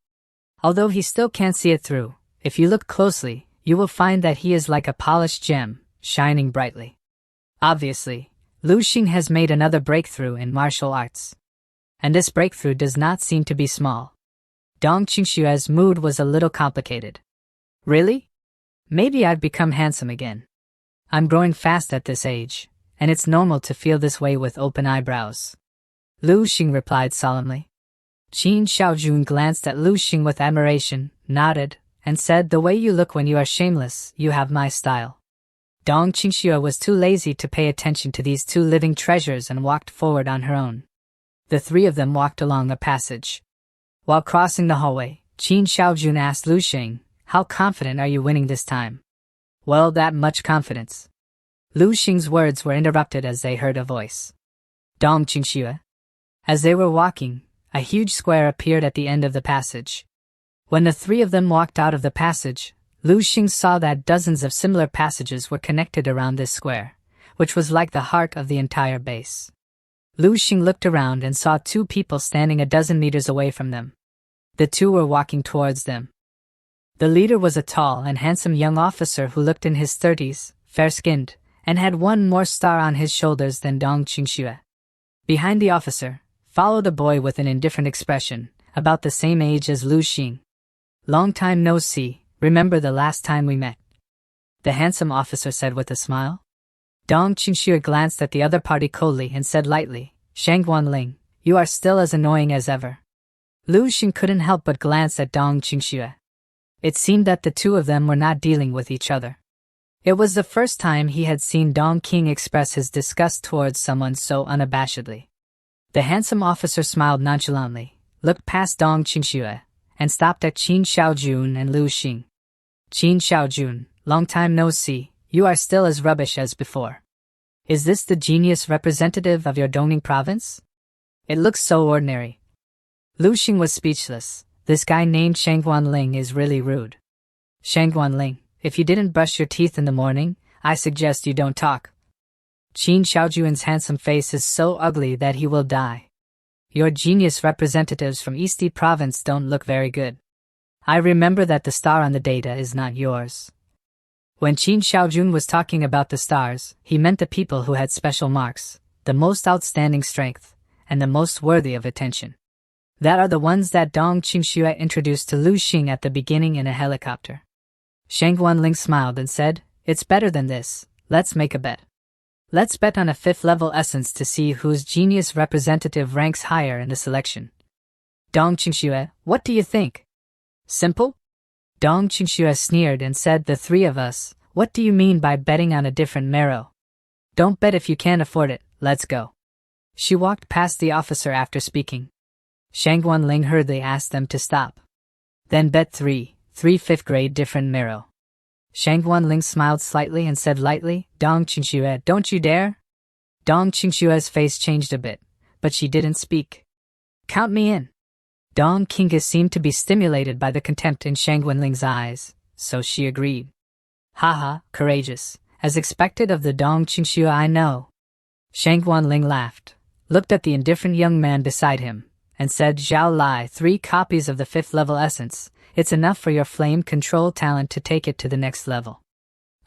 Although he still can't see it through, if you look closely, you will find that he is like a polished gem, shining brightly. Obviously, Lu Xing has made another breakthrough in martial arts. And this breakthrough does not seem to be small. Dong Qingxue's mood was a little complicated. "Really? Maybe I've become handsome again. I'm growing fast at this age, and it's normal to feel this way with open eyebrows." Lu Xing replied solemnly. Qin Xiaojun glanced at Lu Xing with admiration, nodded, and said, "The way you look when you are shameless, you have my style." Dong Qingxue was too lazy to pay attention to these two living treasures and walked forward on her own. The three of them walked along a passage. While crossing the hallway, Qin Xiaojun asked Lu Xing, "How confident are you winning this time?" "Well, that much confidence." Lu Xing's words were interrupted as they heard a voice. "Dong Qingxue." As they were walking, a huge square appeared at the end of the passage. When the three of them walked out of the passage, Lu Xing saw that dozens of similar passages were connected around this square, which was like the heart of the entire base. Lu Xing looked around and saw two people standing a dozen meters away from them. The two were walking towards them. The leader was a tall and handsome young officer who looked in his 30s, fair-skinned, and had one more star on his shoulders than Dong Qingxue. Behind the officer, followed a boy with an indifferent expression, about the same age as Lu Xing. "Long time no see, remember the last time we met?" the handsome officer said with a smile. Dong Qingxue glanced at the other party coldly and said lightly, "Shangguan Ling, you are still as annoying as ever." Lu Xing couldn't help but glance at Dong Qingxue. It seemed that the two of them were not dealing with each other. It was the first time he had seen Dong Qing express his disgust towards someone so unabashedly. The handsome officer smiled nonchalantly, looked past Dong Qingxue, and stopped at Qin Xiaojun and Lu Xing. Qin Xiaojun, long time no see, you are still as rubbish as before. Is this the genius representative of your Dongning province? It looks so ordinary. Lu Xing was speechless. This guy named Shangguan Ling is really rude. Shangguan Ling, if you didn't brush your teeth in the morning, I suggest you don't talk. Qin Xiaojun's handsome face is so ugly that he will die. Your genius representatives from Easti province don't look very good. I remember that the star on the data is not yours. When Qin Xiaojun was talking about the stars, he meant the people who had special marks, the most outstanding strength, and the most worthy of attention. That are the ones that Dong Qingxue introduced to Lu Xing at the beginning in a helicopter. Shangguan Ling smiled and said, "It's better than this, let's make a bet. Let's bet on a 5th level essence to see whose genius representative ranks higher in the selection." Dong Qingxue, what do you think? Simple? Dong Qingxue sneered and said, "The three of us, what do you mean by betting on a different marrow? Don't bet if you can't afford it, let's go." She walked past the officer after speaking. Shangguan Ling hurriedly asked them to stop. Then bet three 5th grade different marrow. Shangguan Ling smiled slightly and said lightly, "Dong Qingxue, don't you dare." Dong Qingxue's face changed a bit, but she didn't speak. "Count me in." Dong Qingge seemed to be stimulated by the contempt in Shangguan Ling's eyes, so she agreed. "Haha, courageous, as expected of the Dong Qingxue I know." Shangguan Ling laughed, looked at the indifferent young man beside him, and said, "Zhao Lai, 3 copies of the 5th level essence, it's enough for your flame control talent to take it to the next level."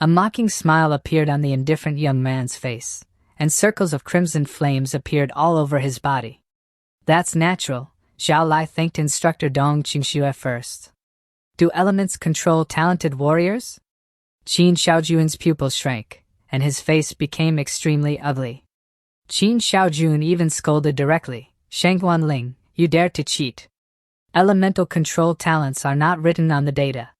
A mocking smile appeared on the indifferent young man's face, and circles of crimson flames appeared all over his body. "That's natural," Zhao Lai thanked instructor Dong Qingxue first. "Do elements control talented warriors?" Qin Xiaojun's pupils shrank, and his face became extremely ugly. Qin Xiaojun even scolded directly, "Shangguan Ling, you dare to cheat. Elemental control talents are not written on the data."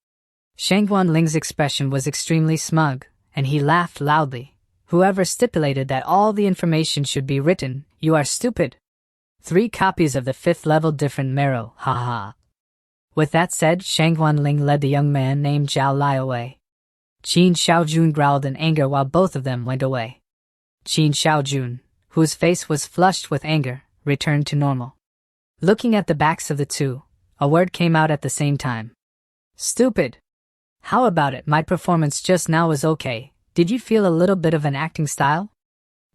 Shangguan Ling's expression was extremely smug, and he laughed loudly. "Whoever stipulated that all the information should be written, you are stupid. 3 copies of the 5th level different marrow, haha." With that said, Shangguan Ling led the young man named Zhao Lai away. Qin Xiaojun growled in anger while both of them went away. Qin Xiaojun, whose face was flushed with anger, returned to normal. Looking at the backs of the two, a word came out at the same time. "Stupid. How about it? My performance just now was okay. Did you feel a little bit of an acting style?"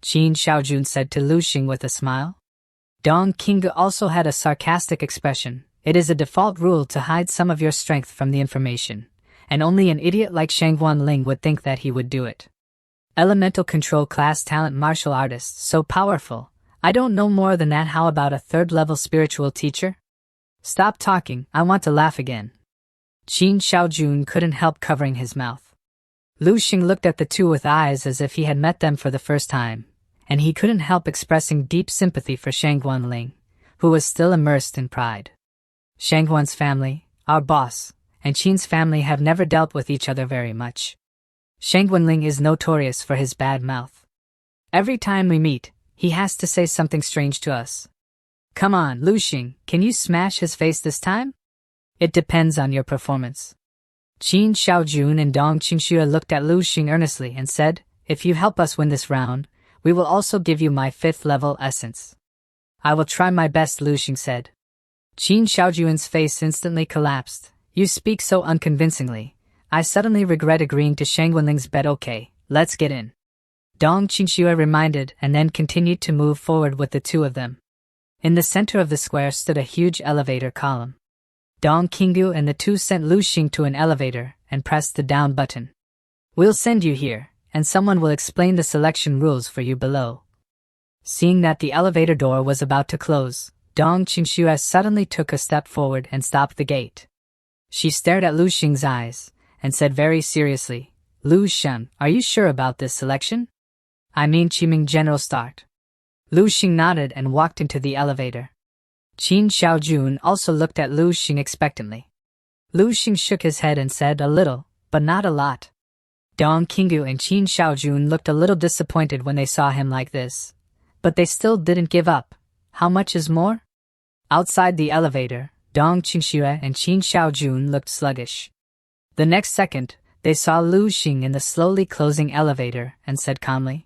Qin Xiaojun said to Lu Xing with a smile. Dong Qingge also had a sarcastic expression. "It is a default rule to hide some of your strength from the information, and only an idiot like Shangguan Ling would think that he would do it. Elemental control class talent martial artist, so powerful. I don't know more than that. How about a 3rd level spiritual teacher?" "Stop talking, I want to laugh again." Qin Xiaojun couldn't help covering his mouth. Lu Xing looked at the two with eyes as if he had met them for the first time, and he couldn't help expressing deep sympathy for Shangguan Ling, who was still immersed in pride. Shangguan's family, our boss, and Qin's family have never dealt with each other very much. Shangguan Ling is notorious for his bad mouth. Every time we meet, he has to say something strange to us. Come on, Lu Xing, can you smash his face this time? It depends on your performance. Qin Xiaojun and Dong Qingxue looked at Lu Xing earnestly and said, "If you help us win this round, we will also give you my 5th level essence." "I will try my best," Lu Xing said. Qin Xiaojun's face instantly collapsed. "You speak so unconvincingly. I suddenly regret agreeing to Shangguan Ling's bet. Okay, let's get in." Dong Qingxue reminded and then continued to move forward with the two of them. In the center of the square stood a huge elevator column. Dong Qinggu and the two sent Lu Xing to an elevator and pressed the down button. "We'll send you here, and someone will explain the selection rules for you below." Seeing that the elevator door was about to close, Dong Qingxue suddenly took a step forward and stopped the gate. She stared at Lu Xing's eyes and said very seriously, "Lu Xing, are you sure about this selection? I mean Qiming General Start." Lu Xing nodded and walked into the elevator. Qin Xiaojun also looked at Lu Xing expectantly. Lu Xing shook his head and said, "A little, but not a lot." Dong Qinggu and Qin Xiaojun looked a little disappointed when they saw him like this. But they still didn't give up. How much is more? Outside the elevator, Dong Qingxue and Qin Xiaojun looked sluggish. The next second, they saw Lu Xing in the slowly closing elevator and said calmly,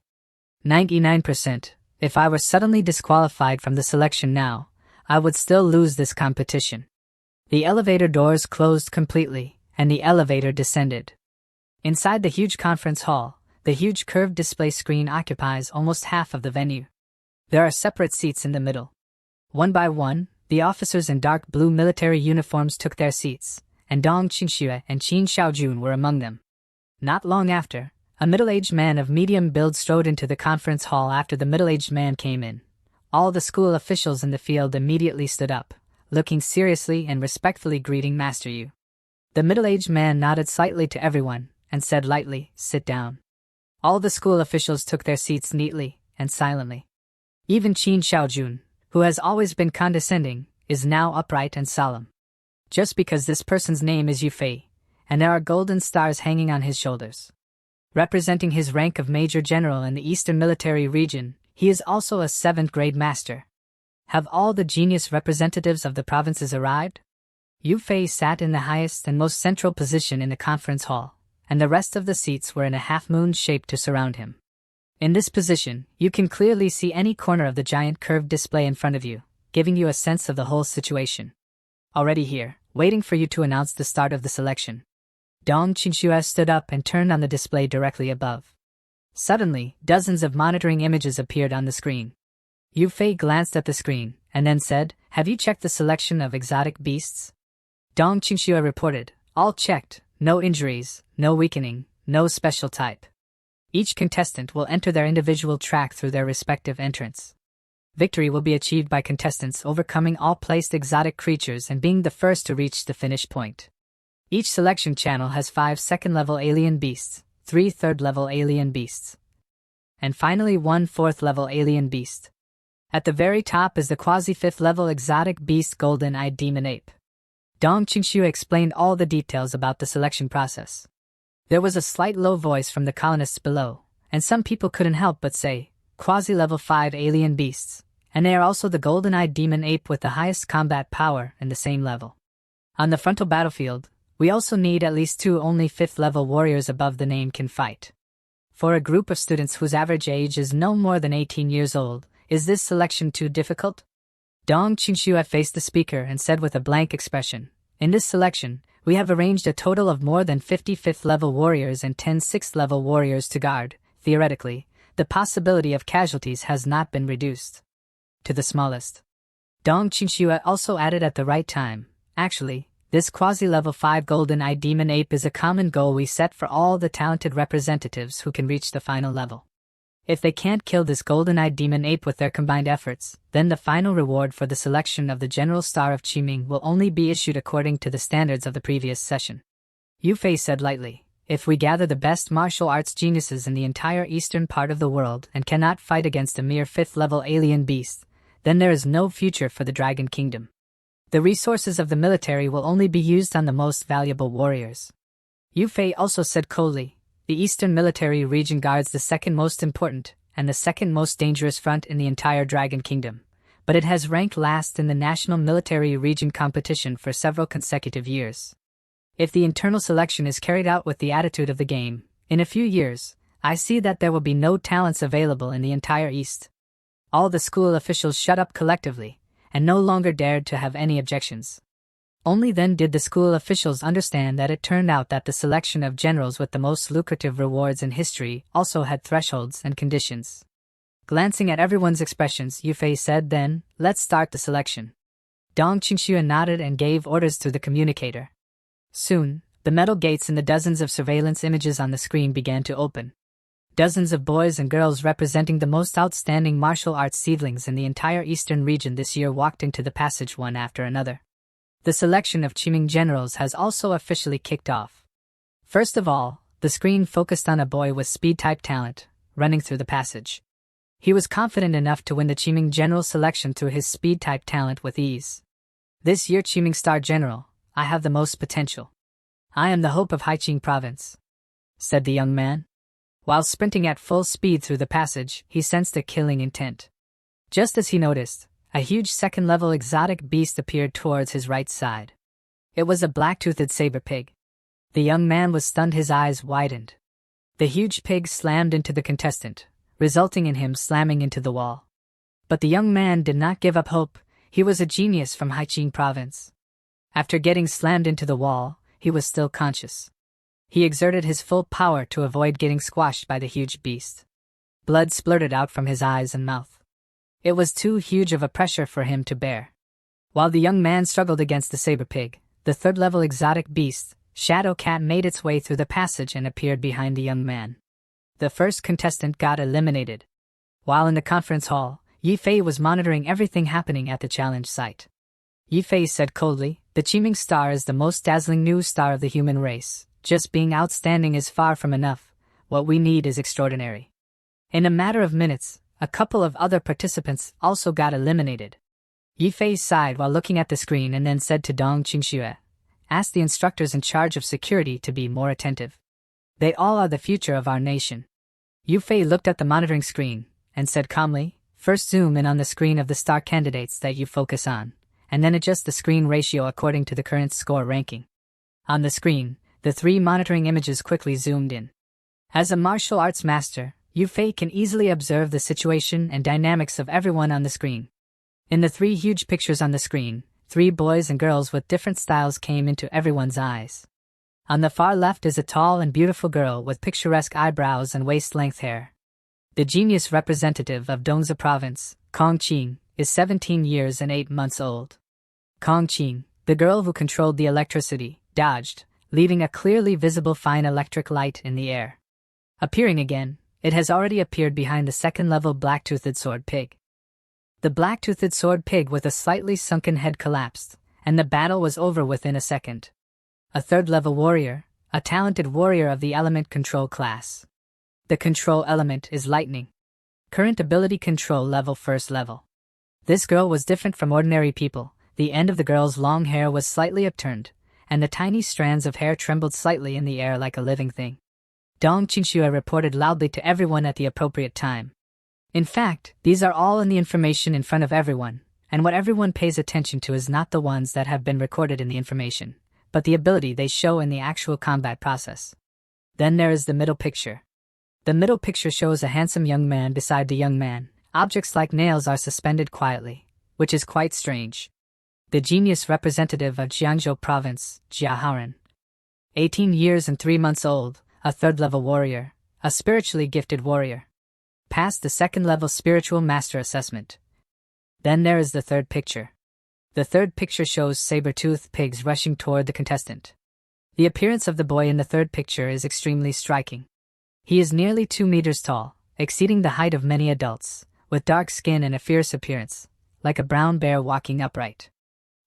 99%. If I were suddenly disqualified from the selection now, I would still lose this competition. The elevator doors closed completely, and the elevator descended. Inside the huge conference hall, the huge curved display screen occupies almost half of the venue. There are separate seats in the middle. One by one, the officers in dark blue military uniforms took their seats, and Dong Qingxue and Qin Xiaojun were among them. Not long after, a middle-aged man of medium build strode into the conference hall. After the middle-aged man came in, all the school officials in the field immediately stood up, looking seriously and respectfully greeting Master Yu. The middle-aged man nodded slightly to everyone, and said lightly, "Sit down." All the school officials took their seats neatly and silently. Even Qin Xiaojun, who has always been condescending, is now upright and solemn. Just because this person's name is Yu Fei, and there are golden stars hanging on his shoulders. Representing his rank of Major General in the Eastern Military Region, he is also a 7th grade master. Have all the genius representatives of the provinces arrived? Yu Fei sat in the highest and most central position in the conference hall, and the rest of the seats were in a half-moon shape to surround him. In this position, you can clearly see any corner of the giant curved display in front of you, giving you a sense of the whole situation. Already here, waiting for you to announce the start of the selection. Dong Qingxue stood up and turned on the display directly above. Suddenly, dozens of monitoring images appeared on the screen. Yu Fei glanced at the screen, and then said, "Have you checked the selection of exotic beasts?" Dong Qingxue reported, "All checked, no injuries, no weakening, no special type." Each contestant will enter their individual track through their respective entrance. Victory will be achieved by contestants overcoming all placed exotic creatures and being the first to reach the finish point. Each selection channel has 5 second-level alien beasts, 3 third-level alien beasts, and finally 1 fourth-level alien beast. At the very top is the quasi-5th-level exotic beast golden-eyed demon ape. Dong Qingxue explained all the details about the selection process. There was a slight low voice from the colonists below, and some people couldn't help but say, quasi-level 5 alien beasts, and they are also the golden-eyed demon ape with the highest combat power in the same level. On the frontal battlefield, we also need at least 2 only 5th-level warriors above the name can fight. For a group of students whose average age is no more than 18 years old, is this selection too difficult? Dong Qingxue faced the speaker and said with a blank expression, "In this selection, we have arranged a total of more than 50 5th-level warriors and 10 6th-level warriors to guard. Theoretically, the possibility of casualties has not been reduced to the smallest." Dong Qingxue also added at the right time, "Actually, this quasi-level 5 golden-eyed demon ape is a common goal we set for all the talented representatives who can reach the final level. If they can't kill this golden-eyed demon ape with their combined efforts, then the final reward for the selection of the General Star of Qiming will only be issued according to the standards of the previous session." Yu Fei said lightly, "If we gather the best martial arts geniuses in the entire eastern part of the world and cannot fight against a mere 5th-level alien beast, then there is no future for the Dragon Kingdom. The resources of the military will only be used on the most valuable warriors." Yu Fei also said coldly, "The Eastern Military Region guards the second most important and the second most dangerous front in the entire Dragon Kingdom, but it has ranked last in the National Military Region competition for several consecutive years. If the internal selection is carried out with the attitude of the game, in a few years, I see that there will be no talents available in the entire East." All the school officials shut up collectively, and no longer dared to have any objections. Only then did the school officials understand that it turned out that the selection of generals with the most lucrative rewards in history also had thresholds and conditions. Glancing at everyone's expressions, Yu Fei said then, "Let's start the selection." Dong Qingxue nodded and gave orders through the communicator. Soon, the metal gates in the dozens of surveillance images on the screen began to open. Dozens of boys and girls representing the most outstanding martial arts seedlings in the entire eastern region this year walked into the passage one after another. The selection of Qiming generals has also officially kicked off. First of all, the screen focused on a boy with speed-type talent, running through the passage. He was confident enough to win the Qiming general selection through his speed-type talent with ease. "This year Qiming Star General, I have the most potential. I am the hope of Haiqing Province." said the young man. While sprinting at full speed through the passage, he sensed a killing intent. Just as he noticed, a huge second-level exotic beast appeared towards his right side. It was a black-toothed saber pig. The young man was stunned, his eyes widened. The huge pig slammed into the contestant, resulting in him slamming into the wall. But the young man did not give up hope. He was a genius from Haiqing province. After getting slammed into the wall, he was still conscious. He exerted his full power to avoid getting squashed by the huge beast. Blood splurted out from his eyes and mouth. It was too huge of a pressure for him to bear. While the young man struggled against the saber pig, the third-level exotic beast, Shadow Cat, made its way through the passage and appeared behind the young man. The first contestant got eliminated. While in the conference hall, Yi Fei was monitoring everything happening at the challenge site. Yi Fei said coldly, "The Qiming star is the most dazzling new star of the human race. Just being outstanding is far from enough. What we need is extraordinary." In a matter of minutes, a couple of other participants also got eliminated. Yi Fei sighed while looking at the screen and then said to Dong Qingxue, "Ask the instructors in charge of security to be more attentive. They all are the future of our nation." Yu Fei looked at the monitoring screen and said calmly, "First zoom in on the screen of the star candidates that you focus on, and then adjust the screen ratio according to the current score ranking." On the screen, the 3 monitoring images quickly zoomed in. As a martial arts master, Yu Fei can easily observe the situation and dynamics of everyone on the screen. In the 3 huge pictures on the screen, 3 boys and girls with different styles came into everyone's eyes. On the far left is a tall and beautiful girl with picturesque eyebrows and waist-length hair. The genius representative of Dongzi province, Kong Qing, is 17 years and 8 months old. Kong Qing, the girl who controlled the electricity, dodged, leaving a clearly visible fine electric light in the air. Appearing again, it has already appeared behind the second-level black-toothed sword pig. The black-toothed sword pig with a slightly sunken head collapsed, and the battle was over within a second. A third-level warrior, a talented warrior of the element control class. The control element is lightning. Current ability control level, first level. This girl was different from ordinary people. The end of the girl's long hair was slightly upturned, and the tiny strands of hair trembled slightly in the air like a living thing. Dong Qingxue reported loudly to everyone at the appropriate time. In fact, these are all in the information in front of everyone, and what everyone pays attention to is not the ones that have been recorded in the information, but the ability they show in the actual combat process. Then there is the middle picture. The middle picture shows a handsome young man beside the young man. Objects like nails are suspended quietly, which is quite strange. The genius representative of Jiangzhou province, Jia Haoren. 18 years and 3 months old, a third-level warrior, a spiritually gifted warrior. Passed the second-level spiritual master assessment. Then there is the third picture. The third picture shows saber-toothed pigs rushing toward the contestant. The appearance of the boy in the third picture is extremely striking. He is nearly 2 meters tall, exceeding the height of many adults, with dark skin and a fierce appearance, like a brown bear walking upright.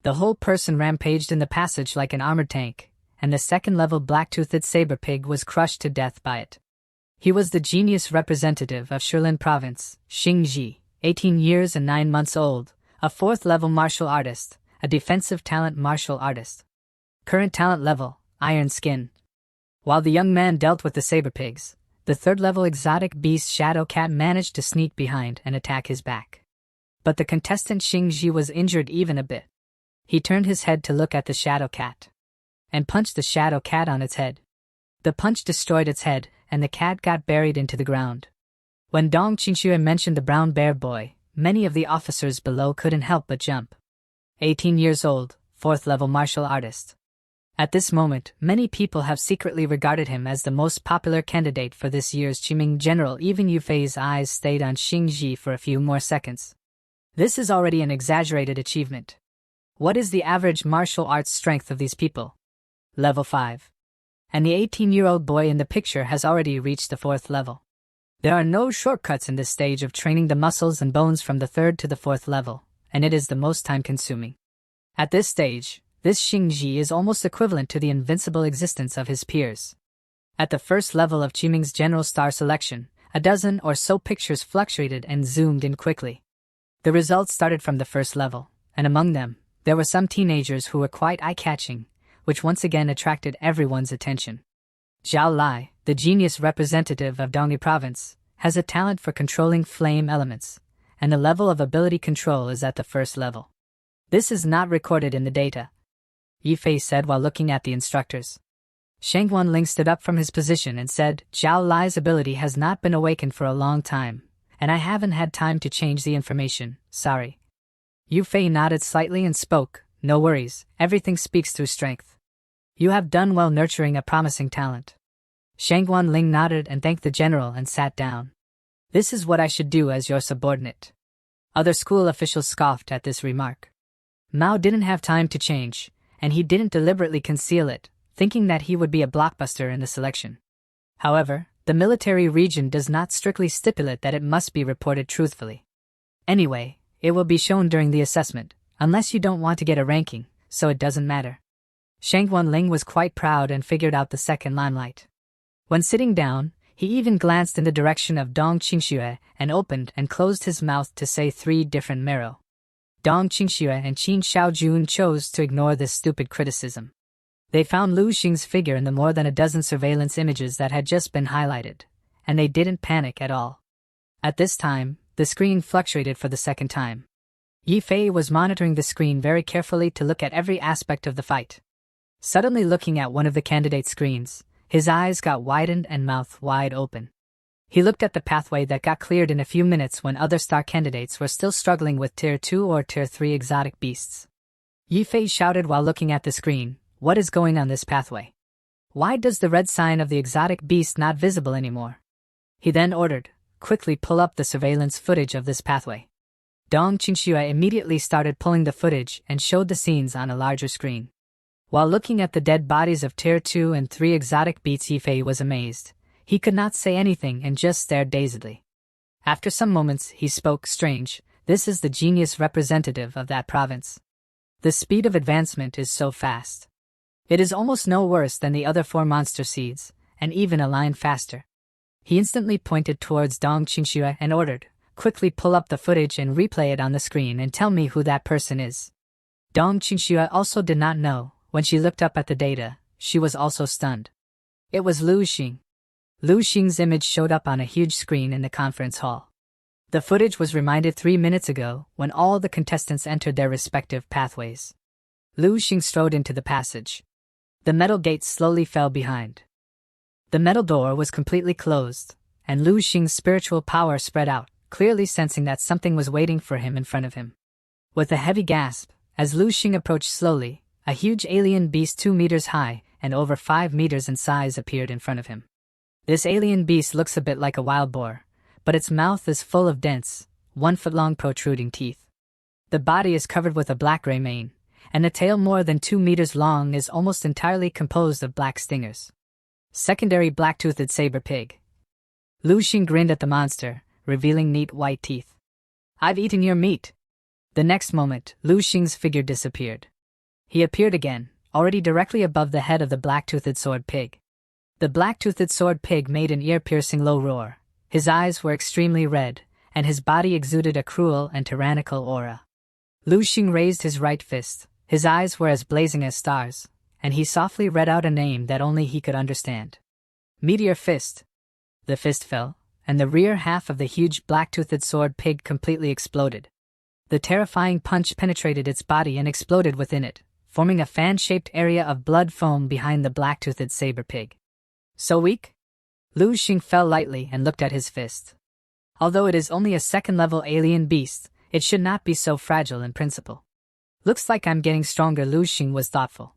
The whole person rampaged in the passage like an armored tank, and the second-level black-toothed saber pig was crushed to death by it. He was the genius representative of Shilin province, Xingji, 18 years and 9 months old, a 4th-level martial artist, a defensive talent martial artist. Current talent level, iron skin. While the young man dealt with the saber pigs, the 3rd-level exotic beast Shadow Cat managed to sneak behind and attack his back. But the contestant Xingji was injured even a bit. He turned his head to look at the Shadow Cat and punched the Shadow Cat on its head. The punch destroyed its head, and the cat got buried into the ground. When Dong Qingxue mentioned the brown bear boy, many of the officers below couldn't help but jump. 18 years old, 4th-level martial artist. At this moment, many people have secretly regarded him as the most popular candidate for this year's Qiming General. Even Yu Fei's eyes stayed on Xingji for a few more seconds. This is already an exaggerated achievement. What is the average martial arts strength of these people? Level 5. And the 18-year-old boy in the picture has already reached the 4th level. There are no shortcuts in this stage of training the muscles and bones from the 3rd to the 4th level, and it is the most time-consuming. At this stage, this Xingji is almost equivalent to the invincible existence of his peers. At the 1st level of Qiming's general star selection, a dozen or so pictures fluctuated and zoomed in quickly. The results started from the 1st level, and among them, there were some teenagers who were quite eye-catching, which once again attracted everyone's attention. Zhao Lai, the genius representative of Dongyi province, has a talent for controlling flame elements, and the level of ability control is at the first level. This is not recorded in the data, Yifei said while looking at the instructors. Shang Wanling stood up from his position and said, Zhao Lai's ability has not been awakened for a long time, and I haven't had time to change the information, sorry. Yifei nodded slightly and spoke, no worries, everything speaks through strength. You have done well nurturing a promising talent. Shang Wanling nodded and thanked the general and sat down. This is what I should do as your subordinate. Other school officials scoffed at this remark. Mao didn't have time to change, and he didn't deliberately conceal it, thinking that he would be a blockbuster in the selection. However, the military region does not strictly stipulate that it must be reported truthfully. Anyway, it will be shown during the assessment, unless you don't want to get a ranking, so it doesn't matter. Shang Wanling was quite proud and figured out the second limelight. When sitting down, he even glanced in the direction of Dong Qingxue and opened and closed his mouth to say 3 different mero. Dong Qingxue and Qin Shaojun chose to ignore this stupid criticism. They found Lu Xing's figure in the more than a dozen surveillance images that had just been highlighted, and they didn't panic at all. At this time, the screen fluctuated for the second time. Yifei was monitoring the screen very carefully to look at every aspect of the fight. Suddenly looking at one of the candidate screens, his eyes got widened and mouth wide open. He looked at the pathway that got cleared in a few minutes when other star candidates were still struggling with Tier 2 or Tier 3 exotic beasts. Yifei shouted while looking at the screen, what is going on this pathway? Why does the red sign of the exotic beast not visible anymore? He then ordered, quickly pull up the surveillance footage of this pathway. Dong Qingxue immediately started pulling the footage and showed the scenes on a larger screen. While looking at the dead bodies of Tier 2 and 3 exotic beasts, Yifei was amazed. He could not say anything and just stared dazedly. After some moments, he spoke, strange, this is the genius representative of that province. The speed of advancement is so fast. It is almost no worse than the other 4 monster seeds, and even a line faster. He instantly pointed towards Dong Qingxue and ordered, quickly pull up the footage and replay it on the screen and tell me who that person is. Dong Qingxue also did not know. When she looked up at the data, she was also stunned. It was Lu Xing. Lu Xing's image showed up on a huge screen in the conference hall. The footage was reminded 3 minutes ago when all the contestants entered their respective pathways. Lu Xing strode into the passage. The metal gate slowly fell behind. The metal door was completely closed, and Lu Xing's spiritual power spread out, clearly sensing that something was waiting for him in front of him. With a heavy gasp, as Lu Xing approached slowly, a huge alien beast 2 meters high and over 5 meters in size appeared in front of him. This alien beast looks a bit like a wild boar, but its mouth is full of dense, 1-foot-long protruding teeth. The body is covered with a black-gray mane, and the tail more than 2 meters long is almost entirely composed of black stingers. Secondary black-toothed saber pig. Lu Xing grinned at the monster, revealing neat white teeth. I've eaten your meat. The next moment, Lu Xing's figure disappeared. He appeared again, already directly above the head of the black-toothed sword pig. The black-toothed sword pig made an ear-piercing low roar. His eyes were extremely red, and his body exuded a cruel and tyrannical aura. Lu Xing raised his right fist. His eyes were as blazing as stars, and he softly read out a name that only he could understand. Meteor Fist. The fist fell, and the rear half of the huge black-toothed sword pig completely exploded. The terrifying punch penetrated its body and exploded within it, forming a fan-shaped area of blood foam behind the black-toothed saber pig. So weak? Lu Xing fell lightly and looked at his fist. Although it is only a second-level alien beast, it should not be so fragile in principle. Looks like I'm getting stronger, Lu Xing was thoughtful.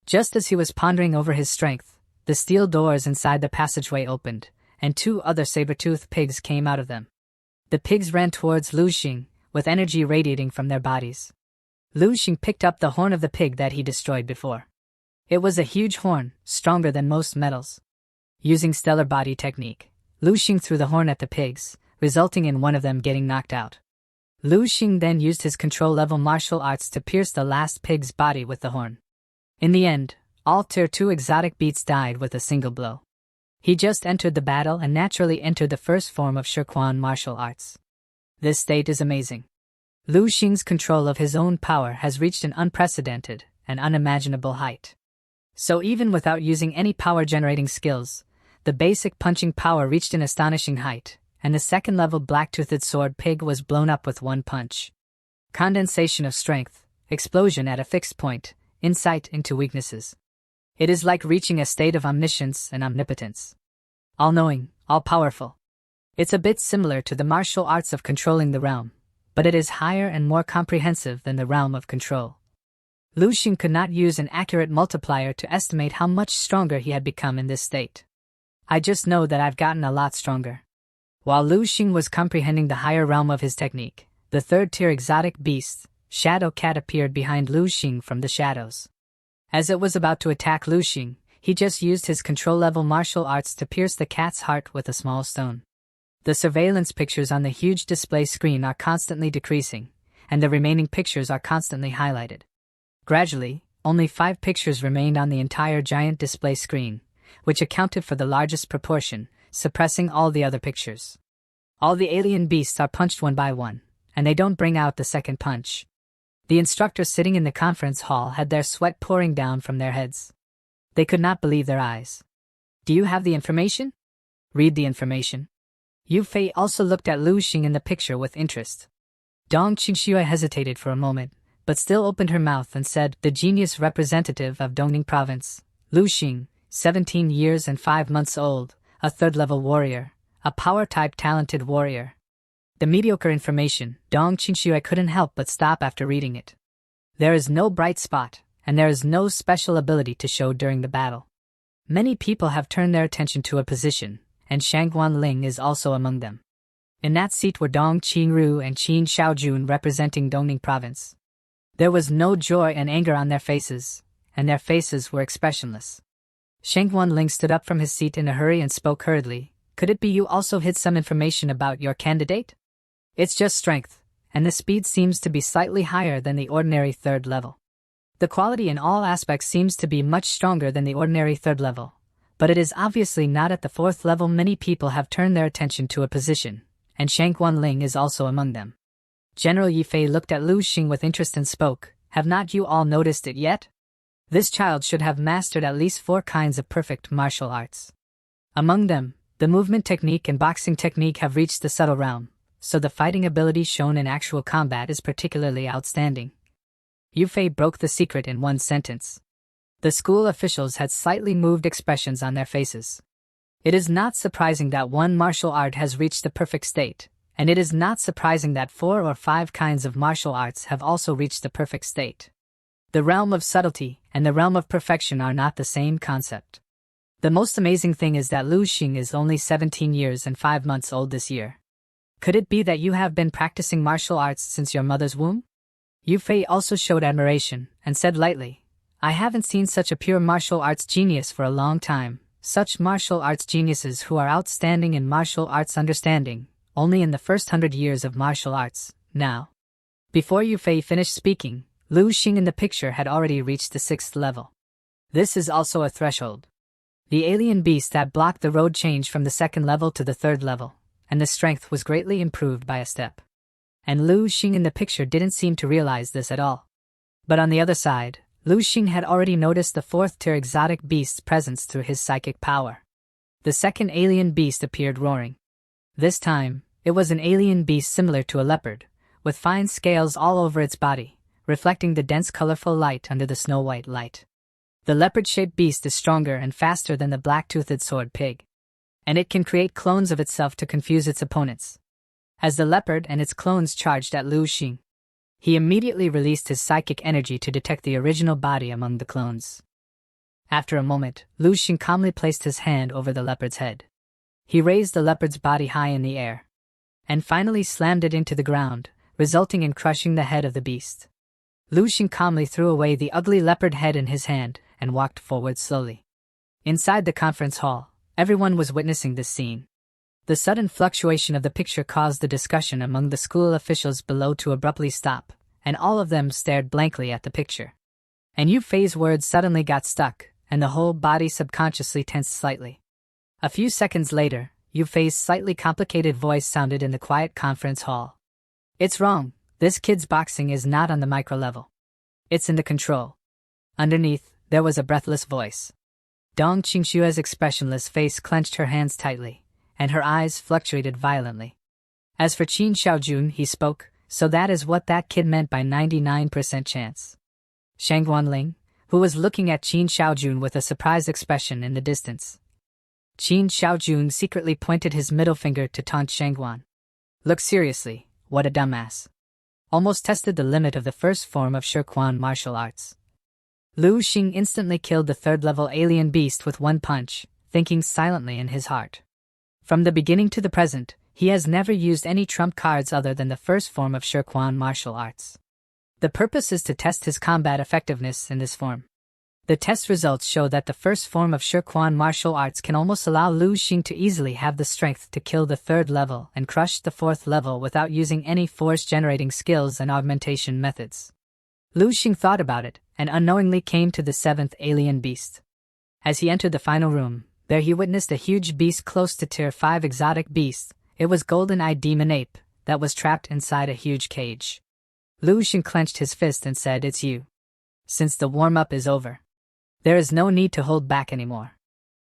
Just as he was pondering over his strength, the steel doors inside the passageway opened, and 2 other saber-toothed pigs came out of them. The pigs ran towards Lu Xing, with energy radiating from their bodies. Lu Xing picked up the horn of the pig that he destroyed before. It was a huge horn, stronger than most metals. Using stellar body technique, Lu Xing threw the horn at the pigs, resulting in one of them getting knocked out. Lu Xing then used his control-level martial arts to pierce the last pig's body with the horn. In the end, all Tier 2 exotic beasts died with a single blow. He just entered the battle and naturally entered the first form of Shirquan martial arts. This state is amazing. Lu Xing's control of his own power has reached an unprecedented and unimaginable height. So even without using any power-generating skills, the basic punching power reached an astonishing height, and the second-level black-toothed sword pig was blown up with one punch. Condensation of strength, explosion at a fixed point, insight into weaknesses. It is like reaching a state of omniscience and omnipotence. All-knowing, all-powerful. It's a bit similar to the martial arts of controlling the realm, but it is higher and more comprehensive than the realm of control. Lu Xing could not use an accurate multiplier to estimate how much stronger he had become in this state. I just know that I've gotten a lot stronger. While Lu Xing was comprehending the higher realm of his technique, the third-tier exotic beast, Shadow Cat, appeared behind Lu Xing from the shadows. As it was about to attack Lu Xing, he just used his control-level martial arts to pierce the cat's heart with a small stone. The surveillance pictures on the huge display screen are constantly decreasing, and the remaining pictures are constantly highlighted. Gradually, only 5 pictures remained on the entire giant display screen, which accounted for the largest proportion, suppressing all the other pictures. All the alien beasts are punched one by one, and they don't bring out the second punch. The instructors sitting in the conference hall had their sweat pouring down from their heads. They could not believe their eyes. Do you have the information? Read the information. Yu Fei also looked at Lu Xing in the picture with interest. Dong Qingxue hesitated for a moment, but still opened her mouth and said, "The genius representative of Dongning province, Lu Xing, 17 years and 5 months old, a third-level warrior, a power-type talented warrior." The mediocre information, Dong Qingxue couldn't help but stop after reading it. There is no bright spot, and there is no special ability to show during the battle. Many people have turned their attention to a position, and Shangguan Ling is also among them. In that seat were Dong Qingru and Qin Shaojun representing Dongning province. There was no joy and anger on their faces, and their faces were expressionless. Shangguan Ling stood up from his seat in a hurry and spoke hurriedly. "Could it be you also hid some information about your candidate? It's just strength, and the speed seems to be slightly higher than the ordinary third level. The quality in all aspects seems to be much stronger than the ordinary third level, but it is obviously not at the fourth level. Many people have turned their attention to a position, and Shangguan Ling is also among them." General Yifei looked at Lu Xing with interest and spoke, "Have not you all noticed it yet? This child should have mastered at least 4 kinds of perfect martial arts. Among them, the movement technique and boxing technique have reached the subtle realm, so the fighting ability shown in actual combat is particularly outstanding." Yufei broke the secret in one sentence. The school officials had slightly moved expressions on their faces. It is not surprising that one martial art has reached the perfect state, and it is not surprising that 4 or 5 kinds of martial arts have also reached the perfect state. The realm of subtlety and the realm of perfection are not the same concept. The most amazing thing is that Lu Xing is only 17 years and 5 months old this year. Could it be that you have been practicing martial arts since your mother's womb? Yu Fei also showed admiration, and said lightly, "I haven't seen such a pure martial arts genius for a long time, such martial arts geniuses who are outstanding in martial arts understanding, only in the first 100 years of martial arts, now." Before Yu Fei finished speaking, Lu Xing in the picture had already reached the 6th level. This is also a threshold. The alien beast that blocked the road changed from the 2nd level to the 3rd level, and the strength was greatly improved by a step. And Lu Xing in the picture didn't seem to realize this at all. But on the other side, Lu Xing had already noticed the 4th-tier exotic beast's presence through his psychic power. The second alien beast appeared roaring. This time, it was an alien beast similar to a leopard, with fine scales all over its body, reflecting the dense colorful light under the snow-white light. The leopard-shaped beast is stronger and faster than the black-toothed sword pig, and it can create clones of itself to confuse its opponents. As the leopard and its clones charged at Lu Xing, he immediately released his psychic energy to detect the original body among the clones. After a moment, Lu Xing calmly placed his hand over the leopard's head. He raised the leopard's body high in the air, and finally slammed it into the ground, resulting in crushing the head of the beast. Lu Xing calmly threw away the ugly leopard head in his hand and walked forward slowly. Inside the conference hall, everyone was witnessing this scene. The sudden fluctuation of the picture caused the discussion among the school officials below to abruptly stop, and all of them stared blankly at the picture. And Yu Fei's words suddenly got stuck, and the whole body subconsciously tensed slightly. A few seconds later, Yu Fei's slightly complicated voice sounded in the quiet conference hall. "It's wrong. This kid's boxing is not on the micro level. It's in the control. Underneath, there was a breathless voice. Dong Qingshua's expressionless face clenched her hands tightly, and her eyes fluctuated violently. As for Qin Xiaojun, he spoke, so that is what that kid meant by 99% chance. Shang Guanling, who was looking at Qin Xiaojun with a surprised expression in the distance. Qin Xiaojun secretly pointed his middle finger to taunt Shangguan. Look seriously, what a dumbass. Almost tested the limit of the first form of Shirquan martial arts. Lu Xing instantly killed the third-level alien beast with one punch, thinking silently in his heart. From the beginning to the present, he has never used any trump cards other than the first form of Shirquan martial arts. The purpose is to test his combat effectiveness in this form. The test results show that the first form of Shirquan martial arts can almost allow Lu Xing to easily have the strength to kill the third level and crush the fourth level without using any force-generating skills and augmentation methods. Lu Xing thought about it, and unknowingly came to the seventh alien beast. As he entered the final room, there he witnessed a huge beast close to Tier 5 exotic beast. It was golden-eyed demon ape, that was trapped inside a huge cage. Lu Xing clenched his fist and said, "It's you. Since the warm-up is over, there is no need to hold back anymore."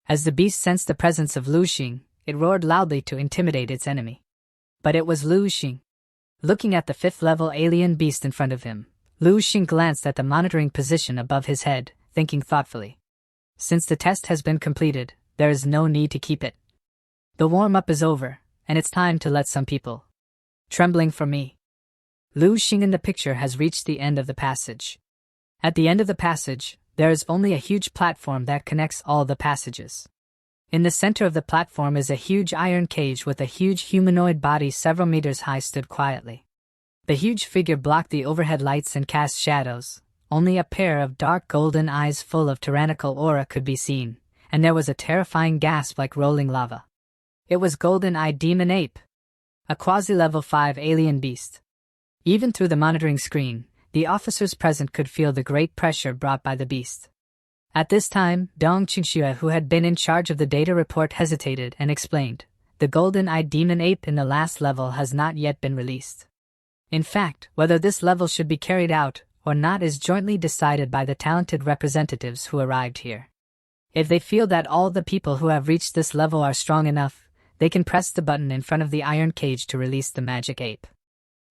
As the beast sensed the presence of Lu Xing, it roared loudly to intimidate its enemy. But it was Lu Xing. Looking at the fifth-level alien beast in front of him, Lu Xing glanced at the monitoring position above his head, thinking thoughtfully. Since the test has been completed, there is no need to keep it. The warm-up is over, and it's time to let some people. Trembling for me. Lu Xing in the picture has reached the end of the passage. At the end of the passage, there is only a huge platform that connects all the passages. In the center of the platform is a huge iron cage with a huge humanoid body several meters high stood quietly. The huge figure blocked the overhead lights and cast shadows. Only a pair of dark golden eyes full of tyrannical aura could be seen, and there was a terrifying gasp like rolling lava. It was golden-eyed demon ape, a quasi-level 5 alien beast. Even through the monitoring screen, the officers present could feel the great pressure brought by the beast. At this time, Dong Qingxue, who had been in charge of the data report, hesitated and explained, "The golden-eyed demon ape in the last level has not yet been released. In fact, whether this level should be carried out or not is jointly decided by the talented representatives who arrived here. If they feel that all the people who have reached this level are strong enough, they can press the button in front of the iron cage to release the magic ape.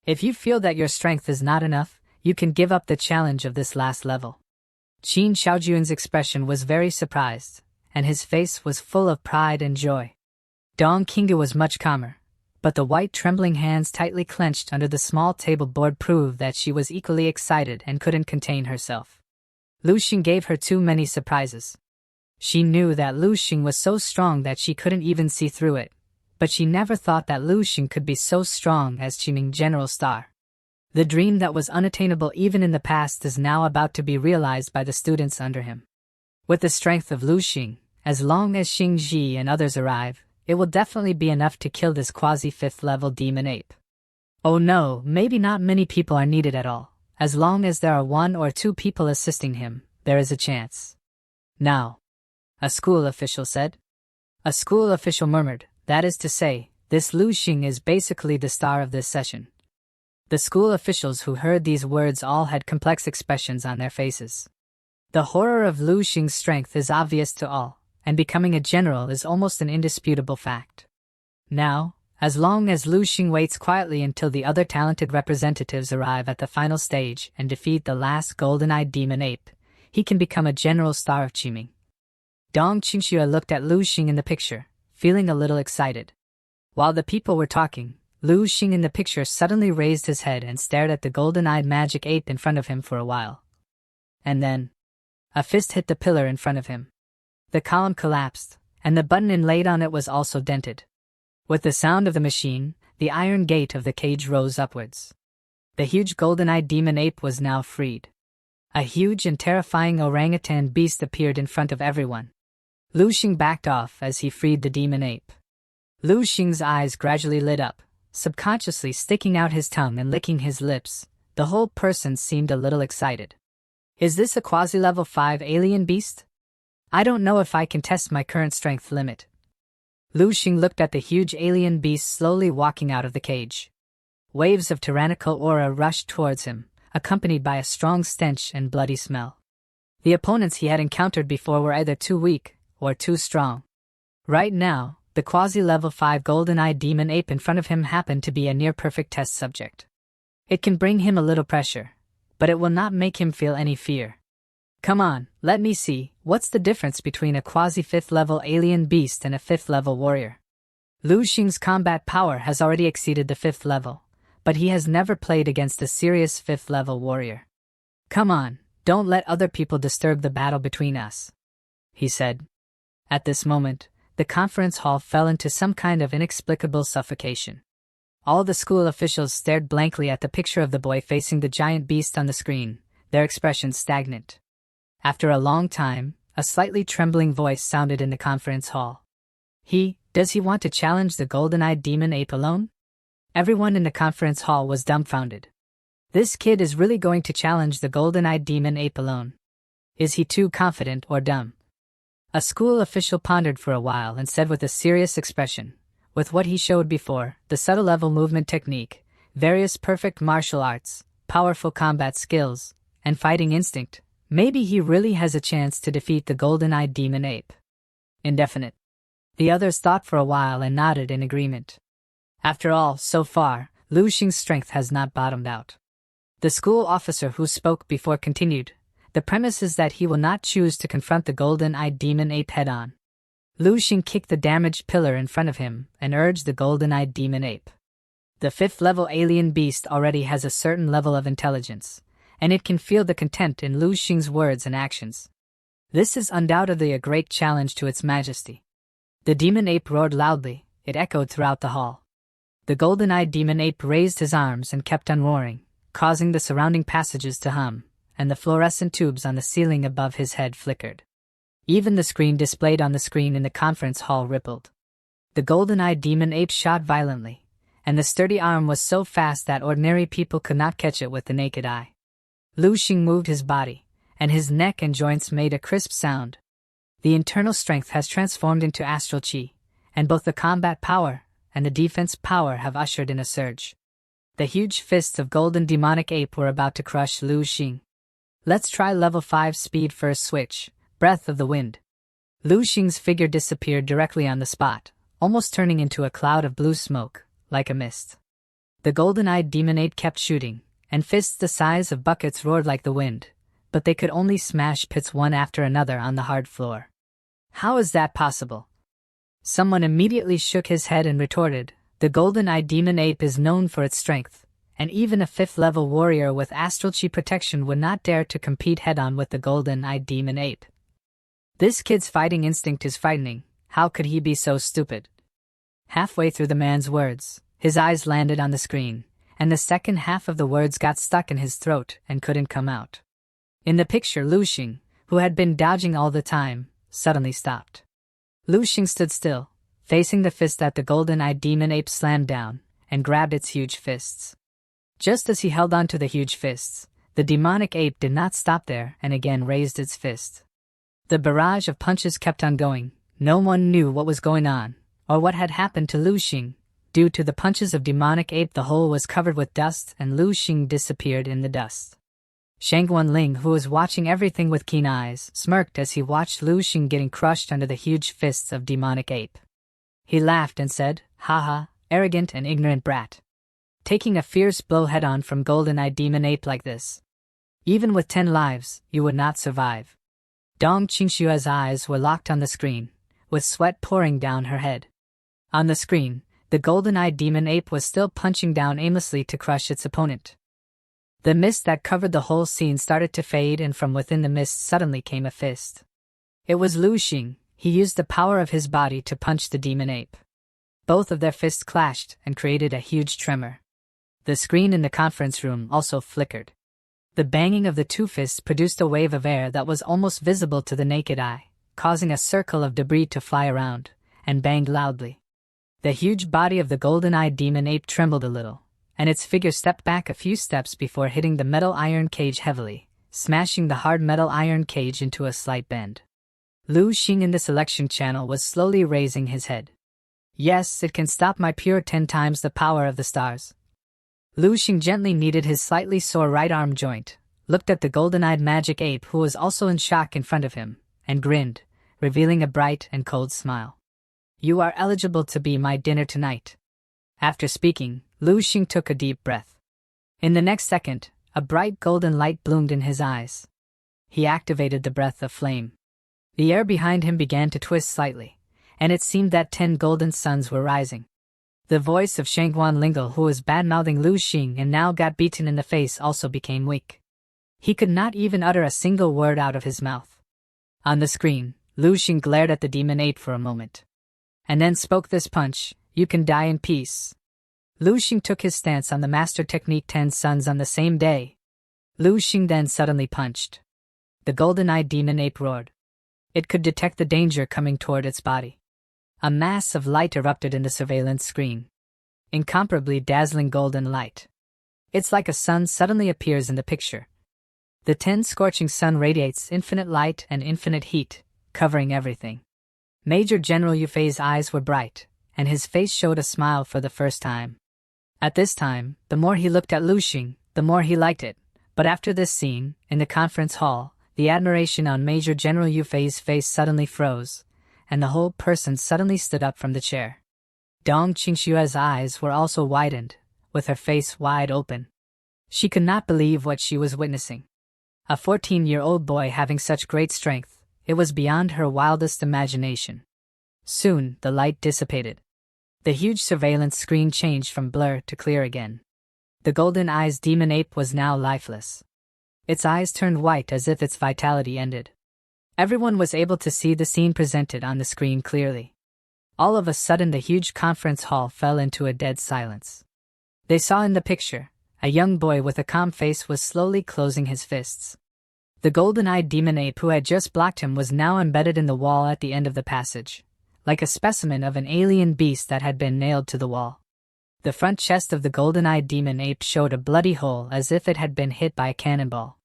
If you feel that your strength is not enough, you can give up the challenge of this last level." Qin Xiaojun's expression was very surprised, and his face was full of pride and joy. Dong Qingge was much calmer, but the white trembling hands tightly clenched under the small table board proved that she was equally excited and couldn't contain herself. Lu Xing gave her too many surprises. She knew that Lu Xing was so strong that she couldn't even see through it, but she never thought that Lu Xing could be so strong as Qiming General Star. The dream that was unattainable even in the past is now about to be realized by the students under him. With the strength of Lu Xing, as long as Xing Ji and others arrive, it will definitely be enough to kill this quasi-fifth level demon ape. Oh no, maybe not many people are needed at all. As long as there are 1 or 2 people assisting him, there is a chance. Now, a school official said. A school official murmured, that is to say, this Lu Xing is basically the star of this session. The school officials who heard these words all had complex expressions on their faces. The horror of Lu Xing's strength is obvious to all, and becoming a general is almost an indisputable fact. Now, as long as Lu Xing waits quietly until the other talented representatives arrive at the final stage and defeat the last golden-eyed demon ape, he can become a general star of Qiming. Dong Qingxue looked at Lu Xing in the picture, feeling a little excited. While the people were talking, Lu Xing in the picture suddenly raised his head and stared at the golden-eyed magic ape in front of him for a while. And then, a fist hit the pillar in front of him. The column collapsed, and the button inlaid on it was also dented. With the sound of the machine, the iron gate of the cage rose upwards. The huge golden-eyed demon ape was now freed. A huge and terrifying orangutan beast appeared in front of everyone. Lu Xing backed off as he freed the demon ape. Lu Xing's eyes gradually lit up, subconsciously sticking out his tongue and licking his lips. The whole person seemed a little excited. Is this a quasi-level 5 alien beast? I don't know if I can test my current strength limit. Lu Xing looked at the huge alien beast slowly walking out of the cage. Waves of tyrannical aura rushed towards him, accompanied by a strong stench and bloody smell. The opponents he had encountered before were either too weak or too strong. Right now, the quasi-level 5 golden-eyed demon ape in front of him happened to be a near-perfect test subject. It can bring him a little pressure, but it will not make him feel any fear. Come on, let me see, what's the difference between a quasi-5th level alien beast and a 5th level warrior? Lu Xing's combat power has already exceeded the 5th level, but he has never played against a serious 5th level warrior. Come on, don't let other people disturb the battle between us, he said. At this moment, the conference hall fell into some kind of inexplicable suffocation. All the school officials stared blankly at the picture of the boy facing the giant beast on the screen, their expressions stagnant. After a long time, a slightly trembling voice sounded in the conference hall. Does he want to challenge the golden-eyed demon ape alone? Everyone in the conference hall was dumbfounded. This kid is really going to challenge the golden-eyed demon ape alone. Is he too confident or dumb? A school official pondered for a while and said with a serious expression, with what he showed before, the subtle level movement technique, various perfect martial arts, powerful combat skills, and fighting instinct, maybe he really has a chance to defeat the golden-eyed demon ape. Indefinite. The others thought for a while and nodded in agreement. After all, so far, Lu Xing's strength has not bottomed out. The school officer who spoke before continued, the premise is that he will not choose to confront the golden-eyed demon ape head-on. Lu Xing kicked the damaged pillar in front of him and urged the golden-eyed demon ape. The 5th level alien beast already has a certain level of intelligence, and it can feel the contempt in Lu Xing's words and actions. This is undoubtedly a great challenge to its majesty. The demon ape roared loudly, it echoed throughout the hall. The golden-eyed demon ape raised his arms and kept on roaring, causing the surrounding passages to hum, and the fluorescent tubes on the ceiling above his head flickered. Even the screen displayed on the screen in the conference hall rippled. The golden-eyed demon ape shot violently, and the sturdy arm was so fast that ordinary people could not catch it with the naked eye. Lu Xing moved his body, and his neck and joints made a crisp sound. The internal strength has transformed into astral chi, and both the combat power and the defense power have ushered in a surge. The huge fists of golden demonic ape were about to crush Lu Xing. Let's try level 5 speed first switch, breath of the wind. Lu Xing's figure disappeared directly on the spot, almost turning into a cloud of blue smoke, like a mist. The golden-eyed demon ape kept shooting, and fists the size of buckets roared like the wind, but they could only smash pits one after another on the hard floor. How is that possible? Someone immediately shook his head and retorted, the golden-eyed demon ape is known for its strength, and even a 5th level warrior with astral chi protection would not dare to compete head-on with the golden-eyed demon ape. This kid's fighting instinct is frightening, how could he be so stupid? Halfway through the man's words, his eyes landed on the screen, and the second half of the words got stuck in his throat and couldn't come out. In the picture, Lu Xing, who had been dodging all the time, suddenly stopped. Lu Xing stood still, facing the fist that the golden-eyed demon ape slammed down, and grabbed its huge fists. Just as he held on to the huge fists, the demonic ape did not stop there and again raised its fist. The barrage of punches kept on going. No one knew what was going on, or what had happened to Lu Xing. Due to the punches of demonic ape, the hole was covered with dust and Lu Xing disappeared in the dust. Shangguan Ling, who was watching everything with keen eyes, smirked as he watched Lu Xing getting crushed under the huge fists of demonic ape. He laughed and said, "Haha, arrogant and ignorant brat. Taking a fierce blow head-on from golden-eyed demon ape like this. Even with 10 lives, you would not survive." Dong Qingshua's eyes were locked on the screen, with sweat pouring down her head. On the screen, the golden-eyed demon ape was still punching down aimlessly to crush its opponent. The mist that covered the whole scene started to fade, and from within the mist suddenly came a fist. It was Lu Xing. He used the power of his body to punch the demon ape. Both of their fists clashed and created a huge tremor. The screen in the conference room also flickered. The banging of the two fists produced a wave of air that was almost visible to the naked eye, causing a circle of debris to fly around, and banged loudly. The huge body of the golden-eyed demon ape trembled a little, and its figure stepped back a few steps before hitting the metal iron cage heavily, smashing the hard metal iron cage into a slight bend. Lu Xing in the selection channel was slowly raising his head. Yes, it can stop my pure 10 times the power of the stars. Lu Xing gently kneaded his slightly sore right arm joint, looked at the golden-eyed magic ape who was also in shock in front of him, and grinned, revealing a bright and cold smile. "You are eligible to be my dinner tonight." After speaking, Lu Xing took a deep breath. In the next second, a bright golden light bloomed in his eyes. He activated the breath of flame. The air behind him began to twist slightly, and it seemed that 10 golden suns were rising. The voice of Shangguan Lingle, who was bad-mouthing Lu Xing and now got beaten in the face, also became weak. He could not even utter a single word out of his mouth. On the screen, Lu Xing glared at the demon ape for a moment, and then spoke this punch: "You can die in peace." Lu Xing took his stance on the master technique 10 suns on the same day. Lu Xing then suddenly punched. The golden-eyed demon ape roared. It could detect the danger coming toward its body. A mass of light erupted in the surveillance screen. Incomparably dazzling golden light. It's like a sun suddenly appears in the picture. The 10 scorching sun radiates infinite light and infinite heat, covering everything. Major General Yufei's eyes were bright, and his face showed a smile for the first time. At this time, the more he looked at Lu Xing, the more he liked it. But after this scene, in the conference hall, the admiration on Major General Yufei's face suddenly froze, and the whole person suddenly stood up from the chair. Dong Qingxue's eyes were also widened, with her face wide open. She could not believe what she was witnessing. A 14-year-old boy having such great strength, it was beyond her wildest imagination. Soon, the light dissipated. The huge surveillance screen changed from blur to clear again. The golden-eyed demon ape was now lifeless. Its eyes turned white as if its vitality ended. Everyone was able to see the scene presented on the screen clearly. All of a sudden the huge conference hall fell into a dead silence. They saw in the picture, a young boy with a calm face was slowly closing his fists. The golden-eyed demon ape who had just blocked him was now embedded in the wall at the end of the passage, like a specimen of an alien beast that had been nailed to the wall. The front chest of the golden-eyed demon ape showed a bloody hole as if it had been hit by a cannonball.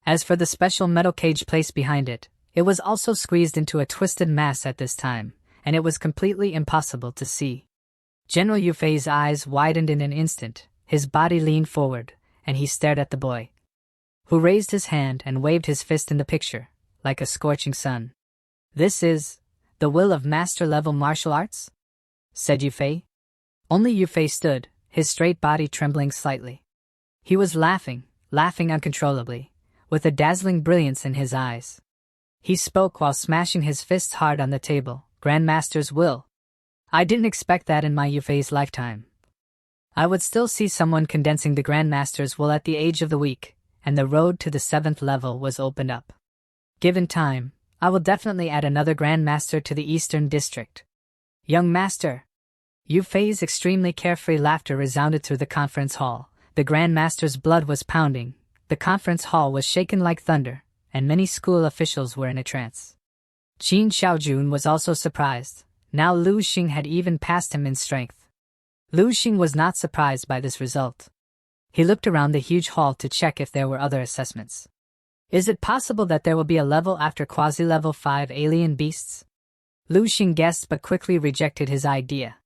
As for the special metal cage placed behind it, it was also squeezed into a twisted mass at this time, and it was completely impossible to see. General Yufei's eyes widened in an instant, his body leaned forward, and he stared at the boy, who raised his hand and waved his fist in the picture, like a scorching sun. "This is the will of master-level martial arts?" said Yufei. Only Yufei stood, his straight body trembling slightly. He was laughing uncontrollably, with a dazzling brilliance in his eyes. He spoke while smashing his fists hard on the table. "Grandmaster's will. I didn't expect that in my Yufei's lifetime. I would still see someone condensing the Grandmaster's will at the age of the week, and the road to the 7th level was opened up. Given time, I will definitely add another Grandmaster to the Eastern District. Young Master." Yufei's extremely carefree laughter resounded through the conference hall. The Grandmaster's blood was pounding, the conference hall was shaken like thunder, and many school officials were in a trance. Qin Xiaojun was also surprised. Now Lu Xing had even passed him in strength. Lu Xing was not surprised by this result. He looked around the huge hall to check if there were other assessments. Is it possible that there will be a level after quasi-level 5 alien beasts? Lu Xing guessed but quickly rejected his idea.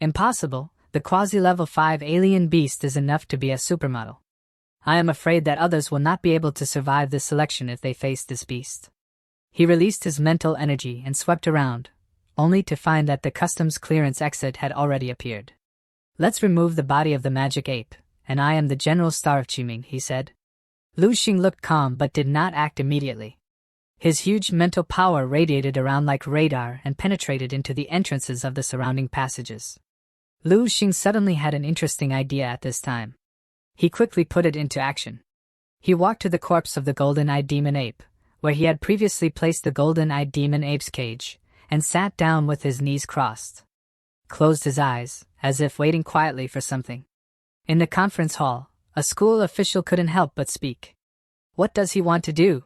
Impossible, the quasi-level 5 alien beast is enough to be a supermodel. I am afraid that others will not be able to survive this selection if they face this beast. He released his mental energy and swept around, only to find that the customs clearance exit had already appeared. "Let's remove the body of the magic ape, and I am the general star of Qiming," he said. Lu Xing looked calm but did not act immediately. His huge mental power radiated around like radar and penetrated into the entrances of the surrounding passages. Lu Xing suddenly had an interesting idea at this time. He quickly put it into action. He walked to the corpse of the golden-eyed demon ape, where he had previously placed the golden-eyed demon ape's cage, and sat down with his knees crossed. Closed his eyes, as if waiting quietly for something. In the conference hall, a school official couldn't help but speak. What does he want to do?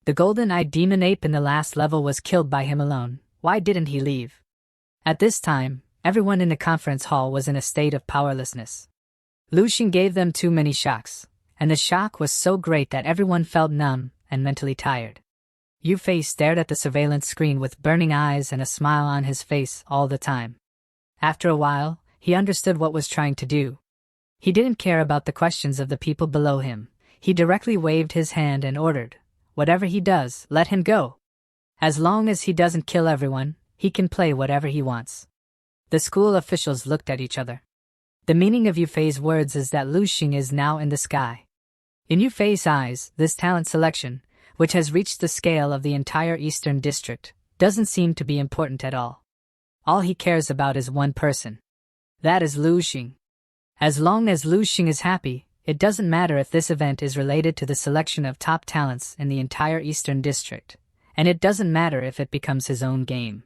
The golden-eyed demon ape in the last level was killed by him alone. Why didn't he leave? At this time, everyone in the conference hall was in a state of powerlessness. Lu Xing gave them too many shocks, and the shock was so great that everyone felt numb and mentally tired. Yufei stared at the surveillance screen with burning eyes and a smile on his face all the time. After a while, he understood what was trying to do. He didn't care about the questions of the people below him. He directly waved his hand and ordered, "Whatever he does, let him go. As long as he doesn't kill everyone, he can play whatever he wants." The school officials looked at each other. The meaning of Yufei's words is that Lu Xing is now in the sky. In Yufei's eyes, this talent selection, which has reached the scale of the entire Eastern District, doesn't seem to be important at all. All he cares about is one person. That is Lu Xing. As long as Lu Xing is happy, it doesn't matter if this event is related to the selection of top talents in the entire Eastern District, and it doesn't matter if it becomes his own game.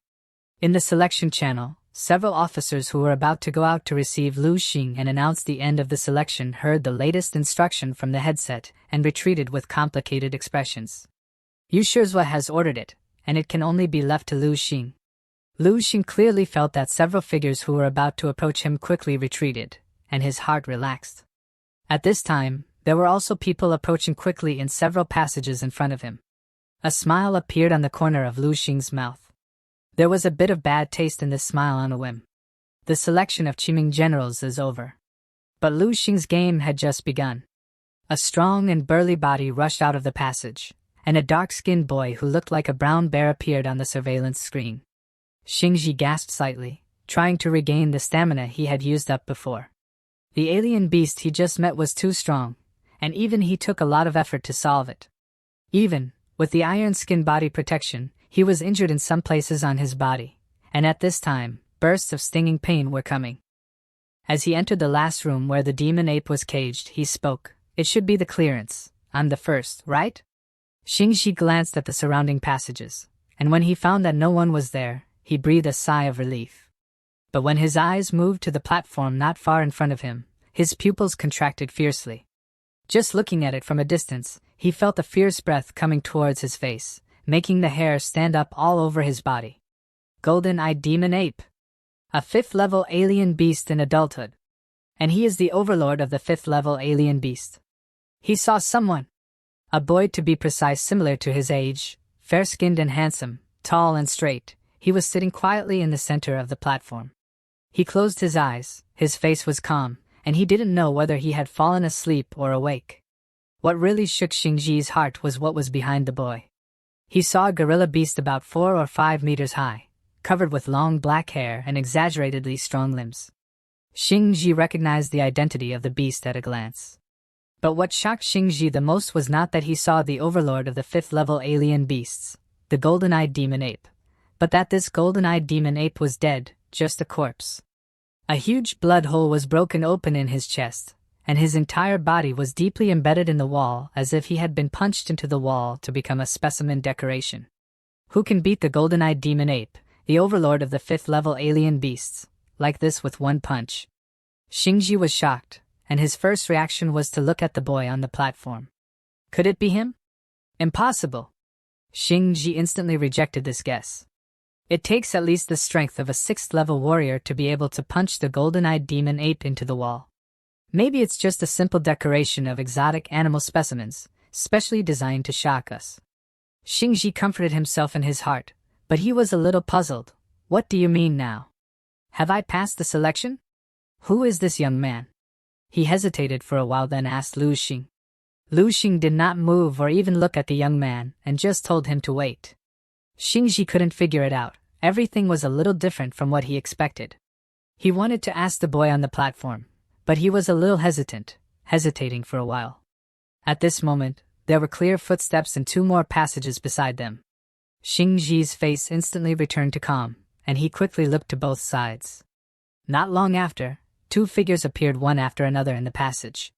In the selection channel, several officers who were about to go out to receive Lu Xing and announce the end of the selection heard the latest instruction from the headset and retreated with complicated expressions. Yu Shizhua has ordered it, and it can only be left to Lu Xing. Lu Xing clearly felt that several figures who were about to approach him quickly retreated, and his heart relaxed. At this time, there were also people approaching quickly in several passages in front of him. A smile appeared on the corner of Lu Xing's mouth. There was a bit of bad taste in this smile on a whim. The selection of Qiming generals is over. But Lu Xing's game had just begun. A strong and burly body rushed out of the passage, and a dark-skinned boy who looked like a brown bear appeared on the surveillance screen. Xingji gasped slightly, trying to regain the stamina he had used up before. The alien beast he just met was too strong, and even he took a lot of effort to solve it. Even with the iron skin body protection, he was injured in some places on his body, and at this time, bursts of stinging pain were coming. As he entered the last room where the demon ape was caged, he spoke, "It should be the clearance. I'm the first, right?" Xingji glanced at the surrounding passages, and when he found that no one was there, he breathed a sigh of relief. But when his eyes moved to the platform not far in front of him, his pupils contracted fiercely. Just looking at it from a distance, he felt a fierce breath coming towards his face, making the hair stand up all over his body. Golden-eyed demon ape. A 5th-level alien beast in adulthood. And he is the overlord of the 5th-level alien beast. He saw someone. A boy, to be precise, similar to his age, fair-skinned and handsome, tall and straight. He was sitting quietly in the center of the platform. He closed his eyes, his face was calm, and he didn't know whether he had fallen asleep or awake. What really shook Xingji's heart was what was behind the boy. He saw a gorilla beast about 4 or 5 meters high, covered with long black hair and exaggeratedly strong limbs. Xingji recognized the identity of the beast at a glance. But what shocked Xingji the most was not that he saw the overlord of the 5th-level alien beasts, the golden-eyed demon ape, but that this golden-eyed demon ape was dead, just a corpse. A huge blood hole was broken open in his chest, and his entire body was deeply embedded in the wall as if he had been punched into the wall to become a specimen decoration. Who can beat the golden-eyed demon ape, the overlord of the 5th-level alien beasts, like this with one punch? Xingji was shocked, and his first reaction was to look at the boy on the platform. Could it be him? Impossible. Xingji instantly rejected this guess. It takes at least the strength of a 6th-level warrior to be able to punch the golden-eyed demon ape into the wall. Maybe it's just a simple decoration of exotic animal specimens, specially designed to shock us. Xingji comforted himself in his heart, but he was a little puzzled. What do you mean now? Have I passed the selection? Who is this young man? He hesitated for a while, then asked Lu Xing. Lu Xing did not move or even look at the young man and just told him to wait. Xingji couldn't figure it out. Everything was a little different from what he expected. He wanted to ask the boy on the platform, but he was a little hesitating for a while. At this moment, there were clear footsteps and 2 more passages beside them. Xingji's face instantly returned to calm, and he quickly looked to both sides. Not long after, 2 figures appeared one after another in the passage.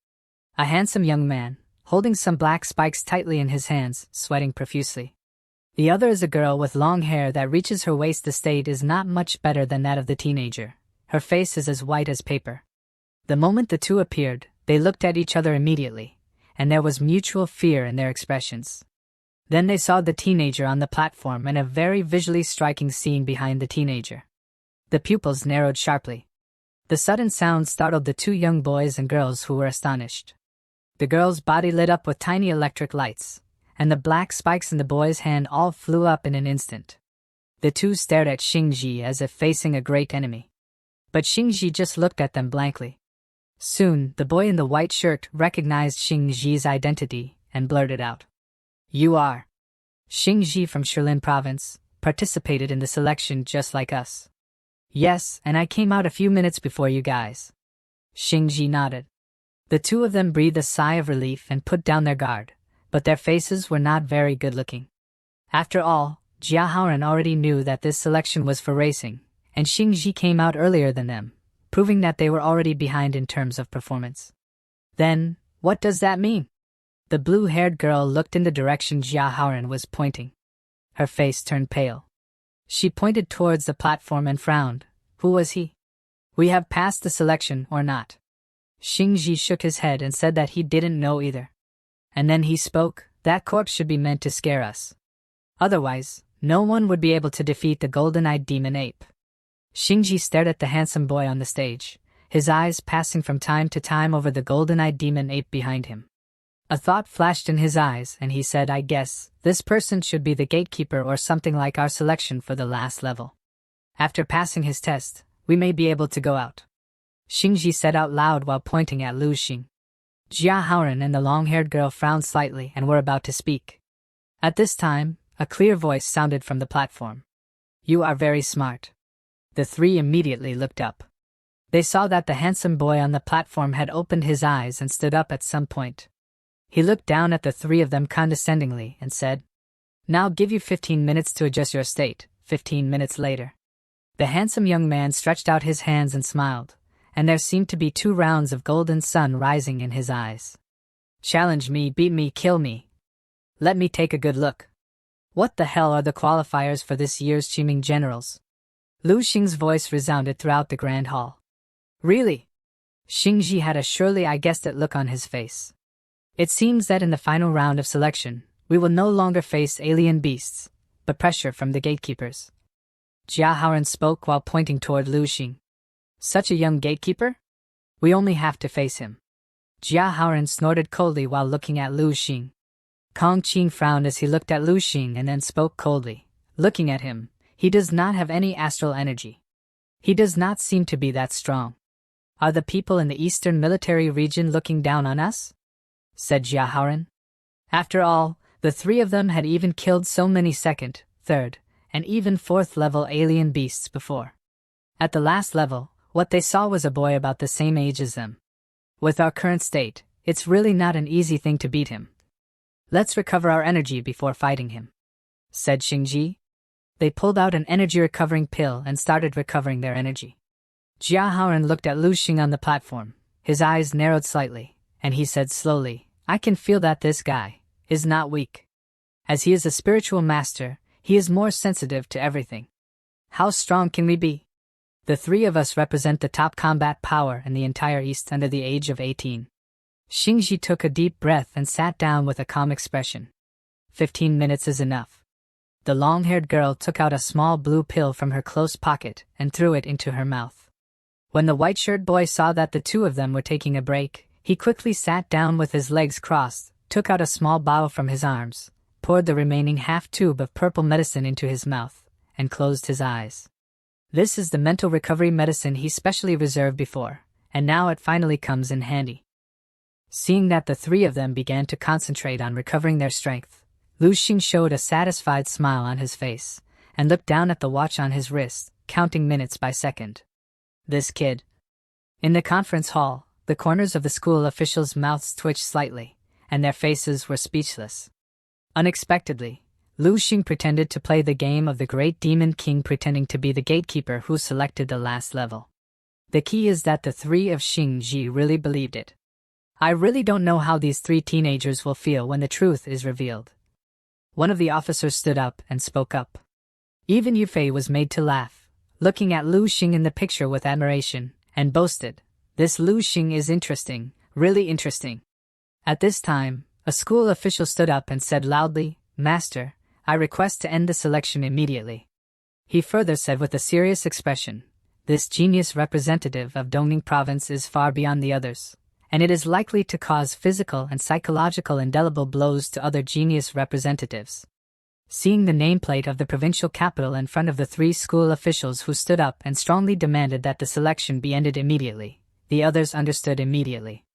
A handsome young man, holding some black spikes tightly in his hands, sweating profusely. The other is a girl with long hair that reaches her waist. The state is not much better than that of the teenager. Her face is as white as paper. The moment the 2 appeared, they looked at each other immediately, and there was mutual fear in their expressions. Then they saw the teenager on the platform and a very visually striking scene behind the teenager. The pupils narrowed sharply. The sudden sound startled the 2 young boys and girls who were astonished. The girl's body lit up with tiny electric lights, and the black spikes in the boy's hand all flew up in an instant. The 2 stared at Xingji as if facing a great enemy. But Xingji just looked at them blankly. Soon, the boy in the white shirt recognized Xing Ji's identity and blurted out. You are Xing Ji from Shilin province, participated in the selection just like us. Yes, and I came out a few minutes before you guys. Xing Ji nodded. The two of them breathed a sigh of relief and put down their guard, but their faces were not very good looking. After all, Jia Haoran already knew that this selection was for racing, and Xing Ji came out earlier than them, proving that they were already behind in terms of performance. Then, what does that mean? The blue-haired girl looked in the direction Jia Haoran was pointing. Her face turned pale. She pointed towards the platform and frowned. Who was he? We have passed the selection or not? Xing Ji shook his head and said that he didn't know either. And then he spoke, that corpse should be meant to scare us. Otherwise, no one would be able to defeat the golden-eyed demon ape. Xing Ji stared at the handsome boy on the stage, his eyes passing from time to time over the golden-eyed demon ape behind him. A thought flashed in his eyes and he said, I guess, this person should be the gatekeeper or something like our selection for the last level. After passing his test, we may be able to go out. Xing Ji said out loud while pointing at Lu Xing. Jia Haoran and the long-haired girl frowned slightly and were about to speak. At this time, a clear voice sounded from the platform. You are very smart. The three immediately looked up. They saw that the handsome boy on the platform had opened his eyes and stood up at some point. He looked down at the three of them condescendingly and said, Now give you 15 minutes to adjust your state. 15 minutes later. The handsome young man stretched out his hands and smiled, and there seemed to be 2 rounds of golden sun rising in his eyes. Challenge me, beat me, kill me. Let me take a good look. What the hell are the qualifiers for this year's Qiming Generals? Lu Xing's voice resounded throughout the grand hall. Really? Xing Ji had a surely I guessed it look on his face. It seems that in the final round of selection, we will no longer face alien beasts, but pressure from the gatekeepers. Jia Haoran spoke while pointing toward Lu Xing. Such a young gatekeeper? We only have to face him. Jia Haoran snorted coldly while looking at Lu Xing. Kong Qing frowned as he looked at Lu Xing and then spoke coldly. Looking at him, he does not have any astral energy. He does not seem to be that strong. Are the people in the eastern military region looking down on us? Said Jia Haoran. After all, the three of them had even killed so many 2nd, 3rd, and even 4th level alien beasts before. At the last level, what they saw was a boy about the same age as them. With our current state, it's really not an easy thing to beat him. Let's recover our energy before fighting him, said Xing Ji. They pulled out an energy recovering pill and started recovering their energy. Jia Haoran looked at Lu Xing on the platform. His eyes narrowed slightly, and he said slowly, I can feel that this guy is not weak. As he is a spiritual master, he is more sensitive to everything. How strong can we be? The 3 of us represent the top combat power in the entire East under the age of 18. Xing Ji took a deep breath and sat down with a calm expression. 15 minutes is enough. The long-haired girl took out a small blue pill from her close pocket and threw it into her mouth. When the white-shirt boy saw that the 2 of them were taking a break, he quickly sat down with his legs crossed, took out a small bottle from his arms, poured the remaining half tube of purple medicine into his mouth, and closed his eyes. This is the mental recovery medicine he specially reserved before, and now it finally comes in handy. Seeing that the 3 of them began to concentrate on recovering their strength, Lu Xing showed a satisfied smile on his face, and looked down at the watch on his wrist, counting minutes by second. This kid. In the conference hall, the corners of the school officials' mouths twitched slightly, and their faces were speechless. Unexpectedly, Lu Xing pretended to play the game of the great demon king pretending to be the gatekeeper who selected the last level. The key is that the 3 of Xing Ji really believed it. I really don't know how these 3 teenagers will feel when the truth is revealed. One of the officers stood up and spoke up. Even Yufei was made to laugh, looking at Lu Xing in the picture with admiration, and boasted, This Lu Xing is interesting, really interesting. At this time, a school official stood up and said loudly, Master, I request to end the selection immediately. He further said with a serious expression, This genius representative of Dongning province is far beyond the others, and it is likely to cause physical and psychological indelible blows to other genius representatives. Seeing the nameplate of the provincial capital in front of the 3 school officials who stood up and strongly demanded that the selection be ended immediately, the others understood immediately.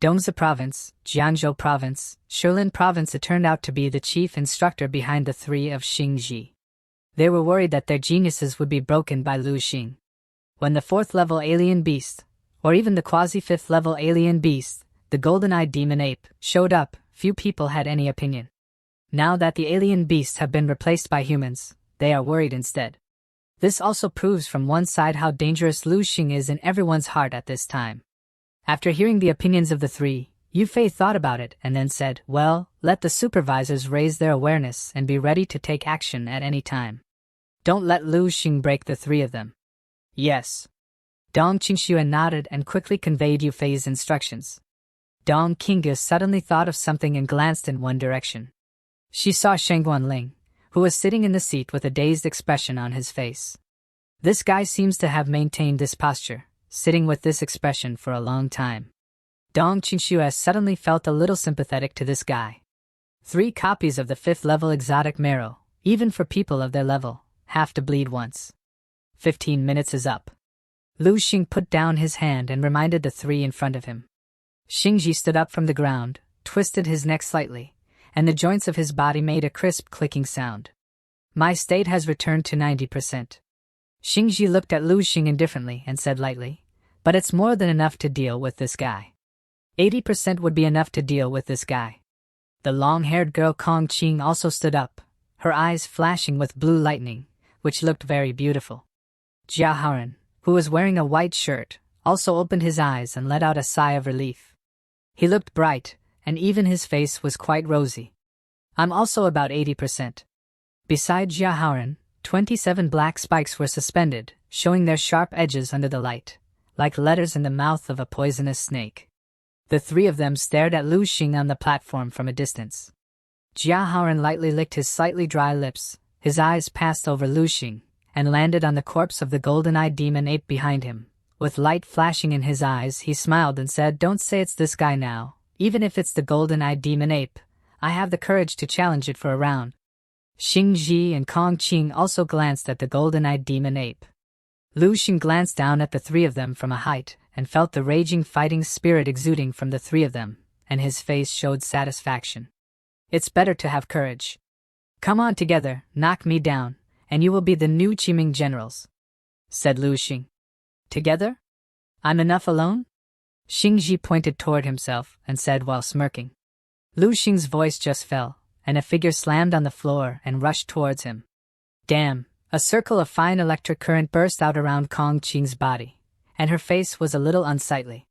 Dongzi Province, Jiangzhou Province, Shilin Province. It turned out to be the chief instructor behind the three of Xingji. They were worried that their geniuses would be broken by Lu Xing. When the 4th-level alien beast, or even the quasi-5th-level alien beast, the golden-eyed demon ape, showed up, few people had any opinion. Now that the alien beasts have been replaced by humans, they are worried instead. This also proves from one side how dangerous Lu Xing is in everyone's heart at this time. After hearing the opinions of the three, Yu Fei thought about it and then said, well, let the supervisors raise their awareness and be ready to take action at any time. Don't let Lu Xing break the three of them. Yes. Dong Qingxue nodded and quickly conveyed Yu Fei's instructions. Dong Qingge suddenly thought of something and glanced in one direction. She saw Sheng Guanling, who was sitting in the seat with a dazed expression on his face. This guy seems to have maintained this posture, sitting with this expression for a long time. Dong Qingxue suddenly felt a little sympathetic to this guy. 3 copies of the 5th-level exotic marrow, even for people of their level, have to bleed once. 15 minutes is up. Lu Xing put down his hand and reminded the three in front of him. Xingji stood up from the ground, twisted his neck slightly, and the joints of his body made a crisp clicking sound. My state has returned to 90%. Xingji looked at Lu Xing indifferently and said lightly, but it's more than enough to deal with this guy. 80% would be enough to deal with this guy. The long-haired girl Kong Qing also stood up, her eyes flashing with blue lightning, which looked very beautiful. Jia Haoren, who was wearing a white shirt, also opened his eyes and let out a sigh of relief. He looked bright, and even his face was quite rosy. I'm also about 80%. Beside Jia Haoren, 27 black spikes were suspended, showing their sharp edges under the light, like letters in the mouth of a poisonous snake. The 3 of them stared at Lu Xing on the platform from a distance. Jia Haoren lightly licked his slightly dry lips, his eyes passed over Lu Xing, and landed on the corpse of the golden-eyed demon ape behind him. With light flashing in his eyes, he smiled and said, don't say it's this guy now, even if it's the golden-eyed demon ape. I have the courage to challenge it for a round. Xingji and Kong Qing also glanced at the golden-eyed demon ape. Lu Xing glanced down at the 3 of them from a height, and felt the raging fighting spirit exuding from the 3 of them, and his face showed satisfaction. It's better to have courage. Come on together, knock me down, and you will be the new Qiming generals, said Lu Xing. Together? I'm enough alone? Xingji pointed toward himself and said while smirking. Lu Xing's voice just fell, and a figure slammed on the floor and rushed towards him. Damn! A circle of fine electric current burst out around Kong Qing's body, and her face was a little unsightly.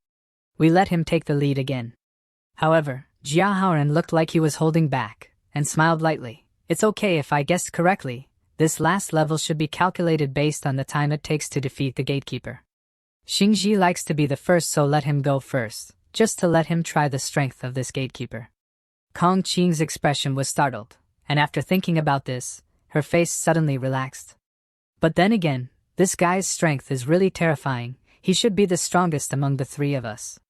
We let him take the lead again. However, Jia Haoren looked like he was holding back, and smiled lightly. It's okay if I guessed correctly. This last level should be calculated based on the time it takes to defeat the gatekeeper. Xingji likes to be the first, so let him go first, just to let him try the strength of this gatekeeper. Kong Qing's expression was startled, and after thinking about this, her face suddenly relaxed. But then again, this guy's strength is really terrifying. He should be the strongest among the 3 of us.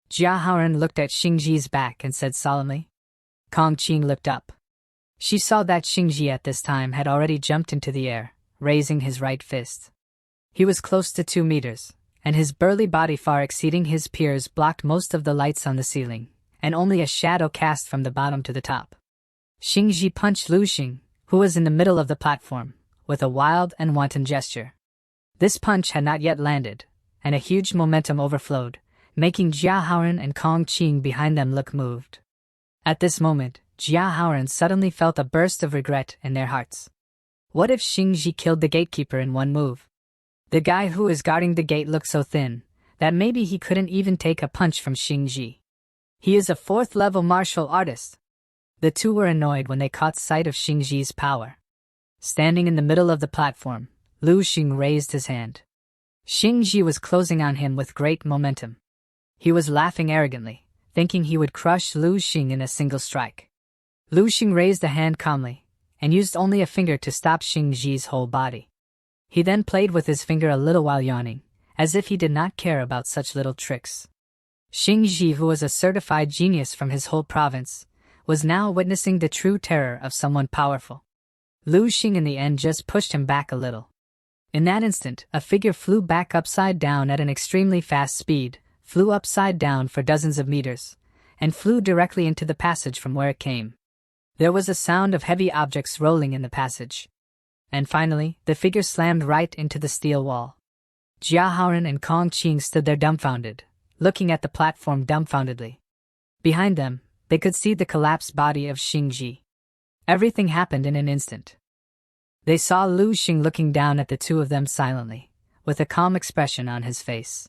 Jia Haoren looked at Xingji's back and said solemnly. Kong Qing looked up. She saw that Xingji at this time had already jumped into the air, raising his right fist. He was close to 2 meters, and his burly body far exceeding his peers blocked most of the lights on the ceiling, and only a shadow cast from the bottom to the top. Xingji punched Lu Xing, who was in the middle of the platform, with a wild and wanton gesture. This punch had not yet landed, and a huge momentum overflowed, making Jia Haoren and Kong Qing behind them look moved. At this moment, Jia Haoren suddenly felt a burst of regret in their hearts. What if Xingji killed the gatekeeper in one move? The guy who is guarding the gate looked so thin that maybe he couldn't even take a punch from Xingji. He is a 4th-level martial artist. The 2 were annoyed when they caught sight of Xingji's power. Standing in the middle of the platform, Lu Xing raised his hand. Xingji was closing on him with great momentum. He was laughing arrogantly, thinking he would crush Lu Xing in a single strike. Lu Xing raised a hand calmly, and used only a finger to stop Xingji's whole body. He then played with his finger a little while yawning, as if he did not care about such little tricks. Xingji, who was a certified genius from his whole province, was now witnessing the true terror of someone powerful. Lu Xing in the end just pushed him back a little. In that instant, a figure flew back upside down at an extremely fast speed, flew upside down for dozens of meters, and flew directly into the passage from where it came. There was a sound of heavy objects rolling in the passage. And finally, the figure slammed right into the steel wall. Jia Haoran and Kong Qing stood there dumbfounded, looking at the platform dumbfoundedly. Behind them, they could see the collapsed body of Xing Ji. Everything happened in an instant. They saw Lu Xing looking down at the two of them silently, with a calm expression on his face.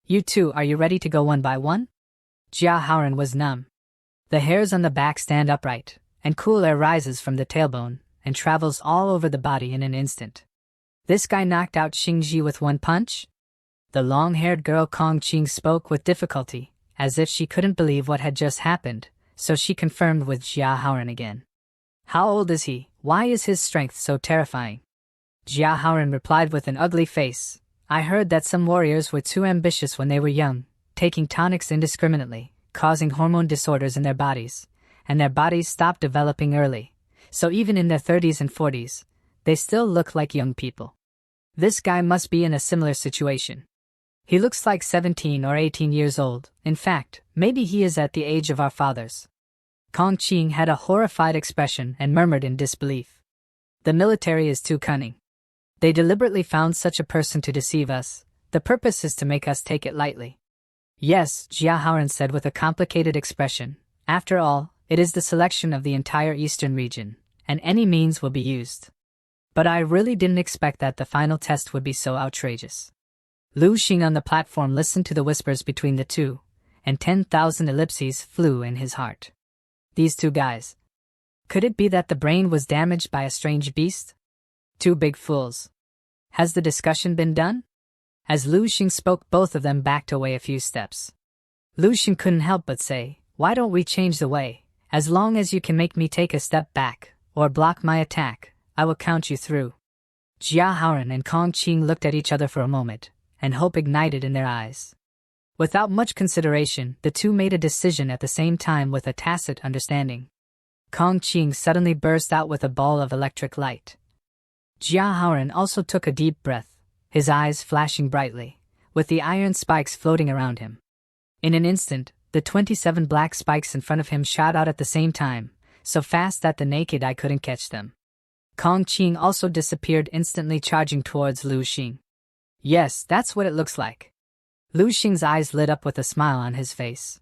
"You two, are you ready to go one by one?" Jia Haoran was numb. The hairs on the back stand upright, and cool air rises from the tailbone and travels all over the body in an instant. This guy knocked out Xing Ji with one punch? The long-haired girl Kong Qing spoke with difficulty, as if she couldn't believe what had just happened, so she confirmed with Jia Haoran again. "How old is he? Why is his strength so terrifying?" Jia Haoran replied with an ugly face, "I heard that some warriors were too ambitious when they were young, taking tonics indiscriminately, causing hormone disorders in their bodies, and their bodies stopped developing early, so even in their 30s and 40s, they still look like young people. This guy must be in a similar situation. He looks like 17 or 18 years old. In fact, maybe he is at the age of our fathers." Kong Qing had a horrified expression and murmured in disbelief. "The military is too cunning. They deliberately found such a person to deceive us. The purpose is to make us take it lightly." "Yes," Jia Haoran said with a complicated expression. "After all, it is the selection of the entire eastern region, and any means will be used. But I really didn't expect that the final test would be so outrageous." Lu Xing on the platform listened to the whispers between the two, and 10,000 ellipses flew in his heart. These two guys. Could it be that the brain was damaged by a strange beast? Two big fools. Has the discussion been done? As Lu Xing spoke, both of them backed away a few steps. Lu Xing couldn't help but say, "Why don't we change the way? As long as you can make me take a step back, or block my attack, I will count you through." Jia Haoran and Kong Qing looked at each other for a moment, and hope ignited in their eyes. Without much consideration, the two made a decision at the same time with a tacit understanding. Kong Qing suddenly burst out with a ball of electric light. Jia Haoran also took a deep breath, his eyes flashing brightly, with the iron spikes floating around him. In an instant, the 27 black spikes in front of him shot out at the same time, so fast that the naked eye couldn't catch them. Kong Qing also disappeared instantly, charging towards Lu Xing. "Yes, that's what it looks like." Lu Xing's eyes lit up with a smile on his face.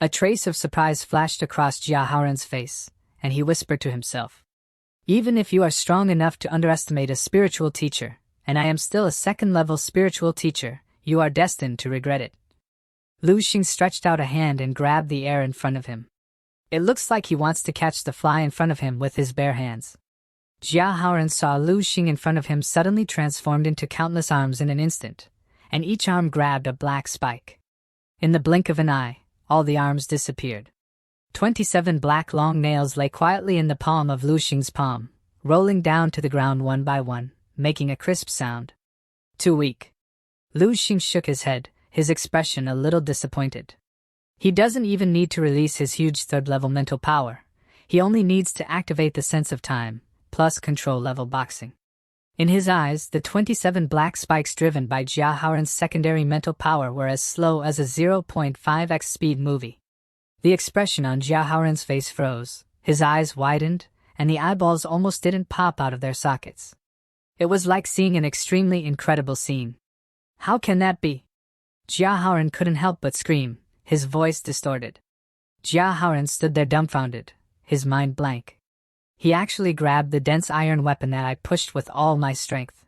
A trace of surprise flashed across Jia Haoran's face, and he whispered to himself, "Even if you are strong enough to underestimate a spiritual teacher, and I am still a second-level spiritual teacher, you are destined to regret it." Lu Xing stretched out a hand and grabbed the air in front of him. It looks like he wants to catch the fly in front of him with his bare hands. Jia Haoran saw Lu Xing in front of him suddenly transformed into countless arms in an instant, and each arm grabbed a black spike. In the blink of an eye, all the arms disappeared. 27 black long nails lay quietly in the palm of Lu Xing's palm, rolling down to the ground one by one, making a crisp sound. "Too weak." Lu Xing shook his head, his expression a little disappointed. He doesn't even need to release his huge third-level mental power. He only needs to activate the sense of time, plus control-level boxing. In his eyes, the 27 black spikes driven by Jia Haoran's secondary mental power were as slow as a 0.5x speed movie. The expression on Jia Haoran's face froze, his eyes widened, and the eyeballs almost didn't pop out of their sockets. It was like seeing an extremely incredible scene. "How can that be?" Jia Haoran couldn't help but scream, his voice distorted. Jia Haoran stood there dumbfounded, his mind blank. He actually grabbed the dense iron weapon that I pushed with all my strength.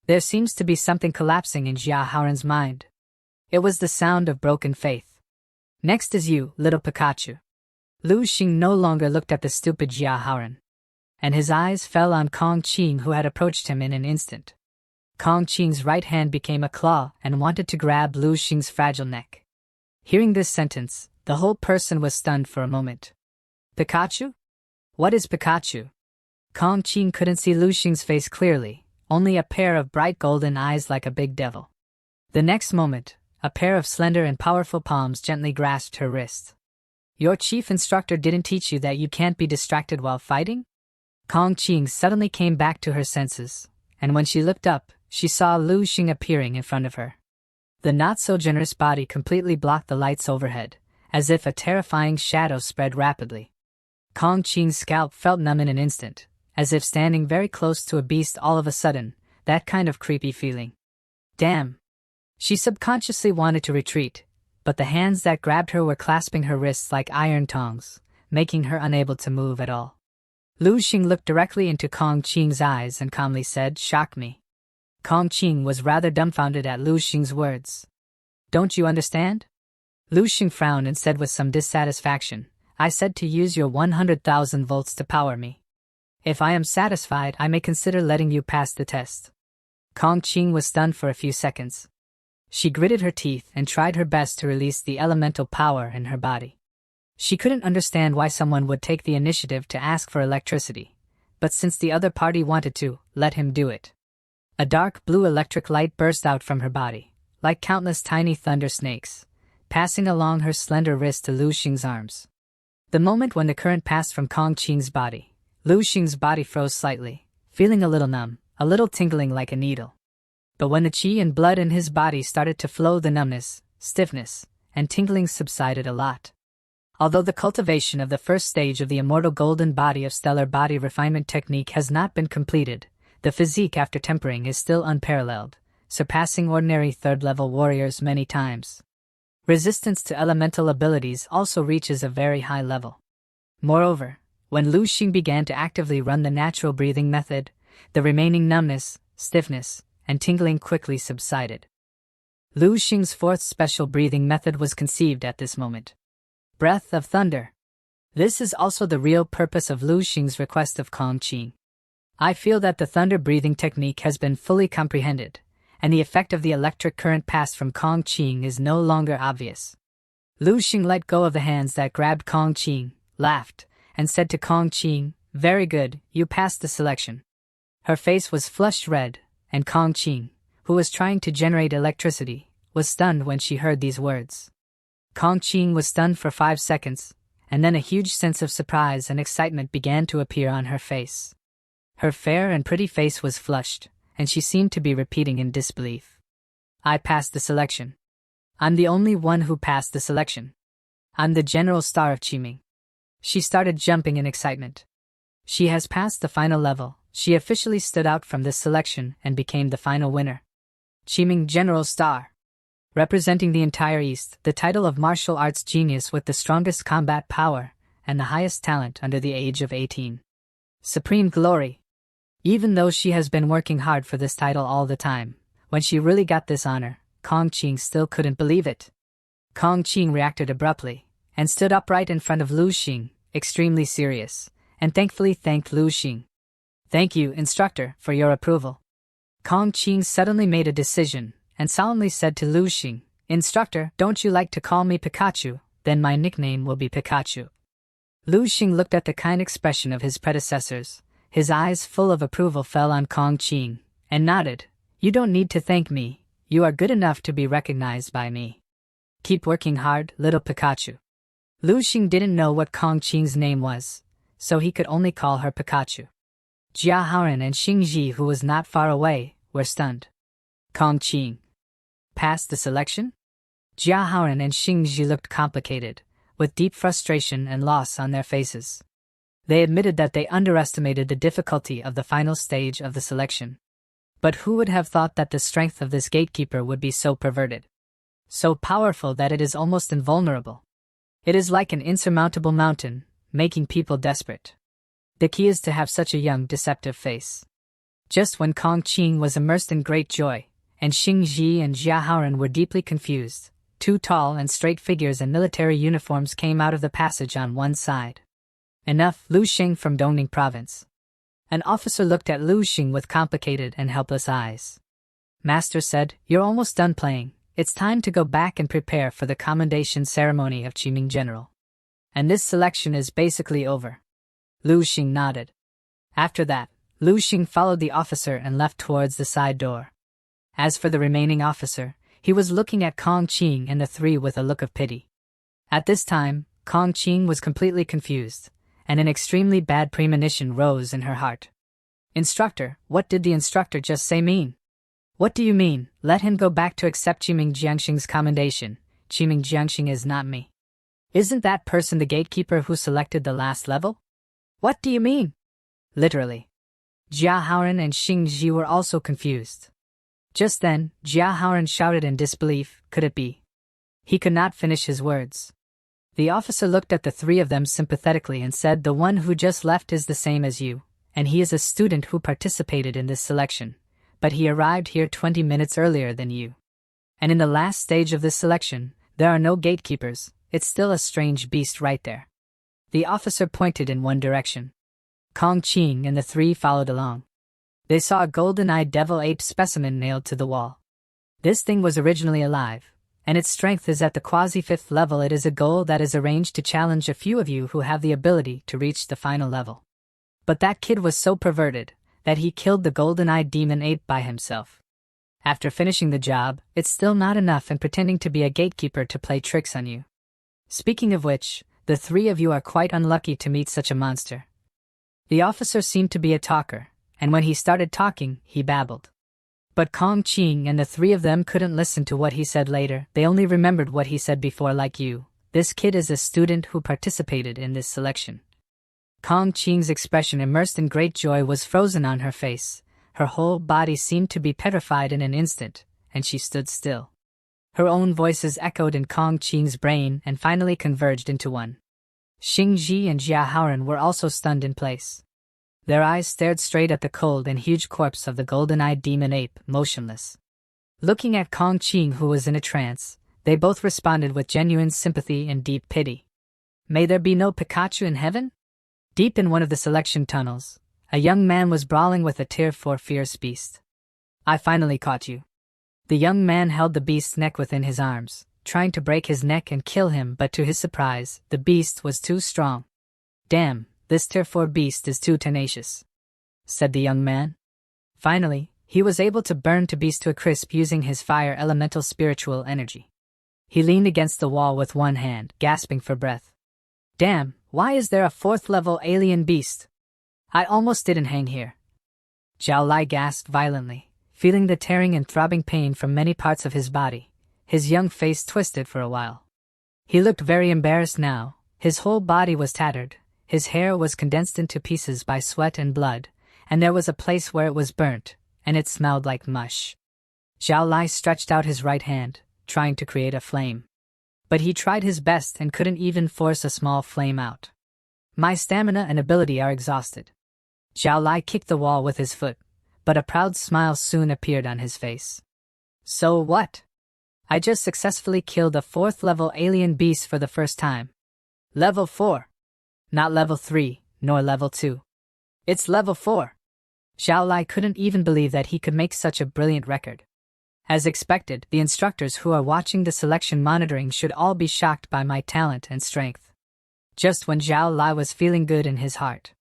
There seems to be something collapsing in Jia Haoran's mind. It was the sound of broken faith. "Next is you, little Pikachu." Lu Xing no longer looked at the stupid Jia Haoran, and his eyes fell on Kong Qing, who had approached him in an instant. Kong Qing's right hand became a claw and wanted to grab Lu Xing's fragile neck. Hearing this sentence, the whole person was stunned for a moment. "Pikachu? What is Pikachu?" Kong Qing couldn't see Lu Xing's face clearly, only a pair of bright golden eyes like a big devil. The next moment, a pair of slender and powerful palms gently grasped her wrist. "Your chief instructor didn't teach you that you can't be distracted while fighting?" Kong Qing suddenly came back to her senses, and when she looked up, she saw Lu Xing appearing in front of her. The not-so-generous body completely blocked the lights overhead, as if a terrifying shadow spread rapidly. Kong Qing's scalp felt numb in an instant, as if standing very close to a beast all of a sudden, that kind of creepy feeling. Damn! She subconsciously wanted to retreat, but the hands that grabbed her were clasping her wrists like iron tongs, making her unable to move at all. Lu Xing looked directly into Kong Qing's eyes and calmly said, "Shock me." Kong Qing was rather dumbfounded at Lu Xing's words. "Don't you understand?" Lu Xing frowned and said with some dissatisfaction, "I said to use your 100,000 volts to power me. If I am satisfied, I may consider letting you pass the test." Kong Qing was stunned for a few seconds. She gritted her teeth and tried her best to release the elemental power in her body. She couldn't understand why someone would take the initiative to ask for electricity, but since the other party wanted to, let him do it. A dark blue electric light burst out from her body, like countless tiny thunder snakes, passing along her slender wrist to Lu Xing's arms. The moment when the current passed from Kong Qing's body, Lu Xing's body froze slightly, feeling a little numb, a little tingling like a needle. But when the qi and blood in his body started to flow, the numbness, stiffness, and tingling subsided a lot. Although the cultivation of the first stage of the immortal golden body of stellar body refinement technique has not been completed, the physique after tempering is still unparalleled, surpassing ordinary third-level warriors many times. Resistance to elemental abilities also reaches a very high level. Moreover, when Lu Xing began to actively run the natural breathing method, the remaining numbness, stiffness, and tingling quickly subsided. Lu Xing's fourth special breathing method was conceived at this moment. Breath of Thunder. This is also the real purpose of Lu Xing's request of Kong Qing. I feel that the thunder breathing technique has been fully comprehended, and the effect of the electric current passed from Kong Qing is no longer obvious. Lu Xing let go of the hands that grabbed Kong Qing, laughed, and said to Kong Qing, "Very good, you passed the selection." Her face was flushed red, and Kong Qing, who was trying to generate electricity, was stunned when she heard these words. Kong Qing was stunned for 5 seconds, and then a huge sense of surprise and excitement began to appear on her face. Her fair and pretty face was flushed, and she seemed to be repeating in disbelief. "I passed the selection. I'm the only one who passed the selection. I'm the general star of Qiming." She started jumping in excitement. She has passed the final level. She officially stood out from this selection and became the final winner. Qiming General Star. Representing the entire East, the title of martial arts genius with the strongest combat power and the highest talent under the age of 18. Supreme Glory. Even though she has been working hard for this title all the time, when she really got this honor, Kong Qing still couldn't believe it. Kong Qing reacted abruptly, and stood upright in front of Lu Xing, extremely serious, and thankfully thanked Lu Xing. "Thank you, instructor, for your approval." Kong Qing suddenly made a decision, and solemnly said to Lu Xing, "Instructor, don't you like to call me Pikachu? Then my nickname will be Pikachu." Lu Xing looked at the kind expression of his predecessors. His eyes full of approval fell on Kong Qing, and nodded. "You don't need to thank me. You are good enough to be recognized by me. Keep working hard, little Pikachu." Lu Xing didn't know what Kong Qing's name was, so he could only call her Pikachu. Jia Haoren and Xing Ji, who was not far away, were stunned. Kong Qing passed the selection? Jia Haoren and Xing Ji looked complicated, with deep frustration and loss on their faces. They admitted that they underestimated the difficulty of the final stage of the selection. But who would have thought that the strength of this gatekeeper would be so perverted? So powerful that it is almost invulnerable. It is like an insurmountable mountain, making people desperate. The key is to have such a young, deceptive face. Just when Kong Qing was immersed in great joy, and Xing Ji and Jia Haoren were deeply confused, 2 tall and straight figures in military uniforms came out of the passage on one side. "Enough, Lu Xing from Dongning Province." An officer looked at Lu Xing with complicated and helpless eyes. Master said, "You're almost done playing. It's time to go back and prepare for the commendation ceremony of Qiming General. And this selection is basically over." Lu Xing nodded. After that, Lu Xing followed the officer and left towards the side door. As for the remaining officer, he was looking at Kong Qing and the 3 with a look of pity. At this time, Kong Qing was completely confused, and an extremely bad premonition rose in her heart. "Instructor, what did the instructor just say mean? What do you mean? Let him go back to accept Qiming Jiangxing's commendation. Qiming Jiangxing is not me. Isn't that person the gatekeeper who selected the last level? What do you mean? Literally. Jia Haoran and Xing Ji were also confused. Just then, Jia Haoran shouted in disbelief, could it be? He could not finish his words. The officer looked at the three of them sympathetically and said, the one who just left is the same as you, and he is a student who participated in this selection, but he arrived here 20 minutes earlier than you. And in the last stage of this selection, there are no gatekeepers, it's still a strange beast right there. The officer pointed in one direction. Kong Qing and the three followed along. They saw a golden-eyed devil-ape specimen nailed to the wall. This thing was originally alive, and its strength is at the quasi-5th level. It is a goal that is arranged to challenge a few of you who have the ability to reach the final level. But that kid was so perverted that he killed the golden-eyed demon ape by himself. After finishing the job, it's still not enough and pretending to be a gatekeeper to play tricks on you. Speaking of which, the three of you are quite unlucky to meet such a monster. The officer seemed to be a talker, and when he started talking, he babbled. But Kong Qing and the three of them couldn't listen to what he said later, they only remembered what he said before. Like you, this kid is a student who participated in this selection. Kong Qing's expression, immersed in great joy, was frozen on her face. Her whole body seemed to be petrified in an instant, and she stood still. Her own voices echoed in Kong Qing's brain and finally converged into one. Xing Ji and Jia Haoran were also stunned in place. Their eyes stared straight at the cold and huge corpse of the golden-eyed demon ape, motionless. Looking at Kong Qing, who was in a trance, they both responded with genuine sympathy and deep pity. May there be no Pikachu in heaven? Deep in one of the selection tunnels, a young man was brawling with a Tier 4 fierce beast. I finally caught you. The young man held the beast's neck within his arms, trying to break his neck and kill him, but to his surprise, the beast was too strong. Damn, this Tier 4 beast is too tenacious, said the young man. Finally, he was able to burn the beast to a crisp using his fire elemental spiritual energy. He leaned against the wall with one hand, gasping for breath. Damn, why is there a 4th-level alien beast? I almost didn't hang here. Zhao Lai gasped violently, feeling the tearing and throbbing pain from many parts of his body. His young face twisted for a while. He looked very embarrassed now. His whole body was tattered, his hair was condensed into pieces by sweat and blood, and there was a place where it was burnt, and it smelled like mush. Zhao Lai stretched out his right hand, trying to create a flame. But he tried his best and couldn't even force a small flame out. My stamina and ability are exhausted. Zhao Lai kicked the wall with his foot, but a proud smile soon appeared on his face. So what? I just successfully killed a 4th-level alien beast for the first time. Level 4. Not level 3, nor level 2. It's level 4. Zhao Lai couldn't even believe that he could make such a brilliant record. As expected, the instructors who are watching the selection monitoring should all be shocked by my talent and strength. Just when Zhao Lai was feeling good in his heart,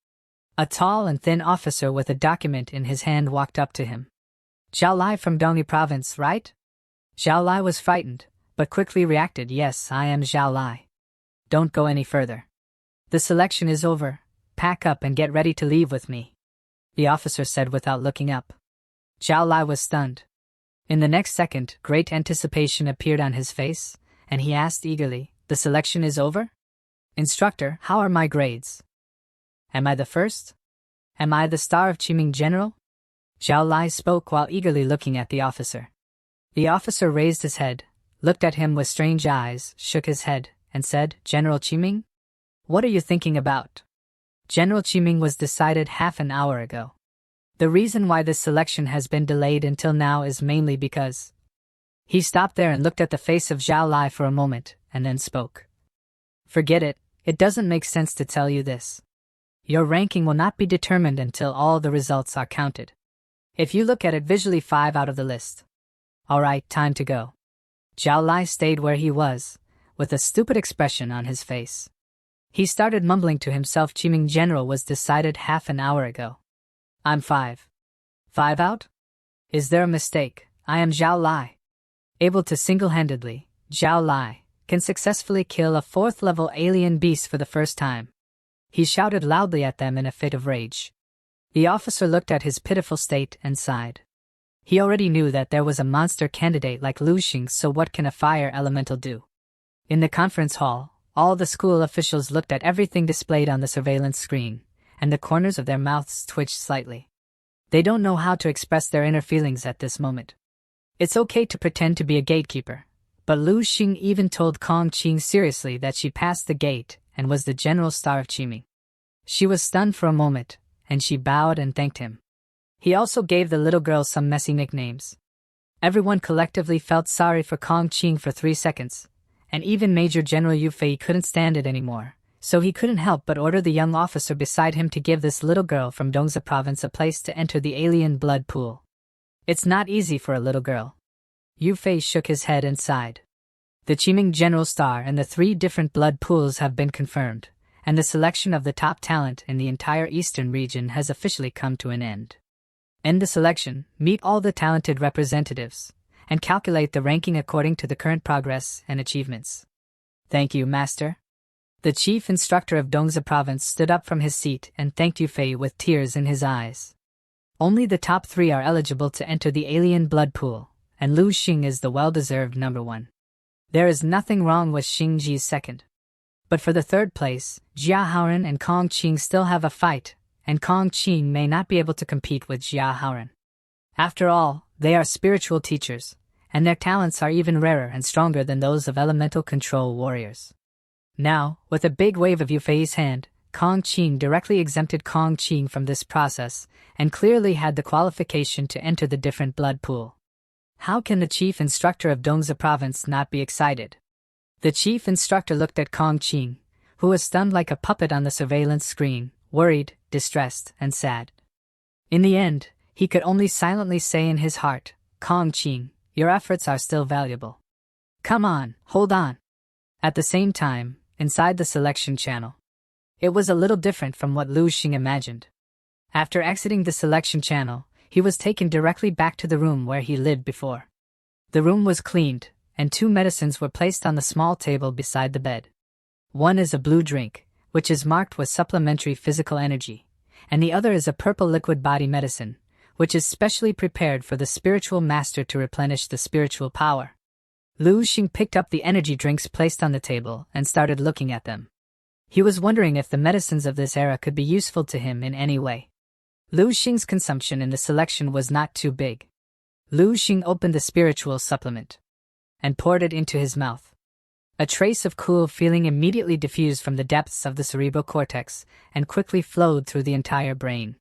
a tall and thin officer with a document in his hand walked up to him. Zhao Lai from Dongyi province, right? Zhao Lai was frightened, but quickly reacted, yes, I am Zhao Lai. Don't go any further. The selection is over, pack up and get ready to leave with me, the officer said without looking up. Zhao Lai was stunned. In the next second, great anticipation appeared on his face, and he asked eagerly, the selection is over? Instructor, how are my grades? Am I the first? Am I the star of Qiming General? Zhao Lai spoke while eagerly looking at the officer. The officer raised his head, looked at him with strange eyes, shook his head, and said, General Qiming? What are you thinking about? General Qiming was decided half an hour ago. The reason why this selection has been delayed until now is mainly because... He stopped there and looked at the face of Zhao Lai for a moment, and then spoke. Forget it, it doesn't make sense to tell you this. Your ranking will not be determined until all the results are counted. If you look at it visually, 5 out of the list. Alright, time to go. Zhao Lai stayed where he was, with a stupid expression on his face. He started mumbling to himself, Qiming General was decided half an hour ago. I'm 5. 5 out? Is there a mistake? I am Zhao Lai. Able to single-handedly, Zhao Lai can successfully kill a 4th-level alien beast for the first time. He shouted loudly at them in a fit of rage. The officer looked at his pitiful state and sighed. He already knew that there was a monster candidate like Lu Xing, so what can a fire elemental do? In the conference hall, all the school officials looked at everything displayed on the surveillance screen, and the corners of their mouths twitched slightly. They don't know how to express their inner feelings at this moment. It's okay to pretend to be a gatekeeper, but Lu Xing even told Kong Qing seriously that she passed the gate and was the general star of Qiming. She was stunned for a moment, and she bowed and thanked him. He also gave the little girl some messy nicknames. Everyone collectively felt sorry for Kong Qing for 3 seconds, and even Major General Yu Fei couldn't stand it anymore, so he couldn't help but order the young officer beside him to give this little girl from Dongza province a place to enter the alien blood pool. It's not easy for a little girl. Yu Fei shook his head and sighed. The Qiming General Star and the 3 different blood pools have been confirmed, and the selection of the top talent in the entire eastern region has officially come to an end. End the selection, meet all the talented representatives, and calculate the ranking according to the current progress and achievements. Thank you, Master. The chief instructor of Dongza province stood up from his seat and thanked Yu Fei with tears in his eyes. Only the top 3 are eligible to enter the alien blood pool, and Lu Xing is the well-deserved number 1. There is nothing wrong with Xing Ji's second. But for the 3rd place, Jia Haoren and Kong Qing still have a fight, and Kong Qing may not be able to compete with Jia Haoren. After all, they are spiritual teachers, and their talents are even rarer and stronger than those of elemental control warriors. Now, with a big wave of Yu Fei's hand, Kong Qing directly exempted Kong Qing from this process, and clearly had the qualification to enter the different blood pool. How can the chief instructor of Dongza province not be excited? The chief instructor looked at Kong Qing, who was stunned like a puppet on the surveillance screen, worried, distressed, and sad. In the end, he could only silently say in his heart, Kong Qing, your efforts are still valuable. Come on, hold on. At the same time, inside the selection channel, it was a little different from what Lu Xing imagined. After exiting the selection channel, he was taken directly back to the room where he lived before. The room was cleaned, and 2 medicines were placed on the small table beside the bed. One is a blue drink, which is marked with supplementary physical energy, and the other is a purple liquid body medicine, which is specially prepared for the spiritual master to replenish the spiritual power. Lu Xing picked up the energy drinks placed on the table and started looking at them. He was wondering if the medicines of this era could be useful to him in any way. Lu Xing's consumption in the selection was not too big. Lu Xing opened the spiritual supplement and poured it into his mouth. A trace of cool feeling immediately diffused from the depths of the cerebral cortex and quickly flowed through the entire brain.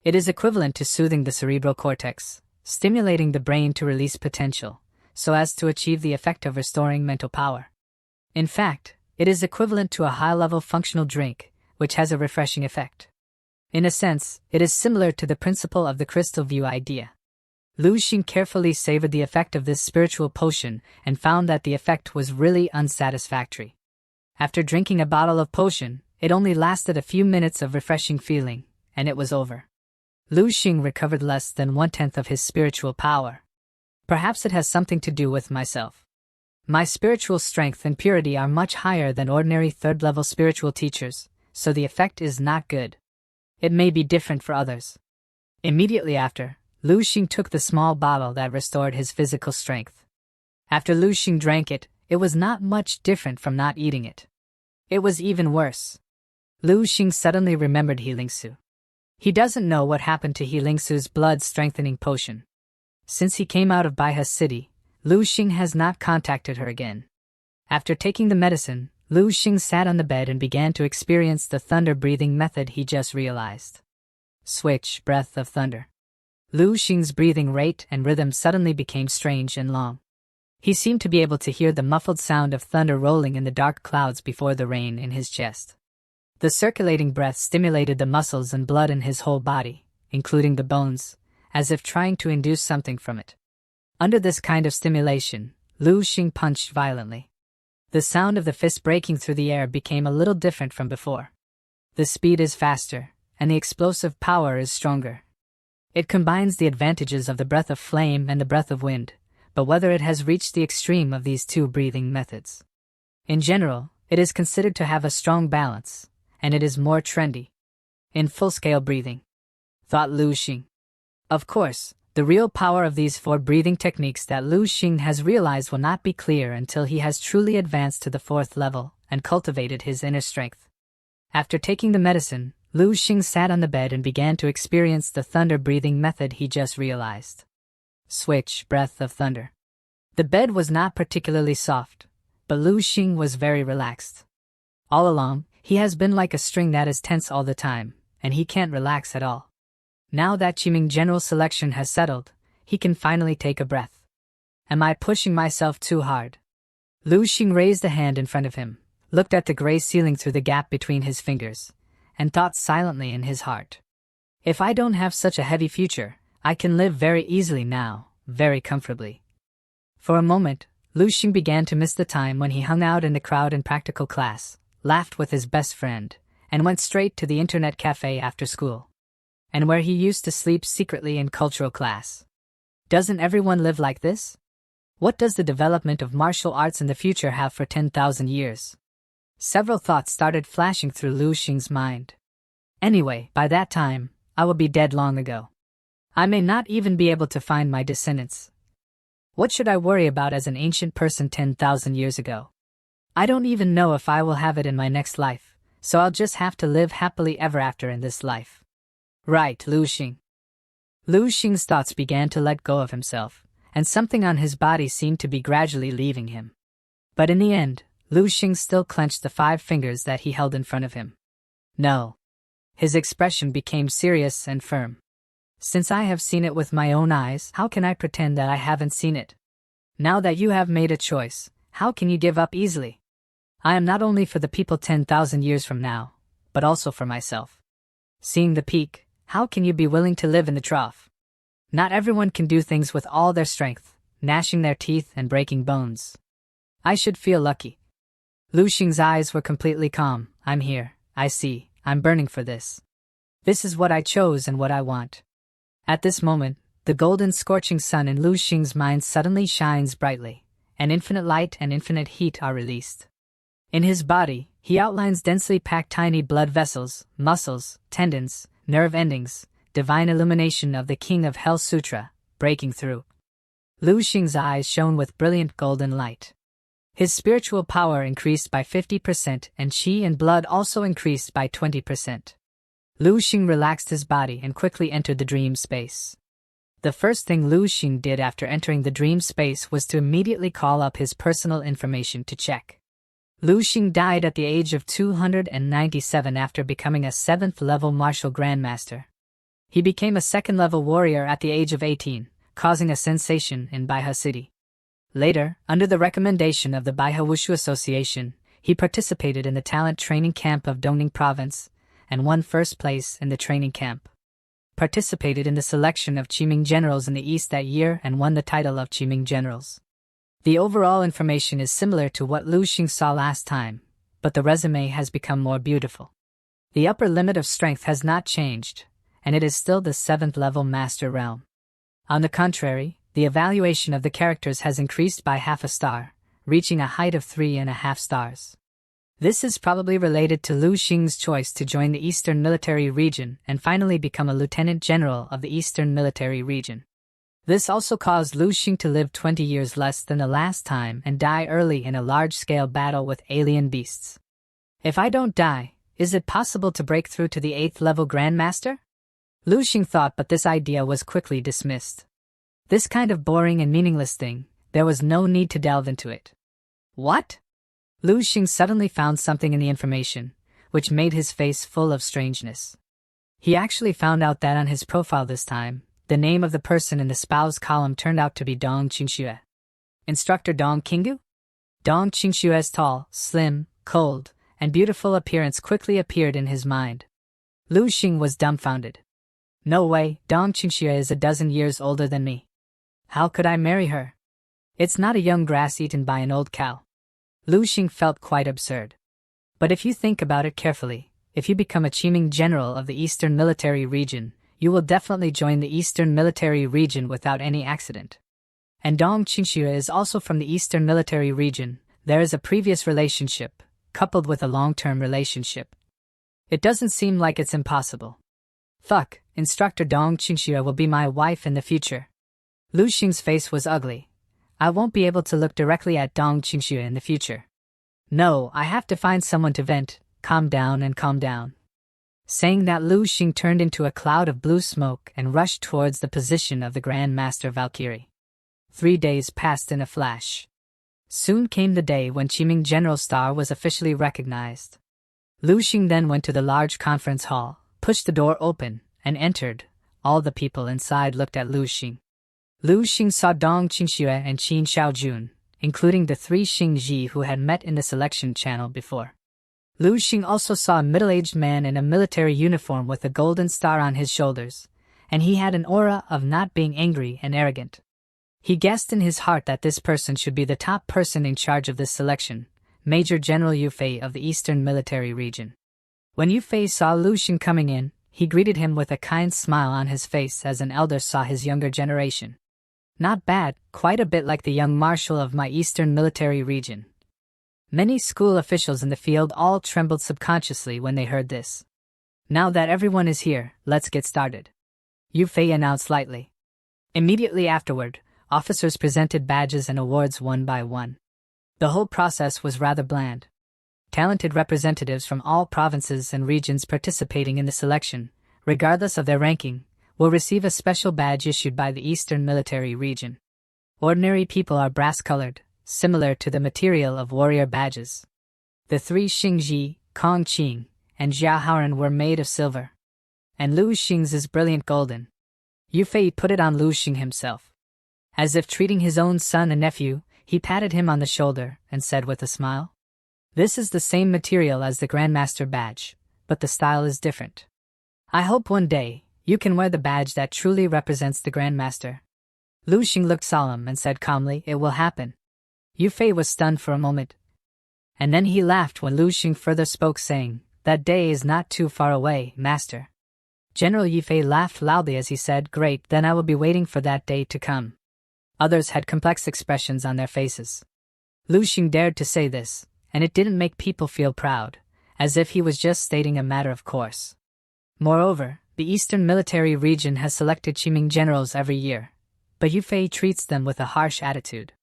It is equivalent to soothing the cerebral cortex, stimulating the brain to release potential, so as to achieve the effect of restoring mental power. In fact, it is equivalent to a high-level functional drink, which has a refreshing effect. In a sense, it is similar to the principle of the crystal view idea. Lu Xing carefully savored the effect of this spiritual potion and found that the effect was really unsatisfactory. After drinking a bottle of potion, it only lasted a few minutes of refreshing feeling, and it was over. Lu Xing recovered less than 1/10 of his spiritual power. Perhaps it has something to do with myself. My spiritual strength and purity are much higher than ordinary 3rd-level spiritual teachers, so the effect is not good. It may be different for others. Immediately after, Lu Xing took the small bottle that restored his physical strength. After Lu Xing drank it, it was not much different from not eating it. It was even worse. Lu Xing suddenly remembered Heilingsu. He doesn't know what happened to Heilingsu's blood-strengthening potion. Since he came out of Baihe City, Lu Xing has not contacted her again. After taking the medicine, Lu Xing sat on the bed and began to experience the thunder-breathing method he just realized. Switch, breath of thunder. Lu Xing's breathing rate and rhythm suddenly became strange and long. He seemed to be able to hear the muffled sound of thunder rolling in the dark clouds before the rain in his chest. The circulating breath stimulated the muscles and blood in his whole body, including the bones, as if trying to induce something from it. Under this kind of stimulation, Lu Xing punched violently. The sound of the fist breaking through the air became a little different from before. The speed is faster, and the explosive power is stronger. It combines the advantages of the breath of flame and the breath of wind, but whether it has reached the extreme of these 2 breathing methods. In general, it is considered to have a strong balance, and it is more trendy. In full-scale breathing, thought Lu Xing. Of course, The real power of these 4 breathing techniques that Lu Xing has realized will not be clear until he has truly advanced to the 4th level and cultivated his inner strength. After taking the medicine, Lu Xing sat on the bed and began to experience the thunder breathing method he just realized. Switch, breath of thunder. The bed was not particularly soft, but Lu Xing was very relaxed. All along, he has been like a string that is tense all the time, and he can't relax at all. Now that Qiming General Selection has settled, he can finally take a breath. Am I pushing myself too hard? Lu Xing raised a hand in front of him, looked at the gray ceiling through the gap between his fingers, and thought silently in his heart. If I don't have such a heavy future, I can live very easily now, very comfortably. For a moment, Lu Xing began to miss the time when he hung out in the crowd in practical class, laughed with his best friend, and went straight to the internet cafe after school. And where he used to sleep secretly in cultural class. Doesn't everyone live like this? What does the development of martial arts in the future have for 10,000 years? Several thoughts started flashing through Lu Xing's mind. Anyway, by that time, I will be dead long ago. I may not even be able to find my descendants. What should I worry about as an ancient person 10,000 years ago? I don't even know if I will have it in my next life, so I'll just have to live happily ever after in this life. Right, Lu Xing. Lu Xing's thoughts began to let go of himself, and something on his body seemed to be gradually leaving him. But in the end, Lu Xing still clenched the 5 fingers that he held in front of him. No. His expression became serious and firm. Since I have seen it with my own eyes, how can I pretend that I haven't seen it? Now that you have made a choice, how can you give up easily? I am not only for the people 10,000 years from now, but also for myself. Seeing the peak, how can you be willing to live in the trough? Not everyone can do things with all their strength, gnashing their teeth and breaking bones. I should feel lucky. Lu Xing's eyes were completely calm. I'm here, I see, I'm burning for this. This is what I chose and what I want. At this moment, the golden scorching sun in Lu Xing's mind suddenly shines brightly, and infinite light and infinite heat are released. In his body, he outlines densely packed tiny blood vessels, muscles, tendons, nerve endings, divine illumination of the King of Hell Sutra, breaking through. Lu Xing's eyes shone with brilliant golden light. His spiritual power increased by 50% and qi and blood also increased by 20%. Lu Xing relaxed his body and quickly entered the dream space. The first thing Lu Xing did after entering the dream space was to immediately call up his personal information to check. Lu Xing died at the age of 297 after becoming a 7th-level martial grandmaster. He became a 2nd-level warrior at the age of 18, causing a sensation in Baihe City. Later, under the recommendation of the Baihe Wushu Association, he participated in the talent training camp of Dongning Province and won first place in the training camp. Participated in the selection of Qiming generals in the East that year and won the title of Qiming generals. The overall information is similar to what Lu Xing saw last time, but the resume has become more beautiful. The upper limit of strength has not changed, and it is still the 7th-level master realm. On the contrary, the evaluation of the characters has increased by half a star, reaching a height of 3.5 stars. This is probably related to Lu Xing's choice to join the Eastern Military Region and finally become a Lieutenant General of the Eastern Military Region. This also caused Lu Xing to live 20 years less than the last time and die early in a large-scale battle with alien beasts. If I don't die, is it possible to break through to the 8th-level Grandmaster? Lu Xing thought, but this idea was quickly dismissed. This kind of boring and meaningless thing, there was no need to delve into it. What? Lu Xing suddenly found something in the information, which made his face full of strangeness. He actually found out that on his profile this time, the name of the person in the spouse column turned out to be Dong Qingxue. Instructor Dong Qinggu? Dong Qingxue's tall, slim, cold, and beautiful appearance quickly appeared in his mind. Lu Xing was dumbfounded. No way, Dong Qingxue is a dozen years older than me. How could I marry her? It's not a young grass eaten by an old cow. Lu Xing felt quite absurd. But if you think about it carefully, if you become a Qiming general of the Eastern Military Region, you will definitely join the Eastern Military Region without any accident. And Dong Qingxue is also from the Eastern Military Region. There is a previous relationship, coupled with a long-term relationship. It doesn't seem like it's impossible. Fuck, Instructor Dong Qingxue will be my wife in the future. Lu Xing's face was ugly. I won't be able to look directly at Dong Qingxue in the future. No, I have to find someone to vent. Calm down and calm down. Saying that, Lu Xing turned into a cloud of blue smoke and rushed towards the position of the Grand Master Valkyrie. 3 days passed in a flash. Soon came the day when Qiming General Star was officially recognized. Lu Xing then went to the large conference hall, pushed the door open, and entered. All the people inside looked at Lu Xing. Lu Xing saw Dong Qingxue and Qin Xiaojun, including the 3 Xingji who had met in the selection channel before. Lu Xing also saw a middle-aged man in a military uniform with a golden star on his shoulders, and he had an aura of not being angry and arrogant. He guessed in his heart that this person should be the top person in charge of this selection, Major General Yu Fei of the Eastern Military Region. When Yu Fei saw Lu Xing coming in, he greeted him with a kind smile on his face as an elder saw his younger generation. Not bad, quite a bit like the young marshal of my Eastern Military Region. Many school officials in the field all trembled subconsciously when they heard this. Now that everyone is here, let's get started, Yu Fei announced lightly. Immediately afterward, officers presented badges and awards one by one. The whole process was rather bland. Talented representatives from all provinces and regions participating in the selection, regardless of their ranking, will receive a special badge issued by the Eastern Military Region. Ordinary people are brass-colored, similar to the material of warrior badges. The 3 Xingji, Kong Qing, and Jia Haoren were made of silver. And Lu Xing's is brilliant golden. Yu Fei put it on Lu Xing himself. As if treating his own son and nephew, he patted him on the shoulder and said with a smile, "This is the same material as the Grandmaster badge, but the style is different. I hope one day, you can wear the badge that truly represents the Grandmaster." Lu Xing looked solemn and said calmly, "It will happen." Yu Fei was stunned for a moment. And then he laughed when Lu Xing further spoke, saying, "That day is not too far away, Master." General Yu Fei laughed loudly as he said, "Great, then I will be waiting for that day to come." Others had complex expressions on their faces. Lu Xing dared to say this, and it didn't make people feel proud, as if he was just stating a matter of course. Moreover, the Eastern Military Region has selected Qiming generals every year, but Yu Fei treats them with a harsh attitude.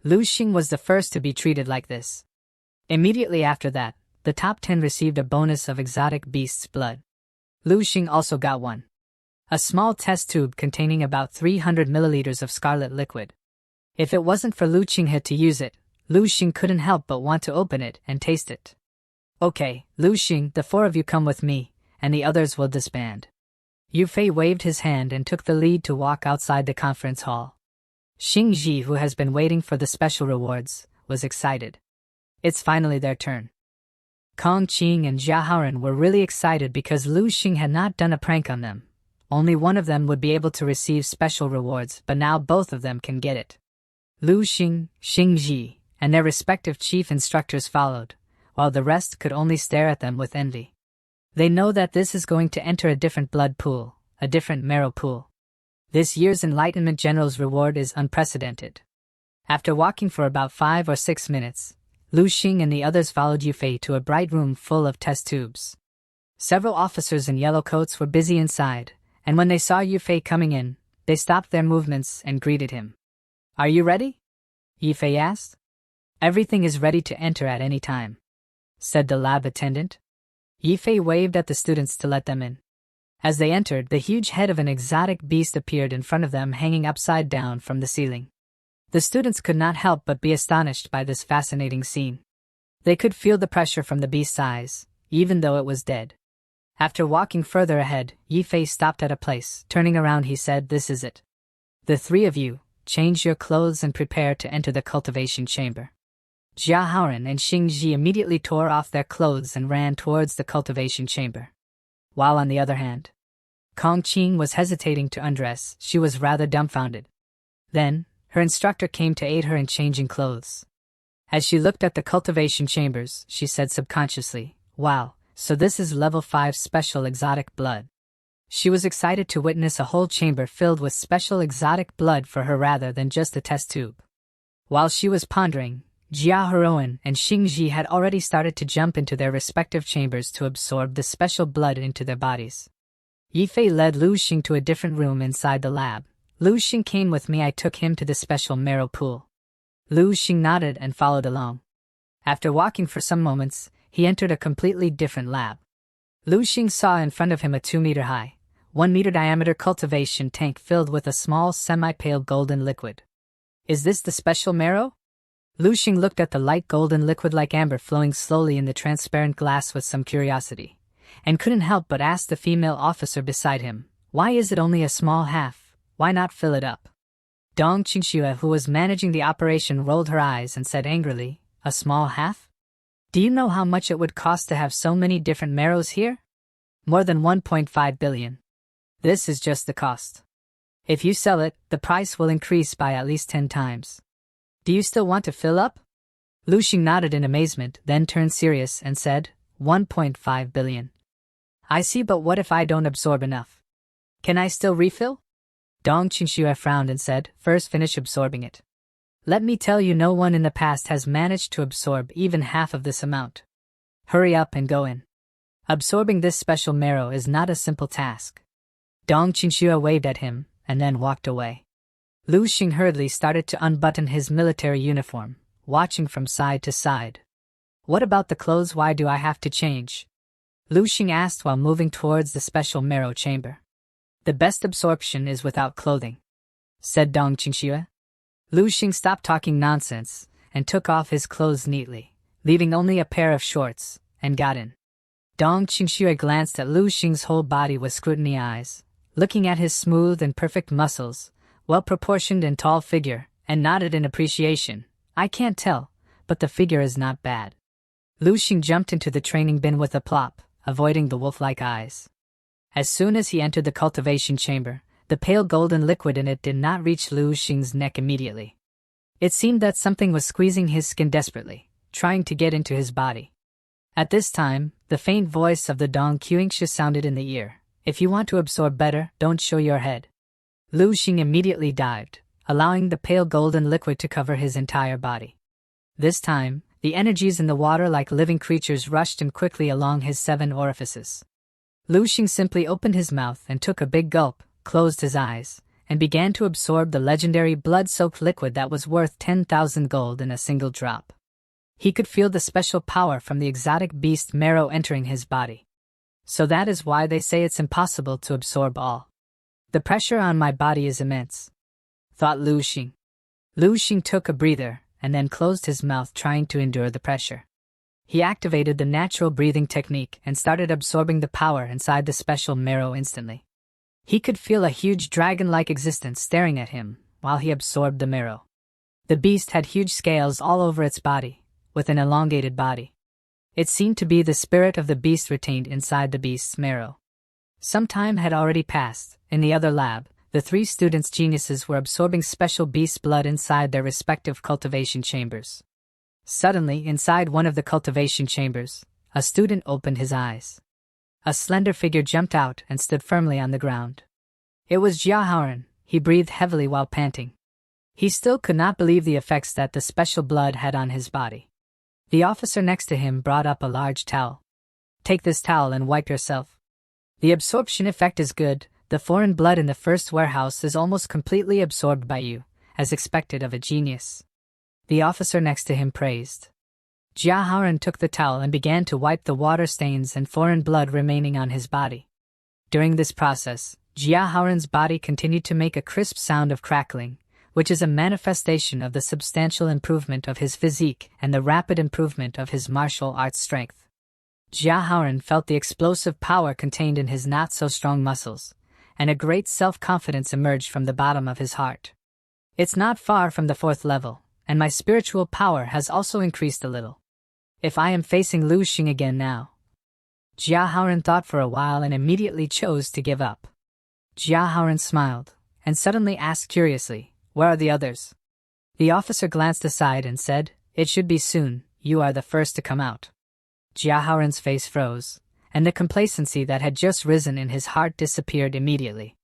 Lu Xing was the first to be treated like this. Immediately after that, the top 10 received a bonus of exotic beast's blood. Lu Xing also got one. A small test tube containing about 300 milliliters of scarlet liquid. If it wasn't for Lu Qinghe to use it, Lu Xing couldn't help but want to open it and taste it. "Okay, Lu Xing, the 4 of you come with me, and the others will disband." Yu Fei waved his hand and took the lead to walk outside the conference hall. Xing Ji, who has been waiting for the special rewards, was excited. It's finally their turn. Kong Qing and Jia Haoren were really excited because Lu Xing had not done a prank on them. Only one of them would be able to receive special rewards, but now both of them can get it. Lu Xing, Xing Ji, and their respective chief instructors followed, while the rest could only stare at them with envy. They know that this is going to enter a different blood pool, a different marrow pool. This year's Enlightenment General's reward is unprecedented. After walking for about 5 or 6 minutes, Lu Xing and the others followed Yu Fei to a bright room full of test tubes. Several officers in yellow coats were busy inside, and when they saw Yu Fei coming in, they stopped their movements and greeted him. "Are you ready?" Yu Fei asked. "Everything is ready to enter at any time," said the lab attendant. Yu Fei waved at the students to let them in. As they entered, the huge head of an exotic beast appeared in front of them, hanging upside down from the ceiling. The students could not help but be astonished by this fascinating scene. They could feel the pressure from the beast's eyes, even though it was dead. After walking further ahead, Yu Fei stopped at a place. Turning around, he said, "This is it. The 3 of you, change your clothes and prepare to enter the cultivation chamber." Jia Haoren and Xing Ji immediately tore off their clothes and ran towards the cultivation chamber. While on the other hand, Kong Qing was hesitating to undress. She was rather dumbfounded. Then, her instructor came to aid her in changing clothes. As she looked at the cultivation chambers, she said subconsciously, "Wow, so this is level 5 special exotic blood." She was excited to witness a whole chamber filled with special exotic blood for her rather than just a test tube. While she was pondering, Jia Haoren and Xing Ji had already started to jump into their respective chambers to absorb the special blood into their bodies. Yifei led Lu Xing to a different room inside the lab. Lu Xing came with me. I took him to the special marrow pool. Lu Xing nodded and followed along. After walking for some moments, he entered a completely different lab. Lu Xing saw in front of him a 2-meter-high, 1-meter diameter cultivation tank filled with a small semi-pale golden liquid. Is this the special marrow? Lu Xing looked at the light golden liquid like amber flowing slowly in the transparent glass with some curiosity, and couldn't help but ask the female officer beside him, why is it only a small half? Why not fill it up? Dong Qingxue, who was managing the operation, rolled her eyes and said angrily, a small half? Do you know how much it would cost to have so many different marrows here? More than 1.5 billion. This is just the cost. If you sell it, the price will increase by at least 10 times. Do you still want to fill up? Lu Xing nodded in amazement, then turned serious and said, 1.5 billion. I see, but what if I don't absorb enough? Can I still refill? Dong Qingxue frowned and said, first finish absorbing it. Let me tell you, no one in the past has managed to absorb even half of this amount. Hurry up and go in. Absorbing this special marrow is not a simple task. Dong Qingxue waved at him, and then walked away. Lu Xing hurriedly started to unbutton his military uniform, watching from side to side. What about the clothes? Why do I have to change? Lu Xing asked while moving towards the special marrow chamber. The best absorption is without clothing, said Dong Qingxue. Lu Xing stopped talking nonsense and took off his clothes neatly, leaving only a pair of shorts, and got in. Dong Qingxue glanced at Lu Xing's whole body with scrutiny eyes, looking at his smooth and perfect muscles, well-proportioned and tall figure, and nodded in appreciation. I can't tell, but the figure is not bad. Lu Xing jumped into the training bin with a plop, avoiding the wolf-like eyes. As soon as he entered the cultivation chamber, the pale golden liquid in it did not reach Lu Xing's neck immediately. It seemed that something was squeezing his skin desperately, trying to get into his body. At this time, the faint voice of the Dong Qingxue sounded in the ear. If you want to absorb better, don't show your head. Lu Xing immediately dived, allowing the pale golden liquid to cover his entire body. This time, the energies in the water like living creatures rushed him quickly along his 7 orifices. Lu Xing simply opened his mouth and took a big gulp, closed his eyes, and began to absorb the legendary blood-soaked liquid that was worth 10,000 gold in a single drop. He could feel the special power from the exotic beast marrow entering his body. So that is why they say it's impossible to absorb all. The pressure on my body is immense, thought Lu Xing. Lu Xing took a breather and then closed his mouth, trying to endure the pressure. He activated the natural breathing technique and started absorbing the power inside the special marrow instantly. He could feel a huge dragon-like existence staring at him while he absorbed the marrow. The beast had huge scales all over its body, with an elongated body. It seemed to be the spirit of the beast retained inside the beast's marrow. Some time had already passed. In the other lab, the 3 students' geniuses were absorbing special beast blood inside their respective cultivation chambers. Suddenly, inside one of the cultivation chambers, a student opened his eyes. A slender figure jumped out and stood firmly on the ground. It was Jia Haoren. He breathed heavily while panting. He still could not believe the effects that the special blood had on his body. The officer next to him brought up a large towel. Take this towel and wipe yourself. The absorption effect is good. The foreign blood in the first warehouse is almost completely absorbed by you, as expected of a genius. The officer next to him praised. Jia Haoren took the towel and began to wipe the water stains and foreign blood remaining on his body. During this process, Jia Haoren's body continued to make a crisp sound of crackling, which is a manifestation of the substantial improvement of his physique and the rapid improvement of his martial arts strength. Jia Haoren felt the explosive power contained in his not-so-strong muscles, and a great self-confidence emerged from the bottom of his heart. It's not far from the 4th level, and my spiritual power has also increased a little. If I am facing Lu Xing again now. Jia Haoren thought for a while and immediately chose to give up. Jia Haoren smiled, and suddenly asked curiously, where are the others? The officer glanced aside and said, it should be soon, you are the first to come out. Jia Haoren's face froze, and the complacency that had just risen in his heart disappeared immediately.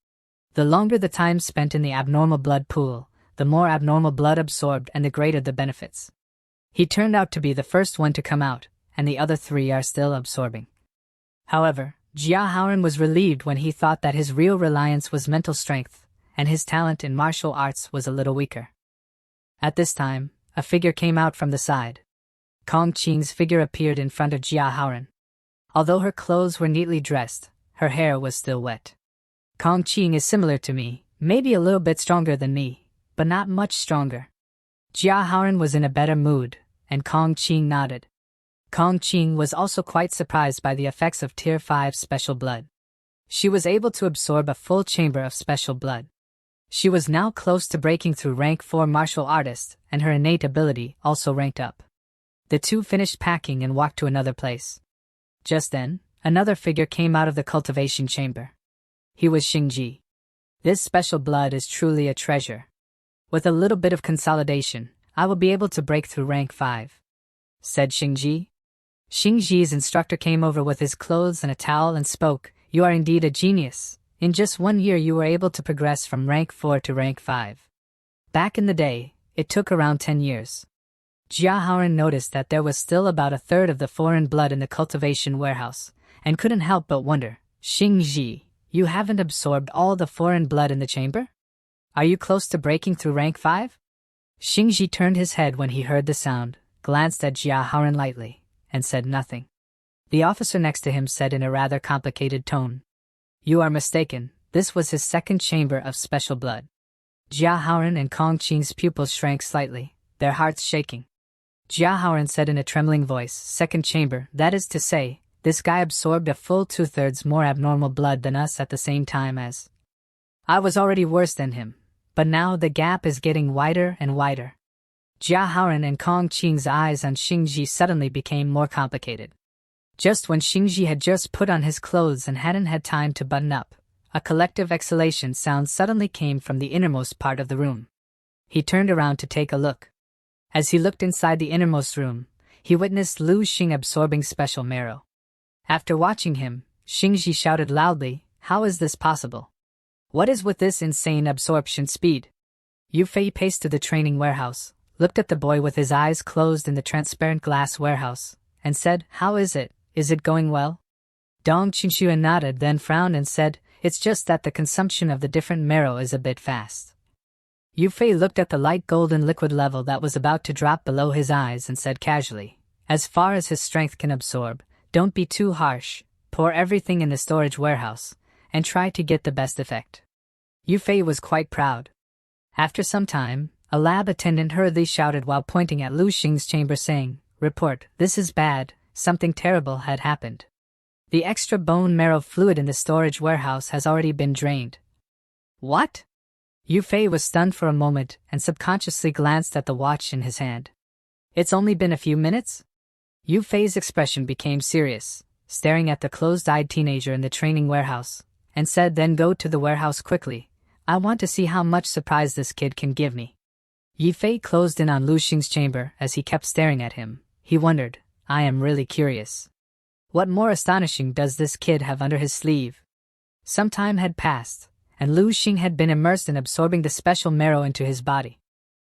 The longer the time spent in the abnormal blood pool, the more abnormal blood absorbed and the greater the benefits. He turned out to be the first one to come out, and the other 3 are still absorbing. However, Jia Haoran was relieved when he thought that his real reliance was mental strength, and his talent in martial arts was a little weaker. At this time, a figure came out from the side. Kong Qing's figure appeared in front of Jia Haoran. Although her clothes were neatly dressed, her hair was still wet. Kong Qing is similar to me, maybe a little bit stronger than me, but not much stronger. Jia Haoran was in a better mood, and Kong Qing nodded. Kong Qing was also quite surprised by the effects of Tier 5 special blood. She was able to absorb a full chamber of special blood. She was now close to breaking through rank 4 martial artist, and her innate ability also ranked up. The two finished packing and walked to another place. Just then, another figure came out of the cultivation chamber. He was Xingji. This special blood is truly a treasure. With a little bit of consolidation, I will be able to break through rank 5, said Xingji. Xingji's instructor came over with his clothes and a towel and spoke, "You are indeed a genius. In just 1 year you were able to progress from rank 4 to rank 5. Back in the day, it took around 10 years. Jia Haoran noticed that there was still about a third of the foreign blood in the cultivation warehouse, and couldn't help but wonder, "Xingji, you haven't absorbed all the foreign blood in the chamber? Are you close to breaking through rank 5? Xingji turned his head when he heard the sound, glanced at Jia Haoran lightly, and said nothing. The officer next to him said in a rather complicated tone, "You are mistaken, this was his second chamber of special blood." Jia Haoran and Kong Qing's pupils shrank slightly, their hearts shaking. Jia Haoran said in a trembling voice, "Second chamber, that is to say, this guy absorbed a full 2/3 more abnormal blood than us at the same time as I was already worse than him, but now the gap is getting wider and wider." Jia Haoran and Kong Qing's eyes on Xingji suddenly became more complicated. Just when Xingji had just put on his clothes and hadn't had time to button up, a collective exhalation sound suddenly came from the innermost part of the room. He turned around to take a look. As he looked inside the innermost room, he witnessed Lu Xing absorbing special marrow. After watching him, Xingji shouted loudly, "How is this possible? What is with this insane absorption speed?" Yu Fei paced to the training warehouse, looked at the boy with his eyes closed in the transparent glass warehouse, and said, "How is it? Is it going well?" Dong Qingxue nodded, then frowned and said, "It's just that the consumption of the different marrow is a bit fast." Yu Fei looked at the light golden liquid level that was about to drop below his eyes and said casually, "As far as his strength can absorb, don't be too harsh, pour everything in the storage warehouse, and try to get the best effect." Yu Fei was quite proud. After some time, a lab attendant hurriedly shouted while pointing at Lu Xing's chamber saying, "Report, this is bad, something terrible had happened. The extra bone marrow fluid in the storage warehouse has already been drained." "What?" Yu Fei was stunned for a moment and subconsciously glanced at the watch in his hand. "It's only been a few minutes?" Yu Fei's expression became serious, staring at the closed-eyed teenager in the training warehouse, and said, "Then go to the warehouse quickly. I want to see how much surprise this kid can give me." Yu Fei closed in on Lu Xing's chamber as he kept staring at him. He wondered, "I am really curious. What more astonishing does this kid have under his sleeve?" Some time had passed, and Lu Xing had been immersed in absorbing the special marrow into his body.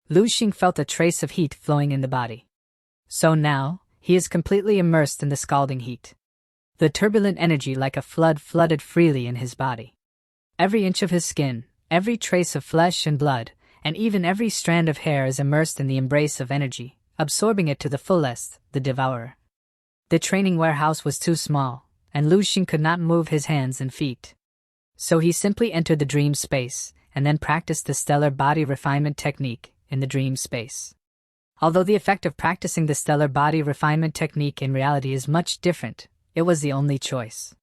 Lu Xing felt a trace of heat flowing in the body. So now, he is completely immersed in the scalding heat. The turbulent energy like a flood flooded freely in his body. Every inch of his skin, every trace of flesh and blood, and even every strand of hair is immersed in the embrace of energy, absorbing it to the fullest, the devourer. The training warehouse was too small, and Lu Xing could not move his hands and feet. So he simply entered the dream space, and then practiced the stellar body refinement technique in the dream space. Although the effect of practicing the stellar body refinement technique in reality is much different, it was the only choice.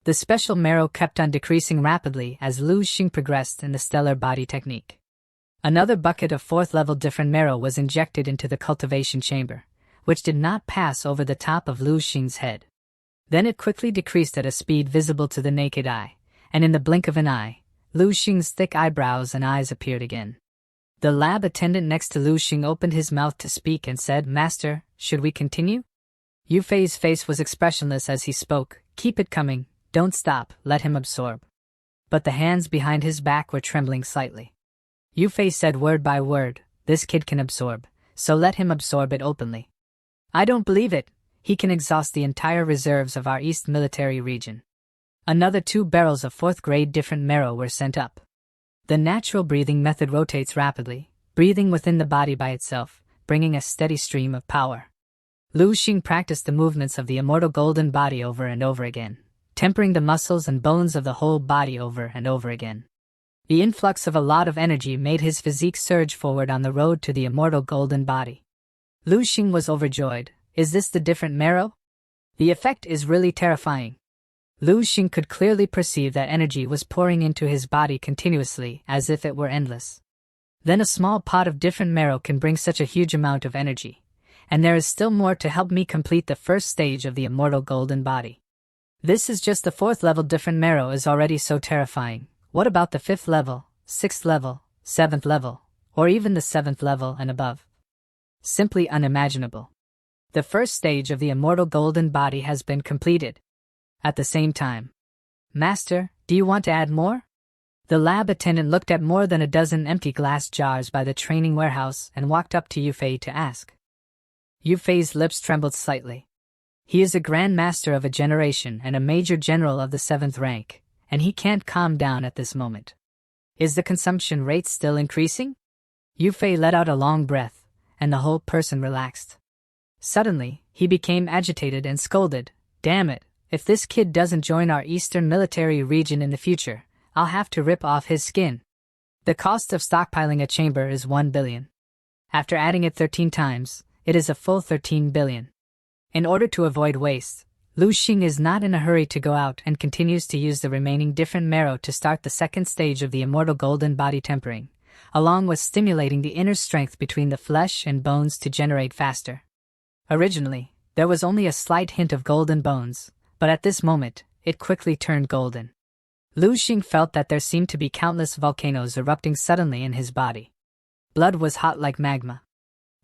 The special marrow kept on decreasing rapidly as Lu Xing progressed in the stellar body technique. Another bucket of 4th-level different marrow was injected into the cultivation chamber, which did not pass over the top of Lu Xing's head. Then it quickly decreased at a speed visible to the naked eye, and in the blink of an eye, Lu Xing's thick eyebrows and eyes appeared again. The lab attendant next to Lu Xing opened his mouth to speak and said, "Master, should we continue?" Yu Fei's face was expressionless as he spoke, "Keep it coming, don't stop, let him absorb." But the hands behind his back were trembling slightly. Yu Fei said word by word, "This kid can absorb, so let him absorb it openly." "I don't believe it. He can exhaust the entire reserves of our East military region." Another 2 barrels of 4th grade different marrow were sent up. The natural breathing method rotates rapidly, breathing within the body by itself, bringing a steady stream of power. Lu Xing practiced the movements of the immortal golden body over and over again, tempering the muscles and bones of the whole body over and over again. The influx of a lot of energy made his physique surge forward on the road to the immortal golden body. Lu Xing was overjoyed. Is this the different marrow? The effect is really terrifying. Lu Xing could clearly perceive that energy was pouring into his body continuously, as if it were endless. Then a small pot of different marrow can bring such a huge amount of energy, and there is still more to help me complete the first stage of the immortal golden body. This is just the 4th level. Different marrow is already so terrifying. What about the 5th level, 6th level, 7th level, or even the 7th level and above? Simply unimaginable. The first stage of the immortal golden body has been completed. At the same time, Master, do you want to add more? The lab attendant looked at more than a dozen empty glass jars by the training warehouse and walked up to Yufei to ask. Yufei's lips trembled slightly. He is a Grand Master of a generation and a Major General of the 7th rank, and he can't calm down at this moment. Is the consumption rate still increasing? Yufei let out a long breath, and the whole person relaxed. Suddenly, he became agitated and scolded. Damn it, if this kid doesn't join our Eastern Military Region in the future, I'll have to rip off his skin. The cost of stockpiling a chamber is 1 billion. After adding it 13 times, it is a full 13 billion. In order to avoid waste, Lu Xing is not in a hurry to go out and continues to use the remaining different marrow to start the second stage of the immortal golden body tempering, along with stimulating the inner strength between the flesh and bones to generate faster. Originally, there was only a slight hint of golden bones, but at this moment, it quickly turned golden. Lu Xing felt that there seemed to be countless volcanoes erupting suddenly in his body. Blood was hot like magma.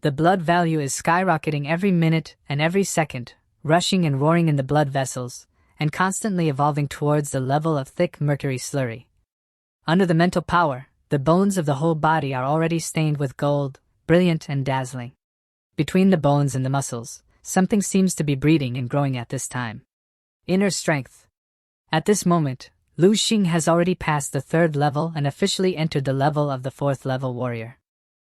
The blood value is skyrocketing every minute and every second, rushing and roaring in the blood vessels, and constantly evolving towards the level of thick mercury slurry. Under the mental power, the bones of the whole body are already stained with gold, brilliant and dazzling. Between the bones and the muscles, something seems to be breeding and growing at this time. Inner strength. At this moment, Lu Xing has already passed the 3rd level and officially entered the level of the 4th level warrior.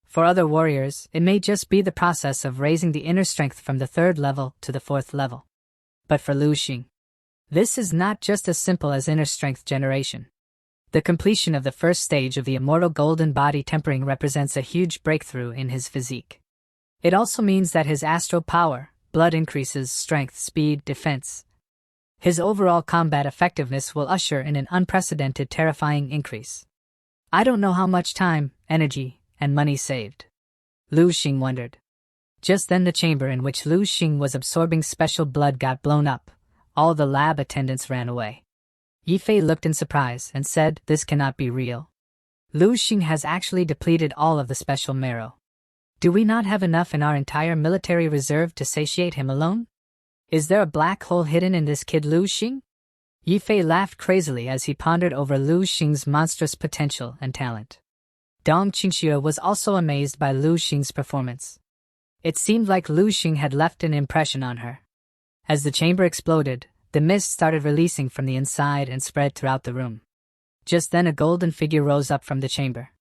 For other warriors, it may just be the process of raising the inner strength from the 3rd level to the 4th level. But for Lu Xing, this is not just as simple as inner strength generation. The completion of the first stage of the immortal golden body tempering represents a huge breakthrough in his physique. It also means that his astral power, blood increases, strength, speed, defense. His overall combat effectiveness will usher in an unprecedented terrifying increase. I don't know how much time, energy, and money saved. Lu Xing wondered. Just then the chamber in which Lu Xing was absorbing special blood got blown up. All the lab attendants ran away. Yifei looked in surprise and said, "This cannot be real. Lu Xing has actually depleted all of the special marrow. Do we not have enough in our entire military reserve to satiate him alone? Is there a black hole hidden in this kid Lu Xing?" Yifei laughed crazily as he pondered over Lu Xing's monstrous potential and talent. Dong Qingxue was also amazed by Lu Xing's performance. It seemed like Lu Xing had left an impression on her. As the chamber exploded, the mist started releasing from the inside and spread throughout the room. Just then a golden figure rose up from the chamber.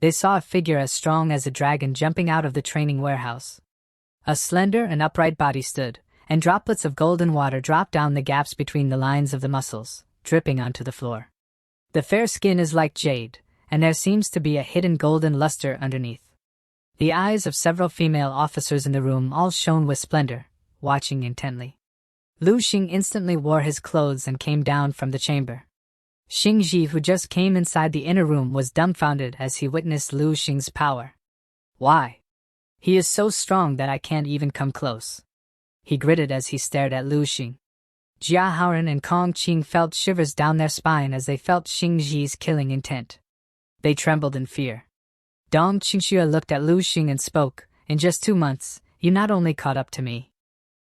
They saw a figure as strong as a dragon jumping out of the training warehouse. A slender and upright body stood, and droplets of golden water dropped down the gaps between the lines of the muscles, dripping onto the floor. The fair skin is like jade, and there seems to be a hidden golden luster underneath. The eyes of several female officers in the room all shone with splendor, watching intently. Lu Xing instantly wore his clothes and came down from the chamber. Xing Ji, who just came inside the inner room, was dumbfounded as he witnessed Lu Xing's power. "Why? He is so strong that I can't even come close," he gritted as he stared at Lu Xing. Jia Haoren and Kong Qing felt shivers down their spine as they felt Xing Ji's killing intent. They trembled in fear. Dong Qingxue looked at Lu Xing and spoke, "In just 2 months, you not only caught up to me,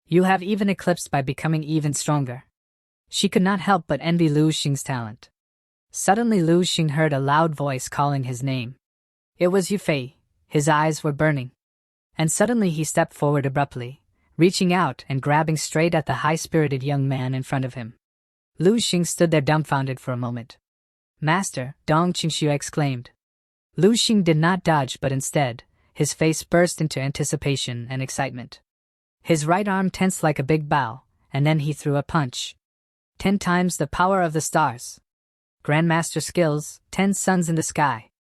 you have even eclipsed by becoming even stronger." She could not help but envy Lu Xing's talent. Suddenly Lu Xing heard a loud voice calling his name. It was Yufei. His eyes were burning. And suddenly he stepped forward abruptly, reaching out and grabbing straight at the high-spirited young man in front of him. Lu Xing stood there dumbfounded for a moment. "Master," Dong Qingxue exclaimed. Lu Xing did not dodge, but instead, his face burst into anticipation and excitement. His right arm tensed like a big bow, and then he threw a punch. 10 times the power of the stars. Grandmaster skills, 10 suns in the sky.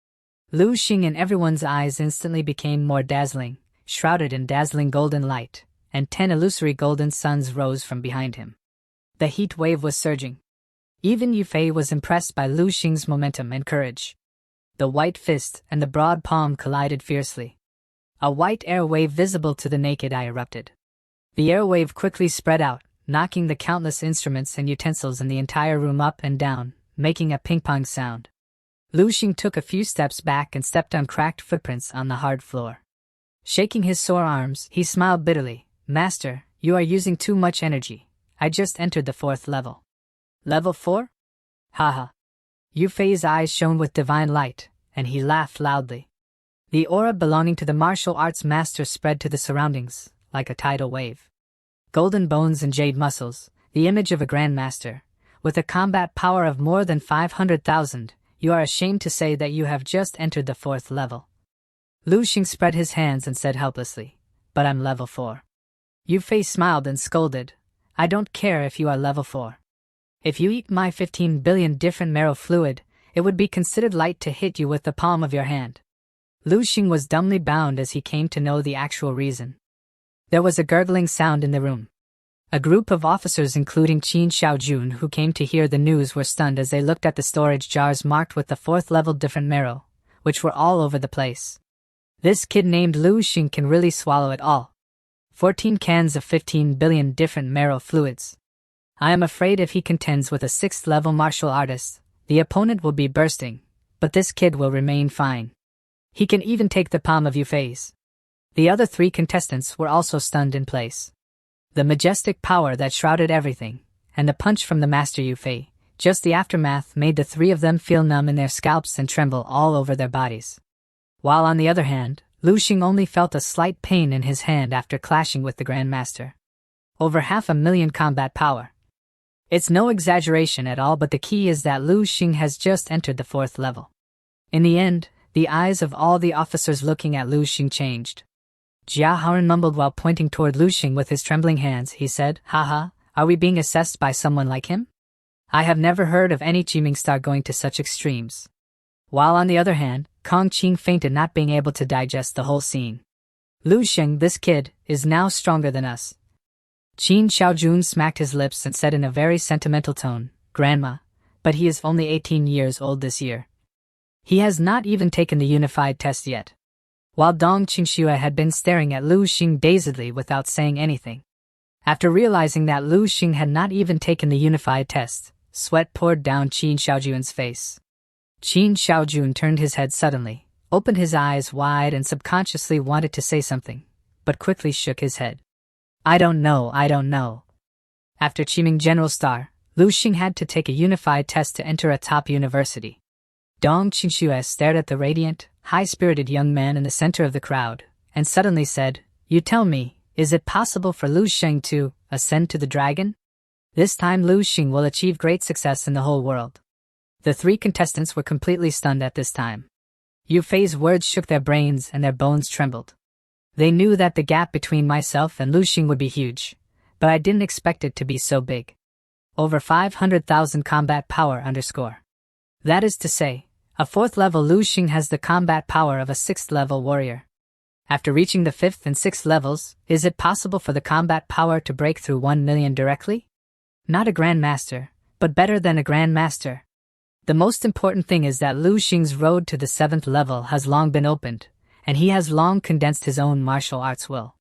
Lu Xing in everyone's eyes instantly became more dazzling, shrouded in dazzling golden light, and 10 illusory golden suns rose from behind him. The heat wave was surging. Even Yu Fei was impressed by Lu Xing's momentum and courage. The white fist and the broad palm collided fiercely. A white air wave visible to the naked eye erupted. The air wave quickly spread out, knocking the countless instruments and utensils in the entire room up and down, making a ping-pong sound. Lu Xing took a few steps back and stepped on cracked footprints on the hard floor. Shaking his sore arms, he smiled bitterly. "Master, you are using too much energy. I just entered the 4th level." "Level 4? Haha." Yu Fei's eyes shone with divine light, and he laughed loudly. The aura belonging to the martial arts master spread to the surroundings, like a tidal wave. Golden bones and jade muscles, the image of a grandmaster, with a combat power of more than 500,000, you are ashamed to say that you have just entered the 4th level. Lu Xing spread his hands and said helplessly, "But I'm level 4. Yu Fei smiled and scolded, "I don't care if you are level 4. If you eat my 15 billion different marrow fluid, it would be considered light to hit you with the palm of your hand." Lu Xing was dumbly bound as he came to know the actual reason. There was a gurgling sound in the room. A group of officers including Qin Xiaojun who came to hear the news were stunned as they looked at the storage jars marked with the 4th level different marrow, which were all over the place. This kid named Lu Xing can really swallow it all. 14 cans of 15 billion different marrow fluids. I am afraid if he contends with a 6th level martial artist, the opponent will be bursting, but this kid will remain fine. He can even take the palm of Yu Fei's. The other 3 contestants were also stunned in place. The majestic power that shrouded everything, and the punch from the master Yu Fei, just the aftermath made the 3 of them feel numb in their scalps and tremble all over their bodies. While on the other hand, Lu Xing only felt a slight pain in his hand after clashing with the Grandmaster. Over 500,000 combat power. It's no exaggeration at all, but the key is that Lu Xing has just entered the 4th level. In the end, the eyes of all the officers looking at Lu Xing changed. Jia Haoren mumbled while pointing toward Lu Xing with his trembling hands. He said, "Haha, are we being assessed by someone like him? I have never heard of any Qiming star going to such extremes." While on the other hand, Kong Qing fainted, not being able to digest the whole scene. "Lu Xing, this kid, is now stronger than us." Qin Xiaojun smacked his lips and said in a very sentimental tone, "Grandma, but he is only 18 years old this year. He has not even taken the unified test yet." While Dong Qingxue had been staring at Lu Xing dazedly without saying anything. After realizing that Lu Xing had not even taken the unified test, sweat poured down Qin Xiaojun's face. Qin Xiaojun turned his head suddenly, opened his eyes wide and subconsciously wanted to say something, but quickly shook his head. I don't know. After Qiming General Star, Lu Xing had to take a unified test to enter a top university. Dong Qingxue stared at the radiant, high-spirited young man in the center of the crowd, and suddenly said, "You tell me, is it possible for Lu Xing to ascend to the dragon? This time Lu Xing will achieve great success in the whole world." The 3 contestants were completely stunned at this time. Yu Fei's words shook their brains and their bones trembled. They knew that the gap between myself and Lu Xing would be huge, but I didn't expect it to be so big. Over 500,000 combat power _. That is to say, a 4th level Lu Xing has the combat power of a 6th level warrior. After reaching the 5th and 6th levels, is it possible for the combat power to break through 1 million directly? Not a grandmaster, but better than a grandmaster. The most important thing is that Lu Xing's road to the 7th level has long been opened, and he has long condensed his own martial arts will.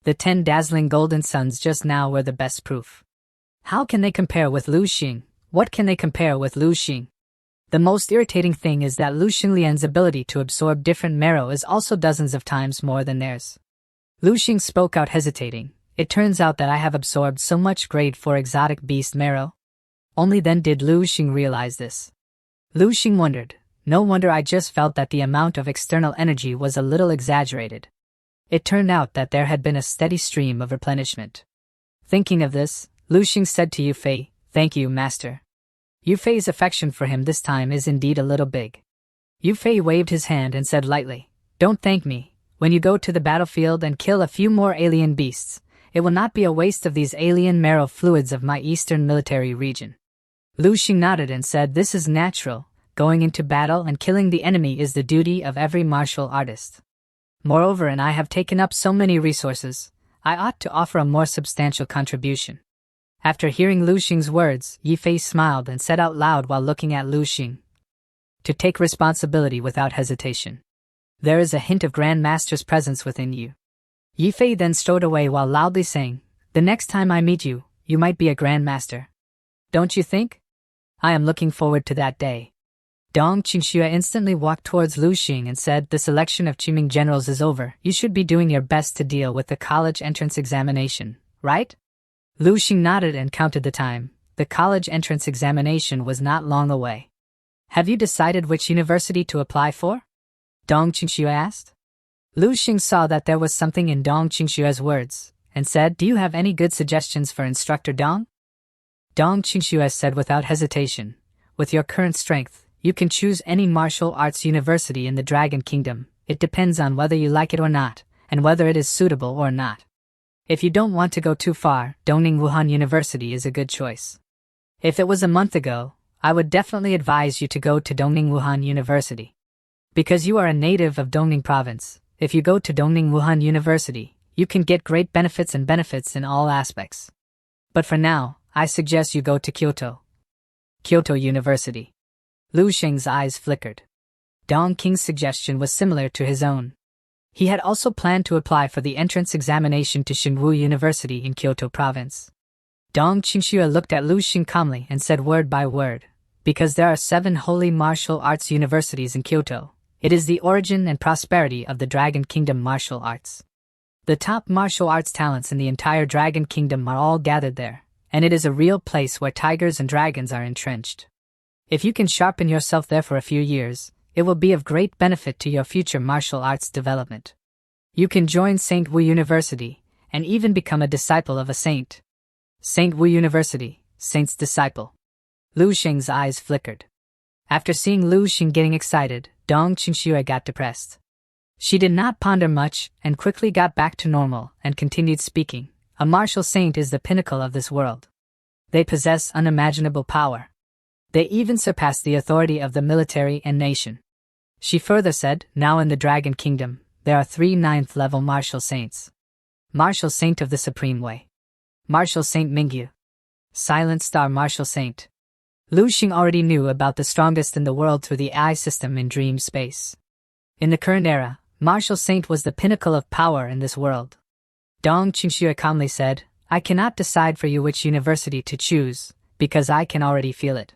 The 10 dazzling golden suns just now were the best proof. How can they compare with Lu Xing? What can they compare with Lu Xing? The most irritating thing is that Lu Xinglian's ability to absorb different marrow is also dozens of times more than theirs. Lu Xing spoke out hesitating. It turns out that I have absorbed so much grade 4 exotic beast marrow. Only then did Lu Xing realize this. Lu Xing wondered, no wonder I just felt that the amount of external energy was a little exaggerated. It turned out that there had been a steady stream of replenishment. Thinking of this, Lu Xing said to Yu Fei, Thank you, Master. Yu Fei's affection for him this time is indeed a little big. Yu Fei waved his hand and said lightly, Don't thank me. When you go to the battlefield and kill a few more alien beasts, it will not be a waste of these alien marrow fluids of my eastern military region. Lu Xing nodded and said, This is natural. Going into battle and killing the enemy is the duty of every martial artist. Moreover, and I have taken up so many resources, I ought to offer a more substantial contribution. After hearing Lu Xing's words, Yi Fei smiled and said out loud while looking at Lu Xing, To take responsibility without hesitation. There is a hint of Grand Master's presence within you. Yi Fei then strode away while loudly saying, The next time I meet you, you might be a Grand Master. Don't you think? I am looking forward to that day. Dong Qingxue instantly walked towards Lu Xing and said, The selection of Qiming generals is over. You should be doing your best to deal with the college entrance examination, right? Lu Xing nodded and counted the time. The college entrance examination was not long away. Have you decided which university to apply for? Dong Qingxue asked. Lu Xing saw that there was something in Dong Qingxue's words, and said, Do you have any good suggestions for Instructor Dong? Dong Qingxue said without hesitation, With your current strength, you can choose any martial arts university in the Dragon Kingdom. It depends on whether you like it or not, and whether it is suitable or not. If you don't want to go too far, Dongning Wuhan University is a good choice. If it was a month ago, I would definitely advise you to go to Dongning Wuhan University. Because you are a native of Dongning Province, if you go to Dongning Wuhan University, you can get great benefits in all aspects. But for now, I suggest you go to Kyoto. Kyoto University. Lu Xing's eyes flickered. Dong Qing's suggestion was similar to his own. He had also planned to apply for the entrance examination to Xingwu University in Kyoto Province. Dong Qingxue looked at Lu Xing calmly and said word by word, Because there are 7 holy martial arts universities in Kyoto, it is the origin and prosperity of the Dragon Kingdom martial arts. The top martial arts talents in the entire Dragon Kingdom are all gathered there, and it is a real place where tigers and dragons are entrenched. If you can sharpen yourself there for a few years, it will be of great benefit to your future martial arts development. You can join St. Wu University, and even become a disciple of a saint. St. Wu University, saint's disciple. Lu Xing's eyes flickered. After seeing Lu Xing getting excited, Dong Qingxue got depressed. She did not ponder much and quickly got back to normal and continued speaking. A martial saint is the pinnacle of this world. They possess unimaginable power. They even surpass the authority of the military and nation. She further said, Now in the Dragon Kingdom, there are 3 9th-level martial saints. Martial Saint of the Supreme Way. Martial Saint Mingyu. Silent Star Martial Saint. Lu Xing already knew about the strongest in the world through the AI system in dream space. In the current era, Martial Saint was the pinnacle of power in this world. Dong Qingxue calmly said, I cannot decide for you which university to choose, because I can already feel it.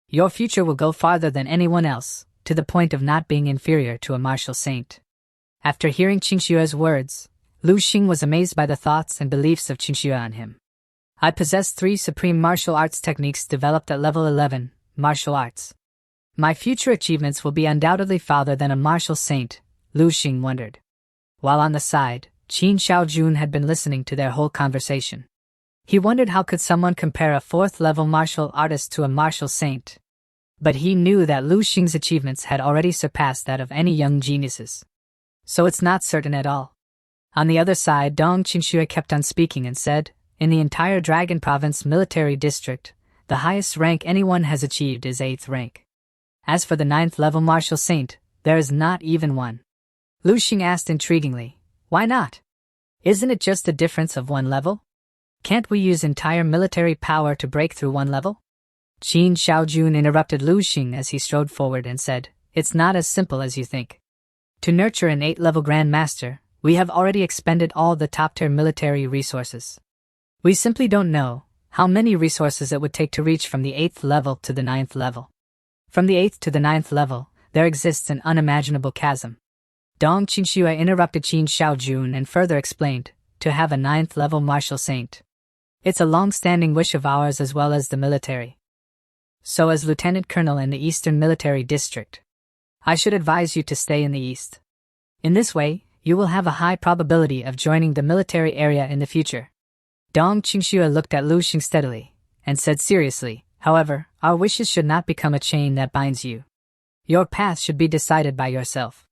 Your future will go farther than anyone else, to the point of not being inferior to a martial saint. After hearing Qingxue's words, Lu Xing was amazed by the thoughts and beliefs of Qingxue on him. I possess 3 supreme martial arts techniques developed at level 11, martial arts. My future achievements will be undoubtedly farther than a martial saint, Lu Xing wondered. While on the side, Qin Xiaojun had been listening to their whole conversation. He wondered how could someone compare a 4th-level martial artist to a martial saint. But he knew that Lu Xing's achievements had already surpassed that of any young geniuses. So it's not certain at all. On the other side, Dong Qingxue kept on speaking and said, In the entire Dragon Province military district, the highest rank anyone has achieved is 8th rank. As for the 9th-level martial saint, there is not even one. Lu Xing asked intriguingly, Why not? Isn't it just a difference of 1 level? Can't we use entire military power to break through 1 level? Qin Xiaojun interrupted Lu Xing as he strode forward and said, It's not as simple as you think. To nurture an 8th-level Grand Master, we have already expended all the top-tier military resources. We simply don't know how many resources it would take to reach from the 8th level to the 9th level. From the 8th to the 9th level, there exists an unimaginable chasm. Dong Qingxue interrupted Qin Xiaojun and further explained, To have a 9th-level martial saint. It's a long-standing wish of ours as well as the military. So as Lieutenant Colonel in the Eastern Military District, I should advise you to stay in the East. In this way, you will have a high probability of joining the military area in the future. Dong Qingxue looked at Lu Xing steadily, and said seriously, however, our wishes should not become a chain that binds you. Your path should be decided by yourself.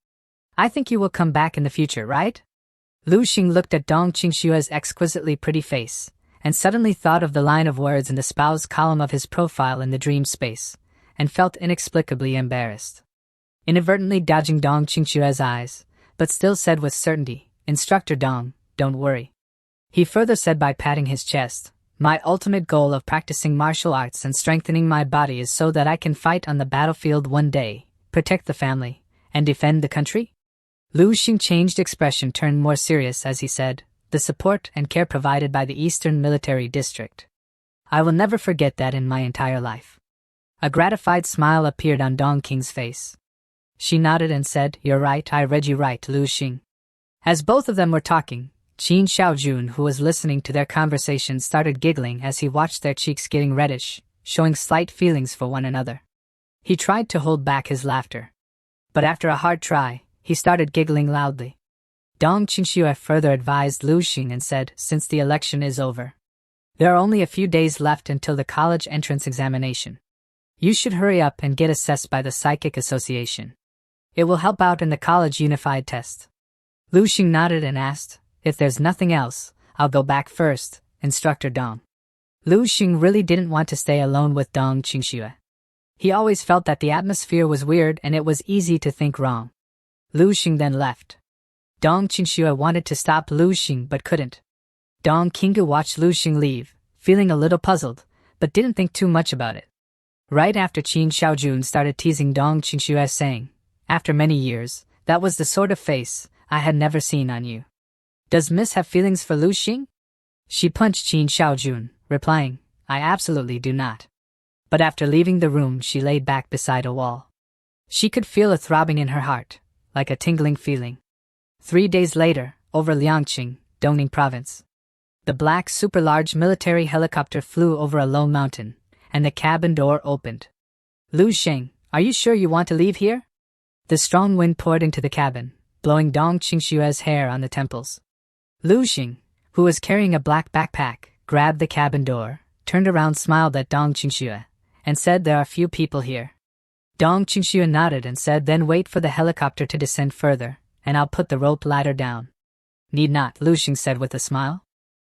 I think you will come back in the future, right? Lu Xing looked at Dong Qingshua's exquisitely pretty face, and suddenly thought of the line of words in the spouse column of his profile in the dream space, and felt inexplicably embarrassed. Inadvertently dodging Dong Qingshua's eyes, but still said with certainty, Instructor Dong, don't worry. He further said by patting his chest, my ultimate goal of practicing martial arts and strengthening my body is so that I can fight on the battlefield one day, protect the family, and defend the country? Lu Xing changed expression, turned more serious as he said, the support and care provided by the Eastern Military District. I will never forget that in my entire life. A gratified smile appeared on Dong Qing's face. She nodded and said, You're right, I read you right, Lu Xing. As both of them were talking, Qin Xiaojun, who was listening to their conversation, started giggling as he watched their cheeks getting reddish, showing slight feelings for one another. He tried to hold back his laughter, but after a hard try, he started giggling loudly. Dong Qingxue further advised Lu Xing and said, Since the election is over, there are only a few days left until the college entrance examination. You should hurry up and get assessed by the Psychic Association. It will help out in the college unified test. Lu Xing nodded and asked, If there's nothing else, I'll go back first, Instructor Dong. Lu Xing really didn't want to stay alone with Dong Qingxue. He always felt that the atmosphere was weird and it was easy to think wrong. Lu Xing then left. Dong Qingxue wanted to stop Lu Xing but couldn't. Dong Qinggu watched Lu Xing leave, feeling a little puzzled, but didn't think too much about it. Right after Qin Xiaojun started teasing Dong Qingxue saying, After many years, that was the sort of face I had never seen on you. Does Miss have feelings for Lu Xing? She punched Qin Xiaojun, replying, I absolutely do not. But after leaving the room, she laid back beside a wall. She could feel a throbbing in her heart, like a tingling feeling. 3 days later, over Liangqing, Dongning Province, the black super-large military helicopter flew over a low mountain, and the cabin door opened. Lu Xing, are you sure you want to leave here? The strong wind poured into the cabin, blowing Dong Qingshue's hair on the temples. Lu Xing, who was carrying a black backpack, grabbed the cabin door, turned around, smiled at Dong Qingxue, and said, There are few people here. Dong Qingxue nodded and said, Then wait for the helicopter to descend further, and I'll put the rope ladder down. Need not, Lu Xing said with a smile.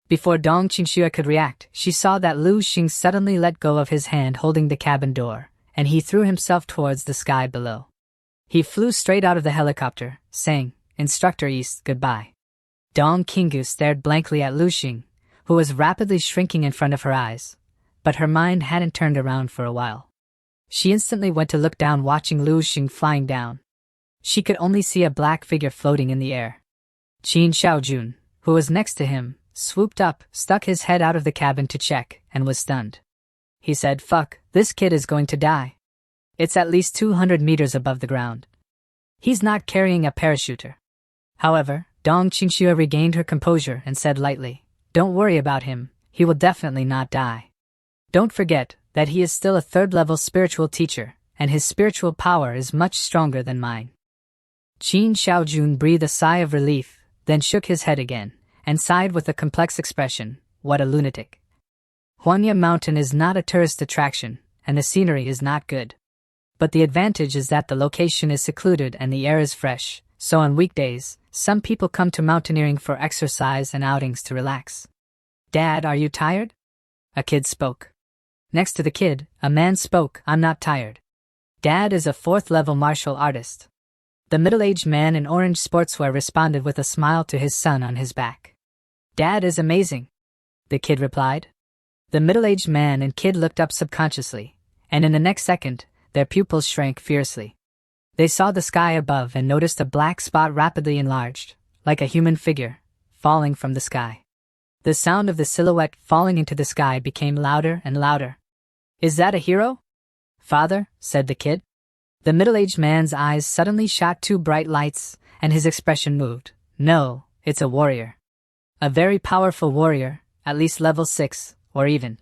Before Dong Qingxue could react, she saw that Lu Xing suddenly let go of his hand holding the cabin door, and he threw himself towards the sky below. He flew straight out of the helicopter, saying, Instructor East, goodbye. Dong Qinggu stared blankly at Lu Xing, who was rapidly shrinking in front of her eyes, but her mind hadn't turned around for a while. She instantly went to look down, watching Lu Xing flying down. She could only see a black figure floating in the air. Qin Xiaojun, who was next to him, swooped up, stuck his head out of the cabin to check, and was stunned. He said, Fuck, this kid is going to die. It's at least 200 meters above the ground. He's not carrying a parachuter. However, Dong Qingxue regained her composure and said lightly, Don't worry about him, he will definitely not die. Don't forget that he is still a third-level spiritual teacher, and his spiritual power is much stronger than mine. Qin Xiaojun breathed a sigh of relief, then shook his head again, and sighed with a complex expression, What a lunatic. Huanya Mountain is not a tourist attraction, and the scenery is not good. But the advantage is that the location is secluded and the air is fresh, so on weekdays, some people come to mountaineering for exercise and outings to relax. Dad, are you tired? A kid spoke. Next to the kid, a man spoke, I'm not tired. Dad is a 4th-level martial artist. The middle-aged man in orange sportswear responded with a smile to his son on his back. Dad is amazing, the kid replied. The middle-aged man and kid looked up subconsciously, and in the next second, their pupils shrank fiercely. They saw the sky above and noticed a black spot rapidly enlarged, like a human figure, falling from the sky. The sound of the silhouette falling into the sky became louder and louder. Is that a hero? Father, said the kid. The middle-aged man's eyes suddenly shot 2 bright lights, and his expression moved. No, it's a warrior. A very powerful warrior, at least level 6, or even.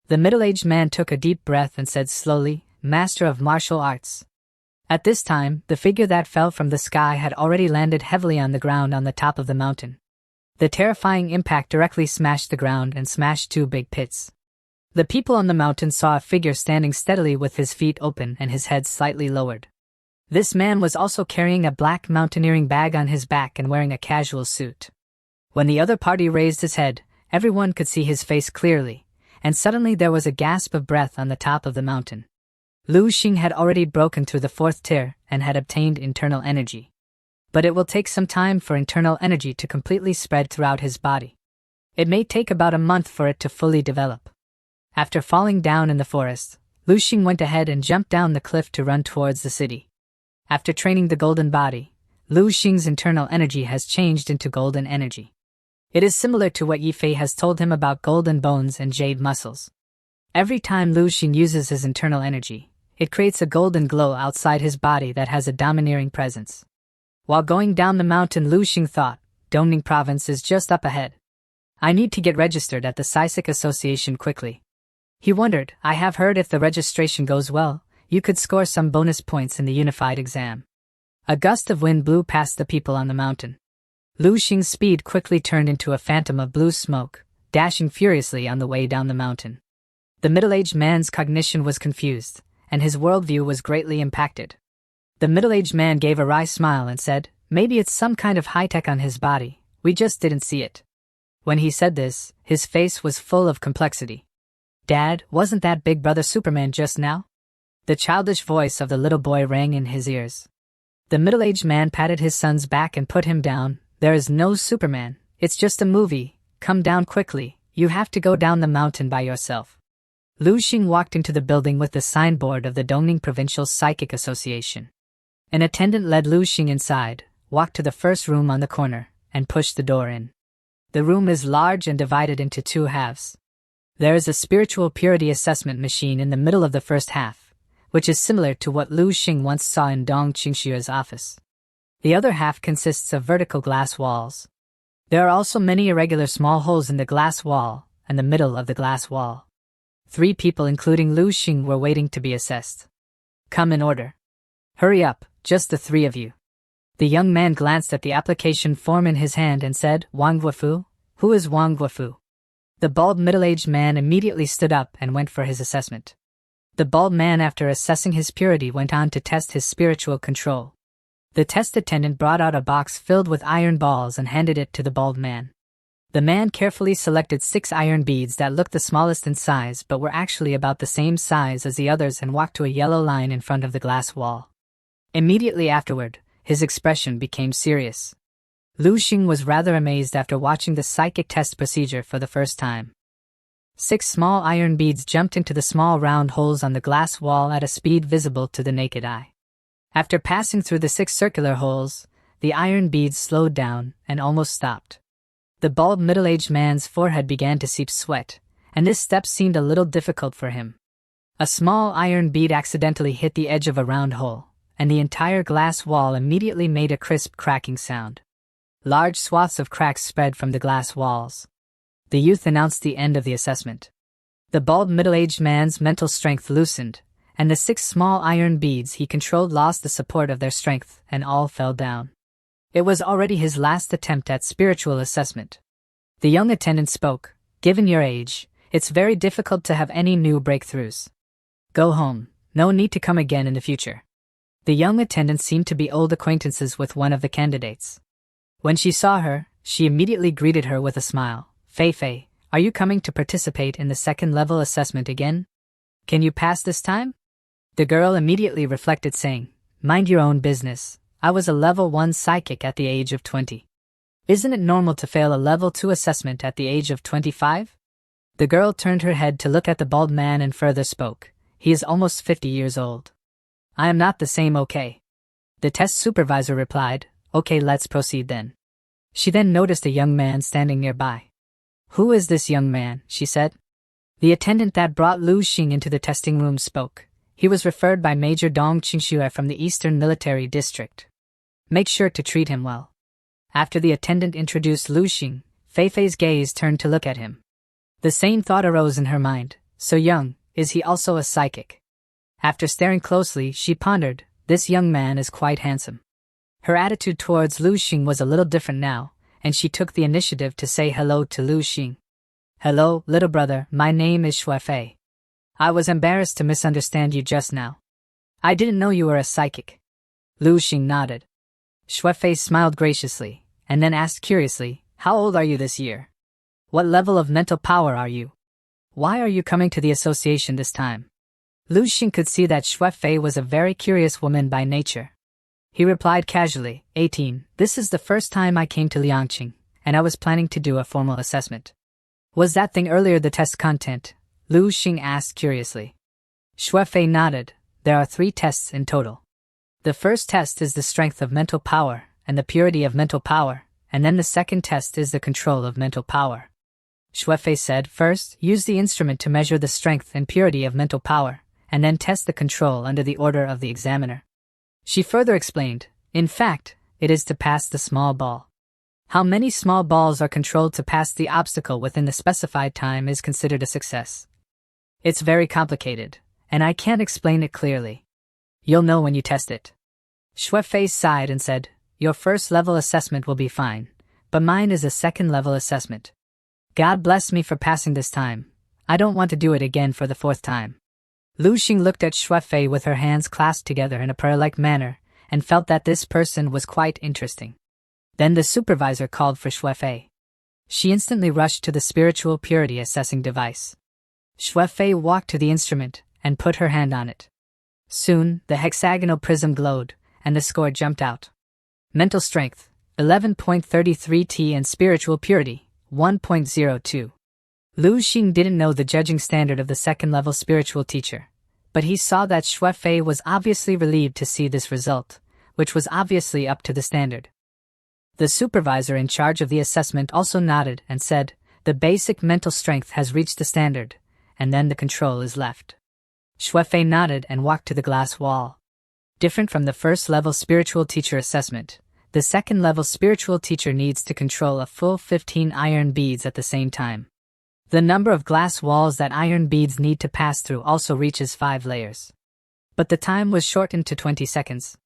The middle-aged man took a deep breath and said slowly, Master of martial arts. At this time, the figure that fell from the sky had already landed heavily on the ground on the top of the mountain. The terrifying impact directly smashed the ground and smashed 2 big pits. The people on the mountain saw a figure standing steadily with his feet open and his head slightly lowered. This man was also carrying a black mountaineering bag on his back and wearing a casual suit. When the other party raised his head, everyone could see his face clearly, and suddenly there was a gasp of breath on the top of the mountain. Lu Xing had already broken through the fourth tier and had obtained internal energy. But it will take some time for internal energy to completely spread throughout his body. It may take about a month for it to fully develop. After falling down in the forest, Lu Xing went ahead and jumped down the cliff to run towards the city. After training the golden body, Lu Xing's internal energy has changed into golden energy. It is similar to what Yifei has told him about golden bones and jade muscles. Every time Lu Xing uses his internal energy, it creates a golden glow outside his body that has a domineering presence. While going down the mountain, Lu Xing thought, Dongning province is just up ahead. I need to get registered at the Psychic Association quickly. He wondered, I have heard if the registration goes well, you could score some bonus points in the unified exam. A gust of wind blew past the people on the mountain. Lu Xing's speed quickly turned into a phantom of blue smoke, dashing furiously on the way down the mountain. The middle-aged man's cognition was confused, and his worldview was greatly impacted. The middle-aged man gave a wry smile and said, maybe it's some kind of high-tech on his body, we just didn't see it. When he said this, his face was full of complexity. Dad, wasn't that Big Brother Superman just now? The childish voice of the little boy rang in his ears. The middle-aged man patted his son's back and put him down. There is no Superman, it's just a movie, come down quickly, you have to go down the mountain by yourself. Lu Xing walked into the building with the signboard of the Dongning Provincial Psychic Association. An attendant led Lu Xing inside, walked to the first room on the corner, and pushed the door in. The room is large and divided into two halves. There is a spiritual purity assessment machine in the middle of the first half, which is similar to what Lu Xing once saw in Dong Qingxue's office. The other half consists of vertical glass walls. There are also many irregular small holes in the glass wall and the middle of the glass wall. 3 people including Lu Xing were waiting to be assessed. Come in order. Hurry up, just the 3 of you. The young man glanced at the application form in his hand and said, Wang Guofu? Who is Wang Guofu? The bald middle-aged man immediately stood up and went for his assessment. The bald man, after assessing his purity, went on to test his spiritual control. The test attendant brought out a box filled with iron balls and handed it to the bald man. The man carefully selected 6 iron beads that looked the smallest in size but were actually about the same size as the others and walked to a yellow line in front of the glass wall. Immediately afterward, his expression became serious. Lu Xing was rather amazed after watching the psychic test procedure for the first time. 6 small iron beads jumped into the small round holes on the glass wall at a speed visible to the naked eye. After passing through the 6 circular holes, the iron beads slowed down and almost stopped. The bald middle-aged man's forehead began to seep sweat, and this step seemed a little difficult for him. A small iron bead accidentally hit the edge of a round hole, and the entire glass wall immediately made a crisp cracking sound. Large swaths of cracks spread from the glass walls. The youth announced the end of the assessment. The bald middle-aged man's mental strength loosened, and the 6 small iron beads he controlled lost the support of their strength and all fell down. It was already his last attempt at spiritual assessment. The young attendant spoke, given your age, it's very difficult to have any new breakthroughs. Go home, no need to come again in the future. The young attendant seemed to be old acquaintances with one of the candidates. When she saw her, she immediately greeted her with a smile. Fei Fei, are you coming to participate in the 2nd level assessment again? Can you pass this time? The girl immediately reflected, saying, mind your own business, I was a level 1 psychic at the age of 20. Isn't it normal to fail a level 2 assessment at the age of 25? The girl turned her head to look at the bald man and further spoke, he is almost 50 years old. I am not the same, okay? The test supervisor replied, okay, let's proceed then. She then noticed a young man standing nearby. Who is this young man, she said. The attendant that brought Lu Xing into the testing room spoke. He was referred by Major Dong Qingxue from the Eastern Military District. Make sure to treat him well. After the attendant introduced Lu Xing, Fei Fei's gaze turned to look at him. The same thought arose in her mind, so young, is he also a psychic? After staring closely, she pondered, this young man is quite handsome. Her attitude towards Lu Xing was a little different now, and she took the initiative to say hello to Lu Xing. Hello, little brother, my name is Shuefei. I was embarrassed to misunderstand you just now. I didn't know you were a psychic. Lu Xing nodded. Shuefei smiled graciously, and then asked curiously, how old are you this year? What level of mental power are you? Why are you coming to the association this time? Lu Xing could see that Shuefei was a very curious woman by nature. He replied casually, 18, this is the first time I came to Liangqing, and I was planning to do a formal assessment. Was that thing earlier the test content? Lu Xing asked curiously. Shuefei nodded. There are 3 tests in total. The first test is the strength of mental power and the purity of mental power, and then the second test is the control of mental power. Shuefei said, first, use the instrument to measure the strength and purity of mental power, and then test the control under the order of the examiner. She further explained, in fact, it is to pass the small ball. How many small balls are controlled to pass the obstacle within the specified time is considered a success. It's very complicated, and I can't explain it clearly. You'll know when you test it. Shuefei sighed and said, your first level assessment will be fine, but mine is a second level assessment. God bless me for passing this time. I don't want to do it again for the 4th time. Lu Xing looked at Shuefei with her hands clasped together in a prayer-like manner, and felt that this person was quite interesting. Then the supervisor called for Shuefei. She instantly rushed to the spiritual purity assessing device. Shuefei walked to the instrument and put her hand on it. Soon, the hexagonal prism glowed, and the score jumped out. Mental strength, 11.33 T, and spiritual purity, 1.02. Lu Xing didn't know the judging standard of the second-level spiritual teacher, but he saw that Shuefei was obviously relieved to see this result, which was obviously up to the standard. The supervisor in charge of the assessment also nodded and said, the basic mental strength has reached the standard, and then the control is left. Shuefei nodded and walked to the glass wall. Different from the first-level spiritual teacher assessment, the second-level spiritual teacher needs to control a full 15 iron beads at the same time. The number of glass walls that iron beads need to pass through also reaches 5 layers. But the time was shortened to 20 seconds.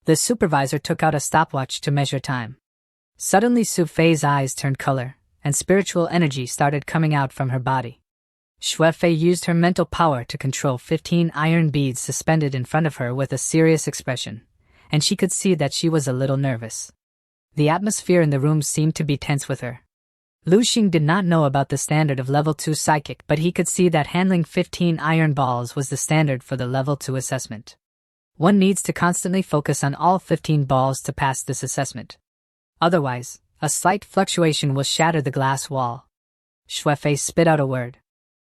The supervisor took out a stopwatch to measure time. Suddenly Shuefei's eyes turned color, and spiritual energy started coming out from her body. Shuefei used her mental power to control 15 iron beads suspended in front of her with a serious expression, and she could see that she was a little nervous. The atmosphere in the room seemed to be tense with her. Lu Xing did not know about the standard of level 2 psychic, but he could see that handling 15 iron balls was the standard for the level 2 assessment. One needs to constantly focus on all 15 balls to pass this assessment. Otherwise, a slight fluctuation will shatter the glass wall. Shuefei spit out a word.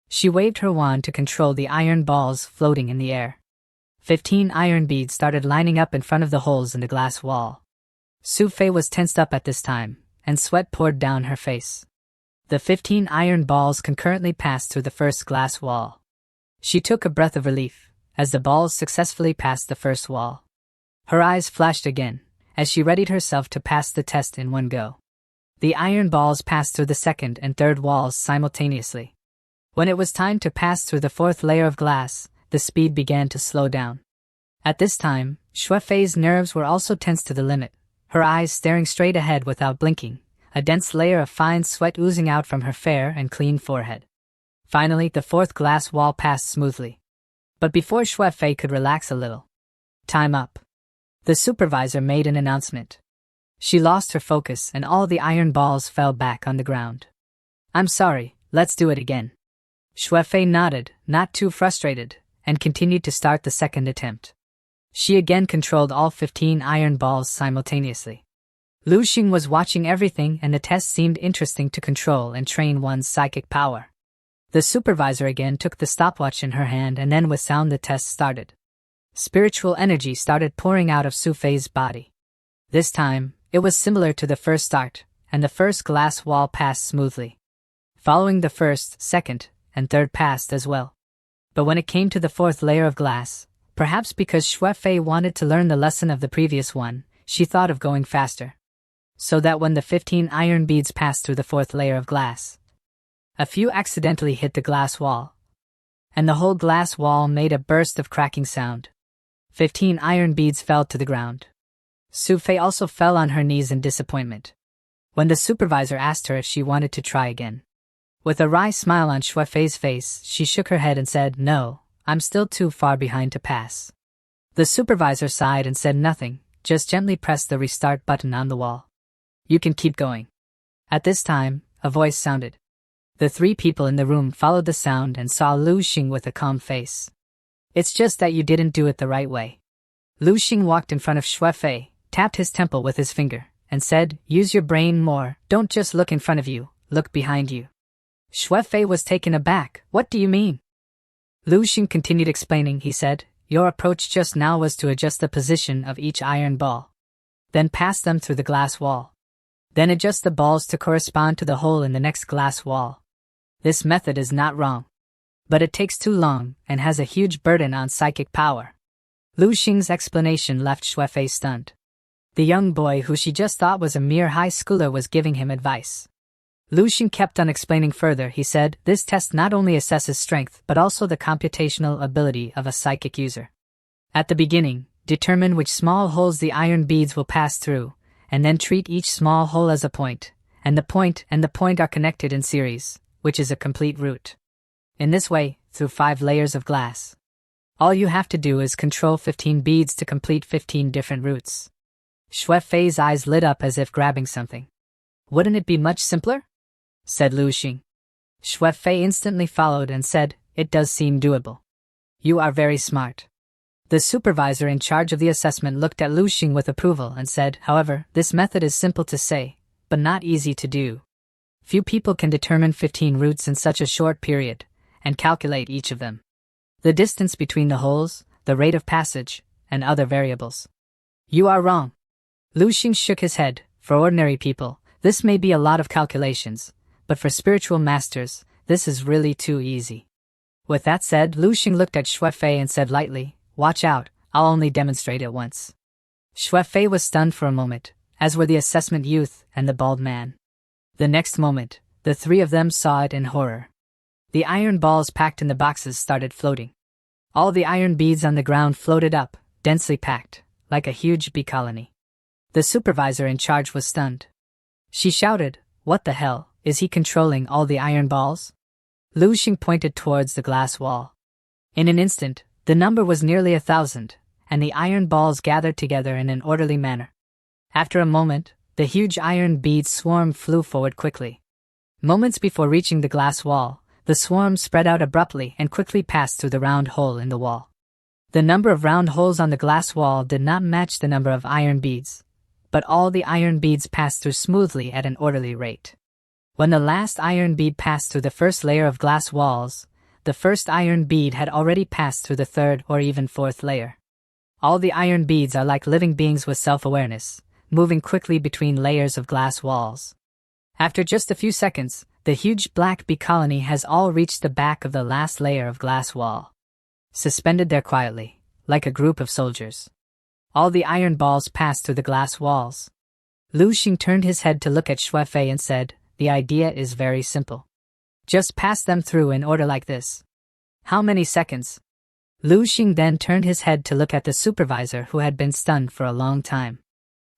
She waved her wand to control the iron balls floating in the air. 15 iron beads started lining up in front of the holes in the glass wall. Shuefei was tensed up at this time, and sweat poured down her face. The 15 iron balls concurrently passed through the first glass wall. She took a breath of relief, as the balls successfully passed the first wall. Her eyes flashed again, as she readied herself to pass the test in one go. The iron balls passed through the second and third walls simultaneously. When it was time to pass through the 4th layer of glass, the speed began to slow down. At this time, Shuefei's nerves were also tense to the limit, her eyes staring straight ahead without blinking, a dense layer of fine sweat oozing out from her fair and clean forehead. Finally, the 4th glass wall passed smoothly. But before Shuefei could relax a little, time up. The supervisor made an announcement. She lost her focus and all the iron balls fell back on the ground. I'm sorry, let's do it again. Shuefei nodded, not too frustrated, and continued to start the second attempt. She again controlled all 15 iron balls simultaneously. Lu Xing was watching everything, and the test seemed interesting to control and train one's psychic power. The supervisor again took the stopwatch in her hand, and then with sound the test started. Spiritual energy started pouring out of Shuefei's body. This time, it was similar to the first start, and the first glass wall passed smoothly. Following the first, second, and third passed as well. But when it came to the 4th layer of glass, perhaps because Shuefei wanted to learn the lesson of the previous one, she thought of going faster. So that when the 15 iron beads passed through the 4th layer of glass, a few accidentally hit the glass wall, and the whole glass wall made a burst of cracking sound. 15 iron beads fell to the ground. Shuefei also fell on her knees in disappointment. When the supervisor asked her if she wanted to try again, With a wry smile on Shuefei's face, she shook her head and said, "No, I'm still too far behind to pass." The supervisor sighed and said nothing, just gently pressed the restart button on the wall. "You can keep going." At this time, a voice sounded. The three people in the room followed the sound and saw Lu Xing with a calm face. "It's just that you didn't do it the right way." Lu Xing walked in front of Shuefei, tapped his temple with his finger, and said, "Use your brain more, don't just look in front of you, look behind you." Shuefei was taken aback. "What do you mean?" Lu Xing continued explaining. He said, "Your approach just now was to adjust the position of each iron ball. Then pass them through the glass wall. Then adjust the balls to correspond to the hole in the next glass wall. This method is not wrong. But it takes too long and has a huge burden on psychic power." Lu Xing's explanation left Shuefei stunned. The young boy who she just thought was a mere high schooler was giving him advice. Lu Xing kept on explaining further. He said, "This test not only assesses strength but also the computational ability of a psychic user. At the beginning, determine which small holes the iron beads will pass through, and then treat each small hole as a point, and the point are connected in series, which is a complete route. In this way, through 5 layers of glass. All you have to do is control 15 beads to complete 15 different routes." Shuefei's eyes lit up as if grabbing something. "Wouldn't it be much simpler?" said Lu Xing. Shuefei instantly followed and said, "It does seem doable. You are very smart." The supervisor in charge of the assessment looked at Lu Xing with approval and said, "However, this method is simple to say, but not easy to do. Few people can determine 15 routes in such a short period, and calculate each of them. The distance between the holes, the rate of passage, and other variables." "You are wrong." Lu Xing shook his head. "For ordinary people, this may be a lot of calculations, but for spiritual masters, this is really too easy." With that said, Lu Xing looked at Shuefei and said lightly, "Watch out, I'll only demonstrate it once." Shuefei was stunned for a moment, as were the assessment youth and the bald man. The next moment, the three of them saw it in horror. The iron balls packed in the boxes started floating. All the iron beads on the ground floated up, densely packed, like a huge bee colony. The supervisor in charge was stunned. She shouted, "What the hell, is he controlling all the iron balls?" Lu Xing pointed towards the glass wall. In an instant, the number was nearly 1,000, and the iron balls gathered together in an orderly manner. After a moment, the huge iron bead swarm flew forward quickly. Moments before reaching the glass wall, the swarm spread out abruptly and quickly passed through the round hole in the wall. The number of round holes on the glass wall did not match the number of iron beads, but all the iron beads passed through smoothly at an orderly rate. When the last iron bead passed through the first layer of glass walls, the first iron bead had already passed through the third or even fourth layer. All the iron beads are like living beings with self-awareness, moving quickly between layers of glass walls. After just a few seconds, the huge black bee colony has all reached the back of the last layer of glass wall. Suspended there quietly, like a group of soldiers. All the iron balls passed through the glass walls. Lu Xing turned his head to look at Shuefei and said, "The idea is very simple. Just pass them through in order like this." "How many seconds?" Lu Xing then turned his head to look at the supervisor who had been stunned for a long time.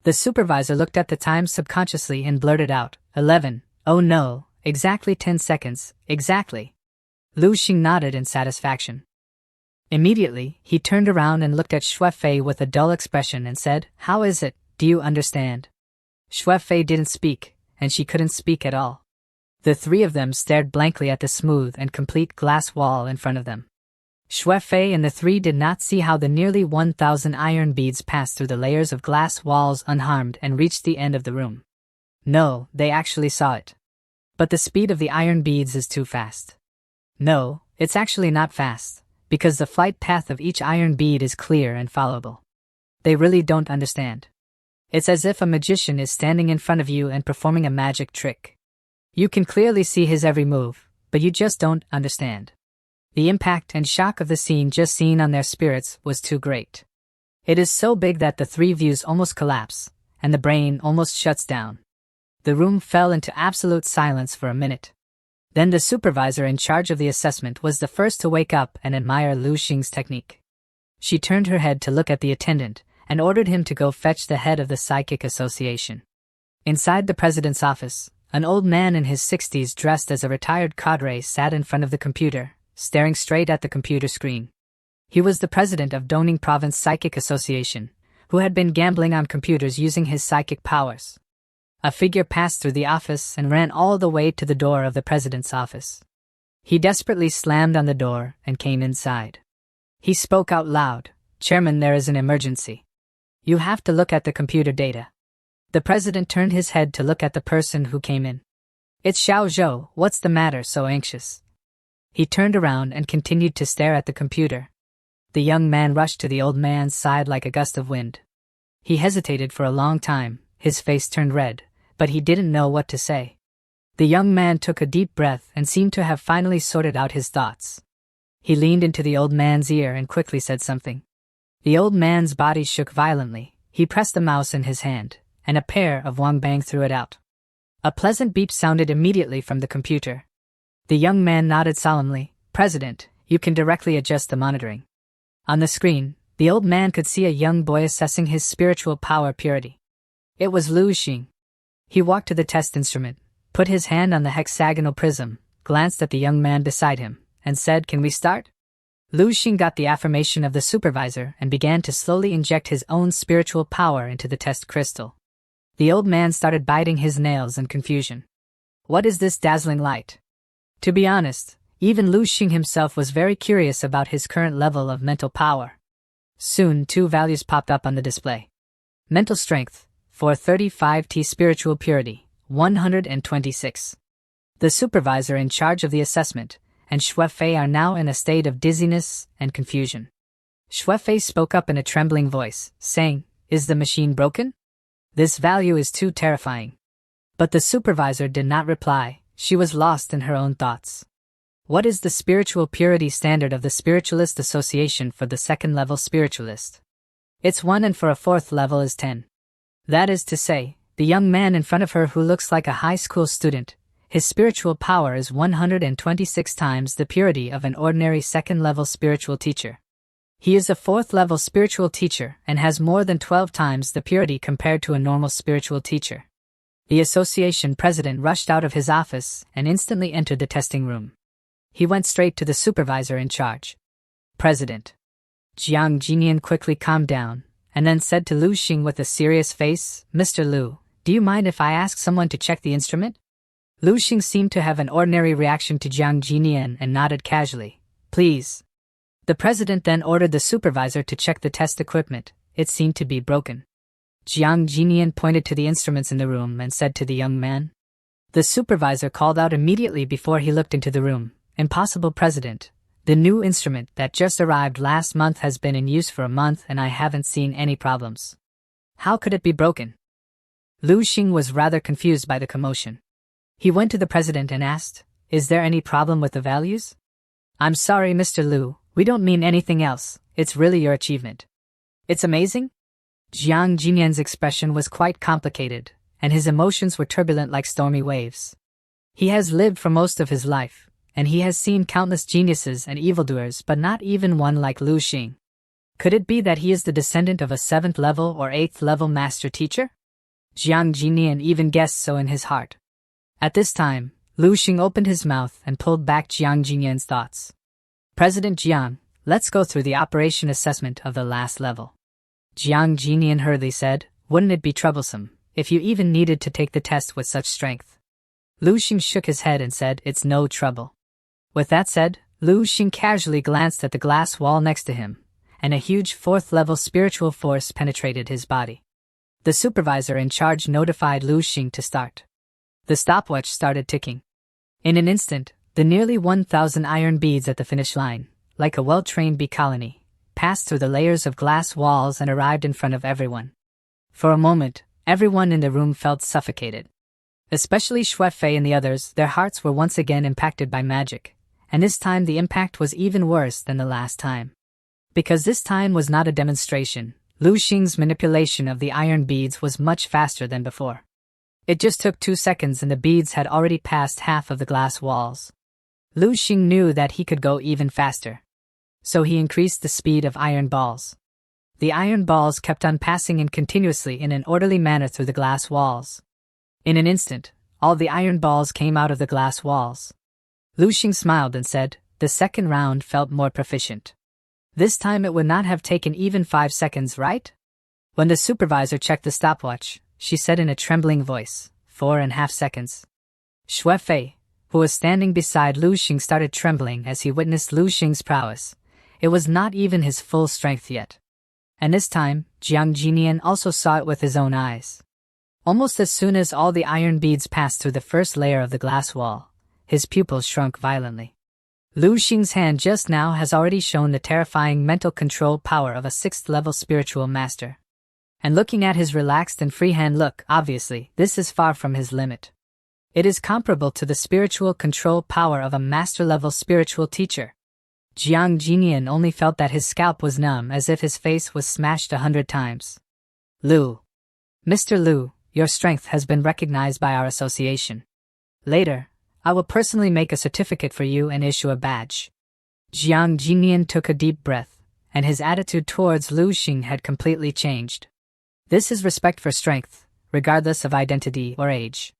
The supervisor looked at the time subconsciously and blurted out, 11, "Oh no, exactly 10 seconds, exactly." Lu Xing nodded in satisfaction. Immediately, he turned around and looked at Shuefei with a dull expression and said, "How is it, do you understand?" Shuefei didn't speak, and she couldn't speak at all. The three of them stared blankly at the smooth and complete glass wall in front of them. Shuefei and the three did not see how the nearly 1,000 iron beads passed through the layers of glass walls unharmed and reached the end of the room. No, they actually saw it. But the speed of the iron beads is too fast. No, it's actually not fast, because the flight path of each iron bead is clear and followable. They really don't understand. It's as if a magician is standing in front of you and performing a magic trick. You can clearly see his every move, but you just don't understand. The impact and shock of the scene just seen on their spirits was too great. It is so big that the three views almost collapse, and the brain almost shuts down. The room fell into absolute silence for a minute. Then the supervisor in charge of the assessment was the first to wake up and admire Lu Xing's technique. She turned her head to look at the attendant and ordered him to go fetch the head of the Psychic Association. Inside the president's office, An old man in his 60s dressed as a retired cadre sat in front of the computer, staring straight at the computer screen. He was the president of Deepening Province Psychic Association, who had been gambling on computers using his psychic powers. A figure passed through the office and ran all the way to the door of the president's office. He desperately slammed on the door and came inside. He spoke out loud, "Chairman, there is an emergency. You have to look at the computer data." The president turned his head to look at the person who came in. "It's Xiao Zhou, what's the matter, so anxious?" He turned around and continued to stare at the computer. The young man rushed to the old man's side like a gust of wind. He hesitated for a long time, his face turned red, but he didn't know what to say. The young man took a deep breath and seemed to have finally sorted out his thoughts. He leaned into the old man's ear and quickly said something. The old man's body shook violently. He pressed the mouse in his hand, and a pair of wang bang threw it out. A pleasant beep sounded immediately from the computer. The young man nodded solemnly. "President, you can directly adjust the monitoring." On the screen, the old man could see a young boy assessing his spiritual power purity. It was Lu Xing. He walked to the test instrument, put his hand on the hexagonal prism, glanced at the young man beside him, and said, "Can we start?" Lu Xing got the affirmation of the supervisor and began to slowly inject his own spiritual power into the test crystal. The old man started biting his nails in confusion. What is this dazzling light? To be honest, even Lu Xing himself was very curious about his current level of mental power. Soon 2 values popped up on the display. Mental strength, 435T, spiritual purity, 126. The supervisor in charge of the assessment and Shuefei are now in a state of dizziness and confusion. Shuefei spoke up in a trembling voice, saying, "Is the machine broken? This value is too terrifying." But the supervisor did not reply. She was lost in her own thoughts. What is the spiritual purity standard of the Spiritualist Association for the 2nd level spiritualist? It's 1, and for a 4th level is 10. That is to say, the young man in front of her who looks like a high school student, his spiritual power is 126 times the purity of an ordinary 2nd level spiritual teacher. He is a 4th level spiritual teacher and has more than 12 times the purity compared to a normal spiritual teacher. The association president rushed out of his office and instantly entered the testing room. He went straight to the supervisor in charge. "President." Jiang Jinian quickly calmed down, and then said to Lu Xing with a serious face, "Mr. Lu, do you mind if I ask someone to check the instrument?" Lu Xing seemed to have an ordinary reaction to Jiang Jinian and nodded casually. "Please." The president then ordered the supervisor to check the test equipment. It seemed to be broken. Jiang Jinian pointed to the instruments in the room and said to the young man. The supervisor called out immediately before he looked into the room, "Impossible, President. The new instrument that just arrived last month has been in use for a month and I haven't seen any problems. How could it be broken?" Lu Xing was rather confused by the commotion. He went to the president and asked, "Is there any problem with the values?" "I'm sorry, Mr. Lu, we don't mean anything else. It's really your achievement." "It's amazing?" Jiang Jinian's expression was quite complicated, and his emotions were turbulent like stormy waves. He has lived for most of his life, and he has seen countless geniuses and evildoers, but not even one like Lu Xing. Could it be that he is the descendant of a 7th level or 8th level master teacher? Jiang Jinian even guessed so in his heart. At this time, Lu Xing opened his mouth and pulled back Jiang Jinian's thoughts. "President Jiang, let's go through the operation assessment of the last level." Jiang Jinian hurriedly said, "Wouldn't it be troublesome if you even needed to take the test with such strength?" Lu Xing shook his head and said, "It's no trouble." With that said, Lu Xing casually glanced at the glass wall next to him, and a huge 4th level spiritual force penetrated his body. The supervisor in charge notified Lu Xing to start. The stopwatch started ticking. In an instant, the nearly 1,000 iron beads at the finish line, like a well-trained bee colony, passed through the layers of glass walls and arrived in front of everyone. For a moment, everyone in the room felt suffocated. Especially Shuefei and the others, their hearts were once again impacted by magic, and this time the impact was even worse than the last time. Because this time was not a demonstration, Lu Xing's manipulation of the iron beads was much faster than before. It just took 2 seconds and the beads had already passed half of the glass walls. Lu Xing knew that he could go even faster. So he increased the speed of iron balls. The iron balls kept on passing in continuously in an orderly manner through the glass walls. In an instant, all the iron balls came out of the glass walls. Lu Xing smiled and said, the second round felt more proficient. This time it would not have taken even 5 seconds, right? When the supervisor checked the stopwatch, she said in a trembling voice, 4.5 seconds. Xue Fei, who was standing beside Lu Xing, started trembling as he witnessed Lu Xing's prowess. It was not even his full strength yet. And this time, Jiang Jinian also saw it with his own eyes. Almost as soon as all the iron beads passed through the first layer of the glass wall, his pupils shrunk violently. Lu Xing's hand just now has already shown the terrifying mental control power of a 6th-level spiritual master. And looking at his relaxed and freehand look, obviously, this is far from his limit. It is comparable to the spiritual control power of a master-level spiritual teacher. Jiang Jinian only felt that his scalp was numb, as if his face was smashed 100 times. Lu. Mr. Lu, your strength has been recognized by our association. Later, I will personally make a certificate for you and issue a badge. Jiang Jinian took a deep breath, and his attitude towards Lu Xing had completely changed. This is respect for strength, regardless of identity or age.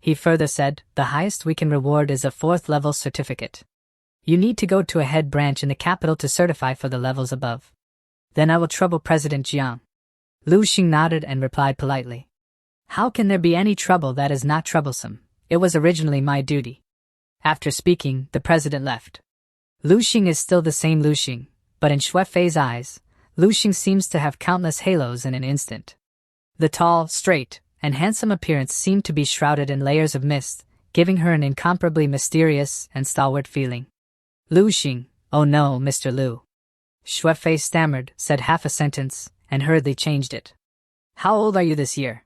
He further said, the highest we can reward is a 4th-level certificate. You need to go to a head branch in the capital to certify for the levels above. Then I will trouble President Jiang. Lu Xing nodded and replied politely. How can there be any trouble that is not troublesome? It was originally my duty. After speaking, the president left. Lu Xing is still the same Lu Xing, but in Xue Fei's eyes, Lu Xing seems to have countless halos in an instant. The tall, straight, and handsome appearance seemed to be shrouded in layers of mist, giving her an incomparably mysterious and stalwart feeling. Lu Xing, oh no, Mr. Lu. Xue Fei stammered, said half a sentence, and hurriedly changed it. How old are you this year?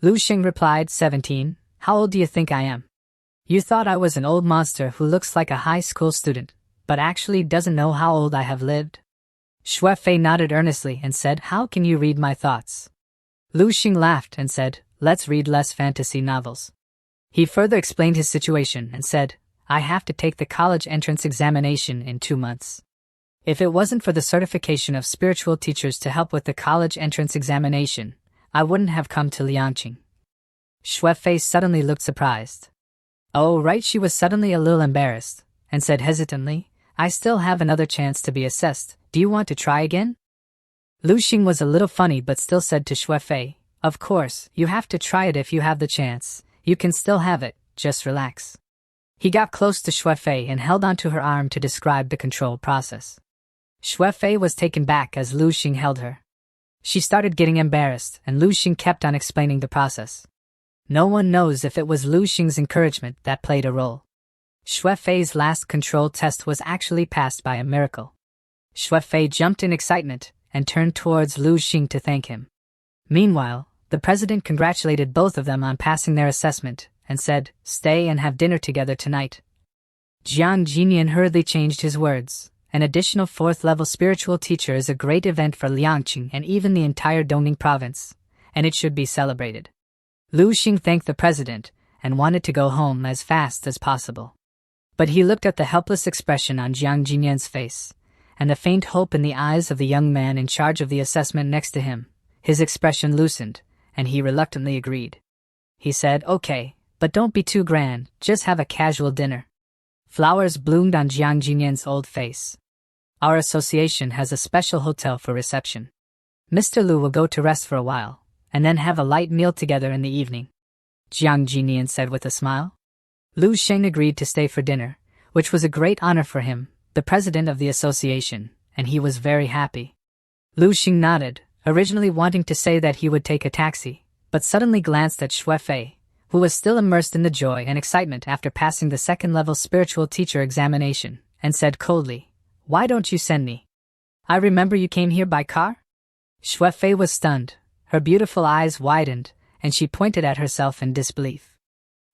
Lu Xing replied, 17. How old do you think I am? You thought I was an old monster who looks like a high school student, but actually doesn't know how old I have lived? Xue Fei nodded earnestly and said, how can you read my thoughts? Lu Xing laughed and said, let's read less fantasy novels. He further explained his situation and said, I have to take the college entrance examination in 2 months. If it wasn't for the certification of spiritual teachers to help with the college entrance examination, I wouldn't have come to Liangqing. Xue Fei suddenly looked surprised. Oh right, she was suddenly a little embarrassed, and said hesitantly, I still have another chance to be assessed, do you want to try again? Lu Xing was a little funny but still said to Xue Fei, of course, you have to try it if you have the chance, you can still have it, just relax. He got close to Xue Fei and held onto her arm to describe the control process. Xue Fei was taken back as Lu Xing held her. She started getting embarrassed and Lu Xing kept on explaining the process. No one knows if it was Lu Xing's encouragement that played a role. Xue Fei's last control test was actually passed by a miracle. Xue Fei jumped in excitement and turned towards Lu Xing to thank him. Meanwhile, the president congratulated both of them on passing their assessment and said, stay and have dinner together tonight. Jiang Jinian hurriedly changed his words. An additional 4th-level spiritual teacher is a great event for Liangqing and even the entire Dongning province, and it should be celebrated. Lu Xing thanked the president and wanted to go home as fast as possible. But he looked at the helpless expression on Jiang Jinian's face, and the faint hope in the eyes of the young man in charge of the assessment next to him. His expression loosened, and he reluctantly agreed. He said, okay, but don't be too grand, just have a casual dinner. Flowers bloomed on Jiang Jinian's old face. Our association has a special hotel for reception. Mr. Lu will go to rest for a while, and then have a light meal together in the evening. Jiang Jinian said with a smile. Lu Xing agreed to stay for dinner, which was a great honor for him, the president of the association, and he was very happy. Lu Xing nodded, originally wanting to say that he would take a taxi, but suddenly glanced at Xue Fei, who was still immersed in the joy and excitement after passing the 2nd-level spiritual teacher examination, and said coldly, why don't you send me? I remember you came here by car? Xue Fei was stunned, her beautiful eyes widened, and she pointed at herself in disbelief.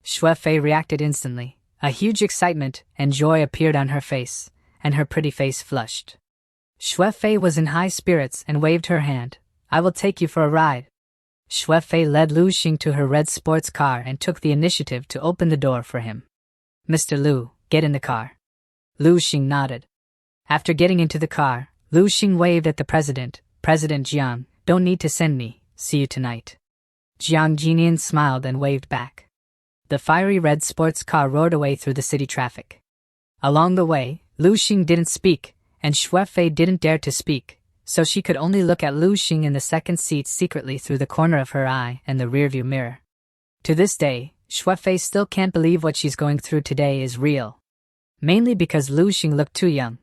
Xue Fei reacted instantly. A huge excitement and joy appeared on her face, and her pretty face flushed. Xue Fei was in high spirits and waved her hand. I will take you for a ride. Xue Fei led Lu Xing to her red sports car and took the initiative to open the door for him. Mr. Lu, get in the car. Lu Xing nodded. After getting into the car, Lu Xing waved at the president. President Jiang, don't need to send me, see you tonight. Jiang Jinian smiled and waved back. The fiery red sports car roared away through the city traffic. Along the way, Lu Xing didn't speak, and Xuefei didn't dare to speak, so she could only look at Lu Xing in the second seat secretly through the corner of her eye and the rearview mirror. To this day, Xuefei still can't believe what she's going through today is real. Mainly because Lu Xing looked too young.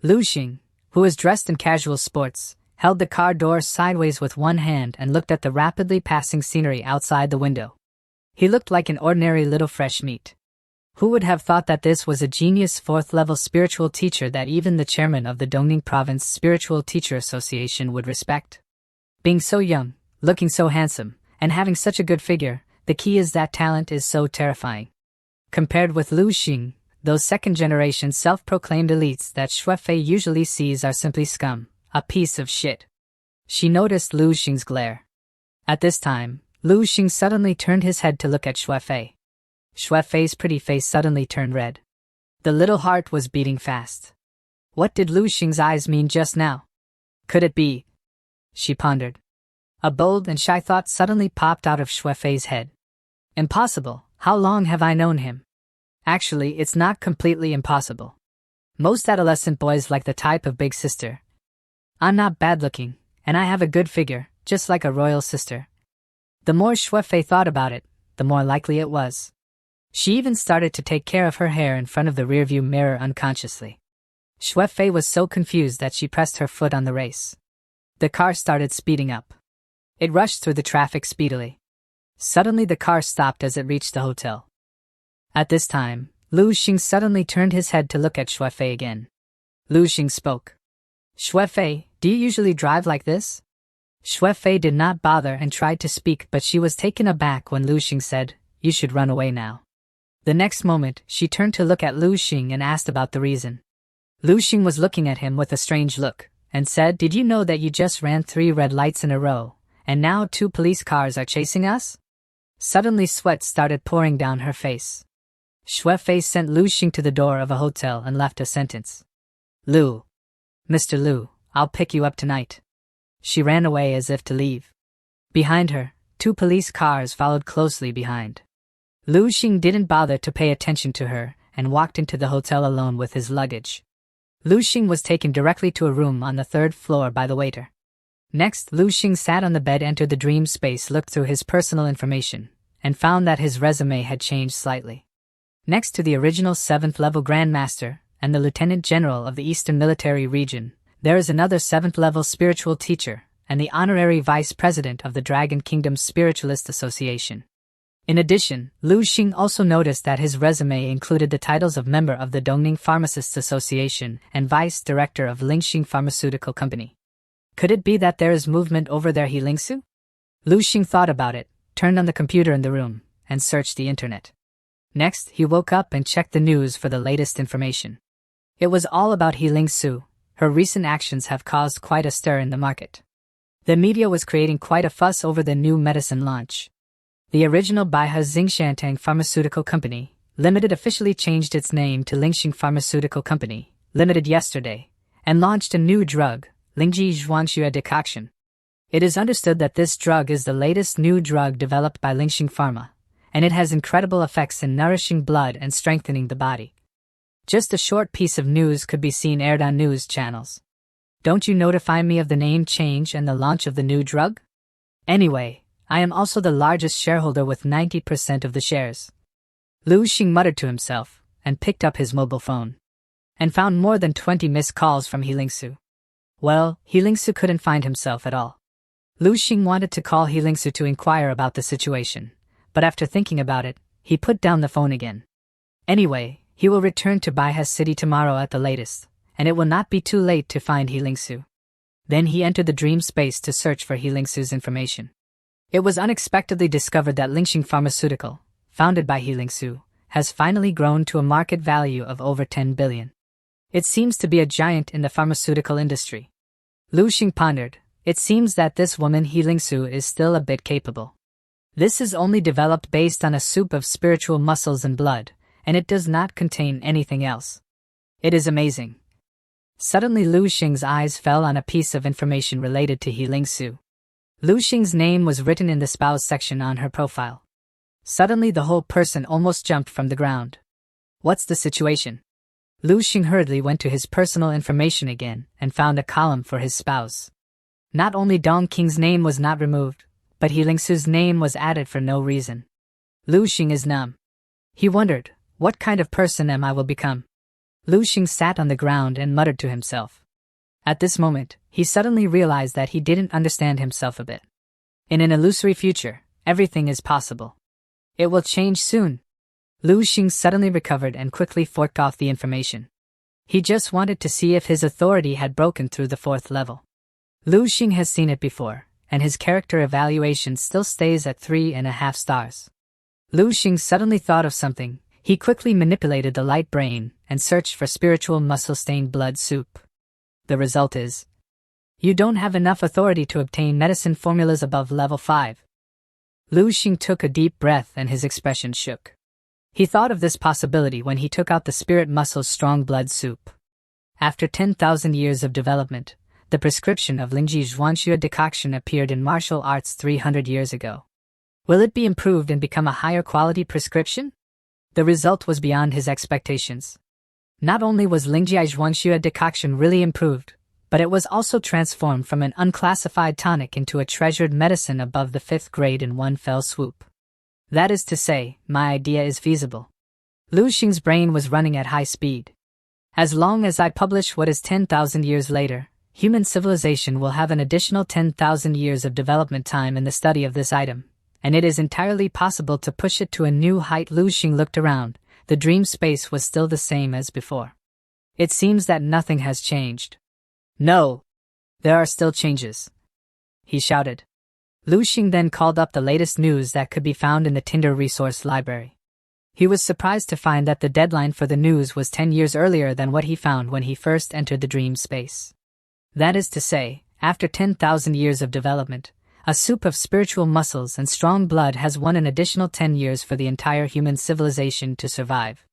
Lu Xing, who was dressed in casual sports, held the car door sideways with one hand and looked at the rapidly passing scenery outside the window. He looked like an ordinary little fresh meat. Who would have thought that this was a genius 4th-level spiritual teacher that even the chairman of the Dongning Province Spiritual Teacher Association would respect? Being so young, looking so handsome, and having such a good figure, the key is that talent is so terrifying. Compared with Lu Xing, those second-generation self-proclaimed elites that Xuefei usually sees are simply scum, a piece of shit. She noticed Lu Xing's glare. At this time, Lu Xing suddenly turned his head to look at Xuefei. Xuefei's pretty face suddenly turned red. The little heart was beating fast. What did Lu Xing's eyes mean just now? Could it be? She pondered. A bold and shy thought suddenly popped out of Xuefei's head. Impossible, how long have I known him? Actually, it's not completely impossible. Most adolescent boys like the type of big sister. I'm not bad-looking, and I have a good figure, just like a royal sister. The more Xuefei thought about it, the more likely it was. She even started to take care of her hair in front of the rearview mirror unconsciously. Xuefei was so confused that she pressed her foot on the race. The car started speeding up. It rushed through the traffic speedily. Suddenly the car stopped as it reached the hotel. At this time, Lu Xing suddenly turned his head to look at Xuefei again. Lu Xing spoke. Xuefei, do you usually drive like this? Xuefei did not bother and tried to speak, but she was taken aback when Lu Xing said, "You should run away now." The next moment, she turned to look at Lu Xing and asked about the reason. Lu Xing was looking at him with a strange look, and said, "Did you know that you just ran 3 red lights in a row, and now 2 police cars are chasing us?" Suddenly sweat started pouring down her face. Xuefei sent Lu Xing to the door of a hotel and left a sentence. Mr. Lu, I'll pick you up tonight." She ran away as if to leave. Behind her, 2 police cars followed closely behind. Lu Xing didn't bother to pay attention to her and walked into the hotel alone with his luggage. Lu Xing was taken directly to a room on the 3rd floor by the waiter. Next, Lu Xing sat on the bed, entered the dream space, looked through his personal information, and found that his resume had changed slightly. Next to the original 7th-level Grandmaster and the Lieutenant General of the Eastern Military Region, there is another 7th-level spiritual teacher and the honorary vice president of the Dragon Kingdom's Spiritualist Association. In addition, Lu Xing also noticed that his resume included the titles of member of the Dongning Pharmacists Association and vice director of Lingxing Pharmaceutical Company. Could it be that there is movement over there, Heilingsu? Lu Xing thought about it, turned on the computer in the room, and searched the internet. Next, he woke up and checked the news for the latest information. It was all about Heilingsu. Her recent actions have caused quite a stir in the market. The media was creating quite a fuss over the new medicine launch. The original Baihe Xingshantang Pharmaceutical Company, Limited officially changed its name to Lingxing Pharmaceutical Company, Limited yesterday, and launched a new drug, Lingji Zhuangxue decoction. It is understood that this drug is the latest new drug developed by Lingxing Pharma, and it has incredible effects in nourishing blood and strengthening the body. Just a short piece of news could be seen aired on news channels. Don't you notify me of the name change and the launch of the new drug? Anyway, I am also the largest shareholder with 90% of the shares. Lu Xing muttered to himself, and picked up his mobile phone. And found more than 20 missed calls from Heilingsu. Well, Heilingsu couldn't find himself at all. Lu Xing wanted to call Heilingsu to inquire about the situation, but after thinking about it, he put down the phone again. Anyway, he will return to Baihe City tomorrow at the latest, and it will not be too late to find Heilingsu. Then he entered the dream space to search for Heilingsu's information. It was unexpectedly discovered that Lingxing Pharmaceutical, founded by Heilingsu, has finally grown to a market value of over 10 billion. It seems to be a giant in the pharmaceutical industry. Lu Xing pondered, it seems that this woman Heilingsu is still a bit capable. This is only developed based on a soup of spiritual muscles and blood, and it does not contain anything else. It is amazing. Suddenly Lu Xing's eyes fell on a piece of information related to Heilingsu. Lu Xing's name was written in the spouse section on her profile. Suddenly the whole person almost jumped from the ground. What's the situation? Lu Xing hurriedly went to his personal information again and found a column for his spouse. Not only Dong Qing's name was not removed, but He Lingsu's name was added for no reason. Lu Xing is numb. He wondered, what kind of person am I will become? Lu Xing sat on the ground and muttered to himself. At this moment, he suddenly realized that he didn't understand himself a bit. In an illusory future, everything is possible. It will change soon. Lu Xing suddenly recovered and quickly forked off the information. He just wanted to see if his authority had broken through the 4th level. Lu Xing has seen it before, and his character evaluation still stays at 3.5 stars. Lu Xing suddenly thought of something. He quickly manipulated the light brain and searched for spiritual muscle-stained blood soup. The result is, you don't have enough authority to obtain medicine formulas above level 5. Lu Xing took a deep breath and his expression shook. He thought of this possibility when he took out the spirit muscle's strong blood soup. After 10,000 years of development, the prescription of Lingji Zhuanxue decoction appeared in martial arts 300 years ago. Will it be improved and become a higher quality prescription? The result was beyond his expectations. Not only was Lingji Zhuanxue decoction really improved, but it was also transformed from an unclassified tonic into a treasured medicine above the 5th grade in one fell swoop. That is to say, my idea is feasible. Lu Xing's brain was running at high speed. As long as I publish what is 10,000 years later, human civilization will have an additional 10,000 years of development time in the study of this item, and it is entirely possible to push it to a new height. Lu Xing looked around. The dream space was still the same as before. It seems that nothing has changed. No, there are still changes, he shouted. Lu Xing then called up the latest news that could be found in the Tinder resource library. He was surprised to find that the deadline for the news was 10 years earlier than what he found when he first entered the dream space. That is to say, after 10,000 years of development, a soup of spiritual muscles and strong blood has won an additional 10 years for the entire human civilization to survive.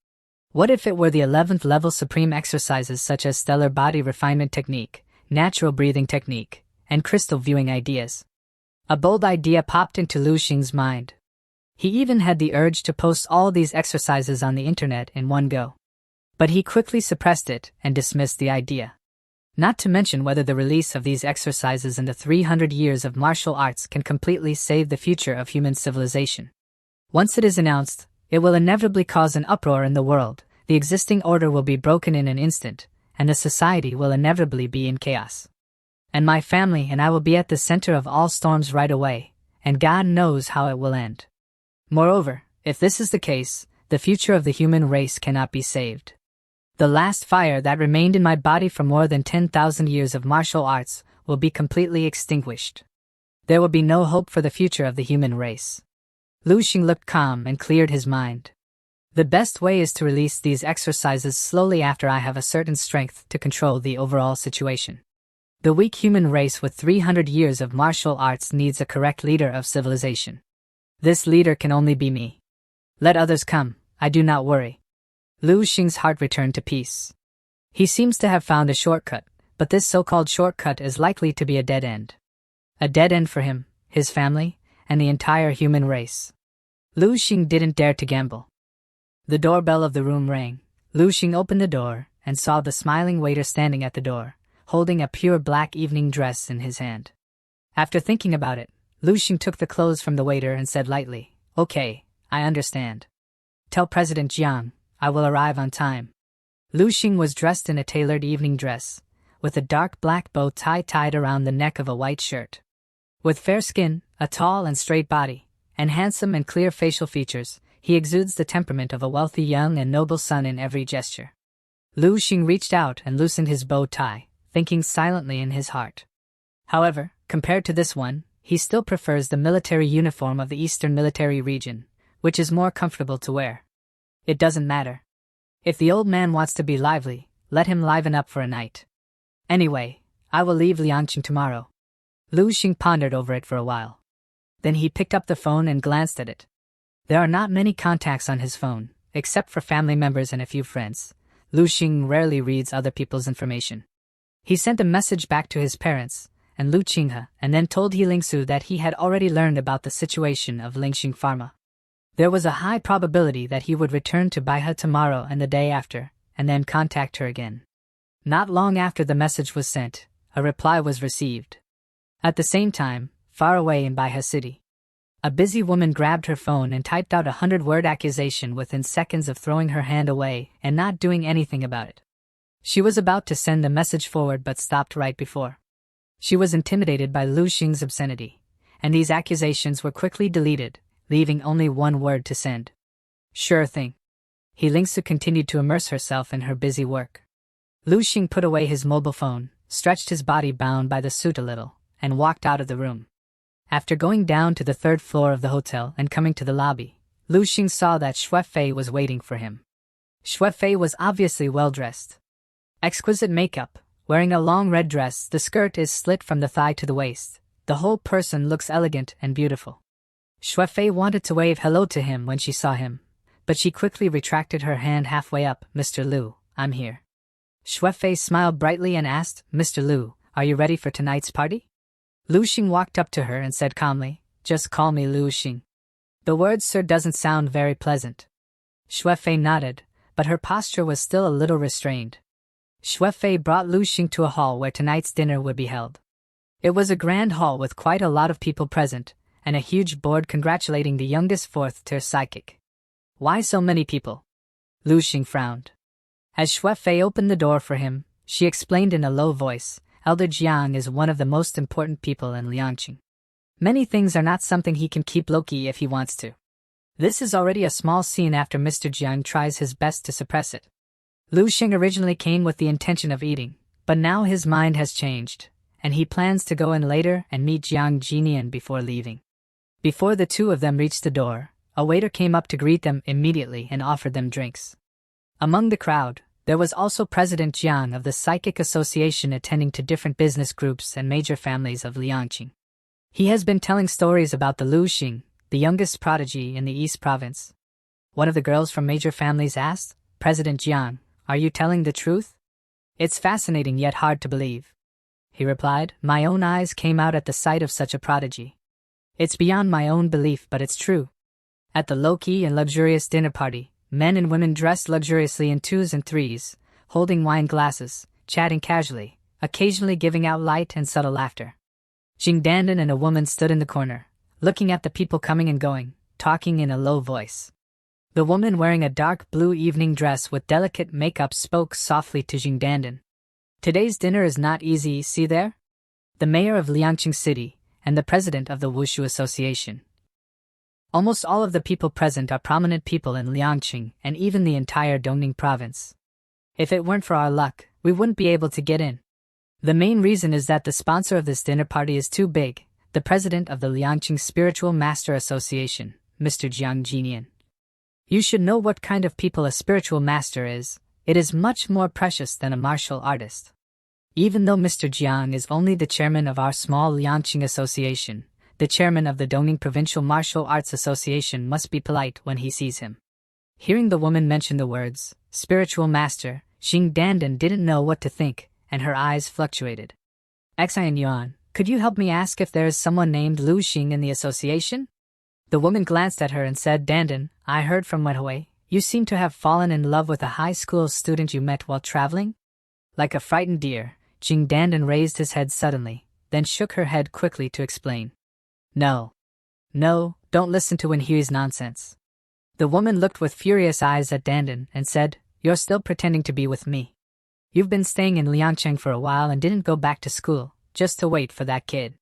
What if it were the 11th level supreme exercises such as stellar body refinement technique, natural breathing technique, and crystal viewing ideas? A bold idea popped into Lu Xing's mind. He even had the urge to post all these exercises on the internet in one go. But he quickly suppressed it and dismissed the idea. Not to mention whether the release of these exercises in the 300 years of martial arts can completely save the future of human civilization. Once it is announced, it will inevitably cause an uproar in the world, the existing order will be broken in an instant, and the society will inevitably be in chaos. And my family and I will be at the center of all storms right away, and God knows how it will end. Moreover, if this is the case, the future of the human race cannot be saved. The last fire that remained in my body for more than 10,000 years of martial arts will be completely extinguished. There will be no hope for the future of the human race. Lu Xing looked calm and cleared his mind. The best way is to release these exercises slowly after I have a certain strength to control the overall situation. The weak human race with 300 years of martial arts needs a correct leader of civilization. This leader can only be me. Let others come, I do not worry. Lu Xing's heart returned to peace. He seems to have found a shortcut, but this so-called shortcut is likely to be a dead end. A dead end for him, his family, and the entire human race. Lu Xing didn't dare to gamble. The doorbell of the room rang. Lu Xing opened the door and saw the smiling waiter standing at the door, holding a pure black evening dress in his hand. After thinking about it, Lu Xing took the clothes from the waiter and said lightly, "Okay, I understand. Tell President Jiang, I will arrive on time." Lu Xing was dressed in a tailored evening dress, with a dark black bow tie tied around the neck of a white shirt. With fair skin, a tall and straight body, and handsome and clear facial features, he exudes the temperament of a wealthy young and noble son in every gesture. Lu Xing reached out and loosened his bow tie, thinking silently in his heart. However, compared to this one, he still prefers the military uniform of the Eastern Military Region, which is more comfortable to wear. It doesn't matter. If the old man wants to be lively, let him liven up for a night. Anyway, I will leave Liangqing tomorrow. Lu Xing pondered over it for a while. Then he picked up the phone and glanced at it. There are not many contacts on his phone, except for family members and a few friends. Lu Xing rarely reads other people's information. He sent a message back to his parents, and Lu Qinghe, and then told He Lingsu that he had already learned about the situation of Lingxing Pharma. There was a high probability that he would return to Baiha tomorrow and the day after, and then contact her again. Not long after the message was sent, a reply was received. At the same time, far away in Baiha City, a busy woman grabbed her phone and typed out a 100-word accusation within seconds of throwing her hand away and not doing anything about it. She was about to send the message forward but stopped right before. She was intimidated by Lu Xing's obscenity, and these accusations were quickly deleted, leaving only one word to send. Sure thing. Lingsu continued to immerse herself in her busy work. Lu Xing put away his mobile phone, stretched his body bound by the suit a little, and walked out of the room. After going down to the 3rd floor of the hotel and coming to the lobby, Lu Xing saw that Xuefei was waiting for him. Xuefei was obviously well-dressed. Exquisite makeup, wearing a long red dress, the skirt is slit from the thigh to the waist. The whole person looks elegant and beautiful. Xuefei wanted to wave hello to him when she saw him, but she quickly retracted her hand halfway up. Mr. Lu, I'm here. Xuefei smiled brightly and asked, Mr. Lu, are you ready for tonight's party? Lu Xing walked up to her and said calmly, just call me Lu Xing. The word sir doesn't sound very pleasant. Xuefei nodded, but her posture was still a little restrained. Xuefei brought Lu Xing to a hall where tonight's dinner would be held. It was a grand hall with quite a lot of people present, and a huge board congratulating the youngest 4th-tier psychic. Why so many people? Lu Xing frowned. As Xuefei opened the door for him, she explained in a low voice, Elder Jiang is one of the most important people in Liangqing. Many things are not something he can keep low-key if he wants to. This is already a small scene after Mr. Jiang tries his best to suppress it. Lu Xing originally came with the intention of eating, but now his mind has changed, and he plans to go in later and meet Jiang Jinian before leaving. Before the two of them reached the door, a waiter came up to greet them immediately and offered them drinks. Among the crowd, there was also President Jiang of the Psychic Association attending to different business groups and major families of Liangqing. He has been telling stories about the Lu Xing, the youngest prodigy in the East Province. One of the girls from major families asked, President Jiang, are you telling the truth? It's fascinating yet hard to believe. He replied, my own eyes came out at the sight of such a prodigy. It's beyond my own belief, but it's true. At the low-key and luxurious dinner party, men and women dressed luxuriously in 2s and 3s, holding wine glasses, chatting casually, occasionally giving out light and subtle laughter. Jing Dandan and a woman stood in the corner, looking at the people coming and going, talking in a low voice. The woman wearing a dark blue evening dress with delicate makeup spoke softly to Jing Dandan. Today's dinner is not easy, see there? The mayor of Liangqing City, and the president of the Wushu Association. Almost all of the people present are prominent people in Liangqing and even the entire Dongning province. If it weren't for our luck, we wouldn't be able to get in. The main reason is that the sponsor of this dinner party is too big, the president of the Liangqing Spiritual Master Association, Mr. Jiang Jinian. You should know what kind of people a spiritual master is. It is much more precious than a martial artist. Even though Mr. Jiang is only the chairman of our small Liangqing Association, the chairman of the Dongning Provincial Martial Arts Association must be polite when he sees him. Hearing the woman mention the words, spiritual master, Jing Dandan didn't know what to think, and her eyes fluctuated. Xian Yuan, could you help me ask if there is someone named Lu Xing in the association? The woman glanced at her and said, Dandan, I heard from Manhua, you seem to have fallen in love with a high school student you met while traveling? Like a frightened deer, Jing Dandan raised his head suddenly, then shook her head quickly to explain. No, don't listen to Wenhui's nonsense. The woman looked with furious eyes at Dandan and said, you're still pretending to be with me. You've been staying in Liangqing for a while and didn't go back to school, just to wait for that kid.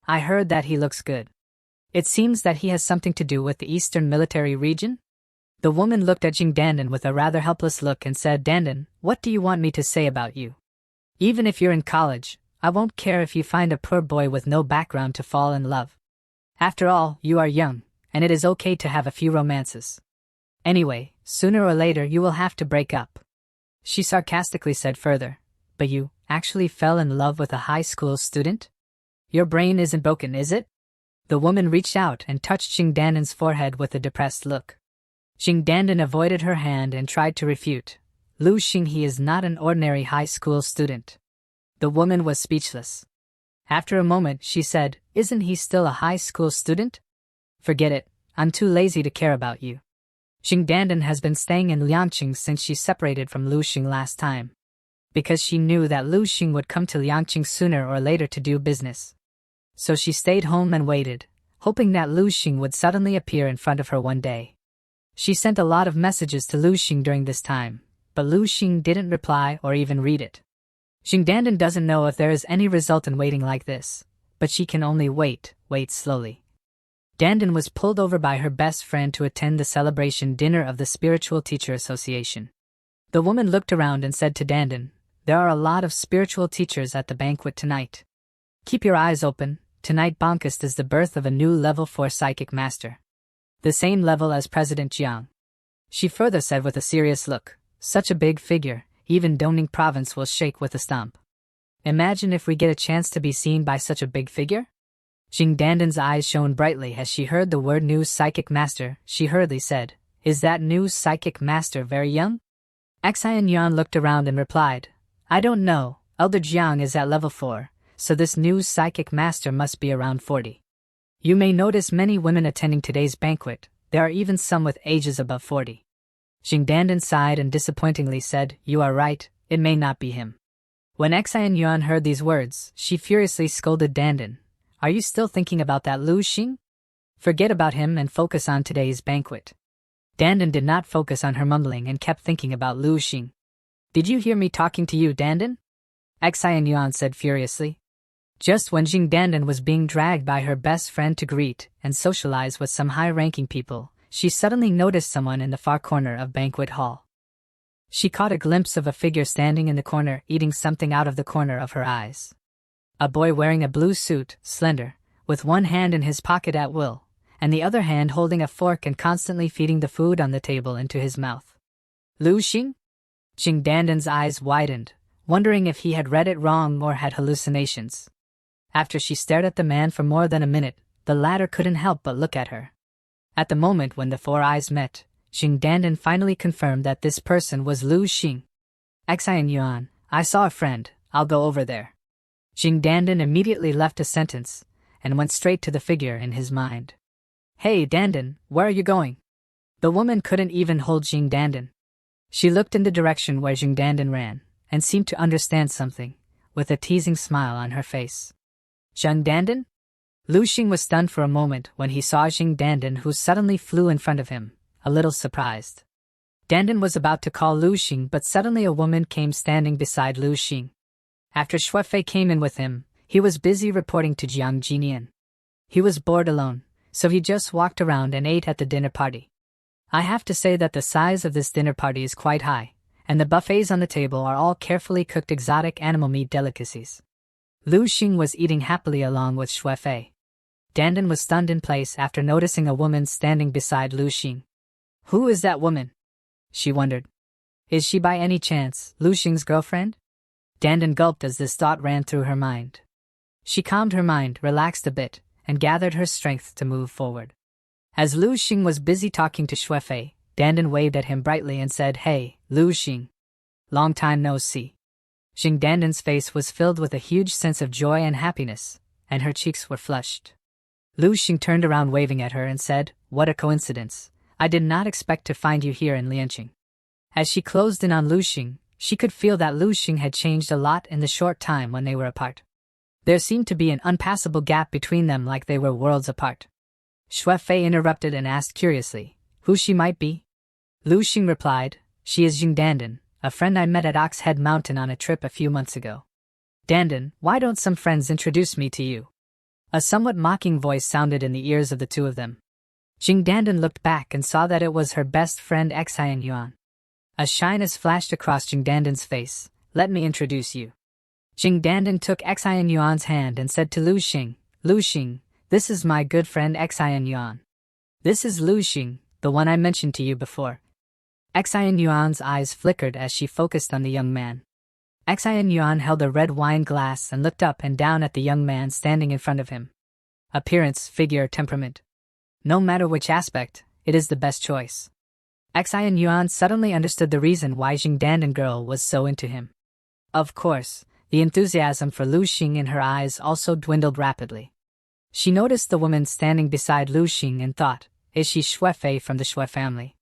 I heard that he looks good. It seems that he has something to do with the Eastern Military Region? The woman looked at Jing Dandan with a rather helpless look and said, Dandan, what do you want me to say about you? Even if you're in college, I won't care if you find a poor boy with no background to fall in love. After all, you are young, and it is okay to have a few romances. Anyway, sooner or later you will have to break up. She sarcastically said further, but you actually fell in love with a high school student? Your brain isn't broken, is it? The woman reached out and touched Jing Dandan's forehead with a depressed look. Jing Dandan avoided her hand and tried to refute. Lu Xing, he is not an ordinary high school student. The woman was speechless. After a moment she said, isn't he still a high school student? Forget it, I'm too lazy to care about you. Xing Dandan has been staying in Liangqing since she separated from Lu Xing last time. Because she knew that Lu Xing would come to Liangqing sooner or later to do business. So she stayed home and waited, hoping that Lu Xing would suddenly appear in front of her one day. She sent a lot of messages to Lu Xing during this time, but Lu Xing didn't reply or even read it. Xing Dandan doesn't know if there is any result in waiting like this, but she can only wait slowly. Dandan was pulled over by her best friend to attend the celebration dinner of the Spiritual Teacher Association. The woman looked around and said to Dandan, "There are a lot of spiritual teachers at the banquet tonight. Keep your eyes open, tonight Bonkist is the birth of a new level 4 psychic master. The same level as President Jiang." She further said with a serious look, "Such a big figure, even Deepening province will shake with a stomp. Imagine if we get a chance to be seen by such a big figure?" Xing Dandan's eyes shone brightly as she heard the word new psychic master. She hurriedly said, "Is that new psychic master very young?" Xian Yuan looked around and replied, "I don't know, Elder Jiang is at level 4, so this new psychic master must be around 40. You may notice many women attending today's banquet, there are even some with ages above 40. Xing Dandan sighed and disappointingly said, "You are right, it may not be him." When Xian Yuan heard these words, she furiously scolded Dandan, "Are you still thinking about that Lu Xing? Forget about him and focus on today's banquet." Dandan did not focus on her mumbling and kept thinking about Lu Xing. "Did you hear me talking to you, Dandan?" Xian Yuan said furiously. Just when Xing Dandan was being dragged by her best friend to greet and socialize with some high-ranking people, she suddenly noticed someone in the far corner of banquet hall. She caught a glimpse of a figure standing in the corner eating something out of the corner of her eyes. A boy wearing a blue suit, slender, with one hand in his pocket at will, and the other hand holding a fork and constantly feeding the food on the table into his mouth. Lu Xing? Xing Dandan's eyes widened, wondering if he had read it wrong or had hallucinations. After she stared at the man for more than a minute, the latter couldn't help but look at her. At the moment when the four eyes met, Xing Dandan finally confirmed that this person was Lu Xing. Xian Yuan, I saw a friend, I'll go over there. Xing Dandan immediately left a sentence, and went straight to the figure in his mind. Hey Dandan, where are you going? The woman couldn't even hold Xing Dandan. She looked in the direction where Xing Dandan ran, and seemed to understand something, with a teasing smile on her face. Xing Dandan? Lu Xing was stunned for a moment when he saw Xing Dandan, who suddenly flew in front of him, a little surprised. Dandan was about to call Lu Xing, but suddenly a woman came standing beside Lu Xing. After Shuefei came in with him, he was busy reporting to Jiang Jinian. He was bored alone, so he just walked around and ate at the dinner party. I have to say that the size of this dinner party is quite high, and the buffets on the table are all carefully cooked exotic animal meat delicacies. Lu Xing was eating happily along with Shuefei. Dandan was stunned in place after noticing a woman standing beside Lu Xing. Who is that woman? She wondered. Is she by any chance Lu Xing's girlfriend? Dandan gulped as this thought ran through her mind. She calmed her mind, relaxed a bit, and gathered her strength to move forward. As Lu Xing was busy talking to Shuefei, Dandan waved at him brightly and said, Hey, Lu Xing. Long time no see. Xing Dandan's face was filled with a huge sense of joy and happiness, and her cheeks were flushed. Lu Xing turned around waving at her and said, What a coincidence. I did not expect to find you here in Lianqing. As she closed in on Lu Xing, she could feel that Lu Xing had changed a lot in the short time when they were apart. There seemed to be an unpassable gap between them, like they were worlds apart. Shuefei interrupted and asked curiously, who she might be? Lu Xing replied, She is Xing Dandan, a friend I met at Ox Head Mountain on a trip a few months ago. Dandan, why don't some friends introduce me to you? A somewhat mocking voice sounded in the ears of the two of them. Xing Dandan looked back and saw that it was her best friend Xian Yuan. A shyness flashed across Xing Dandan's face. Let me introduce you. Xing Dandan took Xian Yuan's hand and said to Lu Xing, this is my good friend Xian Yuan. This is Lu Xing, the one I mentioned to you before. Xian Yuan's eyes flickered as she focused on the young man. Xian Yuan held a red wine glass and looked up and down at the young man standing in front of him. Appearance, figure, temperament. No matter which aspect, it is the best choice. Xian Yuan suddenly understood the reason why Xing Dandan girl was so into him. Of course, the enthusiasm for Lu Xing in her eyes also dwindled rapidly. She noticed the woman standing beside Lu Xing and thought, is she Shuefei from the Shui family?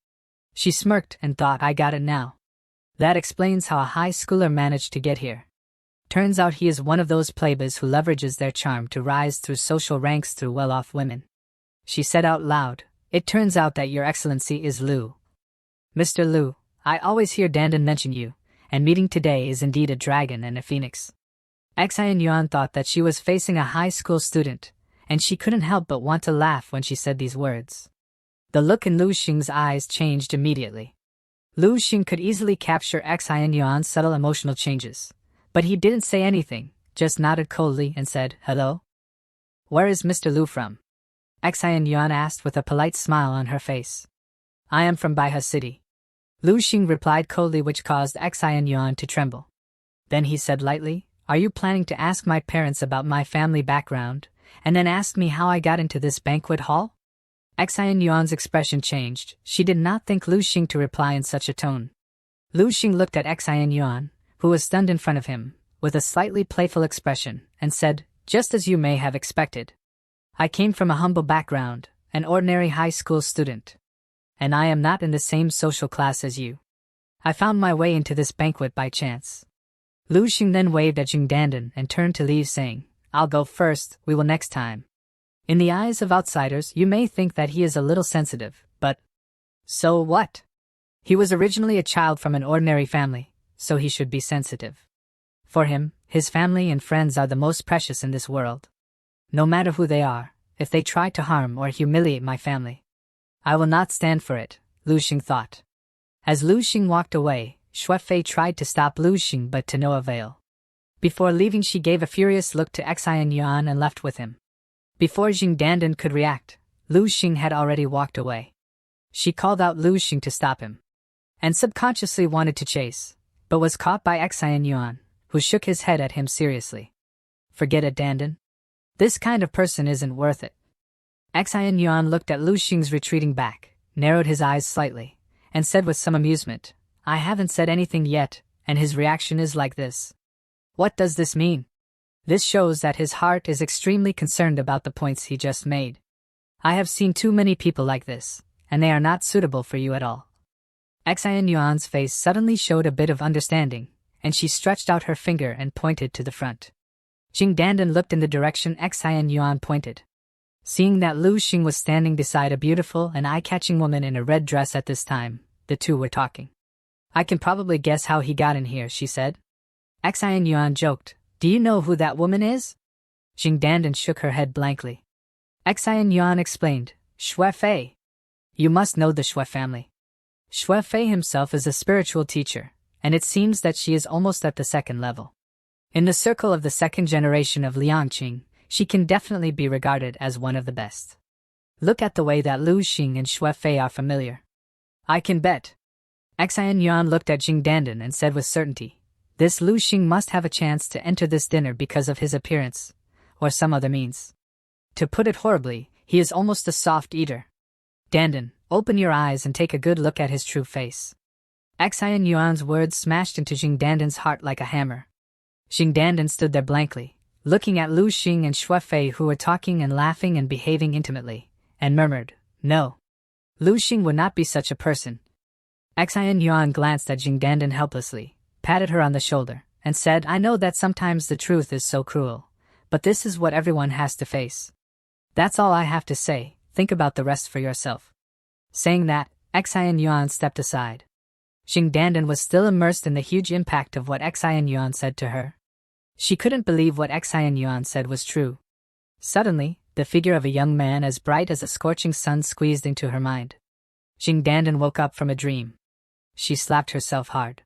She smirked and thought, I got it now. That explains how a high schooler managed to get here. Turns out he is one of those playboys who leverages their charm to rise through social ranks through well-off women. She said out loud, it turns out that your excellency is Lu. Mr. Lu, I always hear Dandan mention you, and meeting today is indeed a dragon and a phoenix. Xian Yuan thought that she was facing a high school student, and she couldn't help but want to laugh when she said these words. The look in Lu Xing's eyes changed immediately. Lu Xing could easily capture Xian Yuan's subtle emotional changes, but he didn't say anything, just nodded coldly and said, hello? Where is Mr. Lu from? Xian Yuan asked with a polite smile on her face. I am from Baihe City. Lu Xing replied coldly, which caused Xian Yuan to tremble. Then he said lightly, are you planning to ask my parents about my family background, and then ask me how I got into this banquet hall? Xian Yuan's expression changed. She did not think Lu Xing to reply in such a tone. Lu Xing looked at Xian Yuan, who was stunned in front of him, with a slightly playful expression, and said, just as you may have expected. I came from a humble background, an ordinary high school student. And I am not in the same social class as you. I found my way into this banquet by chance. Lu Xing then waved at Jing Dandan and turned to leave, saying, I'll go first, we will next time. In the eyes of outsiders, you may think that he is a little sensitive, but so what? He was originally a child from an ordinary family, so he should be sensitive. For him, his family and friends are the most precious in this world. No matter who they are, if they try to harm or humiliate my family, I will not stand for it, Lu Xing thought. As Lu Xing walked away, Shuefei tried to stop Lu Xing but to no avail. Before leaving, she gave a furious look to Xian Yuan and left with him. Before Jing Dandan could react, Lu Xing had already walked away. She called out Lu Xing to stop him, and subconsciously wanted to chase, but was caught by Xian Yuan, who shook his head at him seriously. Forget it, Dandan. This kind of person isn't worth it. Xian Yuan looked at Lu Xing's retreating back, narrowed his eyes slightly, and said with some amusement, I haven't said anything yet, and his reaction is like this. What does this mean? This shows that his heart is extremely concerned about the points he just made. I have seen too many people like this, and they are not suitable for you at all. Xian Yuan's face suddenly showed a bit of understanding, and she stretched out her finger and pointed to the front. Jing Dandan looked in the direction Xian Yuan pointed. Seeing that Lu Xing was standing beside a beautiful and eye-catching woman in a red dress at this time, the two were talking. I can probably guess how he got in here, she said. Xian Yuan joked, do you know who that woman is? Jing Dandan shook her head blankly. Xian Yuan explained, Shuefei. You must know the Shui family. Shuefei himself is a spiritual teacher, and it seems that she is almost at the second level. In the circle of the second generation of Liangqing, she can definitely be regarded as one of the best. Look at the way that Lu Xing and Shuefei are familiar. I can bet. Xian Yuan looked at Jing Dandan and said with certainty, this Lu Xing must have a chance to enter this dinner because of his appearance, or some other means. To put it horribly, he is almost a soft eater. Dandan, open your eyes and take a good look at his true face. Xian Yuan's words smashed into Jing Dandan's heart like a hammer. Jing Dandan stood there blankly, looking at Lu Xing and Shuefei, who were talking and laughing and behaving intimately, and murmured, no. Lu Xing would not be such a person. Xian Yuan glanced at Jing Dandan helplessly, patted her on the shoulder, and said, I know that sometimes the truth is so cruel, but this is what everyone has to face. That's all I have to say, think about the rest for yourself. Saying that, Xian Yuan stepped aside. Jing Dandan was still immersed in the huge impact of what Xian Yuan said to her. She couldn't believe what Xian Yuan said was true. Suddenly, the figure of a young man as bright as a scorching sun squeezed into her mind. Jing Dandan woke up from a dream. She slapped herself hard.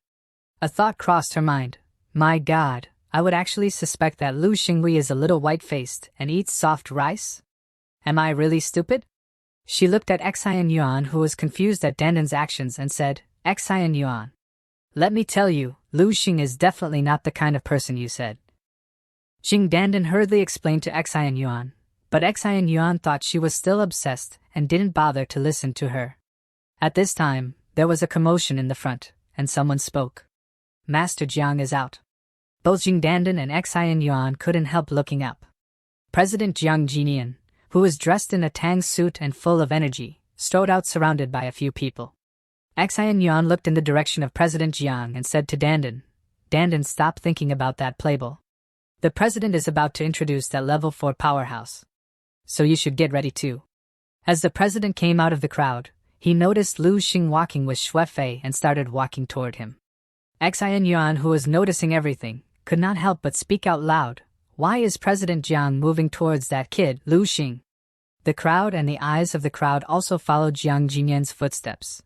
A thought crossed her mind. My God, I would actually suspect that Lu Xingli is a little white-faced and eats soft rice? Am I really stupid? She looked at Xian Yuan, who was confused at Dandan's actions, and said, Xian Yuan, let me tell you, Lu Xing is definitely not the kind of person you said. Jing Dandan hurriedly explained to Xian Yuan, but Xian Yuan thought she was still obsessed and didn't bother to listen to her. At this time, there was a commotion in the front, and someone spoke. Master Jiang is out. Both Jing Dandan and Xian Yuan couldn't help looking up. President Jiang Jinian, who was dressed in a tang suit and full of energy, strode out surrounded by a few people. Xian Yuan looked in the direction of President Jiang and said to Dandan, "Dandan, stop thinking about that playbill. The president is about to introduce that level 4 powerhouse. So you should get ready too." As the president came out of the crowd, he noticed Lu Xing walking with Xue Fei and started walking toward him. Xian Yuan, who was noticing everything, could not help but speak out loud, "Why is President Jiang moving towards that kid, Lu Xing?" The crowd and the eyes of the crowd also followed Jiang Jinian's footsteps.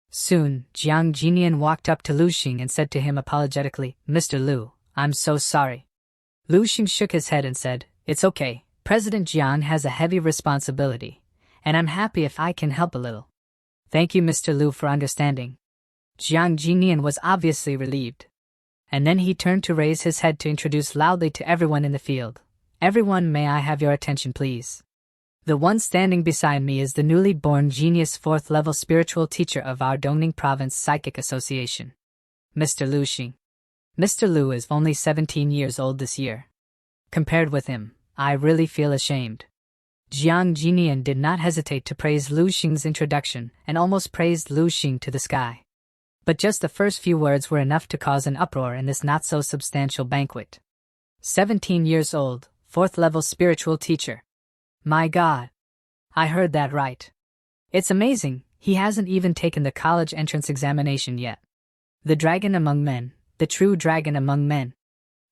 Soon, Jiang Jinian walked up to Lu Xing and said to him apologetically, "Mr. Lu, I'm so sorry." Lu Xing shook his head and said, "It's okay, President Jiang has a heavy responsibility, and I'm happy if I can help a little. Thank you, Mr. Lu, for understanding." Jiang Jinian was obviously relieved. And then he turned to raise his head to introduce loudly to everyone in the field, "Everyone, may I have your attention please? The one standing beside me is the newly born genius 4th level spiritual teacher of our Dongning Province Psychic Association, Mr. Lu Xing. Mr. Lu is only 17 years old this year. Compared with him, I really feel ashamed." Jiang Jinian did not hesitate to praise Lu Xing's introduction and almost praised Lu Xing to the sky. But just the first few words were enough to cause an uproar in this not-so-substantial banquet. 17 years old, 4th level spiritual teacher. My God. I heard that right. It's amazing, he hasn't even taken the college entrance examination yet. The dragon among men, the true dragon among men.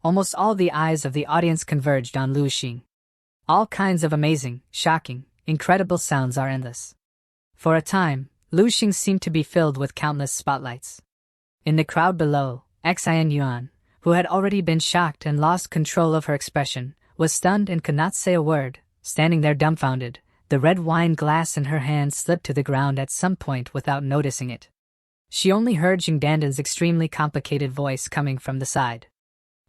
Almost all the eyes of the audience converged on Lu Xing. All kinds of amazing, shocking, incredible sounds are endless. For a time, Lu Xing seemed to be filled with countless spotlights. In the crowd below, Xian Yuan, who had already been shocked and lost control of her expression, was stunned and could not say a word, standing there dumbfounded. The red wine glass in her hand slipped to the ground at some point without noticing it. She only heard Jing Dandan's extremely complicated voice coming from the side.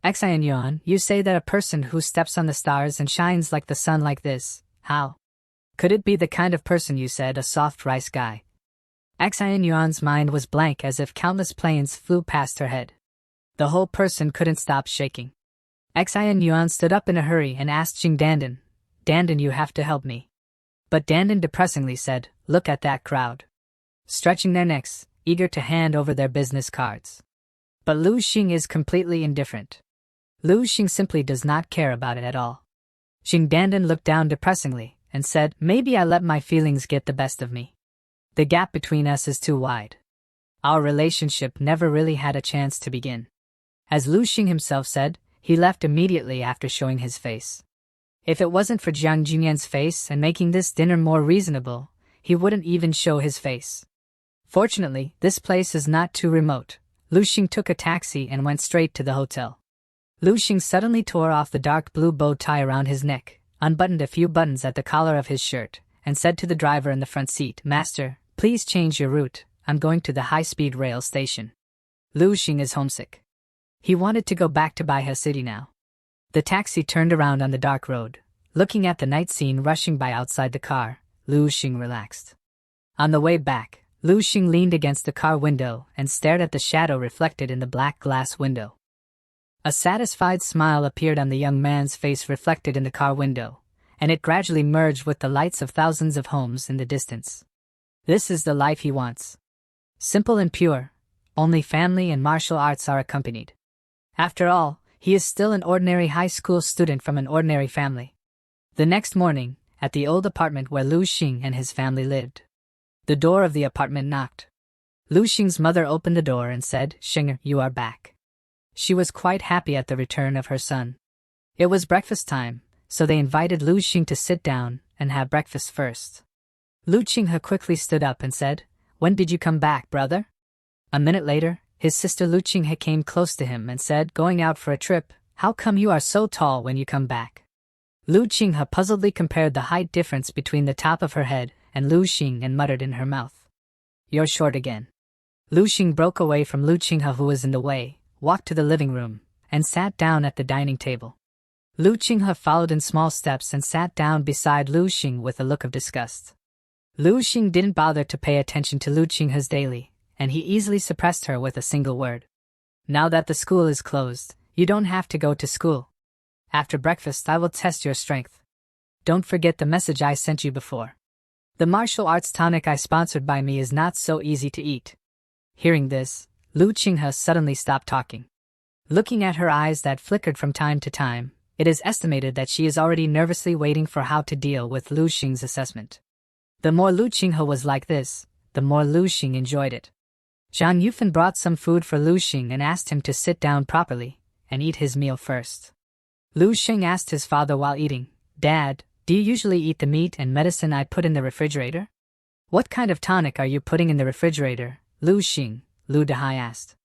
"Xian Yuan, you say that a person who steps on the stars and shines like the sun like this, how? Could it be the kind of person you said, a soft rice guy?" Xian Yuan's mind was blank as if countless planes flew past her head. The whole person couldn't stop shaking. Xian Yuan stood up in a hurry and asked Jing Dandan, "Dandan, you have to help me." But Dandan depressingly said, "Look at that crowd. Stretching their necks, eager to hand over their business cards." But Lu Xing is completely indifferent. Lu Xing simply does not care about it at all. Jing Dandan looked down depressingly and said, "Maybe I let my feelings get the best of me. The gap between us is too wide. Our relationship never really had a chance to begin." As Lu Xing himself said, he left immediately after showing his face. If it wasn't for Jiang Jinian's face and making this dinner more reasonable, he wouldn't even show his face. Fortunately, this place is not too remote. Lu Xing took a taxi and went straight to the hotel. Lu Xing suddenly tore off the dark blue bow tie around his neck, unbuttoned a few buttons at the collar of his shirt, and said to the driver in the front seat, "Master, please change your route, I'm going to the high-speed rail station." Lu Xing is homesick. He wanted to go back to Baihe City now. The taxi turned around on the dark road. Looking at the night scene rushing by outside the car, Lu Xing relaxed. On the way back, Lu Xing leaned against the car window and stared at the shadow reflected in the black glass window. A satisfied smile appeared on the young man's face reflected in the car window, and it gradually merged with the lights of thousands of homes in the distance. This is the life he wants. Simple and pure, only family and martial arts are accompanied. After all, he is still an ordinary high school student from an ordinary family. The next morning, at the old apartment where Lu Xing and his family lived, the door of the apartment knocked. Lu Xing's mother opened the door and said, "Xing, you are back." She was quite happy at the return of her son. It was breakfast time, so they invited Lu Xing to sit down and have breakfast first. Lu Xinghe quickly stood up and said, "When did you come back, brother?" A minute later, his sister Lu Xinghe came close to him and said, "Going out for a trip, how come you are so tall when you come back?" Lu Xinghe puzzledly compared the height difference between the top of her head and Lu Xing and muttered in her mouth, "You're short again." Lu Xing broke away from Lu Xinghe, who was in the way, walked to the living room, and sat down at the dining table. Lu Xinghe followed in small steps and sat down beside Lu Xing with a look of disgust. Lu Xing didn't bother to pay attention to Lu Xinghe's daily, and he easily suppressed her with a single word. "Now that the school is closed, you don't have to go to school. After breakfast I will test your strength. Don't forget the message I sent you before." The martial arts tonic I sponsored by me is not so easy to eat. Hearing this, Lu Qinghe suddenly stopped talking. Looking at her eyes that flickered from time to time, it is estimated that she is already nervously waiting for how to deal with Lu Xing's assessment. The more Lu Qinghe was like this, the more Lu Xing enjoyed it. Zhang Yufan brought some food for Lu Xing and asked him to sit down properly and eat his meal first. Lu Xing asked his father while eating, "Dad, do you usually eat the meat and medicine I put in the refrigerator?" "What kind of tonic are you putting in the refrigerator, Lu Xing?" Lu Dehai asked.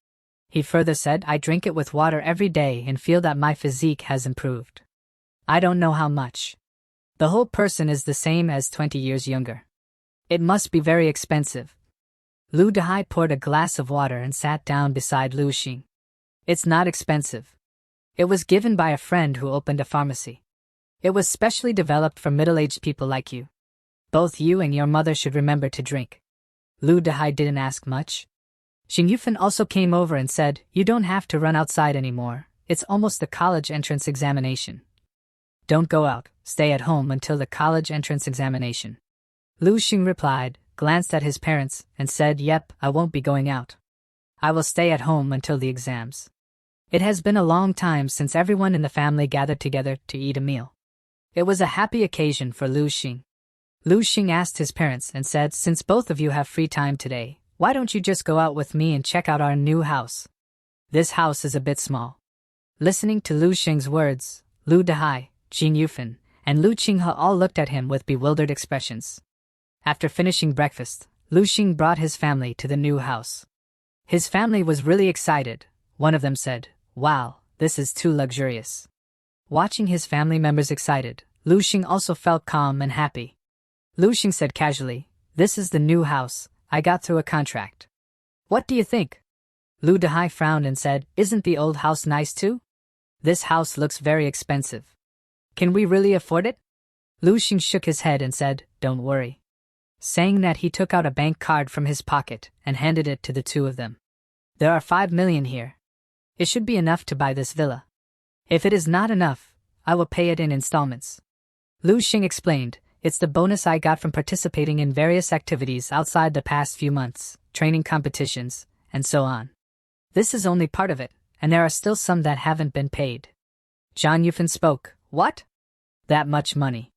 He further said, "I drink it with water every day and feel that my physique has improved. I don't know how much. The whole person is the same as 20 years younger. It must be very expensive." Lu Dehai poured a glass of water and sat down beside Lu Xing. "It's not expensive. It was given by a friend who opened a pharmacy. It was specially developed for middle-aged people like you. Both you and your mother should remember to drink." Lu Dehai didn't ask much. Xing Yufan also came over and said, "You don't have to run outside anymore. It's almost the college entrance examination. Don't go out, stay at home until the college entrance examination." Lu Xing replied, glanced at his parents, and said, "Yep, I won't be going out. I will stay at home until the exams." It has been a long time since everyone in the family gathered together to eat a meal. It was a happy occasion for Lu Xing. Lu Xing asked his parents and said, "Since both of you have free time today, why don't you just go out with me and check out our new house? This house is a bit small." Listening to Lu Xing's words, Lu Dehai, Jin Yufan, and Lu Qinghe all looked at him with bewildered expressions. After finishing breakfast, Lu Xing brought his family to the new house. His family was really excited. One of them said, "Wow, this is too luxurious." Watching his family members excited, Lu Xing also felt calm and happy. Lu Xing said casually, "This is the new house. I got through a contract. What do you think?" Lu Dehai frowned and said, "Isn't the old house nice too? This house looks very expensive. Can we really afford it?" Lu Xing shook his head and said, "Don't worry." Saying that, he took out a bank card from his pocket and handed it to the two of them. "There are 5 million here. It should be enough to buy this villa. If it is not enough, I will pay it in installments." Lu Xing explained, "It's the bonus I got from participating in various activities outside the past few months, training competitions, and so on. This is only part of it, and there are still some that haven't been paid." Zhang Yufan spoke, "What? That much money?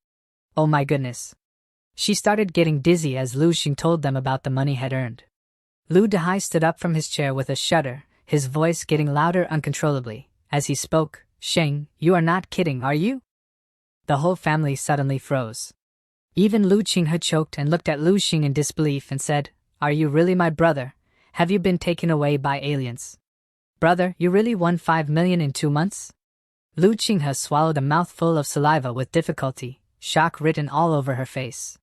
Oh my goodness." She started getting dizzy as Lu Xing told them about the money had earned. Lu Dehai stood up from his chair with a shudder, his voice getting louder uncontrollably. As he spoke, "Sheng, you are not kidding, are you?" The whole family suddenly froze. Even Lu Qinghe choked and looked at Lu Xing in disbelief and said, "Are you really my brother? Have you been taken away by aliens? Brother, you really won 5 million in 2 months?" Lu Qinghe swallowed a mouthful of saliva with difficulty, shock written all over her face.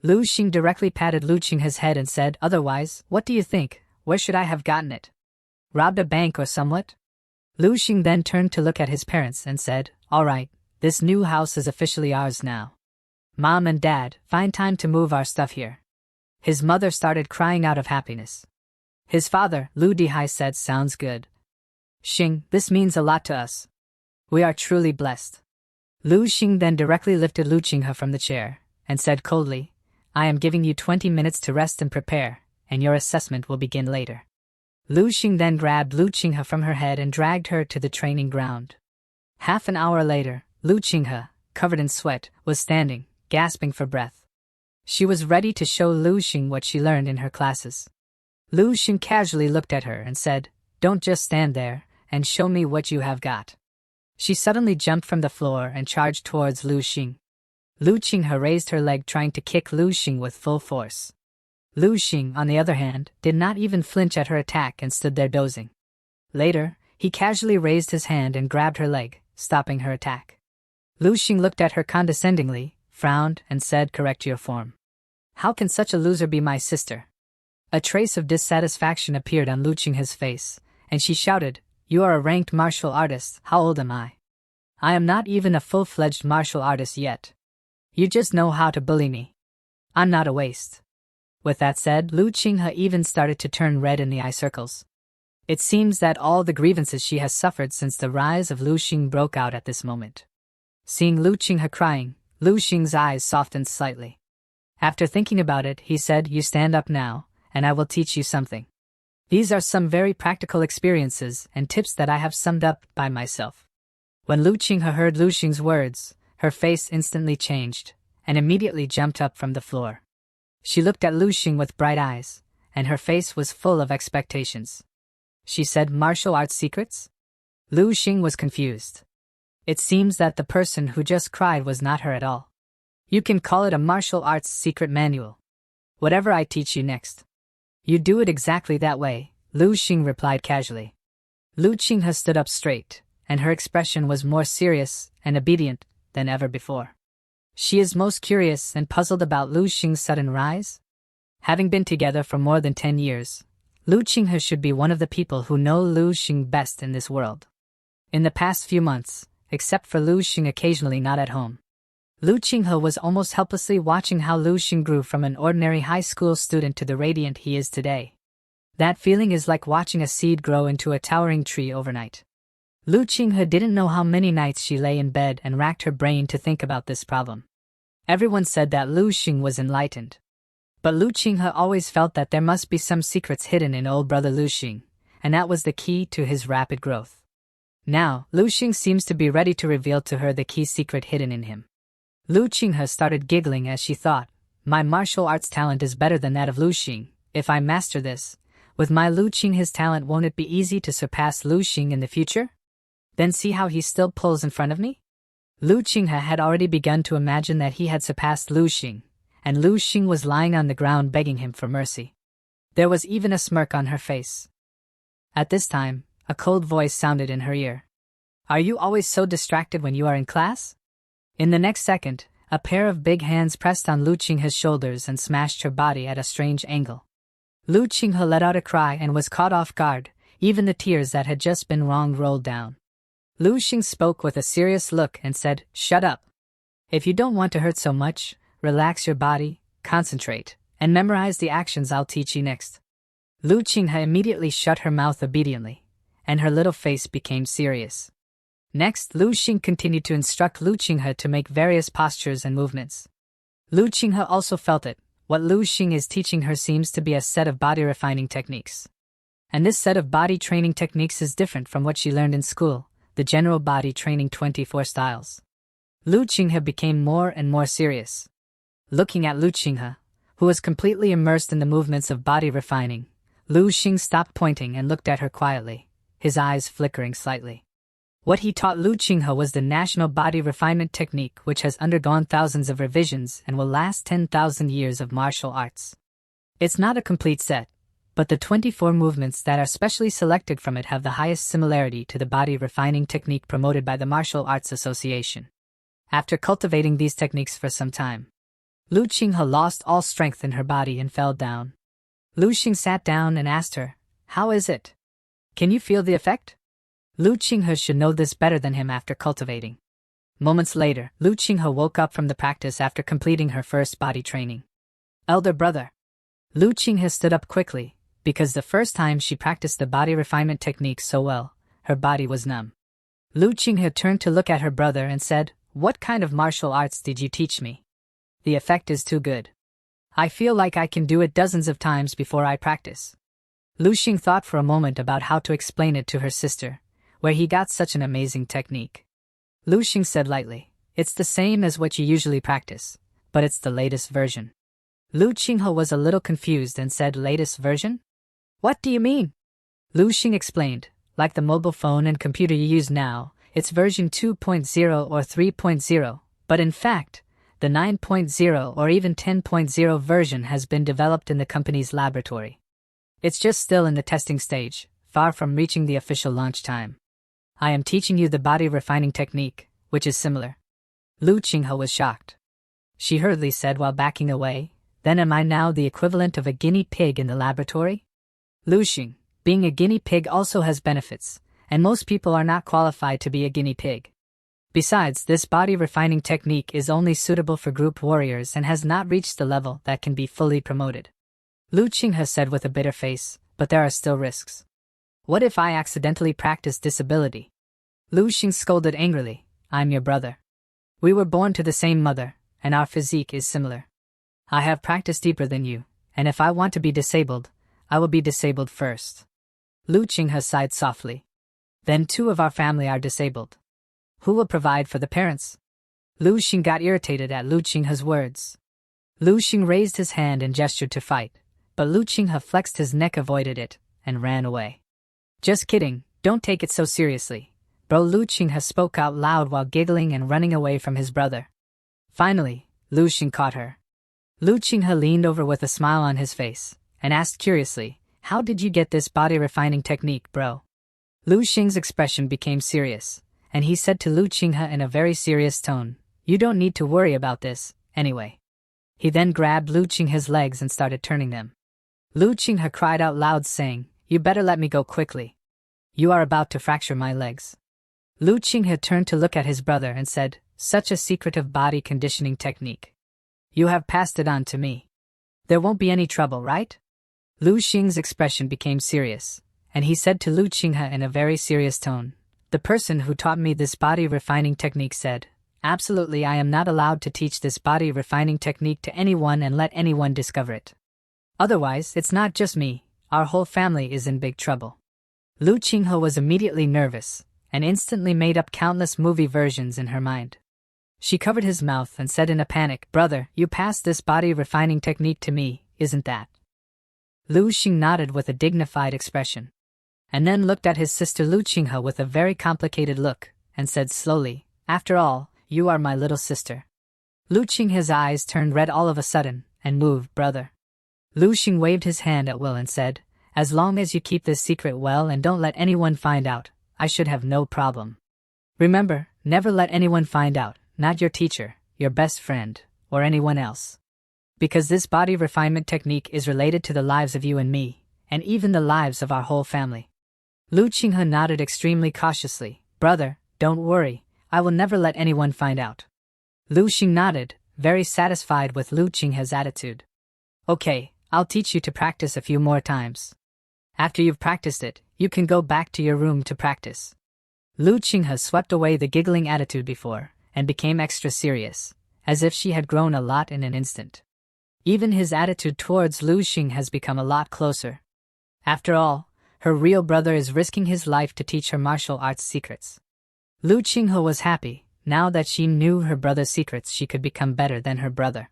Lu Xing directly patted Lu Qinghe's head and said, "Otherwise, what do you think? Where should I have gotten it? Robbed a bank or somewhat?" Lu Xing then turned to look at his parents and said, "All right, this new house is officially ours now. Mom and Dad, find time to move our stuff here." His mother started crying out of happiness. His father, Lu Dehai, said, "Sounds good. Xing, this means a lot to us. We are truly blessed." Lu Xing then directly lifted Lu Qinghe from the chair and said coldly, "I am giving you 20 minutes to rest and prepare, and your assessment will begin later." Lu Xing then grabbed Lu Qinghe from her head and dragged her to the training ground. Half an hour later, Lu Qinghe, covered in sweat, was standing, gasping for breath. She was ready to show Lu Xing what she learned in her classes. Lu Xing casually looked at her and said, "Don't just stand there, and show me what you have got." She suddenly jumped from the floor and charged towards Lu Xing. Lu Qinghe raised her leg trying to kick Lu Xing with full force. Lu Xing, on the other hand, did not even flinch at her attack and stood there dozing. Later, he casually raised his hand and grabbed her leg, stopping her attack. Lu Xing looked at her condescendingly, frowned, and said, "Correct your form. How can such a loser be my sister?" A trace of dissatisfaction appeared on Lu Qinghe's face, and she shouted, "You are a ranked martial artist. How old am I? I am not even a full-fledged martial artist yet. You just know how to bully me. I'm not a waste." With that said, Lu Qinghe even started to turn red in the eye circles. It seems that all the grievances she has suffered since the rise of Lu Xing broke out at this moment. Seeing Lu Qinghe crying, Lu Xing's eyes softened slightly. After thinking about it, he said, "You stand up now, and I will teach you something. These are some very practical experiences and tips that I have summed up by myself." When Lu Qinghe heard Lu Xing's words, her face instantly changed, and immediately jumped up from the floor. She looked at Lu Xing with bright eyes, and her face was full of expectations. She said, "Martial arts secrets?" Lu Xing was confused. It seems that the person who just cried was not her at all. "You can call it a martial arts secret manual. Whatever I teach you next, you do it exactly that way," Lu Xing replied casually. Lu Qinghe stood up straight, and her expression was more serious and obedient than ever before. She is most curious and puzzled about Lu Xing's sudden rise. Having been together for more than 10 years, Lu Qinghe should be one of the people who know Lu Xing best in this world. In the past few months, except for Lu Xing occasionally not at home, Lu Qinghe was almost helplessly watching how Lu Xing grew from an ordinary high school student to the radiant he is today. That feeling is like watching a seed grow into a towering tree overnight. Lu Qinghe didn't know how many nights she lay in bed and racked her brain to think about this problem. Everyone said that Lu Xing was enlightened. But Lu Qinghe always felt that there must be some secrets hidden in old brother Lu Xing, and that was the key to his rapid growth. Now, Lu Xing seems to be ready to reveal to her the key secret hidden in him. Lu Qinghe started giggling as she thought, "My martial arts talent is better than that of Lu Xing. If I master this, with my Lu Qinghe's talent, won't it be easy to surpass Lu Xing in the future? Then see how he still pulls in front of me?" Lu Qinghe had already begun to imagine that he had surpassed Lu Xing, and Lu Xing was lying on the ground begging him for mercy. There was even a smirk on her face. At this time, a cold voice sounded in her ear. "Are you always so distracted when you are in class?" In the next second, a pair of big hands pressed on Lu Qinghe's shoulders and smashed her body at a strange angle. Lu Qinghe let out a cry and was caught off guard, even the tears that had just been wronged rolled down. Lu Xing spoke with a serious look and said, "Shut up. If you don't want to hurt so much, relax your body, concentrate, and memorize the actions I'll teach you next." Lu Qinghe immediately shut her mouth obediently, and her little face became serious. Next, Lu Xing continued to instruct Lu Qinghe to make various postures and movements. Lu Qinghe also felt it. What Lu Xing is teaching her seems to be a set of body refining techniques. And this set of body training techniques is different from what she learned in school, the general body training 24 styles. Lu Qinghe became more and more serious. Looking at Lu Qinghe, who was completely immersed in the movements of body refining, Lu Xing stopped pointing and looked at her quietly, his eyes flickering slightly. What he taught Lu Qinghe was the National Body Refinement Technique, which has undergone thousands of revisions and will last 10,000 years of martial arts. It's not a complete set, but the 24 movements that are specially selected from it have the highest similarity to the body refining technique promoted by the Martial Arts Association. After cultivating these techniques for some time, Lu Qinghe lost all strength in her body and fell down. Lu Xing sat down and asked her, "How is it? Can you feel the effect?" Lu Qinghe should know this better than him after cultivating. Moments later, Lu Qinghe woke up from the practice after completing her first body training. "Elder brother." Lu Qinghe stood up quickly, because the first time she practiced the body refinement technique so well, her body was numb. Lu Qinghe turned to look at her brother and said, "What kind of martial arts did you teach me? The effect is too good. I feel like I can do it dozens of times before I practice." Lu Xing thought for a moment about how to explain it to her sister, where he got such an amazing technique. Lu Xing said lightly, "It's the same as what you usually practice, but it's the latest version." Lu Qinghe was a little confused and said, "Latest version? What do you mean?" Lu Xing explained, "Like the mobile phone and computer you use now, it's version 2.0 or 3.0, but in fact, the 9.0 or even 10.0 version has been developed in the company's laboratory. It's just still in the testing stage, far from reaching the official launch time. I am teaching you the body refining technique, which is similar." Lu Qinghe was shocked. She hurriedly said while backing away, "Then am I now the equivalent of a guinea pig in the laboratory?" Lu Xing, being a guinea pig also has benefits, and most people are not qualified to be a guinea pig. Besides, this body refining technique is only suitable for group warriors and has not reached the level that can be fully promoted. Lu Qinghe said with a bitter face, "But there are still risks. What if I accidentally practice disability?" Lu Xing scolded angrily, "I'm your brother. We were born to the same mother, and our physique is similar. I have practiced deeper than you, and if I want to be disabled, I will be disabled first. Lu Qinghe sighed softly. Then 2 of our family are disabled. Who will provide for the parents? Lu Xing got irritated at Lu Qinghe's words. Lu Xing raised his hand and gestured to fight, but Lu Qinghe flexed his neck, avoided it, and ran away. Just kidding, don't take it so seriously, bro. Lu Qinghe spoke out loud while giggling and running away from his brother. Finally, Lu Xing caught her. Lu Qinghe leaned over with a smile on his face, and asked curiously, how did you get this body refining technique, bro? Lu Xing's expression became serious, and he said to Lu Qinghe in a very serious tone, you don't need to worry about this, anyway. He then grabbed Lu Qinghe's legs and started turning them. Lu Qinghe cried out loud saying, you better let me go quickly. You are about to fracture my legs. Lu Qinghe turned to look at his brother and said, such a secretive body conditioning technique. You have passed it on to me. There won't be any trouble, right? Lu Xing's expression became serious, and he said to Lu Qinghe in a very serious tone, the person who taught me this body refining technique said, absolutely, I am not allowed to teach this body refining technique to anyone and let anyone discover it. Otherwise, it's not just me, our whole family is in big trouble. Lu Qinghe was immediately nervous, and instantly made up countless movie versions in her mind. She covered his mouth and said in a panic, brother, you passed this body refining technique to me, isn't that? Lu Xing nodded with a dignified expression, and then looked at his sister Lu Qinghe with a very complicated look, and said slowly, after all, you are my little sister. Lu Qinghe's eyes turned red all of a sudden, and moved, brother. Lu Xing waved his hand at will and said, as long as you keep this secret well and don't let anyone find out, I should have no problem. Remember, never let anyone find out, not your teacher, your best friend, or anyone else. Because this body refinement technique is related to the lives of you and me, and even the lives of our whole family. Lu Qinghe nodded extremely cautiously, brother, don't worry, I will never let anyone find out. Lu Xing nodded, very satisfied with Lu Qinghe's attitude. Okay, I'll teach you to practice a few more times. After you've practiced it, you can go back to your room to practice. Lu Qinghe swept away the giggling attitude before, and became extra serious, as if she had grown a lot in an instant. Even his attitude towards Lu Xing has become a lot closer. After all, her real brother is risking his life to teach her martial arts secrets. Lu Qinghe was happy, now that she knew her brother's secrets she could become better than her brother.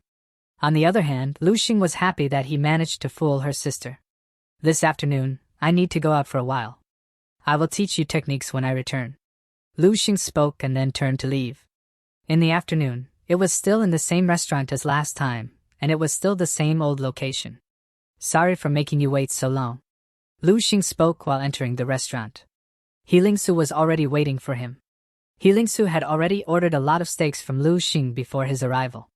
On the other hand, Lu Xing was happy that he managed to fool her sister. This afternoon, I need to go out for a while. I will teach you techniques when I return. Lu Xing spoke and then turned to leave. In the afternoon, it was still in the same restaurant as last time, and it was still the same old location. Sorry for making you wait so long. Lu Xing spoke while entering the restaurant. Heelingsu was already waiting for him. Heelingsu had already ordered a lot of steaks from Lu Xing before his arrival.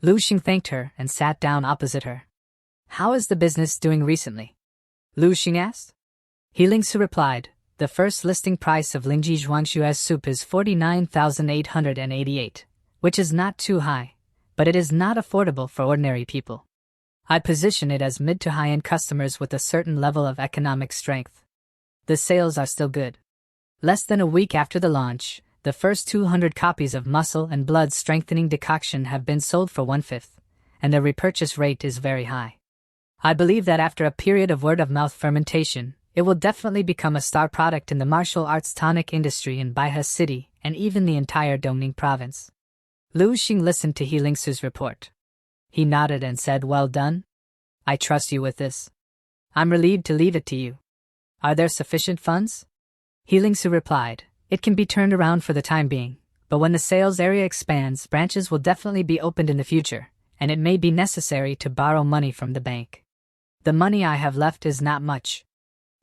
Lu Xing thanked her and sat down opposite her. How is the business doing recently? Lu Xing asked. Heelingsu replied, the first listing price of Lingji Zhuangshu's soup is 49,888, which is not too high, but it is not affordable for ordinary people. I position it as mid to high-end customers with a certain level of economic strength. The sales are still good. Less than a week after the launch, the first 200 copies of muscle and blood strengthening decoction have been sold for 1/5, and the repurchase rate is very high. I believe that after a period of word-of-mouth fermentation, it will definitely become a star product in the martial arts tonic industry in Baihe City and even the entire Dongning province. Lu Xing listened to Heelingsu's report. He nodded and said, well done. I trust you with this. I'm relieved to leave it to you. Are there sufficient funds? Heelingsu replied, it can be turned around for the time being, but when the sales area expands, branches will definitely be opened in the future, and it may be necessary to borrow money from the bank. The money I have left is not much.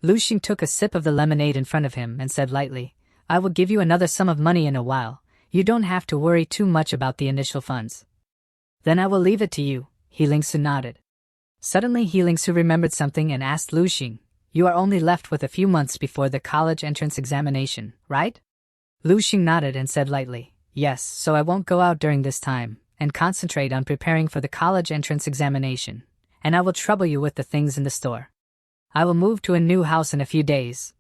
Lu Xing took a sip of the lemonade in front of him and said lightly, I will give you another sum of money in a while. You don't have to worry too much about the initial funds. Then I will leave it to you, Heelingsu nodded. Suddenly Heelingsu remembered something and asked Lu Xing, you are only left with a few months before the college entrance examination, right? Lu Xing nodded and said lightly, yes, so I won't go out during this time, and concentrate on preparing for the college entrance examination, and I will trouble you with the things in the store. I will move to a new house in a few days,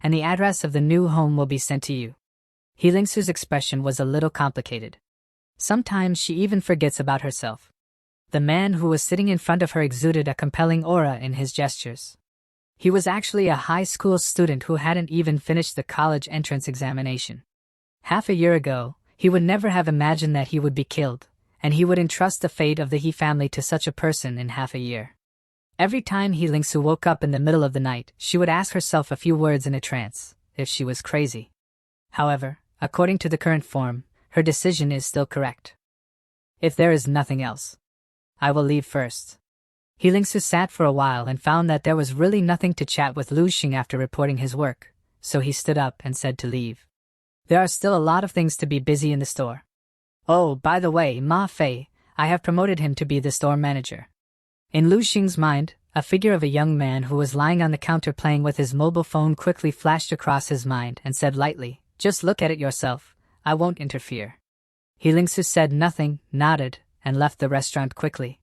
and the address of the new home will be sent to you. Heelingsu's expression was a little complicated. Sometimes she even forgets about herself. The man who was sitting in front of her exuded a compelling aura in his gestures. He was actually a high school student who hadn't even finished the college entrance examination. Half a year ago, he would never have imagined that he would be killed, and he would entrust the fate of the He family to such a person in half a year. Every time He Lingsu woke up in the middle of the night, she would ask herself a few words in a trance, if she was crazy. However, according to the current form, her decision is still correct. If there is nothing else, I will leave first. He Lingsu sat for a while and found that there was really nothing to chat with Lu Xing after reporting his work, so he stood up and said to leave. There are still a lot of things to be busy in the store. Oh, by the way, Ma Fei, I have promoted him to be the store manager. In Lu Xing's mind, a figure of a young man who was lying on the counter playing with his mobile phone quickly flashed across his mind and said lightly, "Just look at it yourself, I won't interfere." He Lingsu said nothing, nodded, and left the restaurant quickly.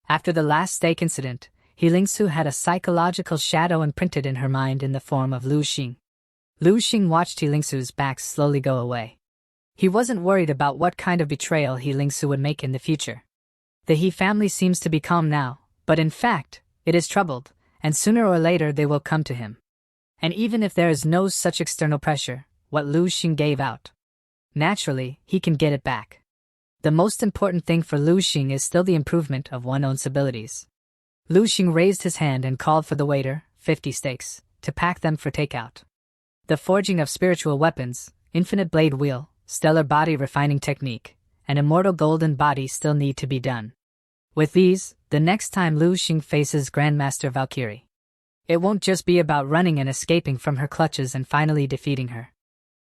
After the last steak incident, He Lingsu had a psychological shadow imprinted in her mind in the form of Lu Xing. Lu Xing watched He Lingsu's back slowly go away. He wasn't worried about what kind of betrayal He Lingsu would make in the future. The He family seems to be calm now, but in fact, it is troubled, and sooner or later they will come to him. And even if there is no such external pressure, what Lu Xing gave out, naturally, he can get it back. The most important thing for Lu Xing is still the improvement of one's own abilities. Lu Xing raised his hand and called for the waiter, 50 steaks, to pack them for takeout. The forging of spiritual weapons, infinite blade wheel, stellar body refining technique, and immortal golden body still need to be done. With these, the next time Lu Xing faces Grandmaster Valkyrie, it won't just be about running and escaping from her clutches and finally defeating her.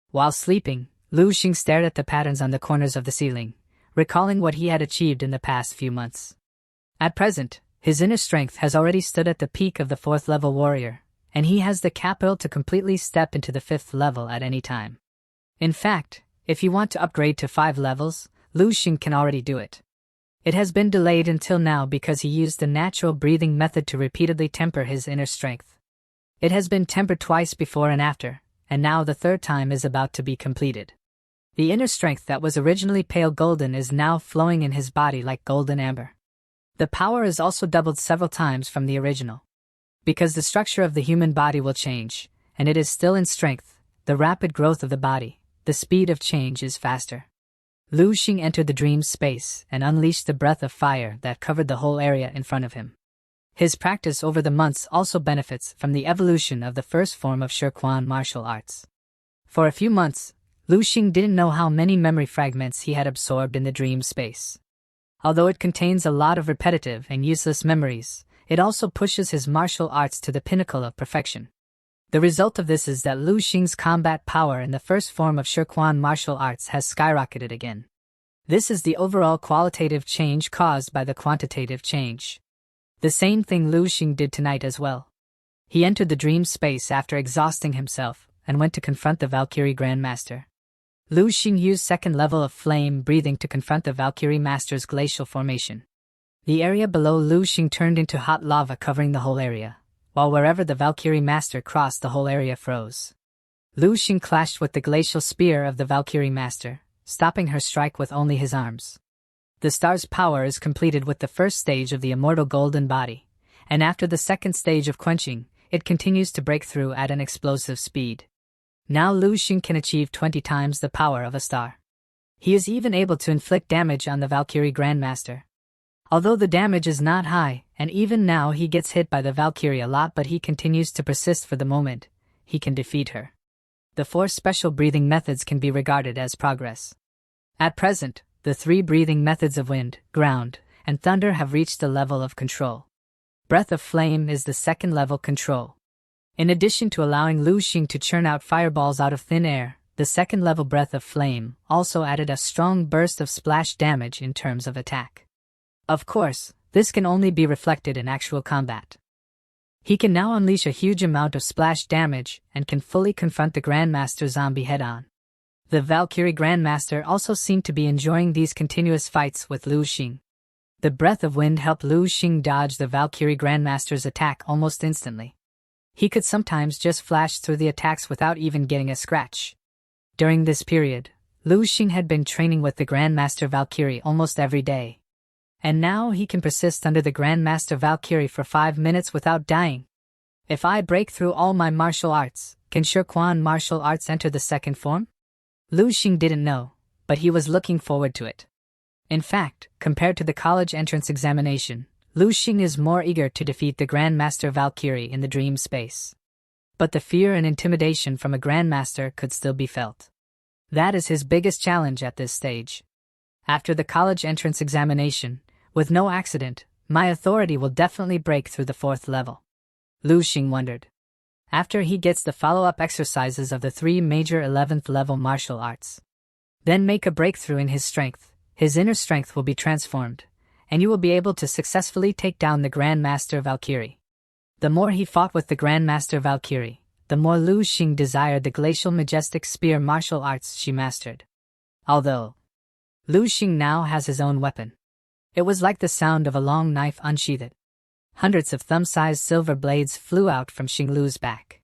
While sleeping, Lu Xing stared at the patterns on the corners of the ceiling, recalling what he had achieved in the past few months. At present, his inner strength has already stood at the peak of the 4th level warrior, and he has the capital to completely step into the 5th level at any time. In fact, if you want to upgrade to 5 levels, Lu Xing can already do it. It has been delayed until now because he used the natural breathing method to repeatedly temper his inner strength. It has been tempered twice before and after, and now the 3rd time is about to be completed. The inner strength that was originally pale golden is now flowing in his body like golden amber. The power is also doubled several times from the original. Because the structure of the human body will change, and it is still in strength, the rapid growth of the body, the speed of change is faster. Lu Xing entered the dream space and unleashed the breath of fire that covered the whole area in front of him. His practice over the months also benefits from the evolution of the first form of Shirquan martial arts. For a few months, Lu Xing didn't know how many memory fragments he had absorbed in the dream space. Although it contains a lot of repetitive and useless memories, it also pushes his martial arts to the pinnacle of perfection. The result of this is that Lu Xing's combat power in the first form of Shirquan martial arts has skyrocketed again. This is the overall qualitative change caused by the quantitative change. The same thing Lu Xing did tonight as well. He entered the dream space after exhausting himself and went to confront the Valkyrie Grandmaster. Lu Xing used 2nd level of flame breathing to confront the Valkyrie Master's glacial formation. The area below Lu Xing turned into hot lava covering the whole area, while wherever the Valkyrie Master crossed the whole area froze. Lu Xing clashed with the glacial spear of the Valkyrie Master, stopping her strike with only his arms. The star's power is completed with the first stage of the immortal golden body, and after the 2nd stage of quenching, it continues to break through at an explosive speed. Now Lu Xing can achieve 20 times the power of a star. He is even able to inflict damage on the Valkyrie Grandmaster. Although the damage is not high, and even now he gets hit by the Valkyrie a lot, but he continues to persist for the moment, he can defeat her. The 4 special breathing methods can be regarded as progress. At present, the 3 breathing methods of wind, ground, and thunder have reached the level of control. Breath of flame is the 2nd level control. In addition to allowing Lu Xing to churn out fireballs out of thin air, the 2nd level breath of flame also added a strong burst of splash damage in terms of attack. Of course, this can only be reflected in actual combat. He can now unleash a huge amount of splash damage and can fully confront the Grandmaster zombie head-on. The Valkyrie Grandmaster also seemed to be enjoying these continuous fights with Lu Xing. The breath of wind helped Lu Xing dodge the Valkyrie Grandmaster's attack almost instantly. He could sometimes just flash through the attacks without even getting a scratch. During this period, Lu Xing had been training with the Grandmaster Valkyrie almost every day. And now he can persist under the Grandmaster Valkyrie for 5 minutes without dying. If I break through all my martial arts, can Shirquan martial arts enter the second form? Lu Xing didn't know, but he was looking forward to it. In fact, compared to the college entrance examination, Lu Xing is more eager to defeat the Grandmaster Valkyrie in the dream space. But the fear and intimidation from a Grandmaster could still be felt. That is his biggest challenge at this stage. After the college entrance examination, with no accident, my authority will definitely break through the 4th level. Lu Xing wondered. After he gets the follow-up exercises of the 3 major 11th level martial arts, then make a breakthrough in his strength, his inner strength will be transformed, and you will be able to successfully take down the Grandmaster Valkyrie. The more he fought with the Grandmaster Valkyrie, the more Lu Xing desired the glacial majestic spear martial arts she mastered. Although Lu Xing now has his own weapon. It was like the sound of a long knife unsheathed. Hundreds of thumb-sized silver blades flew out from Xing Lu's back.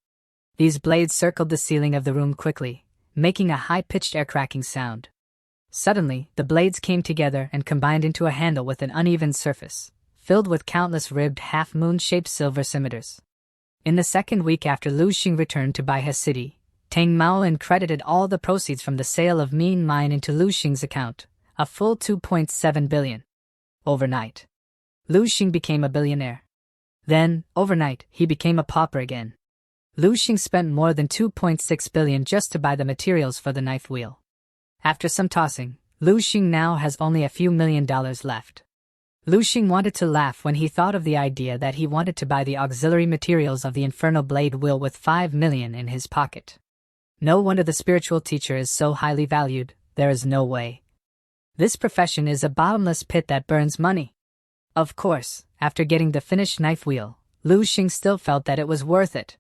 These blades circled the ceiling of the room quickly, making a high-pitched air-cracking sound. Suddenly, the blades came together and combined into a handle with an uneven surface, filled with countless ribbed half-moon-shaped silver scimitars. In the second week after Lu Xing returned to Baihe City, Tang Maolin credited all the proceeds from the sale of Mean Mine into Lu Xing's account, a full 2.7 billion. Overnight, Lu Xing became a billionaire. Then, overnight, he became a pauper again. Lu Xing spent more than 2.6 billion just to buy the materials for the knife wheel. After some tossing, Lu Xing now has only a few $1,000,000 left. Lu Xing wanted to laugh when he thought of the idea that he wanted to buy the auxiliary materials of the Infernal Blade wheel with 5 million in his pocket. No wonder the spiritual teacher is so highly valued, there is no way. This profession is a bottomless pit that burns money. Of course, after getting the finished knife wheel, Lu Xing still felt that it was worth it.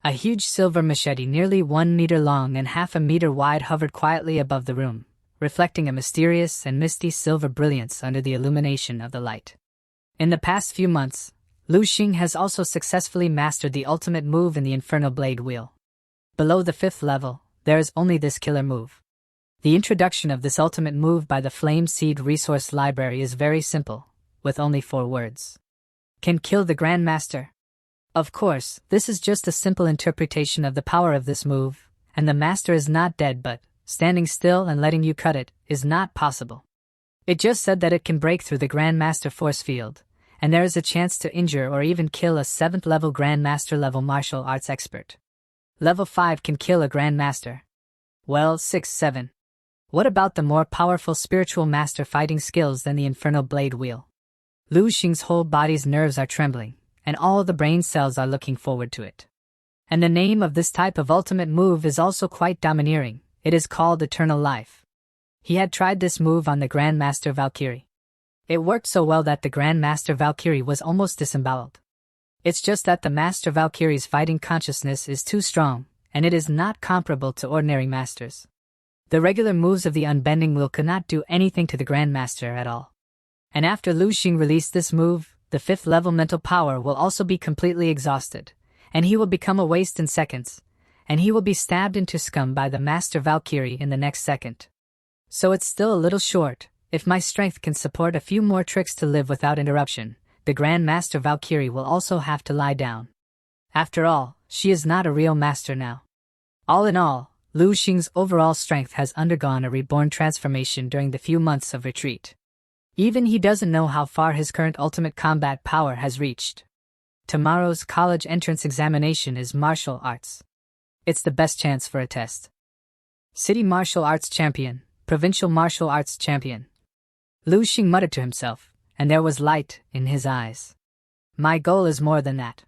A huge silver machete nearly 1 meter long and half a meter wide hovered quietly above the room, reflecting a mysterious and misty silver brilliance under the illumination of the light. In the past few months, Lu Xing has also successfully mastered the ultimate move in the Infernal Blade wheel. Below the 5th level, there is only this killer move. The introduction of this ultimate move by the Flame Seed Resource Library is very simple, with only 4 words. Can kill the Grandmaster. Of course, this is just a simple interpretation of the power of this move, and the master is not dead, but standing still and letting you cut it is not possible. It just said that it can break through the Grandmaster force field, and there is a chance to injure or even kill a 7th level Grandmaster level martial arts expert. Level 5 can kill a Grandmaster. Well, 6, 7. What about the more powerful spiritual master fighting skills than the Infernal Blade wheel? Lu Xing's whole body's nerves are trembling, and all the brain cells are looking forward to it. And the name of this type of ultimate move is also quite domineering. It is called Eternal Life. He had tried this move on the Grandmaster Valkyrie. It worked so well that the Grandmaster Valkyrie was almost disemboweled. It's just that the Master Valkyrie's fighting consciousness is too strong, and it is not comparable to ordinary masters. The regular moves of the Unbending Wheel could not do anything to the Grandmaster at all. And after Lu Xing released this move, the 5th level mental power will also be completely exhausted, and he will become a waste in seconds, and he will be stabbed into scum by the Master Valkyrie in the next second. So it's still a little short. If my strength can support a few more tricks to live without interruption, the Grandmaster Valkyrie will also have to lie down. After all, she is not a real master now. All in all, Lu Xing's overall strength has undergone a reborn transformation during the few months of retreat. Even he doesn't know how far his current ultimate combat power has reached. Tomorrow's college entrance examination is martial arts. It's the best chance for a test. City Martial Arts Champion, Provincial Martial Arts Champion. Lu Xing muttered to himself, and there was light in his eyes. My goal is more than that.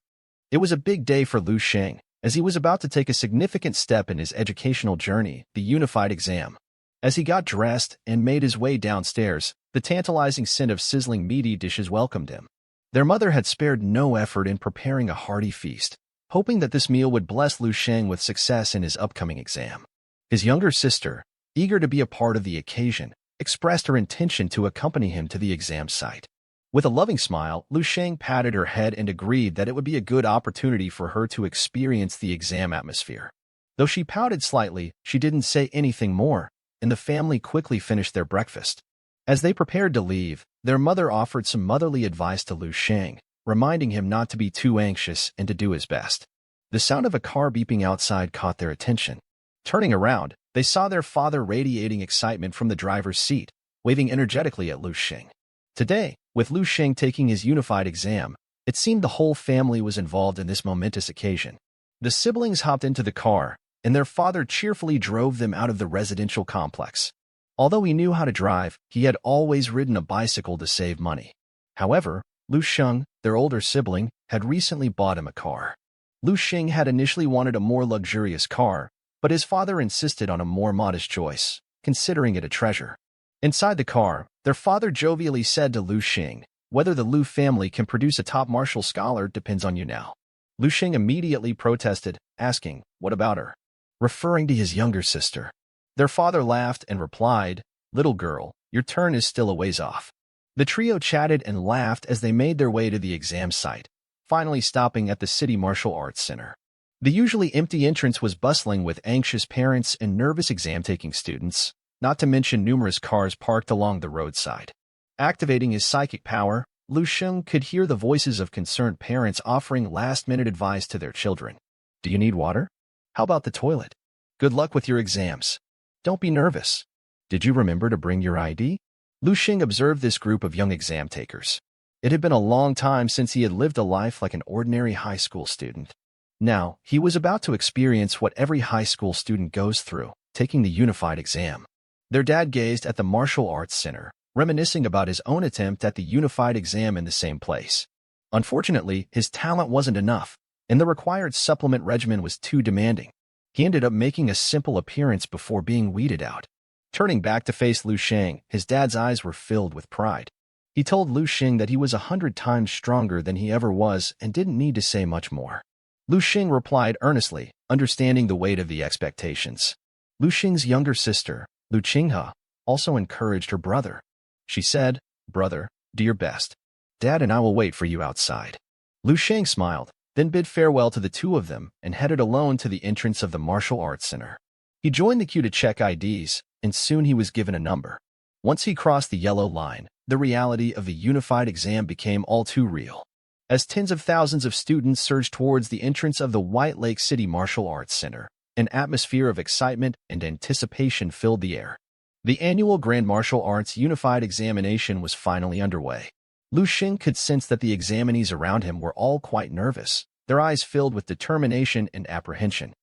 It was a big day for Lu Xing, as he was about to take a significant step in his educational journey, the unified exam. As he got dressed and made his way downstairs, the tantalizing scent of sizzling meaty dishes welcomed him. Their mother had spared no effort in preparing a hearty feast, hoping that this meal would bless Lu Xing with success in his upcoming exam. His younger sister, eager to be a part of the occasion, expressed her intention to accompany him to the exam site. With a loving smile, Lu Xing patted her head and agreed that it would be a good opportunity for her to experience the exam atmosphere. Though she pouted slightly, she didn't say anything more, and the family quickly finished their breakfast. As they prepared to leave, Their mother offered some motherly advice to Lu Sheng, reminding him not to be too anxious and to do his best. The sound of a car beeping outside caught their attention. Turning around, they saw their father radiating excitement from the driver's seat, waving energetically at Lu Sheng. Today, with Lu Sheng taking his unified exam, it seemed the whole family was involved in this momentous occasion. The siblings hopped into the car, and their father cheerfully drove them out of the residential complex. Although he knew how to drive, he had always ridden a bicycle to save money. However, Lu Sheng, their older sibling, had recently bought him a car. Lu Sheng had initially wanted a more luxurious car, but his father insisted on a more modest choice, considering it a treasure. Inside the car, their father jovially said to Lu Sheng, "Whether the Lu family can produce a top martial scholar depends on you now." Lu Sheng immediately protested, asking, "What about her?" referring to his younger sister. Their father laughed and replied, "Little girl, your turn is still a ways off." The trio chatted and laughed as they made their way to the exam site, finally stopping at the City Martial Arts Center. The usually empty entrance was bustling with anxious parents and nervous exam-taking students, not to mention numerous cars parked along the roadside. Activating his psychic power, Lu Sheng could hear the voices of concerned parents offering last-minute advice to their children. "Do you need water? How about the toilet? Good luck with your exams. Don't be nervous. Did you remember to bring your ID?" Lu Sheng observed this group of young exam takers. It had been a long time since he had lived a life like an ordinary high school student. Now, he was about to experience what every high school student goes through, taking the unified exam. Their dad gazed at the martial arts center, reminiscing about his own attempt at the unified exam in the same place. Unfortunately, his talent wasn't enough, and the required supplement regimen was too demanding. He ended up making a simple appearance before being weeded out. Turning back to face Lu Sheng, his dad's eyes were filled with pride. He told Lu Sheng that he was 100 times stronger than he ever was and didn't need to say much more. Lu Sheng replied earnestly, understanding the weight of the expectations. Lu Sheng's younger sister, Lu Qinghe, also encouraged her brother. She said, "Brother, do your best. Dad and I will wait for you outside." Lu Sheng smiled, then bid farewell to the two of them and headed alone to the entrance of the martial arts center. He joined the queue to check IDs, and soon he was given a number. Once he crossed the yellow line, the reality of the unified exam became all too real. As tens of thousands of students surged towards the entrance of the White Lake City Martial Arts Center, an atmosphere of excitement and anticipation filled the air. The annual Grand Martial Arts Unified Examination was finally underway. Lu Sheng could sense that the examinees around him were all quite nervous, their eyes filled with determination and apprehension.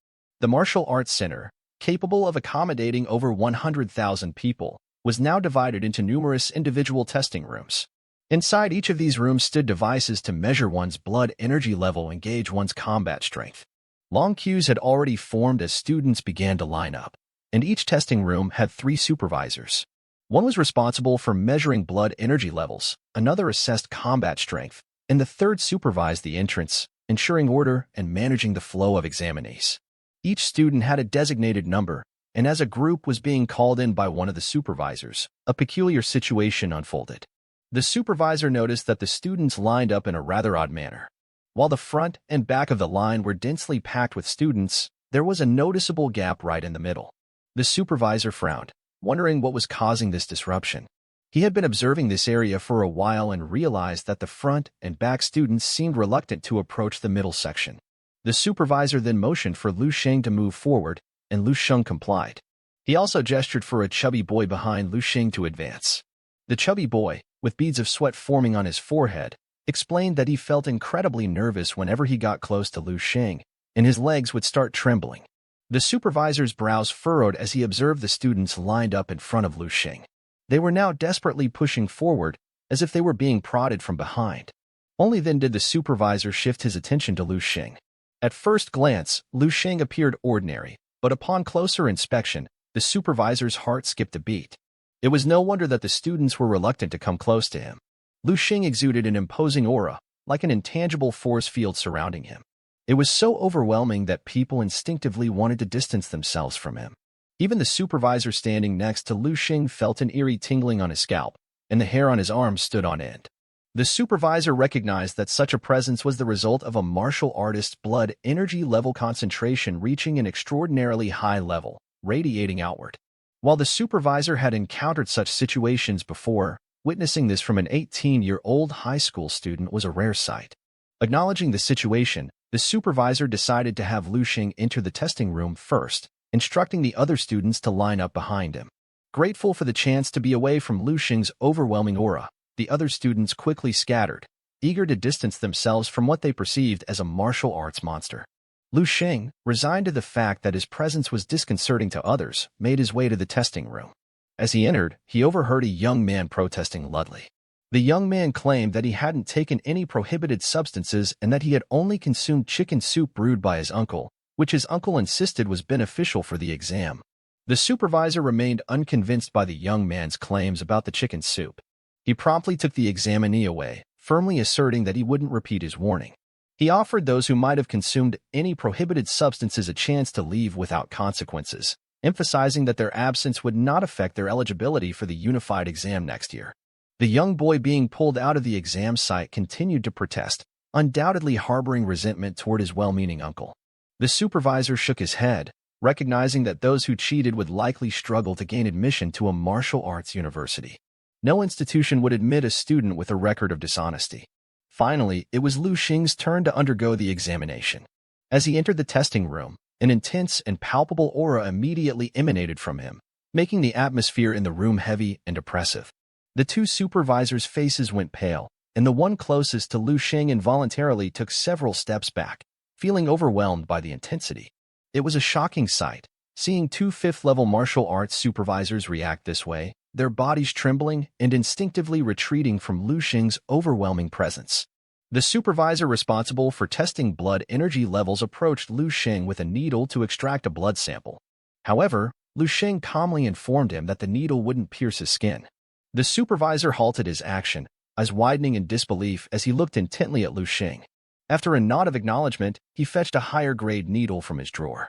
The Martial Arts Center, capable of accommodating over 100,000 people, was now divided into numerous individual testing rooms. Inside each of these rooms stood devices to measure one's blood energy level and gauge one's combat strength. Long queues had already formed as students began to line up, and each testing room had 3 supervisors. One was responsible for measuring blood energy levels, another assessed combat strength, and the third supervised the entrance, ensuring order and managing the flow of examinees. Each student had a designated number, and as a group was being called in by one of the supervisors, a peculiar situation unfolded. The supervisor noticed that the students lined up in a rather odd manner. While the front and back of the line were densely packed with students, there was a noticeable gap right in the middle. The supervisor frowned, wondering what was causing this disruption. He had been observing this area for a while and realized that the front and back students seemed reluctant to approach the middle section. The supervisor then motioned for Lu Sheng to move forward, and Lu Sheng complied. He also gestured for a chubby boy behind Lu Sheng to advance. The chubby boy, with beads of sweat forming on his forehead, explained that he felt incredibly nervous whenever he got close to Lu Sheng, and his legs would start trembling. The supervisor's brows furrowed as he observed the students lined up in front of Lu Sheng. They were now desperately pushing forward, as if they were being prodded from behind. Only then did the supervisor shift his attention to Lu Sheng. At first glance, Lu Sheng appeared ordinary, but upon closer inspection, the supervisor's heart skipped a beat. It was no wonder that the students were reluctant to come close to him. Lu Sheng exuded an imposing aura, like an intangible force field surrounding him. It was so overwhelming that people instinctively wanted to distance themselves from him. Even the supervisor standing next to Lu Sheng felt an eerie tingling on his scalp, and the hair on his arms stood on end. The supervisor recognized that such a presence was the result of a martial artist's blood energy level concentration reaching an extraordinarily high level, radiating outward. While the supervisor had encountered such situations before, Witnessing this from an 18-year-old high school student was a rare sight. Acknowledging the situation, the supervisor decided to have Lu Xing enter the testing room first, instructing the other students to line up behind him. Grateful for the chance to be away from Lu Xing's overwhelming aura, the other students quickly scattered, eager to distance themselves from what they perceived as a martial arts monster. Lu Xing, resigned to the fact that his presence was disconcerting to others, made his way to the testing room. As he entered, he overheard a young man protesting loudly. The young man claimed that he hadn't taken any prohibited substances and that he had only consumed chicken soup brewed by his uncle, which his uncle insisted was beneficial for the exam. The supervisor remained unconvinced by the young man's claims about the chicken soup. He promptly took the examinee away, firmly asserting that he wouldn't repeat his warning. He offered those who might have consumed any prohibited substances a chance to leave without consequences, emphasizing that their absence would not affect their eligibility for the unified exam next year. The young boy being pulled out of the exam site continued to protest, undoubtedly harboring resentment toward his well-meaning uncle. The supervisor shook his head, recognizing that those who cheated would likely struggle to gain admission to a martial arts university. No institution would admit a student with a record of dishonesty. Finally, it was Lu Xing's turn to undergo the examination. As he entered the testing room, an intense and palpable aura immediately emanated from him, making the atmosphere in the room heavy and oppressive. The two supervisors' faces went pale, and the one closest to Lu Xing involuntarily took several steps back, feeling overwhelmed by the intensity. It was a shocking sight, seeing two fifth-level martial arts supervisors react this way, their bodies trembling and instinctively retreating from Lu Xing's overwhelming presence. The supervisor responsible for testing blood energy levels approached Lu Xing with a needle to extract a blood sample. However, Lu Xing calmly informed him that the needle wouldn't pierce his skin. The supervisor halted his action, eyes widening in disbelief as he looked intently at Lu Xing. After a nod of acknowledgement, he fetched a higher-grade needle from his drawer.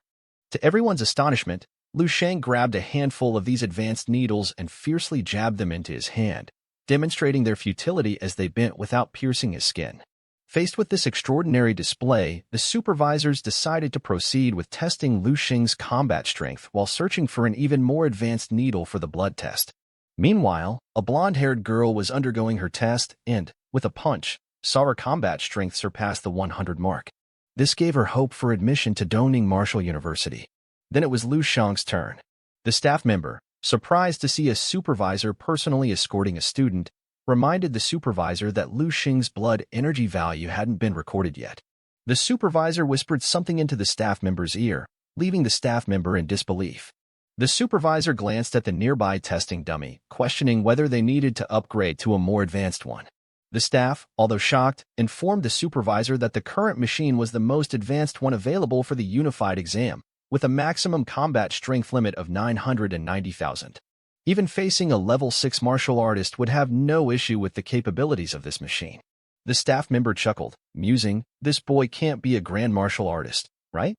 To everyone's astonishment, Lu Xing grabbed a handful of these advanced needles and fiercely jabbed them into his hand, demonstrating their futility as they bent without piercing his skin. Faced with this extraordinary display, the supervisors decided to proceed with testing Lu Xing's combat strength while searching for an even more advanced needle for the blood test. Meanwhile, a blonde-haired girl was undergoing her test and, with a punch, saw her combat strength surpass the 100 mark. This gave her hope for admission to Ning Martial University. Then it was Lu Xing's turn. The staff member, surprised to see a supervisor personally escorting a student, reminded the supervisor that Lu Xing's blood energy value hadn't been recorded yet. The supervisor whispered something into the staff member's ear, leaving the staff member in disbelief. The supervisor glanced at the nearby testing dummy, questioning whether they needed to upgrade to a more advanced one. The staff, although shocked, informed the supervisor that the current machine was the most advanced one available for the unified exam, with a maximum combat strength limit of 990,000. Even facing a level 6 martial artist would have no issue with the capabilities of this machine. The staff member chuckled, musing, "This boy can't be a grand martial artist, right?"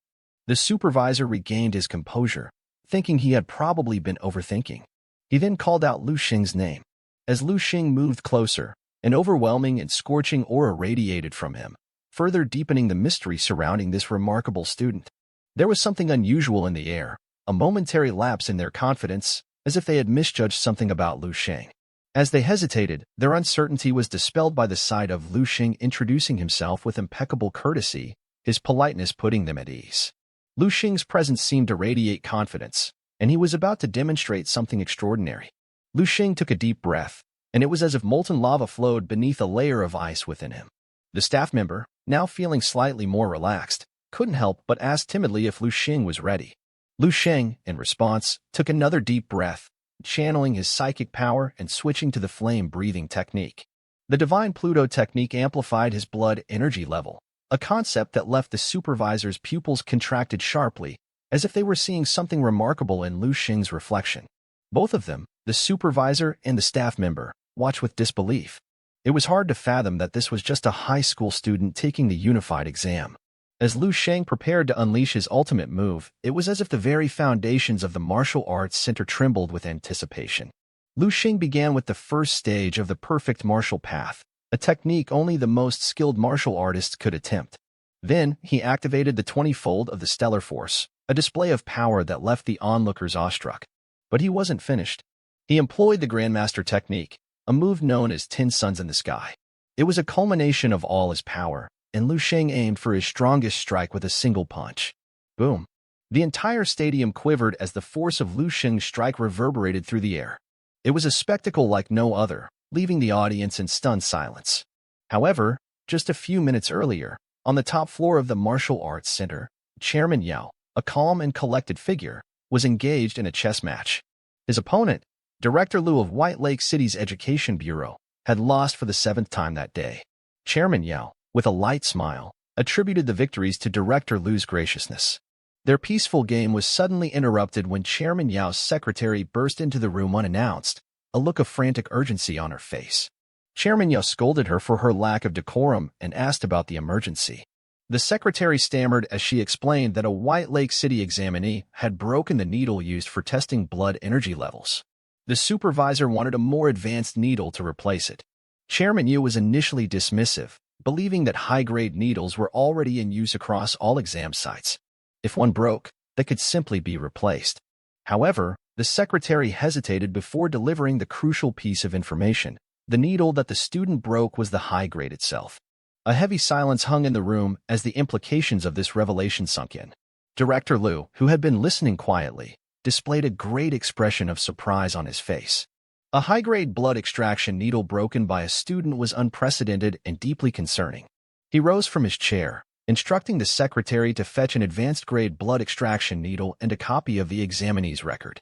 The supervisor regained his composure, thinking he had probably been overthinking. He then called out Lu Xing's name. As Lu Xing moved closer, an overwhelming and scorching aura radiated from him, further deepening the mystery surrounding this remarkable student. There was something unusual in the air, a momentary lapse in their confidence, as if they had misjudged something about Lu Xing. As they hesitated, their uncertainty was dispelled by the sight of Lu Xing introducing himself with impeccable courtesy, his politeness putting them at ease. Lu Xing's presence seemed to radiate confidence, and he was about to demonstrate something extraordinary. Lu Xing took a deep breath, and it was as if molten lava flowed beneath a layer of ice within him. The staff member, now feeling slightly more relaxed, couldn't help but ask timidly if Lu Xing was ready. Lu Xing, in response, took another deep breath, channeling his psychic power and switching to the flame-breathing technique. The Divine Pluto technique amplified his blood energy level, a concept that left the supervisor's pupils contracted sharply, as if they were seeing something remarkable in Lu Xing's reflection. Both of them, the supervisor and the staff member, watched with disbelief. It was hard to fathom that this was just a high school student taking the unified exam. As Lu Xing prepared to unleash his ultimate move, it was as if the very foundations of the martial arts center trembled with anticipation. Lu Xing began with the first stage of the perfect martial path, a technique only the most skilled martial artists could attempt. Then, he activated the 20-fold of the Stellar Force, a display of power that left the onlookers awestruck. But he wasn't finished. He employed the Grandmaster technique, a move known as 10 Suns in the Sky. It was a culmination of all his power, and Lu Sheng aimed for his strongest strike with a single punch. Boom! The entire stadium quivered as the force of Lu Sheng's strike reverberated through the air. It was a spectacle like no other, leaving the audience in stunned silence. However, just a few minutes earlier, on the top floor of the Martial Arts Center, Chairman Yao, a calm and collected figure, was engaged in a chess match. His opponent, Director Lu of White Lake City's Education Bureau, had lost for the 7th time that day. Chairman Yao, with a light smile, attributed the victories to Director Lu's graciousness. Their peaceful game was suddenly interrupted when Chairman Yao's secretary burst into the room unannounced, a look of frantic urgency on her face. Chairman Yao scolded her for her lack of decorum and asked about the emergency. The secretary stammered as she explained that a White Lake City examinee had broken the needle used for testing blood energy levels. The supervisor wanted a more advanced needle to replace it. Chairman Yu was initially dismissive, believing that high-grade needles were already in use across all exam sites. If one broke, they could simply be replaced. However, the secretary hesitated before delivering the crucial piece of information. The needle that the student broke was the high grade itself. A heavy silence hung in the room as the implications of this revelation sunk in. Director Lu, who had been listening quietly, displayed a great expression of surprise on his face. A high-grade blood extraction needle broken by a student was unprecedented and deeply concerning. He rose from his chair, instructing the secretary to fetch an advanced-grade blood extraction needle and a copy of the examinee's record.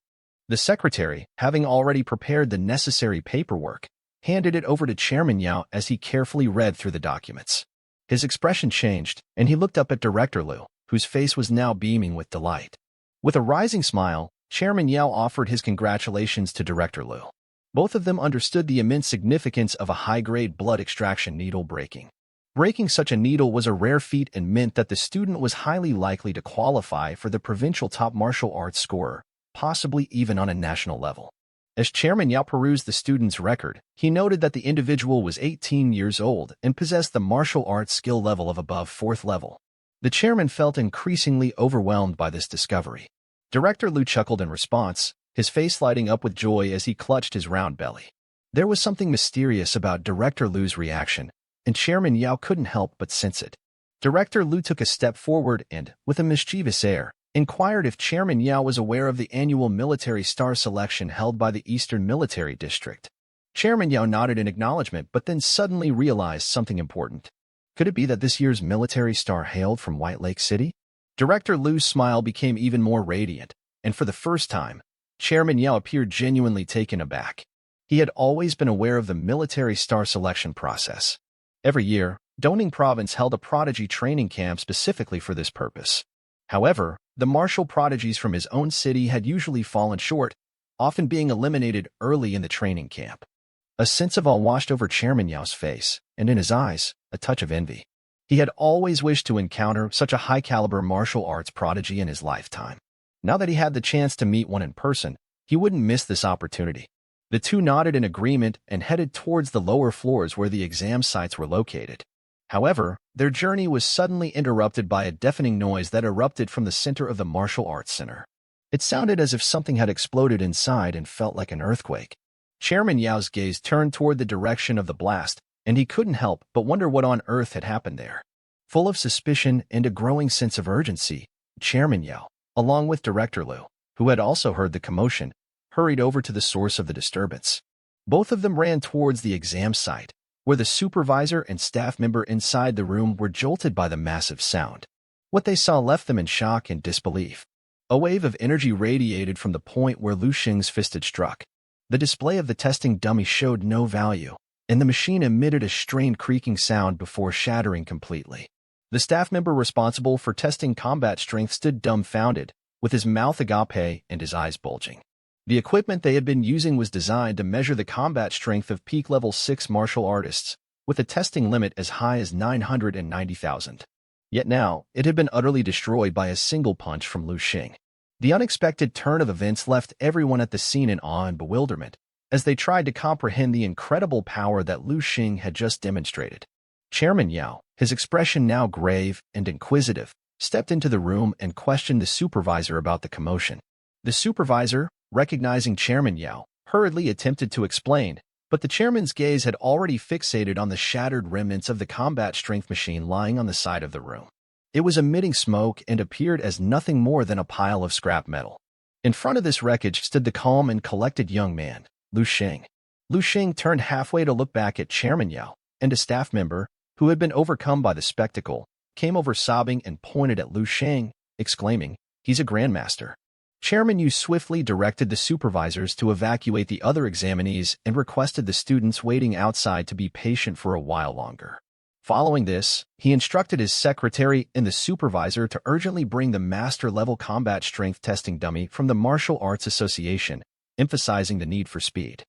The secretary, having already prepared the necessary paperwork, handed it over to Chairman Yao as he carefully read through the documents. His expression changed, and he looked up at Director Lu, whose face was now beaming with delight. With a rising smile, Chairman Yao offered his congratulations to Director Lu. Both of them understood the immense significance of a high-grade blood extraction needle breaking. Breaking such a needle was a rare feat and meant that the student was highly likely to qualify for the provincial top martial arts scorer, possibly even on a national level. As Chairman Yao perused the student's record, he noted that the individual was 18 years old and possessed the martial arts skill level of above 4th level. The chairman felt increasingly overwhelmed by this discovery. Director Lu chuckled in response, his face lighting up with joy as he clutched his round belly. There was something mysterious about Director Lu's reaction, and Chairman Yao couldn't help but sense it. Director Lu took a step forward and, with a mischievous air, inquired if Chairman Yao was aware of the annual military star selection held by the Eastern Military District. Chairman Yao nodded in acknowledgement but then suddenly realized something important. Could it be that this year's military star hailed from White Lake City? Director Lu's smile became even more radiant, and for the first time, Chairman Yao appeared genuinely taken aback. He had always been aware of the military star selection process. Every year, Deepening Province held a Prodigy training camp specifically for this purpose. However, the martial prodigies from his own city had usually fallen short, often being eliminated early in the training camp. A sense of awe washed over Chairman Yao's face, and in his eyes, a touch of envy. He had always wished to encounter such a high-caliber martial arts prodigy in his lifetime. Now that he had the chance to meet one in person, he wouldn't miss this opportunity. The two nodded in agreement and headed towards the lower floors where the exam sites were located. However, their journey was suddenly interrupted by a deafening noise that erupted from the center of the martial arts center. It sounded as if something had exploded inside and felt like an earthquake. Chairman Yao's gaze turned toward the direction of the blast, and he couldn't help but wonder what on earth had happened there. Full of suspicion and a growing sense of urgency, Chairman Yao, along with Director Lu, who had also heard the commotion, hurried over to the source of the disturbance. Both of them ran towards the exam site, where the supervisor and staff member inside the room were jolted by the massive sound. What they saw left them in shock and disbelief. A wave of energy radiated from the point where Lu Sheng's fist had struck. The display of the testing dummy showed no value, and the machine emitted a strained creaking sound before shattering completely. The staff member responsible for testing combat strength stood dumbfounded, with his mouth agape and his eyes bulging. The equipment they had been using was designed to measure the combat strength of peak level 6 martial artists, with a testing limit as high as 990,000. Yet now, it had been utterly destroyed by a single punch from Lu Sheng. The unexpected turn of events left everyone at the scene in awe and bewilderment, as they tried to comprehend the incredible power that Lu Sheng had just demonstrated. Chairman Yao, his expression now grave and inquisitive, stepped into the room and questioned the supervisor about the commotion. The supervisor, recognizing Chairman Yao, hurriedly attempted to explain, But the chairman's gaze had already fixated on the shattered remnants of the combat strength machine lying on the side of the room. It was emitting smoke and appeared as nothing more than a pile of scrap metal. In front of this wreckage stood the calm and collected young man, Lu Xing. Lu Xing turned halfway to look back at Chairman Yao, and a staff member, who had been overcome by the spectacle, came over sobbing and pointed at Lu Xing, exclaiming, "He's a grandmaster." Chairman Yu swiftly directed the supervisors to evacuate the other examinees and requested the students waiting outside to be patient for a while longer. Following this, he instructed his secretary and the supervisor to urgently bring the master-level combat strength testing dummy from the Martial Arts Association, emphasizing the need for speed.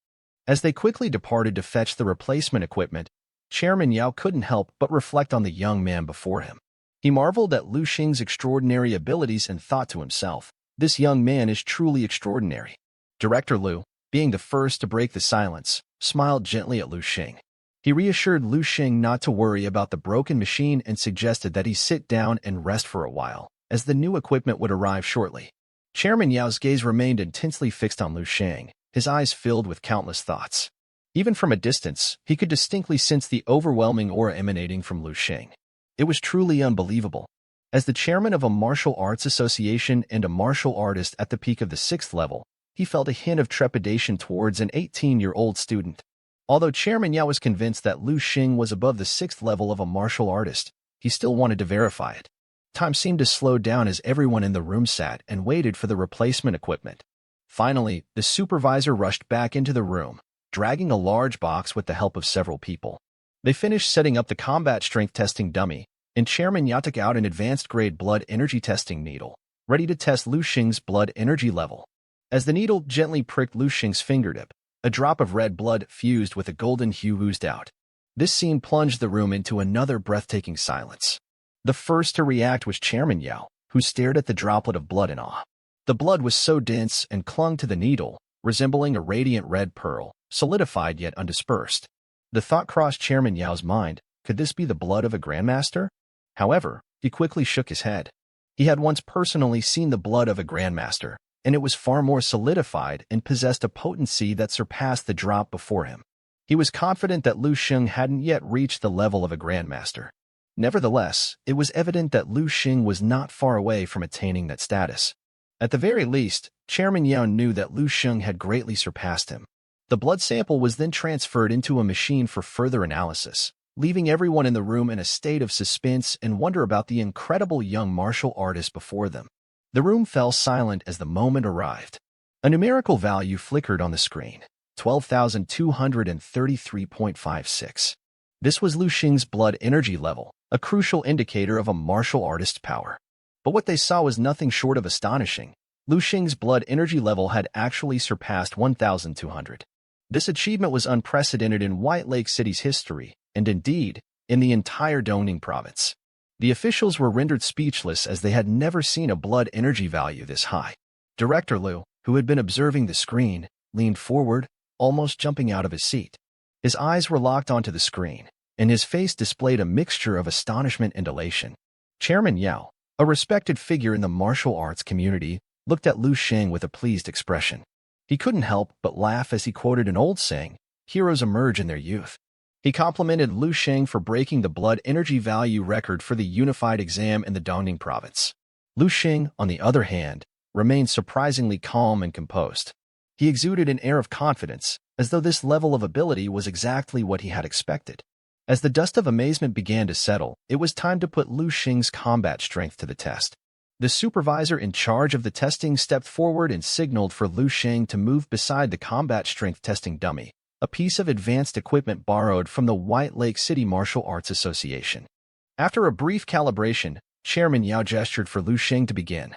As they quickly departed to fetch the replacement equipment, Chairman Yao couldn't help but reflect on the young man before him. He marveled at Lu Xing's extraordinary abilities and thought to himself, "This young man is truly extraordinary." Director Lu, being the first to break the silence, smiled gently at Lu Xing. He reassured Lu Xing not to worry about the broken machine and suggested that he sit down and rest for a while, as the new equipment would arrive shortly. Chairman Yao's gaze remained intensely fixed on Lu Xing, his eyes filled with countless thoughts. Even from a distance, he could distinctly sense the overwhelming aura emanating from Lu Xing. It was truly unbelievable. As the chairman of a martial arts association and a martial artist at the peak of the 6th level, he felt a hint of trepidation towards an 18-year-old student. Although Chairman Yao was convinced that Lu Xing was above the 6th level of a martial artist, he still wanted to verify it. Time seemed to slow down as everyone in the room sat and waited for the replacement equipment. Finally, the supervisor rushed back into the room, dragging a large box with the help of several people. They finished setting up the combat strength testing dummy, and Chairman Yao took out an advanced-grade blood energy testing needle, ready to test Lu Xing's blood energy level. As the needle gently pricked Lu Xing's fingertip, a drop of red blood fused with a golden hue oozed out. This scene plunged the room into another breathtaking silence. The first to react was Chairman Yao, who stared at the droplet of blood in awe. The blood was so dense and clung to the needle, resembling a radiant red pearl, solidified yet undispersed. The thought crossed Chairman Yao's mind, could this be the blood of a grandmaster? However, he quickly shook his head. He had once personally seen the blood of a grandmaster, and it was far more solidified and possessed a potency that surpassed the drop before him. He was confident that Lu Xing hadn't yet reached the level of a grandmaster. Nevertheless, it was evident that Lu Xing was not far away from attaining that status. At the very least, Chairman Yao knew that Lu Xing had greatly surpassed him. The blood sample was then transferred into a machine for further analysis, leaving everyone in the room in a state of suspense and wonder about the incredible young martial artist before them. The room fell silent as the moment arrived. A numerical value flickered on the screen, 12,233.56. This was Lu Xing's blood energy level, a crucial indicator of a martial artist's power. But what they saw was nothing short of astonishing. Lu Xing's blood energy level had actually surpassed 1,200. This achievement was unprecedented in White Lake City's history, and indeed, in the entire Dongning province. The officials were rendered speechless as they had never seen a blood energy value this high. Director Lu, who had been observing the screen, leaned forward, almost jumping out of his seat. His eyes were locked onto the screen, and his face displayed a mixture of astonishment and elation. Chairman Yao, a respected figure in the martial arts community, looked at Lu Xing with a pleased expression. He couldn't help but laugh as he quoted an old saying, "Heroes emerge in their youth." He complimented Lu Xing for breaking the blood energy value record for the unified exam in the Dongning province. Lu Xing, on the other hand, remained surprisingly calm and composed. He exuded an air of confidence, as though this level of ability was exactly what he had expected. As the dust of amazement began to settle, it was time to put Lu Xing's combat strength to the test. The supervisor in charge of the testing stepped forward and signaled for Lu Xing to move beside the combat strength testing dummy, a piece of advanced equipment borrowed from the White Lake City Martial Arts Association. After a brief calibration, Chairman Yao gestured for Lu Xing to begin.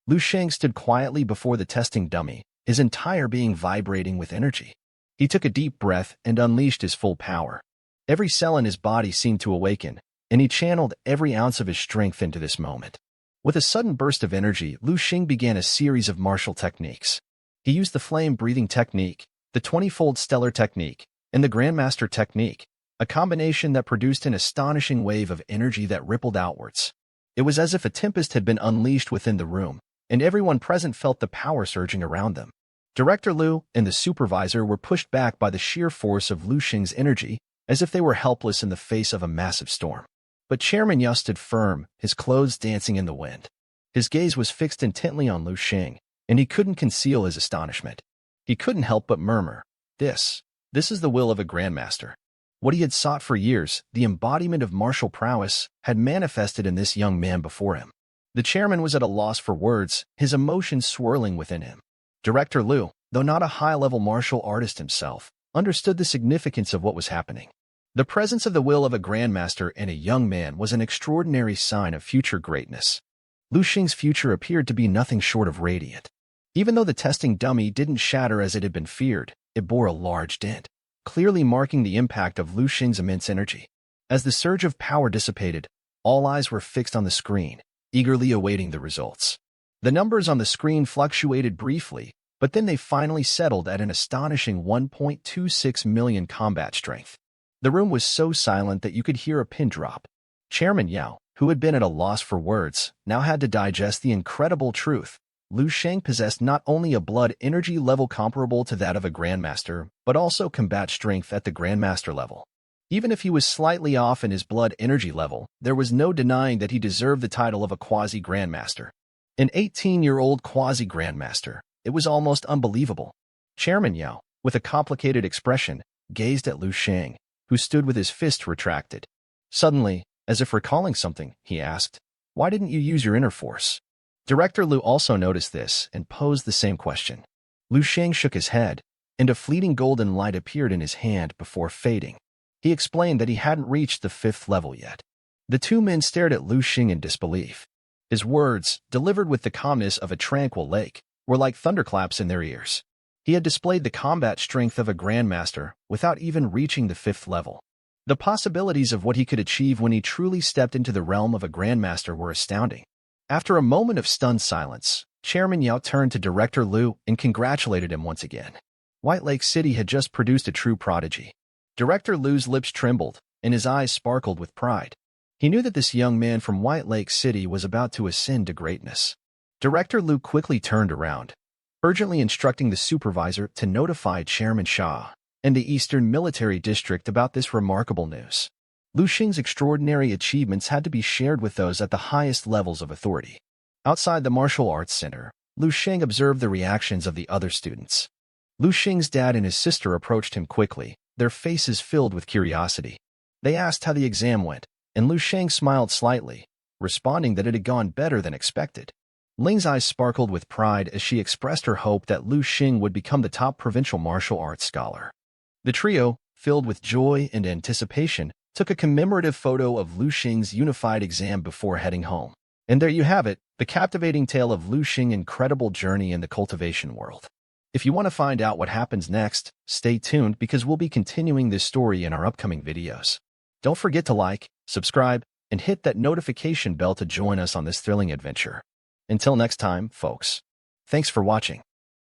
Lu Xing stood quietly before the testing dummy, his entire being vibrating with energy. He took a deep breath and unleashed his full power. Every cell in his body seemed to awaken, and he channeled every ounce of his strength into this moment. With a sudden burst of energy, Lu Xing began a series of martial techniques. He used the flame-breathing technique, the 20-fold stellar technique, and the Grandmaster technique, a combination that produced an astonishing wave of energy that rippled outwards. It was as if a tempest had been unleashed within the room, and everyone present felt the power surging around them. Director Liu and the supervisor were pushed back by the sheer force of Lu Xing's energy, as if they were helpless in the face of a massive storm. But Chairman Yao stood firm, his clothes dancing in the wind. His gaze was fixed intently on Lu Xing, and he couldn't conceal his astonishment. He couldn't help but murmur, This is the will of a grandmaster." What he had sought for years, the embodiment of martial prowess, had manifested in this young man before him. The chairman was at a loss for words, his emotions swirling within him. Director Liu, though not a high-level martial artist himself, understood the significance of what was happening. The presence of the will of a grandmaster in a young man was an extraordinary sign of future greatness. Lu Xing's future appeared to be nothing short of radiant. Even though the testing dummy didn't shatter as it had been feared, it bore a large dent, clearly marking the impact of Lu Xing's immense energy. As the surge of power dissipated, all eyes were fixed on the screen, eagerly awaiting the results. The numbers on the screen fluctuated briefly, but then they finally settled at an astonishing 1.26 million combat strength. The room was so silent that you could hear a pin drop. Chairman Yao, who had been at a loss for words, now had to digest the incredible truth. Lu Xing possessed not only a blood energy level comparable to that of a grandmaster, but also combat strength at the grandmaster level. Even if he was slightly off in his blood energy level, there was no denying that he deserved the title of a quasi-grandmaster. An 18-year-old quasi-grandmaster. It was almost unbelievable. Chairman Yao, with a complicated expression, gazed at Lu Xing, who stood with his fist retracted. Suddenly, as if recalling something, he asked, "Why didn't you use your inner force?" Director Liu also noticed this and posed the same question. Lu Xing shook his head, and a fleeting golden light appeared in his hand before fading. He explained that he hadn't reached the 5th level yet. The two men stared at Lu Xing in disbelief. His words, delivered with the calmness of a tranquil lake, were like thunderclaps in their ears. He had displayed the combat strength of a grandmaster without even reaching the 5th level. The possibilities of what he could achieve when he truly stepped into the realm of a grandmaster were astounding. After a moment of stunned silence, Chairman Yao turned to Director Liu and congratulated him once again. White Lake City had just produced a true prodigy. Director Liu's lips trembled, and his eyes sparkled with pride. He knew that this young man from White Lake City was about to ascend to greatness. Director Liu quickly turned around, urgently instructing the supervisor to notify Chairman Xia and the Eastern Military District about this remarkable news. Lu Xing's extraordinary achievements had to be shared with those at the highest levels of authority. Outside the martial arts center, Lu Xing observed the reactions of the other students. Lu Xing's dad and his sister approached him quickly, their faces filled with curiosity. They asked how the exam went, and Lu Xing smiled slightly, responding that it had gone better than expected. Ling's eyes sparkled with pride as she expressed her hope that Lu Xing would become the top provincial martial arts scholar. The trio, filled with joy and anticipation, took a commemorative photo of Lu Xing's unified exam before heading home. And there you have it, the captivating tale of Lu Xing's incredible journey in the cultivation world. If you want to find out what happens next, stay tuned because we'll be continuing this story in our upcoming videos. Don't forget to like, subscribe, and hit that notification bell to join us on this thrilling adventure. Until next time, folks. Thanks for watching.